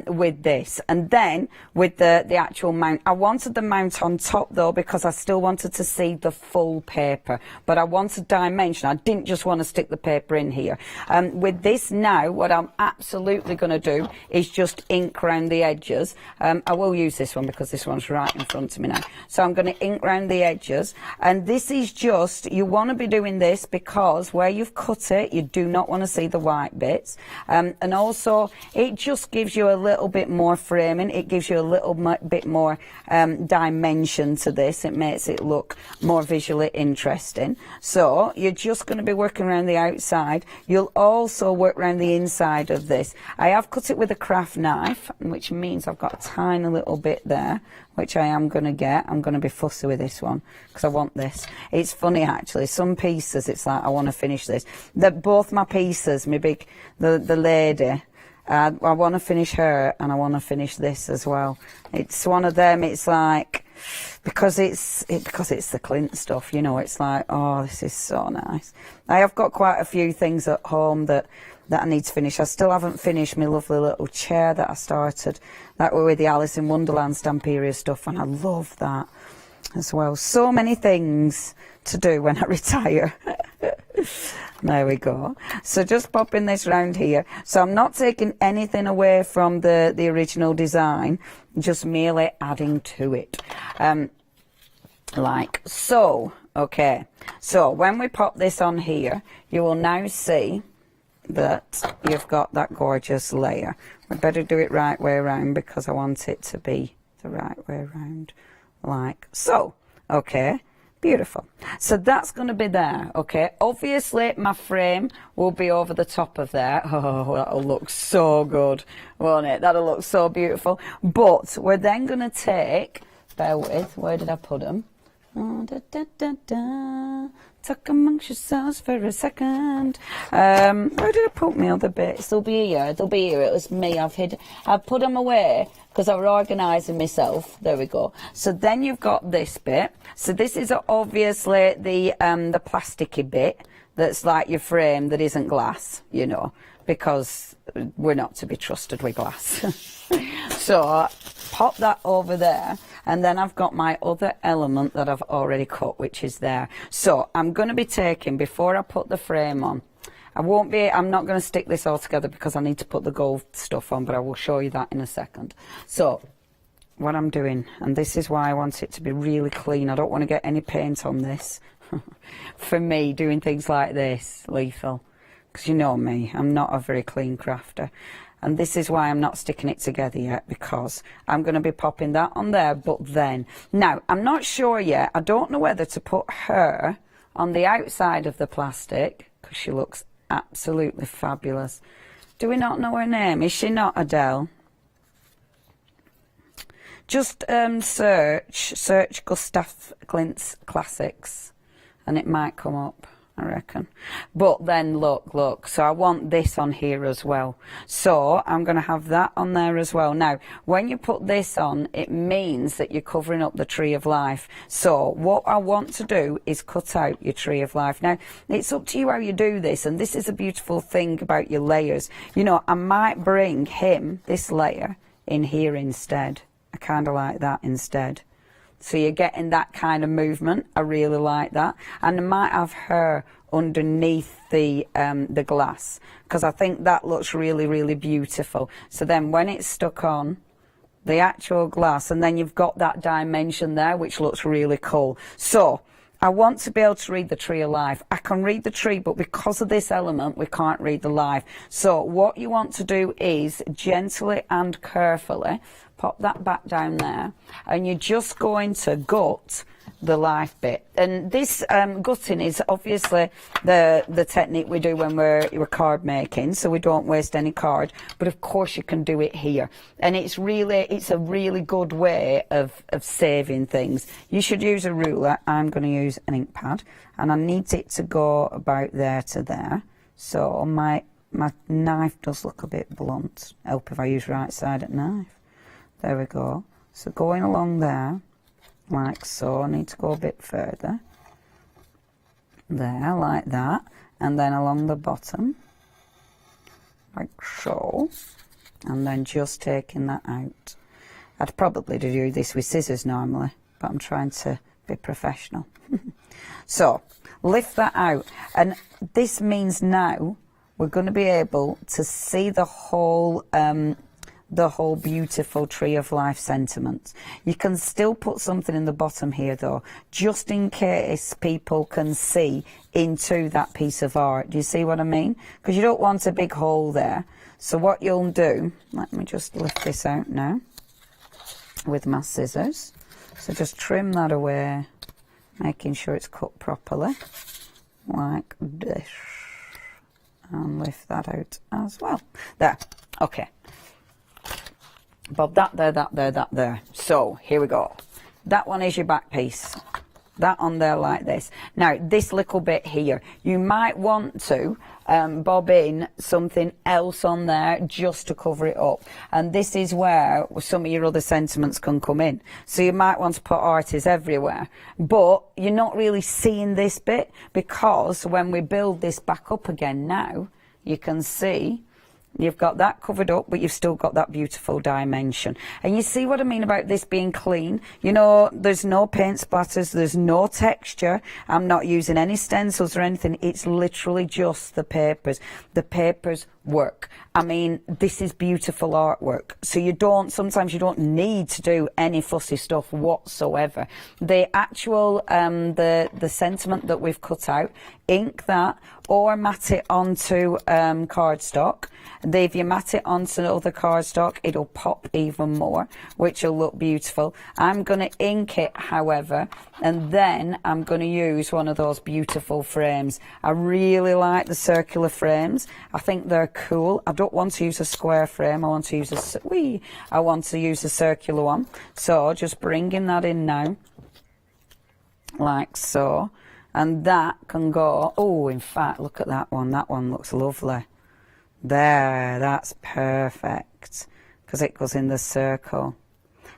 with this. And then with the actual mount, I wanted the mount on top though, because I still wanted to see the full paper, but I wanted dimension. I didn't just want to stick the paper in here. With this now, what I'm absolutely going to do is just ink around the edges. I will use this one because this one's right in front of me now. So I'm going to ink around the edges, and this is just, you want to be doing this because where you've cut it, you do not want to see the white bits. And also, it just gives you a little bit more framing. It gives you a little bit more dimension to this. It makes it look more visually interesting. So you're just going to be working around the outside. You'll also work around the inside of this. I have cut it with a craft knife, which means I've got a tiny little bit there, which I am going to get. I'm going to be fussy with this one because I want this. It's funny actually, some pieces it's like I want to finish this. Both my pieces, the lady, I want to finish her and I want to finish this as well. It's one of them, it's like, because it's the Clint stuff, you know, it's like, oh, this is so nice. I have got quite a few things at home that I need to finish. I still haven't finished my lovely little chair that I started. That were with the Alice in Wonderland Stamperia stuff, and I love that as well. So many things to do when I retire. There we go. So just popping this round here. So I'm not taking anything away from the original design, just merely adding to it. Like so. Okay. So when we pop this on here, you will now see that you've got that gorgeous layer. We better do it right way around because I want it to be the right way around, like so. Okay. Beautiful. So that's going to be there, okay? Obviously, my frame will be over the top of there. Oh, that'll look so good, won't it? That'll look so beautiful. But we're then going to take, bear with, where did I put them? Oh, da, da, da, da. Talk amongst yourselves for a second. Where did I put my other bits? They'll be here. They'll be here. It was me. I've put them away because I was organising myself. There we go. So then you've got this bit. So this is obviously the plasticky bit that's like your frame that isn't glass, you know, because we're not to be trusted with glass. So pop that over there, and then I've got my other element that I've already cut, which is there. So I'm going to be taking, before I put the frame on, I'm not going to stick this all together because I need to put the gold stuff on, but I will show you that in a second. So what I'm doing, and this is why I want it to be really clean. I don't want to get any paint on this. For me, doing things like this, lethal. Because you know me, I'm not a very clean crafter. And this is why I'm not sticking it together yet, because I'm going to be popping that on there, but then. Now, I'm not sure yet. I don't know whether to put her on the outside of the plastic, because she looks absolutely fabulous. Do we not know her name? Is she not Adele? Just search Gustav Klint's Classics, and it might come up. I reckon. But then look, so I want this on here as well. So I'm going to have that on there as well. Now, when you put this on, it means that you're covering up the tree of life. So what I want to do is cut out your tree of life. Now, it's up to you how you do this, and this is a beautiful thing about your layers. You know, I might bring this layer in here instead. I kind of like that instead. So you're getting that kind of movement. I really like that. And I might have her underneath the glass, because I think that looks really, really beautiful. So then when it's stuck on the actual glass, and then you've got that dimension there, which looks really cool. So I want to be able to read the tree of life. I can read the tree, but because of this element, we can't read the life. So what you want to do is gently and carefully pop that back down there, and you're just going to gut the life bit. And this gutting is obviously the technique we do when we're card making, so we don't waste any card, but of course you can do it here. And it's a really good way of saving things. You should use a ruler. I'm going to use an ink pad, and I need it to go about there to there. So my knife does look a bit blunt. Help if I use right sided knife. There we go. So going along there, like so. I need to go a bit further. There, like that. And then along the bottom, like so. And then just taking that out. I'd probably do this with scissors normally, but I'm trying to be professional. So, lift that out. And this means now we're going to be able to see the whole beautiful tree of life sentiment. You can still put something in the bottom here though, just in case people can see into that piece of art. Do you see what I mean? Because you don't want a big hole there. So what you'll do, let me just lift this out now with my scissors. So just trim that away, making sure it's cut properly, like this. And lift that out as well. There, okay. Bob that there, that there, that there. So here we go. That one is your back piece. That on there like this. Now this little bit here, you might want to bob in something else on there just to cover it up. And this is where some of your other sentiments can come in. So you might want to put artists everywhere. But you're not really seeing this bit, because when we build this back up again now, you can see you've got that covered up, but you've still got that beautiful dimension. And you see what I mean about this being clean? You know, there's no paint splatters, there's no texture. I'm not using any stencils or anything. It's literally just the papers. The papers work. I mean, this is beautiful artwork. So sometimes you don't need to do any fussy stuff whatsoever. The actual, the sentiment that we've cut out, ink that or mat it onto cardstock. If you mat it onto other cardstock, it'll pop even more, which will look beautiful. I'm going to ink it, however, and then I'm going to use one of those beautiful frames. I really like the circular frames. I think they're cool. I don't want to use a square frame. I want to use a circular one. So just bringing that in now, like so. And that can go, oh, in fact, look at that one. That one looks lovely. There, that's perfect, because it goes in the circle.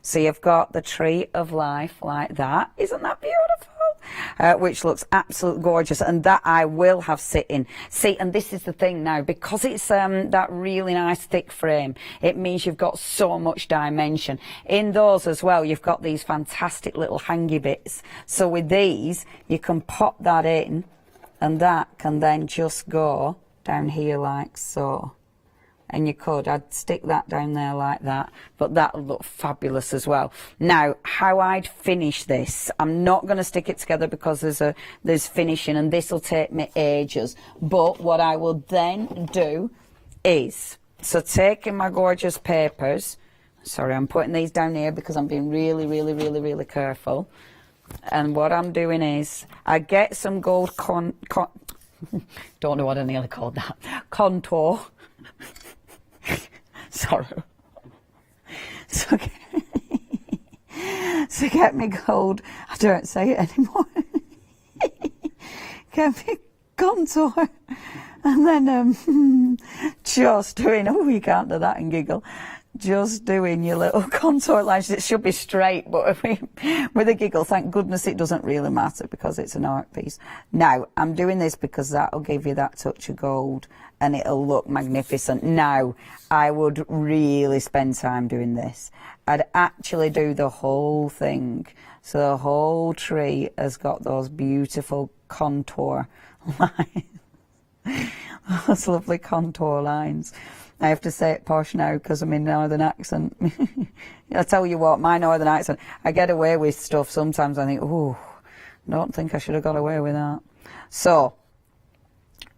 So you've got the tree of life like that. Isn't that beautiful? Which looks absolutely gorgeous, and that I will have sitting. See, and this is the thing now, because it's that really nice thick frame, it means you've got so much dimension. In those as well, you've got these fantastic little hangy bits. So with these, you can pop that in, and that can then just go down here like so. And I'd stick that down there like that, but that would look fabulous as well. Now, how I'd finish this, I'm not going to stick it together because there's finishing, and this will take me ages. But what I will then do is, so taking my gorgeous papers, sorry, I'm putting these down here because I'm being really, really, really, really careful. And what I'm doing is, I get some gold don't know what I nearly called that, contour. Sorry. So get me gold. I don't say it anymore. Get me contour. And then just doing, oh, you can't do that and giggle, just doing your little contour lines. It should be straight, but with a giggle, thank goodness it doesn't really matter because it's an art piece. Now, I'm doing this because that'll give you that touch of gold and it'll look magnificent. Now, I would really spend time doing this. I'd actually do the whole thing. So the whole tree has got those beautiful contour lines. Those lovely contour lines. I have to say it posh now because I'm in northern accent. I tell you what, my northern accent, I get away with stuff. Sometimes I think, oh, I don't think I should have got away with that. So,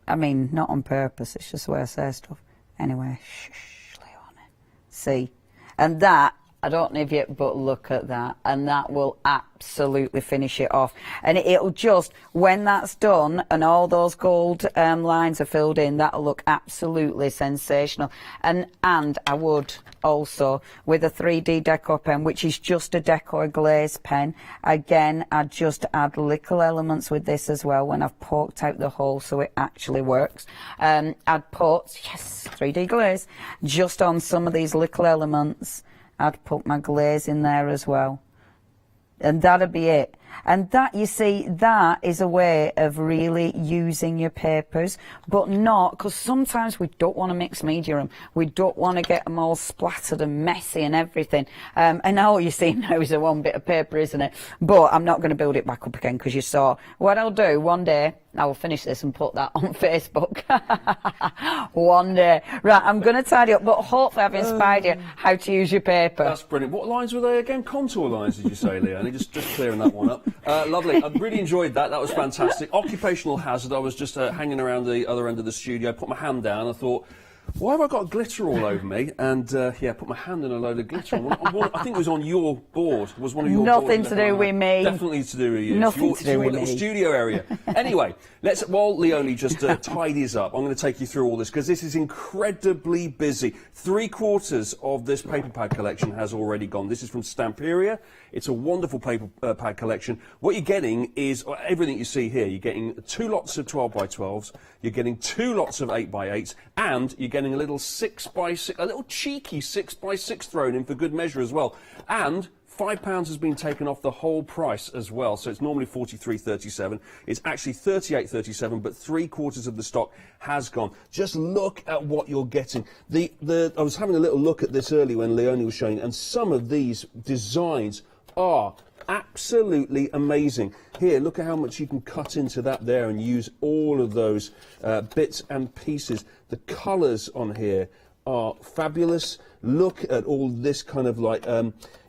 I mean, not on purpose, it's just the way I say stuff. Anyway, shh, Leonie. See? And that, I don't know if you, but look at that, and that will absolutely finish it off. And it'll just, when that's done and all those gold lines are filled in, that'll look absolutely sensational. And I would also, with a 3D decor pen, which is just a decor glaze pen, again, I'd just add little elements with this as well when I've poked out the hole so it actually works. I'd put, yes, 3D glaze, just on some of these little elements. I'd put my glaze in there as well. And that'd be it. And that, you see, that is a way of really using your papers, but not, because sometimes we don't want to mix media and we don't want to get them all splattered and messy and everything. And all you see now is a one bit of paper, isn't it? But I'm not going to build it back up again because you saw. What I'll do one day, I will finish this and put that on Facebook. One day. Right, I'm going to tidy up, but hopefully I've inspired you how to use your paper. That's brilliant. What lines were they again? Contour lines, did you say, Leonie? Just clearing that one up. Lovely. I really enjoyed that. That was fantastic. Occupational hazard. I was just hanging around the other end of the studio, put my hand down. I thought, why have I got glitter all over me? And yeah, put my hand in a load of glitter. I think it was on your board. It was one of your Nothing boards. to do with me. Definitely to do with you. Nothing to do with little me. Studio area. Anyway, while Leonie just tidies up, I'm going to take you through all this because this is incredibly busy. 3/4 of this paper pad collection has already gone. This is from Stamperia. It's a wonderful paper pad collection. What you're getting is everything you see here. You're getting 2 lots of 12x12s. You're getting 2 lots of 8x8s, and you're getting a little 6x6, a little cheeky 6x6 thrown in for good measure as well. And £5 has been taken off the whole price as well, so it's normally £43.37. It's actually £38.37, but 3/4 of the stock has gone. Just look at what you're getting. I was having a little look at this earlier when Leonie was showing, and some of these designs are absolutely amazing. Here, look at how much you can cut into that there and use all of those bits and pieces. The colours on here are fabulous. Look at all this kind of like,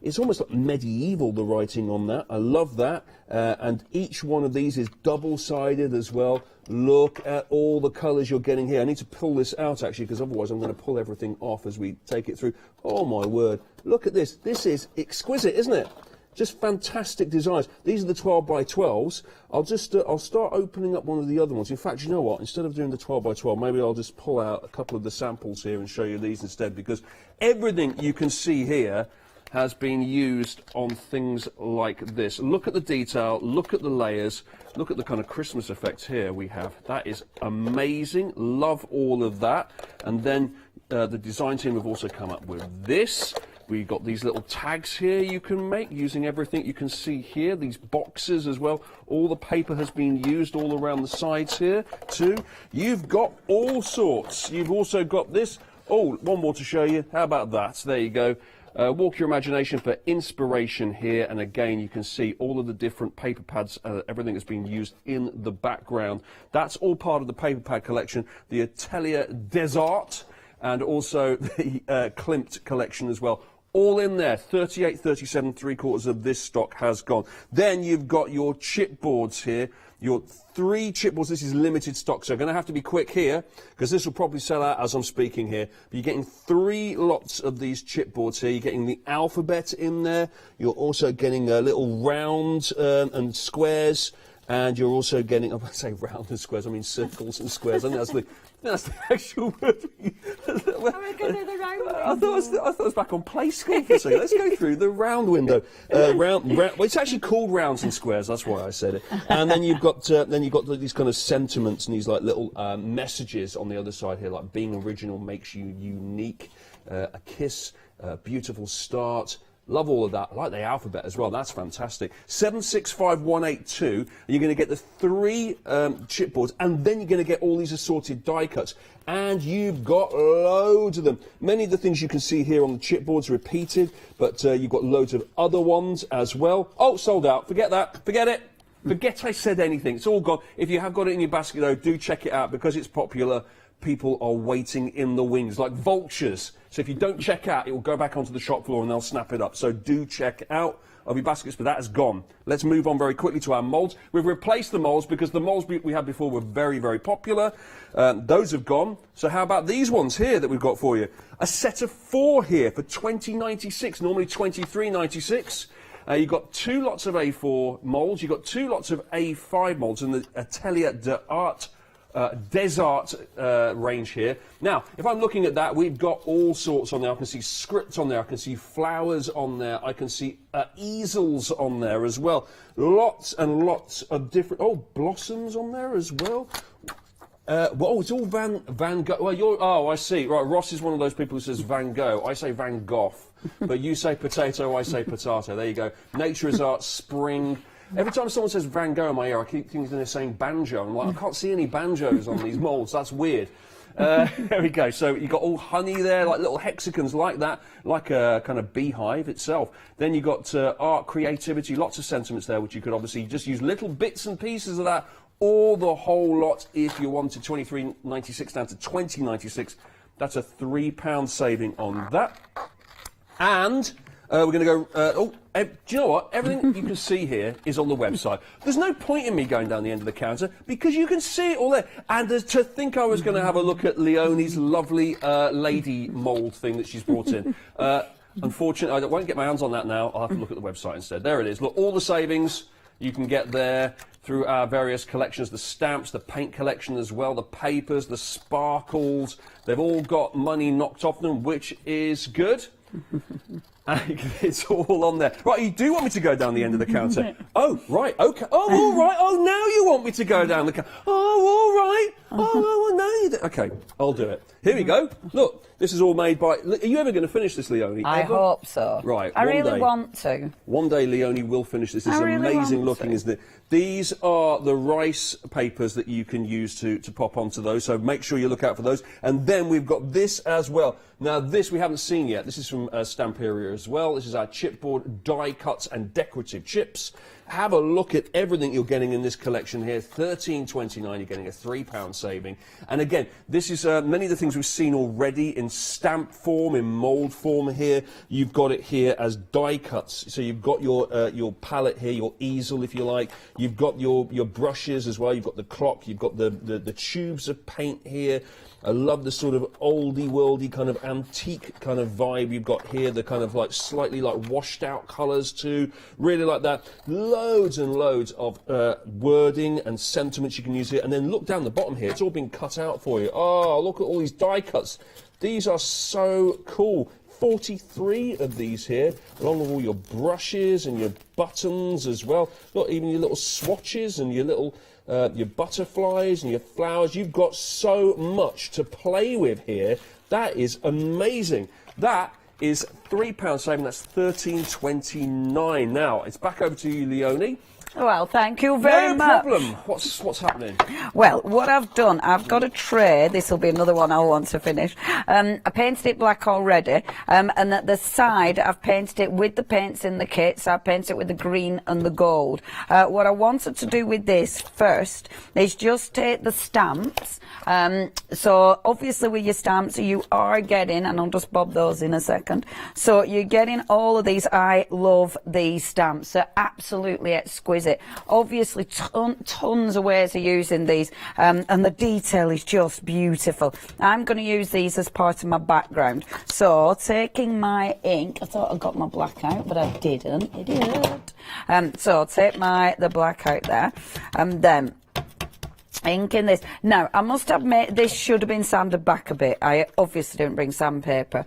it's almost like medieval, the writing on that. I love that. And each one of these is double-sided as well. Look at all the colours you're getting here. I need to pull this out actually, because otherwise I'm going to pull everything off as we take it through. Oh my word, look at this. This is exquisite, isn't it? Just fantastic designs. These are the 12x12s. I'll start opening up one of the other ones. In fact, you know what? Instead of doing the 12x12, maybe I'll just pull out a couple of the samples here and show you these instead, because everything you can see here has been used on things like this. Look at the detail, look at the layers, look at the kind of Christmas effects here we have. That is amazing. Love all of that. And then the design team have also come up with this. We've got these little tags here you can make using everything you can see here, these boxes as well. All the paper has been used all around the sides here too. You've got all sorts. You've also got this. Oh, one more to show you. How about that? There you go. Walk your imagination for inspiration here, and again you can see all of the different paper pads, everything that's been used in the background. That's all part of the paper pad collection, the Atelier des Arts, and also the Klimt collection as well. All in there, 38.37, 3/4 of this stock has gone. Then you've got your chipboards here, your 3 chipboards. This is limited stock, so I'm going to have to be quick here, because this will probably sell out as I'm speaking here. But you're getting 3 lots of these chipboards here. You're getting the alphabet in there. You're also getting little rounds and squares. And you're also getting, I say round and squares, I mean circles and squares. I think that's the actual word. I thought it was back on play school for a second. Let's go through the round window. Well, it's actually called rounds and squares. That's why I said it. And then you've got these kind of sentiments and these like little messages on the other side here, like being original makes you unique. A kiss, a beautiful start. Love all of that. I like the alphabet as well. That's fantastic. 765182. And you're going to get the 3 chipboards, and then you're going to get all these assorted die cuts. And you've got loads of them. Many of the things you can see here on the chipboards repeated, but you've got loads of other ones as well. Oh, sold out. Forget that. Forget it. Forget I said anything. It's all gone. If you have got it in your basket, though, do check it out because it's popular. People are waiting in the wings like vultures. So if you don't check out, it will go back onto the shop floor and they'll snap it up. So do check out of your baskets, but that is gone. Let's move on very quickly to our moulds. We've replaced the moulds because the moulds we had before were very, very popular. Those have gone. So how about these ones here that we've got for you? A set of 4 here for $20.96, normally $23.96. You've got 2 lots of A4 moulds. You've got 2 lots of A5 moulds and the Atelier d'Art Desart range here. Now, if I'm looking at that, we've got all sorts on there. I can see scripts on there. I can see flowers on there. I can see easels on there as well. Lots and lots of different... Oh, blossoms on there as well. Well, it's all Van Gogh. Well, I see. Right, Ross is one of those people who says Van Gogh. I say Van Gogh. But you say potato, I say potato. There you go. Nature is art, spring... Every time someone says Van Gogh in my ear, I keep thinking they're saying banjo. I'm like, I can't see any banjos on these moulds. That's weird. There we go. So you've got all honey there, like little hexagons like that, like a kind of beehive itself. Then you've got art, creativity, lots of sentiments there, which you could obviously just use little bits and pieces of that, or the whole lot if you wanted. $23.96 down to $20.96. That's a £3 saving on that. And... we're going to go, do you know what? Everything you can see here is on the website. There's no point in me going down the end of the counter because you can see it all there. And to think I was going to have a look at Leonie's lovely lady mould thing that she's brought in. Unfortunately, I won't get my hands on that now. I'll have to look at the website instead. There it is. Look, all the savings you can get there through our various collections, the stamps, the paint collection as well, the papers, the sparkles. They've all got money knocked off them, which is good. It's all on there. Right, you do want me to go down the end of the counter? Oh, right, okay. Oh, all right. Oh, now you want me to go down the counter. Oh, all right. Oh, well, now you do. Okay, I'll do it. Here we go. Look, this is all made by... Are you ever going to finish this, Leonie? I hope so. Right, I really want to. One day Leonie will finish this. This is amazing looking, isn't it? These are the rice papers that you can use to pop onto those, so make sure you look out for those. And then we've got this as well. Now, this we haven't seen yet. This is from Stamperia as well. This is our chipboard, die cuts and decorative chips. Have a look at everything you're getting in this collection here. $13.29, you're getting a £3 saving. And again, this is many of the things we've seen already in stamp form, in mould form here. You've got it here as die cuts. So you've got your palette here, your easel, if you like. You've got your brushes as well. You've got the clock. You've got the tubes of paint here. I love the sort of oldie worldy kind of antique kind of vibe you've got here, the kind of like slightly like washed out colours too, really like that. Loads and loads of wording and sentiments you can use here, and then look down the bottom here, it's all been cut out for you. Oh, look at all these die cuts. These are so cool. 43 of these here, along with all your brushes and your buttons as well. Look, even your little swatches and your little your butterflies and your flowers. You've got so much to play with here. That is amazing. That is £3 saving. That's $13.29. Now it's back over to you, Leonie. Well, thank you very much. No problem. What's happening? Well, what I've done, I've got a tray. This will be another one I want to finish. I painted it black already, and at the side I've painted it with the paints in the kit. So I painted it with the green and the gold. What I wanted to do with this first is just take the stamps. So obviously with your stamps you are getting, and I'll just bob those in a second. So you're getting all of these. I love these stamps. They're absolutely exquisite. it. Obviously, tons of ways of using these, and the detail is just beautiful. I'm going to use these as part of my background. So, taking my ink, I thought I got my black out, but I didn't. Idiot. So, take the black out there, and then ink in this. Now, I must admit, this should have been sanded back a bit. I obviously didn't bring sandpaper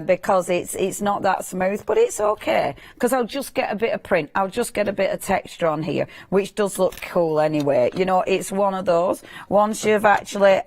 because it's not that smooth, but it's okay because I'll just get a bit of print. I'll just get a bit of texture on here, which does look cool anyway. You know, it's one of those. Once you've actually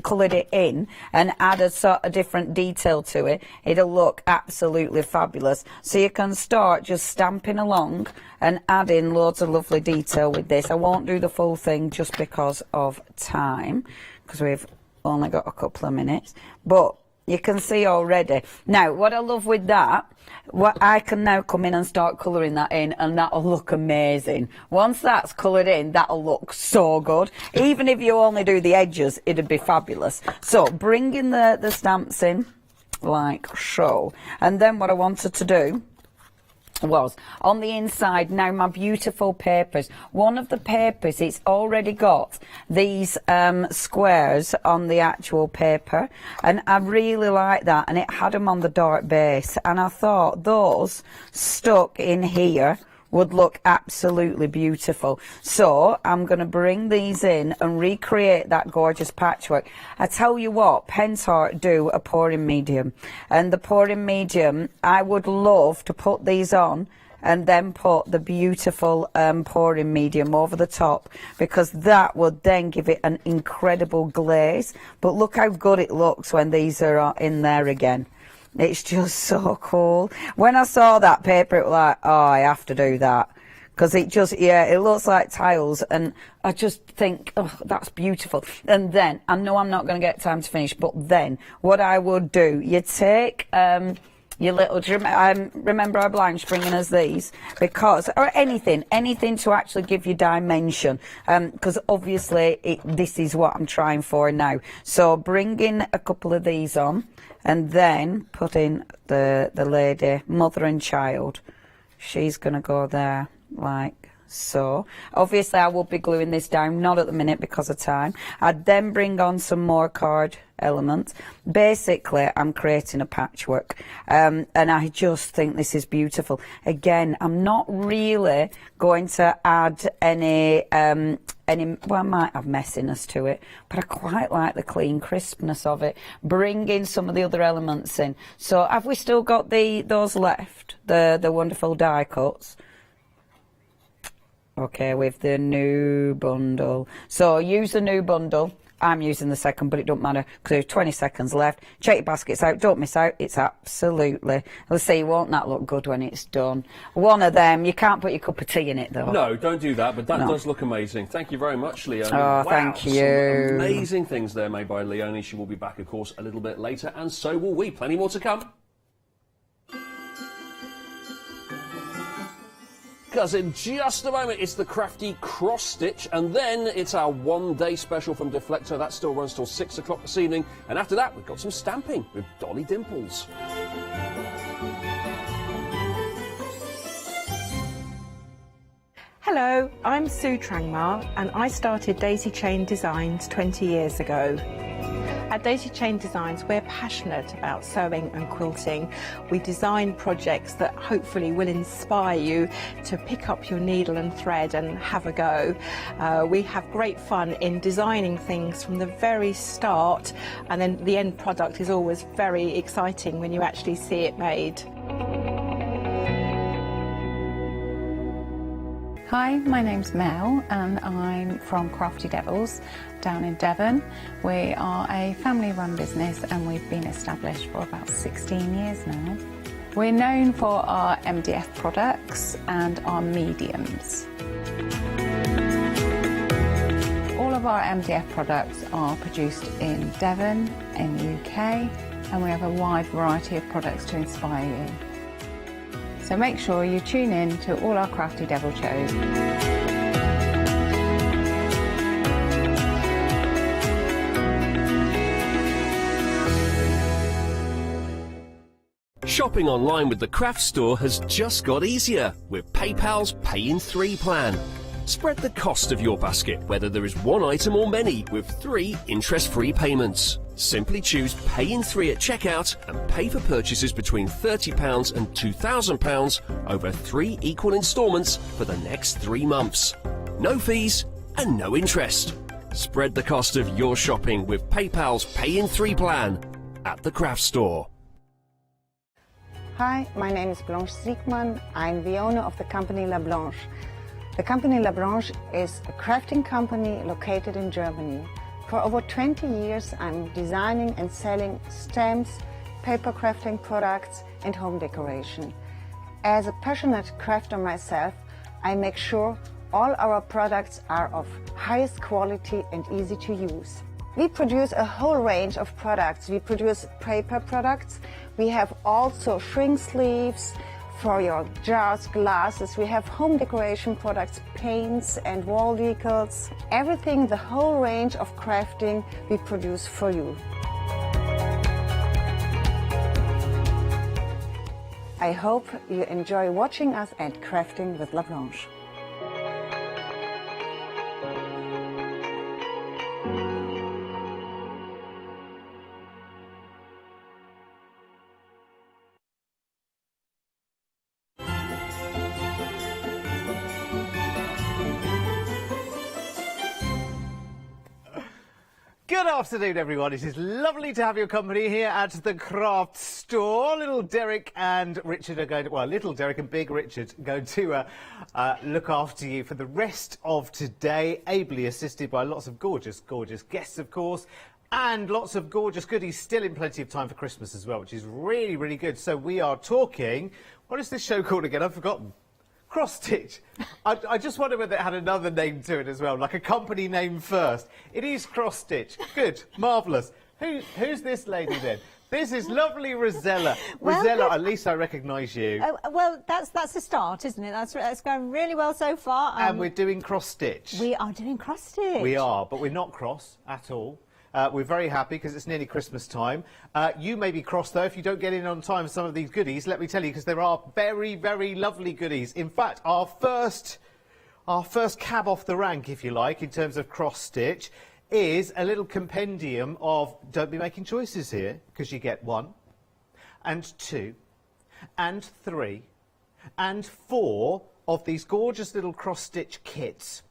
coloured it in and added sort of different detail to it, it'll look absolutely fabulous. So you can start just stamping along and add in loads of lovely detail with this. I won't do the full thing just because of time, because we've only got a couple of minutes, but you can see already. Now, what I love with that, what I can now come in and start colouring that in, and that'll look amazing. Once that's coloured in, that'll look so good. Even if you only do the edges, it'd be fabulous. So, bringing the stamps in, like so, and then what I wanted to do was on the inside, now my beautiful papers, one of the papers, it's already got these squares on the actual paper, and I really like that, and it had them on the dark base, and I thought those stuck in here would look absolutely beautiful. So I'm going to bring these in and recreate that gorgeous patchwork. I tell you what, Pentel do a pouring medium, and the pouring medium, I would love to put these on and then put the beautiful pouring medium over the top, because that would then give it an incredible glaze. But look how good it looks when these are in there again. It's just so cool. When I saw that paper, it was like, oh, I have to do that. Because it just, yeah, it looks like tiles, and I just think, oh, that's beautiful. And then, I know I'm not going to get time to finish, but then, what I would do, you take your little, remember our blanche bringing us these? Because, or anything to actually give you dimension. Because obviously, this is what I'm trying for now. So, bringing a couple of these on, and then put in the lady, mother and child. She's going to go there like so. Obviously, I will be gluing this down, not at the minute because of time. I'd then bring on some more card elements. Basically, I'm creating a patchwork, and I just think this is beautiful. Again, I'm not really going to add any, well, I might have messiness to it, but I quite like the clean crispness of it. Bringing some of the other elements in. So, have we still got those left? The wonderful die cuts. Okay, with the new bundle. So, use the new bundle. I'm using the second, but it don't matter because there's 20 seconds left. Check your baskets out. Don't miss out. It's absolutely... Let's see, won't that look good when it's done? One of them, you can't put your cup of tea in it, though. No, don't do that, but that does look amazing. Thank you very much, Leonie. Oh, wow, thank you. Some amazing things there made by Leonie. She will be back, of course, a little bit later, and so will we. Plenty more to come. Because in just a moment it's the crafty cross stitch, and then it's our one-day special from Deflecto. That still runs till 6 o'clock this evening, and after that we've got some stamping with Dolly Dimples. Hello, I'm Sue Trangmar, and I started Daisy Chain Designs 20 years ago. At Daisy Chain Designs, we're passionate about sewing and quilting. We design projects that hopefully will inspire you to pick up your needle and thread and have a go. We have great fun in designing things from the very start, and then the end product is always very exciting when you actually see it made. Hi, my name's Mel and I'm from Crafty Devils down in Devon. We are a family-run business and we've been established for about 16 years now. We're known for our MDF products and our mediums. All of our MDF products are produced in Devon, in the UK, and we have a wide variety of products to inspire you. So make sure you tune in to all our Crafty Devil shows. Shopping online with the Craft Store has just got easier with PayPal's Pay in 3 plan. Spread the cost of your basket, whether there is one item or many, with 3 interest-free payments. Simply choose Pay in 3 at checkout and pay for purchases between £30 and £2,000 over 3 equal instalments for the next 3 months. No fees and no interest. Spread the cost of your shopping with PayPal's Pay in 3 plan at the craft store. Hi, my name is Blanche Siegmann. I'm the owner of the company La Blanche. The company La Blanche is a crafting company located in Germany. For over 20 years I'm designing and selling stamps, paper crafting products and home decoration. As a passionate crafter myself, I make sure all our products are of highest quality and easy to use. We produce a whole range of products. We produce paper products. We have also shrink sleeves for your jars, glasses. We have home decoration products, paints and wall decals. Everything, the whole range of crafting we produce for you. I hope you enjoy watching us and crafting with La Blanche. Good afternoon, everyone. It is lovely to have your company here at the craft store. Little Derek and Richard are going to, well, little Derek and big Richard are going to look after you for the rest of today, ably assisted by lots of gorgeous, gorgeous guests, of course, and lots of gorgeous goodies, still in plenty of time for Christmas as well, which is really, really good. So we are talking, what is this show called again? I've forgotten. Cross Stitch. I just wonder whether it had another name to it as well, like a company name first. It is Cross Stitch. Good, marvellous. Who's this lady then? This is lovely Rosella. Well, Rosella, at least I recognise you. Well, that's a start, isn't it? That's going really well so far. And we're doing cross stitch. We are doing cross stitch. We are, but we're not cross at all. We're very happy because it's nearly Christmas time. You may be cross, though, if you don't get in on time for some of these goodies. Let me tell you, because there are very, very lovely goodies. In fact, our first cab off the rank, if you like, in terms of cross-stitch, is a little compendium of, don't be making choices here, because you get 1, and 2, and 3, and 4 of these gorgeous little cross-stitch kits.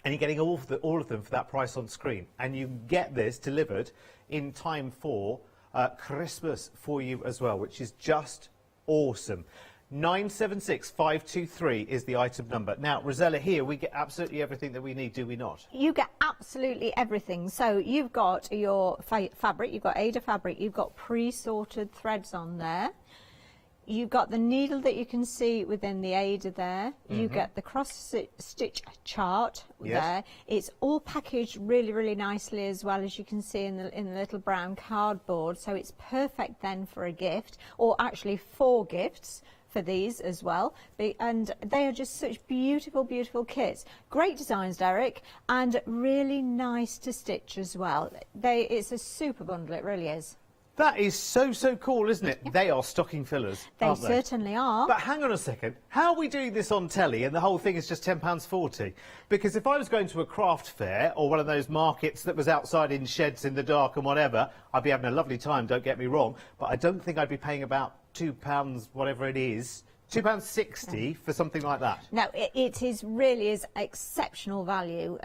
And you're getting all of them for that price on screen. And you get this delivered in time for Christmas for you as well, which is just awesome. 976523 is the item number. Now, Rosella, here we get absolutely everything that we need, do we not? You get absolutely everything. So you've got your fabric, you've got Ada fabric, you've got pre-sorted threads on there. You've got the needle that you can see within the Ada there. You get the cross-stitch chart there. It's all packaged really, really nicely as well, as you can see in the little brown cardboard. So it's perfect then for a gift, or actually 4 gifts for these as well. And they are just such beautiful, beautiful kits. Great designs, Derek, and really nice to stitch as well. It's a super bundle, it really is. That is so, so cool, isn't it? They are stocking fillers, aren't they? Certainly are. But hang on a second. How are we doing this on telly and the whole thing is just £10.40? Because if I was going to a craft fair or one of those markets that was outside in sheds in the dark and whatever, I'd be having a lovely time, don't get me wrong, but I don't think I'd be paying about £2, whatever it is, £2.60 for something like that. No, it really is exceptional value,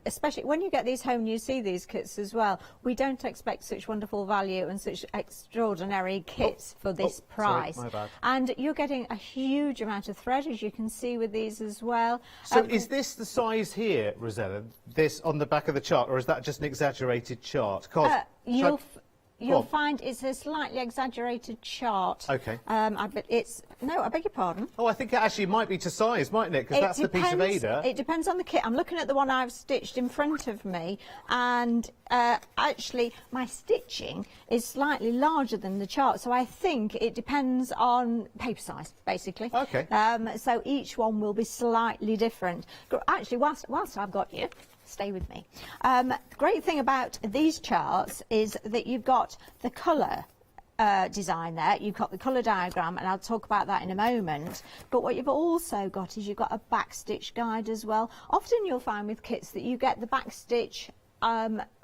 especially when you get these home, you see these kits as well. We don't expect such wonderful value and such extraordinary kits for this price. Sorry, my bad. And you're getting a huge amount of thread, as you can see with these as well. So is this the size here, Rosella, this on the back of the chart, or is that just an exaggerated chart? You'll find it's a slightly exaggerated chart. Okay. I beg your pardon. Oh, I think it actually might be to size, mightn't it? Because that's the piece of Ada. It depends on the kit. I'm looking at the one I've stitched in front of me, and actually my stitching is slightly larger than the chart, so I think it depends on paper size, basically. Okay. So each one will be slightly different. Actually, whilst I've got you, stay with me. The great thing about these charts is that you've got the colour design there. You've got the colour diagram, and I'll talk about that in a moment. But what you've also got is you've got a backstitch guide as well. Often you'll find with kits that you get the backstitch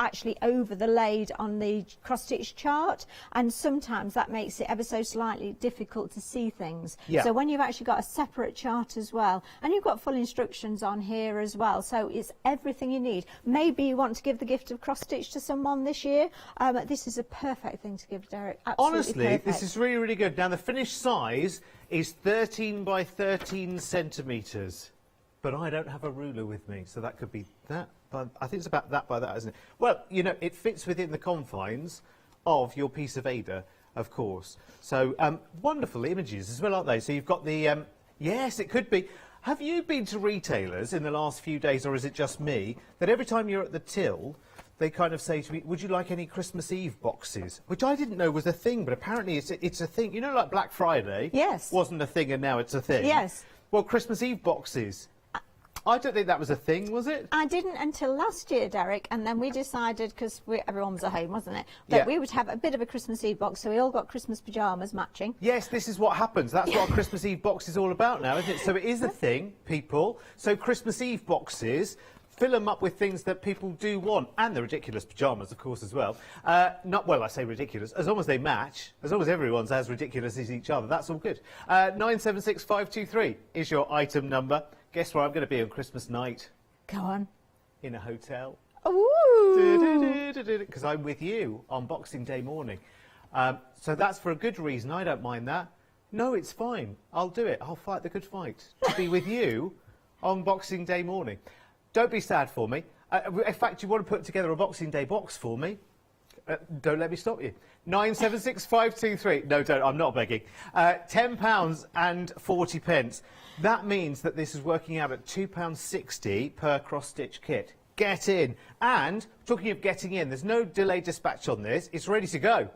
actually overlaid on the cross-stitch chart, and sometimes that makes it ever so slightly difficult to see things. Yeah. So when you've actually got a separate chart as well, and you've got full instructions on here as well, so it's everything you need. Maybe you want to give the gift of cross-stitch to someone this year. This is a perfect thing to give, Derek. Absolutely Honestly, perfect. this is really, really good. Now, the finished size is 13 by 13 centimetres. But I don't have a ruler with me, so that could be that. I think it's about that by that, isn't it? Well, you know, it fits within the confines of your piece of Ada, of course. So, wonderful images as well, aren't they? So you've got the, yes, it could be. Have you been to retailers in the last few days, or is it just me, that every time you're at the till, they kind of say to me, would you like any Christmas Eve boxes? Which I didn't know was a thing, but apparently it's a thing. You know, like Black Friday? Yes. Wasn't a thing, and now it's a thing. Yes. Well, Christmas Eve boxes. I don't think that was a thing, was it? I didn't until last year, Derek, and then we decided, because everyone was at home, wasn't it, that we would have a bit of a Christmas Eve box, so we all got Christmas pyjamas matching. Yes, this is what happens. That's what a Christmas Eve box is all about now, isn't it? So it is a thing, people. So Christmas Eve boxes, fill them up with things that people do want, and the ridiculous pyjamas, of course, as well. Well, I say ridiculous, as long as they match, as long as everyone's as ridiculous as each other, that's all good. 976523 is your item number. Guess where I'm going to be on Christmas night? Go on. In a hotel. Ooh! Because I'm with you on Boxing Day morning. So that's for a good reason. I don't mind that. No, it's fine. I'll do it. I'll fight the good fight to be with you on Boxing Day morning. Don't be sad for me. In fact, you want to put together a Boxing Day box for me? Don't let me stop you. 976523. No, don't. I'm not begging. £10 and 40 pence. That means that this is working out at £2.60 per cross-stitch kit. Get in. And, talking of getting in, there's no delayed dispatch on this. It's ready to go.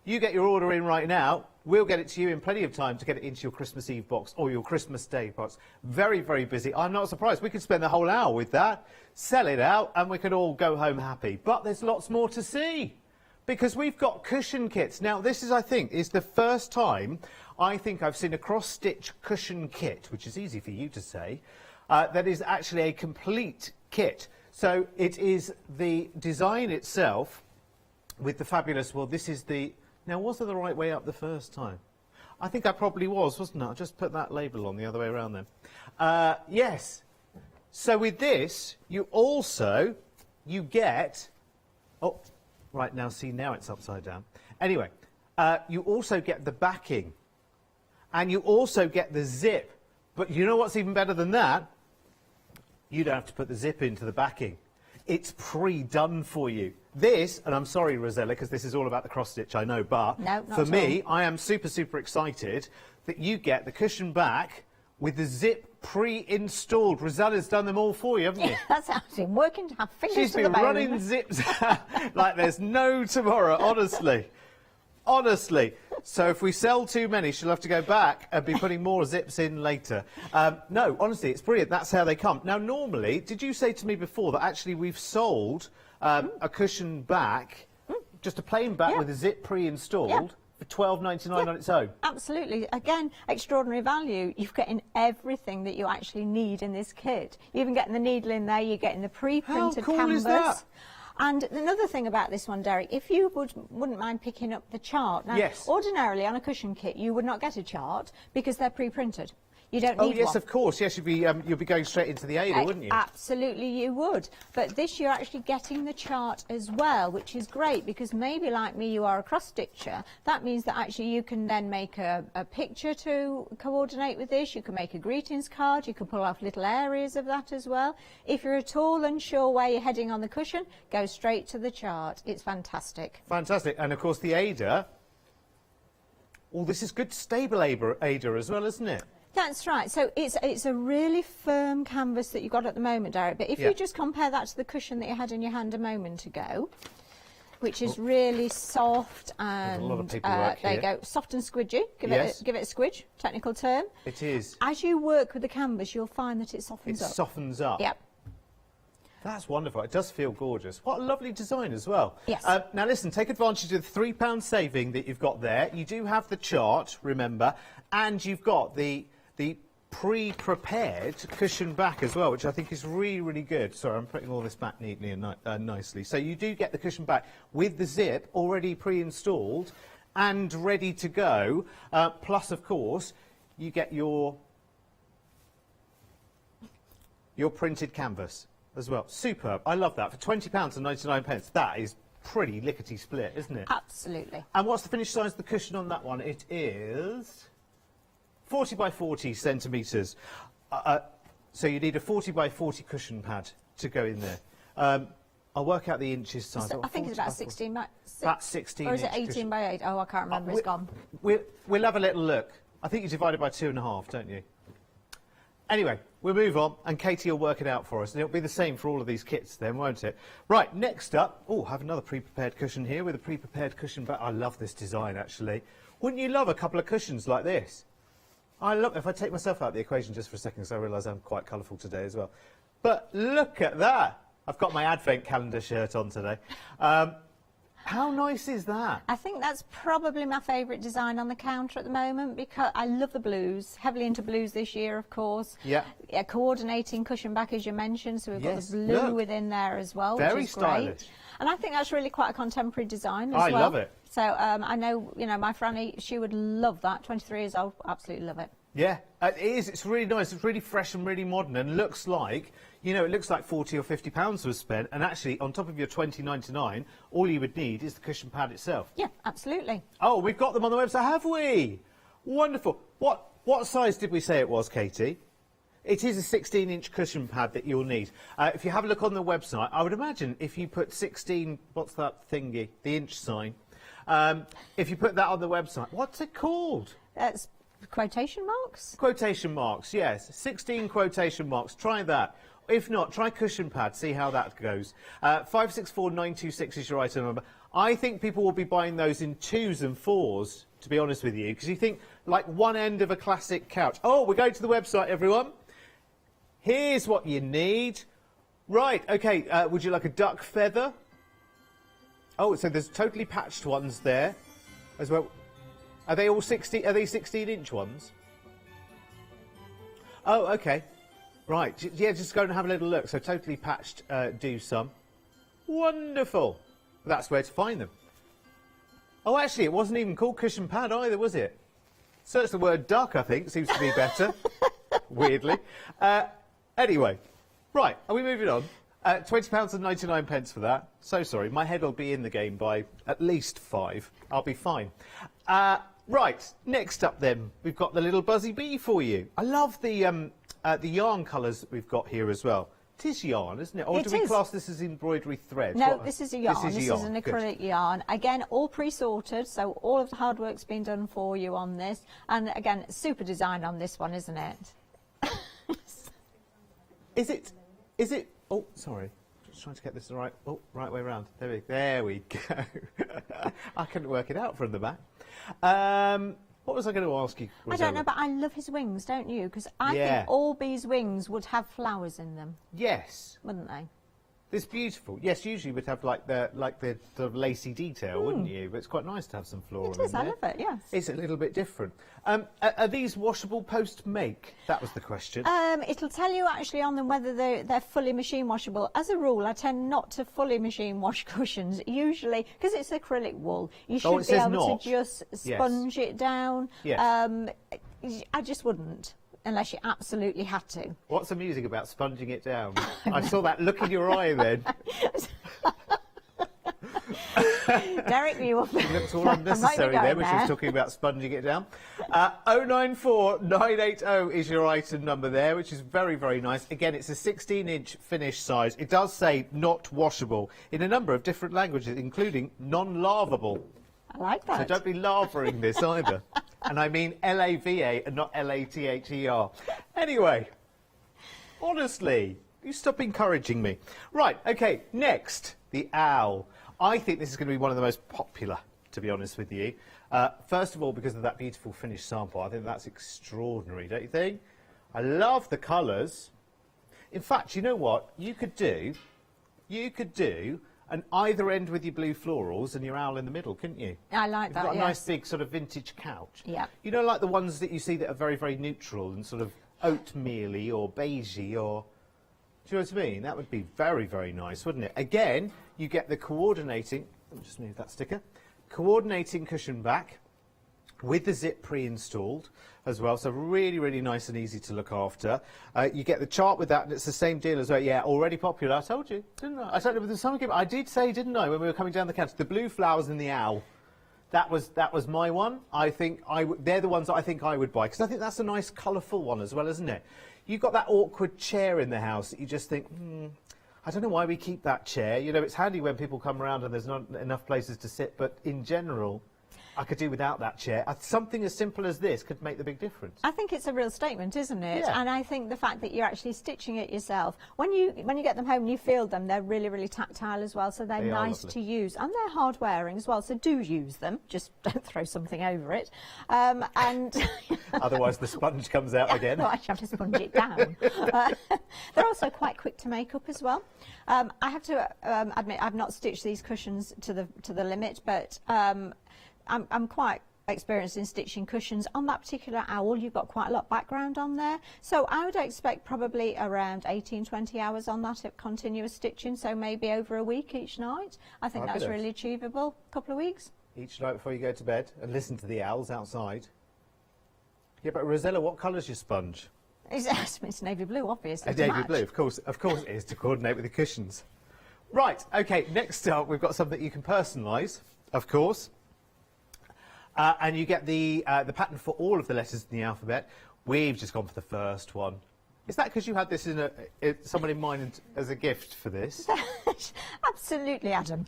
You get your order in right now. We'll get it to you in plenty of time to get it into your Christmas Eve box or your Christmas Day box. Very, very busy. I'm not surprised. We could spend the whole hour with that, sell it out, and we could all go home happy. But there's lots more to see, because we've got cushion kits. Now, this is, I think, is the first time I think I've seen a cross-stitch cushion kit, which is easy for you to say, that is actually a complete kit. So it is the design itself with the fabulous, well, this is the... Now, was it the right way up the first time? I think I probably was, wasn't it? I'll just put that label on the other way around then. Yes. So with this, you get... Oh, right, now see, now it's upside down. Anyway, you also get the backing. And you also get the zip. But you know what's even better than that? You don't have to put the zip into the backing. It's pre-done for you. This, and I'm sorry, Rosella, because this is all about the cross-stitch, I know, but no, for me, I am super, super excited that you get the cushion back with the zip pre-installed. Rosella's done them all for you, haven't you? Yeah, that's actually working to have fingers She's to the been bone. running zips like there's no tomorrow, honestly. Honestly. So if we sell too many, she'll have to go back and be putting more zips in later. No, honestly, it's brilliant. That's how they come. Now, normally, did you say to me before that actually we've sold a cushion back, just a plain back with a zip pre-installed, for £12.99 on its own? Absolutely. Again, extraordinary value. You're getting everything that you actually need in this kit. You're even getting the needle in there, you're getting the pre-printed How cool canvas. is that? And another thing about this one, Derek, if you wouldn't mind picking up the chart. Now, ordinarily on a cushion kit, you would not get a chart because they're pre-printed. You don't need one. Oh, yes, of course. Yes, you'd be going straight into the Ada, wouldn't you? Absolutely, you would. But this, you're actually getting the chart as well, which is great, because maybe, like me, you are a cross-stitcher. That means that actually you can then make a picture to coordinate with this. You can make a greetings card. You can pull off little areas of that as well. If you're at all unsure where you're heading on the cushion, go straight to the chart. It's fantastic. Fantastic. And, of course, the Ada... Oh, this is good stable Ada as well, isn't it? That's right. So it's a really firm canvas that you've got at the moment, Derek. But if you just compare that to the cushion that you had in your hand a moment ago, which is really soft and a lot of paperwork there you go, soft and squidgy. Give it a squidge, technical term. It is. As you work with the canvas, you'll find that it softens up. It softens up. Yep. That's wonderful. It does feel gorgeous. What a lovely design as well. Yes. Now listen, take advantage of the £3 saving that you've got there. You do have the chart, remember, and you've got the pre-prepared cushion back as well, which I think is really, really good. Sorry, I'm putting all this back neatly and nicely. So you do get the cushion back with the zip already pre-installed and ready to go. Plus, of course, you get your printed canvas as well. Superb. I love that. For £20 and 99 pence, that is pretty lickety split, isn't it? Absolutely. And what's the finished size of the cushion on that one? It is 40 by 40 centimetres. So you need a 40 by 40 cushion pad to go in there. I'll work out the inches size. I think it's about 16 by 6. About 16 Or is it inch 18 cushion. by 8? Oh, I can't remember. It's gone. We'll have a little look. I think you divide it by 2.5, don't you? Anyway, we'll move on, and Katie will work it out for us, and it'll be the same for all of these kits then, won't it? Right, next up, I have another pre-prepared cushion here with a pre-prepared cushion back. I love this design, actually. Wouldn't you love a couple of cushions like this? I love, if I take myself out of the equation just for a second, because I realise I'm quite colourful today as well. But look at that. I've got my advent calendar shirt on today. How nice is that? I think that's probably my favourite design on the counter at the moment because I love the blues. Heavily into blues this year, of course. Yeah. A coordinating cushion back, as you mentioned, so we've got Yes, the blue look. within there as well, Very which is stylish. great. And I think that's really quite a contemporary design as I well. love it. So I know, you know, my Franny, she would love that. 23 years old, absolutely love it. Yeah, it is. It's really nice. It's really fresh and really modern, and looks like, you know, it looks like 40 or 50 pounds was spent. And actually, on top of your $20.99, all you would need is the cushion pad itself. Yeah, absolutely. Oh, we've got them on the website, have we? Wonderful. What size did we say it was, Katie? It is a 16-inch cushion pad that you'll need. If you have a look on the website, I would imagine if you put 16, what's that thingy, the inch sign, if you put that on the website, what's it called? That's quotation marks? Quotation marks, yes. 16 quotation marks. Try that. If not, try cushion pad. See how that goes. 564926 is your item number. I think people will be buying those in 2s and 4s, to be honest with you, because you think like one end of a classic couch. Oh, we're going to the website, everyone. Here's what you need. Right, okay, would you like a duck feather? Oh, so there's totally patched ones there as well. Are they all 16? Are they 16-inch ones? Oh, okay. Right. Yeah, just go and have a little look. So totally patched do some. Wonderful. That's where to find them. Oh, actually, it wasn't even called cushion pad either, was it? Search the word duck, I think, seems to be better. Weirdly. Anyway. Right, are we moving on? £20 and 99 pence for that. So sorry, my head will be in the game by at least 5. I'll be fine. Right, next up then, we've got the little buzzy bee for you. I love the yarn colours that we've got here as well. It is yarn, isn't it? Or do we class this as embroidery thread? No, this is a yarn. This is yarn. an acrylic yarn. Again, all pre-sorted, so all of the hard work's been done for you on this. And again, super design on this one, isn't it? Is it? Oh, sorry. Just trying to get this right. Oh, right way round. There we go. I couldn't work it out from the back. What was I going to ask you? I don't know, but I love his wings, don't you? Because I think all bees' wings would have flowers in them. Yes. Wouldn't they? It's beautiful. Yes, usually we'd have like the sort of lacy detail, wouldn't you? But it's quite nice to have some floral. It is. in there. I love it. Yes. It's a little bit different. Are these washable post-make? That was the question. It'll tell you actually on them whether they're fully machine washable. As a rule, I tend not to fully machine wash cushions. Usually, because it's acrylic wool, you should be able to just sponge it down. Yes. I just wouldn't. Unless you absolutely had to. What's amusing about sponging it down? I saw that look in your eye then. Derek, you were... It looks all unnecessary there when she was talking about sponging it down. 094980 is your item number there, which is very, very nice. Again, it's a 16-inch finish size. It does say not washable in a number of different languages, including non-lavable. I like that. So don't be lavering this either. And I mean L-A-V-A and not L-A-T-H-E-R. Anyway, honestly, you stop encouraging me. Right, okay, next, the owl. I think this is going to be one of the most popular, to be honest with you. First of all, because of that beautiful finished sample. I think that's extraordinary, don't you think? I love the colours. In fact, you know what? You could do you could do an either end with your blue florals and your owl in the middle, couldn't you? I like You've that, got a yes. nice big sort of vintage couch. Yeah. You know, like the ones that you see that are very, very neutral and sort of oatmeal-y or beigey or... Do you know what I mean? That would be very, very nice, wouldn't it? Again, you get the coordinating... Let me just move that sticker. Coordinating cushion back with the zip pre-installed as well, so really, really nice and easy to look after. You get the chart with that, and it's the same deal as well. Yeah, already popular. I told you, didn't I? I told you with the summer gift. I did say, didn't I, when we were coming down the counter, the blue flowers and the owl. That was my one. I think they're the ones that I think I would buy, because I think that's a nice, colourful one as well, isn't it? You've got that awkward chair in the house that you just think, I don't know why we keep that chair. You know, it's handy when people come around and there's not enough places to sit, but in general, I could do without that chair. Something as simple as this could make the big difference. I think it's a real statement, isn't it? Yeah. And I think the fact that you're actually stitching it yourself, when you get them home and you feel them, they're really, really tactile as well, so they're nice to use. And they're hard wearing as well, so do use them. Just don't throw something over it. And Otherwise the sponge comes out again. Well, I have to sponge it down. They're also quite quick to make up as well. I have to admit I've not stitched these cushions to the limit, but I'm quite experienced in stitching cushions. On that particular owl, you've got quite a lot of background on there. So I would expect probably around 18-20 hours on that of continuous stitching, so maybe over a week each night. I think that's really achievable. A couple of weeks. Each night before you go to bed and listen to the owls outside. Yeah, but Rosella, what colour's your sponge? It's navy blue, obviously. Navy blue, of course it is, to coordinate with the cushions. Right, okay, next up we've got something you can personalise, of course. And you get the pattern for all of the letters in the alphabet. We've just gone for the first one. Is that because you had this someone in mind as a gift for this? Absolutely, Adam.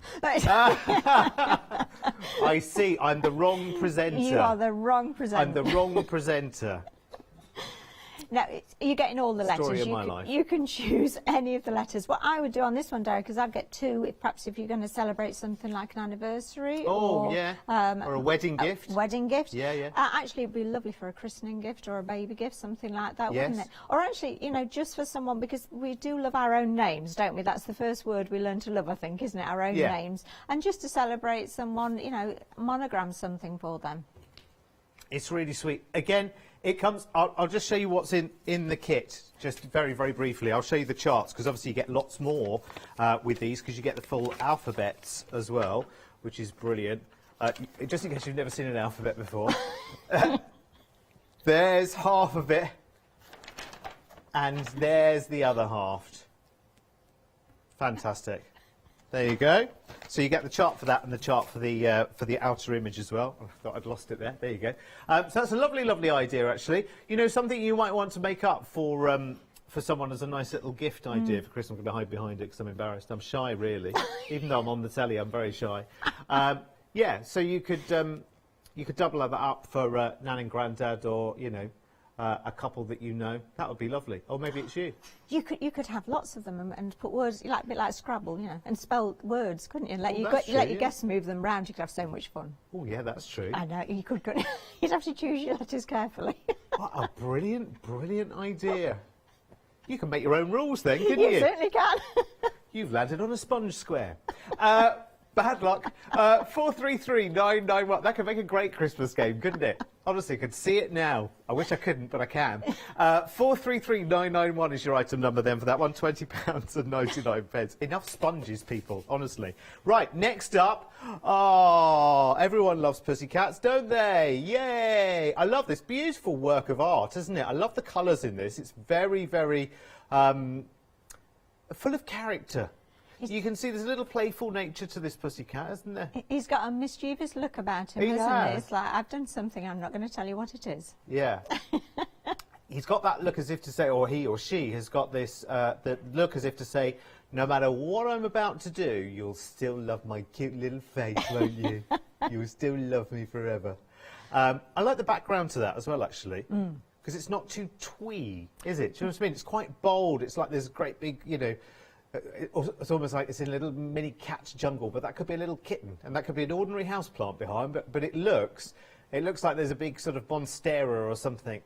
I see. I'm the wrong presenter. You are the wrong presenter. I'm the wrong presenter. No, you're getting all the letters. Story of my life. You can choose any of the letters. What I would do on this one, Derek, is I'd get two, perhaps if you're going to celebrate something like an anniversary. Oh, yeah. Or a wedding gift. Wedding gift. Yeah, yeah. Actually, it'd be lovely for a christening gift or a baby gift, something like that, wouldn't it? Or actually, you know, just for someone, because we do love our own names, don't we? That's the first word we learn to love, I think, isn't it? Our own names. And just to celebrate someone, you know, monogram something for them. It's really sweet. Again, it comes... I'll just show you what's in the kit, just very, very briefly. I'll show you the charts, because obviously you get lots more with these, because you get the full alphabets as well, which is brilliant. Just in case you've never seen an alphabet before. There's half of it, and there's the other half. Fantastic. There you go. So you get the chart for that and the chart for the outer image as well. I thought I'd lost it there. There you go. So that's a lovely, lovely idea, actually. You know, something you might want to make up for someone as a nice little gift idea for Christmas. I'm going to hide behind it because I'm embarrassed. I'm shy, really. Even though I'm on the telly, I'm very shy. Yeah, so you could double that up for Nan and Grandad, or, you know, a couple that you know. That would be lovely. Or maybe it's you. You could have lots of them and put words, like a bit like Scrabble, you know, and spell words, couldn't you? Let your guests move them round. You could have so much fun. Oh yeah, that's true. I know. You could. You'd have to choose your letters carefully. What a brilliant, brilliant idea. You can make your own rules then, couldn't you? You certainly can. You've landed on a sponge square. Bad luck. 433991. That could make a great Christmas game, couldn't it? Honestly, I could see it now. I wish I couldn't, but I can. 433991 is your item number then for that one. £20.99. Enough sponges, people, honestly. Right, next up. Oh, everyone loves pussycats, don't they? Yay! I love this beautiful work of art, isn't it? I love the colours in this. It's very, very full of character. You can see there's a little playful nature to this pussycat, isn't there? He's got a mischievous look about him, hasn't he? It's like, I've done something, I'm not going to tell you what it is. Yeah. He's got that look as if to say, or he or she has got this the look as if to say, no matter what I'm about to do, you'll still love my cute little face, won't you? You'll still love me forever. I like the background to that as well, actually. Because it's not too twee, is it? Do you know what I mean? It's quite bold. It's like there's a great big, you know... It's almost like it's in a little mini cat's jungle, but that could be a little kitten, and that could be an ordinary houseplant behind, but it looks like there's a big sort of monstera or something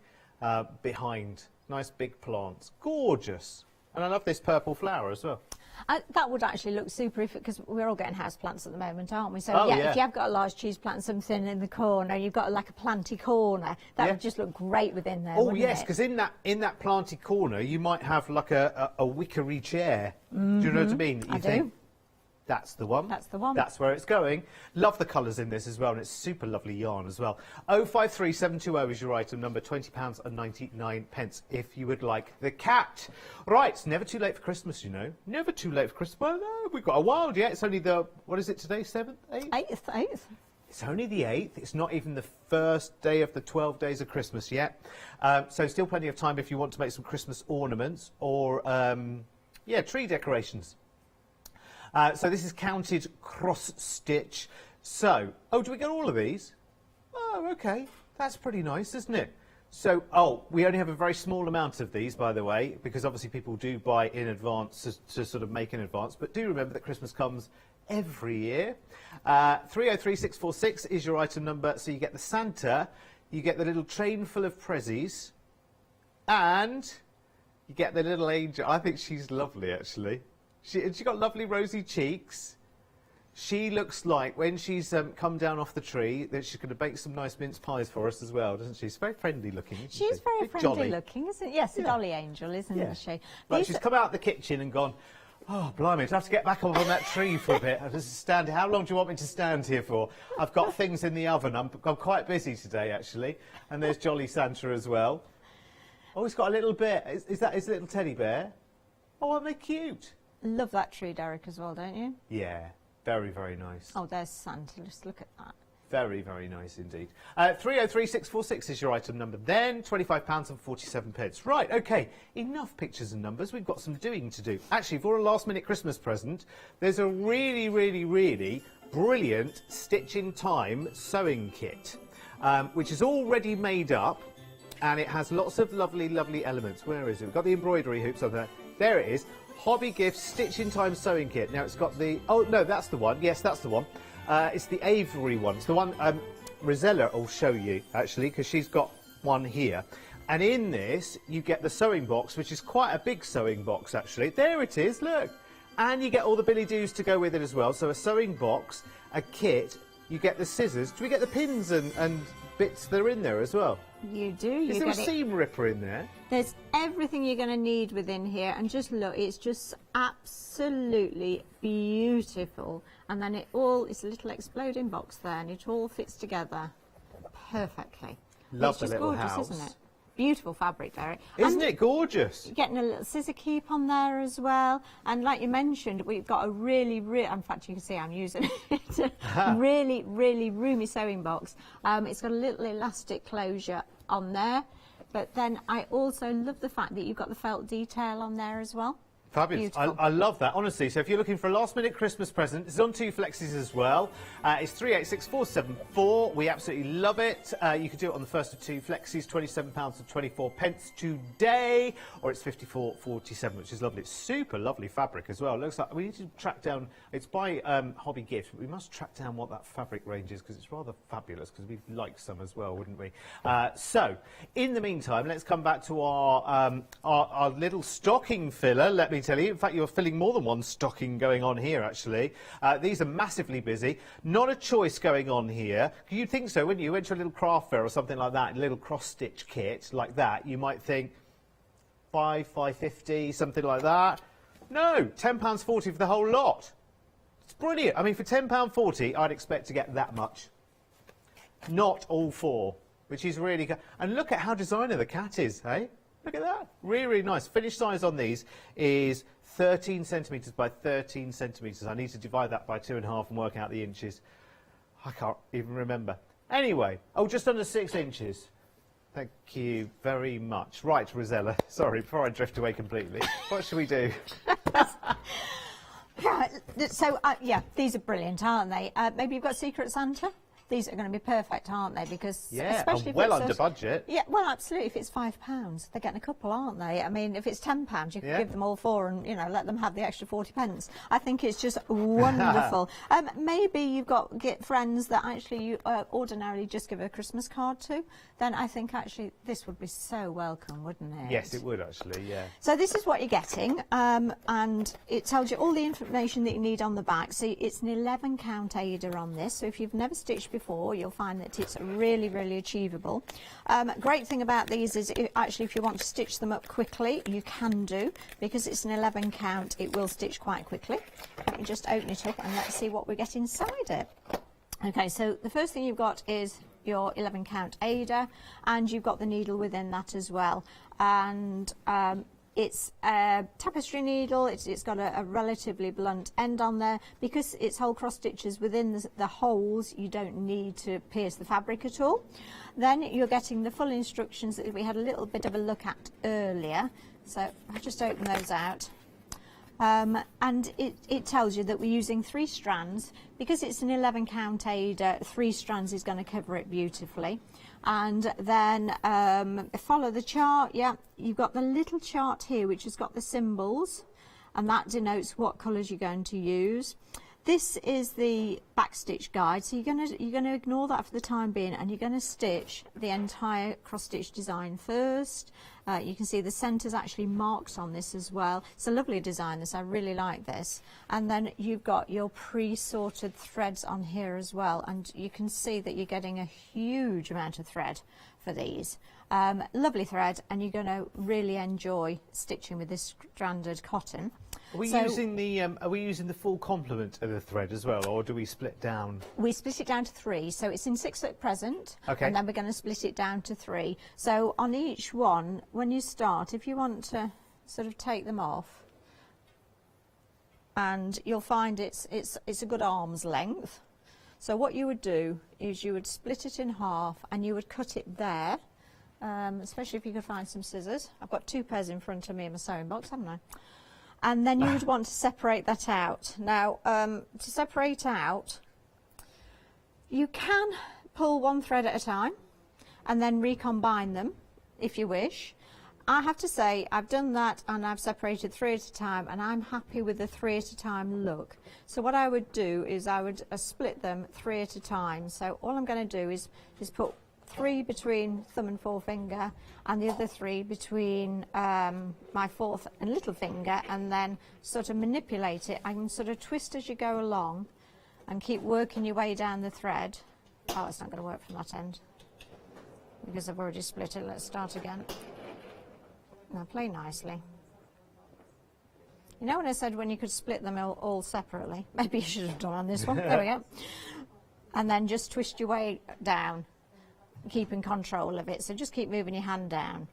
behind. Nice big plants. Gorgeous. And I love this purple flower as well. That would actually look super, because we're all getting house plants at the moment, aren't we? So Oh, yeah, yeah. if you have got a large cheese plant, something in the corner, you've got like a planty corner, that Yeah. would just look great within there. Oh wouldn't yes, it? because in that planted corner, you might have like a wickery chair. Do you know what I mean? You I think, do. That's the one. That's the one. That's where it's going. Love the colours in this as well, and it's super lovely yarn as well. 053720 is your item number, £20.99 if you would like the cat. Right, it's never too late for Christmas, you know. Never too late for Christmas. Well, no, we've got a while yet. It's only the, what is it today, 7th, 8th? 8th. It's only the 8th. It's not even the first day of the 12 days of Christmas yet. So still plenty of time if you want to make some Christmas ornaments or, yeah, tree decorations. So this is counted cross stitch. So, oh, do we get all of these? Oh, okay. That's pretty nice, isn't it? So, oh, we only have a very small amount of these, by the way, because obviously people do buy in advance to sort of make in advance. But do remember that Christmas comes every year. 303646 is your item number. So you get the Santa, you get the little train full of prezzies, and you get the little angel. I think she's lovely, actually. She got lovely rosy cheeks. She looks like, when she's come down off the tree, that she's going to bake some nice mince pies for us as well, doesn't she? She's very friendly looking, isn't she? She is very Bit friendly jolly. looking, isn't it? Yes, a dolly angel, isn't she? Right, These she's are- come out of the kitchen and gone, oh, blimey, I have to get back up on that tree for a bit. I just stand. How long do you want me to stand here for? I've got things in the oven. I'm quite busy today, actually. And there's Jolly Santa as well. Oh, he's got a little bear. Is that his little teddy bear? Oh, aren't they cute? Love that tree, Derek, as well, don't you? Yeah, very, very nice. Oh, there's Santa. Just look at that. Very, very nice indeed. 303646 is your item number then, £25.47. Right, OK, enough pictures and numbers. We've got some doing to do. Actually, for a last-minute Christmas present, there's a really, really, really brilliant Stitch in Time sewing kit, which is already made up, and it has lots of lovely, lovely elements. Where is it? We've got the embroidery hoops on there. There it is. Hobby Gift Stitch in Time sewing kit. Now, it's got the... Oh, no, that's the one. Yes, that's the one. It's the Avery one. It's the one Rosella will show you, actually, because she's got one here. And in this, you get the sewing box, which is quite a big sewing box, actually. There it is, look. And you get all the billy-doos to go with it as well. So a sewing box, a kit, you get the scissors. Do we get the pins and bits that are in there as well? You do. Is there a seam ripper in there? There's everything you're going to need within here, and just look, it's just absolutely beautiful. And then it's a little exploding box there, and it all fits together perfectly. Love it's the just little gorgeous, house. isn't it? Beautiful fabric, Derek. Isn't And it gorgeous? you're getting a little scissor keep on there as well, and like you mentioned, we've got a really, in fact you can see I'm using it, really, really roomy sewing box. It's got a little elastic closure on there, but then I also love the fact that you've got the felt detail on there as well. Fabulous. I love that, honestly. So if you're looking for a last-minute Christmas present, it's on 2 flexis as well. It's 386474. We absolutely love it. You can do it on the first of 2 flexis, £27.24 today, or it's 54.47, which is lovely. It's super lovely fabric as well. It looks like we need to track down. It's by Hobby Gift. We must track down what that fabric range is because it's rather fabulous. Because we'd like some as well, wouldn't we? So in the meantime, let's come back to our little stocking filler. Let me tell you. In fact, you're filling more than one stocking going on here, actually. These are massively busy. Not a choice going on here. You'd think so, wouldn't you? You went to a little craft fair or something like that, a little cross-stitch kit like that. You might think £5.50, something like that. No, £10.40 for the whole lot. It's brilliant. I mean, for £10.40, I'd expect to get that much. Not all 4, which is really good. And look at how designer the cat is, hey? Look at that. Really, really nice. Finished size on these is 13 centimetres by 13 centimetres. I need to divide that by 2.5 and work out the inches. I can't even remember. Anyway, oh, just under 6 inches. Thank you very much. Right, Rosella. Sorry, before I drift away completely. What should we do? Right, so yeah, these are brilliant, aren't they? Maybe you've got Secret Santa? these are going to be perfect, aren't they? Because Yeah, especially and if well it's under budget. Yeah, well, absolutely. If it's £5, they're getting a couple, aren't they? I mean, if it's £10, you can give them all 4 and, you know, let them have the extra 40 pence. I think it's just wonderful. Maybe you've get friends that actually you ordinarily just give a Christmas card to. Then I think actually this would be so welcome, wouldn't it? Yes, it would actually, yeah. So this is what you're getting, and it tells you all the information that you need on the back. So it's an 11 count Ada on this. So if you've never stitched before, you'll find that it's really, really achievable. Great thing about these is if you want to stitch them up quickly, you can do, because it's an 11 count, it will stitch quite quickly. Let me just open it up and let's see what we get inside it. Okay, so the first thing you've got is your 11 count Ada, and you've got the needle within that as well. And it's a tapestry needle. It's got a relatively blunt end on there. Because it's whole cross stitches within the holes, you don't need to pierce the fabric at all. Then you're getting the full instructions that we had a little bit of a look at earlier. So I'll just open those out. And it tells you that we're using 3 strands. Because it's an 11 count Ada, 3 strands is going to cover it beautifully. And then follow the chart. Yeah, you've got the little chart here which has got the symbols, and that denotes what colours you're going to use. This is the backstitch guide, so you're going to ignore that for the time being, and you're going to stitch the entire cross stitch design first. You can see the centre's actually marked on this as well. It's a lovely design, this. I really like this. And then you've got your pre-sorted threads on here as well, and you can see that you're getting a huge amount of thread for these. Lovely thread, and you're going to really enjoy stitching with this stranded cotton. Are we using the full complement of the thread as well, or do we split down? We split it down to 3, so it's in 6 at present, okay. And then we're going to split it down to 3. So on each one, when you start, if you want to sort of take them off, and you'll find it's a good arm's length. So what you would do is you would split it in half, and you would cut it there, especially if you could find some scissors. I've got 2 pairs in front of me in my sewing box, haven't I? And then you would want to separate that out. Now, to separate out, you can pull 1 thread at a time and then recombine them if you wish. I have to say I've done that, and I've separated 3 at a time, and I'm happy with the 3 at a time look. So what I would do is I would split them 3 at a time. So all I'm going to do is put 3 between thumb and forefinger, and the other 3 between my fourth and little finger, and then sort of manipulate it. I can sort of twist as you go along and keep working your way down the thread. Oh, it's not going to work from that end because I've already split it. Let's start again. Now play nicely. You know when I said when you could split them all separately? Maybe you should have done on this one. There we go. And then just twist your way down, keeping control of it. So just keep moving your hand down,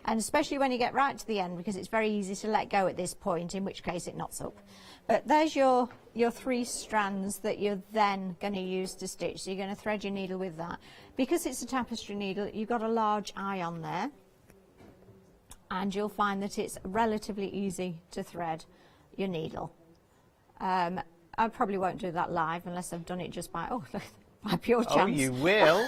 and especially when you get right to the end, because it's very easy to let go at this point, in which case it knots up. But there's your 3 strands that you're then going to use to stitch. So you're going to thread your needle with that. Because it's a tapestry needle, you've got a large eye on there, and you'll find that it's relatively easy to thread your needle. I probably won't do that live unless I've done it just by pure chance. Oh, you will.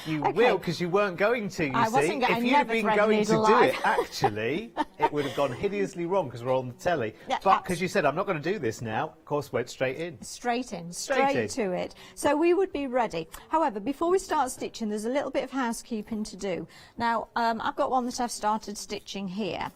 You will, because you weren't going to, you see. If you'd been going to do it, actually, it would have gone hideously wrong because we're on the telly. Yeah, but because you said, I'm not going to do this now, of course, went straight in. Straight to it. So we would be ready. However, before we start stitching, there's a little bit of housekeeping to do. Now, I've got one that I've started stitching here.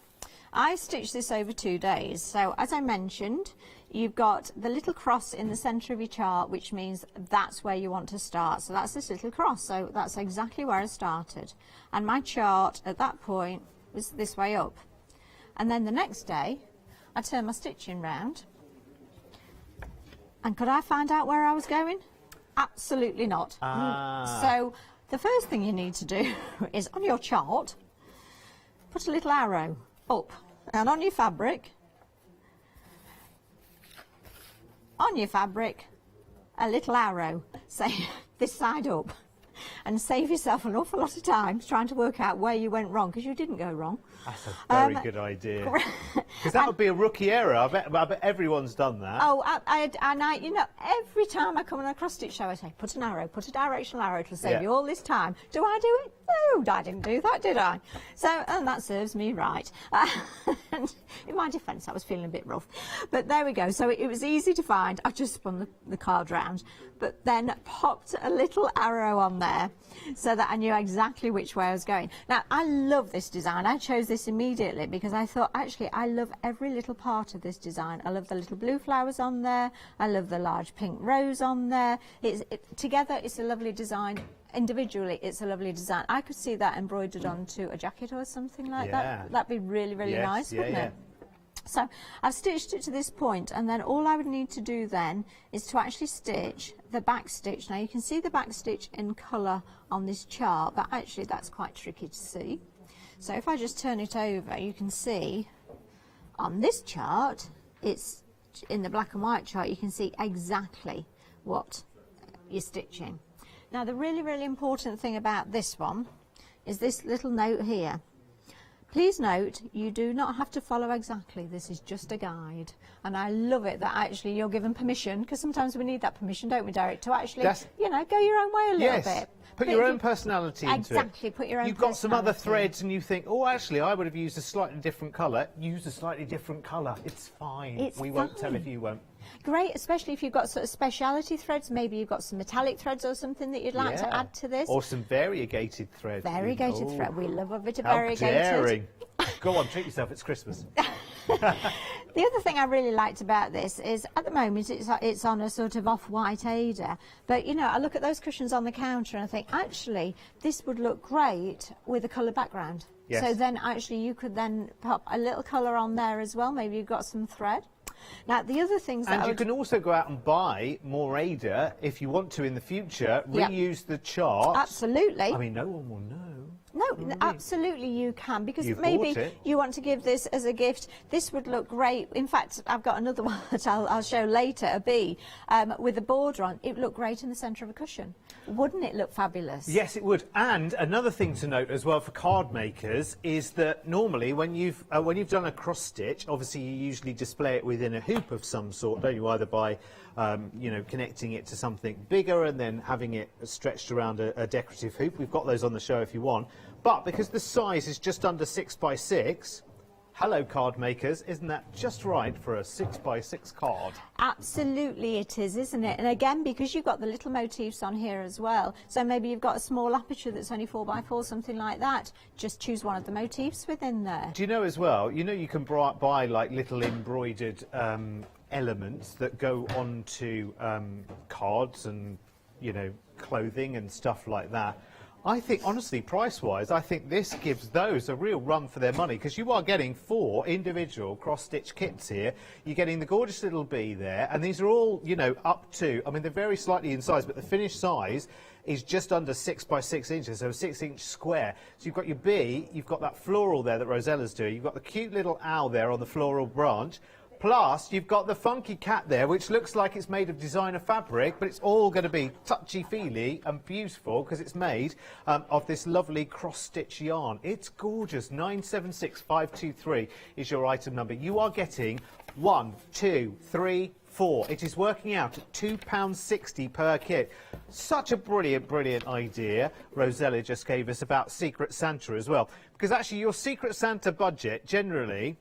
I stitched this over 2 days. So as I mentioned, you've got the little cross in the centre of your chart, which means that's where you want to start. So that's this little cross. So that's exactly where I started. And my chart at that point was this way up. And then the next day, I turned my stitching round. And could I find out where I was going? Absolutely not. So the first thing you need to do is on your chart, put a little arrow up, and on your fabric, a little arrow, say this side up. and save yourself an awful lot of time trying to work out where you went wrong, because you didn't go wrong. That's a very good idea. Because that would be a rookie error. I bet everyone's done that. Oh, you know, every time I come on a cross-stitch show, I say, put an arrow, put a directional arrow to save you all this time. Do I do it? No, I didn't do that, did I? So, and that serves me right. And in my defence, I was feeling a bit rough. But there we go. So it was easy to find. I just spun the card round, but then popped a little arrow on there so that I knew exactly which way I was going. Now, I love this design. I chose this immediately because I thought, actually, I love every little part of this design. I love the little blue flowers on there. I love the large pink rose on there. Together, it's a lovely design. Individually, it's a lovely design. I could see that embroidered onto a jacket or something like that. That'd be really, really nice, wouldn't it? So I've stitched it to this point, and then all I would need to do then is to actually stitch the back stitch. Now you can see the back stitch in colour on this chart, but actually that's quite tricky to see. So if I just turn it over, you can see on this chart, it's in the black and white chart, you can see exactly what you're stitching. Now the really, really important thing about this one is this little note here. Please note, you do not have to follow exactly. This is just a guide. And I love it that actually you're given permission, because sometimes we need that permission, don't we, Derek, to actually, you know, go your own way a little bit. Put your own personality into it. Exactly, put your own You've got some other threads and you think, oh, actually, I would have used a slightly different colour. Use a slightly different colour. It's fine. We won't tell if you won't. Great, especially if you've got sort of speciality threads. Maybe you've got some metallic threads or something that you'd like to add to this. Or some variegated thread. Variegated thread. We love a bit of how variegated. Daring. Go on, treat yourself. It's Christmas. The other thing I really liked about this is, at the moment, it's on a sort of off-white Ada. But, you know, I look at those cushions on the counter and I think, actually, this would look great with a colour background. Yes. So then, actually, you could then pop a little colour on there as well. Maybe you've got some thread. Now, the other things that you can also go out and buy more Ada if you want to in the future. Reuse the chart. Absolutely. I mean, no one will know. No, absolutely you can, because You've maybe bought it. you want to give this as a gift. This would look great. In fact, I've got another one that I'll show later, a bee, with a border on. It would look great in the centre of a cushion. Wouldn't it look fabulous? Yes, it would. And another thing to note as well for card makers is that normally when you've done a cross stitch, obviously you usually display it within a hoop of some sort, don't you? Either by you know, connecting it to something bigger and then having it stretched around a decorative hoop. We've got those on the show if you want. But because the size is just under 6 by 6, hello card makers, isn't that just right for a 6 by 6 card? Absolutely it is, isn't it? And again, because you've got the little motifs on here as well, so maybe you've got a small aperture that's only 4 by 4, something like that, just choose one of the motifs within there. Do you know as well, you know you can buy like little embroidered elements that go onto cards and, you know, clothing and stuff like that. I think, honestly, price-wise, I think this gives those a real run for their money, because you are getting 4 individual cross-stitch kits here. You're getting the gorgeous little bee there, and these are all, you know, up to, I mean, they're very slightly in size, but the finished size is just under 6 by 6 inches, so a 6-inch square. So you've got your bee, you've got that floral there that Rosella's doing, you've got the cute little owl there on the floral branch, plus, you've got the funky cat there, which looks like it's made of designer fabric, but it's all going to be touchy-feely and beautiful because it's made of this lovely cross-stitch yarn. It's gorgeous. 976523 is your item number. You are getting 1, 2, 3, 4. It is working out at £2.60 per kit. Such a brilliant, brilliant idea Rosella just gave us about Secret Santa as well. Because actually your Secret Santa budget, generally,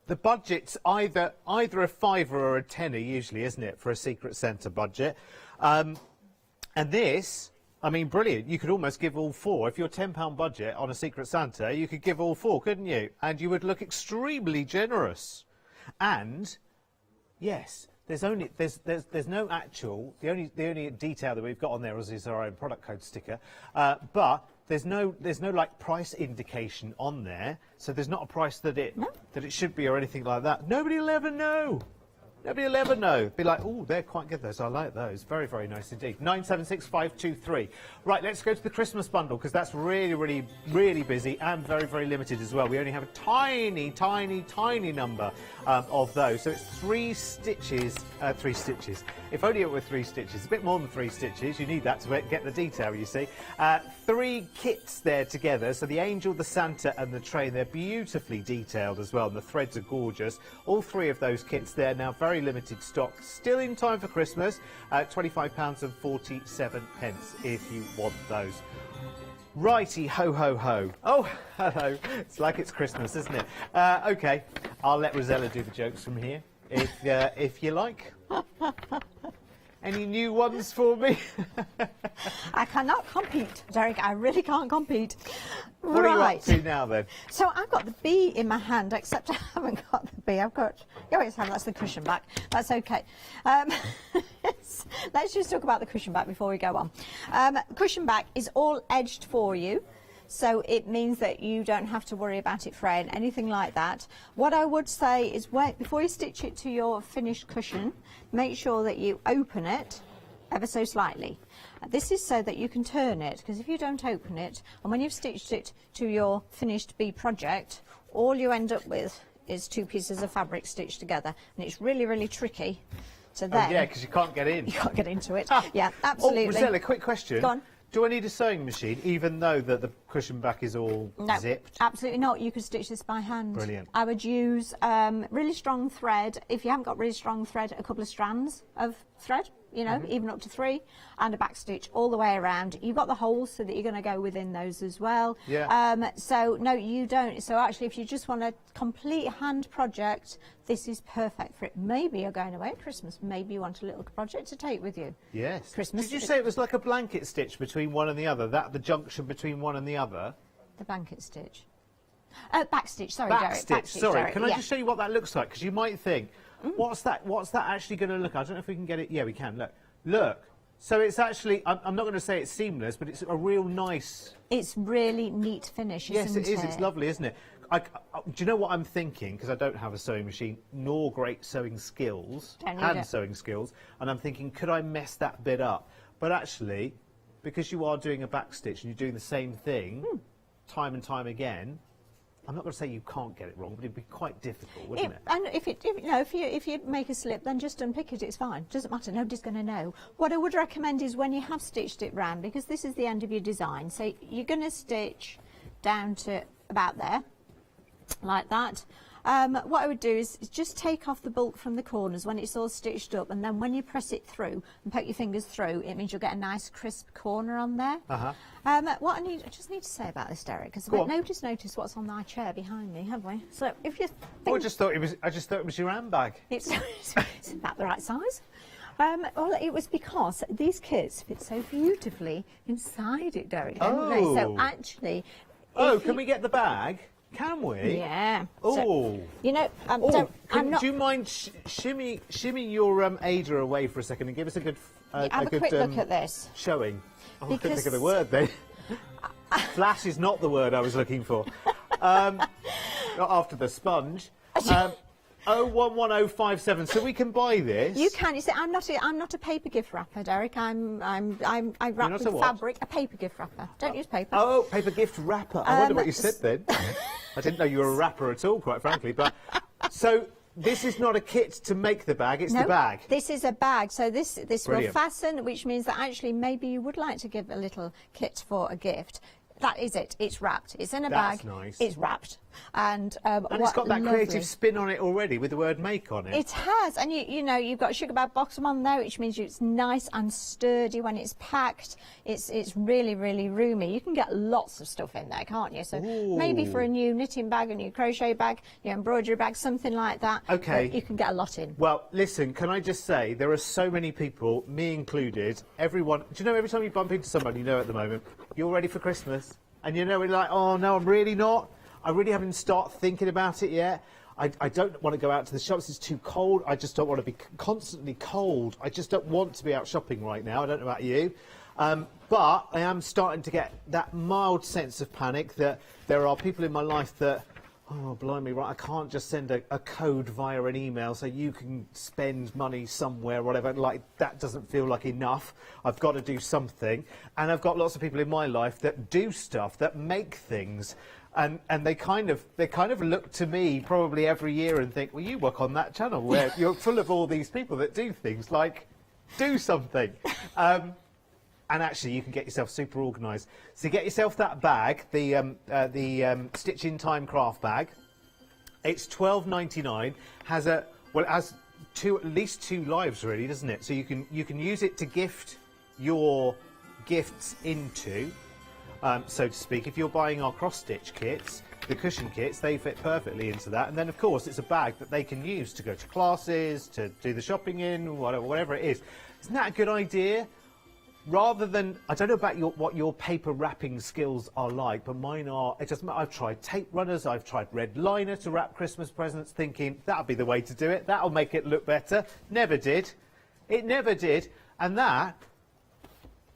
the budget's either a fiver or a tenner usually, isn't it, for a Secret Santa budget? And this, I mean, brilliant. You could almost give all 4. If you're £10 budget on a Secret Santa, you could give all 4, couldn't you? And you would look extremely generous. And yes, there's no actual, the only detail that we've got on there is our own product code sticker, but there's no like price indication on there, so there's not a price that it should be or anything like that. Nobody will ever know. Nobody will ever know. Be like, oh, they're quite good, those. I like those. Very, very nice indeed. 976523. Right, let's go to the Christmas bundle, because that's really, really, really busy and very, very limited as well. We only have a tiny, tiny, tiny number of those. So it's 3 stitches. 3 stitches. If only it were 3 stitches. A bit more than 3 stitches. You need that to get the detail, you see. 3 kits there together. So the angel, the Santa and the train. They're beautifully detailed as well. And the threads are gorgeous. All 3 of those kits there now. Very limited stock. Still in time for Christmas. £25.47 if you want those. Righty ho ho ho. Oh, hello. It's like it's Christmas, isn't it? OK, I'll let Rosella do the jokes from here, if you like. Any new ones for me? I cannot compete, Derek. I really can't compete. What are you up to now, then? So I've got the bee in my hand, except I haven't got the bee. I've got... Oh, it's that's the cushion back. That's OK. Let's just talk about the cushion back before we go on. Cushion back is all edged for you. So it means that you don't have to worry about it fraying, anything like that. What I would say is before you stitch it to your finished cushion, make sure that you open it ever so slightly. This is so that you can turn it, because if you don't open it, and when you've stitched it to your finished bee project, all you end up with is 2 pieces of fabric stitched together, and it's really, really tricky. So then, yeah, because you can't get in. You can't get into it. Yeah, absolutely. Oh, Rosella, quick question. Go on. Do I need a sewing machine, even though the cushion back is all zipped? Absolutely not. You could stitch this by hand. Brilliant. I would use really strong thread. If you haven't got really strong thread, a couple of strands of thread, you know, even up to 3, and a back stitch all the way around. You've got the holes so that you're going to go within those as well. Yeah. So no, you don't. So actually, if you just want a complete hand project, this is perfect for it. Maybe you're going away at Christmas. Maybe you want a little project to take with you. Yes. Christmas. Did you say it was like a blanket stitch between one and the other? That the junction between one and the other? The blanket stitch. Back stitch. Sorry, back Derek. stitch. Back stitch. Sorry. Derek. Can I just show you what that looks like? Because you might think, what's that actually going to look? I don't know if we can get it. Yeah, we can. Look. Look. So it's actually, I'm not going to say it's seamless, but it's a real nice... It's really neat finish, isn't it? Yes, it is. It's lovely, isn't it? Do you know what I'm thinking? Because I don't have a sewing machine, nor great sewing skills, hand sewing skills, and I'm thinking, could I mess that bit up? But actually, because you are doing a back stitch and you're doing the same thing time and time again, I'm not going to say you can't get it wrong, but it'd be quite difficult, wouldn't it? And if you make a slip, then just unpick it. It's fine. Doesn't matter. Nobody's going to know. What I would recommend is when you have stitched it round, because this is the end of your design. So you're going to stitch down to about there, like that. What I would do is just take off the bulk from the corners when it's all stitched up, and then when you press it through and poke your fingers through, it means you'll get a nice crisp corner on there. What I just need to say about this, Derek, because nobody's noticed what's on my chair behind me, have we? So if you think... I just thought it was your handbag. It's about the right size. Well, it was because these kits fit so beautifully inside it, Derek. Oh. So actually... Oh, can we get the bag? Can we? Yeah. Oh. So, you know, do you mind shimmy your Ada away for a second and give us a good have a quick look at this. Showing. Oh, I couldn't think of the word then. Flash is not the word I was looking for. Not after the sponge. 011057. So we can buy this. You can. You see, I'm not a paper gift wrapper, Derek. I wrap with fabric. A paper gift wrapper. Don't use paper. Oh, paper gift wrapper. I wonder what you said then. I didn't know you were a wrapper at all, quite frankly. But so this is not a kit to make the bag. It's the bag. This is a bag. So this Brilliant. will fasten, which means that actually maybe you would like to give a little kit for a gift. That is it. It's wrapped. It's in a bag. That's nice. It's wrapped. And it's got that creative spin on it already with the word make on it. It has. And you know, you've got a sugar bag bottom on there, which means it's nice and sturdy when it's packed. It's really, really roomy. You can get lots of stuff in there, can't you? So maybe for a new knitting bag, a new crochet bag, your embroidery bag, something like that. Okay. You can get a lot in. Well, listen, can I just say, there are so many people, me included, everyone... Do you know, every time you bump into someone you know at the moment, you're ready for Christmas? And you know, we're like, oh, no, I'm really not. I really haven't started thinking about it yet. I don't want to go out to the shops. It's too cold. I just don't want to be constantly cold. I just don't want to be out shopping right now. I don't know about you. But I am starting to get that mild sense of panic that there are people in my life that oh, blimey, right, I can't just send a code via an email so you can spend money somewhere or whatever. Like, that doesn't feel like enough. I've got to do something. And I've got lots of people in my life that do stuff, that make things. And they kind of look to me probably every year and think, well, you work on that channel where you're full of all these people that do things, like, do something. And actually, you can get yourself super organised. So get yourself that bag, the Stitch in Time craft bag. It's $12.99. Has it has at least 2 lives, really, doesn't it? So you can use it to gift your gifts into, so to speak. If you're buying our cross stitch kits, the cushion kits, they fit perfectly into that. And then, of course, it's a bag that they can use to go to classes, to do the shopping in, whatever it is. Isn't that a good idea? Rather than, I don't know about what your paper wrapping skills are like, but mine are, it doesn't matter. I've tried tape runners, I've tried red liner to wrap Christmas presents, thinking that'll be the way to do it, that'll make it look better. Never did. It never did. And that,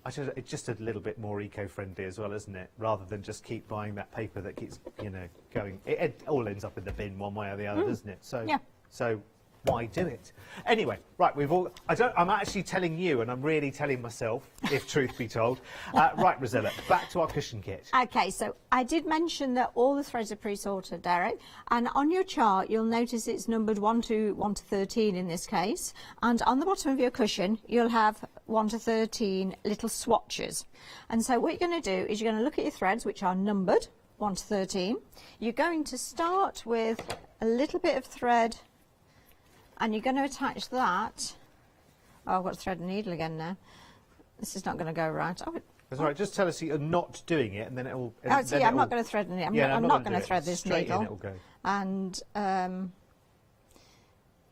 it's just a little bit more eco-friendly as well, isn't it? Rather than just keep buying that paper that keeps, going. It all ends up in the bin one way or the other, doesn't it? So, yeah. So why do it? Anyway, right, I'm actually telling you, and I'm really telling myself, if truth be told. Right, Rosella, back to our cushion kit. Okay, so I did mention that all the threads are pre-sorted, Derek, and on your chart you'll notice it's numbered 1 to 13 in this case, and on the bottom of your cushion you'll have 1 to 13 little swatches. And so what you're going to do is you're going to look at your threads, which are numbered 1 to 13. You're going to start with a little bit of thread, and you're going to attach that. Oh, I've got to thread and needle again now. This is not going to go right. Oh, that's all right. Just tell us you're not doing it, and then it will. Oh, so yeah, I'm not going to thread a needle. I'm not going to thread this needle. It'll go. And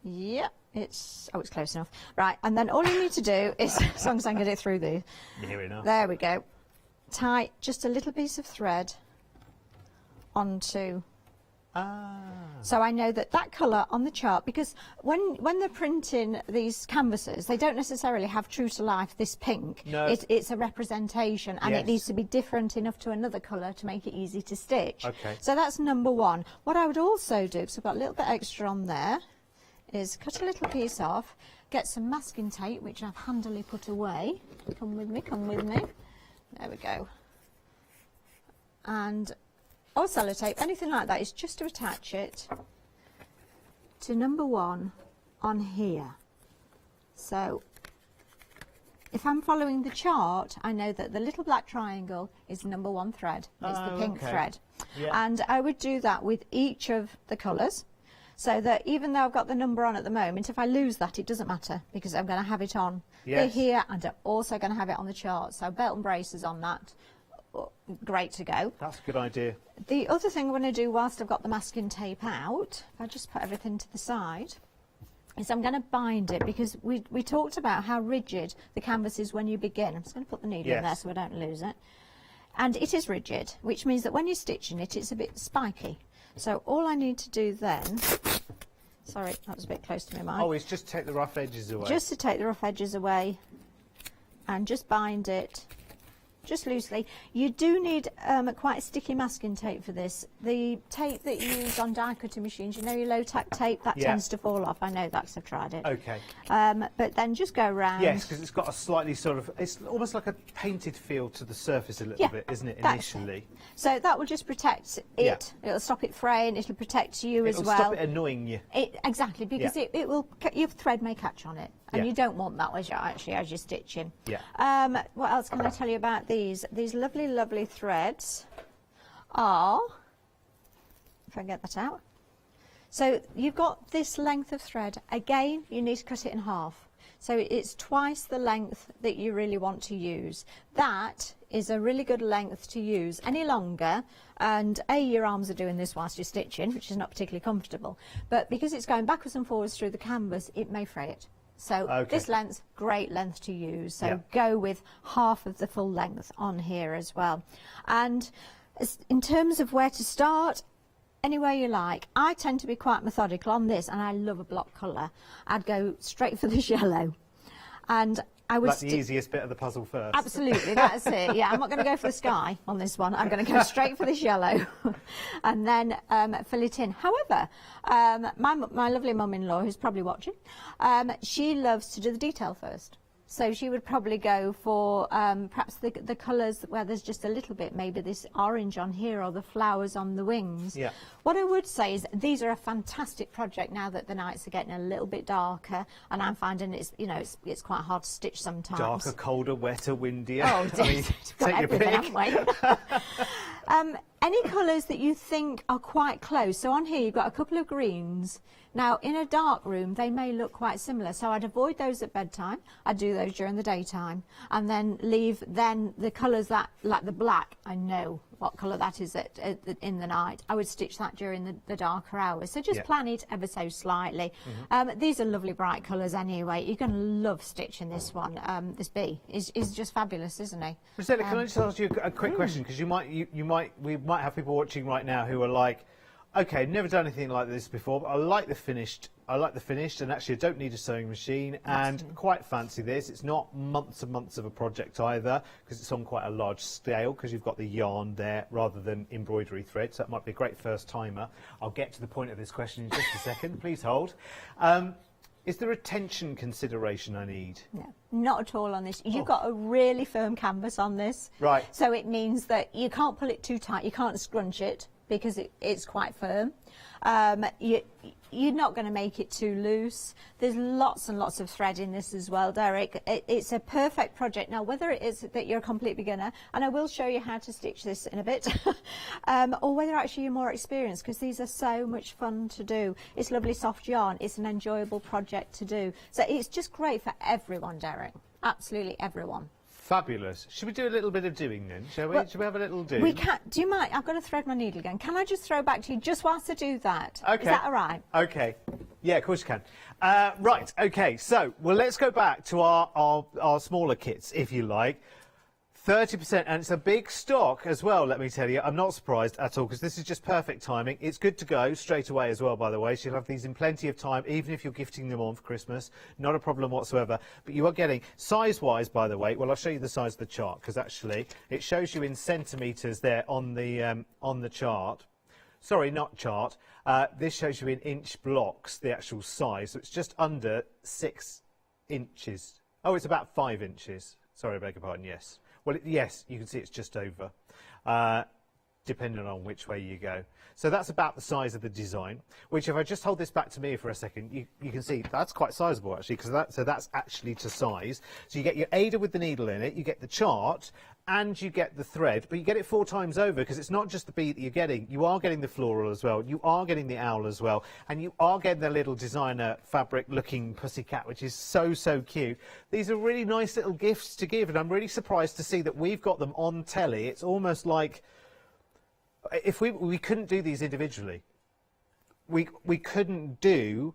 yeah, it's close enough. Right, and then all you need to do is, as long as I can get it through there. Near enough. There we go. Tie just a little piece of thread onto. So I know that colour on the chart, because when they're printing these canvases, they don't necessarily have true to life this pink. No. It's a representation, and yes. It needs to be different enough to another colour to make it easy to stitch. Okay. So that's number 1. What I would also do, because I've got a little bit extra on there, is cut a little piece off, get some masking tape, which I've handily put away. Come with me, come with me. There we go. And or sellotape, anything like that, is just to attach it to number 1 on here. So if I'm following the chart, I know that the little black triangle is number 1 thread. It's the pink thread. Yeah. And I would do that with each of the colours, so that even though I've got the number on at the moment, if I lose that, it doesn't matter, because I'm going to have it on here, and I'm also going to have it on the chart. So belt and braces on that. Great to go. That's a good idea. The other thing I'm going to do whilst I've got the masking tape out, if I just put everything to the side, is I'm going to bind it, because we talked about how rigid the canvas is when you begin. I'm just going to put the needle in there so I don't lose it. And it is rigid, which means that when you're stitching it, it's a bit spiky. So all I need to do then, sorry, that was a bit close to my mind. Oh, it's just take the rough edges away. Just to take the rough edges away, and just bind it just loosely. You do need quite a sticky masking tape for this. The tape that you use on die cutting machines, you know, your low tack tape, that tends to fall off. I know that because I've tried it. Okay. But then just go around. Yes, because it's got a slightly sort of, it's almost like a painted feel to the surface a little bit, isn't it, initially? So that will just protect it. It'll stop it fraying. It'll protect you as well. It'll stop it annoying you. Exactly, because it will, your thread may catch on it. And you don't want that as you're stitching. Yeah. What else can I tell you about these? These lovely, lovely threads are, if I can get that out. So you've got this length of thread. Again, you need to cut it in half. So it's twice the length that you really want to use. That is a really good length to use. Any longer, and your arms are doing this whilst you're stitching, which is not particularly comfortable. But because it's going backwards and forwards through the canvas, it may fray it. So this length, great length to use. So go with half of the full length on here as well. And in terms of where to start, anywhere you like. I tend to be quite methodical on this, and I love a block colour. I'd go straight for the yellow. And I was like the easiest bit of the puzzle first. Absolutely, that's it. Yeah, I'm not going to go for the sky on this one. I'm going to go straight for this yellow and then fill it in. However, my lovely mum-in-law, who's probably watching, she loves to do the detail first. So she would probably go for perhaps the colours where there's just a little bit, maybe this orange on here or the flowers on the wings. Yeah. What I would say is these are a fantastic project now that the nights are getting a little bit darker, and I'm finding it's quite hard to stitch sometimes. Darker, colder, wetter, windier. Oh, I mean, take your pick. Any colours that you think are quite close. So on here you've got a couple of greens. Now in a dark room they may look quite similar, so I'd avoid those at bedtime. I'd do those during the daytime and then leave the colours that, like the black, I know what colour that is in the night. I would stitch that during the darker hours. So just plan it ever so slightly. These are lovely bright colours anyway. You're going to love stitching this one. This bee is just fabulous, isn't he? Rosella, can I just ask you a quick question? Because we might have people watching right now who are like, okay, never done anything like this before, but I like the finished, and actually I don't need a sewing machine, and quite fancy this. It's not months and months of a project either, because it's on quite a large scale, because you've got the yarn there rather than embroidery thread, so that might be a great first timer. I'll get to the point of this question in just a second, please hold. Is there a tension consideration I need? No, not at all on this. You've got a really firm canvas on this. Right. So it means that you can't pull it too tight, you can't scrunch it, because it's quite firm. You're not going to make it too loose. There's lots and lots of thread in this as well, Derek. It's a perfect project. Now, whether it is that you're a complete beginner, and I will show you how to stitch this in a bit, or whether actually you're more experienced, because these are so much fun to do. It's lovely soft yarn. It's an enjoyable project to do. So it's just great for everyone, Derek. Absolutely everyone. Fabulous. Should we do a little bit of doing then, shall we? Well, should we have a little do? We can. Do you mind? I've got to thread my needle again. Can I just throw back to you just whilst I do that? Okay. Is that all right? Okay. Yeah, of course you can. Right, okay, so, well, let's go back to our smaller kits, if you like. 30%, and it's a big stock as well, let me tell you. I'm not surprised at all, because this is just perfect timing. It's good to go straight away as well, by the way. So you'll have these in plenty of time, even if you're gifting them on for Christmas. Not a problem whatsoever. But you are getting, size-wise, by the way, well, I'll show you the size of the chart, because actually it shows you in centimetres there on the chart. Sorry, not chart. This shows you in inch blocks, the actual size. So it's just under 6 inches. Oh, it's about 5 inches. Sorry, I beg your pardon, yes. Well, yes, you can see it's just over, depending on which way you go. So that's about the size of the design, which if I just hold this back to me for a second, you can see that's quite sizable actually, because that's actually to size. So you get your aider with the needle in it, you get the chart, and you get the thread, but you get it 4 times over, because it's not just the bee that you're getting. You are getting the floral as well, you are getting the owl as well, and you are getting the little designer fabric looking pussycat, which is so, so cute. These are really nice little gifts to give, and I'm really surprised to see that we've got them on telly. It's almost like, if we couldn't do these individually, we couldn't do,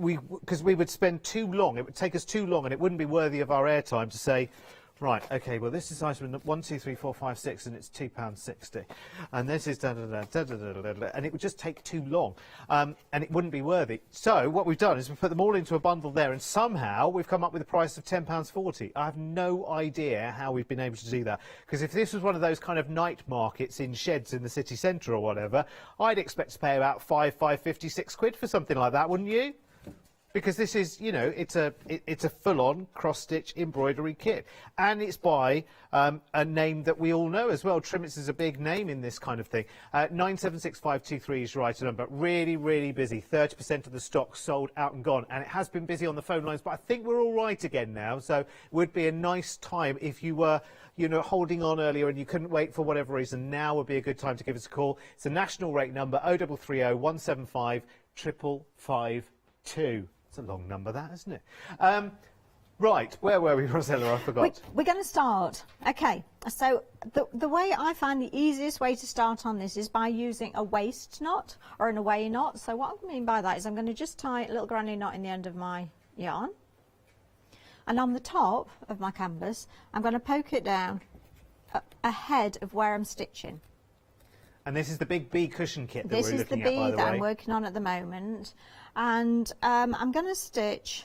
because we would spend too long, it would take us too long, and it wouldn't be worthy of our airtime to say, right, okay, well, this is item 1, 2, 3, 4, 5, 6, and it's £2.60. And this is and it would just take too long, and it wouldn't be worthy. So what we've done is we've put them all into a bundle there, and somehow we've come up with a price of £10.40. I have no idea how we've been able to do that, because if this was one of those kind of night markets in sheds in the city centre or whatever, I'd expect to pay about £5.50, £6 for something like that, wouldn't you? Because this is, you know, it's a full-on cross-stitch embroidery kit, and it's by a name that we all know as well. Trimmets is a big name in this kind of thing. 976523 is your right number. Really, really busy. 30% of the stock sold out and gone, and it has been busy on the phone lines, but I think we're all right again now. So it would be a nice time if you were, you know, holding on earlier and you couldn't wait for whatever reason. Now would be a good time to give us a call. It's a national rate number 0330 175 5552. It's a long number, that, isn't it? Right, where were we, Rosella? I forgot. We're going to start. Okay, so the way I find the easiest way to start on this is by using a waist knot or an away knot. So what I mean by that is I'm going to just tie a little granny knot in the end of my yarn. And on the top of my canvas, I'm going to poke it down ahead of where I'm stitching. And this is the big bee cushion kit that this we're is the looking at, by bee the that way. I'm working on at the moment. And I'm going to stitch.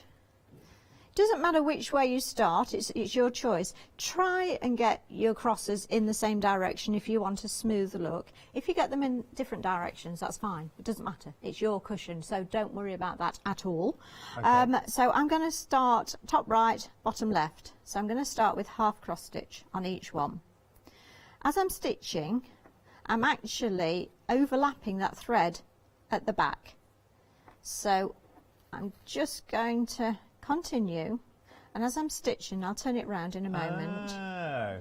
Doesn't matter which way you start, it's your choice. Try and get your crosses in the same direction if you want a smooth look. If you get them in different directions, that's fine. It doesn't matter. It's your cushion, so don't worry about that at all. Okay. So I'm going to start top right, bottom left. So I'm going to start with half cross stitch on each one. As I'm stitching, I'm actually overlapping that thread at the back. So I'm just going to continue, and as I'm stitching I'll turn it round in a moment. Oh.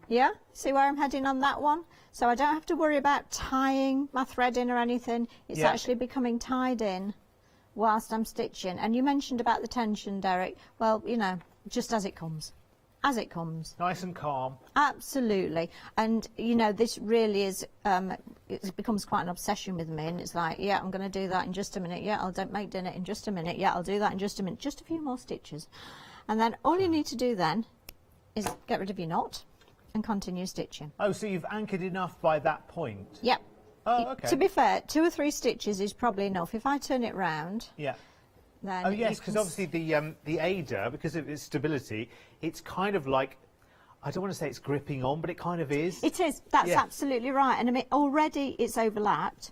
Yeah, see where I'm heading on that one? So I don't have to worry about tying my thread in or anything. It's actually becoming tied in whilst I'm stitching. And you mentioned about the tension, Derek. Well, you know, just as it comes. As it comes. Nice and calm. Absolutely. And you know, this really is it becomes quite an obsession with me, and it's like, yeah, I'm going to do that in just a minute. Yeah, I'll make dinner in just a minute. Yeah, I'll do that in just a minute. Just a few more stitches, and then all you need to do then is get rid of your knot and continue stitching. Oh, so you've anchored enough by that point? Yep. Oh, okay. To be fair, 2 or 3 stitches is probably enough. If I turn it round, yeah. Then oh yes, because obviously the Ada, because of its stability, it's kind of like, I don't want to say it's gripping on, but it kind of is. It is. That's absolutely right. And I mean, already it's overlapped.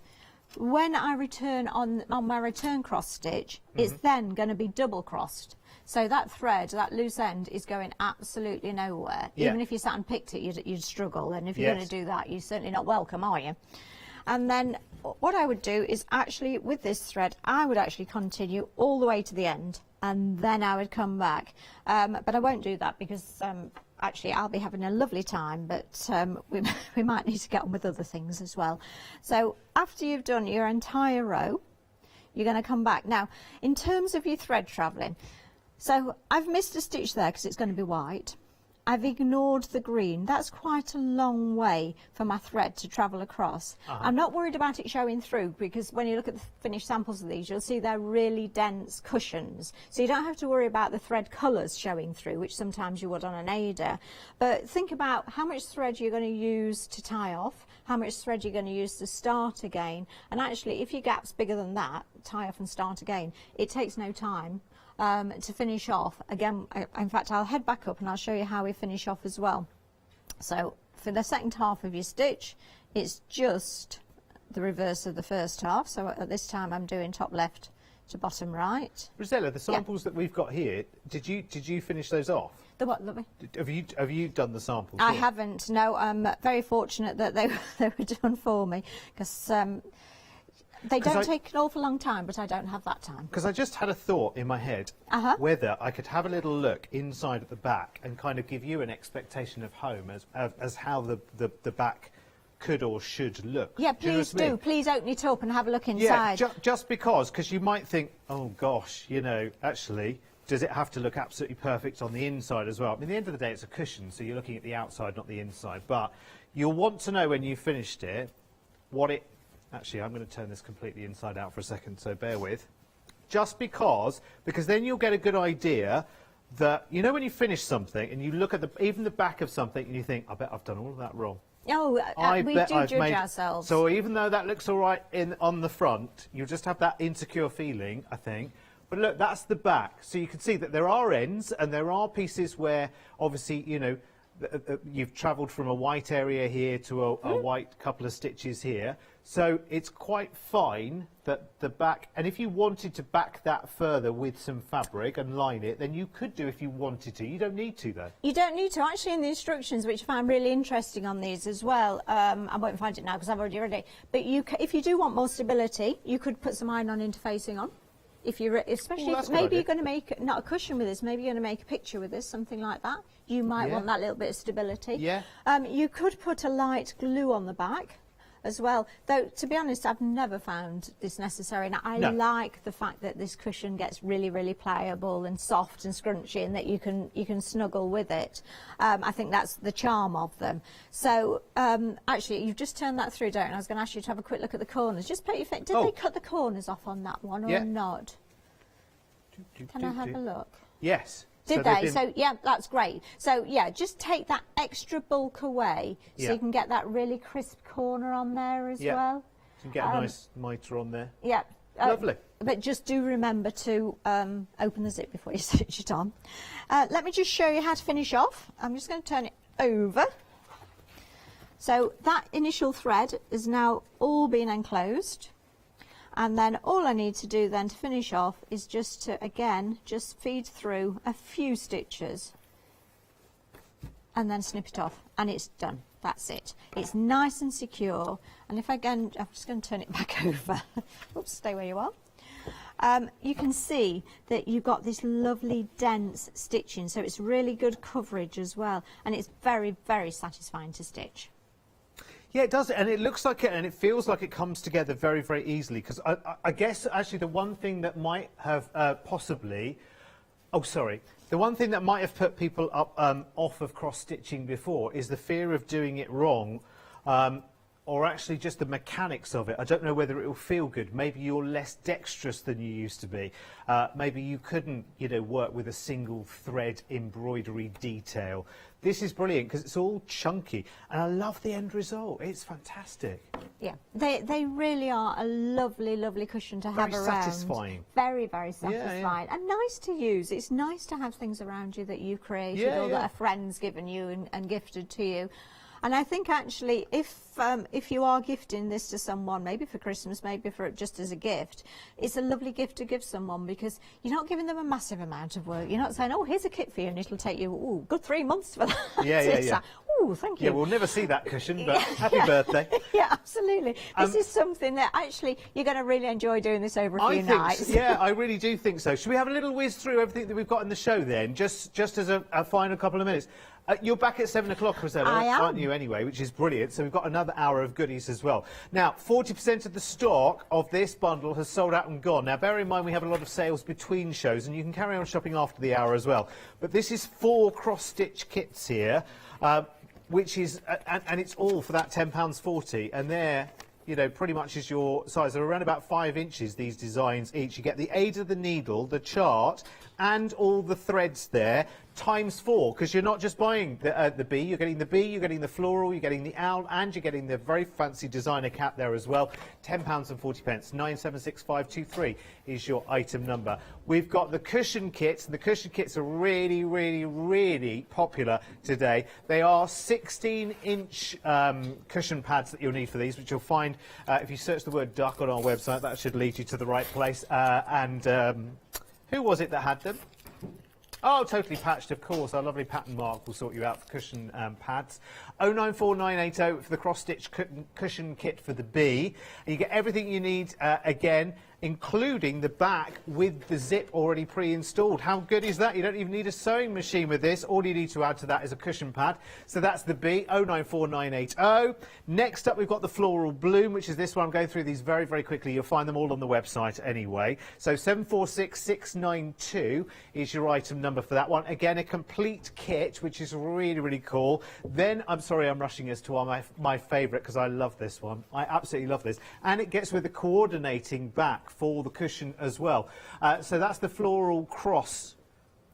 When I return on my return cross stitch, it's then going to be double crossed. So that thread, that loose end, is going absolutely nowhere. Yeah. Even if you sat and picked it, you'd struggle. And if you're going to do that, you're certainly not welcome, are you? And then what I would do is actually, with this thread, I would actually continue all the way to the end, and then I would come back. But I won't do that because actually I'll be having a lovely time, but we might need to get on with other things as well. So after you've done your entire row, you're going to come back. Now, in terms of your thread travelling, so I've missed a stitch there because it's going to be white. I've ignored the green. That's quite a long way for my thread to travel across. I'm not worried about it showing through, because when you look at the finished samples of these, you'll see they're really dense cushions. So you don't have to worry about the thread colours showing through, which sometimes you would on an Ada. But think about how much thread you're going to use to tie off, how much thread you're going to use to start again. And actually, if your gap's bigger than that, tie off and start again, it takes no time to finish off. Again, in fact, I'll head back up and I'll show you how we finish off as well. So for the second half of your stitch, it's just the reverse of the first half. So at this time I'm doing top left to bottom right. Rosella, the samples that we've got here, did you finish those off? The what, lovely? Have you done the samples? I haven't. No, I'm very fortunate that they were done for me, because they don't take an awful long time, but I don't have that time. Because I just had a thought in my head whether I could have a little look inside at the back and kind of give you an expectation of home as how the back could or should look. Yeah, please do. Please open it up and have a look inside. Yeah, just because you might think, oh gosh, you know, actually, does it have to look absolutely perfect on the inside as well? I mean, at the end of the day, it's a cushion, so you're looking at the outside, not the inside. But you'll want to know when you've finished it what it... Actually, I'm going to turn this completely inside out for a second, so bear with. Just because then you'll get a good idea that, you know, when you finish something and you look at even the back of something and you think, I bet I've done all of that wrong. Oh, we do judge ourselves. So even though that looks all right on the front, you'll just have that insecure feeling, I think. But look, that's the back. So you can see that there are ends and there are pieces where, obviously, you know, you've travelled from a white area here to a white couple of stitches here. So it's quite fine that the back, and if you wanted to back that further with some fabric and line it, then you could do if you wanted to. You don't need to, though. You don't need to. Actually, in the instructions, which I found really interesting on these as well, I won't find it now because I've already read it, but if you do want more stability, you could put some iron-on interfacing on. If you're, especially if maybe you're going to make not a cushion with this, maybe you're going to make a picture with this, something like that. You might want that little bit of stability. Yeah. You could put a light glue on the back as well. Though, to be honest, I've never found this necessary. Now, I like the fact that this cushion gets really, really pliable and soft and scrunchy, and that you can snuggle with it. I think that's the charm of them. So, actually, you've just turned that through, don't you? I was going to ask you to have a quick look at the corners. Just put your foot. Did they cut the corners off on that one or not? Can I have a look? Yes. Did they? So, yeah, that's great. So, yeah, just take that extra bulk away so you can get that really crisp corner on there as well. You can get a nice mitre on there. Yeah, Lovely. But just do remember to open the zip before you stitch it on. Let me just show you how to finish off. I'm just going to turn it over. So that initial thread is now all been enclosed. And then all I need to do then to finish off is just to, again, just feed through a few stitches and then snip it off, and it's done. That's it. It's nice and secure. And if I'm just going to turn it back over. Oops, stay where you are. You can see that you've got this lovely dense stitching, so it's really good coverage as well, and it's very, very satisfying to stitch. Yeah, it does, and it looks like it, and it feels like it comes together very, very easily. Because I guess actually the one thing that might have possibly, the one thing that might have put people up off of cross stitching before is the fear of doing it wrong, or actually just the mechanics of it. I don't know whether it will feel good. Maybe you're less dexterous than you used to be. Maybe you couldn't, work with a single thread embroidery detail. This is brilliant because it's all chunky, and I love the end result. It's fantastic. Yeah, they really are a lovely, lovely cushion to have around. Very satisfying. Very, very satisfying. Yeah, yeah. And nice to use. It's nice to have things around you that you've created or that a friend's given you and gifted to you. And I think actually if you are gifting this to someone, maybe for Christmas, maybe for just as a gift, it's a lovely gift to give someone because you're not giving them a massive amount of work. You're not saying, oh, here's a kit for you and it'll take you, good 3 months for that. Yeah. Oh, thank you. Yeah, we'll never see that cushion, but happy birthday. Yeah, absolutely. This is something that actually you're going to really enjoy doing this over a few nights. Yeah, I really do think so. Should we have a little whiz through everything that we've got in the show then, just as a final couple of minutes? You're back at 7 o'clock, Rosella, aren't you, anyway, which is brilliant. So we've got another hour of goodies as well. Now, 40% of the stock of this bundle has sold out and gone. Now, bear in mind we have a lot of sales between shows, and you can carry on shopping after the hour as well. But this is 4 cross-stitch kits here, which is, and it's all for that £10.40, and they're, pretty much is your size. They're around about 5 inches, these designs each. You get the aid of the needle, the chart, and all the threads there, ×4, because you're not just buying the bee, you're getting the floral, you're getting the owl, and you're getting the very fancy designer cap there as well. £10.40. 976523 is your item number. We've got the cushion kits, and the cushion kits are really, really, really popular today. They are 16-inch cushion pads that you'll need for these, which you'll find if you search the word duck on our website. That should lead you to the right place. Who was it that had them? Oh, Totally Patched, of course. Our lovely pattern Mark will sort you out for cushion pads. 094980 for the cross-stitch cushion kit for the bee. And you get everything you need, again, including the back with the zip already pre-installed. How good is that? You don't even need a sewing machine with this. All you need to add to that is a cushion pad. So that's the bee, 094980. Next up, we've got the floral bloom, which is this one. I'm going through these very, very quickly. You'll find them all on the website anyway. So 746692 is your item number for that one. Again, a complete kit, which is really, really cool. Then, I'm sorry, I'm rushing us to my favourite, because I love this one. I absolutely love this. And it gets with the coordinating back for the cushion as well. So that's the floral cross,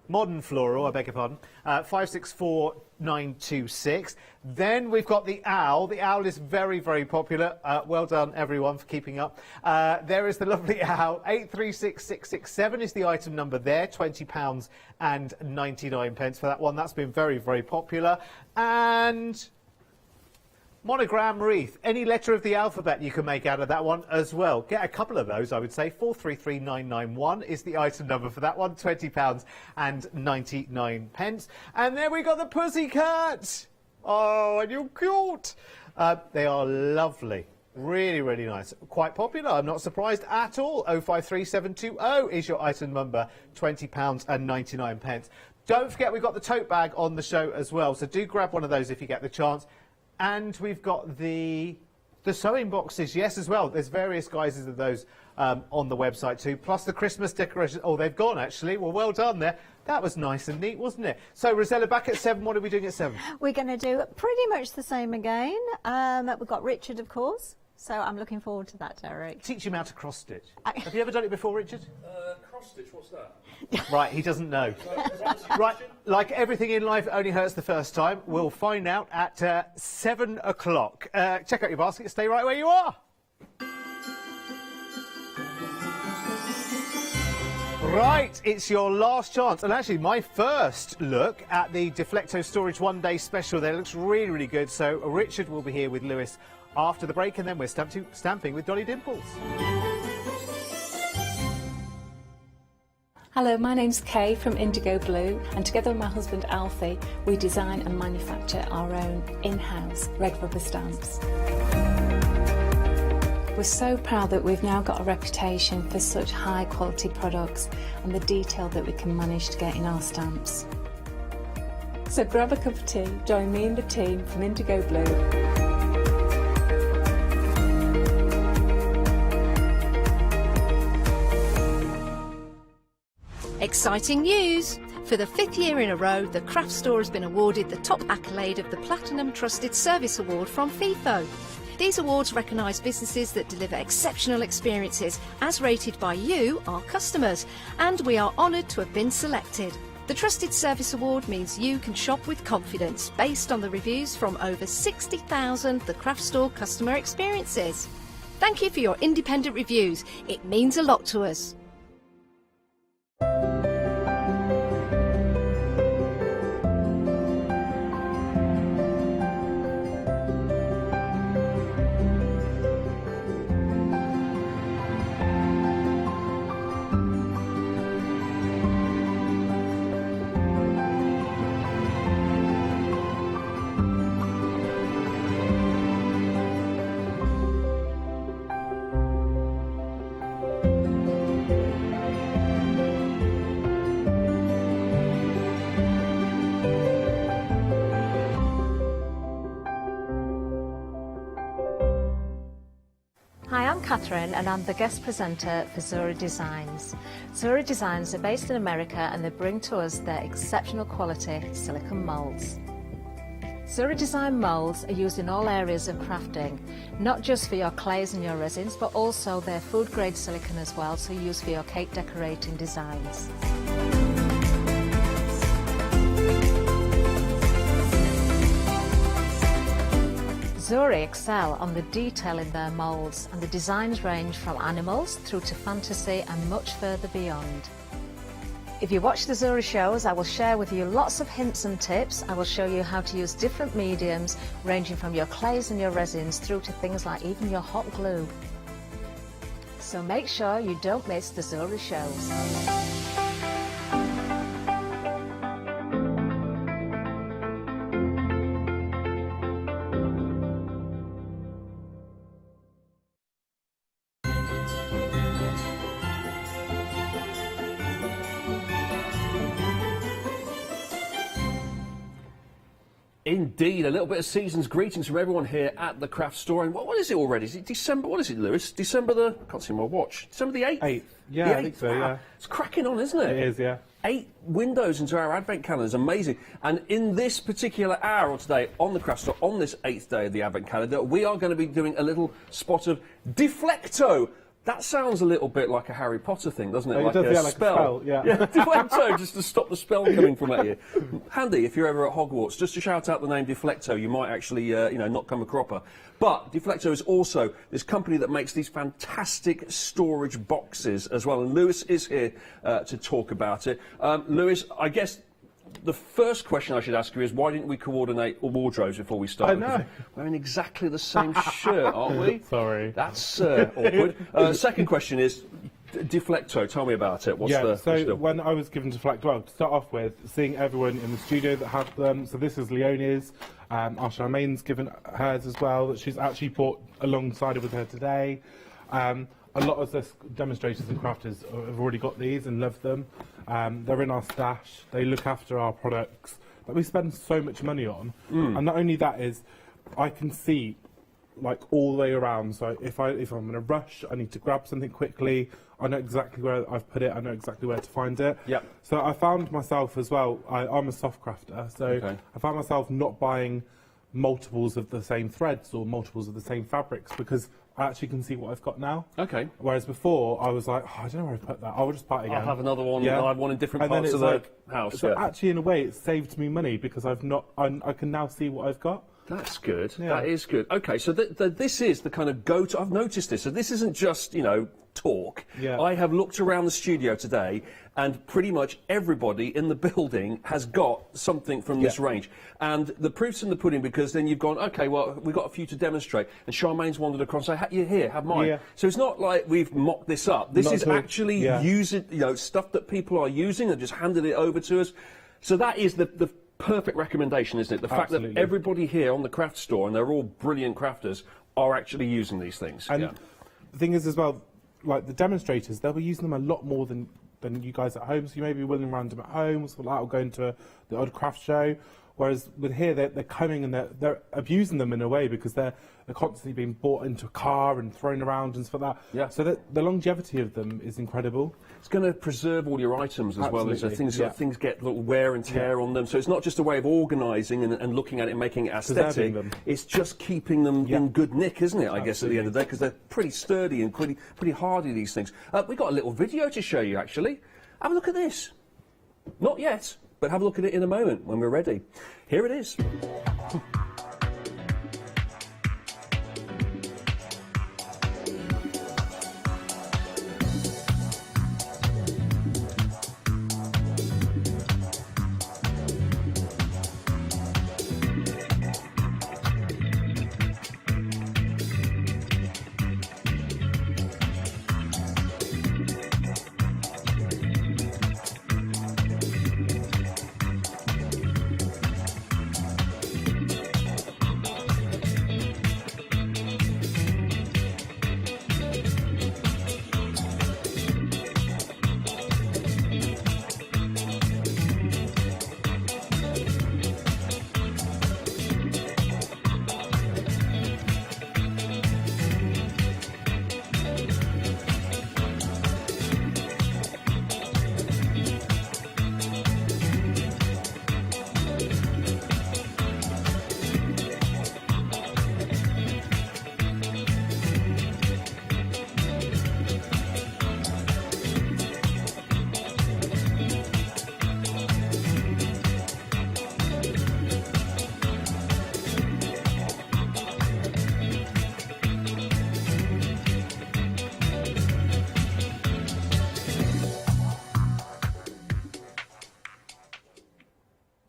modern floral, I beg your pardon, 564926. Then we've got the owl. The owl is very, very popular. Well done, everyone, for keeping up. There is the lovely owl. 836667 is the item number there. £20.99 for that one. That's been very, very popular. And monogram wreath, any letter of the alphabet you can make out of that one as well. Get a couple of those, I would say. 433991 is the item number for that one. £20.99. And then we got the pussycat. Oh, and you're cute. They are lovely. Really, really nice. Quite popular. I'm not surprised at all. 053720 is your item number. £20.99. Don't forget, we've got the tote bag on the show as well. So do grab one of those if you get the chance. And we've got the sewing boxes, yes, as well. There's various guises of those on the website too, plus the Christmas decorations. Oh, they've gone, actually. Well, well done there. That was nice and neat, wasn't it? So, Rosella, back at 7. What are we doing at 7? We're going to do pretty much the same again. We've got Richard, of course. So I'm looking forward to that, Derek. Teach him how to cross-stitch. Have you ever done it before, Richard? Cross-stitch, what's that? Right, he doesn't know. Right, like everything in life, it only hurts the first time. We'll find out at 7 o'clock. Check out your basket. Stay right where you are. Right, it's your last chance, and actually my first look at the Deflecto Storage one-day special there. It looks really, really good. So Richard will be here with Lewis after the break, and then we're stamping with Dolly Dimples. Hello, my name's Kay from Indigo Blue, and together with my husband Alfie, we design and manufacture our own in-house red rubber stamps. We're so proud that we've now got a reputation for such high quality products and the detail that we can manage to get in our stamps. So grab a cup of tea, join me and the team from Indigo Blue. Exciting news! For the 5th year in a row, the Craft Store has been awarded the top accolade of the Platinum Trusted Service Award from FIFO. These awards recognise businesses that deliver exceptional experiences as rated by you, our customers, and we are honoured to have been selected. The Trusted Service Award means you can shop with confidence based on the reviews from over 60,000 The Craft Store customer experiences. Thank you for your independent reviews. It means a lot to us. Hi, I'm Catherine and I'm the guest presenter for Zora Designs. Zora Designs are based in America and they bring to us their exceptional quality silicone moulds. Zora Design moulds are used in all areas of crafting, not just for your clays and your resins, but also they're food grade silicone as well, so used for your cake decorating designs. Zora excel on the detail in their moulds, and the designs range from animals through to fantasy and much further beyond. If you watch the Zora shows, I will share with you lots of hints and tips. I will show you how to use different mediums ranging from your clays and your resins through to things like even your hot glue. So make sure you don't miss the Zora shows. Indeed, a little bit of season's greetings from everyone here at the Craft Store. And what is it already? Is it December? What is it, Lewis? December the... I can't see my watch. December the 8th? 8th. Yeah, the 8th. I think so, yeah. It's cracking on, isn't it? It is, yeah. 8 windows into our Advent calendar is amazing. And in this particular hour of today on the Craft Store, on this 8th day of the Advent calendar, we are going to be doing a little spot of Deflecto. That sounds a little bit like a Harry Potter thing, doesn't it? It like does, a yeah, like spell. a spell, yeah. Deflecto, just to stop the spell coming from at you. Handy if you're ever at Hogwarts, just to shout out the name Deflecto, you might actually, you know, not come a cropper. But Deflecto is also this company that makes these fantastic storage boxes as well, and Lewis is here to talk about it. Lewis, I guess the first question I should ask you is, why didn't we coordinate wardrobes before we started? I know. We're in exactly the same shirt, aren't we? Sorry. That's awkward. Second question is, Deflecto, tell me about it. What's so when I was given Deflecto, well, to start off with, seeing everyone in the studio that had them, so this is Leonie's, our Charmaine's given hers as well, that she's actually brought alongside with her today. A lot of the demonstrators and crafters have already got these and love them. They're in our stash. They look after our products that we spend so much money on. And not only that is, I can see like all the way around. So if I'm in a rush, I need to grab something quickly. I know exactly where I've put it. I know exactly where to find it. Yep. So I found myself as well. I'm a soft crafter, so I found myself not buying multiples of the same threads or multiples of the same fabrics because I actually can see what I've got now. Okay. Whereas before, I was like, oh, I don't know where I put that. I'll just buy it again. I'll have another one. Yeah. I'll have one in different And parts of the house. So actually, in a way, it saved me money because I can now see what I've got. That's good. Yeah. That is good. Okay, so this is the kind of go-to. I've noticed this. So this isn't just, you know, talk, Yeah. I have looked around the studio today, and pretty much everybody in the building has got something from this range. And the proof's in the pudding, because then you've gone, okay, well, we've got a few to demonstrate. And Charmaine's wandered across and said, you here, have mine. Yeah. So it's not like we've mocked this up. This Not is at all. actually Yeah. using, stuff that people are using and just handed it over to us. So that is the perfect recommendation, isn't it? The fact that Absolutely. everybody here on the craft store, and they're all brilliant crafters, are actually using these things. And the thing is as well, like the demonstrators, they'll be using them a lot more than you guys at home. So you may be willing around them at home, or something like that, or going to the odd craft show. Whereas with here, they're coming and they're abusing them in a way, because they're constantly being bought into a car and thrown around and stuff like that. Yeah. So the longevity of them is incredible. It's going to preserve all your items as well as things get little wear and tear on them. So it's not just a way of organising and looking at it and making it aesthetic. Them. It's just keeping them in good nick, isn't it? I guess at the end of the day, because they're pretty sturdy and pretty hardy, these things. We've got a little video to show you actually. Have a look at this. Not yet, but have a look at it in a moment when we're ready. Here it is.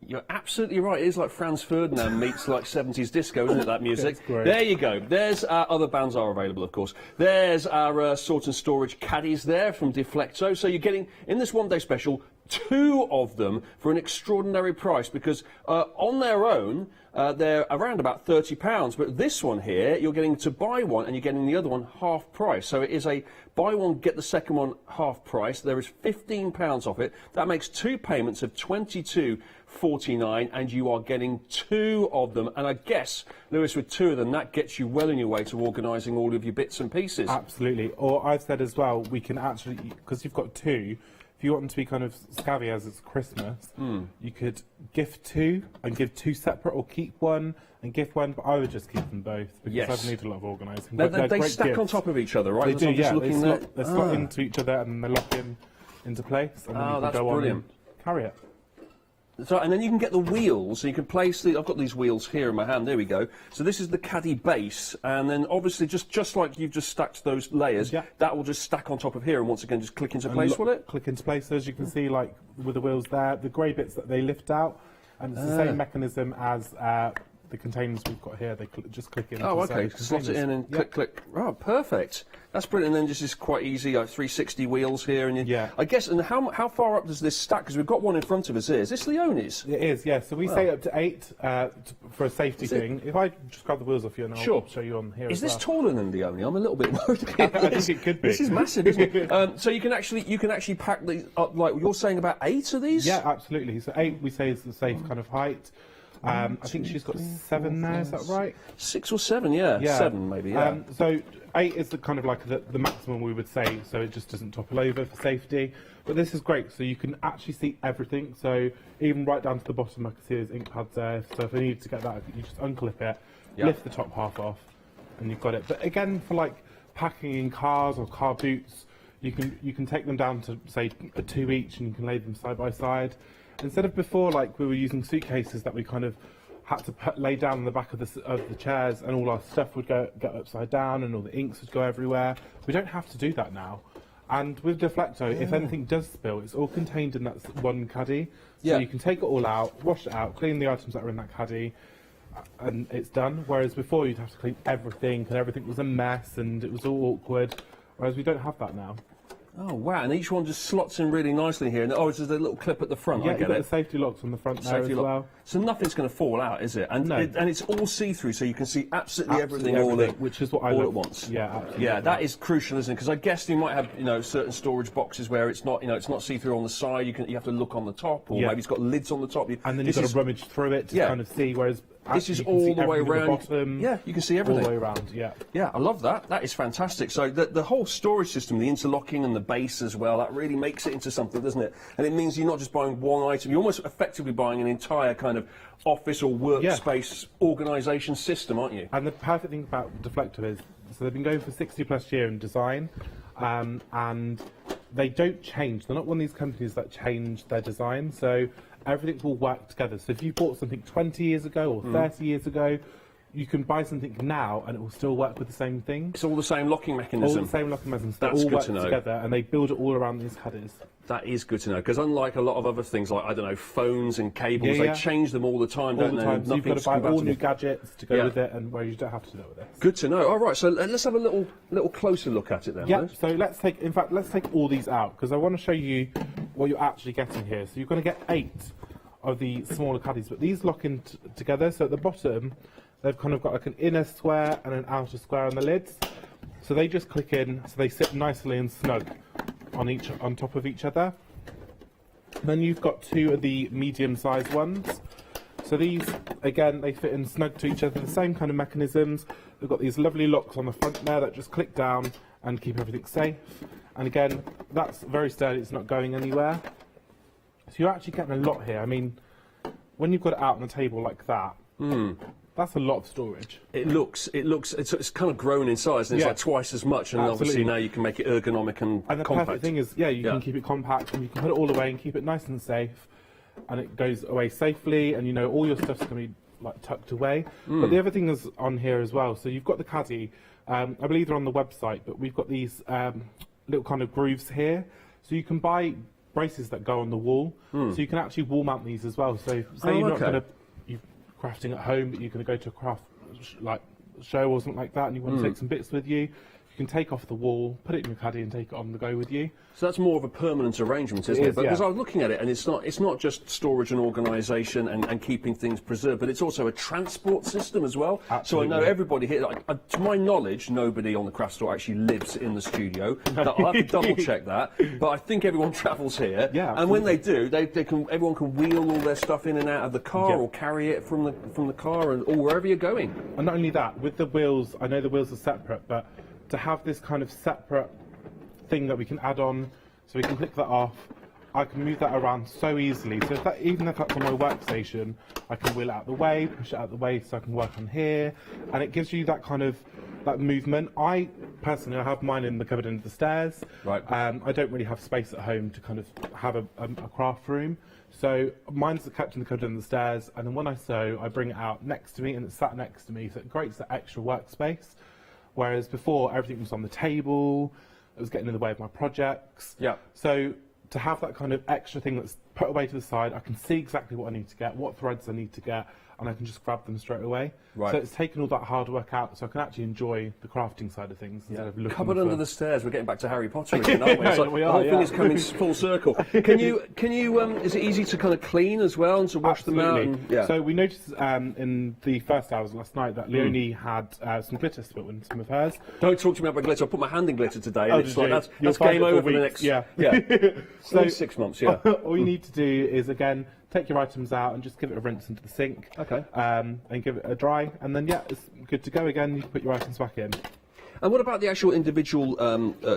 You're absolutely right. It is like Franz Ferdinand meets like 70s disco, isn't it, that music? That's great. There you go. There's other bands are available, of course. There's our sort and storage caddies there from Deflecto. So you're getting, in this one-day special, 2 of them for an extraordinary price, because on their own, they're around about £30, but this one here, you're getting to buy one and you're getting the other one half price. So it is a buy one, get the second one half price. There is £15 off it. That makes 2 payments of £22.49, and you are getting 2 of them. And I guess, Lewis, with 2 of them, that gets you well on your way to organising all of your bits and pieces. Absolutely. Or I've said as well, we can actually, because you've got 2, if you want them to be kind of scabby as it's Christmas, you could gift 2 and give 2 separate, or keep 1 and gift 1, but I would just keep them both, because I need a lot of organising. They stack on top of each other, right? They do, yeah. They slot Ah. into each other and they lock into place, and then you can that's go brilliant. on and carry it. So, and then you can get the wheels, so you can place the, I've got these wheels here in my hand, there we go. So this is the caddy base, and then obviously just like you've just stacked those layers, that will just stack on top of here, and once again just click into place, will it? Click into place, so as you can see, like with the wheels there, the grey bits that they lift out, and it's the same mechanism as the containers we've got here. They just click in. Oh, okay, slot it in and click, click. Oh, perfect. That's brilliant. And then just is quite easy, like 360 wheels here. And I guess, and how far up does this stack? Because we've got one in front of us here. Is this Leone's? It is, yeah. So we say up to 8 for a safety thing. If I just grab the wheels off you, and I'll show you on here. Is as this taller than Leone? I'm a little bit worried. I think it could be. This is massive, isn't it? So you can actually pack these up, like you're saying, about 8 of these? Yeah, absolutely. So 8 we say is the safe kind of height. I think she's got 7 now, is that right? 6 or 7, yeah. 7 maybe, yeah. So 8 is the kind of like the maximum we would say, so it just doesn't topple over for safety. But this is great, so you can actually see everything. So even right down to the bottom, I can see there's ink pads there. So if I need to get that, you just unclip it, lift the top half off, and you've got it. But again, for like packing in cars or car boots, you can take them down to say 2 each, and you can lay them side by side. Instead of before, like we were using suitcases that we kind of had to lay down on the back of the chairs, and all our stuff would get upside down, and all the inks would go everywhere. We don't have to do that now. And with Deflecto, if anything does spill, it's all contained in that one caddy. So you can take it all out, wash it out, clean the items that are in that caddy, and it's done. Whereas before, you'd have to clean everything, and everything was a mess, and it was all awkward. Whereas we don't have that now. Oh wow! And each one just slots in really nicely here. And oh, there's a little clip at the front. Yeah, I get you've got it. the safety locks on the front there as well. So nothing's going to fall out, is it? And No. and it's all see-through, so you can see absolutely everything all at, which is what I all love. at once. Yeah, absolutely. Yeah, that is crucial, isn't it? Because I guess you might have certain storage boxes where it's not it's not see-through on the side. You have to look on the top, or maybe it's got lids on the top. And then you've got to rummage through it to kind of see. Whereas this is you can all see the way everything around. at the bottom, Yeah, you can see everything. all the way around. Yeah. Yeah, I love that. That is fantastic. So the whole storage system, the interlocking and the base as well, that really makes it into something, doesn't it? And it means you're not just buying one item, you're almost effectively buying an entire kind of office or workspace organisation system, aren't you? And the perfect thing about Deflecto is, so they've been going for 60+ years in design, and they don't change. They're not one of these companies that change their design, so everything will work together. So if you bought something 20 years ago or 30 years ago, you can buy something now and it will still work with the same thing. It's all the same locking mechanism. All the same locking mechanisms. That's They all good work to know. together, and they build it all around these headers. That is good to know, because unlike a lot of other things like, I don't know, phones and cables, they change them all the time, All don't the they? time. So you've got to buy all compatible. new gadgets to go with it, and where you don't have to do it with this. Good to know. All right, so let's have a little closer look at it then. Yeah, Liz. so let's take all these out, because I want to show you what you're actually getting here. So you're going to get 8 of the smaller caddies, but these lock in together. So at the bottom, they've kind of got like an inner square and an outer square on the lids. So they just click in, so they sit nicely and snug on top of each other. Then you've got 2 of the medium-sized ones. So these, again, they fit in snug to each other, the same kind of mechanisms. They've got these lovely locks on the front there that just click down and keep everything safe. And again, that's very sturdy, it's not going anywhere. So you're actually getting a lot here. I mean, when you've got it out on the table like that, that's a lot of storage. It looks, it's kind of grown in size, and it's like twice as much, and obviously now you can make it ergonomic and the compact. perfect thing is, you can keep it compact, and you can put it all away and keep it nice and safe, and it goes away safely, and all your stuff's going to be like tucked away. But the other thing is on here as well. So you've got the caddy. I believe they're on the website, but we've got these little kind of grooves here, so you can buy braces that go on the wall, so you can actually wall mount these as well. So say you're not going to crafting at home, but you're going to go to a craft show or something like that, and you want to take some bits with you, you can take off the wall, put it in your caddy, and take it on the go with you. So that's more of a permanent arrangement, isn't it? Because I was looking at it, and it's not just storage and organisation and keeping things preserved, but it's also a transport system as well. Absolutely. So I know everybody here, to my knowledge, nobody on the craft store actually lives in the studio. I'll have to double check that, but I think everyone travels here. Yeah, and when they do, everyone can wheel all their stuff in and out of the car, or carry it from the car, or wherever you're going. And not only that, with the wheels, I know the wheels are separate, but to have this kind of separate thing that we can add on, so we can click that off, I can move that around so easily. So even if that's on my workstation, I can wheel it out the way, push it out the way, so I can work on here, and it gives you that kind of movement. I personally have mine in the cupboard under the stairs. Right. I don't really have space at home to kind of have a craft room, so mine's kept in the cupboard under the stairs, and then when I sew, I bring it out next to me, and it's sat next to me, so it creates that extra workspace. Whereas before, everything was on the table, it was getting in the way of my projects. Yeah. So to have that kind of extra thing that's put away to the side, I can see exactly what I need to get, what threads I need to get, and I can just grab them straight away. Right. So it's taken all that hard work out, so I can actually enjoy the crafting side of things instead of looking Cupboard for... under the stairs. We're getting back to Harry Potter again, aren't we? It's like we the are, whole thing is coming full circle. Can you? Is it easy to kind of clean as well and to wash them out? And, So we noticed in the first hours last night that Leonie had some glitter spilt in some of hers. Don't talk to me about glitter. I put my hand in glitter today. Oh, And it's like that's game over for the next. Yeah. So 6 months. Yeah. All you need to do is again take your items out and just give it a rinse into the sink. Okay. And give it a dry, and then it's good to go again. You can put your items back in. And what about the actual individual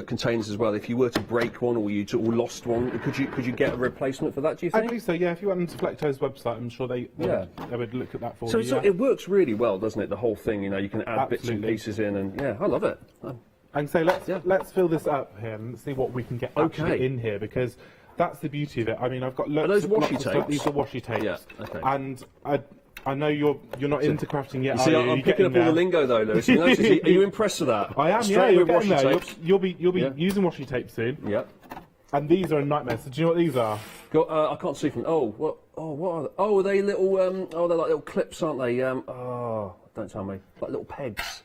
containers as well? If you were to break one or lost one, could you get a replacement for that? Do you think? I believe so. Yeah. If you went onto Deflecto's website, I'm sure they would look at that for you. So it works really well, doesn't it? The whole thing. You can add bits and Absolutely. pieces in, and I love it. And so let's fill this up here and see what we can get actually in here, because that's the beauty of it. I mean, I've got loads Are those washi lots of stuff. tapes? These are washi tapes. Yeah, okay. And I know you're not into crafting yet. You see, are you? I'm picking up all the lingo though, Lewis. You notice, are you impressed with that? I am. Straight You're with getting washi there. tapes. You'll be using washi tape soon. Yep. And these are a nightmare. So do you know what these are? I can't see from. What are they? Oh, are they little? They're like little clips, aren't they? Don't tell me. Like little pegs.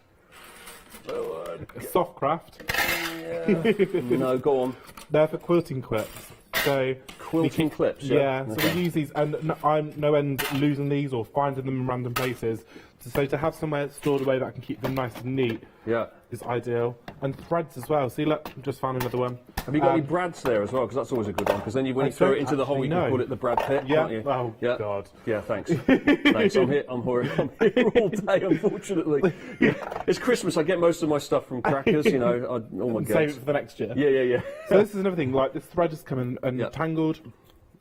Soft craft. Yeah. No, go on. They're for quilting clips. So quilting clips. Yeah. Okay. So we use these, and I'm no end losing these or finding them in random places. So to have somewhere stored away that I can keep them nice and neat. Yeah. Is ideal. And threads as well. See, look, just found another one. Have you got any brads there as well? Because that's always a good one. Because then when you throw it into the hole, you can call it the brad pit, can't you? Oh, yeah. God. Yeah, thanks. Thanks. I'm here all day, unfortunately. Yeah. It's Christmas. I get most of my stuff from crackers, you know. Oh, my God. Save it for the next year. Yeah. So this is another thing. Like, the thread has come in and tangled.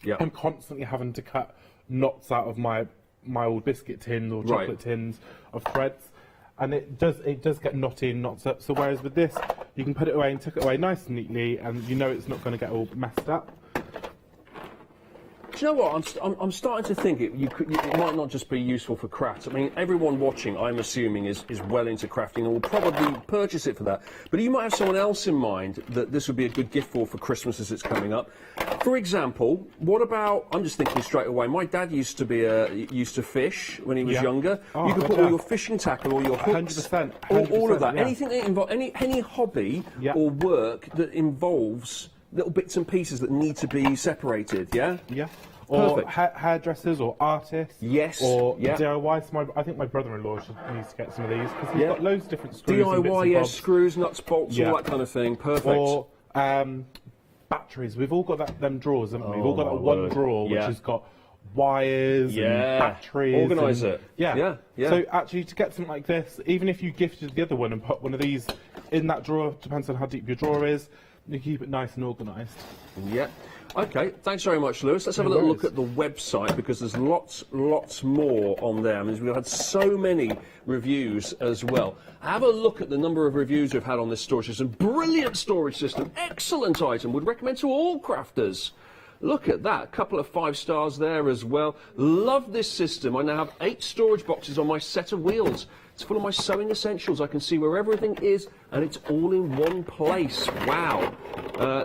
Yeah. I'm constantly having to cut knots out of my old biscuit tins or chocolate tins of threads. And it does get knotty and knots up. So whereas with this, you can put it away and tuck it away nice and neatly, and you know it's not going to get all messed up. Do you know what? I'm starting to think it might not just be useful for crafts. I mean, everyone watching, I'm assuming, is well into crafting and will probably purchase it for that. But you might have someone else in mind that this would be a good gift for Christmas as it's coming up. For example, what about? I'm just thinking straight away. My dad used to fish when he was younger. Oh, you could put all your fishing tackle, all your hooks, 100%, all of that. yeah. Anything that involves any hobby or work that involves little bits and pieces that need to be separated. Yeah. Yeah. Or Perfect. hairdressers or artists. Yes. Or yeah. DIY. So I think my brother-in-law needs to get some of these because he's got loads of different screws and bits DIY, and yes, bobs. screws, nuts, bolts, all that kind of thing. Perfect. Or batteries. We've all got them drawers, haven't we? We've all got that one drawer which has got wires and batteries. Organise it. Yeah. So actually, to get something like this, even if you gifted the other one and put one of these in that drawer, depends on how deep your drawer is, you keep it nice and organised. Yeah. Okay, thanks very much, Lewis. Let's have a little look at the website because there's lots more on there. I mean, we've had so many reviews as well. Have a look at the number of reviews we've had on this storage system. Brilliant storage system, excellent item. Would recommend to all crafters. Look at that, a couple of 5 stars there as well. Love this system. I now have 8 storage boxes on my set of wheels. It's full of my sewing essentials. I can see where everything is, and it's all in one place. Wow.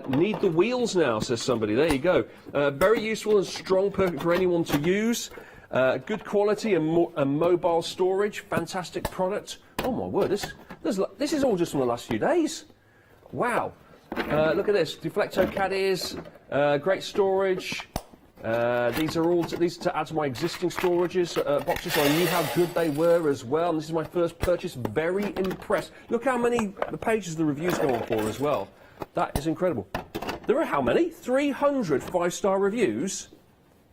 Need the wheels now, says somebody. There you go. Very useful and strong, perfect for anyone to use. Good quality and mobile storage. Fantastic product. Oh, my word. This is all just from the last few days. Wow. Look at this. Deflecto caddies. Great storage. These are to add to my existing storages boxes, so I knew how good they were as well. And this is my first purchase. Very impressed. Look how many pages the reviews go on for as well. That is incredible. There are how many? 300 5-star reviews.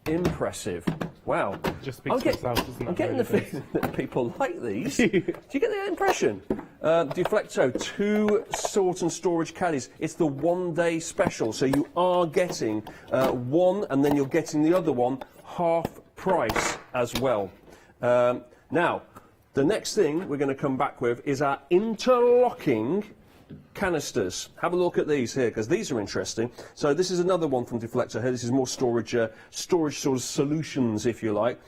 Impressive. Wow. Just speaks for itself, doesn't it? I'm getting the feeling that people like these. Do you get the impression? Deflecto, 2 sort and storage caddies. It's the one-day special, so you are getting one, and then you're getting the other one half price as well. Now, the next thing we're going to come back with is our interlocking canisters. Have a look at these here, because these are interesting. So this is another one from Deflecto here. This is more storage sort of solutions, if you like.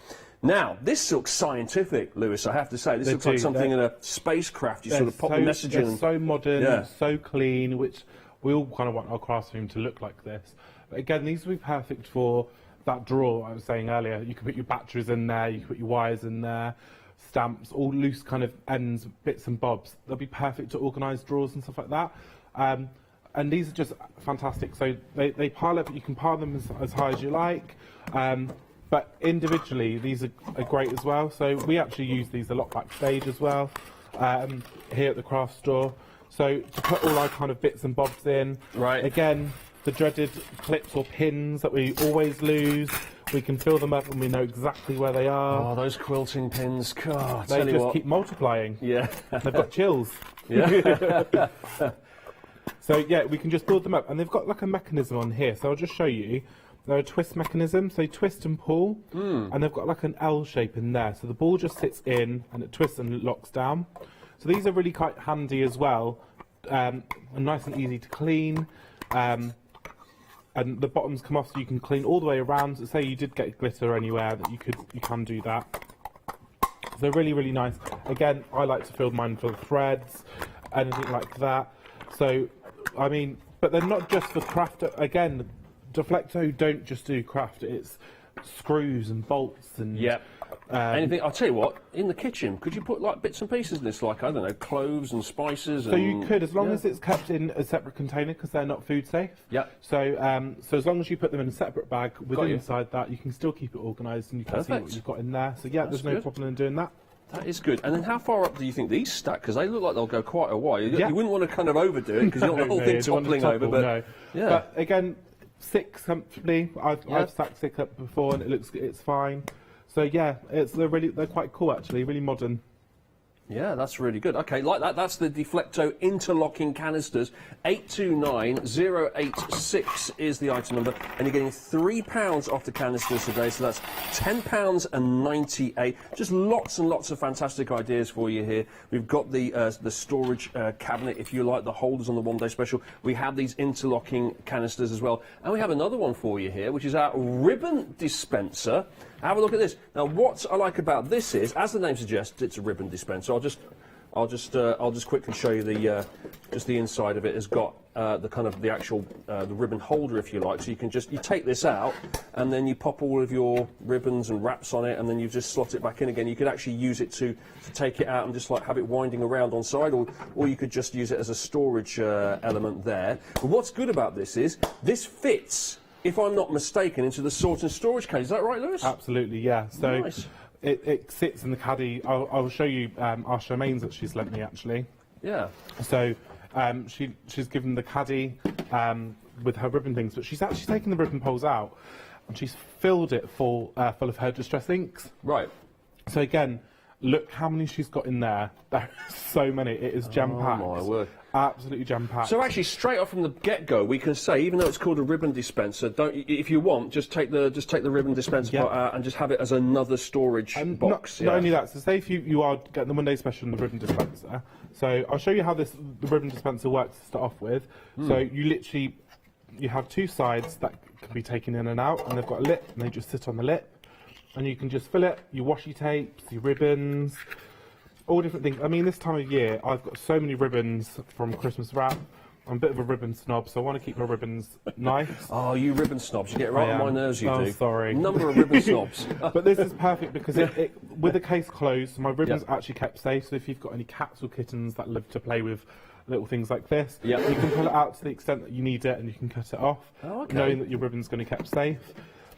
Now, this looks scientific, Lewis, I have to say. This looks like something in a spacecraft. You sort of pop the message in. They're so modern, so clean, which we all kind of want our classroom to look like this. But again, these would be perfect for that drawer I was saying earlier. You can put your batteries in there, you can put your wires in there, stamps, all loose kind of ends, bits and bobs. They'll be perfect to organise drawers and stuff like that. And these are just fantastic. So they pile up, you can pile them as high as you like. But individually, these are great as well. So we actually use these a lot backstage as well, here at the craft store. So to put all our kind of bits and bobs in. Right. Again, the dreaded clips or pins that we always lose, we can fill them up and we know exactly where they are. Oh, those quilting pins, God, they just keep multiplying. Yeah. They've got chills. Yeah. So yeah, we can just build them up. And they've got like a mechanism on here. So I'll just show you. They're a twist mechanism, so you twist and pull, and they've got like an L shape in there. So the ball just sits in and it twists and locks down. So these are really quite handy as well, and nice and easy to clean. And the bottoms come off so you can clean all the way around. So say you did get glitter anywhere, that you can do that. They're really, really nice. Again, I like to fill mine for threads, anything like that. So, I mean, but they're not just for craft. Again, Deflecto don't just do craft. It's screws and bolts and anything. I'll tell you what. In the kitchen, could you put like bits and pieces in this, like I don't know, cloves and spices? So you could, as long as it's kept in a separate container, because they're not food safe. Yeah. So, so as long as you put them in a separate bag, inside that, you can still keep it organised and you can see what you've got in there. So yeah, there's no problem in doing that. That is good. And then how far up do you think these stack? Because they look like they'll go quite a while. You wouldn't want to kind of overdo it because you don't want the whole thing toppling over. But yeah. But again, 6 comfortably. I've stacked 6 up before and it's fine. So yeah, they're quite cool actually, really modern. Yeah, that's really good. Okay, like that, that's the Deflecto interlocking canisters. 829086 is the item number, and you're getting £3 off the canisters today, so that's £10.98. Just lots and lots of fantastic ideas for you here. We've got the storage cabinet, if you like, the holders on the one-day special. We have these interlocking canisters as well, and we have another one for you here, which is our ribbon dispenser. Have a look at this. Now, what I like about this is, as the name suggests, it's a ribbon dispenser. I'll just quickly show you the inside of it. Has got the actual ribbon holder, if you like. So you take this out, and then you pop all of your ribbons and wraps on it, and then you just slot it back in again. You could actually use it to take it out and just like have it winding around on side, or you could just use it as a storage element there. But what's good about this is this fits, if I'm not mistaken, into the sort and storage case. Is that right, Lewis? Absolutely, yeah. So nice. it sits in the caddy. I'll show you our Charmaine's that she's lent me, actually. Yeah. So she's given the caddy with her ribbon things, but she's actually taken the ribbon poles out and she's filled it full of her distress inks. Right. So again, look how many she's got in there. There are so many. It is jam-packed. Oh, my word. Absolutely jam-packed. So actually, straight off from the get-go, we can say, even though it's called a ribbon dispenser, if you want, just take the ribbon dispenser part out and just have it as another storage box. Not only that, so say if you are getting the Monday special in the ribbon dispenser. So I'll show you how the ribbon dispenser works to start off with. So you have 2 sides that can be taken in and out, and they've got a lip, and they just sit on the lip. And you can just fill it, your washi tapes, your ribbons, all different things. I mean, this time of year, I've got so many ribbons from Christmas wrap. I'm a bit of a ribbon snob, so I want to keep my ribbons nice. Oh, you ribbon snobs. You get right on my nerves, you do. Oh, sorry. Number of ribbon snobs. But this is perfect because with the case closed, my ribbon's actually kept safe. So if you've got any cats or kittens that love to play with little things like this, you can pull it out to the extent that you need it and you can cut it off, knowing that your ribbon's going to be kept safe.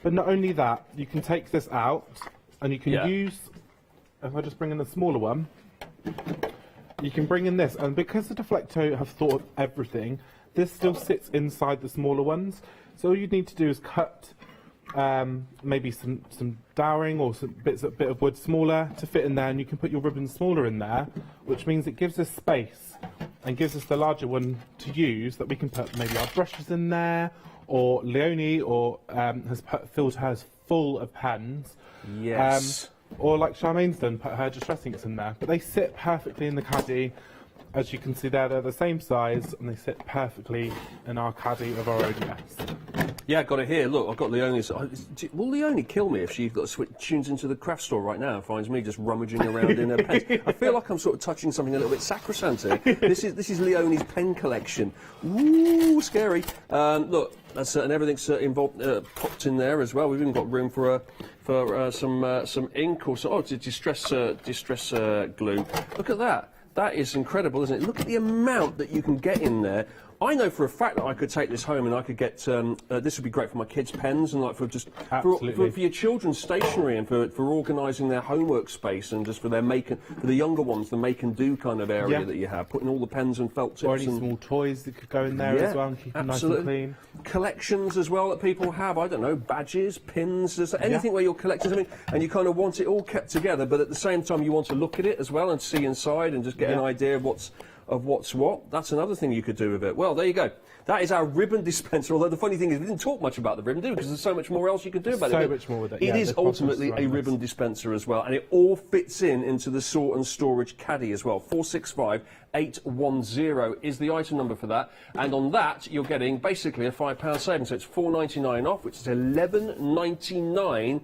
But not only that, you can take this out and you can use, if I just bring in the smaller one, you can bring in this. And because the Deflecto have thought of everything, this still sits inside the smaller ones. So all you need to do is cut maybe some dowering or some bit of wood smaller to fit in there, and you can put your ribbon smaller in there, which means it gives us space and gives us the larger one to use, that we can put maybe our brushes in there, or Leonie has filled hers full of pens. Yes. Or like Charmaine's done, put her distress inks in there. But they sit perfectly in the caddy. As you can see there, they're the same size, and they sit perfectly in our caddy of our ODS. Yeah, got it here. Look, I've got Leonie's. Will Leonie kill me if she tunes into the craft store right now and finds me just rummaging around in her pens? I feel like I'm sort of touching something a little bit sacrosanct here. This is Leonie's pen collection. Ooh, scary. Look, and everything's involved, popped in there as well. We've even got room for some ink or distress glue. Look at that. That is incredible, isn't it? Look at the amount that you can get in there. I know for a fact that I could take this home and I could get this would be great for my kids' pens and like for your children's stationery and for organising their homework space and just for their for the younger ones, the make and do kind of area that you have, putting all the pens and felt tips or any small toys that could go in there as well and keep them nice and clean. Collections as well that people have. I don't know, badges, pins, anything where you're collecting something and you kind of want it all kept together, but at the same time you want to look at it as well and see inside and just get an idea of what's what. That's another thing you could do with it. Well, there you go. That is our ribbon dispenser, although the funny thing is we didn't talk much about the ribbon, do we? Because there's so much more else you could do about it. So much more with it. It is ultimately a ribbon dispenser as well, and it all fits into the sort and storage caddy as well. 465810 is the item number for that, and on that you're getting basically a £5 saving, so it's £4.99 off, which is £11.99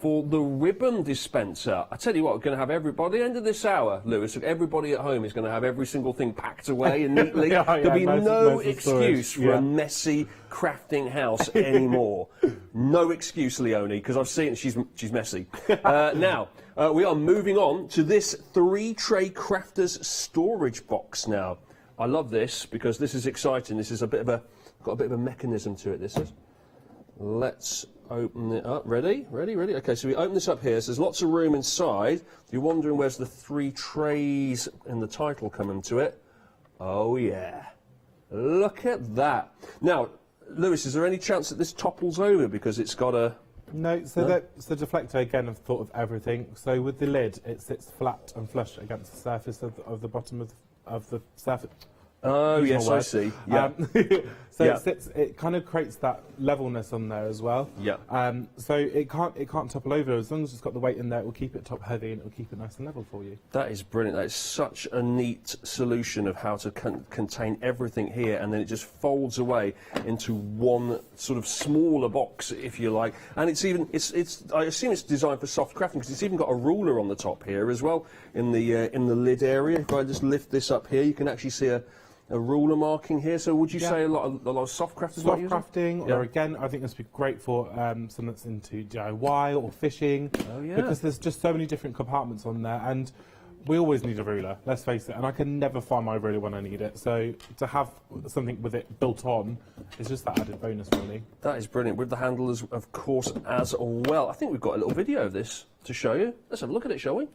for the ribbon dispenser. I tell you what, we're going to have everybody, by the end of this hour, Lewis, everybody at home is going to have every single thing packed away and neatly. There'll be no excuse for a messy crafting house anymore. No excuse, Leonie, because I've seen she's messy. Now, we are moving on to this 3-tray crafter's storage box now. I love this because this is exciting. This is got a bit of a mechanism to it, this is. Let's open it up. Ready? Ready? Ready? Okay, so we open this up here. So there's lots of room inside. If you're wondering where's the 3 trays in the title coming to it. Oh, yeah. Look at that. Now, Lewis, is there any chance that this topples over because it's got a... No, so that's the Deflecto, again, I've thought of everything. So with the lid, it sits flat and flush against the surface of the bottom of the surface. Oh, yes, I see. Yeah. So it kind of creates that levelness on there as well. Yeah. So it can't topple over. As long as it's got the weight in there, it will keep it top heavy and it will keep it nice and level for you. That is brilliant. That is such a neat solution of how to contain everything here, and then it just folds away into one sort of smaller box, if you like. And it's even I assume it's designed for soft crafting because it's even got a ruler on the top here as well in the lid area. If I just lift this up here, you can actually see a ruler marking here. So would you say a lot of soft crafters? Soft crafting, or again, I think this would be great for someone that's into DIY or fishing. Oh yeah. Because there's just so many different compartments on there, and we always need a ruler. Let's face it, and I can never find my ruler when I need it. So to have something with it built on is just that added bonus, really. That is brilliant. With the handles, of course, as well. I think we've got a little video of this to show you. Let's have a look at it, shall we?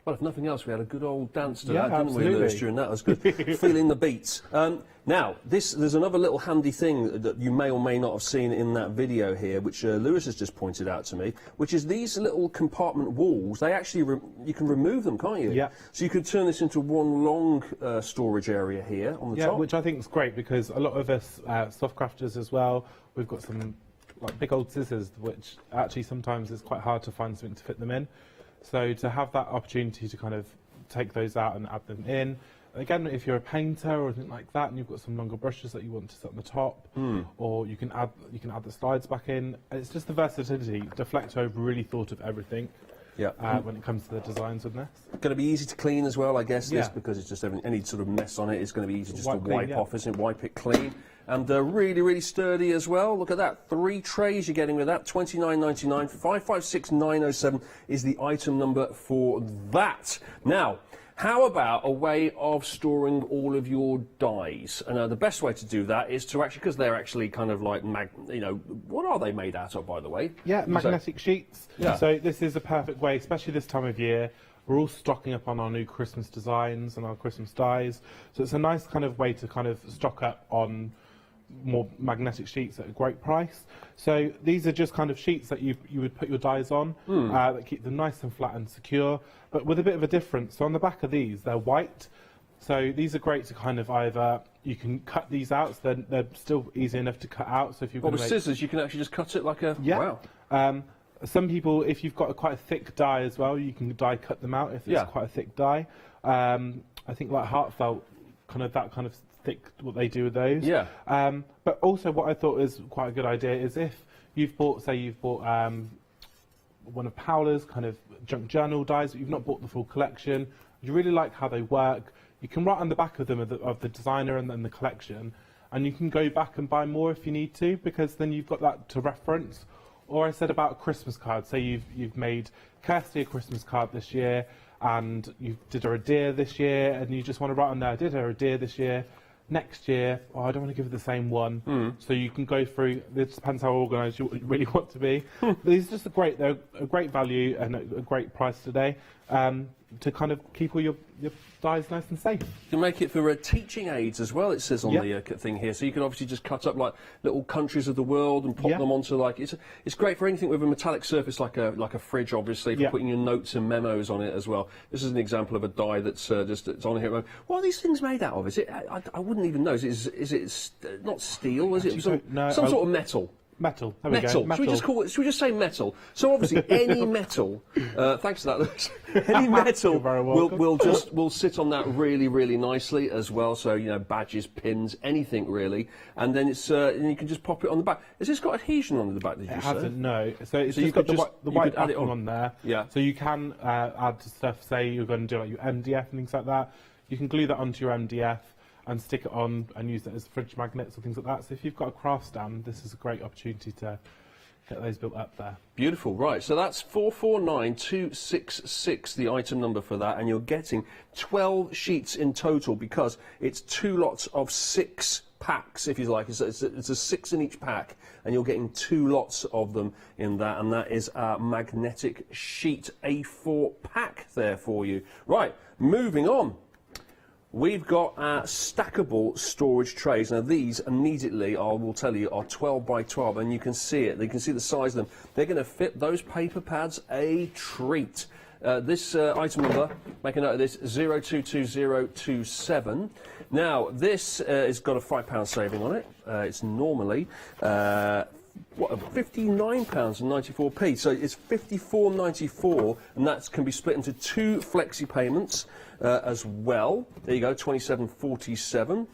Well, if nothing else, we had a good old dance to that, didn't we, Lewis, during that? That was good. Feeling the beats. Now, there's another little handy thing that you may or may not have seen in that video here, which Lewis has just pointed out to me, which is these little compartment walls. They actually, you can remove them, can't you? Yeah. So you could turn this into one long storage area here on the top. Yeah, which I think is great because a lot of us soft crafters as well, we've got some like big old scissors, which actually sometimes is quite hard to find something to fit them in. So to have that opportunity to kind of take those out and add them in. Again, if you're a painter or anything like that, and you've got some longer brushes that you want to sit on the top, or you can add the slides back in. It's just the versatility. Deflecto really thought of everything. Yeah. When it comes to the designs on this. Going to be easy to clean as well, I guess. This because it's just any sort of mess on it is going to be easy just to wipe off, isn't it? Wipe it clean. And really, really sturdy as well. Look at that. 3 trays you're getting with that. $29.99. 556907 is the item number for that. Now, how about a way of storing all of your dies? And the best way to do that is to actually, because they're actually kind of like, what are they made out of, by the way? Yeah, magnetic sheets. Yeah. So this is a perfect way, especially this time of year. We're all stocking up on our new Christmas designs and our Christmas dies. So it's a nice kind of way to kind of stock up on more magnetic sheets at a great price. So these are just kind of sheets that you would put your dies on that keep them nice and flat and secure, but with a bit of a difference. So on the back of these, they're white. So these are great to kind of either, you can cut these out, so they're still easy enough to cut out. So if you've got with scissors, you can actually just cut it like a... Yeah. Wow. Some people, if you've got quite a thick die as well, you can die cut them out if it's quite a thick die. I think like Heartfelt, that kind of thick, what they do with those. Yeah. But also what I thought was quite a good idea is if you've bought, one of Paola's kind of junk journal dies, but you've not bought the full collection, you really like how they work, you can write on the back of them of the designer and then the collection, and you can go back and buy more if you need to, because then you've got that to reference. Or I said about a Christmas card, say you've made Kirsty a Christmas card this year, and you did her a deer this year, and you just want to write on there, I did her a deer this year. Next year, I don't want to give her the same one. So you can go through, it depends how organised you really want to be. These are just they're a great value and a great price today, to kind of keep all your dies nice and safe. You can make it for teaching aids as well, it says on the thing here. So you can obviously just cut up like little countries of the world and pop them onto it's great for anything with a metallic surface like a fridge, obviously, for putting your notes and memos on it as well. This is an example of a die that's it's on here. What are these things made out of? Is it? I wouldn't even know. Is it not steel? Is it some sort of metal? Metal. There metal. We go. Metal. Should we just say metal? So obviously any metal. Thanks for that. Any metal will sit on that really, really nicely as well. So badges, pins, anything really, and then it's and you can just pop it on the back. Has this got adhesion on the back? Did you say? It hasn't. No. So it's just got the white backing on there. Yeah. So you can add stuff. Say you're going to do like your MDF and things like that. You can glue that onto your MDF and stick it on and use it as fridge magnets or things like that. So if you've got a craft stand, this is a great opportunity to get those built up there. Beautiful, right, so that's 449266, the item number for that, and you're getting 12 sheets in total because it's 2 lots of 6 packs, if you like. It's a 6 in each pack, and you're getting 2 lots of them in that, and that is a magnetic sheet A4 pack there for you. Right, moving on. We've got stackable storage trays. Now these immediately, I will tell you, are 12 by 12, and you can see it. You can see the size of them. They're going to fit those paper pads a treat. This item number, make a note of this, 022027. Now this has got a £5 saving on it. It's normally £59.94p. So it's £54.94, and that can be split into 2 flexi payments as well. There you go, £27.47.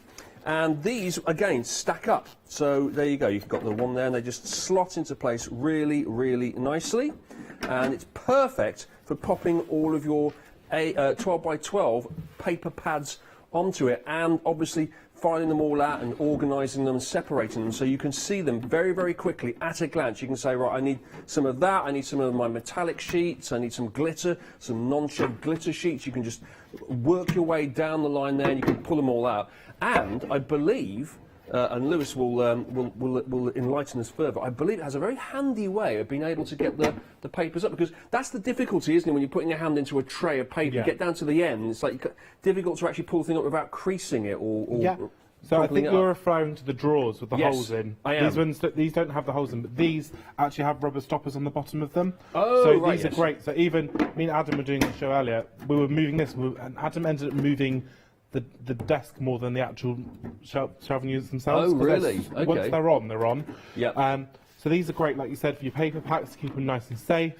And these again stack up. So there you go. You've got the one there, and they just slot into place really, really nicely. And it's perfect for popping all of your 12 by 12 paper pads onto it, and obviously filing them all out and organising them and separating them so you can see them very, very quickly at a glance. You can say, right, I need some of that, I need some of my metallic sheets, I need some glitter, some non-shed glitter sheets. You can just work your way down the line there and you can pull them all out. And I believe, and Lewis will enlighten us further, I believe it has a very handy way of being able to get the papers up, because that's the difficulty, isn't it, when you're putting your hand into a tray of paper, you get down to the end, it's like difficult to actually pull the thing up without creasing it or So I think you're referring to the drawers with the holes in. I am. These don't have the holes in, but these actually have rubber stoppers on the bottom of them. Oh, so right, these are great. So even me and Adam were doing the show earlier. We were moving this, and Adam ended up moving the desk more than the actual shelving units themselves. Oh, really? Okay. Once they're on. Yeah. So these are great, like you said, for your paper packs, to keep them nice and safe.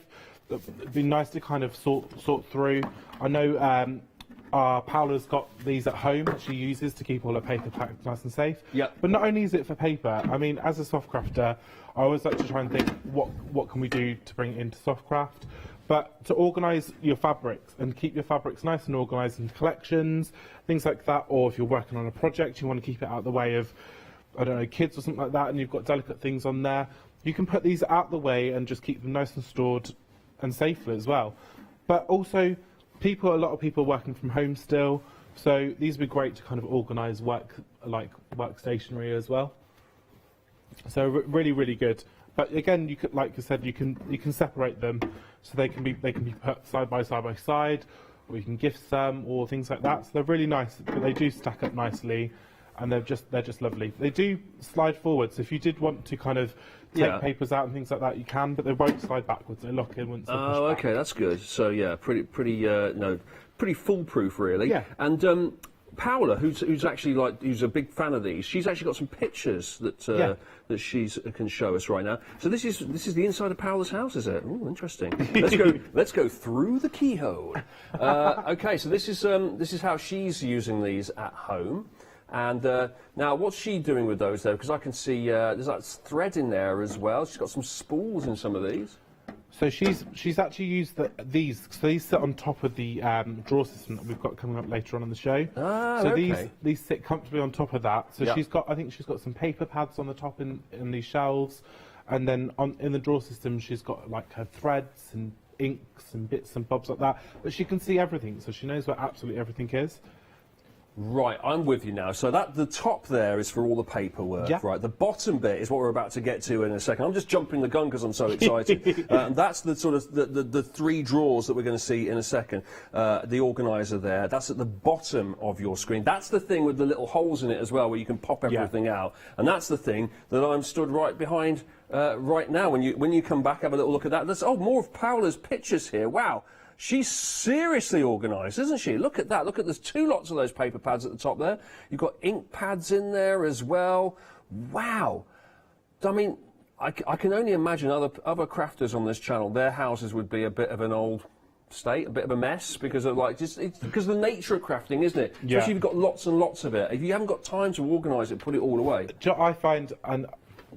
It'd be nice to kind of sort through. I know. Paola's got these at home that she uses to keep all her paper packs nice and safe. Yep. But not only is it for paper, I mean, as a soft crafter, I always like to try and think, what can we do to bring it into soft craft? But to organise your fabrics and keep your fabrics nice and organised in collections, things like that, or if you're working on a project, you want to keep it out of the way of, I don't know, kids or something like that, and you've got delicate things on there, you can put these out the way and just keep them nice and stored and safely as well. But also, a lot of people are working from home still, so these would be great to kind of organise work stationery as well. So really, really good. But again, you could, like I said, you can separate them, so they can be put side by side, or you can gift some or things like that. So they're really nice, but they do stack up nicely, and they're just lovely. They do slide forward, so if you did want to kind of take papers out and things like that, you can, but they won't slide backwards. They lock in once they push back. Oh, okay, that's good. So yeah, pretty foolproof, really. Yeah. And Paola, who's actually who's a big fan of these, she's actually got some pictures that that she's can show us right now. So this is the inside of Paola's house, is it? Oh, interesting. Let's go through the keyhole. Okay, so this is how she's using these at home. And now, what's she doing with those, though? Because I can see there's like thread in there as well. She's got some spools in some of these. So she's actually used these. So these sit on top of the drawer system that we've got coming up later on in the show. Ah, so okay. these sit comfortably on top of that. So Yep. I think she's got some paper pads on the top in these shelves, and then in the drawer system she's got like her threads and inks and bits and bobs like that. But she can see everything, so she knows where absolutely everything is. Right, I'm with you now. So the top there is for all the paperwork, Yeah. right? The bottom bit is what we're about to get to in a second. I'm just jumping the gun because I'm so excited. And that's the sort of the three drawers that we're going to see in a second. The organizer there, that's at the bottom of your screen. That's the thing with the little holes in it as well, where you can pop everything out. And that's the thing that I'm stood right behind right now. When you come back, have a little look at that. There's more of Paola's pictures here. Wow. She's seriously organised, isn't she? Look at that. Look at, there's two lots of those paper pads at the top there. You've got ink pads in there as well. Wow. I mean, I can only imagine other crafters on this channel, their houses would be a bit of an old state, a bit of a mess, because of because of the nature of crafting, isn't it? Yeah. Especially if you've got lots and lots of it. If you haven't got time to organise it, put it all away. I find, and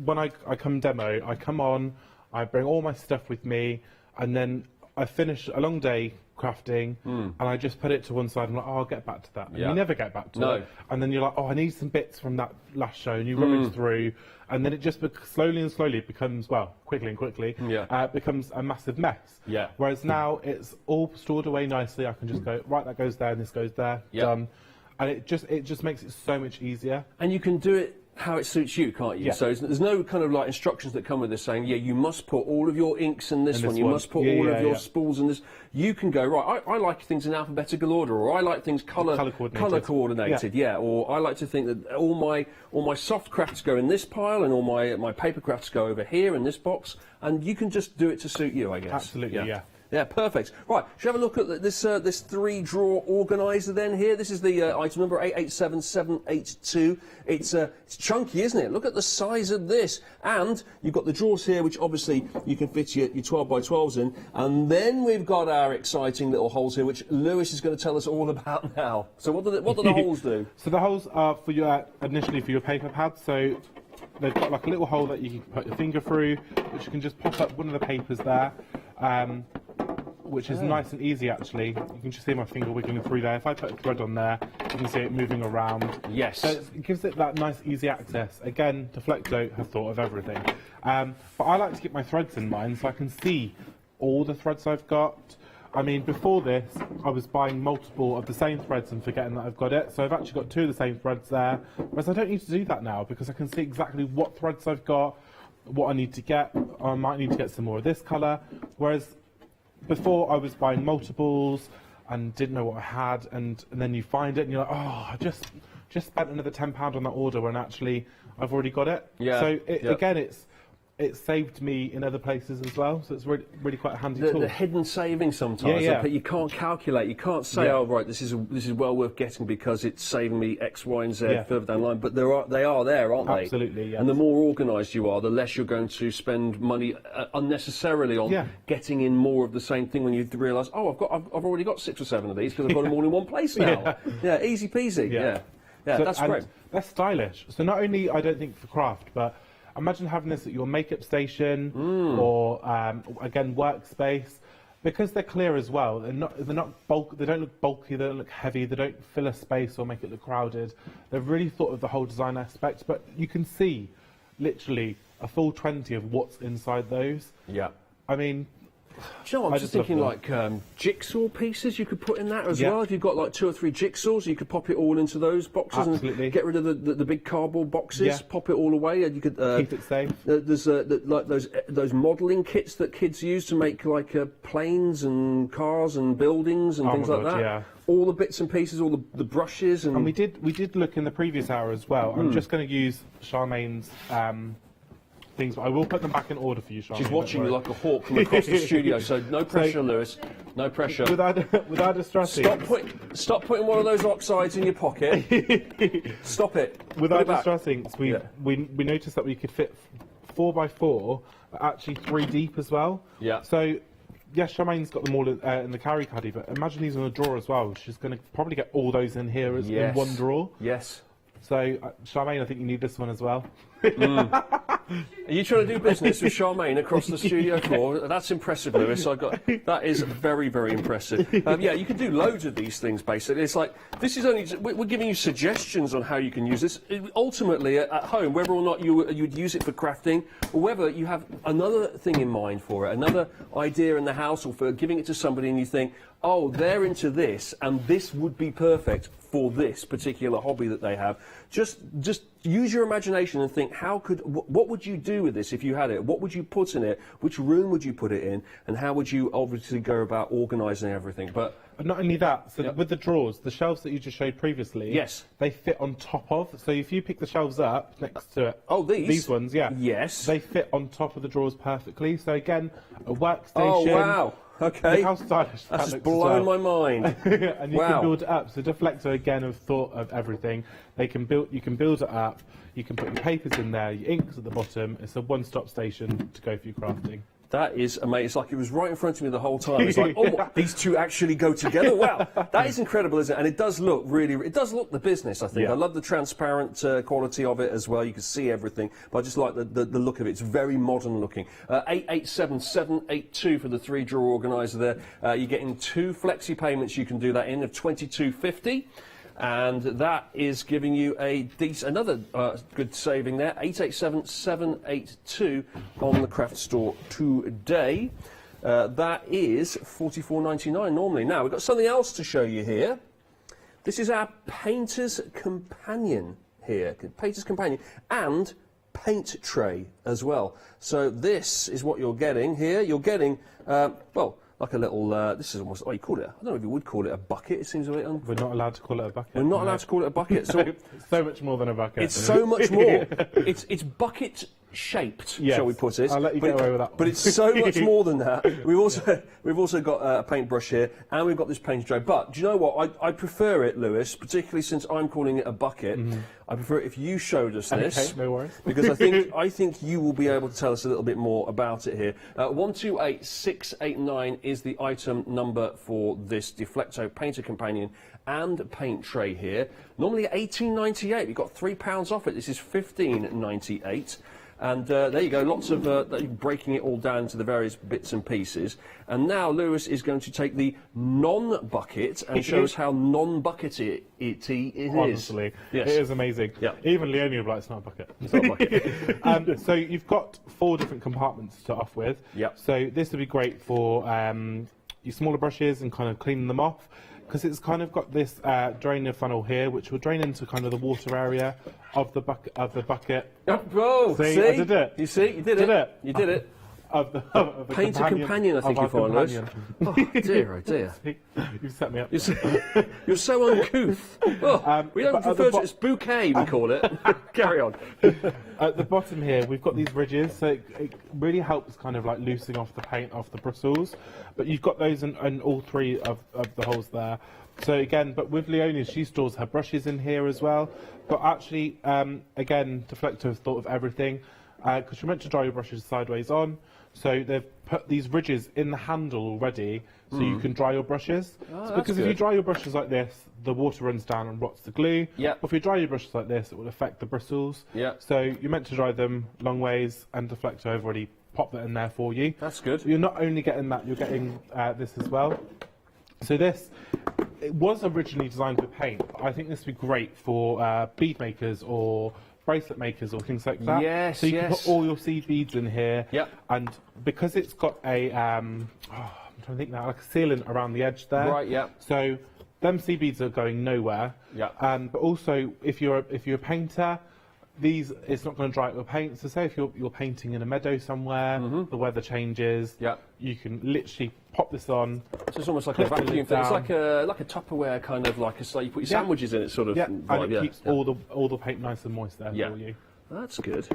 when I come demo, I come on, I bring all my stuff with me, and then I finish a long day crafting, and I just put it to one side. I'm like, oh, I'll get back to that. And you never get back to it. And then you're like, oh, I need some bits from that last show, and you rummage through, and then it just slowly and slowly becomes, well, quickly and quickly, becomes a massive mess. Yeah. Whereas now it's all stored away nicely. I can just go, right, that goes there, and this goes there, done. And it just makes it so much easier. And you can do it how it suits you, can't you? Yeah. So there's no kind of like instructions that come with this saying, yeah, you must put all of your inks in this one, you must put all of your spools in this. You can go, right, I like things in alphabetical order, or I like things colour coordinated, or I like to think that all my soft crafts go in this pile and all my paper crafts go over here in this box, and you can just do it to suit you, I guess. Absolutely, yeah. Yeah, perfect. Right, should we have a look at this three-drawer organiser then here? This is the item number 887782. It's chunky, isn't it? Look at the size of this. And you've got the drawers here, which obviously you can fit your 12 by 12s in. And then we've got our exciting little holes here, which Lewis is going to tell us all about now. So what do the holes do? So the holes are for initially for your paper pads. So they've got like a little hole that you can put your finger through, which you can just pop up one of the papers there. Which is nice and easy, actually. You can just see my finger wiggling through there. If I put a thread on there, you can see it moving around. Yes. So it gives it that nice, easy access. Again, Deflecto have thought of everything. But I like to get my threads in mine so I can see all the threads I've got. I mean, before this, I was buying multiple of the same threads and forgetting that I've got it. So I've actually got two of the same threads there. Whereas I don't need to do that now because I can see exactly what threads I've got, what I need to get. I might need to get some more of this colour. Whereas before I was buying multiples and didn't know what I had, and then you find it and you're like, oh, I just spent another £10 on that order when actually I've already got it. Yeah. So again, it saved me in other places as well, so it's really quite a handy tool. The hidden savings sometimes, but you can't calculate. You can't say, oh right, this is well worth getting because it's saving me X, Y, and Z further down the line. But they are there, aren't they? Absolutely, yes. And the more organised you are, the less you're going to spend money unnecessarily on getting in more of the same thing. When you realise, oh, I've already got 6 or 7 of these because I've got them all in one place now. Yeah, easy peasy. Yeah, so, that's great. They're stylish. So not only I don't think for craft, but imagine having this at your makeup station or again workspace, because they're clear as well. They're not bulky. They don't look bulky. They don't look heavy. They don't fill a space or make it look crowded. They've really thought of the whole design aspect. But you can see, literally, a full 20 of what's inside those. Yeah. I mean, do you know what, I'm just thinking like jigsaw pieces you could put in that as well. If you've got like 2 or 3 jigsaws, you could pop it all into those boxes and get rid of the big cardboard boxes, pop it all away, and you could keep it safe. There's like those modelling kits that kids use to make like planes and cars and buildings and things like that. Yeah. All the bits and pieces, all the brushes, and we did look in the previous hour as well. I'm just going to use Charmaine's things, but I will put them back in order for you, Charmaine. She's watching you like a hawk from across the studio, so no pressure, Lewis. No pressure. Without distressing. Stop putting one of those oxides in your pocket. Stop it. Without distressing, we noticed that we could fit 4x4, but actually 3 deep as well. Yeah. So, yes, Charmaine's got them all in the carry caddy, but imagine these in a drawer as well. She's going to probably get all those in here in one drawer. Yes. So, Charmaine, I think you need this one as well. Are you trying to do business with Charmaine across the studio floor? That's impressive, Lewis. That is very, very impressive. Yeah, you can do loads of these things, basically. It's like, this is only, we're giving you suggestions on how you can use this. Ultimately, at home, whether or not you'd use it for crafting, or whether you have another thing in mind for it, another idea in the house, or for giving it to somebody and you think, oh, they're into this, and this would be perfect for this particular hobby that they have. Just use your imagination and think, what would you do with this if you had it? What would you put in it? Which room would you put it in? And how would you obviously go about organising everything? But not only that, so with the drawers, the shelves that you just showed previously, yes, they fit on top of. So if you pick the shelves up next to it, these ones, yeah, yes, they fit on top of the drawers perfectly. So again, a workstation. Oh wow. Okay. Look how stylish That's that just looks blown as well. my mind. And you can build it up. So Deflecto again have thought of everything. You can build it up. You can put your papers in there, your inks at the bottom. It's a one-stop station to go for your crafting. That is amazing. It's like it was right in front of me the whole time. It's like, oh, these two actually go together. Wow, that is incredible, isn't it? And it does look it does look the business, I think. Yeah. I love the transparent quality of it as well. You can see everything. But I just like the look of it. It's very modern looking. 887782 for the 3-drawer organiser there. You're getting 2 flexi payments you can do that in of $22.50. And that is giving you another good saving there, 887782 on the craft store today. That is $44.99 normally. Now, we've got something else to show you here. This is our Painter's Companion here, Painter's Companion, and paint tray as well. So this is what you're getting here. You're getting, well, like a little, this is almost, you call it, I don't know if you would call it a bucket, it seems a bit We're not allowed to call it a bucket. We're not allowed to call it a bucket. So it's so much more than a bucket. It's so much more. It's bucket shaped, yes, shall we put it? I'll let you get away with that one. But it's so much more than that. We've also got a paintbrush here, and we've got this paint tray. But do you know what? I prefer it, Lewis, particularly since I'm calling it a bucket. I prefer it if you showed us this. Okay, no worries. Because I think you will be able to tell us a little bit more about it here. 128689 is the item number for this Deflecto Painter Companion and paint tray here. Normally $18.98. We've got £3 off it. This is $15.98. And there you go, lots of breaking it all down to the various bits and pieces. And now Lewis is going to take the non-bucket and show us how non-buckety it is. Honestly, yes. It is amazing. Yeah. Even Leonie would be like, it's not a bucket. It's not a bucket. So you've got 4 different compartments to start off with. Yep. So this would be great for your smaller brushes and kind of cleaning them off, because it's kind of got this drainer funnel here, which will drain into kind of the water area of the bucket. Oh, see? I did it. You see, you did it. You did it. Of the Painter companion, I think you find, Lewis. Oh dear, oh dear. You've set me up. You're so uncouth. Oh, we don't refer to it as bouquet, we call it. Carry on. At the bottom here, we've got these ridges, so it really helps kind of like loosening off the paint off the bristles. But you've got those in all 3 of the holes there. So again, but with Leonie, she stores her brushes in here as well. But actually, again, Deflecto has thought of everything, because you're meant to dry your brushes sideways on. So they've put these ridges in the handle already, so you can dry your brushes. Oh, because if you dry your brushes like this, the water runs down and rots the glue. Yep. But if you dry your brushes like this, it will affect the bristles. Yep. So you're meant to dry them long ways, and Deflecto have already popped that in there for you. That's good. You're not only getting that, you're getting this as well. So this, it was originally designed for paint, but I think this would be great for bead makers or bracelet makers or things like that. Yes, so you can put all your seed beads in here. Yep. And because it's got a, I'm trying to think now, like a sealant around the edge there. Right, yeah. So them seed beads are going nowhere. Yeah. But also, if you're a painter, it's not going to dry out your paint. So say if you're painting in a meadow somewhere, the weather changes. Yeah. You can literally pop this on. So it's almost like a vacuum thing. It's like a Tupperware kind of like you put your sandwiches in it sort of. Yeah. Vibe, And it keeps all the paint nice and moist there for you. That's good.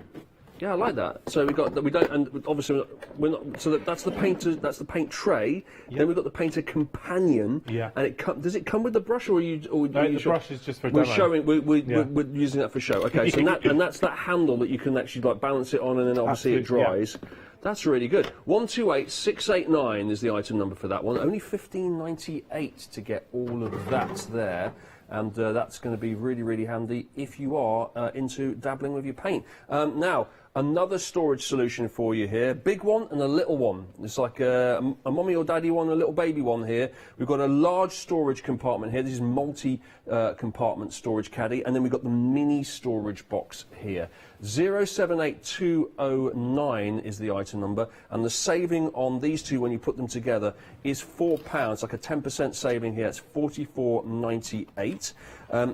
Yeah, I like that. So we got that. We don't, and obviously we're not. So that's the painter. That's the paint tray. Then we've got the painter companion. Yeah. And does it come with the brush, or are you? Or No, the brush is just for we're demo. showing. We're using that for show. Okay. So that's that handle that you can actually like balance it on, and then obviously it dries. Yeah. That's really good. 128689 is the item number for that one. Only $15.98 to get all of that there. And that's going to be really, really handy if you are into dabbling with your paint. Now, another storage solution for you here. Big one and a little one. It's like a mommy or daddy one, a little baby one here. We've got a large storage compartment here. This is multi-compartment storage caddy. And then we've got the mini storage box here. 078209 is the item number. And the saving on these two when you put them together is £4, like a 10% saving here. It's $44.98.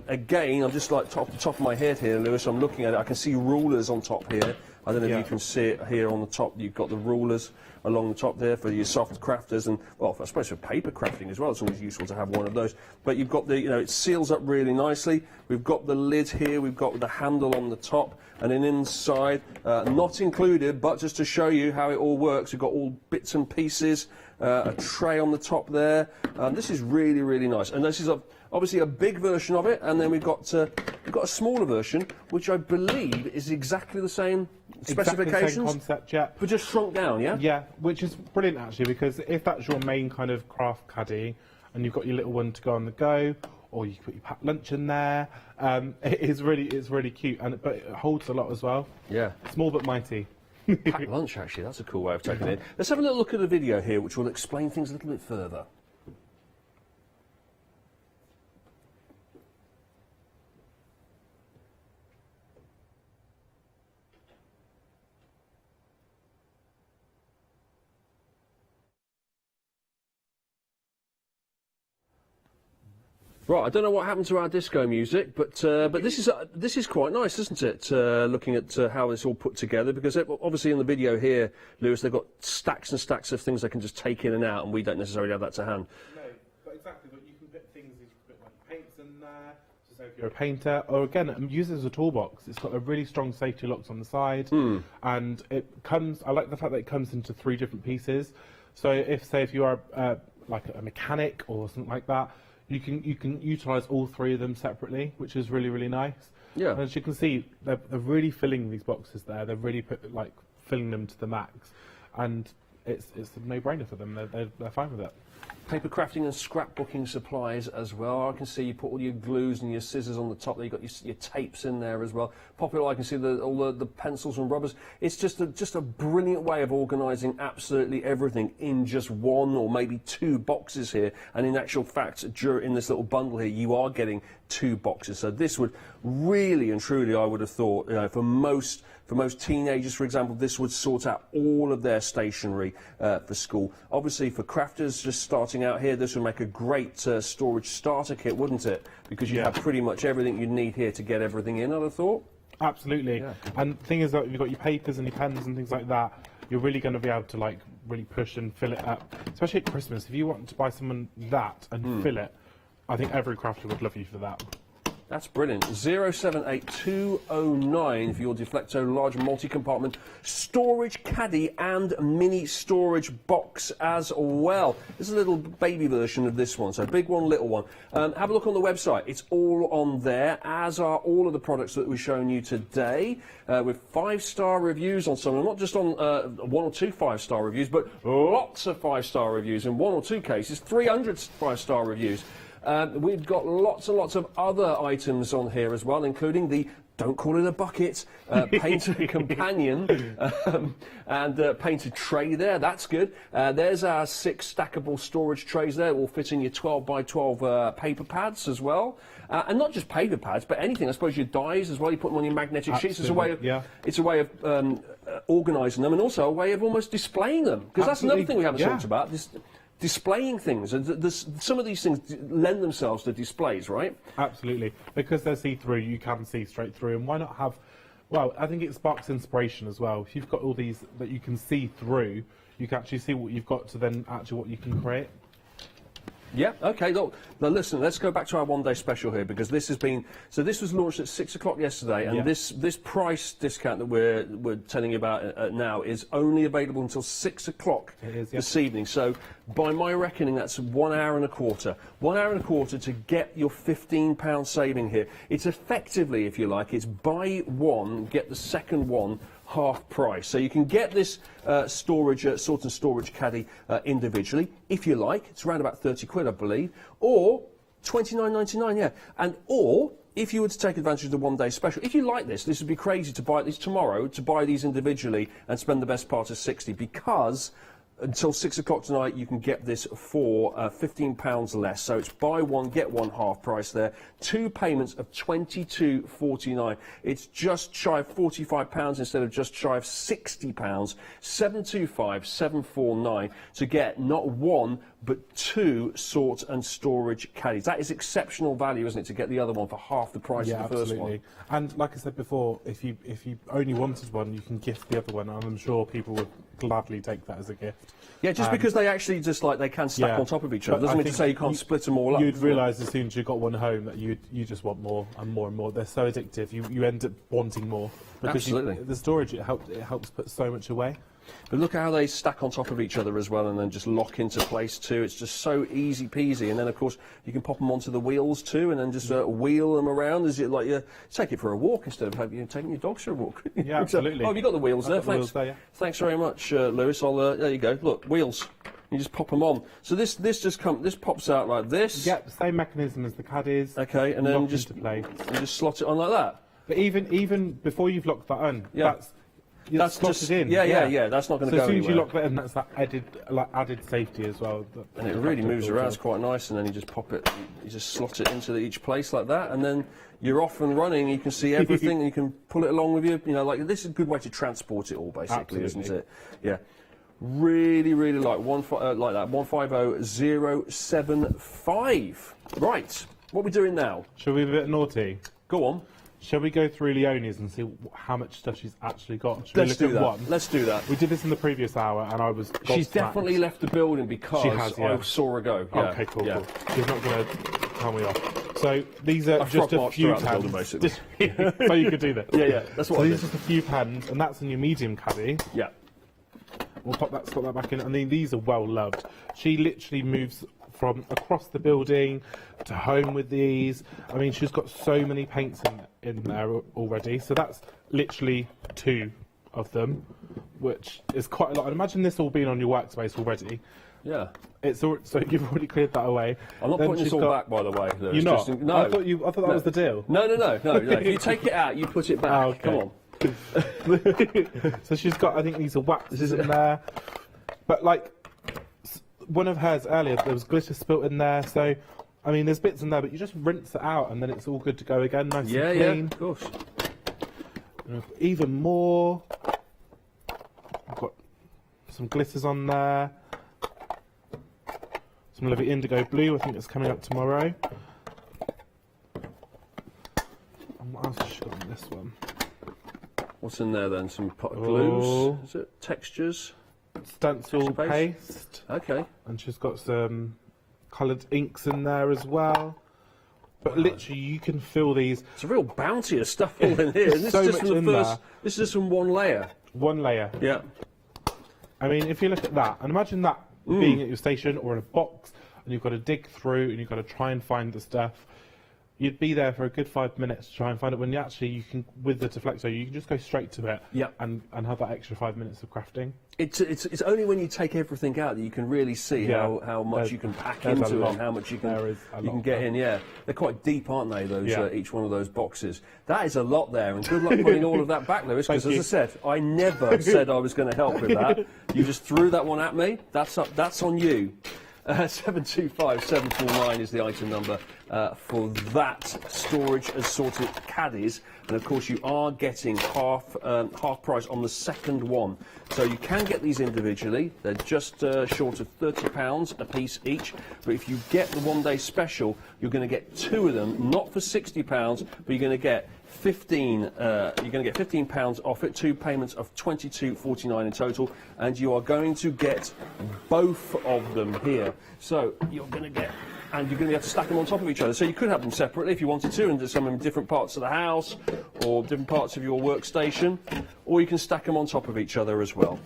Again, I'm just like off the top of my head here, Lewis, I'm looking at it. I can see rulers on top here. I don't know if you can see it here on the top. You've got the rulers along the top there for your soft crafters, and well, I suppose for paper crafting as well. It's always useful to have one of those. But you've got the, it seals up really nicely. We've got the lid here. We've got the handle on the top, and then inside, not included, but just to show you how it all works, we've got all bits and pieces. A tray on the top there. This is really, really nice, and this is obviously a big version of it, and then we've got a smaller version, which I believe is exactly the same specifications. Exactly the same concept, yeah. But just shrunk down, yeah? Yeah, which is brilliant actually, because if that's your main kind of craft caddy, and you've got your little one to go on the go, or you can put your packed lunch in there, it's really cute, but it holds a lot as well. Yeah. Small but mighty. Packed lunch, actually, that's a cool way of taking it. Let's have a little look at a video here, which will explain things a little bit further. Right, I don't know what happened to our disco music, but this is quite nice, isn't it? Looking at how it's all put together, because obviously in the video here, Lewis, they've got stacks and stacks of things they can just take in and out, and we don't necessarily have that to hand. No, but exactly. But you can put things, you can put like paints in there. So if you're a painter, or again, use it as a toolbox. It's got a really strong safety locks on the side, and it comes. I like the fact that it comes into 3 different pieces. So if you are like a mechanic or something like that. You can utilise all 3 of them separately, which is really, really nice. Yeah. And as you can see, they're really filling these boxes there. They're really filling them to the max, and it's a no-brainer for them. They're fine with it. Paper crafting and scrapbooking supplies as well. I can see you put all your glues and your scissors on the top there. You've got your tapes in there as well. Popular, I can see all the pencils and rubbers. It's just a brilliant way of organising absolutely everything in just 1 or maybe 2 boxes here. And in actual fact, in this little bundle here, you are getting 2 boxes. So this would really and truly, I would have thought, for most teenagers, for example, this would sort out all of their stationery for school. Obviously, for crafters just starting out here, this would make a great storage starter kit, wouldn't it? Because you have pretty much everything you need here to get everything in, I'd have thought. Absolutely. Yeah. And the thing is that if you've got your papers and your pens and things like that, you're really going to be able to really push and fill it up. Especially at Christmas, if you want to buy someone that and fill it, I think every crafter would love you for that. That's brilliant. 078209 for your Deflecto large multi-compartment storage caddy and mini storage box as well. This is a little baby version of this one, so big one, little one. Have a look on the website. It's all on there, as are all of the products that we've shown you today, with 5-star reviews on some of them, not just on 1 or 2 5-star reviews, but lots of 5-star reviews. In 1 or 2 cases, 300 5-star reviews. We've got lots and lots of other items on here as well, including the, don't call it a bucket, painter companion and painter tray there. That's good. There's our 6 stackable storage trays there. It will fit in your 12 by 12 paper pads as well. And not just paper pads, but anything. I suppose your dies as well. You put them on your magnetic sheets. It's a way of, it's a way of organising them, and also a way of almost displaying them. Because that's another thing we haven't talked about. Displaying things, and some of these things lend themselves to displays, right? Absolutely, because they're see-through, you can see straight through, and why not have, well, I think it sparks inspiration as well. If you've got all these that you can see through, you can actually see what you've got to then actually what you can create. Yeah, okay, look, now listen, let's go back to our one-day special here, because this has been, so this was launched at 6 o'clock yesterday, and this price discount that we're telling you about now is only available until 6 o'clock this evening. So by my reckoning, that's 1 hour and a quarter. 1 hour and a quarter to get your £15 saving here. It's effectively, if you like, it's buy one, get the second one half price. So you can get this storage, sort and storage caddy individually, if you like. It's around about 30 quid, I believe, or £29.99, yeah. And or if you were to take advantage of the one-day special, if you like this would be crazy to buy these tomorrow, to buy these individually and spend the best part of 60, because until 6 o'clock tonight, you can get this for £15 less. So it's buy one, get one half price there. 2 payments of £22.49. It's just shy of £45 instead of just shy of £60. 725-749 to get not one, but 2 sort and storage caddies. That is exceptional value, isn't it, to get the other one for half the price of the first one? And like I said before, if you only wanted one, you can gift the other one, and I'm sure people would gladly take that as a gift. Yeah, just because they actually just like they can stack on top of each other doesn't mean to say you can't split them all up. You'd realise as soon as you got one home that you just want more and more and more. They're so addictive. You end up wanting more because Absolutely. The storage it helps put so much away. But look how they stack on top of each other as well, and then just lock into place too. It's just so easy peasy. And then of course you can pop them onto the wheels too, and then just wheel them around as you like. You take it for a walk instead of taking your dogs for a walk. Yeah, absolutely. Oh, have you got the wheels there? Thanks. Wheels there, yeah. Thanks very much, Lewis. There you go. Look, wheels. You just pop them on. So this pops out like this. Yeah, same mechanism as the caddies. Okay, and then you just slot it on like that. But even before you've locked that on, that's slotted just in. Yeah. That's not going to go So as soon as you anywhere. lock that in, that's that added safety as well. And it really moves around. It's quite nice. And then you just pop it. You just slot it into each place like that, and then you're off and running. You can see everything, and you can pull it along with you. You know, like this is a good way to transport it all, basically, isn't it? Yeah. Really like like that. 150075. Right. What are we doing now? Shall we be a bit naughty? Go on. Shall we go through Leonie's and see how much stuff she's actually got? Let's do that. Let's do that. We did this in the previous hour, and I was. She's definitely left the building because she has, I saw her go. Yeah. Okay, cool. She's not going to tell me off. So these are just a few pans. Basically. So you could do that. Yeah. That's what. So these are just a few pans, and that's in your medium caddy. Yeah. We'll slot that back in, and then these are well loved. She literally moves from across the building to home with these. I mean, she's got so many paints in there already. So that's literally 2 of them, which is quite a lot. And imagine this all being on your workspace already. Yeah. So you've already cleared that away. I'm not putting this all back, by the way. You're not? No. I thought that was the deal. No. If you take it out, you put it back. Oh, okay. Come on. So she's got, I think these are waxes in there. But like one of hers earlier, there was glitter spilt in there. So, I mean, there's bits in there, but you just rinse it out and then it's all good to go again, nice and clean. Yeah, of course. Even more. I've got some glitters on there. Some lovely indigo blue, I think it's coming up tomorrow. And what else has she got on this one? What's in there then? Some glues? Is it textures? Stencil paste. Okay. And she's got some coloured inks in there as well. But literally, you can fill these. It's a real bounty of stuff all in here. This so is just much from in the first. there. This is just from one layer. One layer. Yeah. I mean, if you look at that, and imagine that being at your station or in a box, and you've got to dig through and you've got to try and find the stuff. You'd be there for a good 5 minutes to try and find it. When you actually, you can with the Deflecto, you can just go straight to it. Yeah. And have that extra 5 minutes of crafting. It's only when you take everything out that you can really see how much you can pack into it and how much you can get in. Yeah, they're quite deep, aren't they? Those each one of those boxes. That is a lot there, and good luck putting all of that back, Lewis. Because as I said, I never said I was going to help with that. You just threw that one at me. That's on you. 725-749 is the item number for that storage assorted caddies, and of course you are getting half price on the second one. So you can get these individually. They're just short of £30 a piece each, but if you get the one-day special, you're going to get 2 of them, not for £60, but you're going to get 15. You're going to get £15 off it. 2 payments of £22.49 in total, and you are going to get both of them here. So you're going to get. And you're going to have to stack them on top of each other. So you could have them separately if you wanted to, and do some in different parts of the house or different parts of your workstation, or you can stack them on top of each other as well.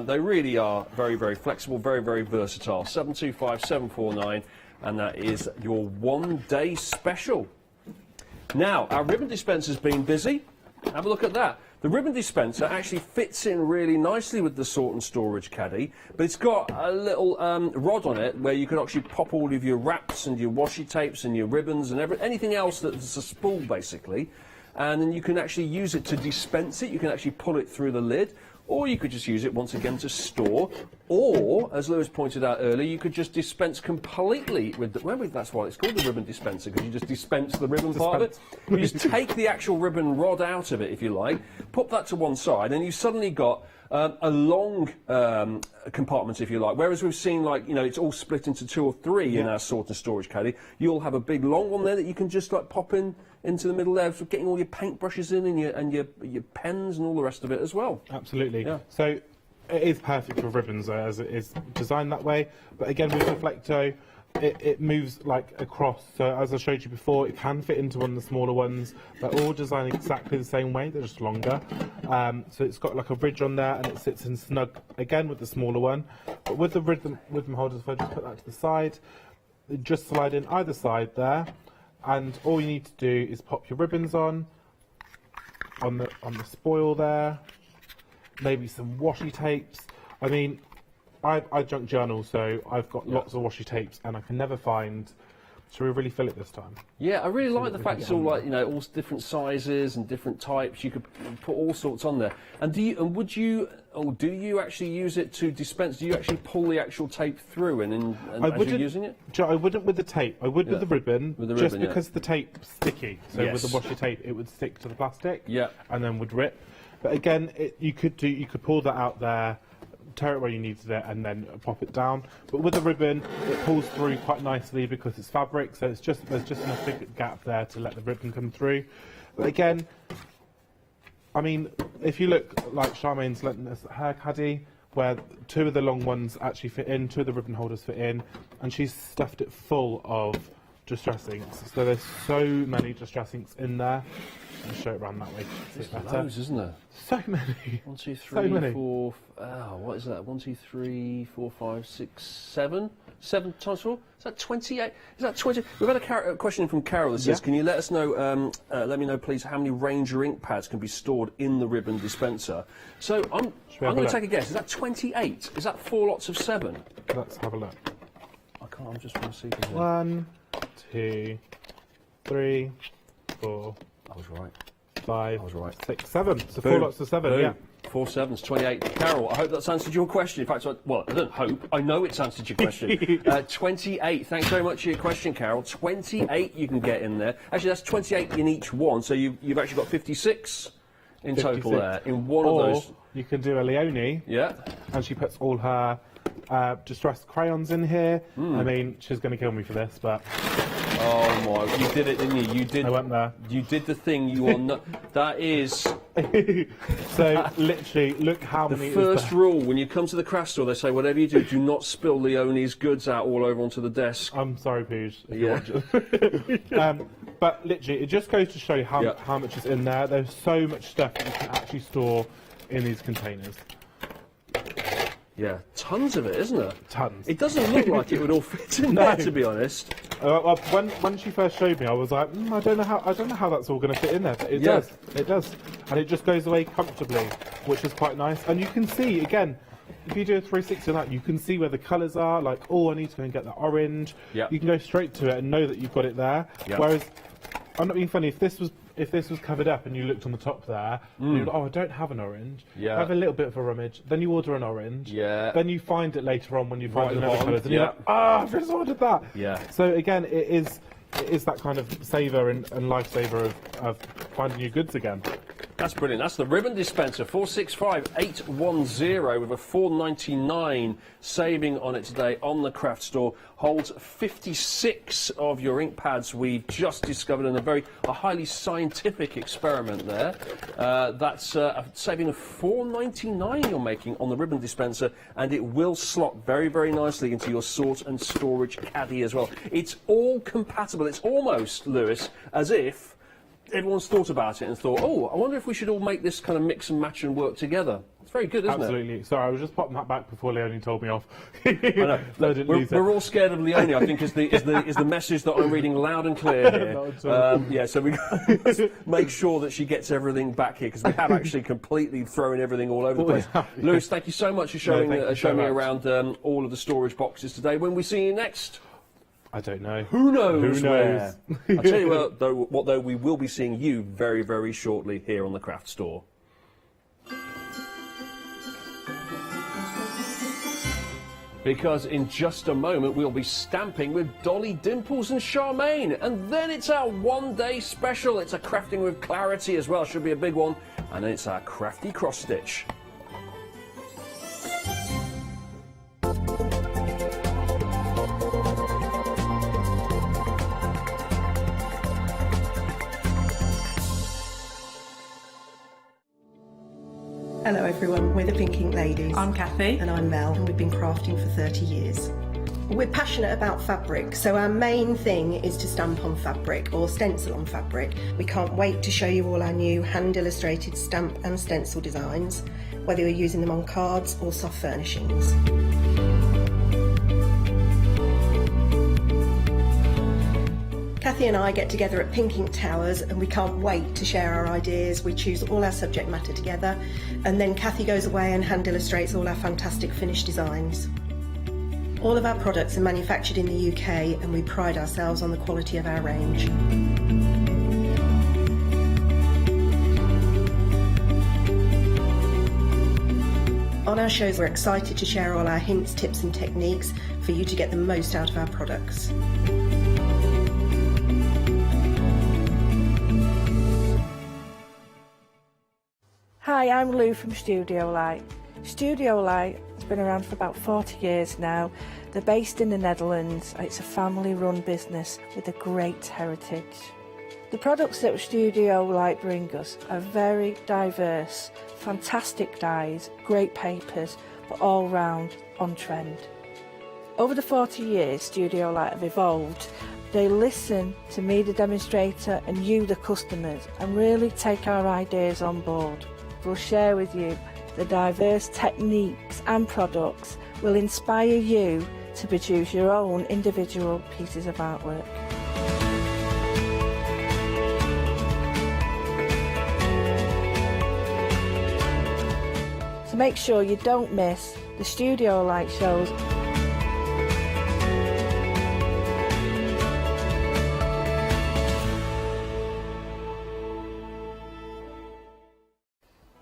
They really are very, very flexible, very, very versatile. 725-749, and that is your one-day special. Now, our ribbon dispenser's been busy. Have a look at that. The ribbon dispenser actually fits in really nicely with the sort and storage caddy, but it's got a little rod on it where you can actually pop all of your wraps and your washi tapes and your ribbons and anything else that's a spool, basically. And then you can actually use it to dispense it. You can actually pull it through the lid, or you could just use it once again to store, or, as Lewis pointed out earlier, you could just dispense completely with the, well, that's why it's called the ribbon dispenser, because you just dispense the ribbon part of it. You just take the actual ribbon rod out of it, if you like, put that to one side, and you've suddenly got a long compartment, if you like, whereas we've seen, like, you know, it's all split into 2 or 3 in our sort and storage caddy. You'll have a big long one there that you can just, like, pop in into the middle there for getting all your paintbrushes in and your pens and all the rest of it as well. Absolutely. Yeah. So it is perfect for ribbons as it is designed that way. But again, with Deflecto, it moves like across. So as I showed you before, it can fit into one of the smaller ones. They're all designed exactly the same way. They're just longer. So it's got like a ridge on there, and it sits in snug again with the smaller one. But with the rhythm holders, if I just put that to the side, they just slide in either side there. And all you need to do is pop your ribbons on the spoil there, maybe some washi tapes. I mean, I junk journal, so I've got lots of washi tapes, and I can never find. Should we really fill it this time? Yeah, I really like the fact it's all like, you know, all different sizes and different types. You could put all sorts on there. And do you actually use it to dispense? Do you actually pull the actual tape through as you're using it? I wouldn't with the tape. I would with the ribbon, just because the tape's sticky. So with the washi tape, it would stick to the plastic. Yeah. And then would rip. But again, you could pull that out there, tear it where you needed it, and then pop it down. But with the ribbon, it pulls through quite nicely because it's fabric, so there's just enough big gap there to let the ribbon come through. But again, I mean, if you look, like Charmaine's lent us her caddy, where 2 of the long ones actually fit in, 2 of the ribbon holders fit in, and she's stuffed it full of distress inks. So there's so many distress inks in there. I'll show it around that way. There's loads, isn't there? So many. 1, 2, 3, 4. What is that? 1, 2, 3, 4, 5, 6, 7. 7 times 4. Is that 28? Is that 20? We've had a question from Carol that says, "Can you let us know? Let me know, please, how many Ranger ink pads can be stored in the ribbon dispenser?" So I'm going to take a guess. Is that 28? Is that 4 lots of 7? Let's have a look. I can't. I'm just want to see. 1, 2, 3, 4. I was right. 5, I was right. 6, 7. So Boom. 4 lots of 7. Boom. Yeah. 4 sevens, 28. Carol, I hope that's answered your question. In fact, I don't hope. I know it's answered your question. 28. Thanks very much for your question, Carol. 28 you can get in there. Actually, that's 28 in each one. So you've actually got 56 in total there in one of those. You can do a Leonie. Yeah. And she puts all her distressed crayons in here. I mean, she's going to kill me for this, but. Oh my! You did it, didn't you? You did. I went there. You did the thing. You are not. That is. So literally, look how many. The first rule when you come to the craft store, they say whatever you do not spill Leonie's goods out all over onto the desk. I'm sorry, Pooge. Yeah. But literally, it just goes to show you how much is in there. There's so much stuff that you can actually store in these containers. Yeah, tons of it, isn't there? Tons. It doesn't look like it would all fit in there, to be honest. When she first showed me, I was like, I don't know how that's all going to fit in there. But it does. It does, and it just goes away comfortably, which is quite nice. And you can see again, if you do a 360 on that, you can see where the colours are. Like, oh, I need to go and get the orange. Yep. You can go straight to it and know that you've got it there. Yep. Whereas, I'm not being funny. If this was covered up and you looked on the top there, and you're like, oh, I don't have an orange. Yeah. I have a little bit of a rummage. Then you order an orange. Yeah. Then you find it later on when you find another colours, and yeah. you're like, I've just ordered that. Yeah. So again, it is that kind of saver and lifesaver of finding your goods again. That's brilliant. That's the ribbon dispenser, 465810 with a £4.99 saving on it today on the craft store. Holds 56 of your ink pads we've just discovered in a highly scientific experiment there. That's a saving of £4.99 you're making on the ribbon dispenser, and it will slot very, very nicely into your sort and storage caddy as well. It's all compatible. It's almost, Lewis, as if everyone's thought about it and thought, oh, I wonder if we should all make this kind of mix and match and work together. It's very good, isn't it? Absolutely. Sorry, I was just popping that back before Leonie told me off. I know. We're all scared of Leonie, I think, is the message that I'm reading loud and clear here. Yeah, so we make sure that she gets everything back here, because we have actually completely thrown everything all over the place. Lewis, thank you so much for showing me around all of the storage boxes today. When we see you next? I don't know. Who knows? Where? I'll tell you what, though, we will be seeing you very, very shortly here on the Craft Store. Because in just a moment we'll be stamping with Dolly, Dimples and Charmaine, and then it's our one-day special. It's a crafting with clarity as well, should be a big one, and then it's our crafty cross stitch. Hello everyone, we're the Pink Ink Ladies. I'm Kathy. And I'm Mel, and we've been crafting for 30 years. We're passionate about fabric, so our main thing is to stamp on fabric or stencil on fabric. We can't wait to show you all our new hand-illustrated stamp and stencil designs, whether you're using them on cards or soft furnishings. Kathy and I get together at Pink Ink Towers, and we can't wait to share our ideas. We choose all our subject matter together, and then Kathy goes away and hand illustrates all our fantastic finished designs. All of our products are manufactured in the UK, and we pride ourselves on the quality of our range. On our shows, we're excited to share all our hints, tips and techniques for you to get the most out of our products. Hi, I'm Lou from Studio Light. Studio Light has been around for about 40 years now. They're based in the Netherlands. It's a family-run business with a great heritage. The products that Studio Light bring us are very diverse, fantastic dyes, great papers, but all round on trend. Over the 40 years Studio Light have evolved. They listen to me, the demonstrator, and you, the customers, and really take our ideas on board. We'll share with you the diverse techniques and products will inspire you to produce your own individual pieces of artwork. So make sure you don't miss the Studio Light shows.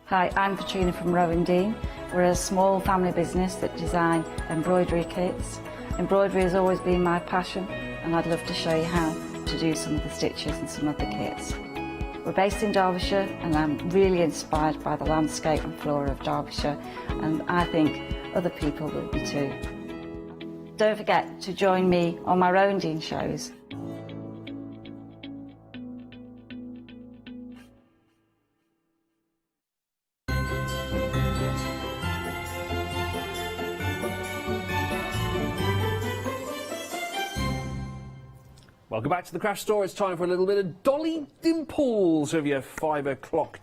Hi, I'm Katrina from Rowan Dean. We're a small family business that design embroidery kits. Embroidery has always been my passion, and I'd love to show you how to do some of the stitches and some of the kits. We're based in Derbyshire, and I'm really inspired by the landscape and flora of Derbyshire, and I think other people will be too. Don't forget to join me on my Rowan Dean shows. Welcome back to the Craft Store. It's time for a little bit of Dolly Dimples of your 5 o'clock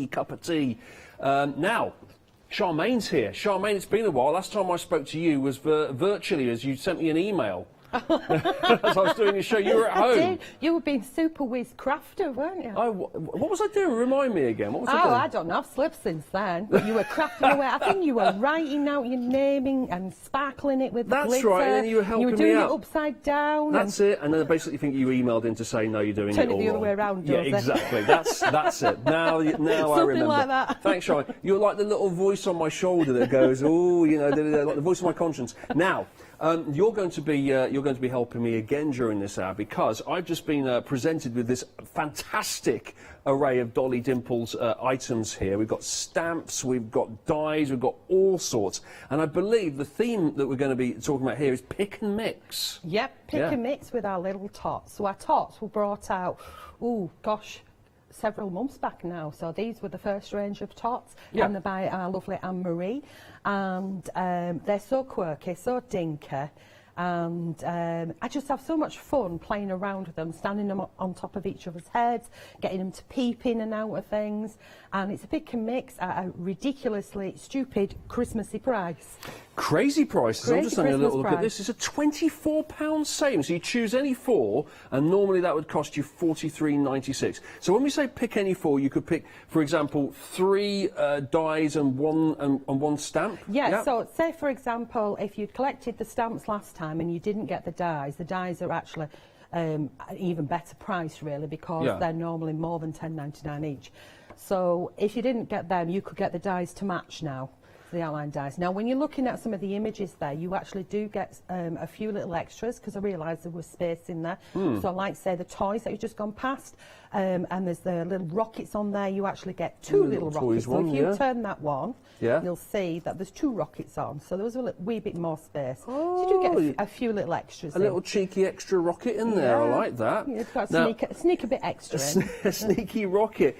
cup of tea. Now, Charmaine's here. Charmaine, it's been a while. Last time I spoke to you was virtually, as you sent me an email. As I was doing a show, you were at home. I did. You were being super whiz crafter, weren't you? Oh, what was I doing? Remind me again. What was I doing? I don't know. I've slipped since then. You were crafting away. I think you were writing out your naming and sparkling it with the glitter. That's right, and then you were helping me out. You were doing it upside down. That's it, and then I basically think you emailed in to say, no, you're doing it all wrong. Turn it the other way around, yeah, exactly. That's it. Now I remember. Something like that. Thanks, Charlotte. You're like the little voice on my shoulder that goes, oh, you know, like the voice of my conscience. Now, you're going to be you're going to be helping me again during this hour, because I've just been presented with this fantastic array of Dolly Dimples items here. We've got stamps, we've got dies, we've got all sorts. And I believe the theme that we're going to be talking about here is pick and mix. Yep, pick and mix with our little tots. So our tots were brought out, oh gosh, several months back now. So these were the first range of tots, and they're by our lovely Anne-Marie. And they're so quirky, so dinky. And I just have so much fun playing around with them, standing them on top of each other's heads, getting them to peep in and out of things. And it's a pick and mix at a ridiculously stupid Christmassy price. Crazy prices. I'm just having a little look at this. It's a £24 saving. So you choose any four, and normally that would cost you $43.96. So when we say pick any four, you could pick, for example, 3 dies and one stamp. Yeah. So say for example, if you'd collected the stamps last time and you didn't get the dies are actually an even better price really, because they're normally more than £10.99 each. So if you didn't get them, you could get the dies to match now, the outline dies. Now when you're looking at some of the images there, you actually do get a few little extras, because I realised there was space in there. So like say the toys that you've just gone past, and there's the little rockets on there, you actually get 2 little rockets. So if you turn that one, you'll see that there's 2 rockets on, so there was a wee bit more space. So you do get a few little extras. A little cheeky extra rocket in there, I like that. You've got to sneak a bit extra in. A sneaky rocket.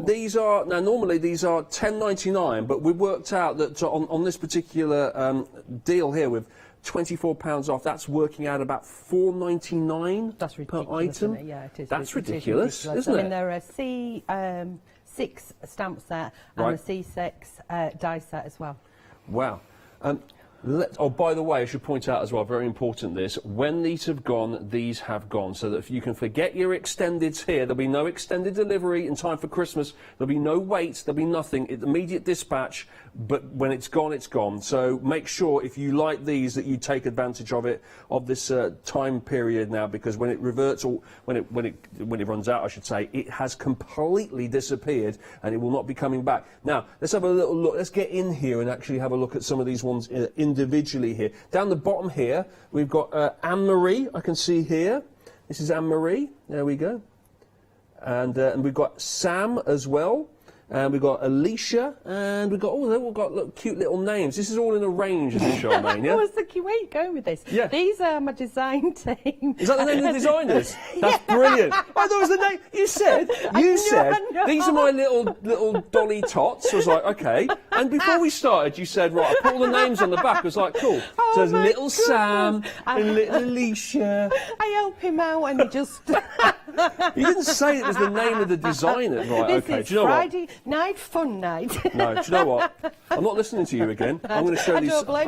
These are, now normally these are $10.99, but we worked out that on this particular deal here with £24 off, that's working out about $4.99 per item. Isn't it? Yeah, it is. That's ridiculous, isn't it? I mean, there are C6 stamp set and a C6 die set as well. Wow. Oh, by the way, I should point out as well, very important this, when these have gone, these have gone. So that if you can forget your extendeds here, there'll be no extended delivery in time for Christmas, there'll be no wait, there'll be nothing, immediate dispatch, but when it's gone, it's gone. So make sure, if you like these, that you take advantage of it, of this time period now, because when it reverts, or when it runs out, I should say, it has completely disappeared, and it will not be coming back. Now, let's have a little look, let's get in here and actually have a look at some of these ones individually here. Down the bottom here, we've got Anne-Marie, I can see here. This is Anne-Marie, there we go. And we've got Sam as well. And we've got Alicia, and we've got, they've all got cute little names. This is all in a range, is it, Charmaine? Yeah? I was thinking, where are you going with this? Yeah. These are my design team. Is that the name of the designers? That's brilliant. Oh, that was the name. You said, these are my little Dolly tots. I was like, okay. And before we started, you said, right, I put all the names on the back. I was like, cool. So there's little Sam and little Alicia. I help him out, and he just... You didn't say it was the name of the designer. Right, okay. Do you know Friday night fun night. No, do you know what? I'm not listening to you again. I'm going to show these. I'm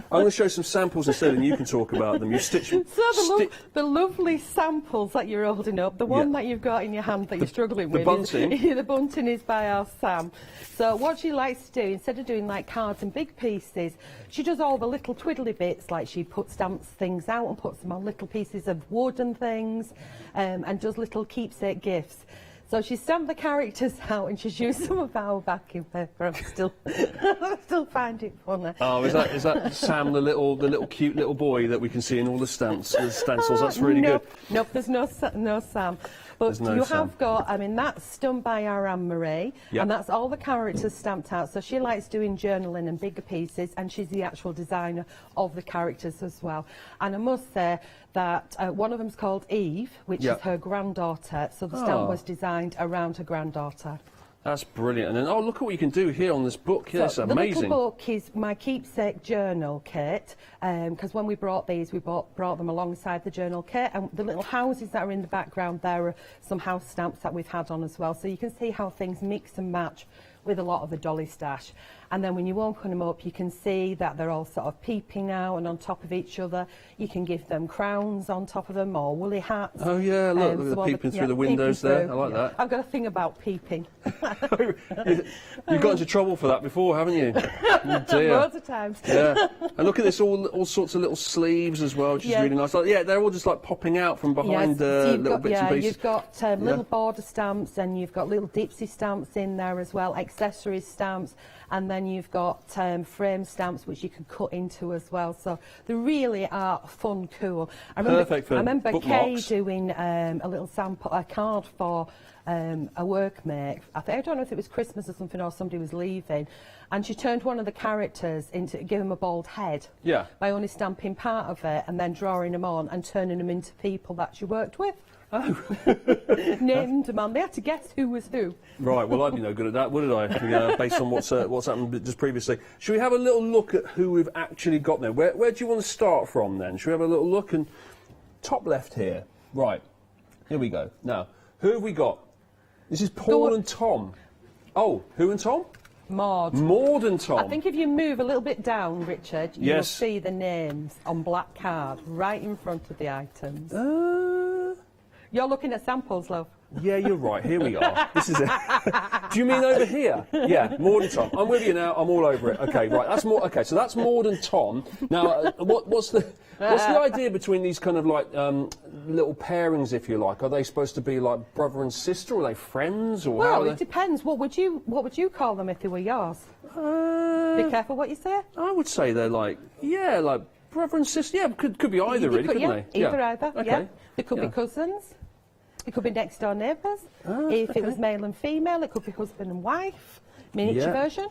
going to show some samples instead, and you can talk about them. You stitch. So the lovely samples that you're holding up, the one that you've got in your hand that you're struggling with. The bunting. The bunting is by our Sam. So what she likes to do, instead of doing like cards and big pieces, she does all the little twiddly bits, like she puts stamps things out and puts them on little pieces of wood and things, and does little keepsake gifts. So she stamped the characters out, and she's used some of our backing paper. I still find it funny. Oh, is that Sam, the little cute little boy that we can see in all the stencils? That's really good. Nope, there's no Sam. But you have got, I mean, that's done by our Anne-Marie, and that's all the characters stamped out. So she likes doing journaling and bigger pieces, and she's the actual designer of the characters as well. And I must say that one of them's called Eve, which is her granddaughter. So the stamp was designed around her granddaughter. That's brilliant. And then, oh, look at what you can do here on this book. Yeah, it's amazing. The little book is my keepsake journal kit, because when we brought these, we brought them alongside the journal kit, and the little houses that are in the background there are some house stamps that we've had on as well. So you can see how things mix and match with a lot of the Dolly stash. And then when you open them up, you can see that they're all sort of peeping out and on top of each other. You can give them crowns on top of them, or woolly hats. Oh yeah, look, they're peeping through the windows there. I like that. I've got a thing about peeping. You've got into trouble for that before, haven't you? Oh dear. Loads of times. Yeah. And look at this, all sorts of little sleeves as well, which is really nice. Like, yeah, they're all just like popping out from behind little bits and pieces. You've got little border stamps, and you've got little dipsy stamps in there as well, accessories stamps, and then then you've got frame stamps which you can cut into as well. So they really are fun, cool. I remember Kay doing a little sample, a card for a workmate. I don't know if it was Christmas or something, or somebody was leaving, and she turned one of the characters into, give him a bald head. Yeah. By only stamping part of it and then drawing them on and turning them into people that she worked with. Oh. Named them on. They had to guess who was who. Right, well, I'd be no good at that, would I? Based on what's happened just previously. Should we have a little look at who we've actually got there? Where do you want to start from then? Should we have a little look? And top left here. Right, here we go. Now, who have we got? This is Paul and Tom. Oh, who and Tom? Maud. Maud and Tom. I think if you move a little bit down, Richard, you will see the names on black card right in front of the items. You're looking at samples, love. Yeah, you're right. Here we are. This is it. Do you mean over here? Yeah, Maud and Tom. I'm with you now. I'm all over it. Okay, right. That's more. Okay, so that's Maud and Tom. Now, what's the idea between these kind of like little pairings, if you like? Are they supposed to be like brother and sister? Or are they friends? Or well, it depends. What would you call them if they were yours? Be careful what you say. I would say they're like like brother and sister. Yeah, could be either, really, couldn't they? Either. Okay. Yeah. They could be cousins. It could be next door neighbours. If it was male and female, it could be husband and wife. Miniature version.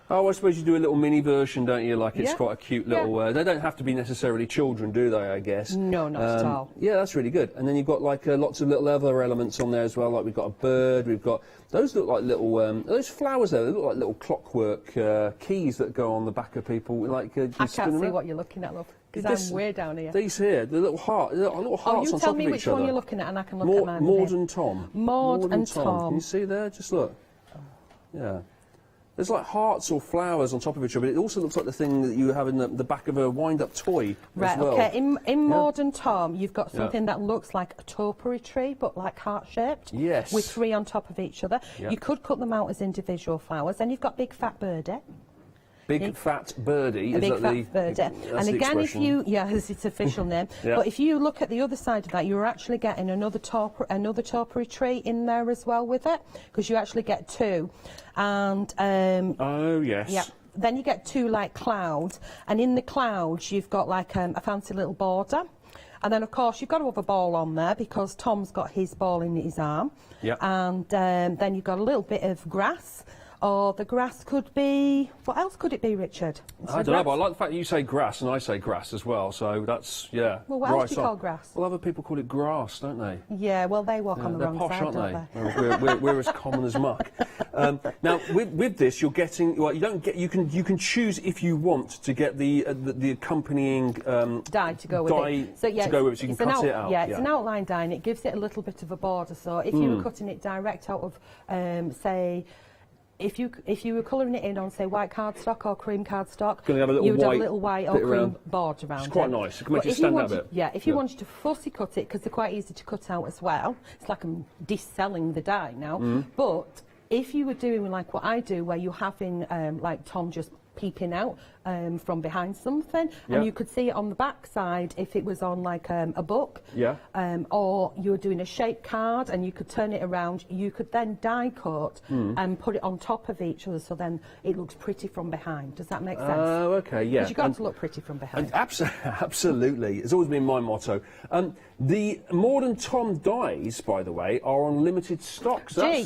Oh, I suppose you do a little mini version, don't you? Like it's quite a cute little... they don't have to be necessarily children, do they, I guess? No, not at all. Yeah, that's really good. And then you've got like lots of little other elements on there as well. Like we've got a bird, we've got... Those look like little... those flowers there, they look like little clockwork keys that go on the back of people. Like, I can't see what you're looking at, love. Because I'm way down here. These here, the little hearts on top of each other. You tell me which one you're looking at and I can look at mine. Maud and Tom. Maud and Tom. Can you see there? Just look. Yeah. There's like hearts or flowers on top of each other, but it also looks like the thing that you have in the back of a wind-up toy as well. Okay. In Maud and Tom, you've got something that looks like a topiary tree, but like heart-shaped. Yes. With three on top of each other. You could cut them out as individual flowers. Then you've got Big Fat Birdie. Big Fat Birdie. A big fat birdie. And again, if you, it's its official name. But if you look at the other side of that, you're actually getting another topiary tree in there as well with it, because you actually get two. And oh yes. Yeah. Then you get two like clouds, and in the clouds you've got like a fancy little border. And then, of course, you've got to have a ball on there because Tom's got his ball in his arm. Yeah. And then you've got a little bit of grass. Or the grass could be... What else could it be, Richard? I don't know, but I like the fact that you say grass and I say grass as well, so that's, Well, what else do you call grass? Well, other people call it grass, don't they? Yeah, well, they walk on the wrong posh, side, aren't don't they? We're as common as muck. Now, with this, you're getting... Well, you don't get... You can choose if you want to get the accompanying... dye to go with it. So you can cut it out. Yeah, it's an outline dye and it gives it a little bit of a border. So if you were cutting it direct out of, say... If you were colouring it in on, say, white cardstock or cream cardstock, you would have a little white or cream border around it. It's quite nice. It can make it stand out a bit. Yeah, if you wanted to fussy cut it, because they're quite easy to cut out as well, it's like I'm dis-selling the dye now, but if you were doing like what I do, where you're having, like Tom just peeping out from behind something, and you could see it on the back side if it was on like a book, or you were doing a shape card and you could turn it around, you could then die cut and put it on top of each other, so then it looks pretty from behind. Does that make sense? Oh, okay, yeah. Because you've got to look pretty from behind. Absolutely. It's always been my motto. The Maud and Tom dies, by the way, are on limited stock. So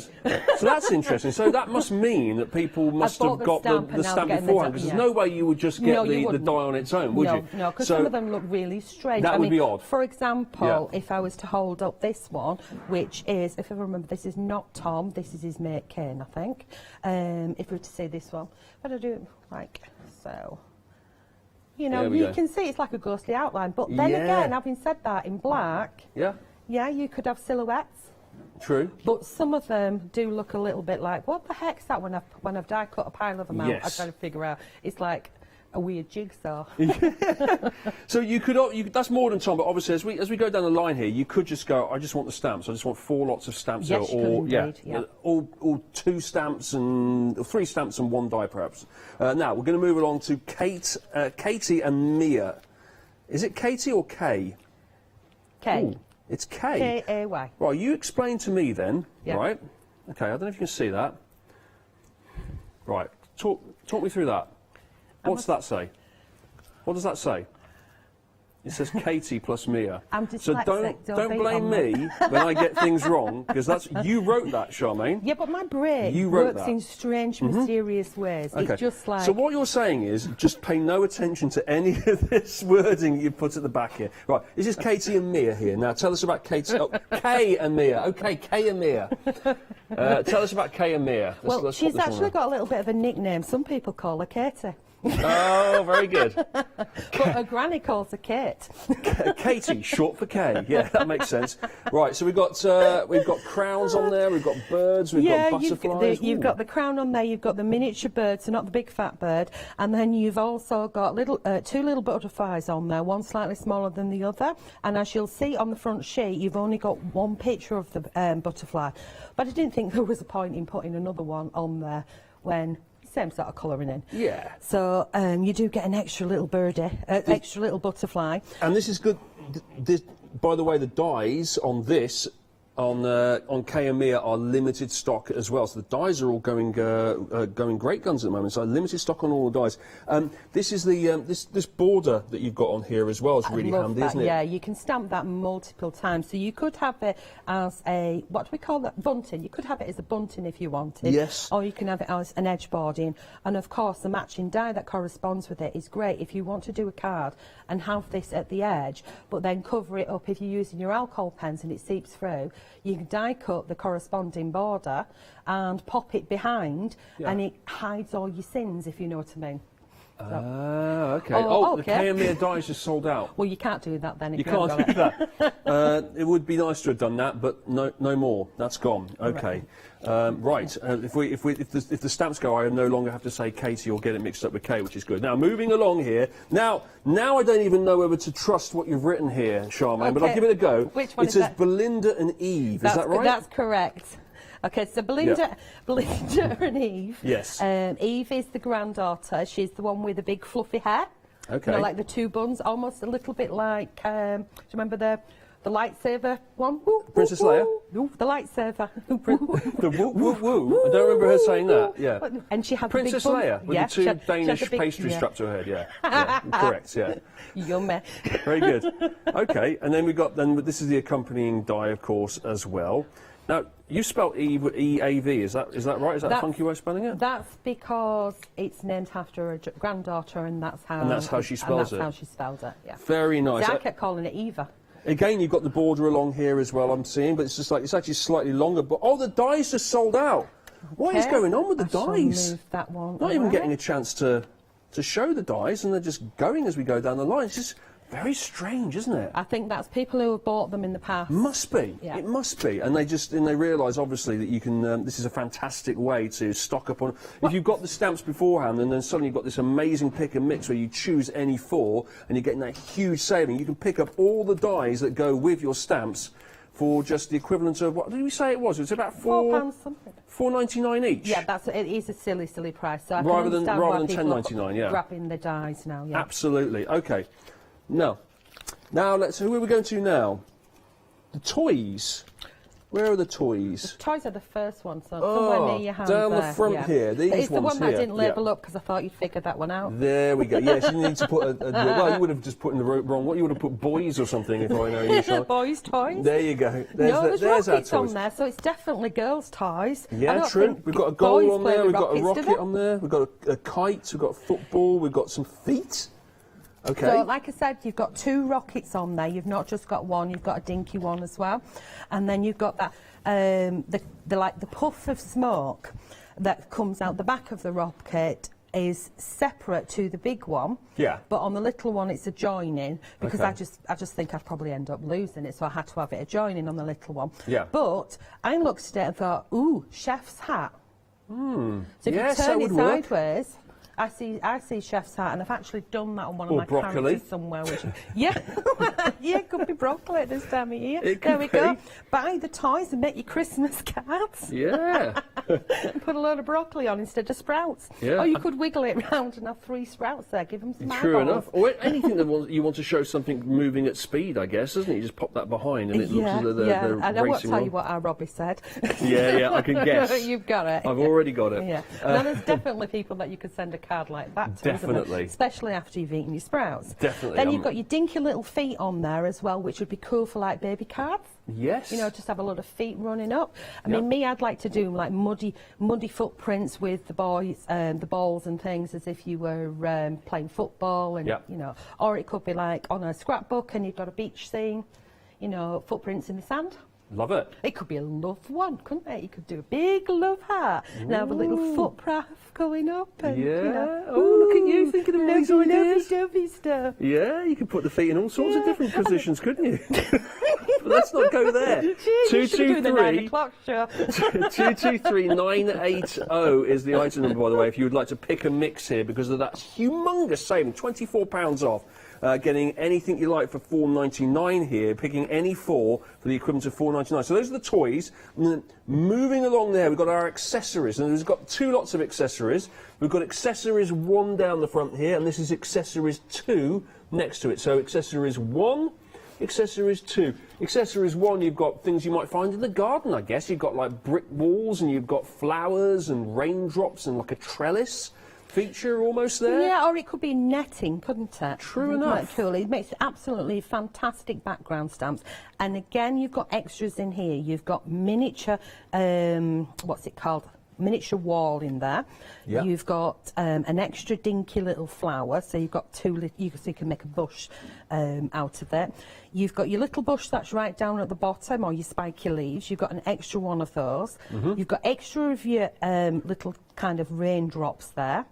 that's interesting. So that must mean that people must have got the stamp beforehand, because there's no way you would just get the dye on its own, would you? No, because some of them look really strange. That would be odd. For example, if I was to hold up this one, which is, if I remember, this is not Tom, this is his mate Kane, I think. If we were to see this one, but I do it like so. You know, you can see it's like a ghostly outline. But then again, having said that, in black, you could have silhouettes. True. But some of them do look a little bit like, what the heck's that? When I've die cut a pile of them out, I try to figure out. It's like a weird jigsaw. So you could that's more than Tom, but obviously as we go down the line here, you could just go, I just want the stamps. I just want 4 lots of stamps, yes, or all 2 stamps and 3 stamps and 1 die perhaps. Now we're going to move along to Katie and Mia. Is it Katie or K? K. Ooh, it's K. K-A-Y. Right, you explain to me then. Right. Okay, I don't know if you can see that. Right. Talk Talk me through that. What's that say? What does that say? It says Katie plus Mia. I'm so dyslexic, don't blame me when I get things wrong, because that's you wrote that, Charmaine. Yeah, but my brain works in strange, mysterious ways. Okay. It's just like... So what you're saying is, just pay no attention to any of this wording you put at the back here. Right, this is Katie and Mia here. Now tell us about Katie. Oh, Kay and Mia. Okay, Kay and Mia. Tell us about Kay and Mia. Let's she's actually got a little bit of a nickname. Some people call her Katie. Oh, very good. But her granny calls her Kate. Katie, short for K. Yeah, that makes sense. Right, so we've got crowns on there, we've got birds, we've got butterflies. You've got the crown on there, you've got the miniature bird, so not the big fat bird, and then you've also got two little butterflies on there, one slightly smaller than the other, and as you'll see on the front sheet, you've only got one picture of the butterfly. But I didn't think there was a point in putting another one on there when... same sort of colouring in. Yeah. So you do get an extra little birdie, extra little butterfly. And this is good. By the way, the dies on this, on Kay and Mia, are limited stock as well. So the dies are all going great guns at the moment. So limited stock on all the dies. This is the this border that you've got on here as well. Is really handy, isn't it? Yeah, you can stamp that multiple times. So you could have it as a, what do we call that, bunting. You could have it as a bunting if you wanted. Yes. Or you can have it as an edge boarding. And of course, the matching die that corresponds with it is great if you want to do a card and have this at the edge, but then cover it up if you're using your alcohol pens and it seeps through. You can die cut the corresponding border and pop it behind, and it hides all your sins, if you know what I mean. Okay. The Kay and Mia die is just sold out. Well, you can't do that then. If You can't do that. It would be nice to have done that, but no more. That's gone. Okay. Right. If the stamps go, I no longer have to say Katie or get it mixed up with Kay, which is good. Now, moving along here. Now I don't even know whether to trust what you've written here, Charmaine, but I'll give it a go. Which one it says Belinda and Eve. Is that right? That's correct. Okay, so Belinda and Eve. Yes. Eve is the granddaughter. She's the one with the big fluffy hair. Okay. You know, like the two buns, almost a little bit like. Do you remember the lightsaber one? Woo, Princess Leia. Woo, the lightsaber. The woo woo woo. I don't remember her saying that. Yeah. And she had Princess the big Leia with the two Danish pastry strapped to her head. Yeah. Correct. Yeah. Yummy. Very good. Okay, and then we got this is the accompanying die, of course, as well. Now, you spelled E-A-V, is that right? Is that a funky way of spelling it? That's because it's named after her granddaughter, and that's how she spells it. That's how she spelled it, yeah. Very nice. See, I kept calling it Eva. Again, you've got the border along here as well, I'm seeing, but it's just like, it's actually slightly longer. But, the die's just sold out. What is going on with the dies? Move that one. Not even getting a chance to show the dies, and they're just going as we go down the line. It's just very strange, isn't it? I think that's people who have bought them in the past. Must be. Yeah. It must be. And they realise, obviously, that you can, this is a fantastic way to stock up on. If you've got the stamps beforehand and then suddenly you've got this amazing pick and mix where you choose any four and you're getting that huge saving, you can pick up all the dies that go with your stamps for just the equivalent of, what did we say it was? It was about £4 something. $4.99 each. Yeah, it is a silly price. So I rather can than $10.99, yeah. Grabbing the dies now, yeah. Absolutely. Okay. Now who are we going to now? The toys. Where are the toys? The toys are the first one, so somewhere near your hand down there. the front here. These it's the one that I here. didn't label up because I thought you'd figured that one out. There we go. Yes, you need to put well, you would have just put in the wrong. What you would have put boys or something if I know you. Sean. Boys' toys. There you go. There's our rockets toys on there, so it's definitely girls' toys. Yeah, true. We've got a goal on there. We've got a rocket on there. We've got a kite. We've got a football. We've got some feet. Okay. So, like I said, you've got two rockets on there. You've not just got one. You've got a dinky one as well, and then you've got that the puff of smoke that comes out the back of the rocket is separate to the big one. Yeah. But on the little one, it's adjoining because I just think I'd probably end up losing it, so I had to have it adjoining on the little one. Yeah. But I looked at it and thought, ooh, chef's hat. So if you turn it sideways. I see chef's hat, and I've actually done that on one of my characters somewhere. Which, yeah, it could be broccoli this time of year. There we go. Buy the toys and make your Christmas cards. Yeah. Put a load of broccoli on instead of sprouts. Yeah. Or you could wiggle it round and have 3 sprouts there, give them some True eyeballs. enough. Or anything that you want to show something moving at speed, I guess, doesn't it? You just pop that behind and it looks as though they're and I won't racing tell on. you what our Robbie said. Yeah, I can guess. You've got it. I've already got it. Yeah. No, there's definitely people that you could send a card like that to. Definitely. Especially after you've eaten your sprouts. Definitely. Then you've got your dinky little feet on there as well, which would be cool for like baby cards. Yes. You know, just have a lot of feet running up. I mean, me, I'd like to do like muddy footprints with the boys, the balls and things, as if you were playing football, and you know, or it could be like on a scrapbook and you've got a beach scene, you know, footprints in the sand. Love it. It could be a love one, couldn't it? You could do a big love heart and have a little footpath going up. And, you know, look at you thinking of these ideas. Lovely stuff. Yeah, you could put the feet in all sorts of different positions, couldn't you? But let's not go there. 223-980 is the item number, by the way, if you would like to pick a mix here, because of that humongous saving, £24 off. Getting anything you like for $4.99 here, picking any 4 for the equivalent of $4.99. So those are the toys. And then moving along there, we've got our accessories, and we've got 2 lots of accessories. We've got accessories 1 down the front here, and this is accessories 2 next to it. So accessories 1, accessories 2. Accessories 1, you've got things you might find in the garden, I guess. You've got like brick walls, and you've got flowers and raindrops and like a trellis feature almost there. Yeah, or it could be netting, couldn't it? True enough. Cool. It makes absolutely fantastic background stamps. And again, you've got extras in here. You've got miniature, what's it called? Miniature wall in there. Yeah. You've got an extra dinky little flower, so you've got 2 so you can make a bush out of it. You've got your little bush that's right down at the bottom, or your spiky leaves. You've got an extra one of those. You've got extra of your little kind of raindrops there.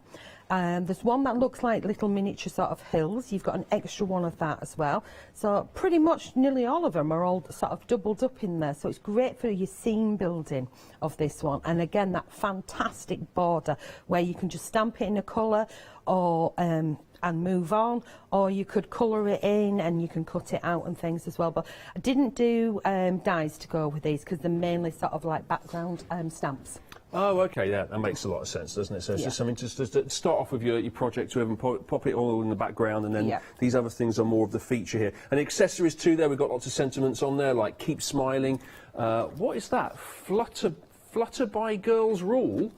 There's one that looks like little miniature sort of hills. You've got an extra one of that as well. So pretty much nearly all of them are all sort of doubled up in there. So it's great for your scene building of this one. And again, that fantastic border where you can just stamp it in a colour, or and move on, or you could colour it in and you can cut it out and things as well. But I didn't do dies to go with these because they're mainly sort of like background stamps. Oh, okay, yeah, that makes a lot of sense, doesn't it? So it's just something to start off with your project, to even pop it all in the background, and then these other things are more of the feature here. And accessories too, there we've got lots of sentiments on there, like keep smiling. What is that? Flutter by girls rule.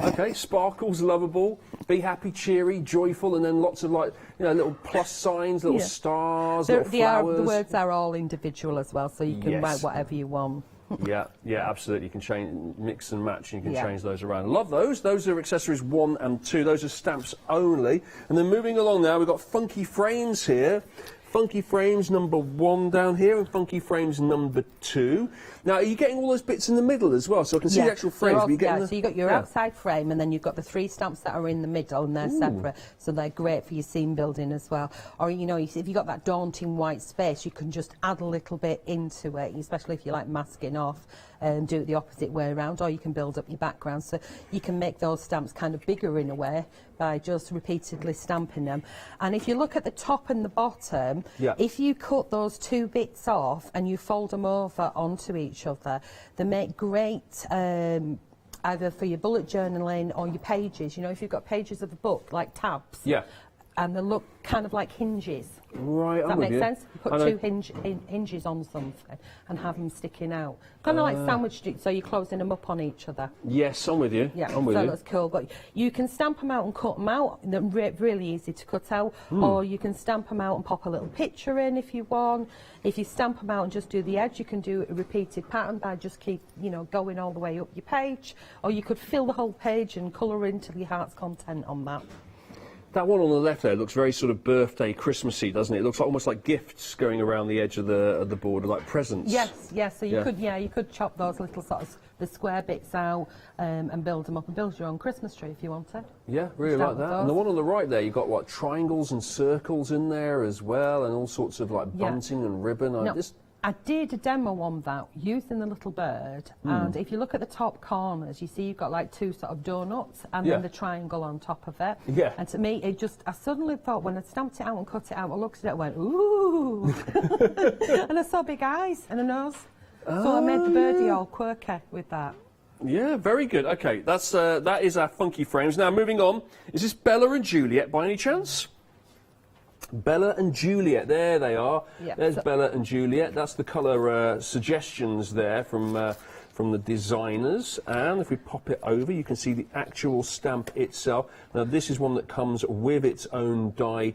Okay, sparkles, lovable, be happy, cheery, joyful, and then lots of like, you know, little plus signs, little stars, little flowers. The words are all individual as well, so you can write whatever you want. Yeah, absolutely. You can change, mix and match, and you can change those around. Love those. Those are accessories 1 and 2. Those are stamps only. And then moving along now, we've got funky frames here. Funky frames number 1 down here, and funky frames number 2. Now, are you getting all those bits in the middle as well? So I can see the actual frames. So you've got your outside frame, and then you've got the 3 stamps that are in the middle, and they're separate. So they're great for your scene building as well. Or, you know, if you've got that daunting white space, you can just add a little bit into it, especially if you like masking off. Do it the opposite way around, or you can build up your background, so you can make those stamps kind of bigger in a way by just repeatedly stamping them. And if you look at the top and the bottom, if you cut those 2 bits off and you fold them over onto each other, they make great either for your bullet journaling or your pages. You know, if you've got pages of a book like tabs, and they look kind of like hinges. Right, Does that make sense? You put 2 hinges on something and have them sticking out. Kind of like sandwiched it, so you're closing them up on each other. Yes, I'm with you. Yeah, I'm with you. That's cool. But you can stamp them out and cut them out. They're really easy to cut out. Or you can stamp them out and pop a little picture in if you want. If you stamp them out and just do the edge, you can do a repeated pattern by just keep, you know, going all the way up your page. Or you could fill the whole page and colour into your heart's content on that. That one on the left there looks very sort of birthday, Christmassy, doesn't it? It looks like, almost like gifts going around the edge of the border, like presents. Yes. So you could chop those little sort of the square bits out and build them up and build your own Christmas tree if you wanted. Yeah, really like that. And the one on the right there, you've got what, triangles and circles in there as well, and all sorts of like bunting and ribbon. I did a demo on that using the little bird, and if you look at the top corners, you see you've got like 2 sort of donuts and then the triangle on top of it. Yeah. And to me, I suddenly thought, when I stamped it out and cut it out, I looked at it and went, ooh! And I saw big eyes and a nose. So I made the birdie all quirky with that. Yeah, very good. Okay, that is our funky frames. Now, moving on. Is this Bella and Juliet by any chance? Bella and Juliet, there they are. Yep. There's Bella and Juliet. That's the colour suggestions there from the designers. And if we pop it over, you can see the actual stamp itself. Now, this is one that comes with its own die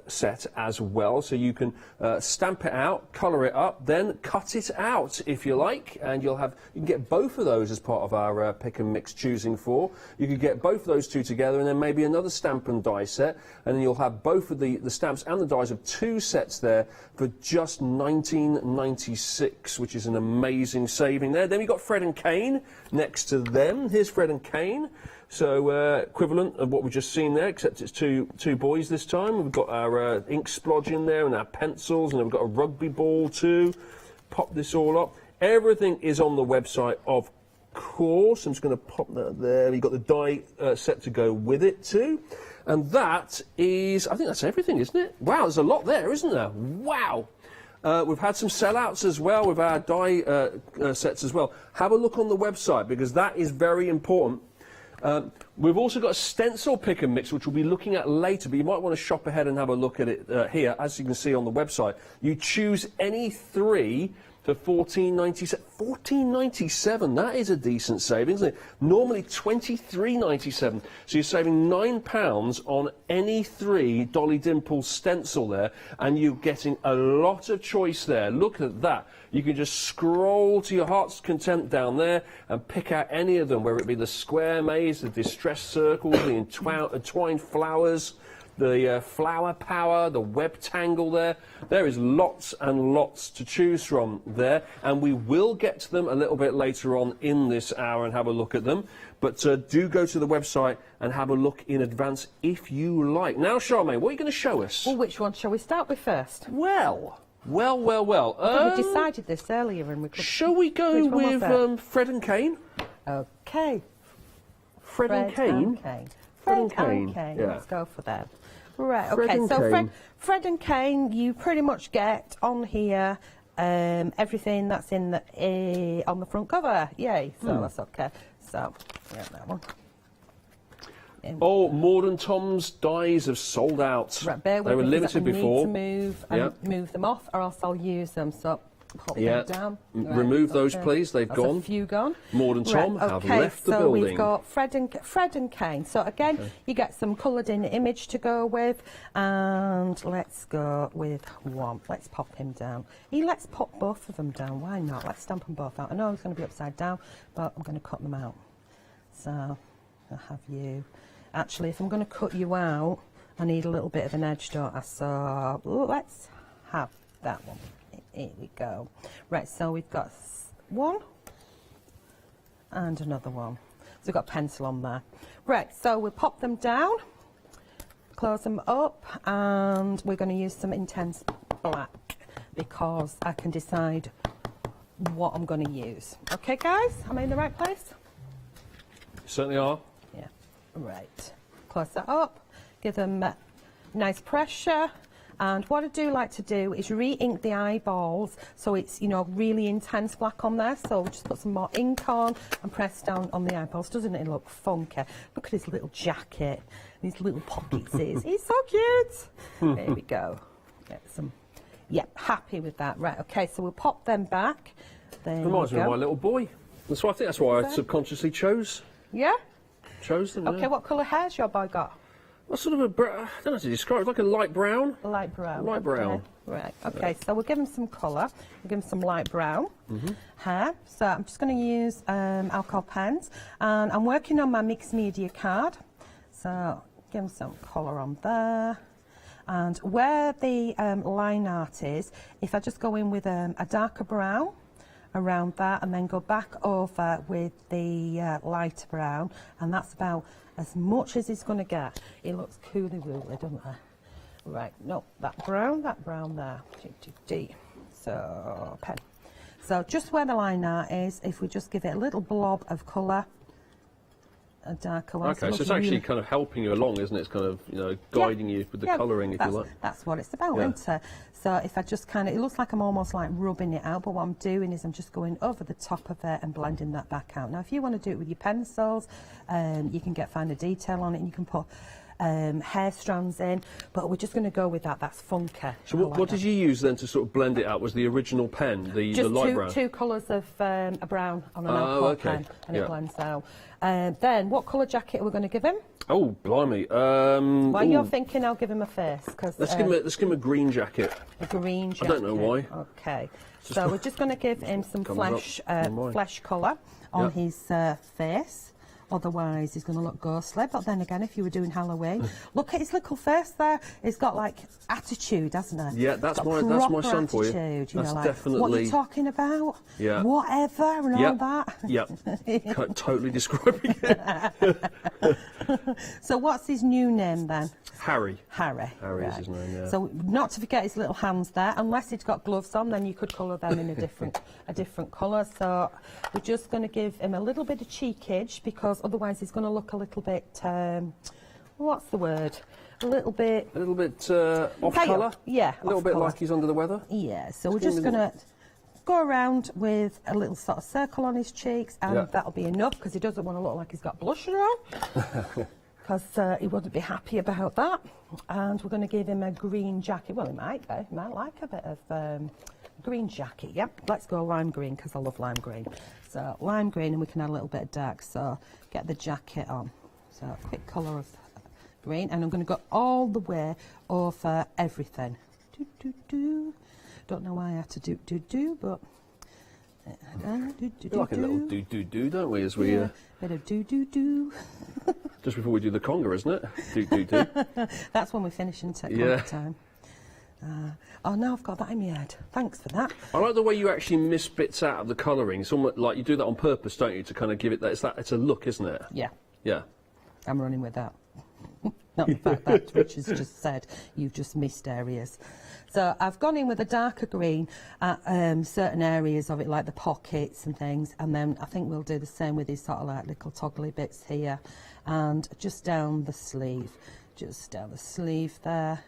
set as well, so you can stamp it out, colour it up, then cut it out if you like, and you can get both of those as part of our pick and mix choosing for. You could get both of those two together, and then maybe another stamp and die set, and then you'll have both of the stamps and the dies of two sets there for just $19.96, which is an amazing saving there. Then we've got Fred and Kane next to them. Here's Fred and Kane. So equivalent of what we've just seen there, except it's two boys this time. We've got our ink splodge in there and our pencils, and then we've got a rugby ball too. Pop this all up. Everything is on the website, of course. I'm just going to pop that there. You've got the die set to go with it too. And that is, I think that's everything, isn't it? Wow, there's a lot there, isn't there? Wow. We've had some sellouts as well with our die sets as well. Have a look on the website, because that is very important. We've also got a stencil pick and mix, which we'll be looking at later, but you might want to shop ahead and have a look at it here. As you can see on the website, you choose any three for $14.97. $14.97, that is a decent saving, isn't it? Normally $23.97, so you're saving £9 on any three Dolly Dimple stencil there, and you're getting a lot of choice there. Look at that. You can just scroll to your heart's content down there and pick out any of them, whether it be the square maze, the distressed circles, the entwined flowers, the flower power, the web tangle there. There is lots and lots to choose from there, and we will get to them a little bit later on in this hour and have a look at them. But do go to the website and have a look in advance if you like. Now, Charmaine, what are you going to show us? Well, which one shall we start with first? Well. We decided this earlier, and we could. Shall we go with Fred and Kane? Okay. Fred and Kane. Fred and Kane. Yeah. Let's go for that. Right. Fred Okay. and So Kane. Fred and Kane, you pretty much get on here everything that's in the on the front cover. Yay! So that's okay. So yeah, that one. Oh, Maud and Tom's dies have sold out. Right, bear with they were me, limited I before. Need to move them off, or else I'll use them. So pop them down. Right, remove those, please. They've That's gone. A few gone. Maud and Tom have left the so building. We've got Fred and Kane. So again, you get some coloured in image to go with, and let's go with one. Let's pop him down. Let's pop both of them down. Why not? Let's stamp them both out. I know it's going to be upside down, but I'm going to cut them out. So I'll have you. Actually, if I'm going to cut you out, I need a little bit of an edge, don't I? So let's have that one. Here we go. Right, so we've got one and another one. So we've got a pencil on there. Right, so we'll pop them down, close them up, and we're going to use some intense black because I can decide what I'm going to use. Okay, guys? Am I in the right place? Certainly are. Yeah. Right. Close that up. Give them nice pressure. And what I do like to do is re-ink the eyeballs so it's, really intense black on there. So just put some more ink on and press down on the eyeballs. Doesn't it look funky? Look at his little jacket, his little pockets. He's so cute. There we go. Get some. Yep, happy with that. Right, okay, so we'll pop them back. There Reminds me of my little boy. That's why I think that's why I subconsciously chose them. Okay, what colour hair's your boy got? Well, sort of I don't know how to describe it. It's like a light brown. Light brown. Light brown. Okay. Right, okay, so we'll give him some colour. We'll give him some light brown hair. So I'm just going to use alcohol pens. And I'm working on my mixed media card. So give him some colour on there. And where the line art is, if I just go in with a darker brown around that and then go back over with the lighter brown, and that's about as much as he's going to get. It looks cooly woolly, doesn't it? Right, no, that brown there. So, pen. So just where the line art is, if we just give it a little blob of colour, a darker one. Okay, so it's actually kind of helping you along, isn't it? It's kind of, you know, guiding you with the colouring, if you like. That's what it's about, isn't it? So if I just kind of, it looks like I'm almost like rubbing it out, but what I'm doing is I'm just going over the top of it and blending that back out. Now, if you want to do it with your pencils, you can get finer detail on it, and you can put hair strands in, but we're just going to go with that. That's funky. So what did you use then to sort of blend it out? Was the original pen, the light brown? Just two colours of a brown on an alcohol pen, and it blends out. Then, what colour jacket are we going to give him? Oh, blimey. While you're thinking, I'll give him a face. Let's give him a green jacket. A green jacket. I don't know why. Okay. So we're just going to give him some flesh colour on his face. Otherwise, he's going to look ghostly. But then again, if you were doing Halloween, look at his little face there. He's got like attitude, hasn't he? Yeah, that's my son for you. That's like, definitely. What are you talking about? Yeah. Whatever and all that. Yep. Totally describing it. So what's his new name then? Harry. Harry is his name, yeah. So not to forget his little hands there. Unless he's got gloves on, then you could colour them in a different colour. So we're just going to give him a little bit of cheekage, because otherwise he's going to look a little bit, what's the word? A little bit off colour? Yeah. A little bit like he's under the weather? Yeah, so we're just going to go around with a little sort of circle on his cheeks, and that'll be enough, because he doesn't want to look like he's got blusher on. Because he wouldn't be happy about that. And we're going to give him a green jacket. Well, he might be. He might like a bit of green jacket. Yep, let's go lime green, because I love lime green. So lime green, and we can add a little bit of dark. So get the jacket on. So a quick colour of green. And I'm going to go all the way over everything. Don't know why I had to do, but... We like a little do, don't we, as we... bit of do. Just before we do the conga, isn't it? Do. That's when we finish in conga time. Oh, now I've got that in my head. Thanks for that. I like the way you actually miss bits out of the colouring. It's almost like you do that on purpose, don't you, to kind of give it that. It's a look, isn't it? Yeah. Yeah. I'm running with that. Not the fact that Richard's just said you've just missed areas. So I've gone in with a darker green at certain areas of it, like the pockets and things, and then I think we'll do the same with these sort of like little toggly bits here, and just down the sleeve there,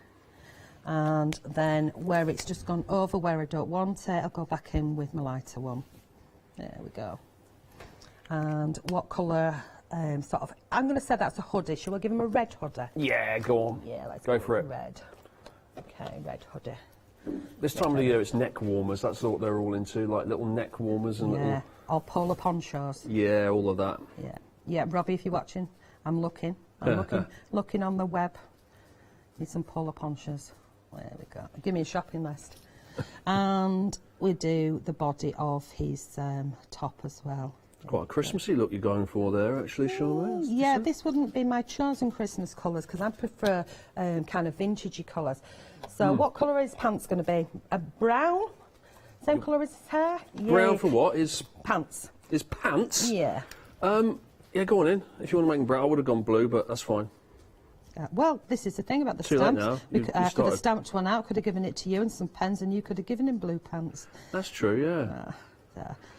and then where it's just gone over where I don't want it, I'll go back in with my lighter one. There we go. And what colour? Sort of, I'm going to say that's a hoodie. Shall we give him a red hoodie? Yeah, go on. Yeah, let's go for it. Red. Okay, red hoodie. This time of the year, it's neck warmers. That's what they're all into, like little neck warmers and little. Or polar ponchos. Yeah, all of that. Yeah, Robbie, if you're watching, I'm looking looking on the web. Need some polar ponchos. There we go. Give me a shopping list. And we do the body of his top as well. Quite a Christmassy look you're going for there, actually, Charlotte. Yeah, this wouldn't be my chosen Christmas colours, because I prefer kind of vintagey colours. So what colour is pants going to be? A brown? Same colour as his hair? Brown for what? Is pants. Is pants? Yeah. Yeah, go on in. If you want to make them brown, I would have gone blue, but that's fine. Well, this is the thing about the stamps. I could have stamped one out, could have given it to you and some pens, and you could have given him blue pants. That's true, yeah.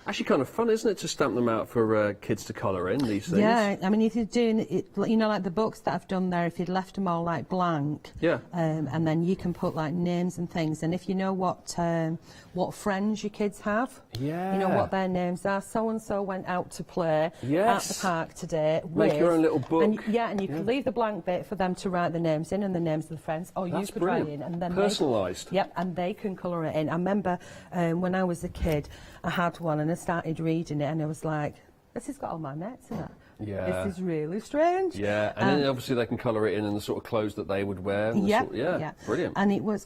Actually kind of fun, isn't it, to stamp them out for kids to colour in, these things? Yeah, I mean, if you're doing it, you know, like the books that I've done there, if you'd left them all like blank, and then you can put like names and things, and if you know what friends your kids have, you know what their names are. So-and-so went out to play at the park today. Make your own little book. And you could leave the blank bit for them to write the names in and the names of the friends, or you could write in, and then personalised. And they can colour it in. I remember when I was a kid, I had one and I started reading it and I was like, this has got all my mates in it. Yeah. This is really strange. Yeah, and then obviously they can colour it in the sort of clothes that they would wear. Brilliant. And it was,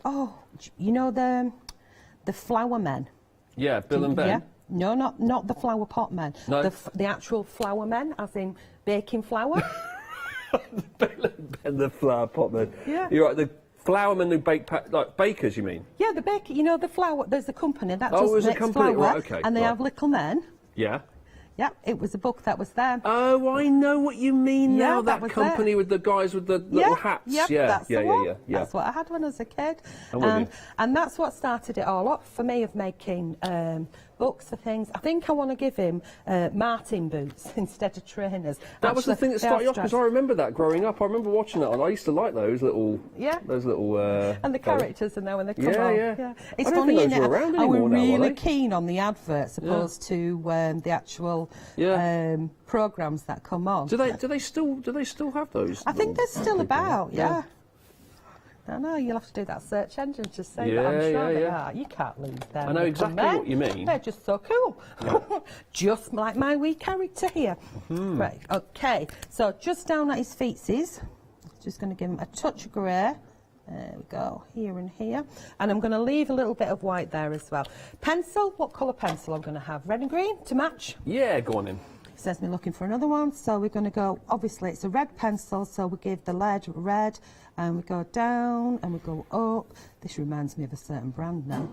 you know the flower men? Yeah, Bill and Ben? Yeah. No, not the flower pot men. No. The actual flower men, as in baking flour. Bill and Ben, the flower pot men. Yeah. You're right, the flour men who bake, like bakers, you mean? Yeah, the baker, you know the flour, there's a company that just makes a company, flour, right, okay, and they have little men. Yeah. Yeah, it was a book that was there. Oh, I know what you mean now. That company with the guys with the little hats. Yeah, yeah. That's what I had when I was a kid. I'm with you. And that's what started it all up for me, of making books or things. I think I want to give him Martin boots instead of trainers. That was the thing that started you off, because I remember that growing up. I remember watching that, and I used to like those little... Yeah. Those little... and the characters, and now when they come on. Yeah. It's I don't funny, think those isn't were it? around I was anymore now, really are they? keen on the adverts opposed to the actual programmes that come on. Do they still have those? I think they're still about, yeah. I know, you'll have to do that search engine to say that. I'm sure they are. You can't lose them. I know exactly what you mean. They're just so cool. Just like my wee character here. Right, okay. So just down at his feetsies, just going to give him a touch of grey. There we go, here and here. And I'm going to leave a little bit of white there as well. Pencil, what colour pencil I'm going to have? Red and green to match? Yeah, go on in. Says me looking for another one, so we're going to go, obviously it's a red pencil, so we give the lead red, and we go down and we go up. This reminds me of a certain brand now.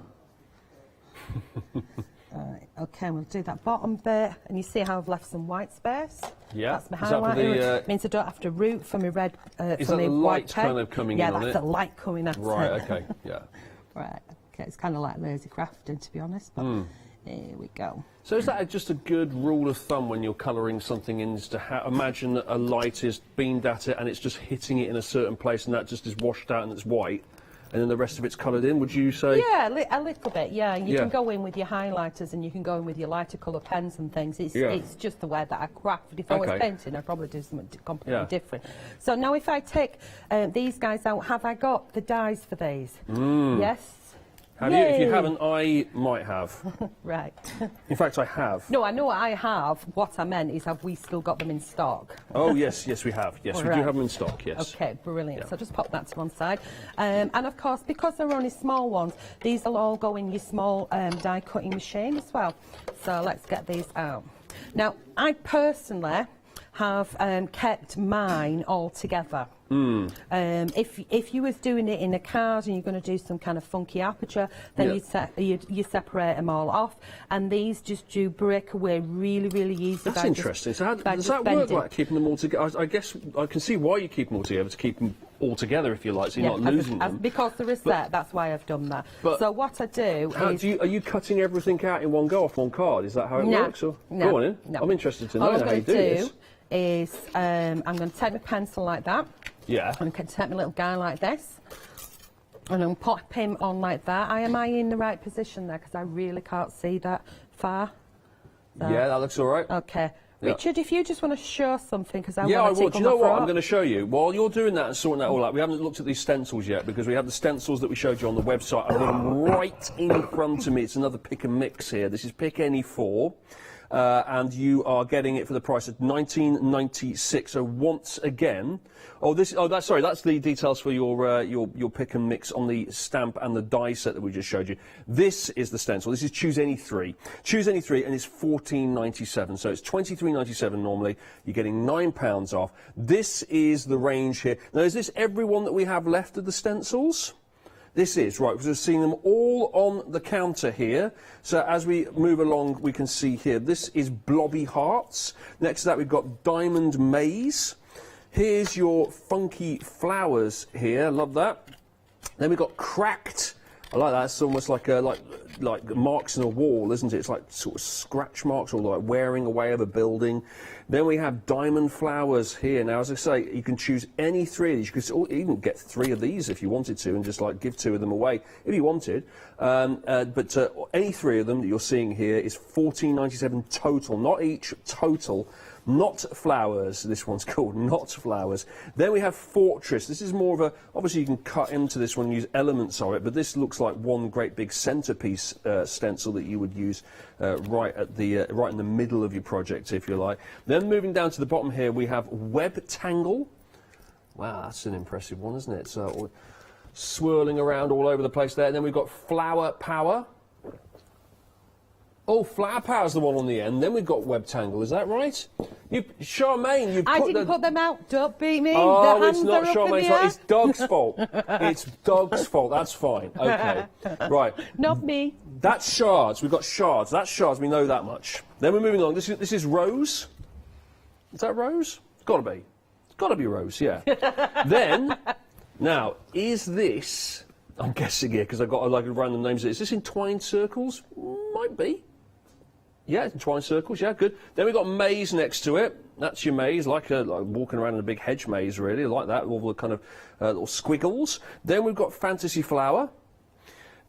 Right, okay, we'll do that bottom bit, and you see how I've left some white space? Yeah. That's my highlighter. Means I don't have to root for my red, is for that my the white light pen. kind of coming in on it? Yeah, that's the light coming at it. Right, okay, yeah. Right, okay, it's kind of like lazy crafting, to be honest, but here we go. So is that just a good rule of thumb when you're colouring something in, is to imagine that a light is beamed at it and it's just hitting it in a certain place and that just is washed out and it's white, and then the rest of it's coloured in, would you say? Yeah, a little bit, yeah. You can go in with your highlighters and you can go in with your lighter colour pens and things. It's just the way that I craft. If I was painting, I'd probably do something completely different. So now if I take these guys out, have I got the dies for these? Yes. Have you? If you haven't, I might have. Right. In fact, I have. No, I know I have. What I meant is, have we still got them in stock? Oh, yes, we have. Yes, we do have them in stock, yes. Okay, brilliant. So just pop that to one side. And of course, because they're only small ones, these will all go in your small die cutting machine as well. So let's get these out. Now, I personally have kept mine all together. If you was doing it in a card and you're going to do some kind of funky aperture, then you separate them all off, and these just do break away really, really easy. That's interesting. So how does that work, like keeping them all together? I guess I can see why you keep them all together, to keep them all together, if you like, so you're not losing them. Because they're a set, that's why I've done that. So what I do is... are you cutting everything out in one go off one card? Is that how it works? Or? No. Go on in. No. I'm interested to know how you do this. Is I'm going to take my pencil like that. Yeah. I'm going to take my little guy like this. And I'm going to pop him on like that. Am I in the right position there? Because I really can't see that far. So. Yeah, that looks all right. Okay. Yeah. Richard, if you just want to show something, because I I want to would. Do you know what? I'm going to show you. While you're doing that and sorting that all out, we haven't looked at these stencils yet, because we have the stencils that we showed you on the website. I've got them right in front of me. It's another pick and mix here. This is Pick Any 4. And you are getting it for the price of $19.96. So once again, that's the details for your pick and mix on the stamp and the die set that we just showed you. This is the stencil. This is Choose Any 3. Choose Any 3, and it's $14.97. So it's $23.97 normally. You're getting £9 off. This is the range here. Now, is this every one that we have left of the stencils? This is, right, because we're seeing them all on the counter here. So as we move along, we can see here, this is Blobby Hearts. Next to that, we've got Diamond Maze. Here's your Funky Flowers here, love that. Then we've got Cracked. I like that, it's almost like marks in a wall, isn't it? It's like sort of scratch marks, or like wearing away of a building. Then we have Diamond Flowers here. Now, as I say, you can choose any 3 of these. You could even get 3 of these if you wanted to, and just like give 2 of them away if you wanted. But any 3 of them that you're seeing here is $14.97 total, not each, total. Not Flowers, this one's called Not Flowers. Then we have Fortress. This is more of a, obviously you can cut into this one and use elements of it, but this looks like one great big centerpiece stencil that you would use right in the middle of your project, if you like. Then moving down to the bottom here, we have Web Tangle. Wow, that's an impressive one, isn't it? So swirling around all over the place there. And then we've got Flower Power. Oh, Flower Power's the one on the end. Then we've got Web Tangle. Is that right? Charmaine, you put I didn't put them out. Don't beat me. Oh, it's not Charmaine's fault. It's Doug's fault. It's Doug's fault. That's fine. Okay. Right. Not me. That's shards. We've got shards. That's shards. We know that much. Then we're moving on. This is Rose. Is that Rose? It's got to be. It's got to be Rose, yeah. Then, now, is this... I'm guessing here because I've got like random names. Is this Entwined Circles? Might be. Yeah, twine circles, yeah, good. Then we've got maze next to it. That's your maze, like walking around in a big hedge maze, really, like that, all the kind of little squiggles. Then we've got fantasy flower.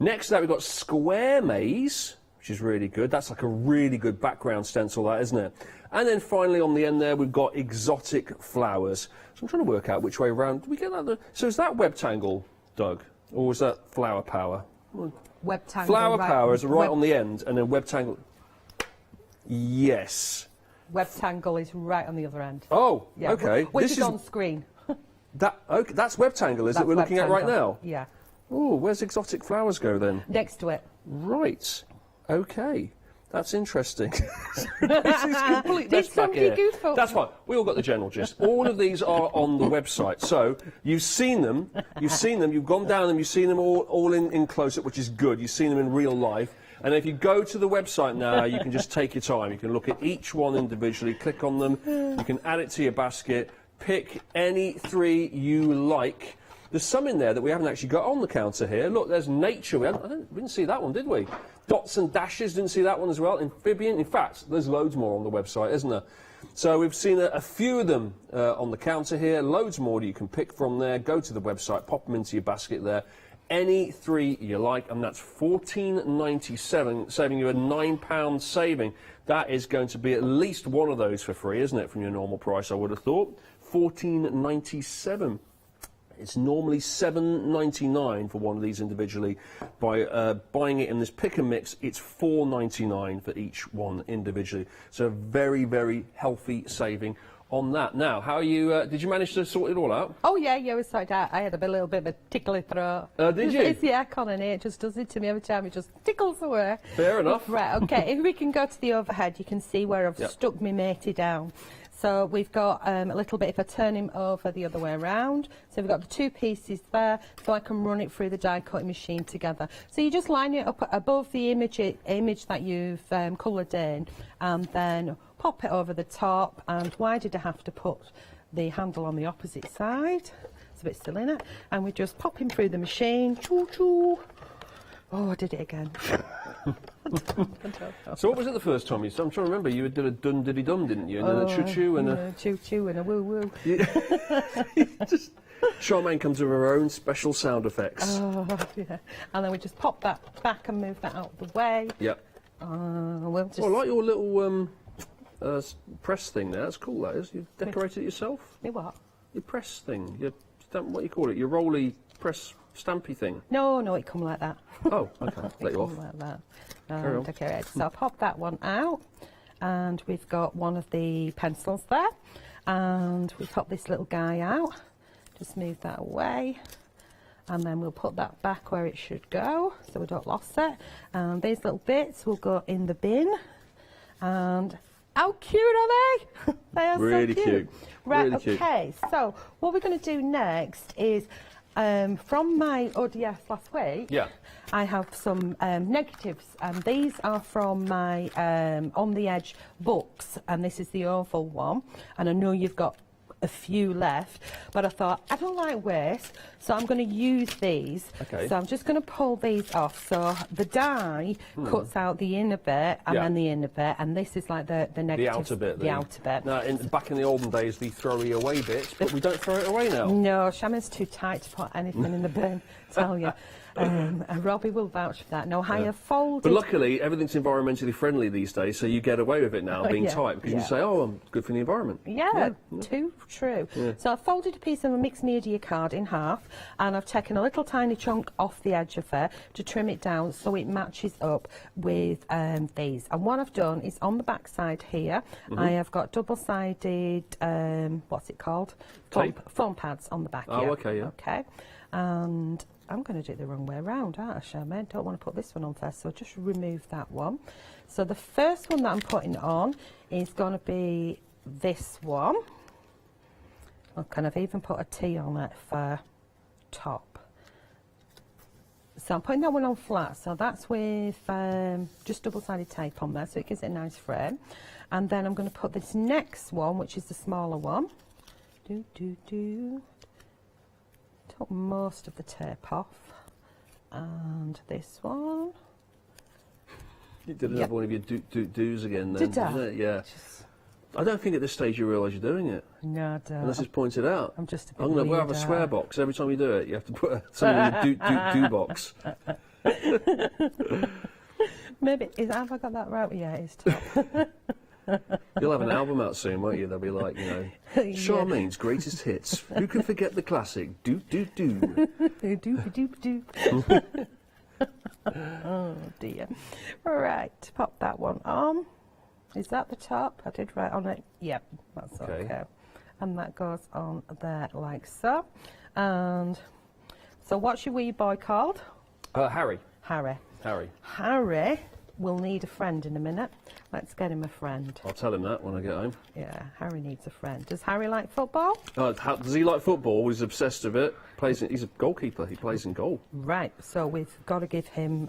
Next to that, we've got square maze, which is really good. That's like a really good background stencil, that, isn't it? And then finally, on the end there, we've got exotic flowers. So I'm trying to work out which way around. Do we get that? So is that Webtangle, Doug? Or is that Flower Power? Webtangle. Flower Power is right on the end, and then Webtangle... Yes. Webtangle is right on the other end. Oh, yeah, okay. Which is on screen. Okay, that's Webtangle, is it? We're looking at right now? Yeah. Oh, where's exotic flowers go then? Next to it. Right. Okay. That's interesting. This is complete mess back here. That's fine. We all got the general gist. All of these are on the website. So you've seen them. You've gone down them. You've seen them all in close-up, which is good. You've seen them in real life. And if you go to the website now, you can just take your time. You can look at each one individually, click on them. You can add it to your basket. Pick any 3 you like. There's some in there that we haven't actually got on the counter here. Look, there's nature. We didn't see that one, did we? Dots and dashes, didn't see that one as well. Amphibian. In fact, there's loads more on the website, isn't there? So we've seen a few of them on the counter here. Loads more that you can pick from there. Go to the website, pop them into your basket there. Any 3 you like, and that's $14.97, saving you a £9 saving. That is going to be at least one of those for free, isn't it, from your normal price, I would have thought. $14.97. It's normally $7.99 for one of these individually. By buying it in this pick and mix, it's $4.99 for each one individually. So a very, very healthy saving on that. Now, how are you? Did you manage to sort it all out? Oh yeah, it was sorted out. I had a little bit of a tickly throat. Did you? It's the aircon in here. It just does it to me every time. It just tickles away. Fair enough. Right. Okay. If we can go to the overhead, you can see where I've stuck my matey down. So we've got a little bit, if I turn him over the other way around, so we've got the 2 pieces there, so I can run it through the die cutting machine together. So you just line it up above the image that you've coloured in, and then pop it over the top. And why did I have to put the handle on the opposite side? It's a bit still in it. And we just pop him through the machine. Choo choo. Oh, I did it again. So what was it the first time? I'm trying to remember. You did a dun-diddy-dum, didn't you? And then a choo-choo and a... choo-choo and a woo-woo. Charmaine comes with her own special sound effects. Oh, yeah. And then we just pop that back and move that out of the way. Yep. We'll just... I like your little press thing there. That's cool, that is. You decorated it yourself? Me what? Your press thing. Your stamp, what do you call it? Your rolly press stampy thing. No, it come like that. Oh, okay. Let you off. It come like that. Carry on. Okay, so I'll pop that one out, and we've got one of the pencils there, and we pop this little guy out. Just move that away, and then we'll put that back where it should go, so we don't lose it. And these little bits will go in the bin. And how cute are they? They are really so cute. Right, really cute. okay, so what we're going to do next is, from my ODS last week, I have some negatives, and these are from my On the Edge books, and this is the oval one, and I know you've got a few left, but I thought I don't like waste, so I'm going to use these. Okay. So I'm just going to pull these off. So the die cuts out the inner bit and then the inner bit, and this is like the negative. The outer bit. The outer bit. Now, back in the olden days, the throwing away bit, but we don't throw it away now. No, Shaman's too tight to put anything in the bin, tell you. And Robbie will vouch for that. No, I have folded... But luckily, everything's environmentally friendly these days, so you get away with it now, being tight, because you say, oh, I'm good for the environment. Yeah, too true. Yeah. So I've folded a piece of a mixed media card in half, and I've taken a little tiny chunk off the edge of it to trim it down so it matches up with these. And what I've done is on the back side here, I have got double-sided, what's it called? Foam pads on the back here. Oh, okay, yeah. Okay. And I'm going to do it the wrong way around, aren't I, Charmaine? Don't want to put this one on first, so just remove that one. So the first one that I'm putting on is going to be this one. I'll kind of even put a T on it for top. So I'm putting that one on flat, so that's with just double-sided tape on there, so it gives it a nice frame. And then I'm going to put this next one, which is the smaller one. Took most of the tape off, and this one. You did another one of your do's again then, Did I? didn't it? Yeah. I don't think at this stage you realise you're doing it. No, I don't. Unless it's pointed out. I'm just a bit I'm going to have a swear box every time you do it. You have to put something in the do box. Maybe, have I got that right? Yeah, it is top. You'll have an album out soon, won't you? They'll be like, you know, Charmaine's greatest hits. Who can forget the classic? Do. Do. Oh dear. Right, pop that one on. Is that the top? I did write on it. Yep, that's okay. And that goes on there like so. And so what's your wee boy called? Harry. Harry. Harry. Harry will need a friend in a minute. Let's get him a friend. I'll tell him that when I get home. Yeah, Harry needs a friend. Does Harry like football? Does he like football? He's obsessed with it. He's a goalkeeper. He plays in goal. Right, so we've got to give him...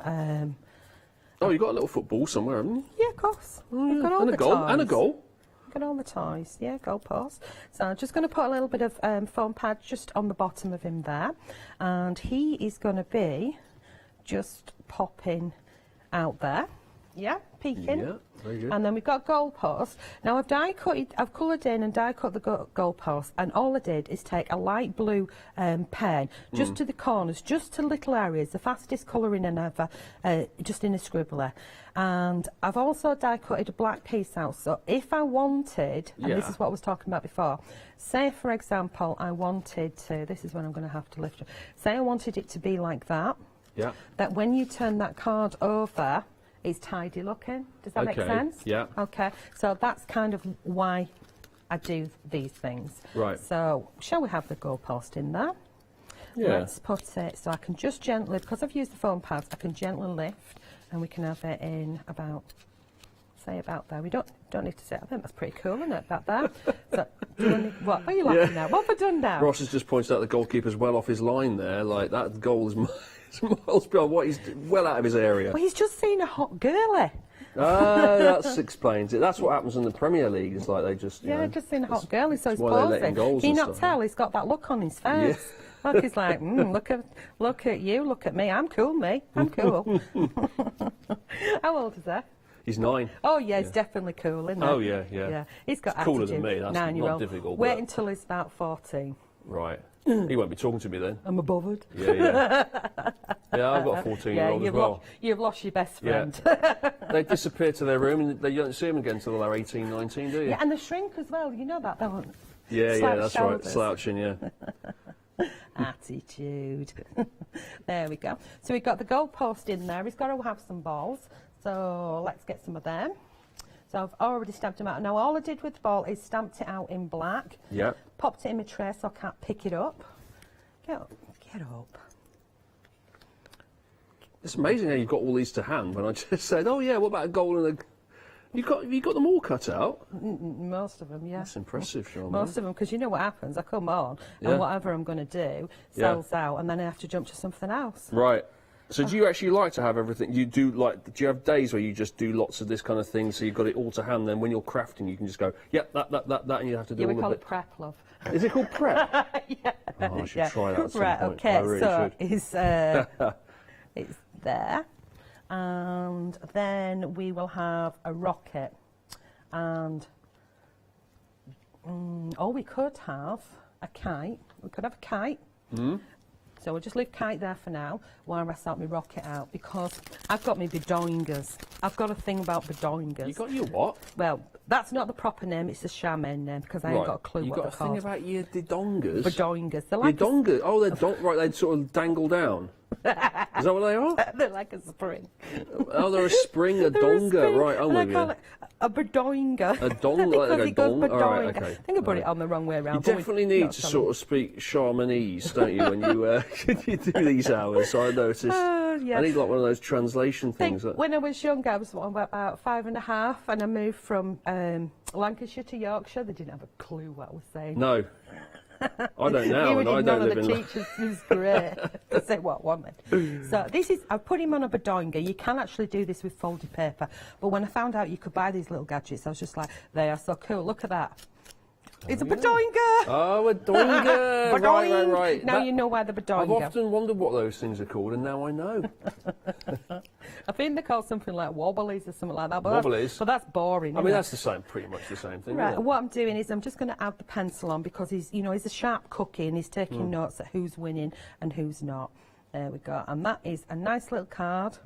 oh, you got a little football somewhere, haven't you? Yeah, of course. We've got all and the a goal. toys. And a goal. Got all the toys. Yeah, goal post. So I'm just going to put a little bit of foam pad just on the bottom of him there. And he is going to be just popping out there. Yeah, peeking. Yeah, very good. And then we've got goal posts. Now I've coloured in and die cut the goal posts, and all I did is take a light blue pen just to the corners, just to little areas, the fastest colouring and ever, just in a scribbler. And I've also die cutted a black piece out, so if I wanted, and this is what I was talking about before, say for example I wanted to, this is when I'm going to have to lift it, say I wanted it to be like that, that when you turn that card over, it's tidy looking. Does that make sense? Yeah. Okay, so that's kind of why I do these things. Right. So, shall we have the goalpost in there? Yeah. Let's put it, so I can just gently, because I've used the foam pads, I can gently lift, and we can have it in about, say about there. We don't need to say, I think that's pretty cool, isn't it, about there? So, what are you laughing at? What have I done now? Ross has just pointed out the goalkeeper's well off his line there. Like, that goal is miles beyond what he's well out of his area. Well, he's just seen a hot girlie. That explains it. That's what happens in the Premier League. It's like they just, you know, just seen a hot girlie, so he's why they're letting posing. goals Can you and not stuff, tell? He's got that look on his face. Look, he's like, look at you, look at me. I'm cool, me. I'm cool. How old is that? He's 9. Oh, yeah, he's definitely cool, isn't he? Oh, yeah. He's got It's cooler attitude. than me. That's 9-year-old. not difficult. Wait but- until he's about 14. Right. He won't be talking to me then. I'm bothered. Yeah. Yeah, I've got a 14-year-old as well. You've lost your best friend. Yeah. They disappear to their room and you don't see them again until they're 18, 19, do you? Yeah, and they shrink as well. You know that, don't you? Yeah, that's right. Slouching, yeah. Attitude. There we go. So we've got the goalpost in there. He's got to have some balls. So let's get some of them. So I've already stamped them out. Now all I did with the ball is stamped it out in black. Yeah. Popped it in my tray so I can't pick it up. Get up. It's amazing how you've got all these to hand when I just said, oh yeah, what about a goal and a... You've got them all cut out? Most of them, yeah. That's impressive, Sean. Most of them, because you know what happens. I come on and whatever I'm going to do sells out, and then I have to jump to something else. Right. So do you actually like to have everything? Do you have days where you just do lots of this kind of thing, so you've got it all to hand, then when you're crafting you can just go, yep, that, and you have to do all we the call bit. it prep, love. Is it called prep? Yeah. Oh, I should try that at some right, point. okay, I really so should. it's there. And then we will have a rocket. And, we could have a kite. We could have a kite. So we'll just leave kite there for now while I sort my rocket out, because I've got my bedoingers. I've got a thing about bedoingers. You got your what? Well, that's not the proper name, it's the Charmaine name, because I ain't got a clue what they're called. You got a thing about your didongers? Bedoingers. They're like dongers? Oh, they're they sort of dangle down. Is that what they are? They're like a spring. Oh, they're a spring, a donga, right, I'm with I call you. it a bedoinga. A dong, like a dong? All Right, okay. I think I put it on the wrong way around. You definitely need to sort of speak Charmanese, don't you, when you do these hours? So I noticed. Yeah. I need like one of those translation things. When I was young, I was about 5.5, and I moved from Lancashire to Yorkshire. They didn't have a clue what I was saying. No. I don't now, and I don't live in... None of the teachers was great. They said what wanted. So this is, I've put him on a bedoinga. You can actually do this with folded paper. But when I found out you could buy these little gadgets, I was just like, they are so cool. Look at that. It's a bedoinga! Oh, a doinga! right. Now you know why the bedoinga. I've often wondered what those things are called, and now I know. I think they're called something like wobblies or something like that. But Wobblies? But that's boring. I mean, that's the same, pretty much the same thing. Right, Isn't it? what I'm doing is I'm just going to add the pencil on because he's a sharp cookie and he's taking notes at who's winning and who's not. There we go. And that is a nice little card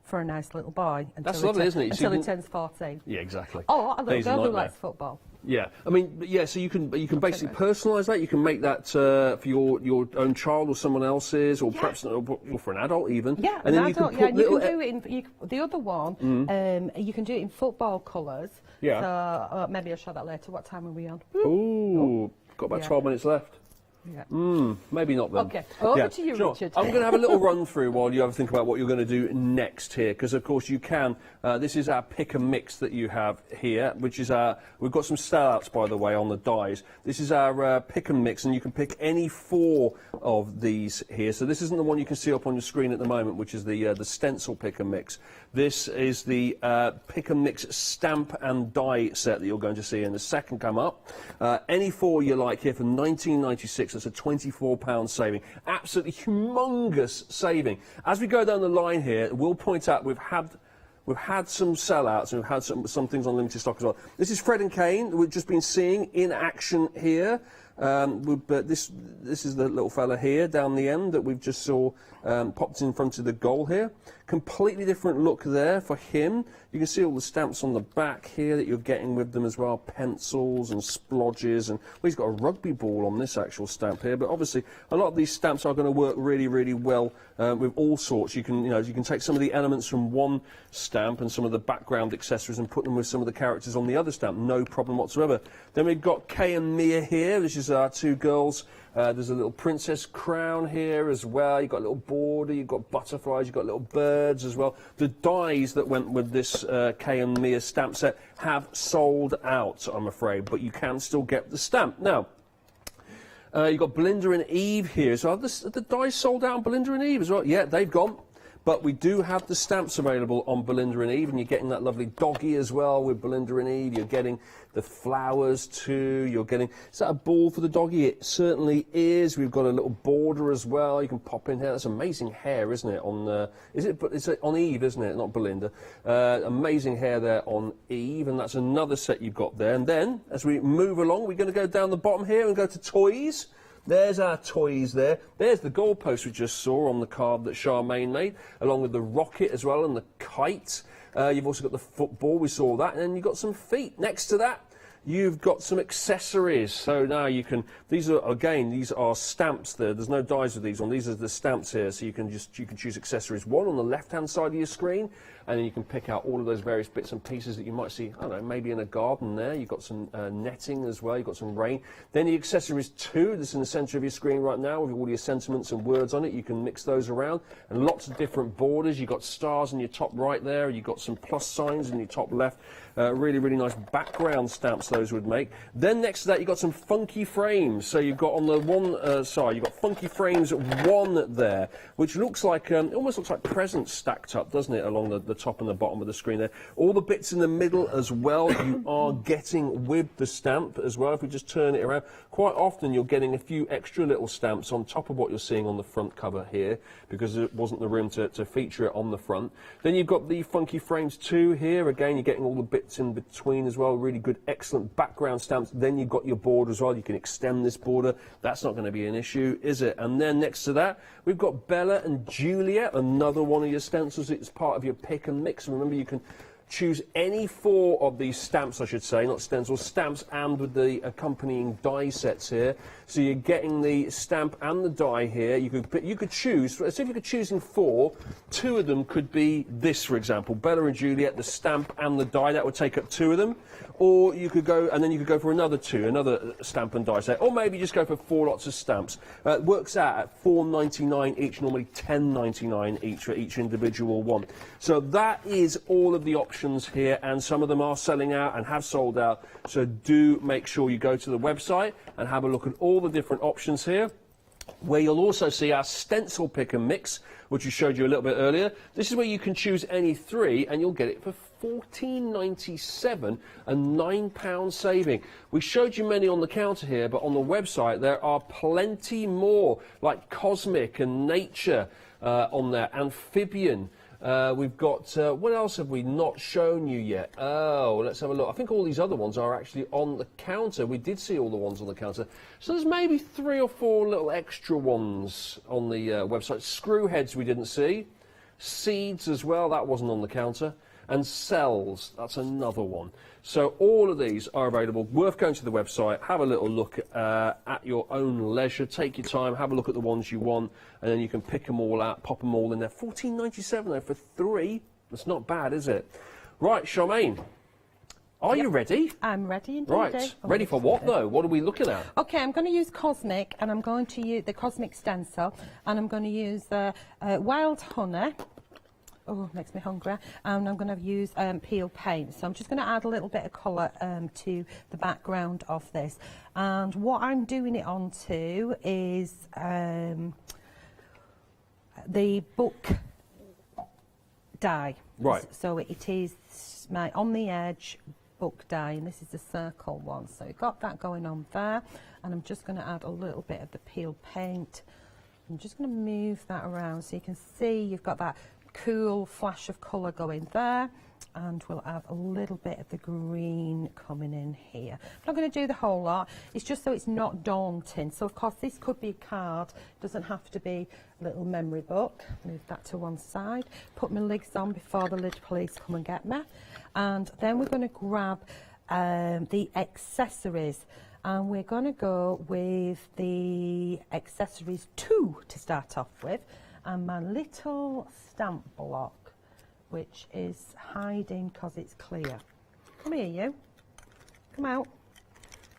for a nice little boy. That's lovely, isn't it? Until he turns 14. Yeah, exactly. Oh, a little girl who likes football. Yeah, I mean, yeah. So you can basically personalise that. You can make that for your own child or someone else's, or perhaps or for an adult even. Yeah, and then you can do it in the other one. You can do it in football colours. Yeah. So maybe I'll show that later. What time are we on? Ooh, got about 12 minutes left. Yeah. Maybe not then. Okay, over to you, Richard. I'm going to have a little run through while you have a think about what you're going to do next here, because of course you can. This is our pick and mix that you have here, which is we've got some sellouts by the way on the dies. This is our pick and mix, and you can pick any 4 of these here. So this isn't the one you can see up on your screen at the moment, which is the stencil pick and mix. This is the pick and mix stamp and die set that you're going to see in the second come up. Any 4 you like here from 1996. That's a £24 saving. Absolutely humongous saving. As we go down the line here, we'll point out we've had some sellouts and we've had some things on limited stock as well. This is Fred and Kane. We've just been seeing in action here. But this is the little fella here down the end that we've just saw popped in front of the goal here. Completely different look there for him. You can see all the stamps on the back here that you're getting with them as well, pencils and splodges, and well, he's got a rugby ball on this actual stamp here. But obviously, a lot of these stamps are going to work really, really well with all sorts. You can take some of the elements from one stamp and some of the background accessories and put them with some of the characters on the other stamp, no problem whatsoever. Then we've got Kay and Mia here. This is our 2 girls. There's a little princess crown here as well. You've got a little border, you've got butterflies, you've got little birds as well. The dies that went with this Kay and Mia stamp set have sold out, I'm afraid, but you can still get the stamp. Now, you've got Belinda and Eve here. So are the dies sold out on Belinda and Eve as well? Yeah, they've gone. But we do have the stamps available on Belinda and Eve, and you're getting that lovely doggy as well with Belinda and Eve. You're getting the flowers too. You're getting, is that a ball for the doggy? It certainly is. We've got a little border as well. You can pop in here. That's amazing hair, isn't it? On it's on Eve, isn't it? Not Belinda. Amazing hair there on Eve, and that's another set you've got there. And then as we move along, we're going to go down the bottom here and go to toys. There's our toys there. There's the goalpost we just saw on the card that Charmaine made, along with the rocket as well and the kite. You've also got the football, we saw that, and then you've got some feet. Next to that, you've got some accessories. So now you can, these are stamps there. There's no dies with these on. These are the stamps here, so you can choose accessories 1 on the left-hand side of your screen, and then you can pick out all of those various bits and pieces that you might see, I don't know, maybe in a garden there. You've got some netting as well, you've got some rain. Then the accessories 2, this is in the centre of your screen right now with all your sentiments and words on it. You can mix those around, and lots of different borders. You've got stars in your top right there, you've got some plus signs in your top left. Really, really nice background stamps those would make. Then next to that, you've got some funky frames. So you've got on the one side, you've got funky frames 1 there, which looks like, almost looks like presents stacked up, doesn't it, along the top and the bottom of the screen there. All the bits in the middle as well, you are getting with the stamp as well. If we just turn it around, quite often you're getting a few extra little stamps on top of what you're seeing on the front cover here, because there wasn't the room to feature it on the front. Then you've got the funky frames 2 here. Again, you're getting all the bits in between as well. Really good, excellent background stamps. Then you've got your border as well. You can extend this border. That's not going to be an issue, is it? And then next to that, we've got Bella and Juliet, another one of your stencils. It's part of your pick and mix. Remember, you can choose any 4 of these stamps, I should say, not stencils, stamps, and with the accompanying die sets here. So you're getting the stamp and the die here. You could choose, as if you could choose in 4, 2 of them could be this, for example, Bella and Juliet, the stamp and the die. That would take up 2 of them. Or you could go, and then you could go for another 2, another stamp and die set. Or maybe just go for 4 lots of stamps. It works out at $4.99 each, normally $10.99 each for each individual one. So that is all of the options here, and some of them are selling out and have sold out. So do make sure you go to the website and have a look at all the different options here, where you'll also see our stencil pick and mix, which we showed you a little bit earlier. This is where you can choose any 3 and you'll get it for 14.97, and £9 saving. We showed you many on the counter here, but on the website there are plenty more, like Cosmic and Nature on there, Amphibian. We've got, what else have we not shown you yet? Oh, let's have a look. I think all these other ones are actually on the counter. We did see all the ones on the counter. So there's maybe 3 or 4 little extra ones on the website. Screw heads we didn't see. Seeds as well, that wasn't on the counter. And cells, that's another one. So all of these are available. Worth going to the website, have a little look at your own leisure. Take your time, have a look at the ones you want, and then you can pick them all out, pop them all in there. $14.97 though for 3. That's not bad, is it? Right, Charmaine, are you ready? I'm ready indeed. Right, ready for what though? What are we looking at? Okay, I'm going to use Cosmic, and I'm going to use the Cosmic stencil, and I'm going to use the Wild Honey. Oh, makes me hungry. And I'm going to use peel paint. So I'm just going to add a little bit of colour to the background of this. And what I'm doing it onto is the book die. Right. So it is my on the edge book die, and this is the circle one. So we've got that going on there. And I'm just going to add a little bit of the peel paint. I'm just going to move that around so you can see you've got that cool flash of colour going there, and we'll have a little bit of the green coming in here. I'm not going to do the whole lot, it's just so it's not daunting. So of course this could be a card, it doesn't have to be a little memory book. Move that to one side, put my lids on before the lid police come and get me, and then we're going to grab the accessories. And we're going to go with the accessories 2 to start off with, and my little stamp block, which is hiding because it's clear. Come here, you. Come out.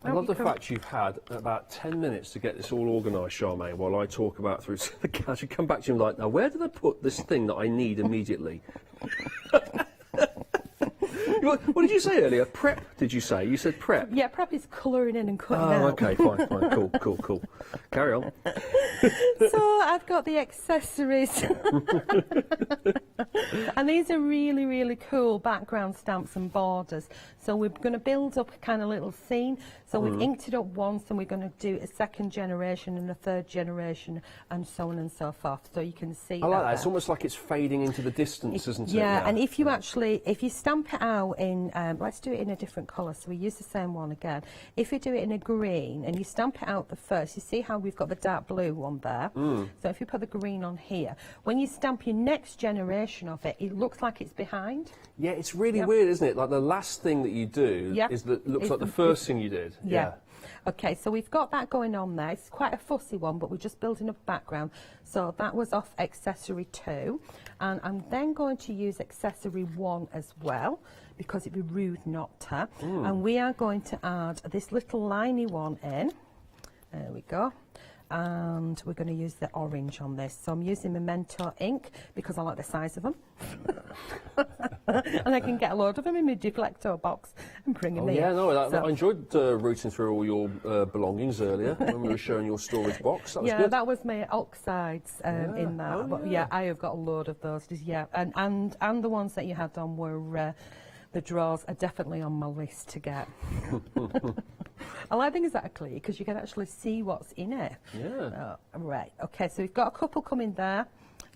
I love the fact you've had about 10 minutes to get this all organised, Charmaine, while I talk about through the couch. You come back to you and like, now where did I put this thing that I need immediately? What did you say earlier? Prep, did you say? You said prep? Yeah, prep is colouring in and cutting out. Oh, okay, fine, cool. Carry on. So I've got the accessories. And these are really, really cool background stamps and borders. So we're going to build up a kind of little scene. So we've inked it up once, and we're going to do a 2nd generation and a 3rd generation, and so on and so forth. So you can see I like that. It's almost like it's fading into the distance, isn't it? Yeah, and if you actually, if you stamp it out in, let's do it in a different colour, so we use the same one again. If you do it in a green and you stamp it out the first, you see how we've got the dark blue one there? So if you put the green on here, when you stamp your next generation of it, it looks like it's behind. Yeah, it's really weird, isn't it? Like the last thing that you do is that looks like the first thing you did. Yeah. Okay, so we've got that going on there. It's quite a fussy one, but we're just building up a background. So that was off accessory 2. And I'm then going to use accessory 1 as well, because it'd be rude not to. And we are going to add this little liney one in. There we go. And we're going to use the orange on this. So I'm using Memento ink because I like the size of them. And I can get a load of them in my Deflecto box and bring them in. Yeah, no, I enjoyed rooting through all your belongings earlier when we were showing your storage box. That was good. That was my oxides in that. Oh, but yeah, I have got a load of those. Yeah, and the ones that you had on were the drawers are definitely on my list to get. I like things that are clear because you can actually see what's in it. Yeah. Right, okay, so we've got a couple coming there,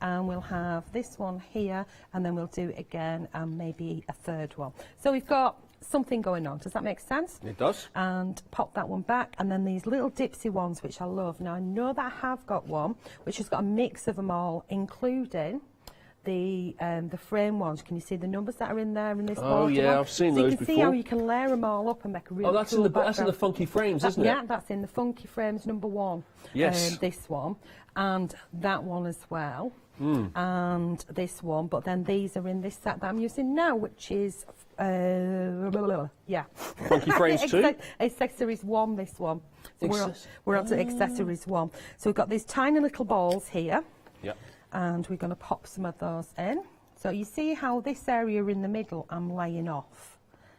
and we'll have this one here, and then we'll do it again, and maybe a 3rd one. So we've got something going on. Does that make sense? It does. And pop that one back, and then these little dipsy ones, which I love. Now, I know that I have got one, which has got a mix of them all, including the frame ones. Can you see the numbers that are in there in this Oh yeah, one? I've seen so those you can before. see how you can layer them all up and make a really that's cool in the that's in the background. funky frames, isn't it? Yeah, that's in the funky frames number 1. Yes. This one and that one as well, and this one. But then these are in this set that I'm using now, which is funky frames too. Accessories 1. This one. So we're on to accessories 1. So we've got these tiny little balls here. Yep. And we're going to pop some of those in. So you see how this area in the middle I'm laying off.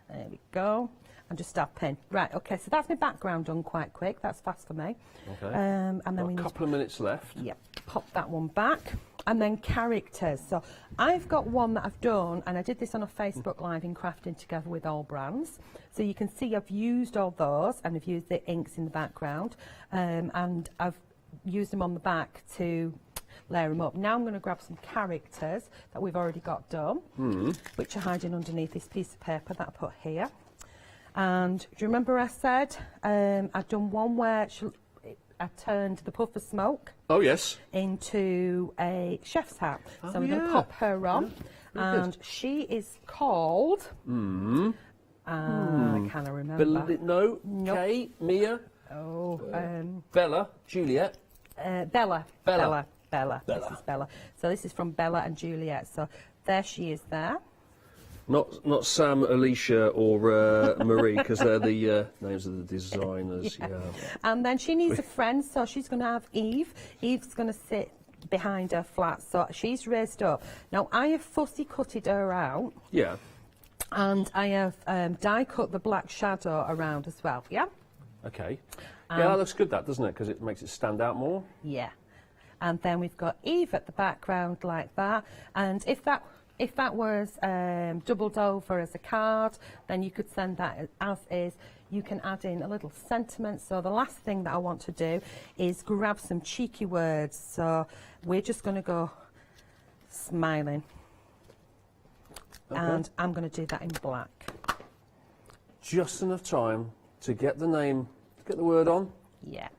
There we go. And just start pin. Right, okay, so that's my background done quite quick. That's fast for me. Okay. And then a couple of minutes left. Yep. Pop that one back. And then characters. So I've got one that I've done, and I did this on a Facebook Live in Crafting Together with All Brands. So you can see I've used all those, and I've used the inks in the background, and I've used them on the back to layer them up. Now I'm going to grab some characters that we've already got done, which are hiding underneath this piece of paper that I put here. And do you remember I said I'd done one where I turned the puff of smoke into a chef's hat. So we're going to pop her on. And she is called... I can't remember. No. Kay, Mia. Bella, Juliet. Bella. This is Bella. So this is from Bella and Juliet. So there she is there. Not Sam, Alicia or Marie, because they're the names of the designers. Yeah. And then she needs a friend, so she's going to have Eve. Eve's going to sit behind her flat, so she's raised up. Now I have fussy cutted her out. Yeah. And I have die cut the black shadow around as well. Yeah. Okay. Yeah, that looks good, that, doesn't it? Because it makes it stand out more. Yeah. And then we've got Eve at the background like that. And if that was doubled over as a card, then you could send that as is. You can add in a little sentiment. So the last thing that I want to do is grab some cheeky words. So we're just going to go smiling. Okay. And I'm going to do that in black. Just enough time to get the name, get the word on. Yeah.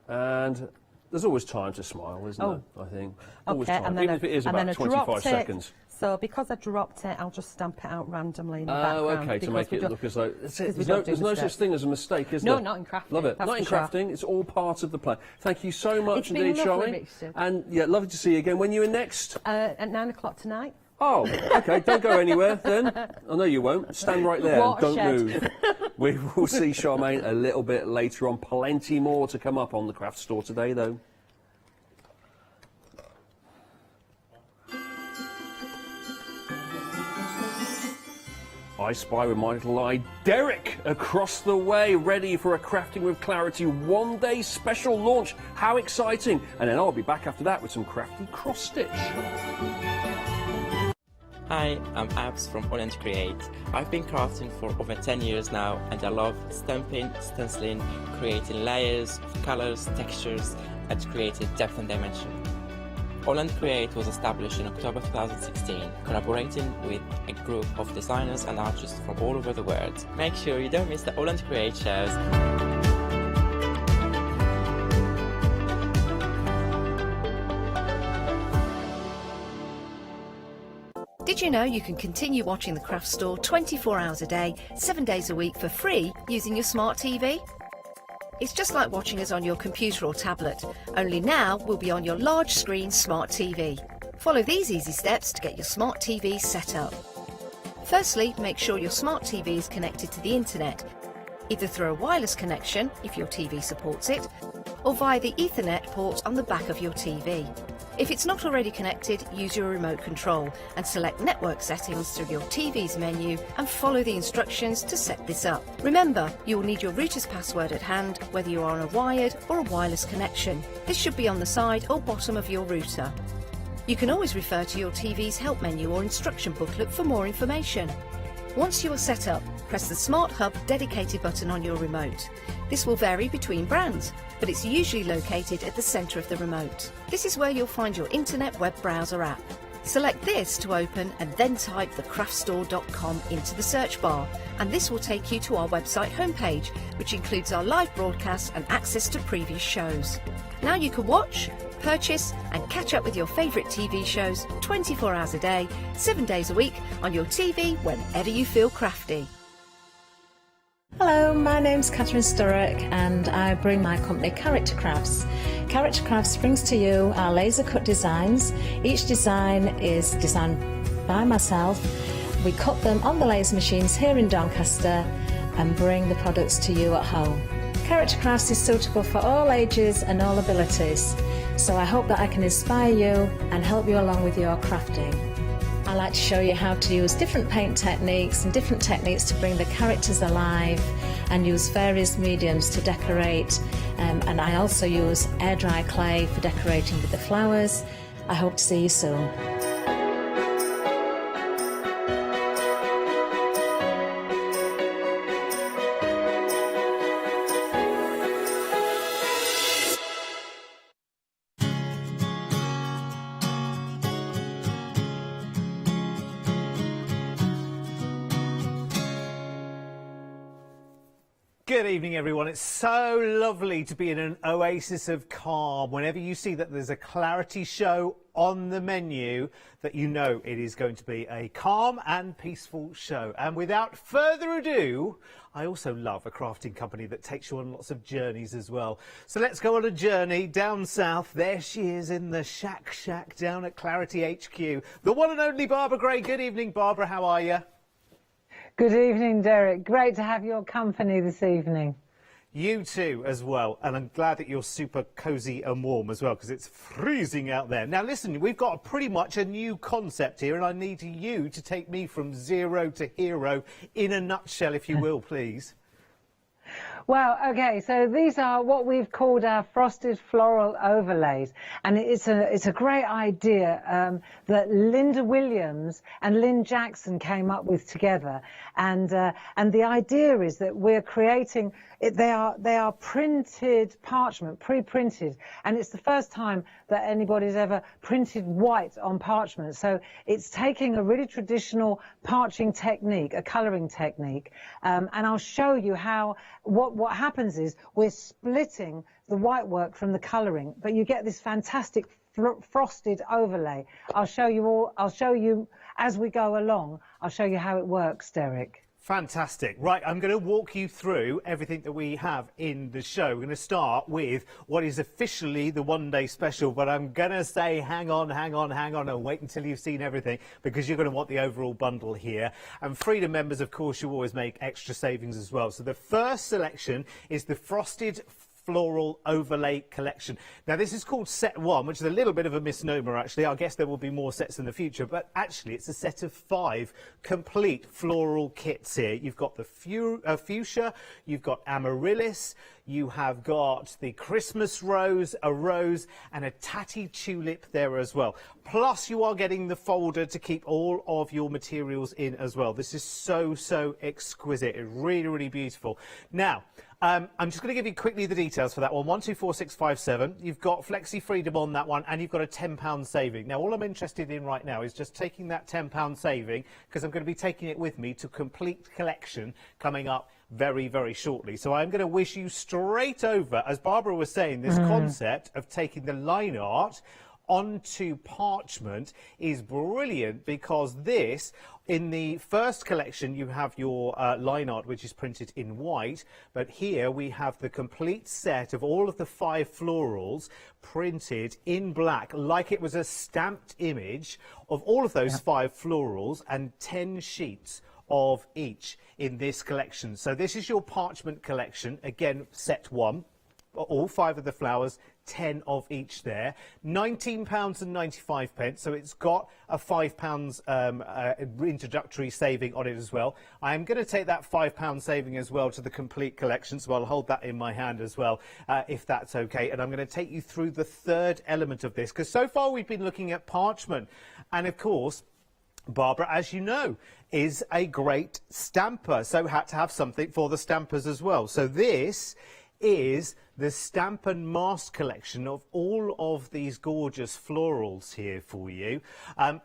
And there's always time to smile, isn't there? I think. Always time, and then even if it is about 25 seconds. So because I dropped it, I'll just stamp it out randomly in the background. Okay, to make it look as though... There's no such thing as a mistake, is there? No, not in crafting. Love it. Not in crafting, it's all part of the plan. Thank you so much indeed, Charlie. And yeah, lovely to see you again. When are you in next? At 9 o'clock tonight. Oh, okay, don't go anywhere then. I know you won't. Stand right there and don't move. We will see Charmaine a little bit later on. Plenty more to come up on the craft store today, though. I spy with my little eye Derek across the way, ready for a Crafting with Clarity one-day special launch. How exciting! And then I'll be back after that with some crafty cross-stitch. Hi, I'm Abs from AALL Create. I've been crafting for over 10 years now, and I love stamping, stenciling, creating layers, colors, textures, and creating depth and dimension. AALL Create was established in October 2016, collaborating with a group of designers and artists from all over the world. Make sure you don't miss the AALL Create shows. Did you know you can continue watching the craft store 24 hours a day, 7 days a week for free using your smart TV? It's just like watching us on your computer or tablet, only now we'll be on your large screen smart TV. Follow these easy steps to get your smart TV set up. Firstly, make sure your smart TV is connected to the internet, either through a wireless connection if your TV supports it, or via the Ethernet port on the back of your TV. If it's not already connected, use your remote control and select network settings through your TV's menu and follow the instructions to set this up. Remember, you will need your router's password at hand whether you are on a wired or a wireless connection. This should be on the side or bottom of your router. You can always refer to your TV's help menu or instruction booklet for more information. Once you are set up, press the Smart Hub dedicated button on your remote. This will vary between brands, but it's usually located at the centre of the remote. This is where you'll find your internet web browser app. Select this to open and then type thecraftstore.com into the search bar, and this will take you to our website homepage, which includes our live broadcasts and access to previous shows. Now you can watch, purchase and catch up with your favourite TV shows 24 hours a day, 7 days a week on your TV whenever you feel crafty. Hello, my name's Catherine Sturrock and I bring my company Character Crafts. Character Crafts brings to you our laser cut designs. Each design is designed by myself. We cut them on the laser machines here in Doncaster and bring the products to you at home. Character Crafts is suitable for all ages and all abilities, so I hope that I can inspire you and help you along with your crafting. I like to show you how to use different paint techniques and different techniques to bring the characters alive and use various mediums to decorate, and I also use air dry clay for decorating with the flowers I hope to see you soon. Good evening, everyone. It's so lovely to be in an oasis of calm. Whenever you see that there's a clarity show on the menu, that you know it is going to be a calm and peaceful show. And without further ado, I also love a crafting company that takes you on lots of journeys as well. So let's go on a journey down south. There she is in the shack down at Clarity HQ. The one and only Barbara Gray. Good evening, Barbara. How are you? Good evening, Derek. Great to have your company this evening. You too, as well. And I'm glad that you're super cosy and warm as well, because it's freezing out there. Now, listen, we've got pretty much a new concept here, and I need you to take me from zero to hero in a nutshell, if you will, please. Well, okay, so these are what we've called our frosted floral overlays, and it's a great idea that Linda Williams and Lynn Jackson came up with together, and the idea is that we're creating they are printed parchment, pre-printed, and it's the first time that anybody's ever printed white on parchment. So it's taking a really traditional parching technique, a colouring technique, and I'll show you how what happens is we're splitting the white work from the colouring, but you get this fantastic frosted overlay. I'll show you as we go along. I'll show you how it works, Derek. Fantastic. Right, I'm going to walk you through everything that we have in the show. We're going to start with what is officially the one-day special, but I'm going to say hang on, and wait until you've seen everything, because you're going to want the overall bundle here. And Freedom members, of course, you always make extra savings as well. So the first selection is the Frosted Floral Overlay Collection. Now, this is called Set 1, which is a little bit of a misnomer, actually. I guess there will be more sets in the future, but actually it's a set of 5 complete floral kits here. You've got the fuchsia, you've got amaryllis, you have got the Christmas rose, a rose, and a tatty tulip there as well. Plus, you are getting the folder to keep all of your materials in as well. This is so exquisite. It's really, really beautiful. Now, I'm just going to give you quickly the details for that one. 124657. You've got Flexi Freedom on that one, and you've got a £10 saving. Now, all I'm interested in right now is just taking that £10 saving, because I'm going to be taking it with me to complete collection coming up very, very shortly. So I'm going to wish you straight over, as Barbara was saying, this concept of taking the line art onto parchment is brilliant, because this, in the first collection, you have your line art, which is printed in white, but here we have the complete set of all of the 5 florals printed in black, like it was a stamped image of all of those 5 florals, and 10 sheets of each in this collection. So this is your parchment collection, again, set 1, all 5 of the flowers, 10 of each there, £19.95, so it's got a £5 introductory saving on it as well. I am going to take that £5 saving as well to the complete collection, so I'll hold that in my hand as well, if that's okay. And I'm going to take you through the third element of this, because so far we've been looking at parchment, and of course Barbara, as you know, is a great stamper, so had to have something for the stampers as well. So this is the Stamp and Mask collection of all of these gorgeous florals here for you.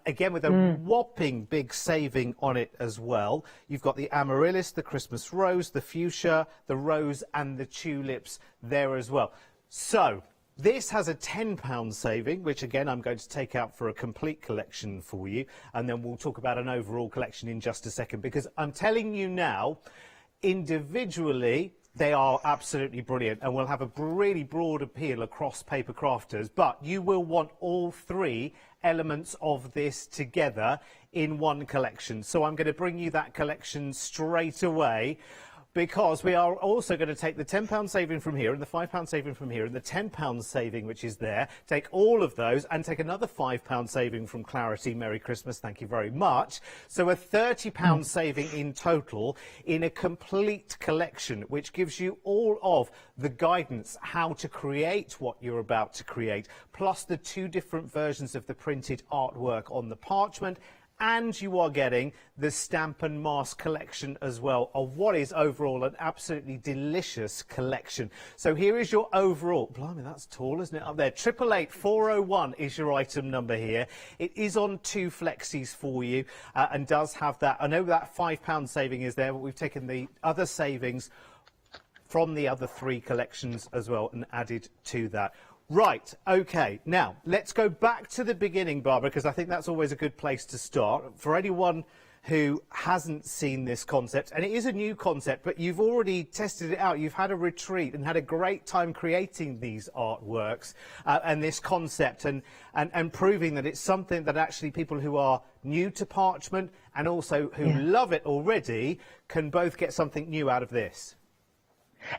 Again, with a whopping big saving on it as well. You've got the amaryllis, the Christmas rose, the fuchsia, the rose, and the tulips there as well. So this has a £10 saving, which again I'm going to take out for a complete collection for you, and then we'll talk about an overall collection in just a second, because I'm telling you now, individually they are absolutely brilliant and will have a really broad appeal across paper crafters, but you will want all 3 elements of this together in one collection. So I'm going to bring you that collection straight away. because we are also going to take the £10 saving from here and the £5 saving from here and the £10 saving which is there, take all of those and take another £5 saving from Clarity. Merry Christmas, thank you very much. So a £30 saving in total in a complete collection, which gives you all of the guidance how to create what you're about to create, plus the 2 different versions of the printed artwork on the parchment. And you are getting the Stamp and Mask collection as well, of what is overall an absolutely delicious collection. So here is your overall, blimey, that's tall, isn't it, up there? 888 401 is your item number here. It is on 2 flexis for you and does have that. I know that £5 saving is there, but we've taken the other savings from the other 3 collections as well and added to that. Right, OK, now let's go back to the beginning, Barbara, because I think that's always a good place to start. For anyone who hasn't seen this concept, and it is a new concept, but you've already tested it out, you've had a retreat and had a great time creating these artworks and this concept and proving that it's something that actually people who are new to parchment and also who love it already can both get something new out of this.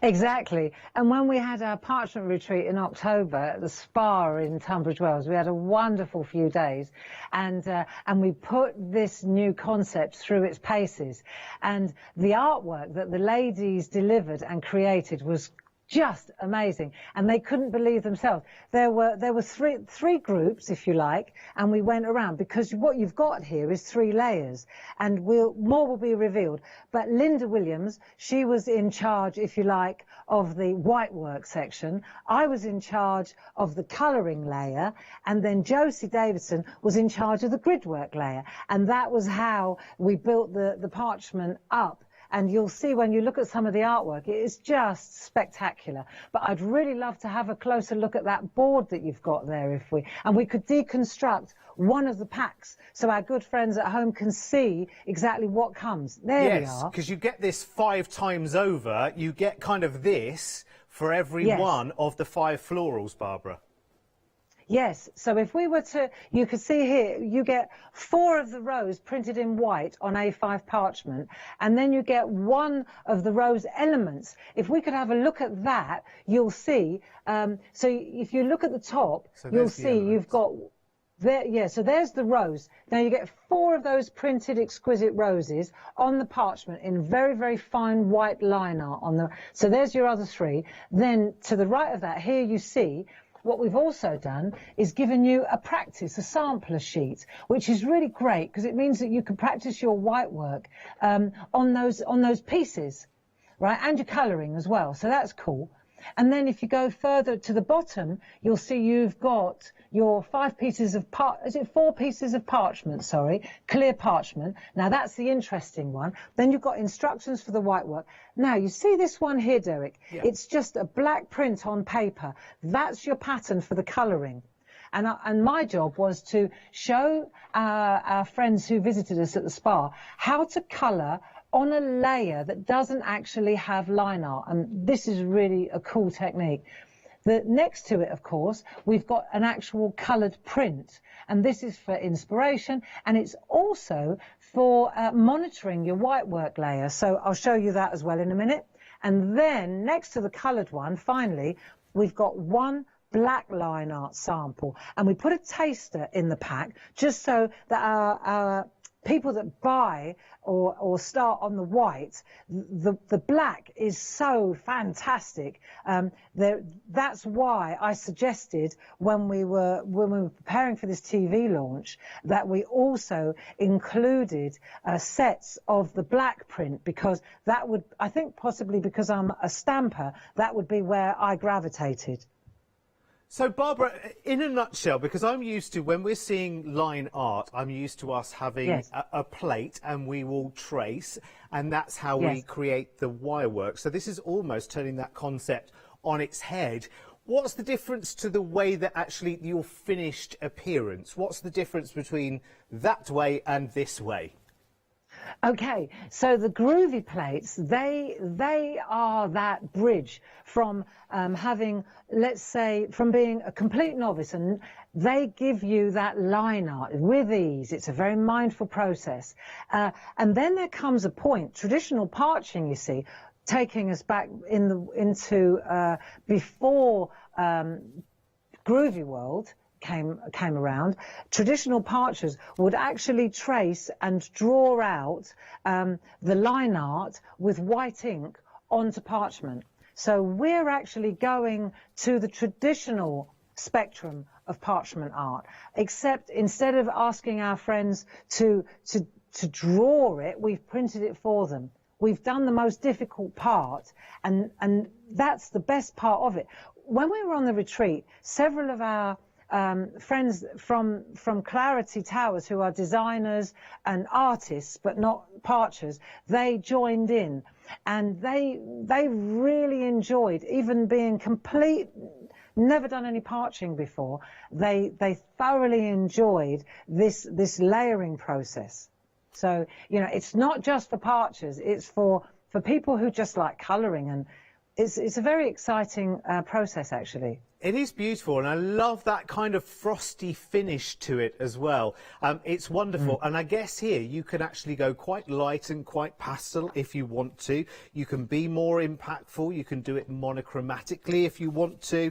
Exactly. And when we had our parchment retreat in October at the spa in Tunbridge Wells, we had a wonderful few days, and we put this new concept through its paces. And the artwork that the ladies delivered and created was just amazing, and they couldn't believe themselves. There were three groups, if you like, and we went around, because what you've got here is 3 layers, and more will be revealed. But Linda Williams, she was in charge, if you like, of the white work section. I was in charge of the colouring layer, and then Josie Davidson was in charge of the grid work layer, and that was how we built the parchment up. And you'll see when you look at some of the artwork, it is just spectacular. But I'd really love to have a closer look at that board that you've got there, and we could deconstruct one of the packs so our good friends at home can see exactly what comes. There we are. Yes, because you get this 5 times over, you get kind of this for every one of the 5 florals, Barbara. Yes, so if we were to, you could see here, you get 4 of the rows printed in white on A5 parchment, and then you get 1 of the rose elements. If we could have a look at that, you'll see, so if you look at the top, you'll see you've got, so there's the rose. Now you get 4 of those printed exquisite roses on the parchment in very, very fine white line art on the, so there's your other 3. Then to the right of that, here you see, what we've also done is given you a practice, a sampler sheet, which is really great because it means that you can practice your white work on those pieces, right? And your colouring as well, so that's cool. And then if you go further to the bottom, you'll see you've got your 4 pieces of parchment, sorry, clear parchment. Now that's the interesting one. Then you've got instructions for the white work. Now you see this one here, Derek? Yeah. It's just a black print on paper. That's your pattern for the colouring. And my job was to show our friends who visited us at the spa how to colour on a layer that doesn't actually have line art, and this is really a cool technique. Next to it, of course, we've got an actual coloured print, and this is for inspiration, and it's also for monitoring your white work layer, so I'll show you that as well in a minute. And then next to the coloured one, finally, we've got 1 black line art sample, and we put a taster in the pack just so that our people that buy or start on the white, the black is so fantastic. That's why I suggested when we were preparing for this TV launch that we also included sets of the black print, because that would, I think possibly because I'm a stamper, that would be where I gravitated. So, Barbara, in a nutshell, because I'm used to, when we're seeing line art, I'm used to us having a plate and we will trace, and that's how we create the wire work. So this is almost turning that concept on its head. What's the difference to the way that actually your finished appearance? What's the difference between that way and this way? Okay, so the groovy plates, they are that bridge from having, let's say, from being a complete novice, and they give you that line art with ease. It's a very mindful process. And then there comes a point, traditional parching, you see, taking us back into before Groovy World came around, traditional parchers would actually trace and draw out the line art with white ink onto parchment. So we're actually going to the traditional spectrum of parchment art, except instead of asking our friends to draw it, we've printed it for them. We've done the most difficult part, and that's the best part of it. When we were on the retreat, several of our friends from Clarity Towers, who are designers and artists but not parchers, they joined in, and they really enjoyed, even being never done any parching before, they thoroughly enjoyed this layering process. So, you know, it's not just for parchers, it's for people who just like colouring, and it's a very exciting process, actually. It is beautiful, and I love that kind of frosty finish to it as well. It's wonderful, and I guess here you can actually go quite light and quite pastel if you want to. You can be more impactful, you can do it monochromatically if you want to.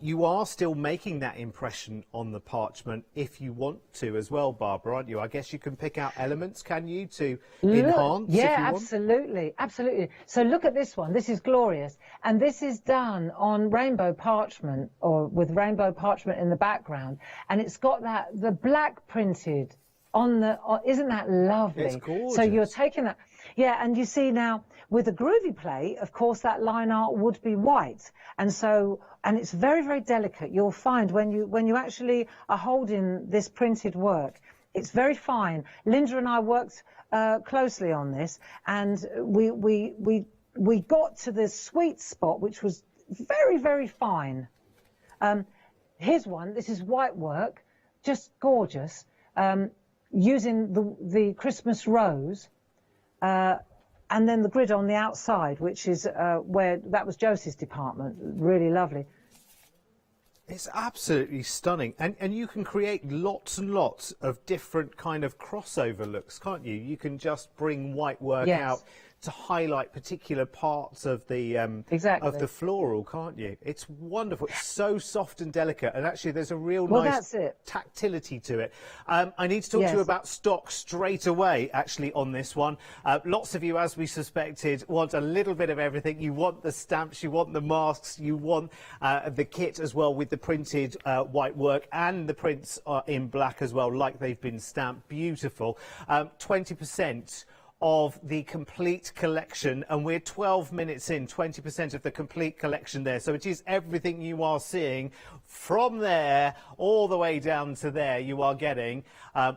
You are still making that impression on the parchment if you want to as well, Barbara, aren't you? I guess you can pick out elements, can you, to enhance? Yeah, if you absolutely, absolutely. So look at this one. This is glorious, and this is done on rainbow parchment, or with rainbow parchment in the background, and it's got the black printed on the. Isn't that lovely? It's gorgeous. So you're taking that, yeah, and you see now with the Groovy plate, of course, that line art would be white, and it's very, very delicate. You'll find when you actually are holding this printed work, it's very fine. Linda and I worked closely on this, and we got to the sweet spot, which was very, very fine. Here's one. This is white work, just gorgeous, using the Christmas rose, and then the grid on the outside, which is where that was Josie's department. Really lovely. It's absolutely stunning, and you can create lots and lots of different kind of crossover looks, can't you? You can just bring white work out to highlight particular parts of the of the floral, can't you? It's wonderful. It's so soft and delicate, and actually there's a real nice tactility to it. I need to talk to you about stock straight away, actually, on this one. Lots of you, as we suspected, want a little bit of everything. You want the stamps, you want the masks, you want the kit as well, with the printed white work, and the prints in black as well, like they've been stamped. Beautiful. 20% of the complete collection, and we're 12 minutes in, 20% of the complete collection there. So it is everything you are seeing from there all the way down to there. You are getting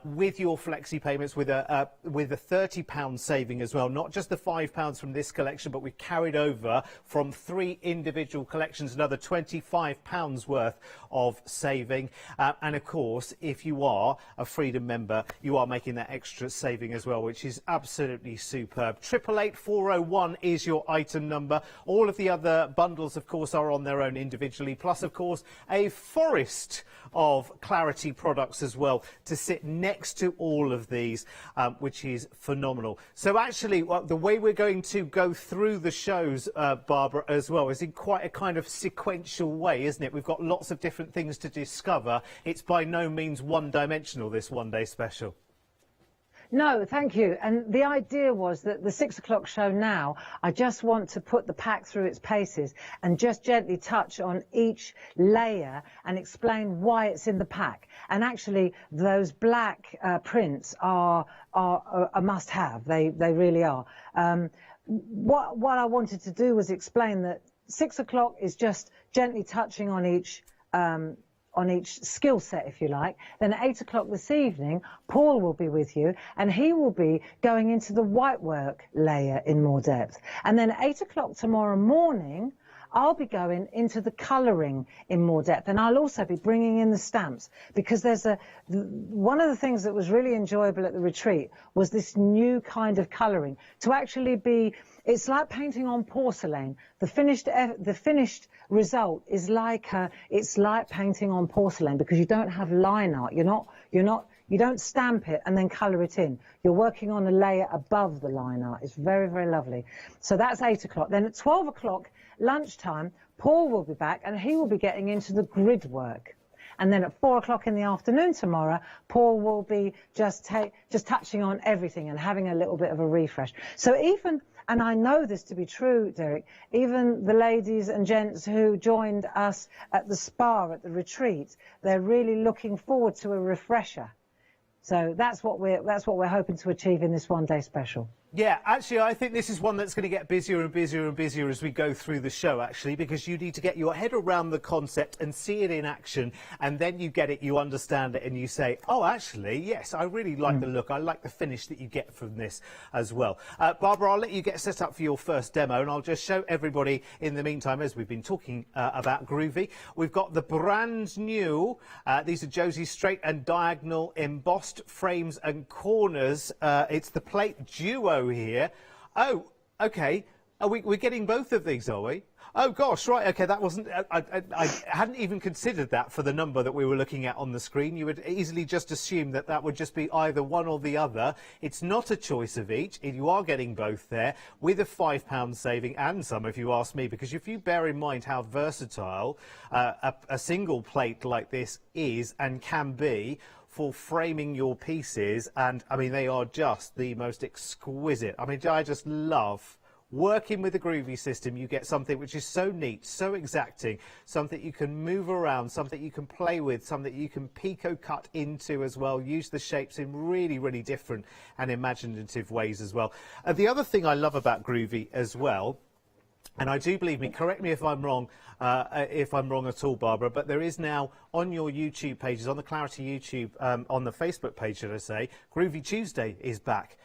with your flexi payments, with a £30 saving as well, not just the £5 from this collection, but we carried over from 3 individual collections another £25 worth of saving. And of course, if you are a Freedom member, you are making that extra saving as well, which is absolutely superb. 888-401 is your item number. All of the other bundles, of course, are on their own individually, plus, of course, a forest of Clarity products as well to sit next to all of these, which is phenomenal. So actually, the way we're going to go through the shows, Barbara, as well, is in quite a kind of sequential way, isn't it? We've got lots of different things to discover. It's by no means one-dimensional, this one-day special. No, thank you. And the idea was that the 6 o'clock show now, I just want to put the pack through its paces and just gently touch on each layer and explain why it's in the pack. And actually, those black prints are a must-have. They really are. What I wanted to do was explain that 6 o'clock is just gently touching on each skill set, if you like. Then at 8 o'clock this evening, Paul will be with you, and he will be going into the white work layer in more depth. And then at 8 o'clock tomorrow morning, I'll be going into the colouring in more depth, and I'll also be bringing in the stamps, because there's one of the things that was really enjoyable at the retreat was this new kind of colouring. To actually be, it's like painting on porcelain. The finished result is like it's like painting on porcelain, because you don't have line art. You're You don't stamp it and then colour it in. You're working on a layer above the line art. It's very, very lovely. So that's 8 o'clock. Then at 12 o'clock, lunchtime, Paul will be back and he will be getting into the grid work. And then at 4 o'clock in the afternoon tomorrow, Paul will be just touching on everything and having a little bit of a refresh. So even, and I know this to be true, Derek, even the ladies and gents who joined us at the spa at the retreat, they're really looking forward to a refresher. So that's what we're hoping to achieve in this one-day special. Yeah, actually, I think this is one that's going to get busier and busier and busier as we go through the show, actually, because you need to get your head around the concept and see it in action, and then you get it, you understand it, and you say, oh, actually, yes, I really like the look. I like the finish that you get from this as well. Barbara, I'll let you get set up for your first demo, and I'll just show everybody in the meantime, as we've been talking about Groovy. We've got the brand new, these are Josie's straight and diagonal embossed frames and corners. It's the plate duo here. Oh, okay. We're getting both of these, are we? Oh gosh, right. Okay, that wasn't. I hadn't even considered that for the number that we were looking at on the screen. You would easily just assume that that would just be either one or the other. It's not a choice of each. You are getting both there with a £5 saving and some, if you ask me, because if you bear in mind how versatile a single plate like this is and can be for framing your pieces, and I mean they are just the most exquisite. I mean, I just love working with the Groovy system. You get something which is so neat, so exacting, something you can move around, something you can play with, something you can pico cut into as well, use the shapes in really, really different and imaginative ways as well. The other thing I love about Groovy as well, and I do believe me, correct me if I'm wrong at all, Barbara, but there is now on your YouTube pages, on the Clarity YouTube, on the Facebook page, should I say, Groovy Tuesday is back,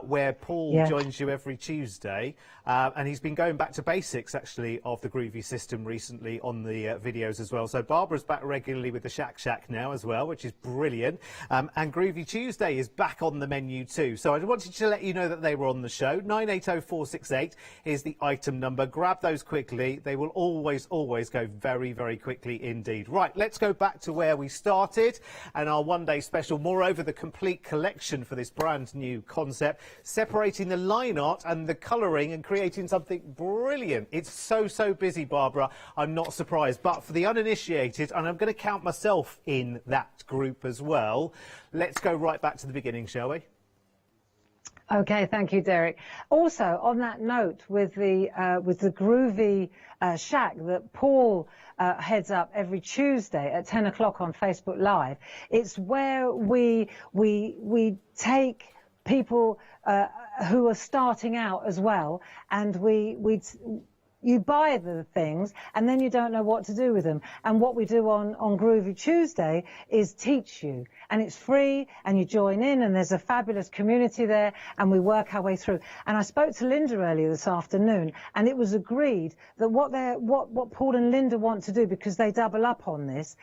where Paul joins you every Tuesday, and he's been going back to basics, actually, of the Groovy system recently on the videos as well. So Barbara's back regularly with the Shack now as well, which is brilliant, and Groovy Tuesday is back on the menu too. So I wanted to let you know that they were on the show. 980468 is the item number. Grab those quickly. They will always go very, very quickly indeed. Right, let's go back to where we started and our one-day special. Moreover, the complete collection for this brand new concept, separating the line art and the colouring and creating something brilliant. It's so busy, Barbara. I'm not surprised. But for the uninitiated, and I'm going to count myself in that group as well, let's go right back to the beginning, shall we? Okay, thank you, Derek. Also, on that note, with the Groovy Shack that Paul heads up every Tuesday at 10 o'clock on Facebook Live, it's where we take people who are starting out as well, and you buy the things and then you don't know what to do with them. And what we do on Groovy Tuesday is teach you. And it's free, and you join in, and there's a fabulous community there, and we work our way through. And I spoke to Linda earlier this afternoon, and it was agreed that what Paul and Linda want to do, because they double up on this,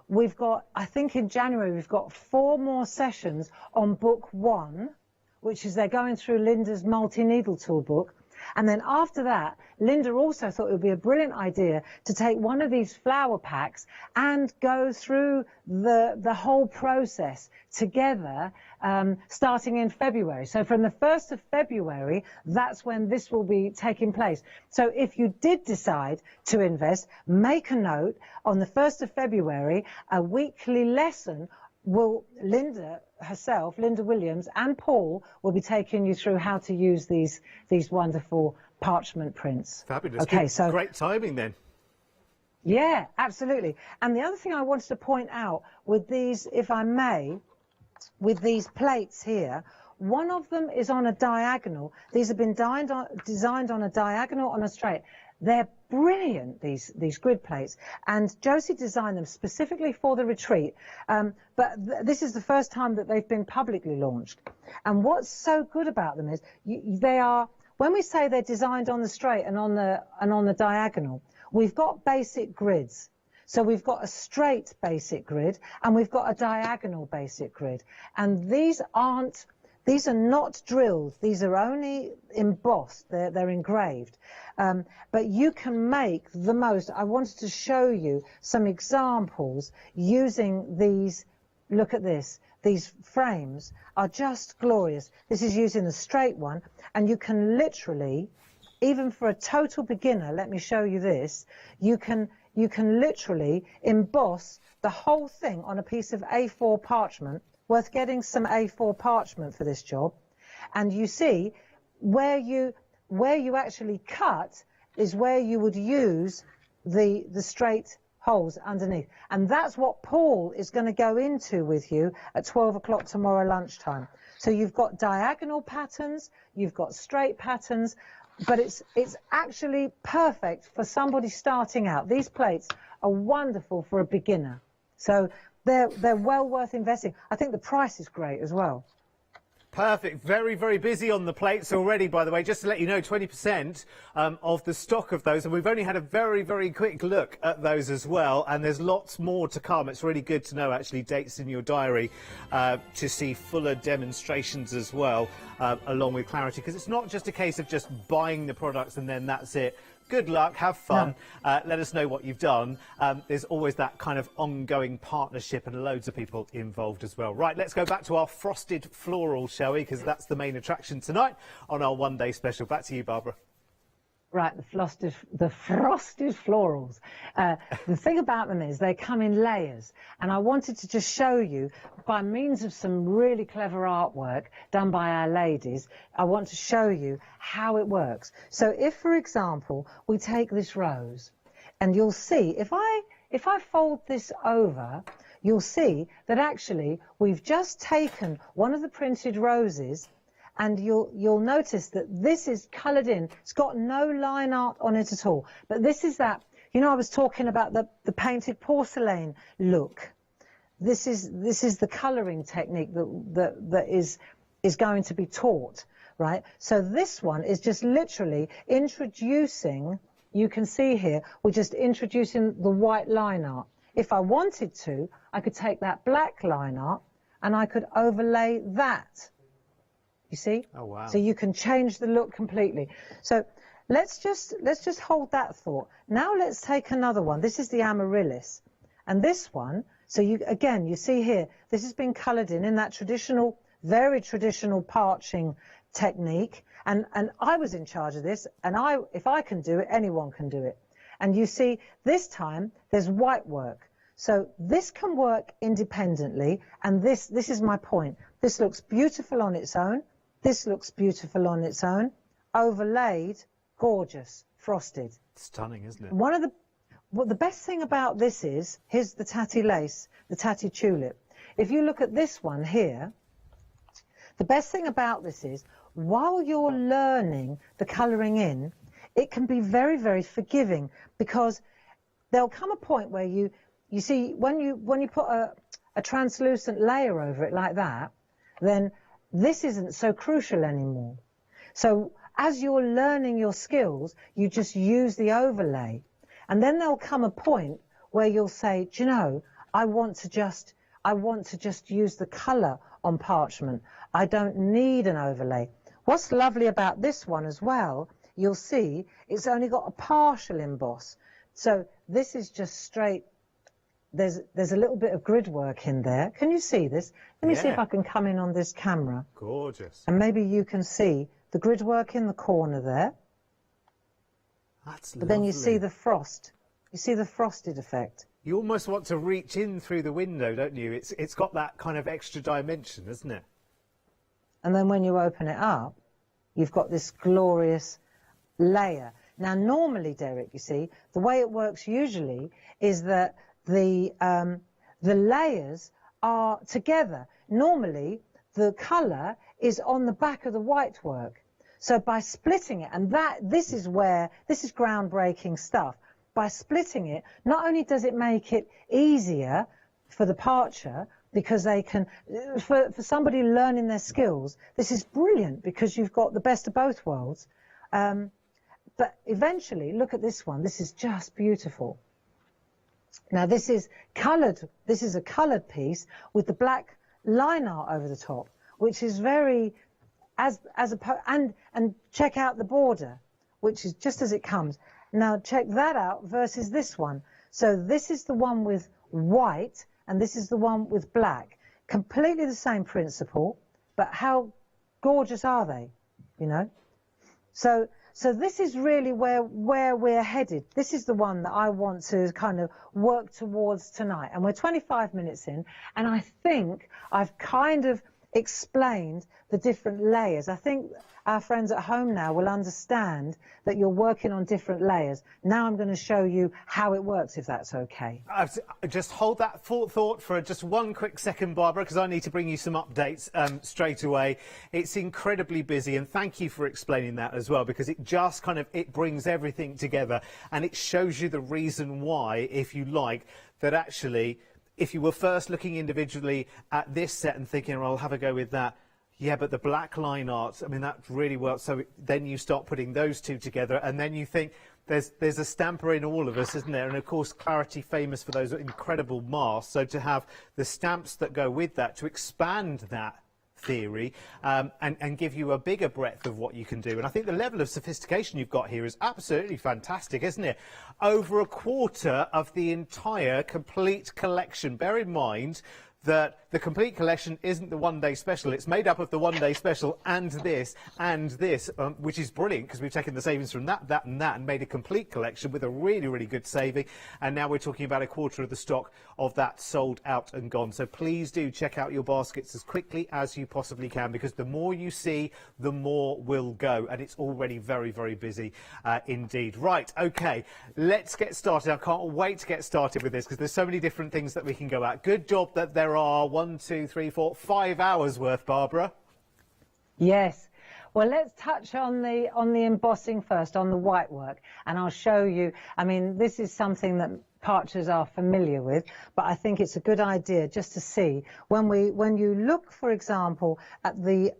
we've got, I think in January, we've got 4 more sessions on book 1, which is they're going through Linda's multi-needle tool book. And then after that, Linda also thought it would be a brilliant idea to take one of these flower packs and go through the whole process together, starting in February. So from the 1st of February, that's when this will be taking place. So if you did decide to invest, make a note. On the 1st of February, a weekly lesson will Linda herself, Linda Williams, and Paul will be taking you through how to use these wonderful parchment prints. Fabulous. Okay, Good, so great timing then. Yeah, absolutely. And the other thing I wanted to point out with these, if I may, with these plates here, one of them is on a diagonal. These have been designed on a diagonal, on a straight. They're brilliant, these grid plates, and Josie designed them specifically for the retreat, but this is the first time that they've been publicly launched. And what's so good about them is they are, when we say they're designed on the straight and on the diagonal, we've got basic grids. So we've got a straight basic grid and we've got a diagonal basic grid, and these are not drilled. These are only embossed. They're engraved. But you can make the most. I wanted to show you some examples using these. Look at this. these frames are just glorious. This is using the straight one, and you can literally, even for a total beginner, let me show you this, you can literally emboss the whole thing on a piece of A4 parchment, worth getting some A4 parchment for this job. And you see, where you actually cut is where you would use the straight holes underneath. And that's what Paul is going to go into with you at 12 o'clock tomorrow lunchtime. So you've got diagonal patterns, you've got straight patterns, but it's actually perfect for somebody starting out. These plates are wonderful for a beginner. So they're well worth investing. I think the price is great as well. Perfect. Very, very busy on the plates already, by the way. Just to let you know, 20% of the stock of those, and we've only had a very, very quick look at those as well, and there's lots more to come. It's really good to know, actually, dates in your diary to see fuller demonstrations as well, along with clarity, because it's not just a case of just buying the products and then that's it. Good luck, have fun, let us know what you've done. There's always that kind of ongoing partnership and loads of people involved as well. Right, let's go back to our frosted floral, shall we? Because that's the main attraction tonight on our one-day special. Back to you, Barbara. Right, the frosted florals. The thing about them is they come in layers, and I wanted to just show you, by means of some really clever artwork done by our ladies, I want to show you how it works. So if, for example, we take this rose, and you'll see, if I fold this over, you'll see that actually we've just taken one of the printed roses, and you'll notice that this is coloured in. It's got no line art on it at all. But this is that, you know, I was talking about the painted porcelain look. This is the colouring technique that is going to be taught, right? So this one is just literally introducing, you can see here, we're just introducing the white line art. If I wanted to, I could take that black line art and I could overlay that. You see? Oh, wow. So you can change the look completely. So let's just hold that thought. Now let's take another one. This is the amaryllis. And this one, so you see here, this has been coloured in that traditional, very traditional parching technique. And I was in charge of this, and if I can do it, anyone can do it. And you see, this time there's white work. So this can work independently, and this is my point. This looks beautiful on its own. This looks beautiful on its own. Overlaid, gorgeous, frosted. Stunning, isn't it? The best thing about this is, here's the tatty lace, the tatty tulip. If you look at this one here, the best thing about this is, while you're learning the colouring in, it can be very, very forgiving, because there'll come a point where you see, when you put a translucent layer over it like that, then this isn't so crucial anymore. So as you're learning your skills, you just use the overlay. And then there'll come a point where you'll say, do you know, I want to just use the colour on parchment. I don't need an overlay. What's lovely about this one as well, you'll see it's only got a partial emboss. So this is just straight. There's a little bit of grid work in there. Can you see this? Let me see if I can come in on this camera. Gorgeous. And maybe you can see the grid work in the corner there. That's but lovely. Then you see the frost. You see the frosted effect. You almost want to reach in through the window, don't you? It's got that kind of extra dimension, isn't it? And then when you open it up, you've got this glorious layer. Now, normally, Derek, you see, the way it works usually is that the layers are together. Normally, the colour is on the back of the white work. So by splitting it, and this is groundbreaking stuff. By splitting it, not only does it make it easier for the parcher, because they can, for somebody learning their skills, this is brilliant because you've got the best of both worlds. But eventually, look at this one. This is just beautiful. Now this is coloured. This is a coloured piece with the black line art over the top, which is very, and check out the border, which is just as it comes. Now check that out versus this one. So this is the one with white, and this is the one with black. completely the same principle, but how gorgeous are they, you know? So this is really where we're headed. This is the one that I want to kind of work towards tonight. And we're 25 minutes in, and I think I've kind of explained the different layers. I think our friends at home now will understand that you're working on different layers. Now I'm going to show you how it works, if that's okay. Just hold that thought for just one quick second, Barbara, because I need to bring you some updates straight away. It's incredibly busy, and thank you for explaining that as well, because it just kind of, it brings everything together, and it shows you the reason why, if you like, that actually, if you were first looking individually at this set and thinking, oh, I'll have a go with that, yeah, but the black line art, I mean, that really works. So then you start putting those two together, and then you think there's a stamper in all of us, isn't there? And of course, Clarity famous for those incredible masks. So to have the stamps that go with that, to expand that theory and give you a bigger breadth of what you can do. And I think the level of sophistication you've got here is absolutely fantastic, isn't it? Over a quarter of the entire complete collection. Bear in mind that the complete collection isn't the one-day special. It's made up of the one-day special and this, which is brilliant because we've taken the savings from that, and that, and made a complete collection with a really, really good saving. And now we're talking about a quarter of the stock of that sold out and gone. So please do check out your baskets as quickly as you possibly can, because the more you see, the more will go. And it's already very, very busy indeed. Right, OK, let's get started. I can't wait to get started with this because there's so many different things that we can go at. Good job that there are 1, 2, 3, 4, 5 hours worth, Barbara. Yes. Well, let's touch on the embossing first, on the white work, and I'll show you. I mean, this is something that Parchers are familiar with, but I think it's a good idea just to see when you look, for example, at the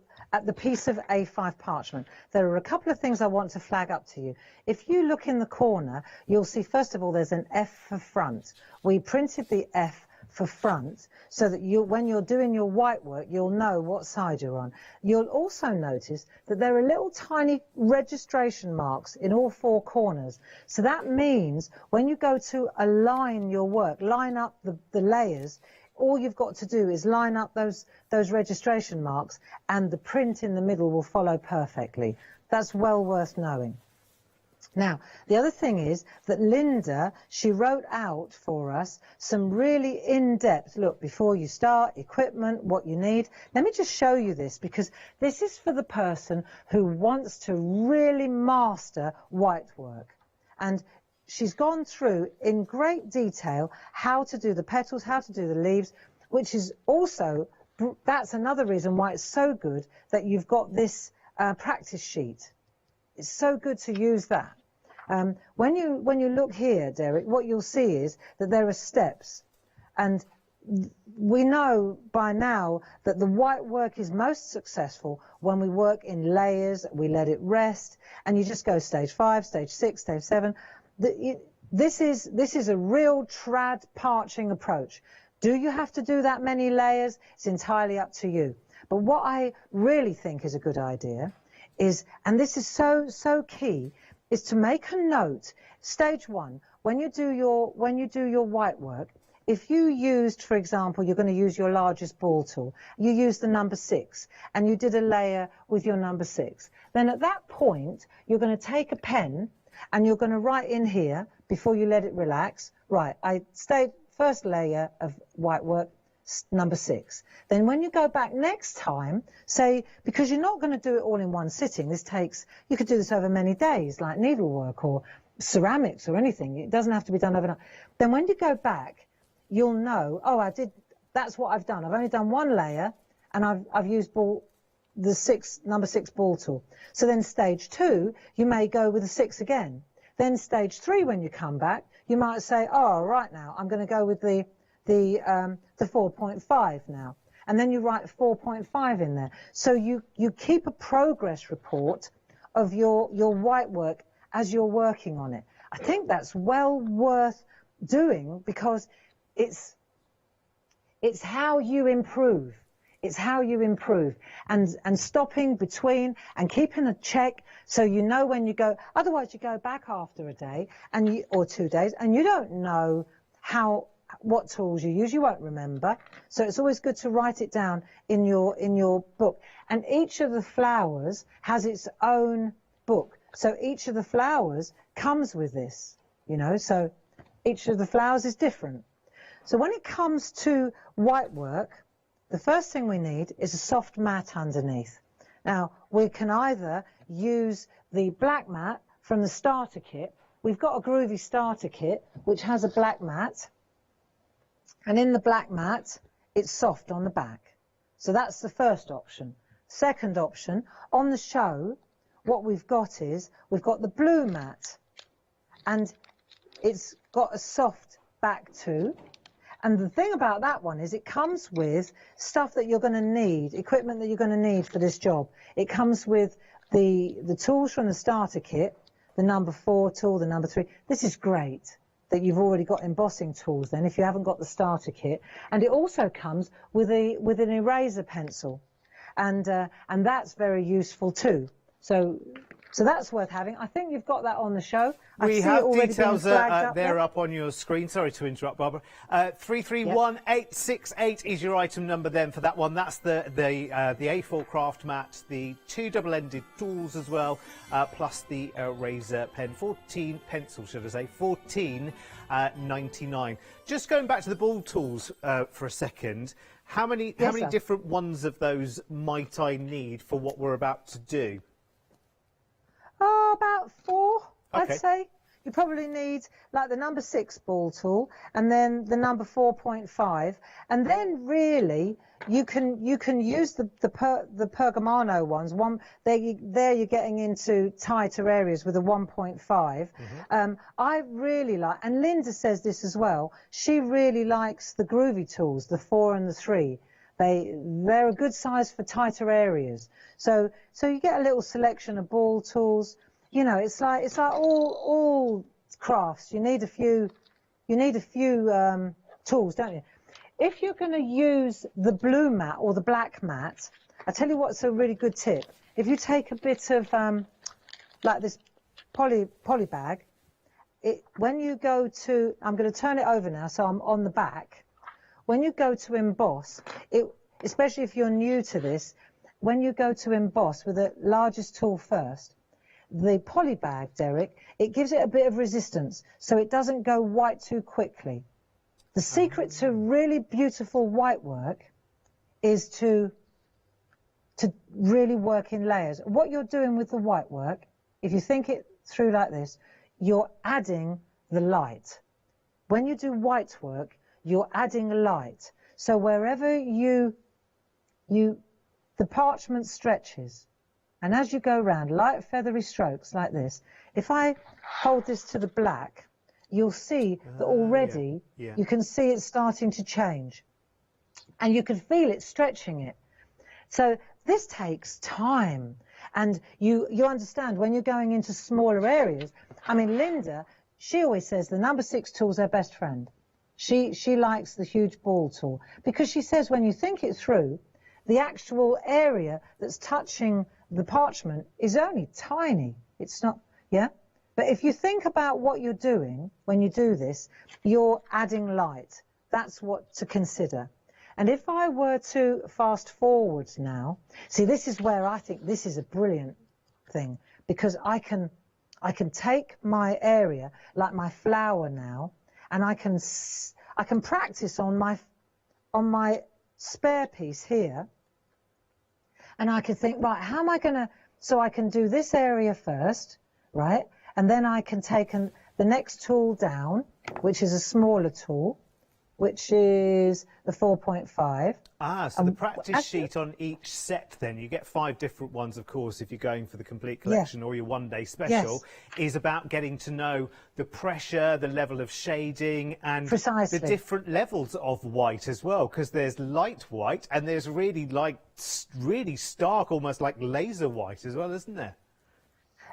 piece of A5 parchment, there are a couple of things I want to flag up to you. If you look in the corner, you'll see, first of all, there's an F for front. We printed the F for front so that when you're doing your white work, you'll know what side you're on. You'll also notice that there are little tiny registration marks in all 4 corners. So that means when you go to align your work, line up the layers, all you've got to do is line up those registration marks, and the print in the middle will follow perfectly. That's well worth knowing. Now, the other thing is that Linda, she wrote out for us some really in-depth, look, before you start, equipment, what you need. Let me just show you this, because this is for the person who wants to really master white work. And she's gone through in great detail how to do the petals, how to do the leaves, which is also, that's another reason why it's so good that you've got this practice sheet. It's so good to use that. When you look here, Derek, what you'll see is that there are steps, and we know by now that the white work is most successful when we work in layers, we let it rest, and you just go stage 5, stage 6, stage 7. This is a real trad parching approach. Do you have to do that many layers? It's entirely up to you. But what I really think is a good idea is, and this is so key, is to make a note. Stage 1, when you do your white work, if you used, for example, you're going to use your largest ball tool, you use the number 6, and you did a layer with your number 6, then at that point, you're going to take a pen, and you're going to write in here, before you let it relax, right, I stayed first layer of white work, number 6. Then when you go back next time, say, because you're not going to do it all in one sitting, you could do this over many days, like needlework or ceramics or anything. It doesn't have to be done overnight. Then when you go back, you'll know, oh, that's what I've done. I've only done 1 layer, and I've used number 6 ball tool. So then stage 2, you may go with the 6 again. Then stage 3, when you come back, you might say, oh, right now, I'm going to go with the 4.5 now, and then you write 4.5 in there. So you keep a progress report of your white work as you're working on it. I think that's well worth doing, because it's how you improve. It's how you improve, and stopping between and keeping a check so you know when you go. Otherwise, you go back after a day or 2 days, and you don't know how what tools you use, you won't remember. So it's always good to write it down in your book. And each of the flowers has its own book. So each of the flowers comes with this, you know, so each of the flowers is different. So when it comes to white work, the first thing we need is a soft mat underneath. Now, we can either use the black mat from the starter kit. We've got a groovy starter kit which has a black mat, and in the black mat it's soft on the back. So that's the first option. Second option, on the show, what we've got is we've got the blue mat, and it's got a soft back too. And the thing about that one is it comes with stuff that you're going to need, equipment that you're going to need for this job. It comes with the tools from the starter kit, the number 4 tool, the number 3. This is great that you've already got embossing tools then if you haven't got the starter kit. And it also comes with an eraser pencil, and that's very useful too. So that's worth having. I think you've got that on the show. We have details there up on your screen. Sorry to interrupt, Barbara. 331868 is your item number then for that one. That's the A4 craft mat, the 2 double-ended tools as well, plus the eraser pen. 14 pencils, should I say? 14.99. Just going back to the ball tools for a second. How many different ones of those might I need for what we're about to do? Oh, about 4, okay. I'd say. You probably need like the number 6 ball tool, and then the number 4.5, and then really you can use the Pergamano ones. There you're getting into tighter areas with a 1.5. I really like, and Linda says this as well. She really likes the groovy tools, the 4 and the 3. They're a good size for tighter areas. So you get a little selection of ball tools. You know, it's like all crafts. You need a few tools, don't you? If you're going to use the blue mat or the black mat, I tell you what's a really good tip. If you take a bit of like this poly bag, when you go to, I'm going to turn it over now, so I'm on the back. When you go to emboss, especially if you're new to this, when you go to emboss with the largest tool first, the poly bag, Derek, it gives it a bit of resistance, so it doesn't go white too quickly. The secret to really beautiful white work is to really work in layers. What you're doing with the white work, if you think it through like this, you're adding the light. When you do white work, you're adding light. So wherever the parchment stretches, and as you go around, light feathery strokes like this, if I hold this to the black, you'll see that already you can see it starting to change. And you can feel it stretching it. So this takes time. And you understand when you're going into smaller areas. I mean, Linda, she always says the number 6 tool's her best friend. She likes the huge ball tool because she says when you think it through, the actual area that's touching the parchment is only tiny. It's not, yeah? But if you think about what you're doing when you do this, you're adding light. That's what to consider. And if I were to fast forward now, see, this is where I think this is a brilliant thing, because I can take my area, like my flower now, and I can practice on my spare piece here, and I can think, right, how am I going to, so I can do this area first, right, and then I can take the next tool down, which is a smaller tool, which is the 4.5. So the practice sheet on each set then, you get 5 different ones, of course, if you're going for the complete collection or your one-day special, is about getting to know the pressure, the level of shading, and the different levels of white as well, because there's light white and there's really really stark, almost like laser white as well, isn't there?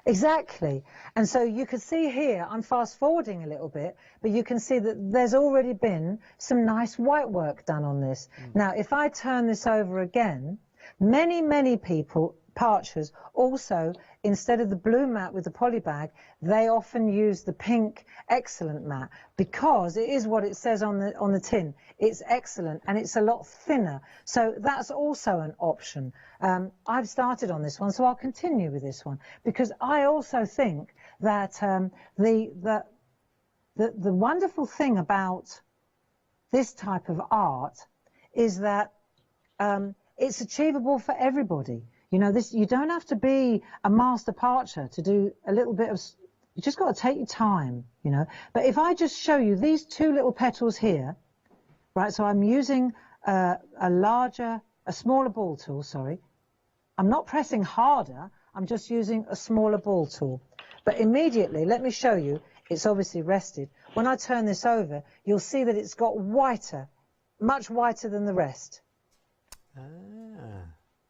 Exactly. And so you can see here, I'm fast forwarding a little bit, but you can see that there's already been some nice white work done on this. Now, if I turn this over again, many people Parchers also, instead of the blue mat with the poly bag, they often use the pink excellent mat, because it is what it says on the tin. It's excellent and it's a lot thinner, so that's also an option. I've started on this one, so I'll continue with this one, because I also think that the wonderful thing about this type of art is that it's achievable for everybody. You know, you don't have to be a master parcher to do a little bit of, you just got to take your time, you know. But if I just show you these two little petals here, right, so I'm using a smaller ball tool, sorry. I'm not pressing harder, I'm just using a smaller ball tool. But immediately, let me show you, it's obviously rested. When I turn this over, you'll see that it's got whiter, much whiter than the rest. Ah.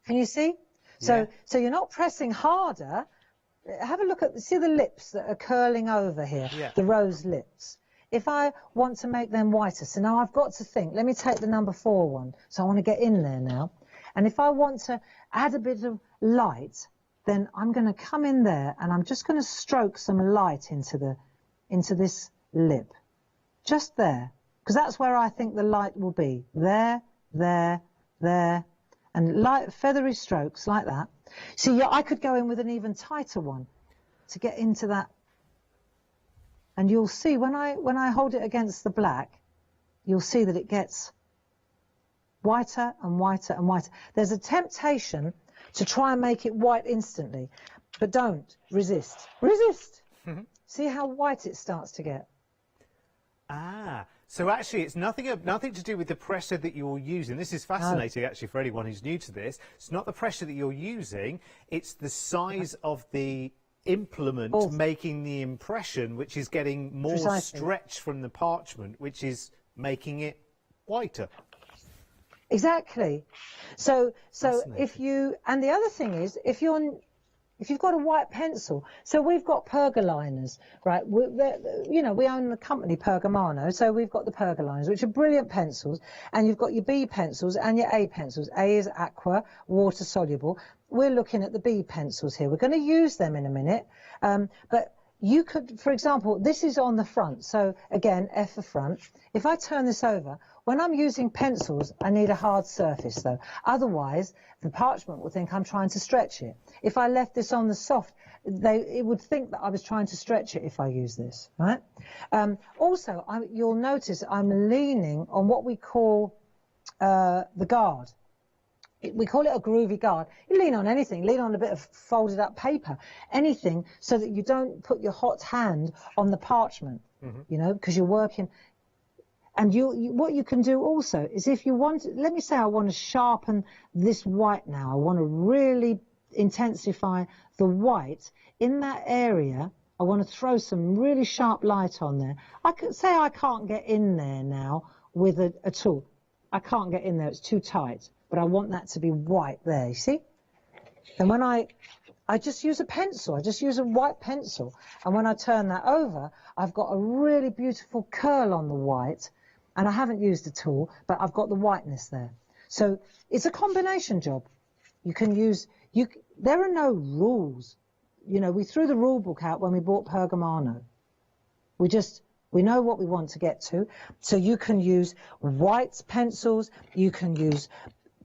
Can you see? So you're not pressing harder. Have a look at, see the lips that are curling over here, the rose lips. If I want to make them whiter, so now I've got to think, let me take the number 4 one. So I want to get in there now. And if I want to add a bit of light, then I'm going to come in there and I'm just going to stroke some light into this lip. Just there. Because that's where I think the light will be. There, there, there. And light, feathery strokes like that. See, yeah, I could go in with an even tighter one to get into that. And you'll see when I hold it against the black, you'll see that it gets whiter and whiter and whiter. There's a temptation to try and make it white instantly, but don't. Resist. Resist! See how white it starts to get. Ah. So actually, it's nothing to do with the pressure that you're using. This is fascinating, actually, for anyone who's new to this. It's not the pressure that you're using. It's the size of the implement making the impression, which is getting more stretch from the parchment, which is making it whiter. Exactly. So if you, and the other thing is, if you've got a white pencil, so we've got pergoliners, right? You know, we own the company Pergamano, so we've got the pergoliners, which are brilliant pencils, and you've got your B pencils and your A pencils. A is aqua, water soluble. We're looking at the B pencils here. We're going to use them in a minute, but you could, for example, this is on the front, so again, F for front. If I turn this over, when I'm using pencils, I need a hard surface though. Otherwise, the parchment will think I'm trying to stretch it. If I left this on the soft, it would think that I was trying to stretch it if I use this, right? Also, you'll notice I'm leaning on what we call the guard. We call it a groovy guard. You lean on anything, lean on a bit of folded up paper, anything, so that you don't put your hot hand on the parchment, you know, because you're working. And what you can do also is if you want, let me say I want to sharpen this white now. I want to really intensify the white in that area. I want to throw some really sharp light on there. I could say I can't get in there now with a tool. I can't get in there, it's too tight. But I want that to be white there, you see? And when I just use a pencil, I just use a white pencil. And when I turn that over, I've got a really beautiful curl on the white. And I haven't used a tool, but I've got the whiteness there. So it's a combination job. You can use, there are no rules. You know, we threw the rule book out when we bought Pergamano. We know what we want to get to. So you can use white pencils, you can use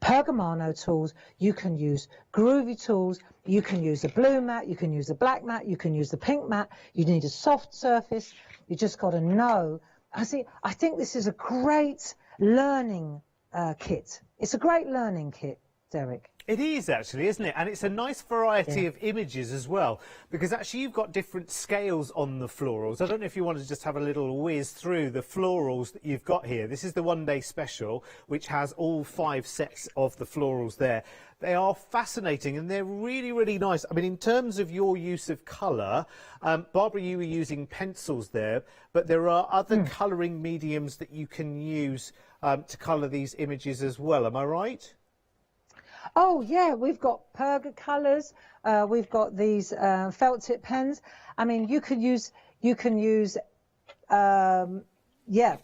Pergamano tools, you can use groovy tools, you can use a blue mat, you can use a black mat, you can use the pink mat. You need a soft surface. You just got to know. I think this is a great learning kit. It's a great learning kit, Derek. It is actually, isn't it? And it's a nice variety of images as well, because actually you've got different scales on the florals. I don't know if you want to just have a little whiz through the florals that you've got here. This is the one-day special, which has all 5 sets of the florals there. They are fascinating and they're really, really nice. I mean, in terms of your use of colour, Barbara, you were using pencils there, but there are other colouring mediums that you can use to colour these images as well. Am I right? Oh yeah, we've got Perga colours. We've got these felt tip pens. I mean, you can use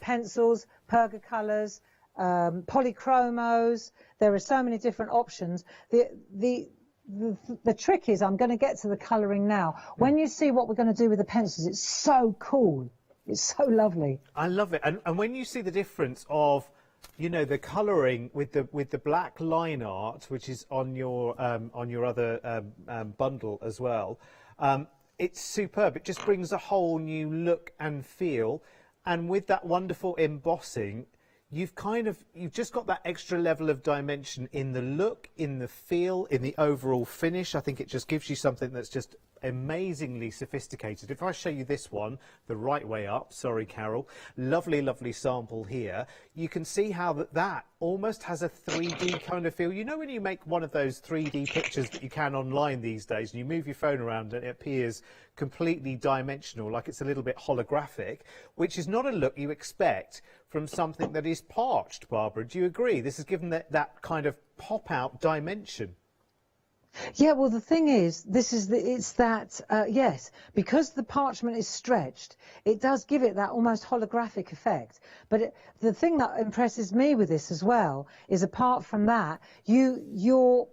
pencils, Perga colours, polychromos. There are so many different options. The the trick is, I'm going to get to the colouring now. When you see what we're going to do with the pencils, it's so cool. It's so lovely. I love it. And when you see the difference of, you know, the colouring with the black line art, which is on your other bundle as well, it's superb. It just brings a whole new look and feel. And with that wonderful embossing, you've just got that extra level of dimension in the look, in the feel, in the overall finish. I think it just gives you something that's just amazingly sophisticated. If I show you this one the right way up, sorry Carol, lovely sample here, you can see how that almost has a 3D kind of feel. You know when you make one of those 3D pictures that you can online these days and you move your phone around and it appears completely dimensional, like it's a little bit holographic, which is not a look you expect from something that is parched. Barbara, do you agree? This has given that kind of pop-out dimension. Yeah, well, the thing is, yes, because the parchment is stretched, it does give it that almost holographic effect. But the thing that impresses me with this as well is, apart from that, you're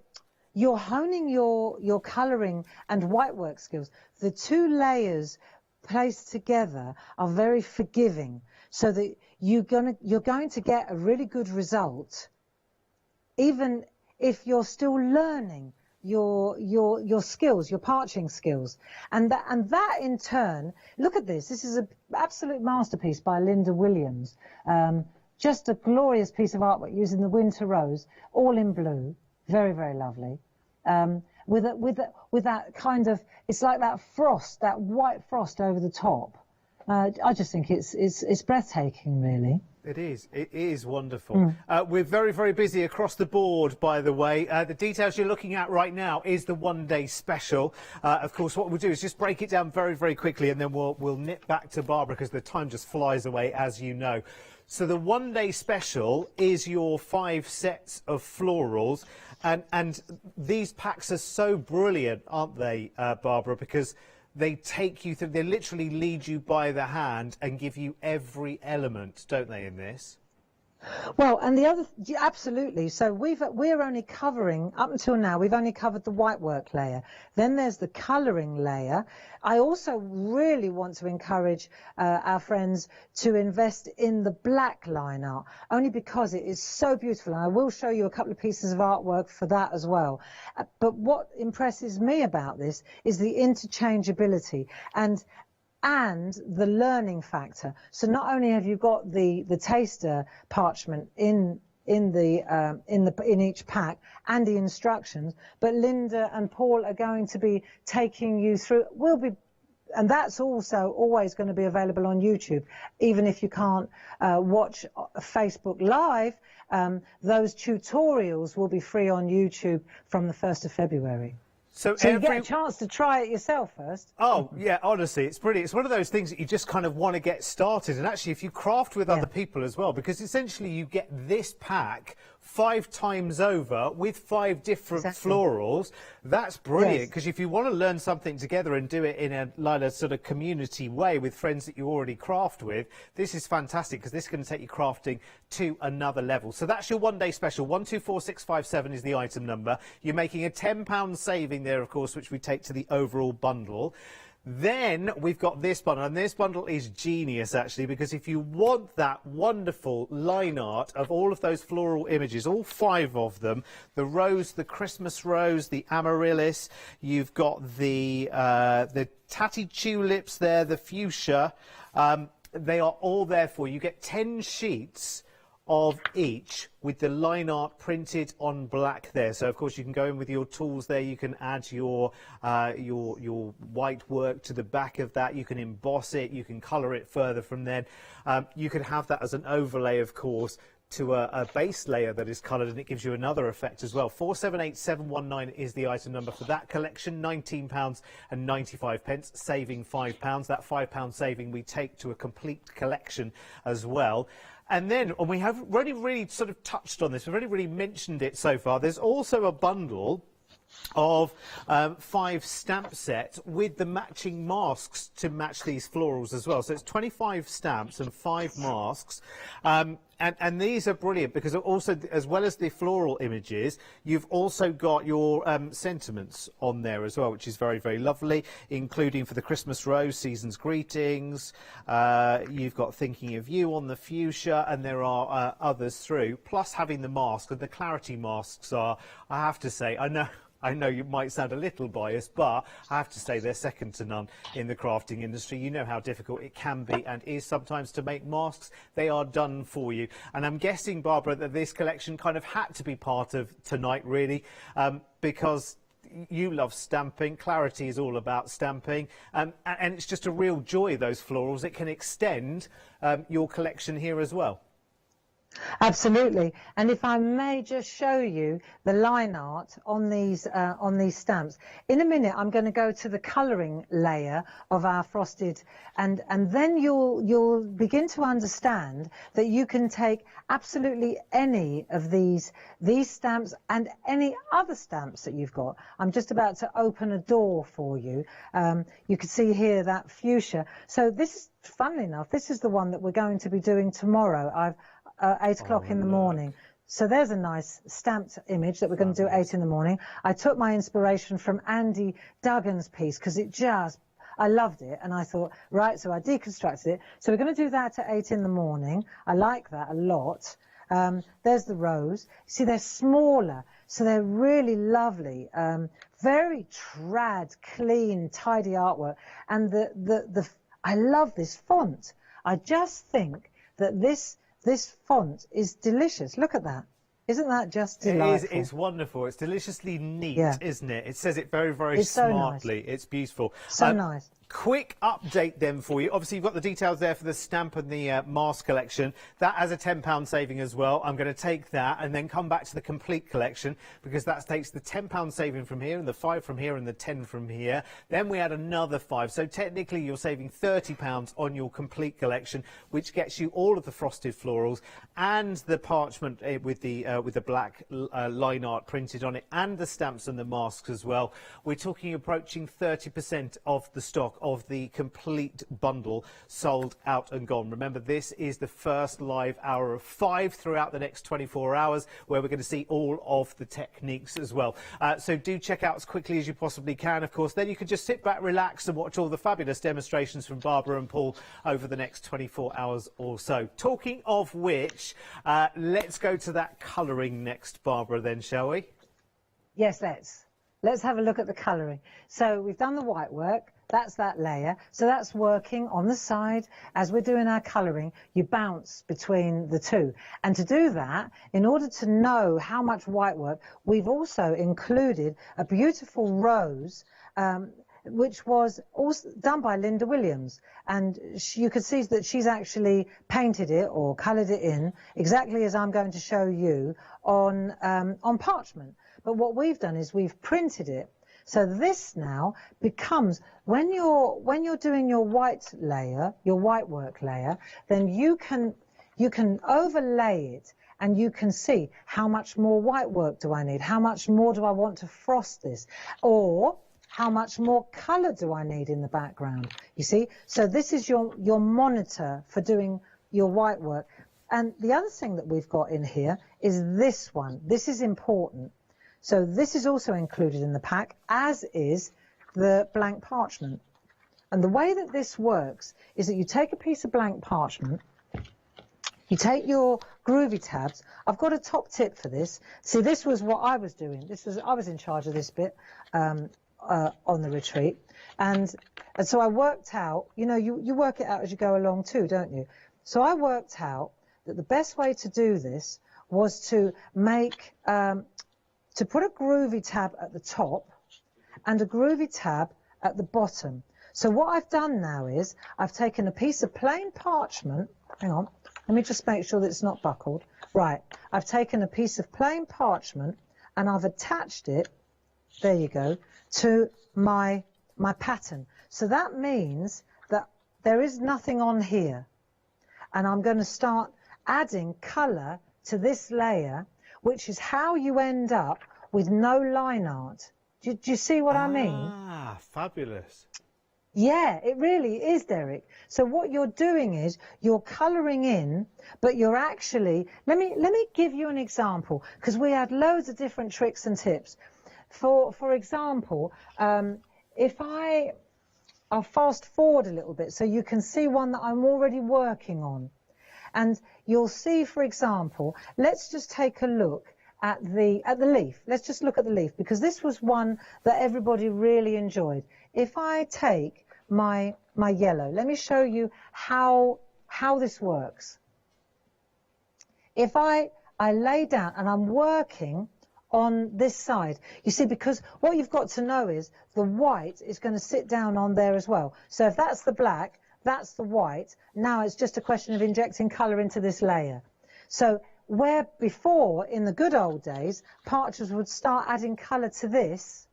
honing your colouring and whitework skills. The two layers placed together are very forgiving, so that you're going to get a really good result, even if you're still learning your skills, your parching skills, and that in turn, look at this. This is an absolute masterpiece by Linda Williams. Just a glorious piece of artwork using the winter rose, all in blue, very, very lovely. With that kind of, it's like that frost, that white frost over the top. I just think it's breathtaking, really. It is wonderful. We're very, very busy across the board, by the way. The details you're looking at right now is the one-day special. Of course, what we'll do is just break it down very, very quickly, and then we'll nip back to Barbara, because the time just flies away, as you know. So the one-day special is your 5 sets of florals, and these packs are so brilliant, aren't they, Barbara, because they take you through, they literally lead you by the hand and give you every element, don't they, in this? Well, and the other, absolutely. So we're only covering, up until now, we've only covered the whitework layer. Then there's the colouring layer. I also really want to encourage our friends to invest in the black line art, only because it is so beautiful. And I will show you a couple of pieces of artwork for that as well. But what impresses me about this is the interchangeability and the learning factor. So not only have you got the taster parchment in each pack and the instructions, but Linda and Paul are going to be taking you through. And that's also always going to be available on YouTube, even if you can't watch Facebook Live. Those tutorials will be free on YouTube from the 1st of February. So you get a chance to try it yourself first. Oh, yeah, honestly, it's brilliant. It's one of those things that you just kind of want to get started. And actually, if you craft with other people as well, because essentially you get this pack 5 times over with 5 different florals, that's brilliant. Because if you want to learn something together and do it in a sort of community way with friends that you already craft with, this is fantastic, because this is going to take you crafting to another level. So that's your one-day special. 124657 is the item number. You're making a £10 saving there, of course, which we take to the overall bundle. Then we've got this bundle, and this bundle is genius, actually, because if you want that wonderful line art of all of those floral images, all 5 of them, the rose, the Christmas rose, the amaryllis, you've got the tatty tulips there, the fuchsia, they are all there for you. You get 10 sheets of each with the line art printed on black there. So of course you can go in with your tools there, you can add your white work to the back of that, you can emboss it, you can colour it further from then. You can have that as an overlay, of course, to a base layer that is coloured, and it gives you another effect as well. 478719 is the item number for that collection. £19.95, saving £5. That £5 saving we take to a complete collection as well. And then, and we have already really sort of touched on this, we've already really mentioned it so far, there's also a bundle of 5 stamp sets with the matching masks to match these florals as well. So it's 25 stamps and 5 masks. And these are brilliant because also, as well as the floral images, you've also got your sentiments on there as well, which is very, very lovely, including for the Christmas rose, season's greetings. You've got thinking of you on the fuchsia, and there are others through. Plus having the mask, and the clarity masks are, I have to say, I know you might sound a little biased, but I have to say they're second to none in the crafting industry. You know how difficult it can be and is sometimes to make masks. They are done for you. And I'm guessing, Barbara, that this collection kind of had to be part of tonight, really, because you love stamping. Clarity is all about stamping. And it's just a real joy, those florals. It can extend your collection here as well. Absolutely, and if I may just show you the line art on these stamps. In a minute I'm going to go to the colouring layer of our frosted, and then you'll begin to understand that you can take absolutely any of these stamps and any other stamps that you've got. I'm just about to open a door for you. You can see here that fuchsia. So this, funnily enough, this is the one that we're going to be doing tomorrow. 8 o'clock in the morning. So there's a nice stamped image that we're going to do at 8 in the morning. I took my inspiration from Andy Duggan's piece because I loved it, and I thought, right, so I deconstructed it. So we're going to do that at 8 in the morning. I like that a lot. There's the rose. See, they're smaller, so they're really lovely. Very trad, clean, tidy artwork. And I love this font. I just think that this font is delicious. Look at that. Isn't that just delightful? It's wonderful. It's deliciously neat, yeah. Isn't it? It says it very, very smartly. So nice. It's beautiful. So nice. Quick update then for you. Obviously, you've got the details there for the stamp and the mask collection. That has a £10 saving as well. I'm going to take that and then come back to the complete collection, because that takes the £10 saving from here and the 5 from here and the 10 from here. Then we add another 5. So technically, you're saving £30 on your complete collection, which gets you all of the frosted florals and the parchment with the black line art printed on it, and the stamps and the masks as well. We're talking approaching 30% of the stock of the complete bundle sold out and gone. Remember, this is the first live hour of 5 throughout the next 24 hours, where we're going to see all of the techniques as well. So do check out as quickly as you possibly can, of course. Then you can just sit back, relax, and watch all the fabulous demonstrations from Barbara and Paul over the next 24 hours or so. Talking of which, let's go to that colouring next, Barbara, then, shall we? Yes, let's have a look at the colouring. So we've done the white work. That's that layer. So that's working on the side. As we're doing our colouring, you bounce between the two. And to do that, in order to know how much white work, we've also included a beautiful rose, which was also done by Linda Williams. And you can see that she's actually painted it or coloured it in exactly as I'm going to show you on parchment. But what we've done is we've printed it. So this now becomes, when you're doing your white layer, your white work layer, then you can overlay it, and you can see how much more white work do I need, how much more do I want to frost this, or how much more colour do I need in the background, you see? So this is your monitor for doing your white work. And the other thing that we've got in here is this one. This is important. So this is also included in the pack, as is the blank parchment. And the way that this works is that you take a piece of blank parchment, you take your groovy tabs. I've got a top tip for this. See, this was what I was doing. I was in charge of this bit on the retreat. And so I worked out, you know, you work it out as you go along too, don't you? So I worked out that the best way to do this was to make... to put a groovy tab at the top and a groovy tab at the bottom. So what I've done now is I've taken a piece of plain parchment. Hang on, let me just make sure that it's not buckled. Right, I've taken a piece of plain parchment and I've attached it, there you go, to my pattern. So that means that there is nothing on here. And I'm going to start adding colour to this layer, which is how you end up with no line art. Do you see what I mean? Ah, fabulous. Yeah, it really is, Derek. So what you're doing is you're colouring in, but you're actually, let me give you an example, because we had loads of different tricks and tips. For example, if I'll fast forward a little bit so you can see one that I'm already working on. And you'll see, for example, let's just take a look at the leaf. Let's just look at the leaf, because this was one that everybody really enjoyed. If I take my yellow, let me show you how this works. If I lay down and I'm working on this side, you see, because what you've got to know is the white is going to sit down on there as well. So if that's the black, that's the white. Now it's just a question of injecting colour into this layer. So where before, in the good old days, partridge would start adding colour to this,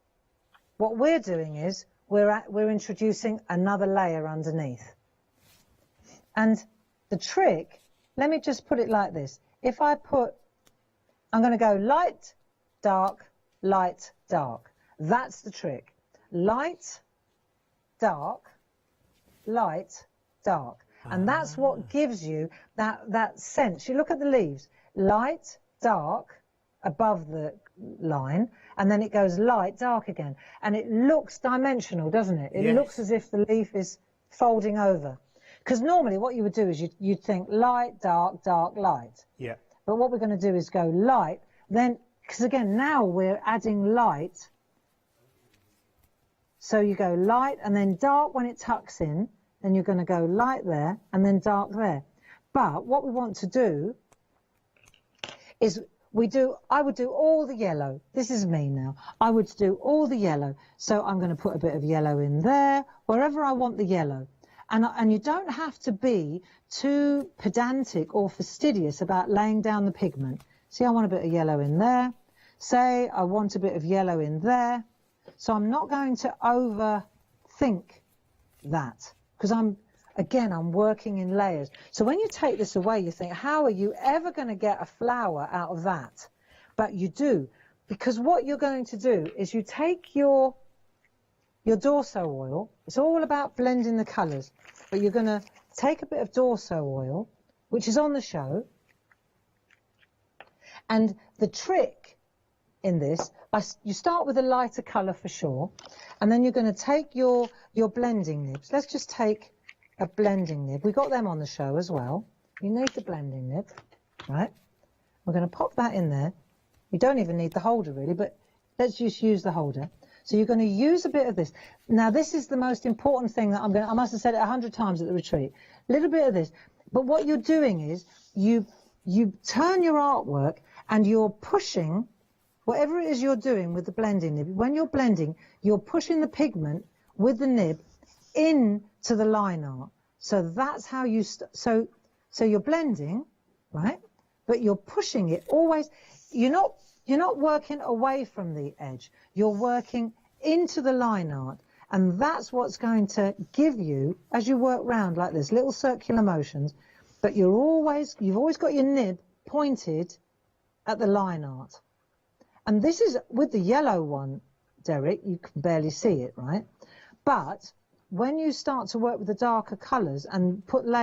what we're doing is we're introducing another layer underneath. And the trick, let me just put it like this. If I put, I'm going to go light, dark, light, dark. That's the trick. Light, dark, light, dark. And that's what gives you that sense. You look at the leaves, light, dark, above the line, and then it goes light, dark again. And it looks dimensional, doesn't it? It looks as if the leaf is folding over. Because normally what you would do is you'd think light, dark, dark, light. Yeah. But what we're going to do is go light, then, because again, now we're adding light. So you go light and then dark when it tucks in, then you're going to go light there and then dark there. But what we want to do is I would do all the yellow. This is me now. I would do all the yellow. So I'm going to put a bit of yellow in there, wherever I want the yellow. And you don't have to be too pedantic or fastidious about laying down the pigment. See, I want a bit of yellow in there. Say, I want a bit of yellow in there. So I'm not going to overthink that, because I'm working in layers. So when you take this away, you think, how are you ever going to get a flower out of that? But you do, because what you're going to do is you take your Dorso oil. It's all about blending the colours, but you're going to take a bit of Dorso oil, which is on the show, and the trick in this, you start with a lighter colour for sure, and then you're going to take your blending nibs. Let's just take a blending nib. We got them on the show as well. You need the blending nib, right? We're going to pop that in there. You don't even need the holder really, but let's just use the holder. So you're going to use a bit of this. Now this is the most important thing that I must have said it 100 times at the retreat. A little bit of this. But what you're doing is you turn your artwork and you're pushing whatever it is you're doing with the blending nib. When you're blending, you're pushing the pigment with the nib into the line art. So that's how you, so you're blending, right? But you're pushing it always, you're not working away from the edge. You're working into the line art. And that's what's going to give you, as you work round like this, little circular motions, but you've always got your nib pointed at the line art. And this is, with the yellow one, Derek, you can barely see it, right? But when you start to work with the darker colours and put layers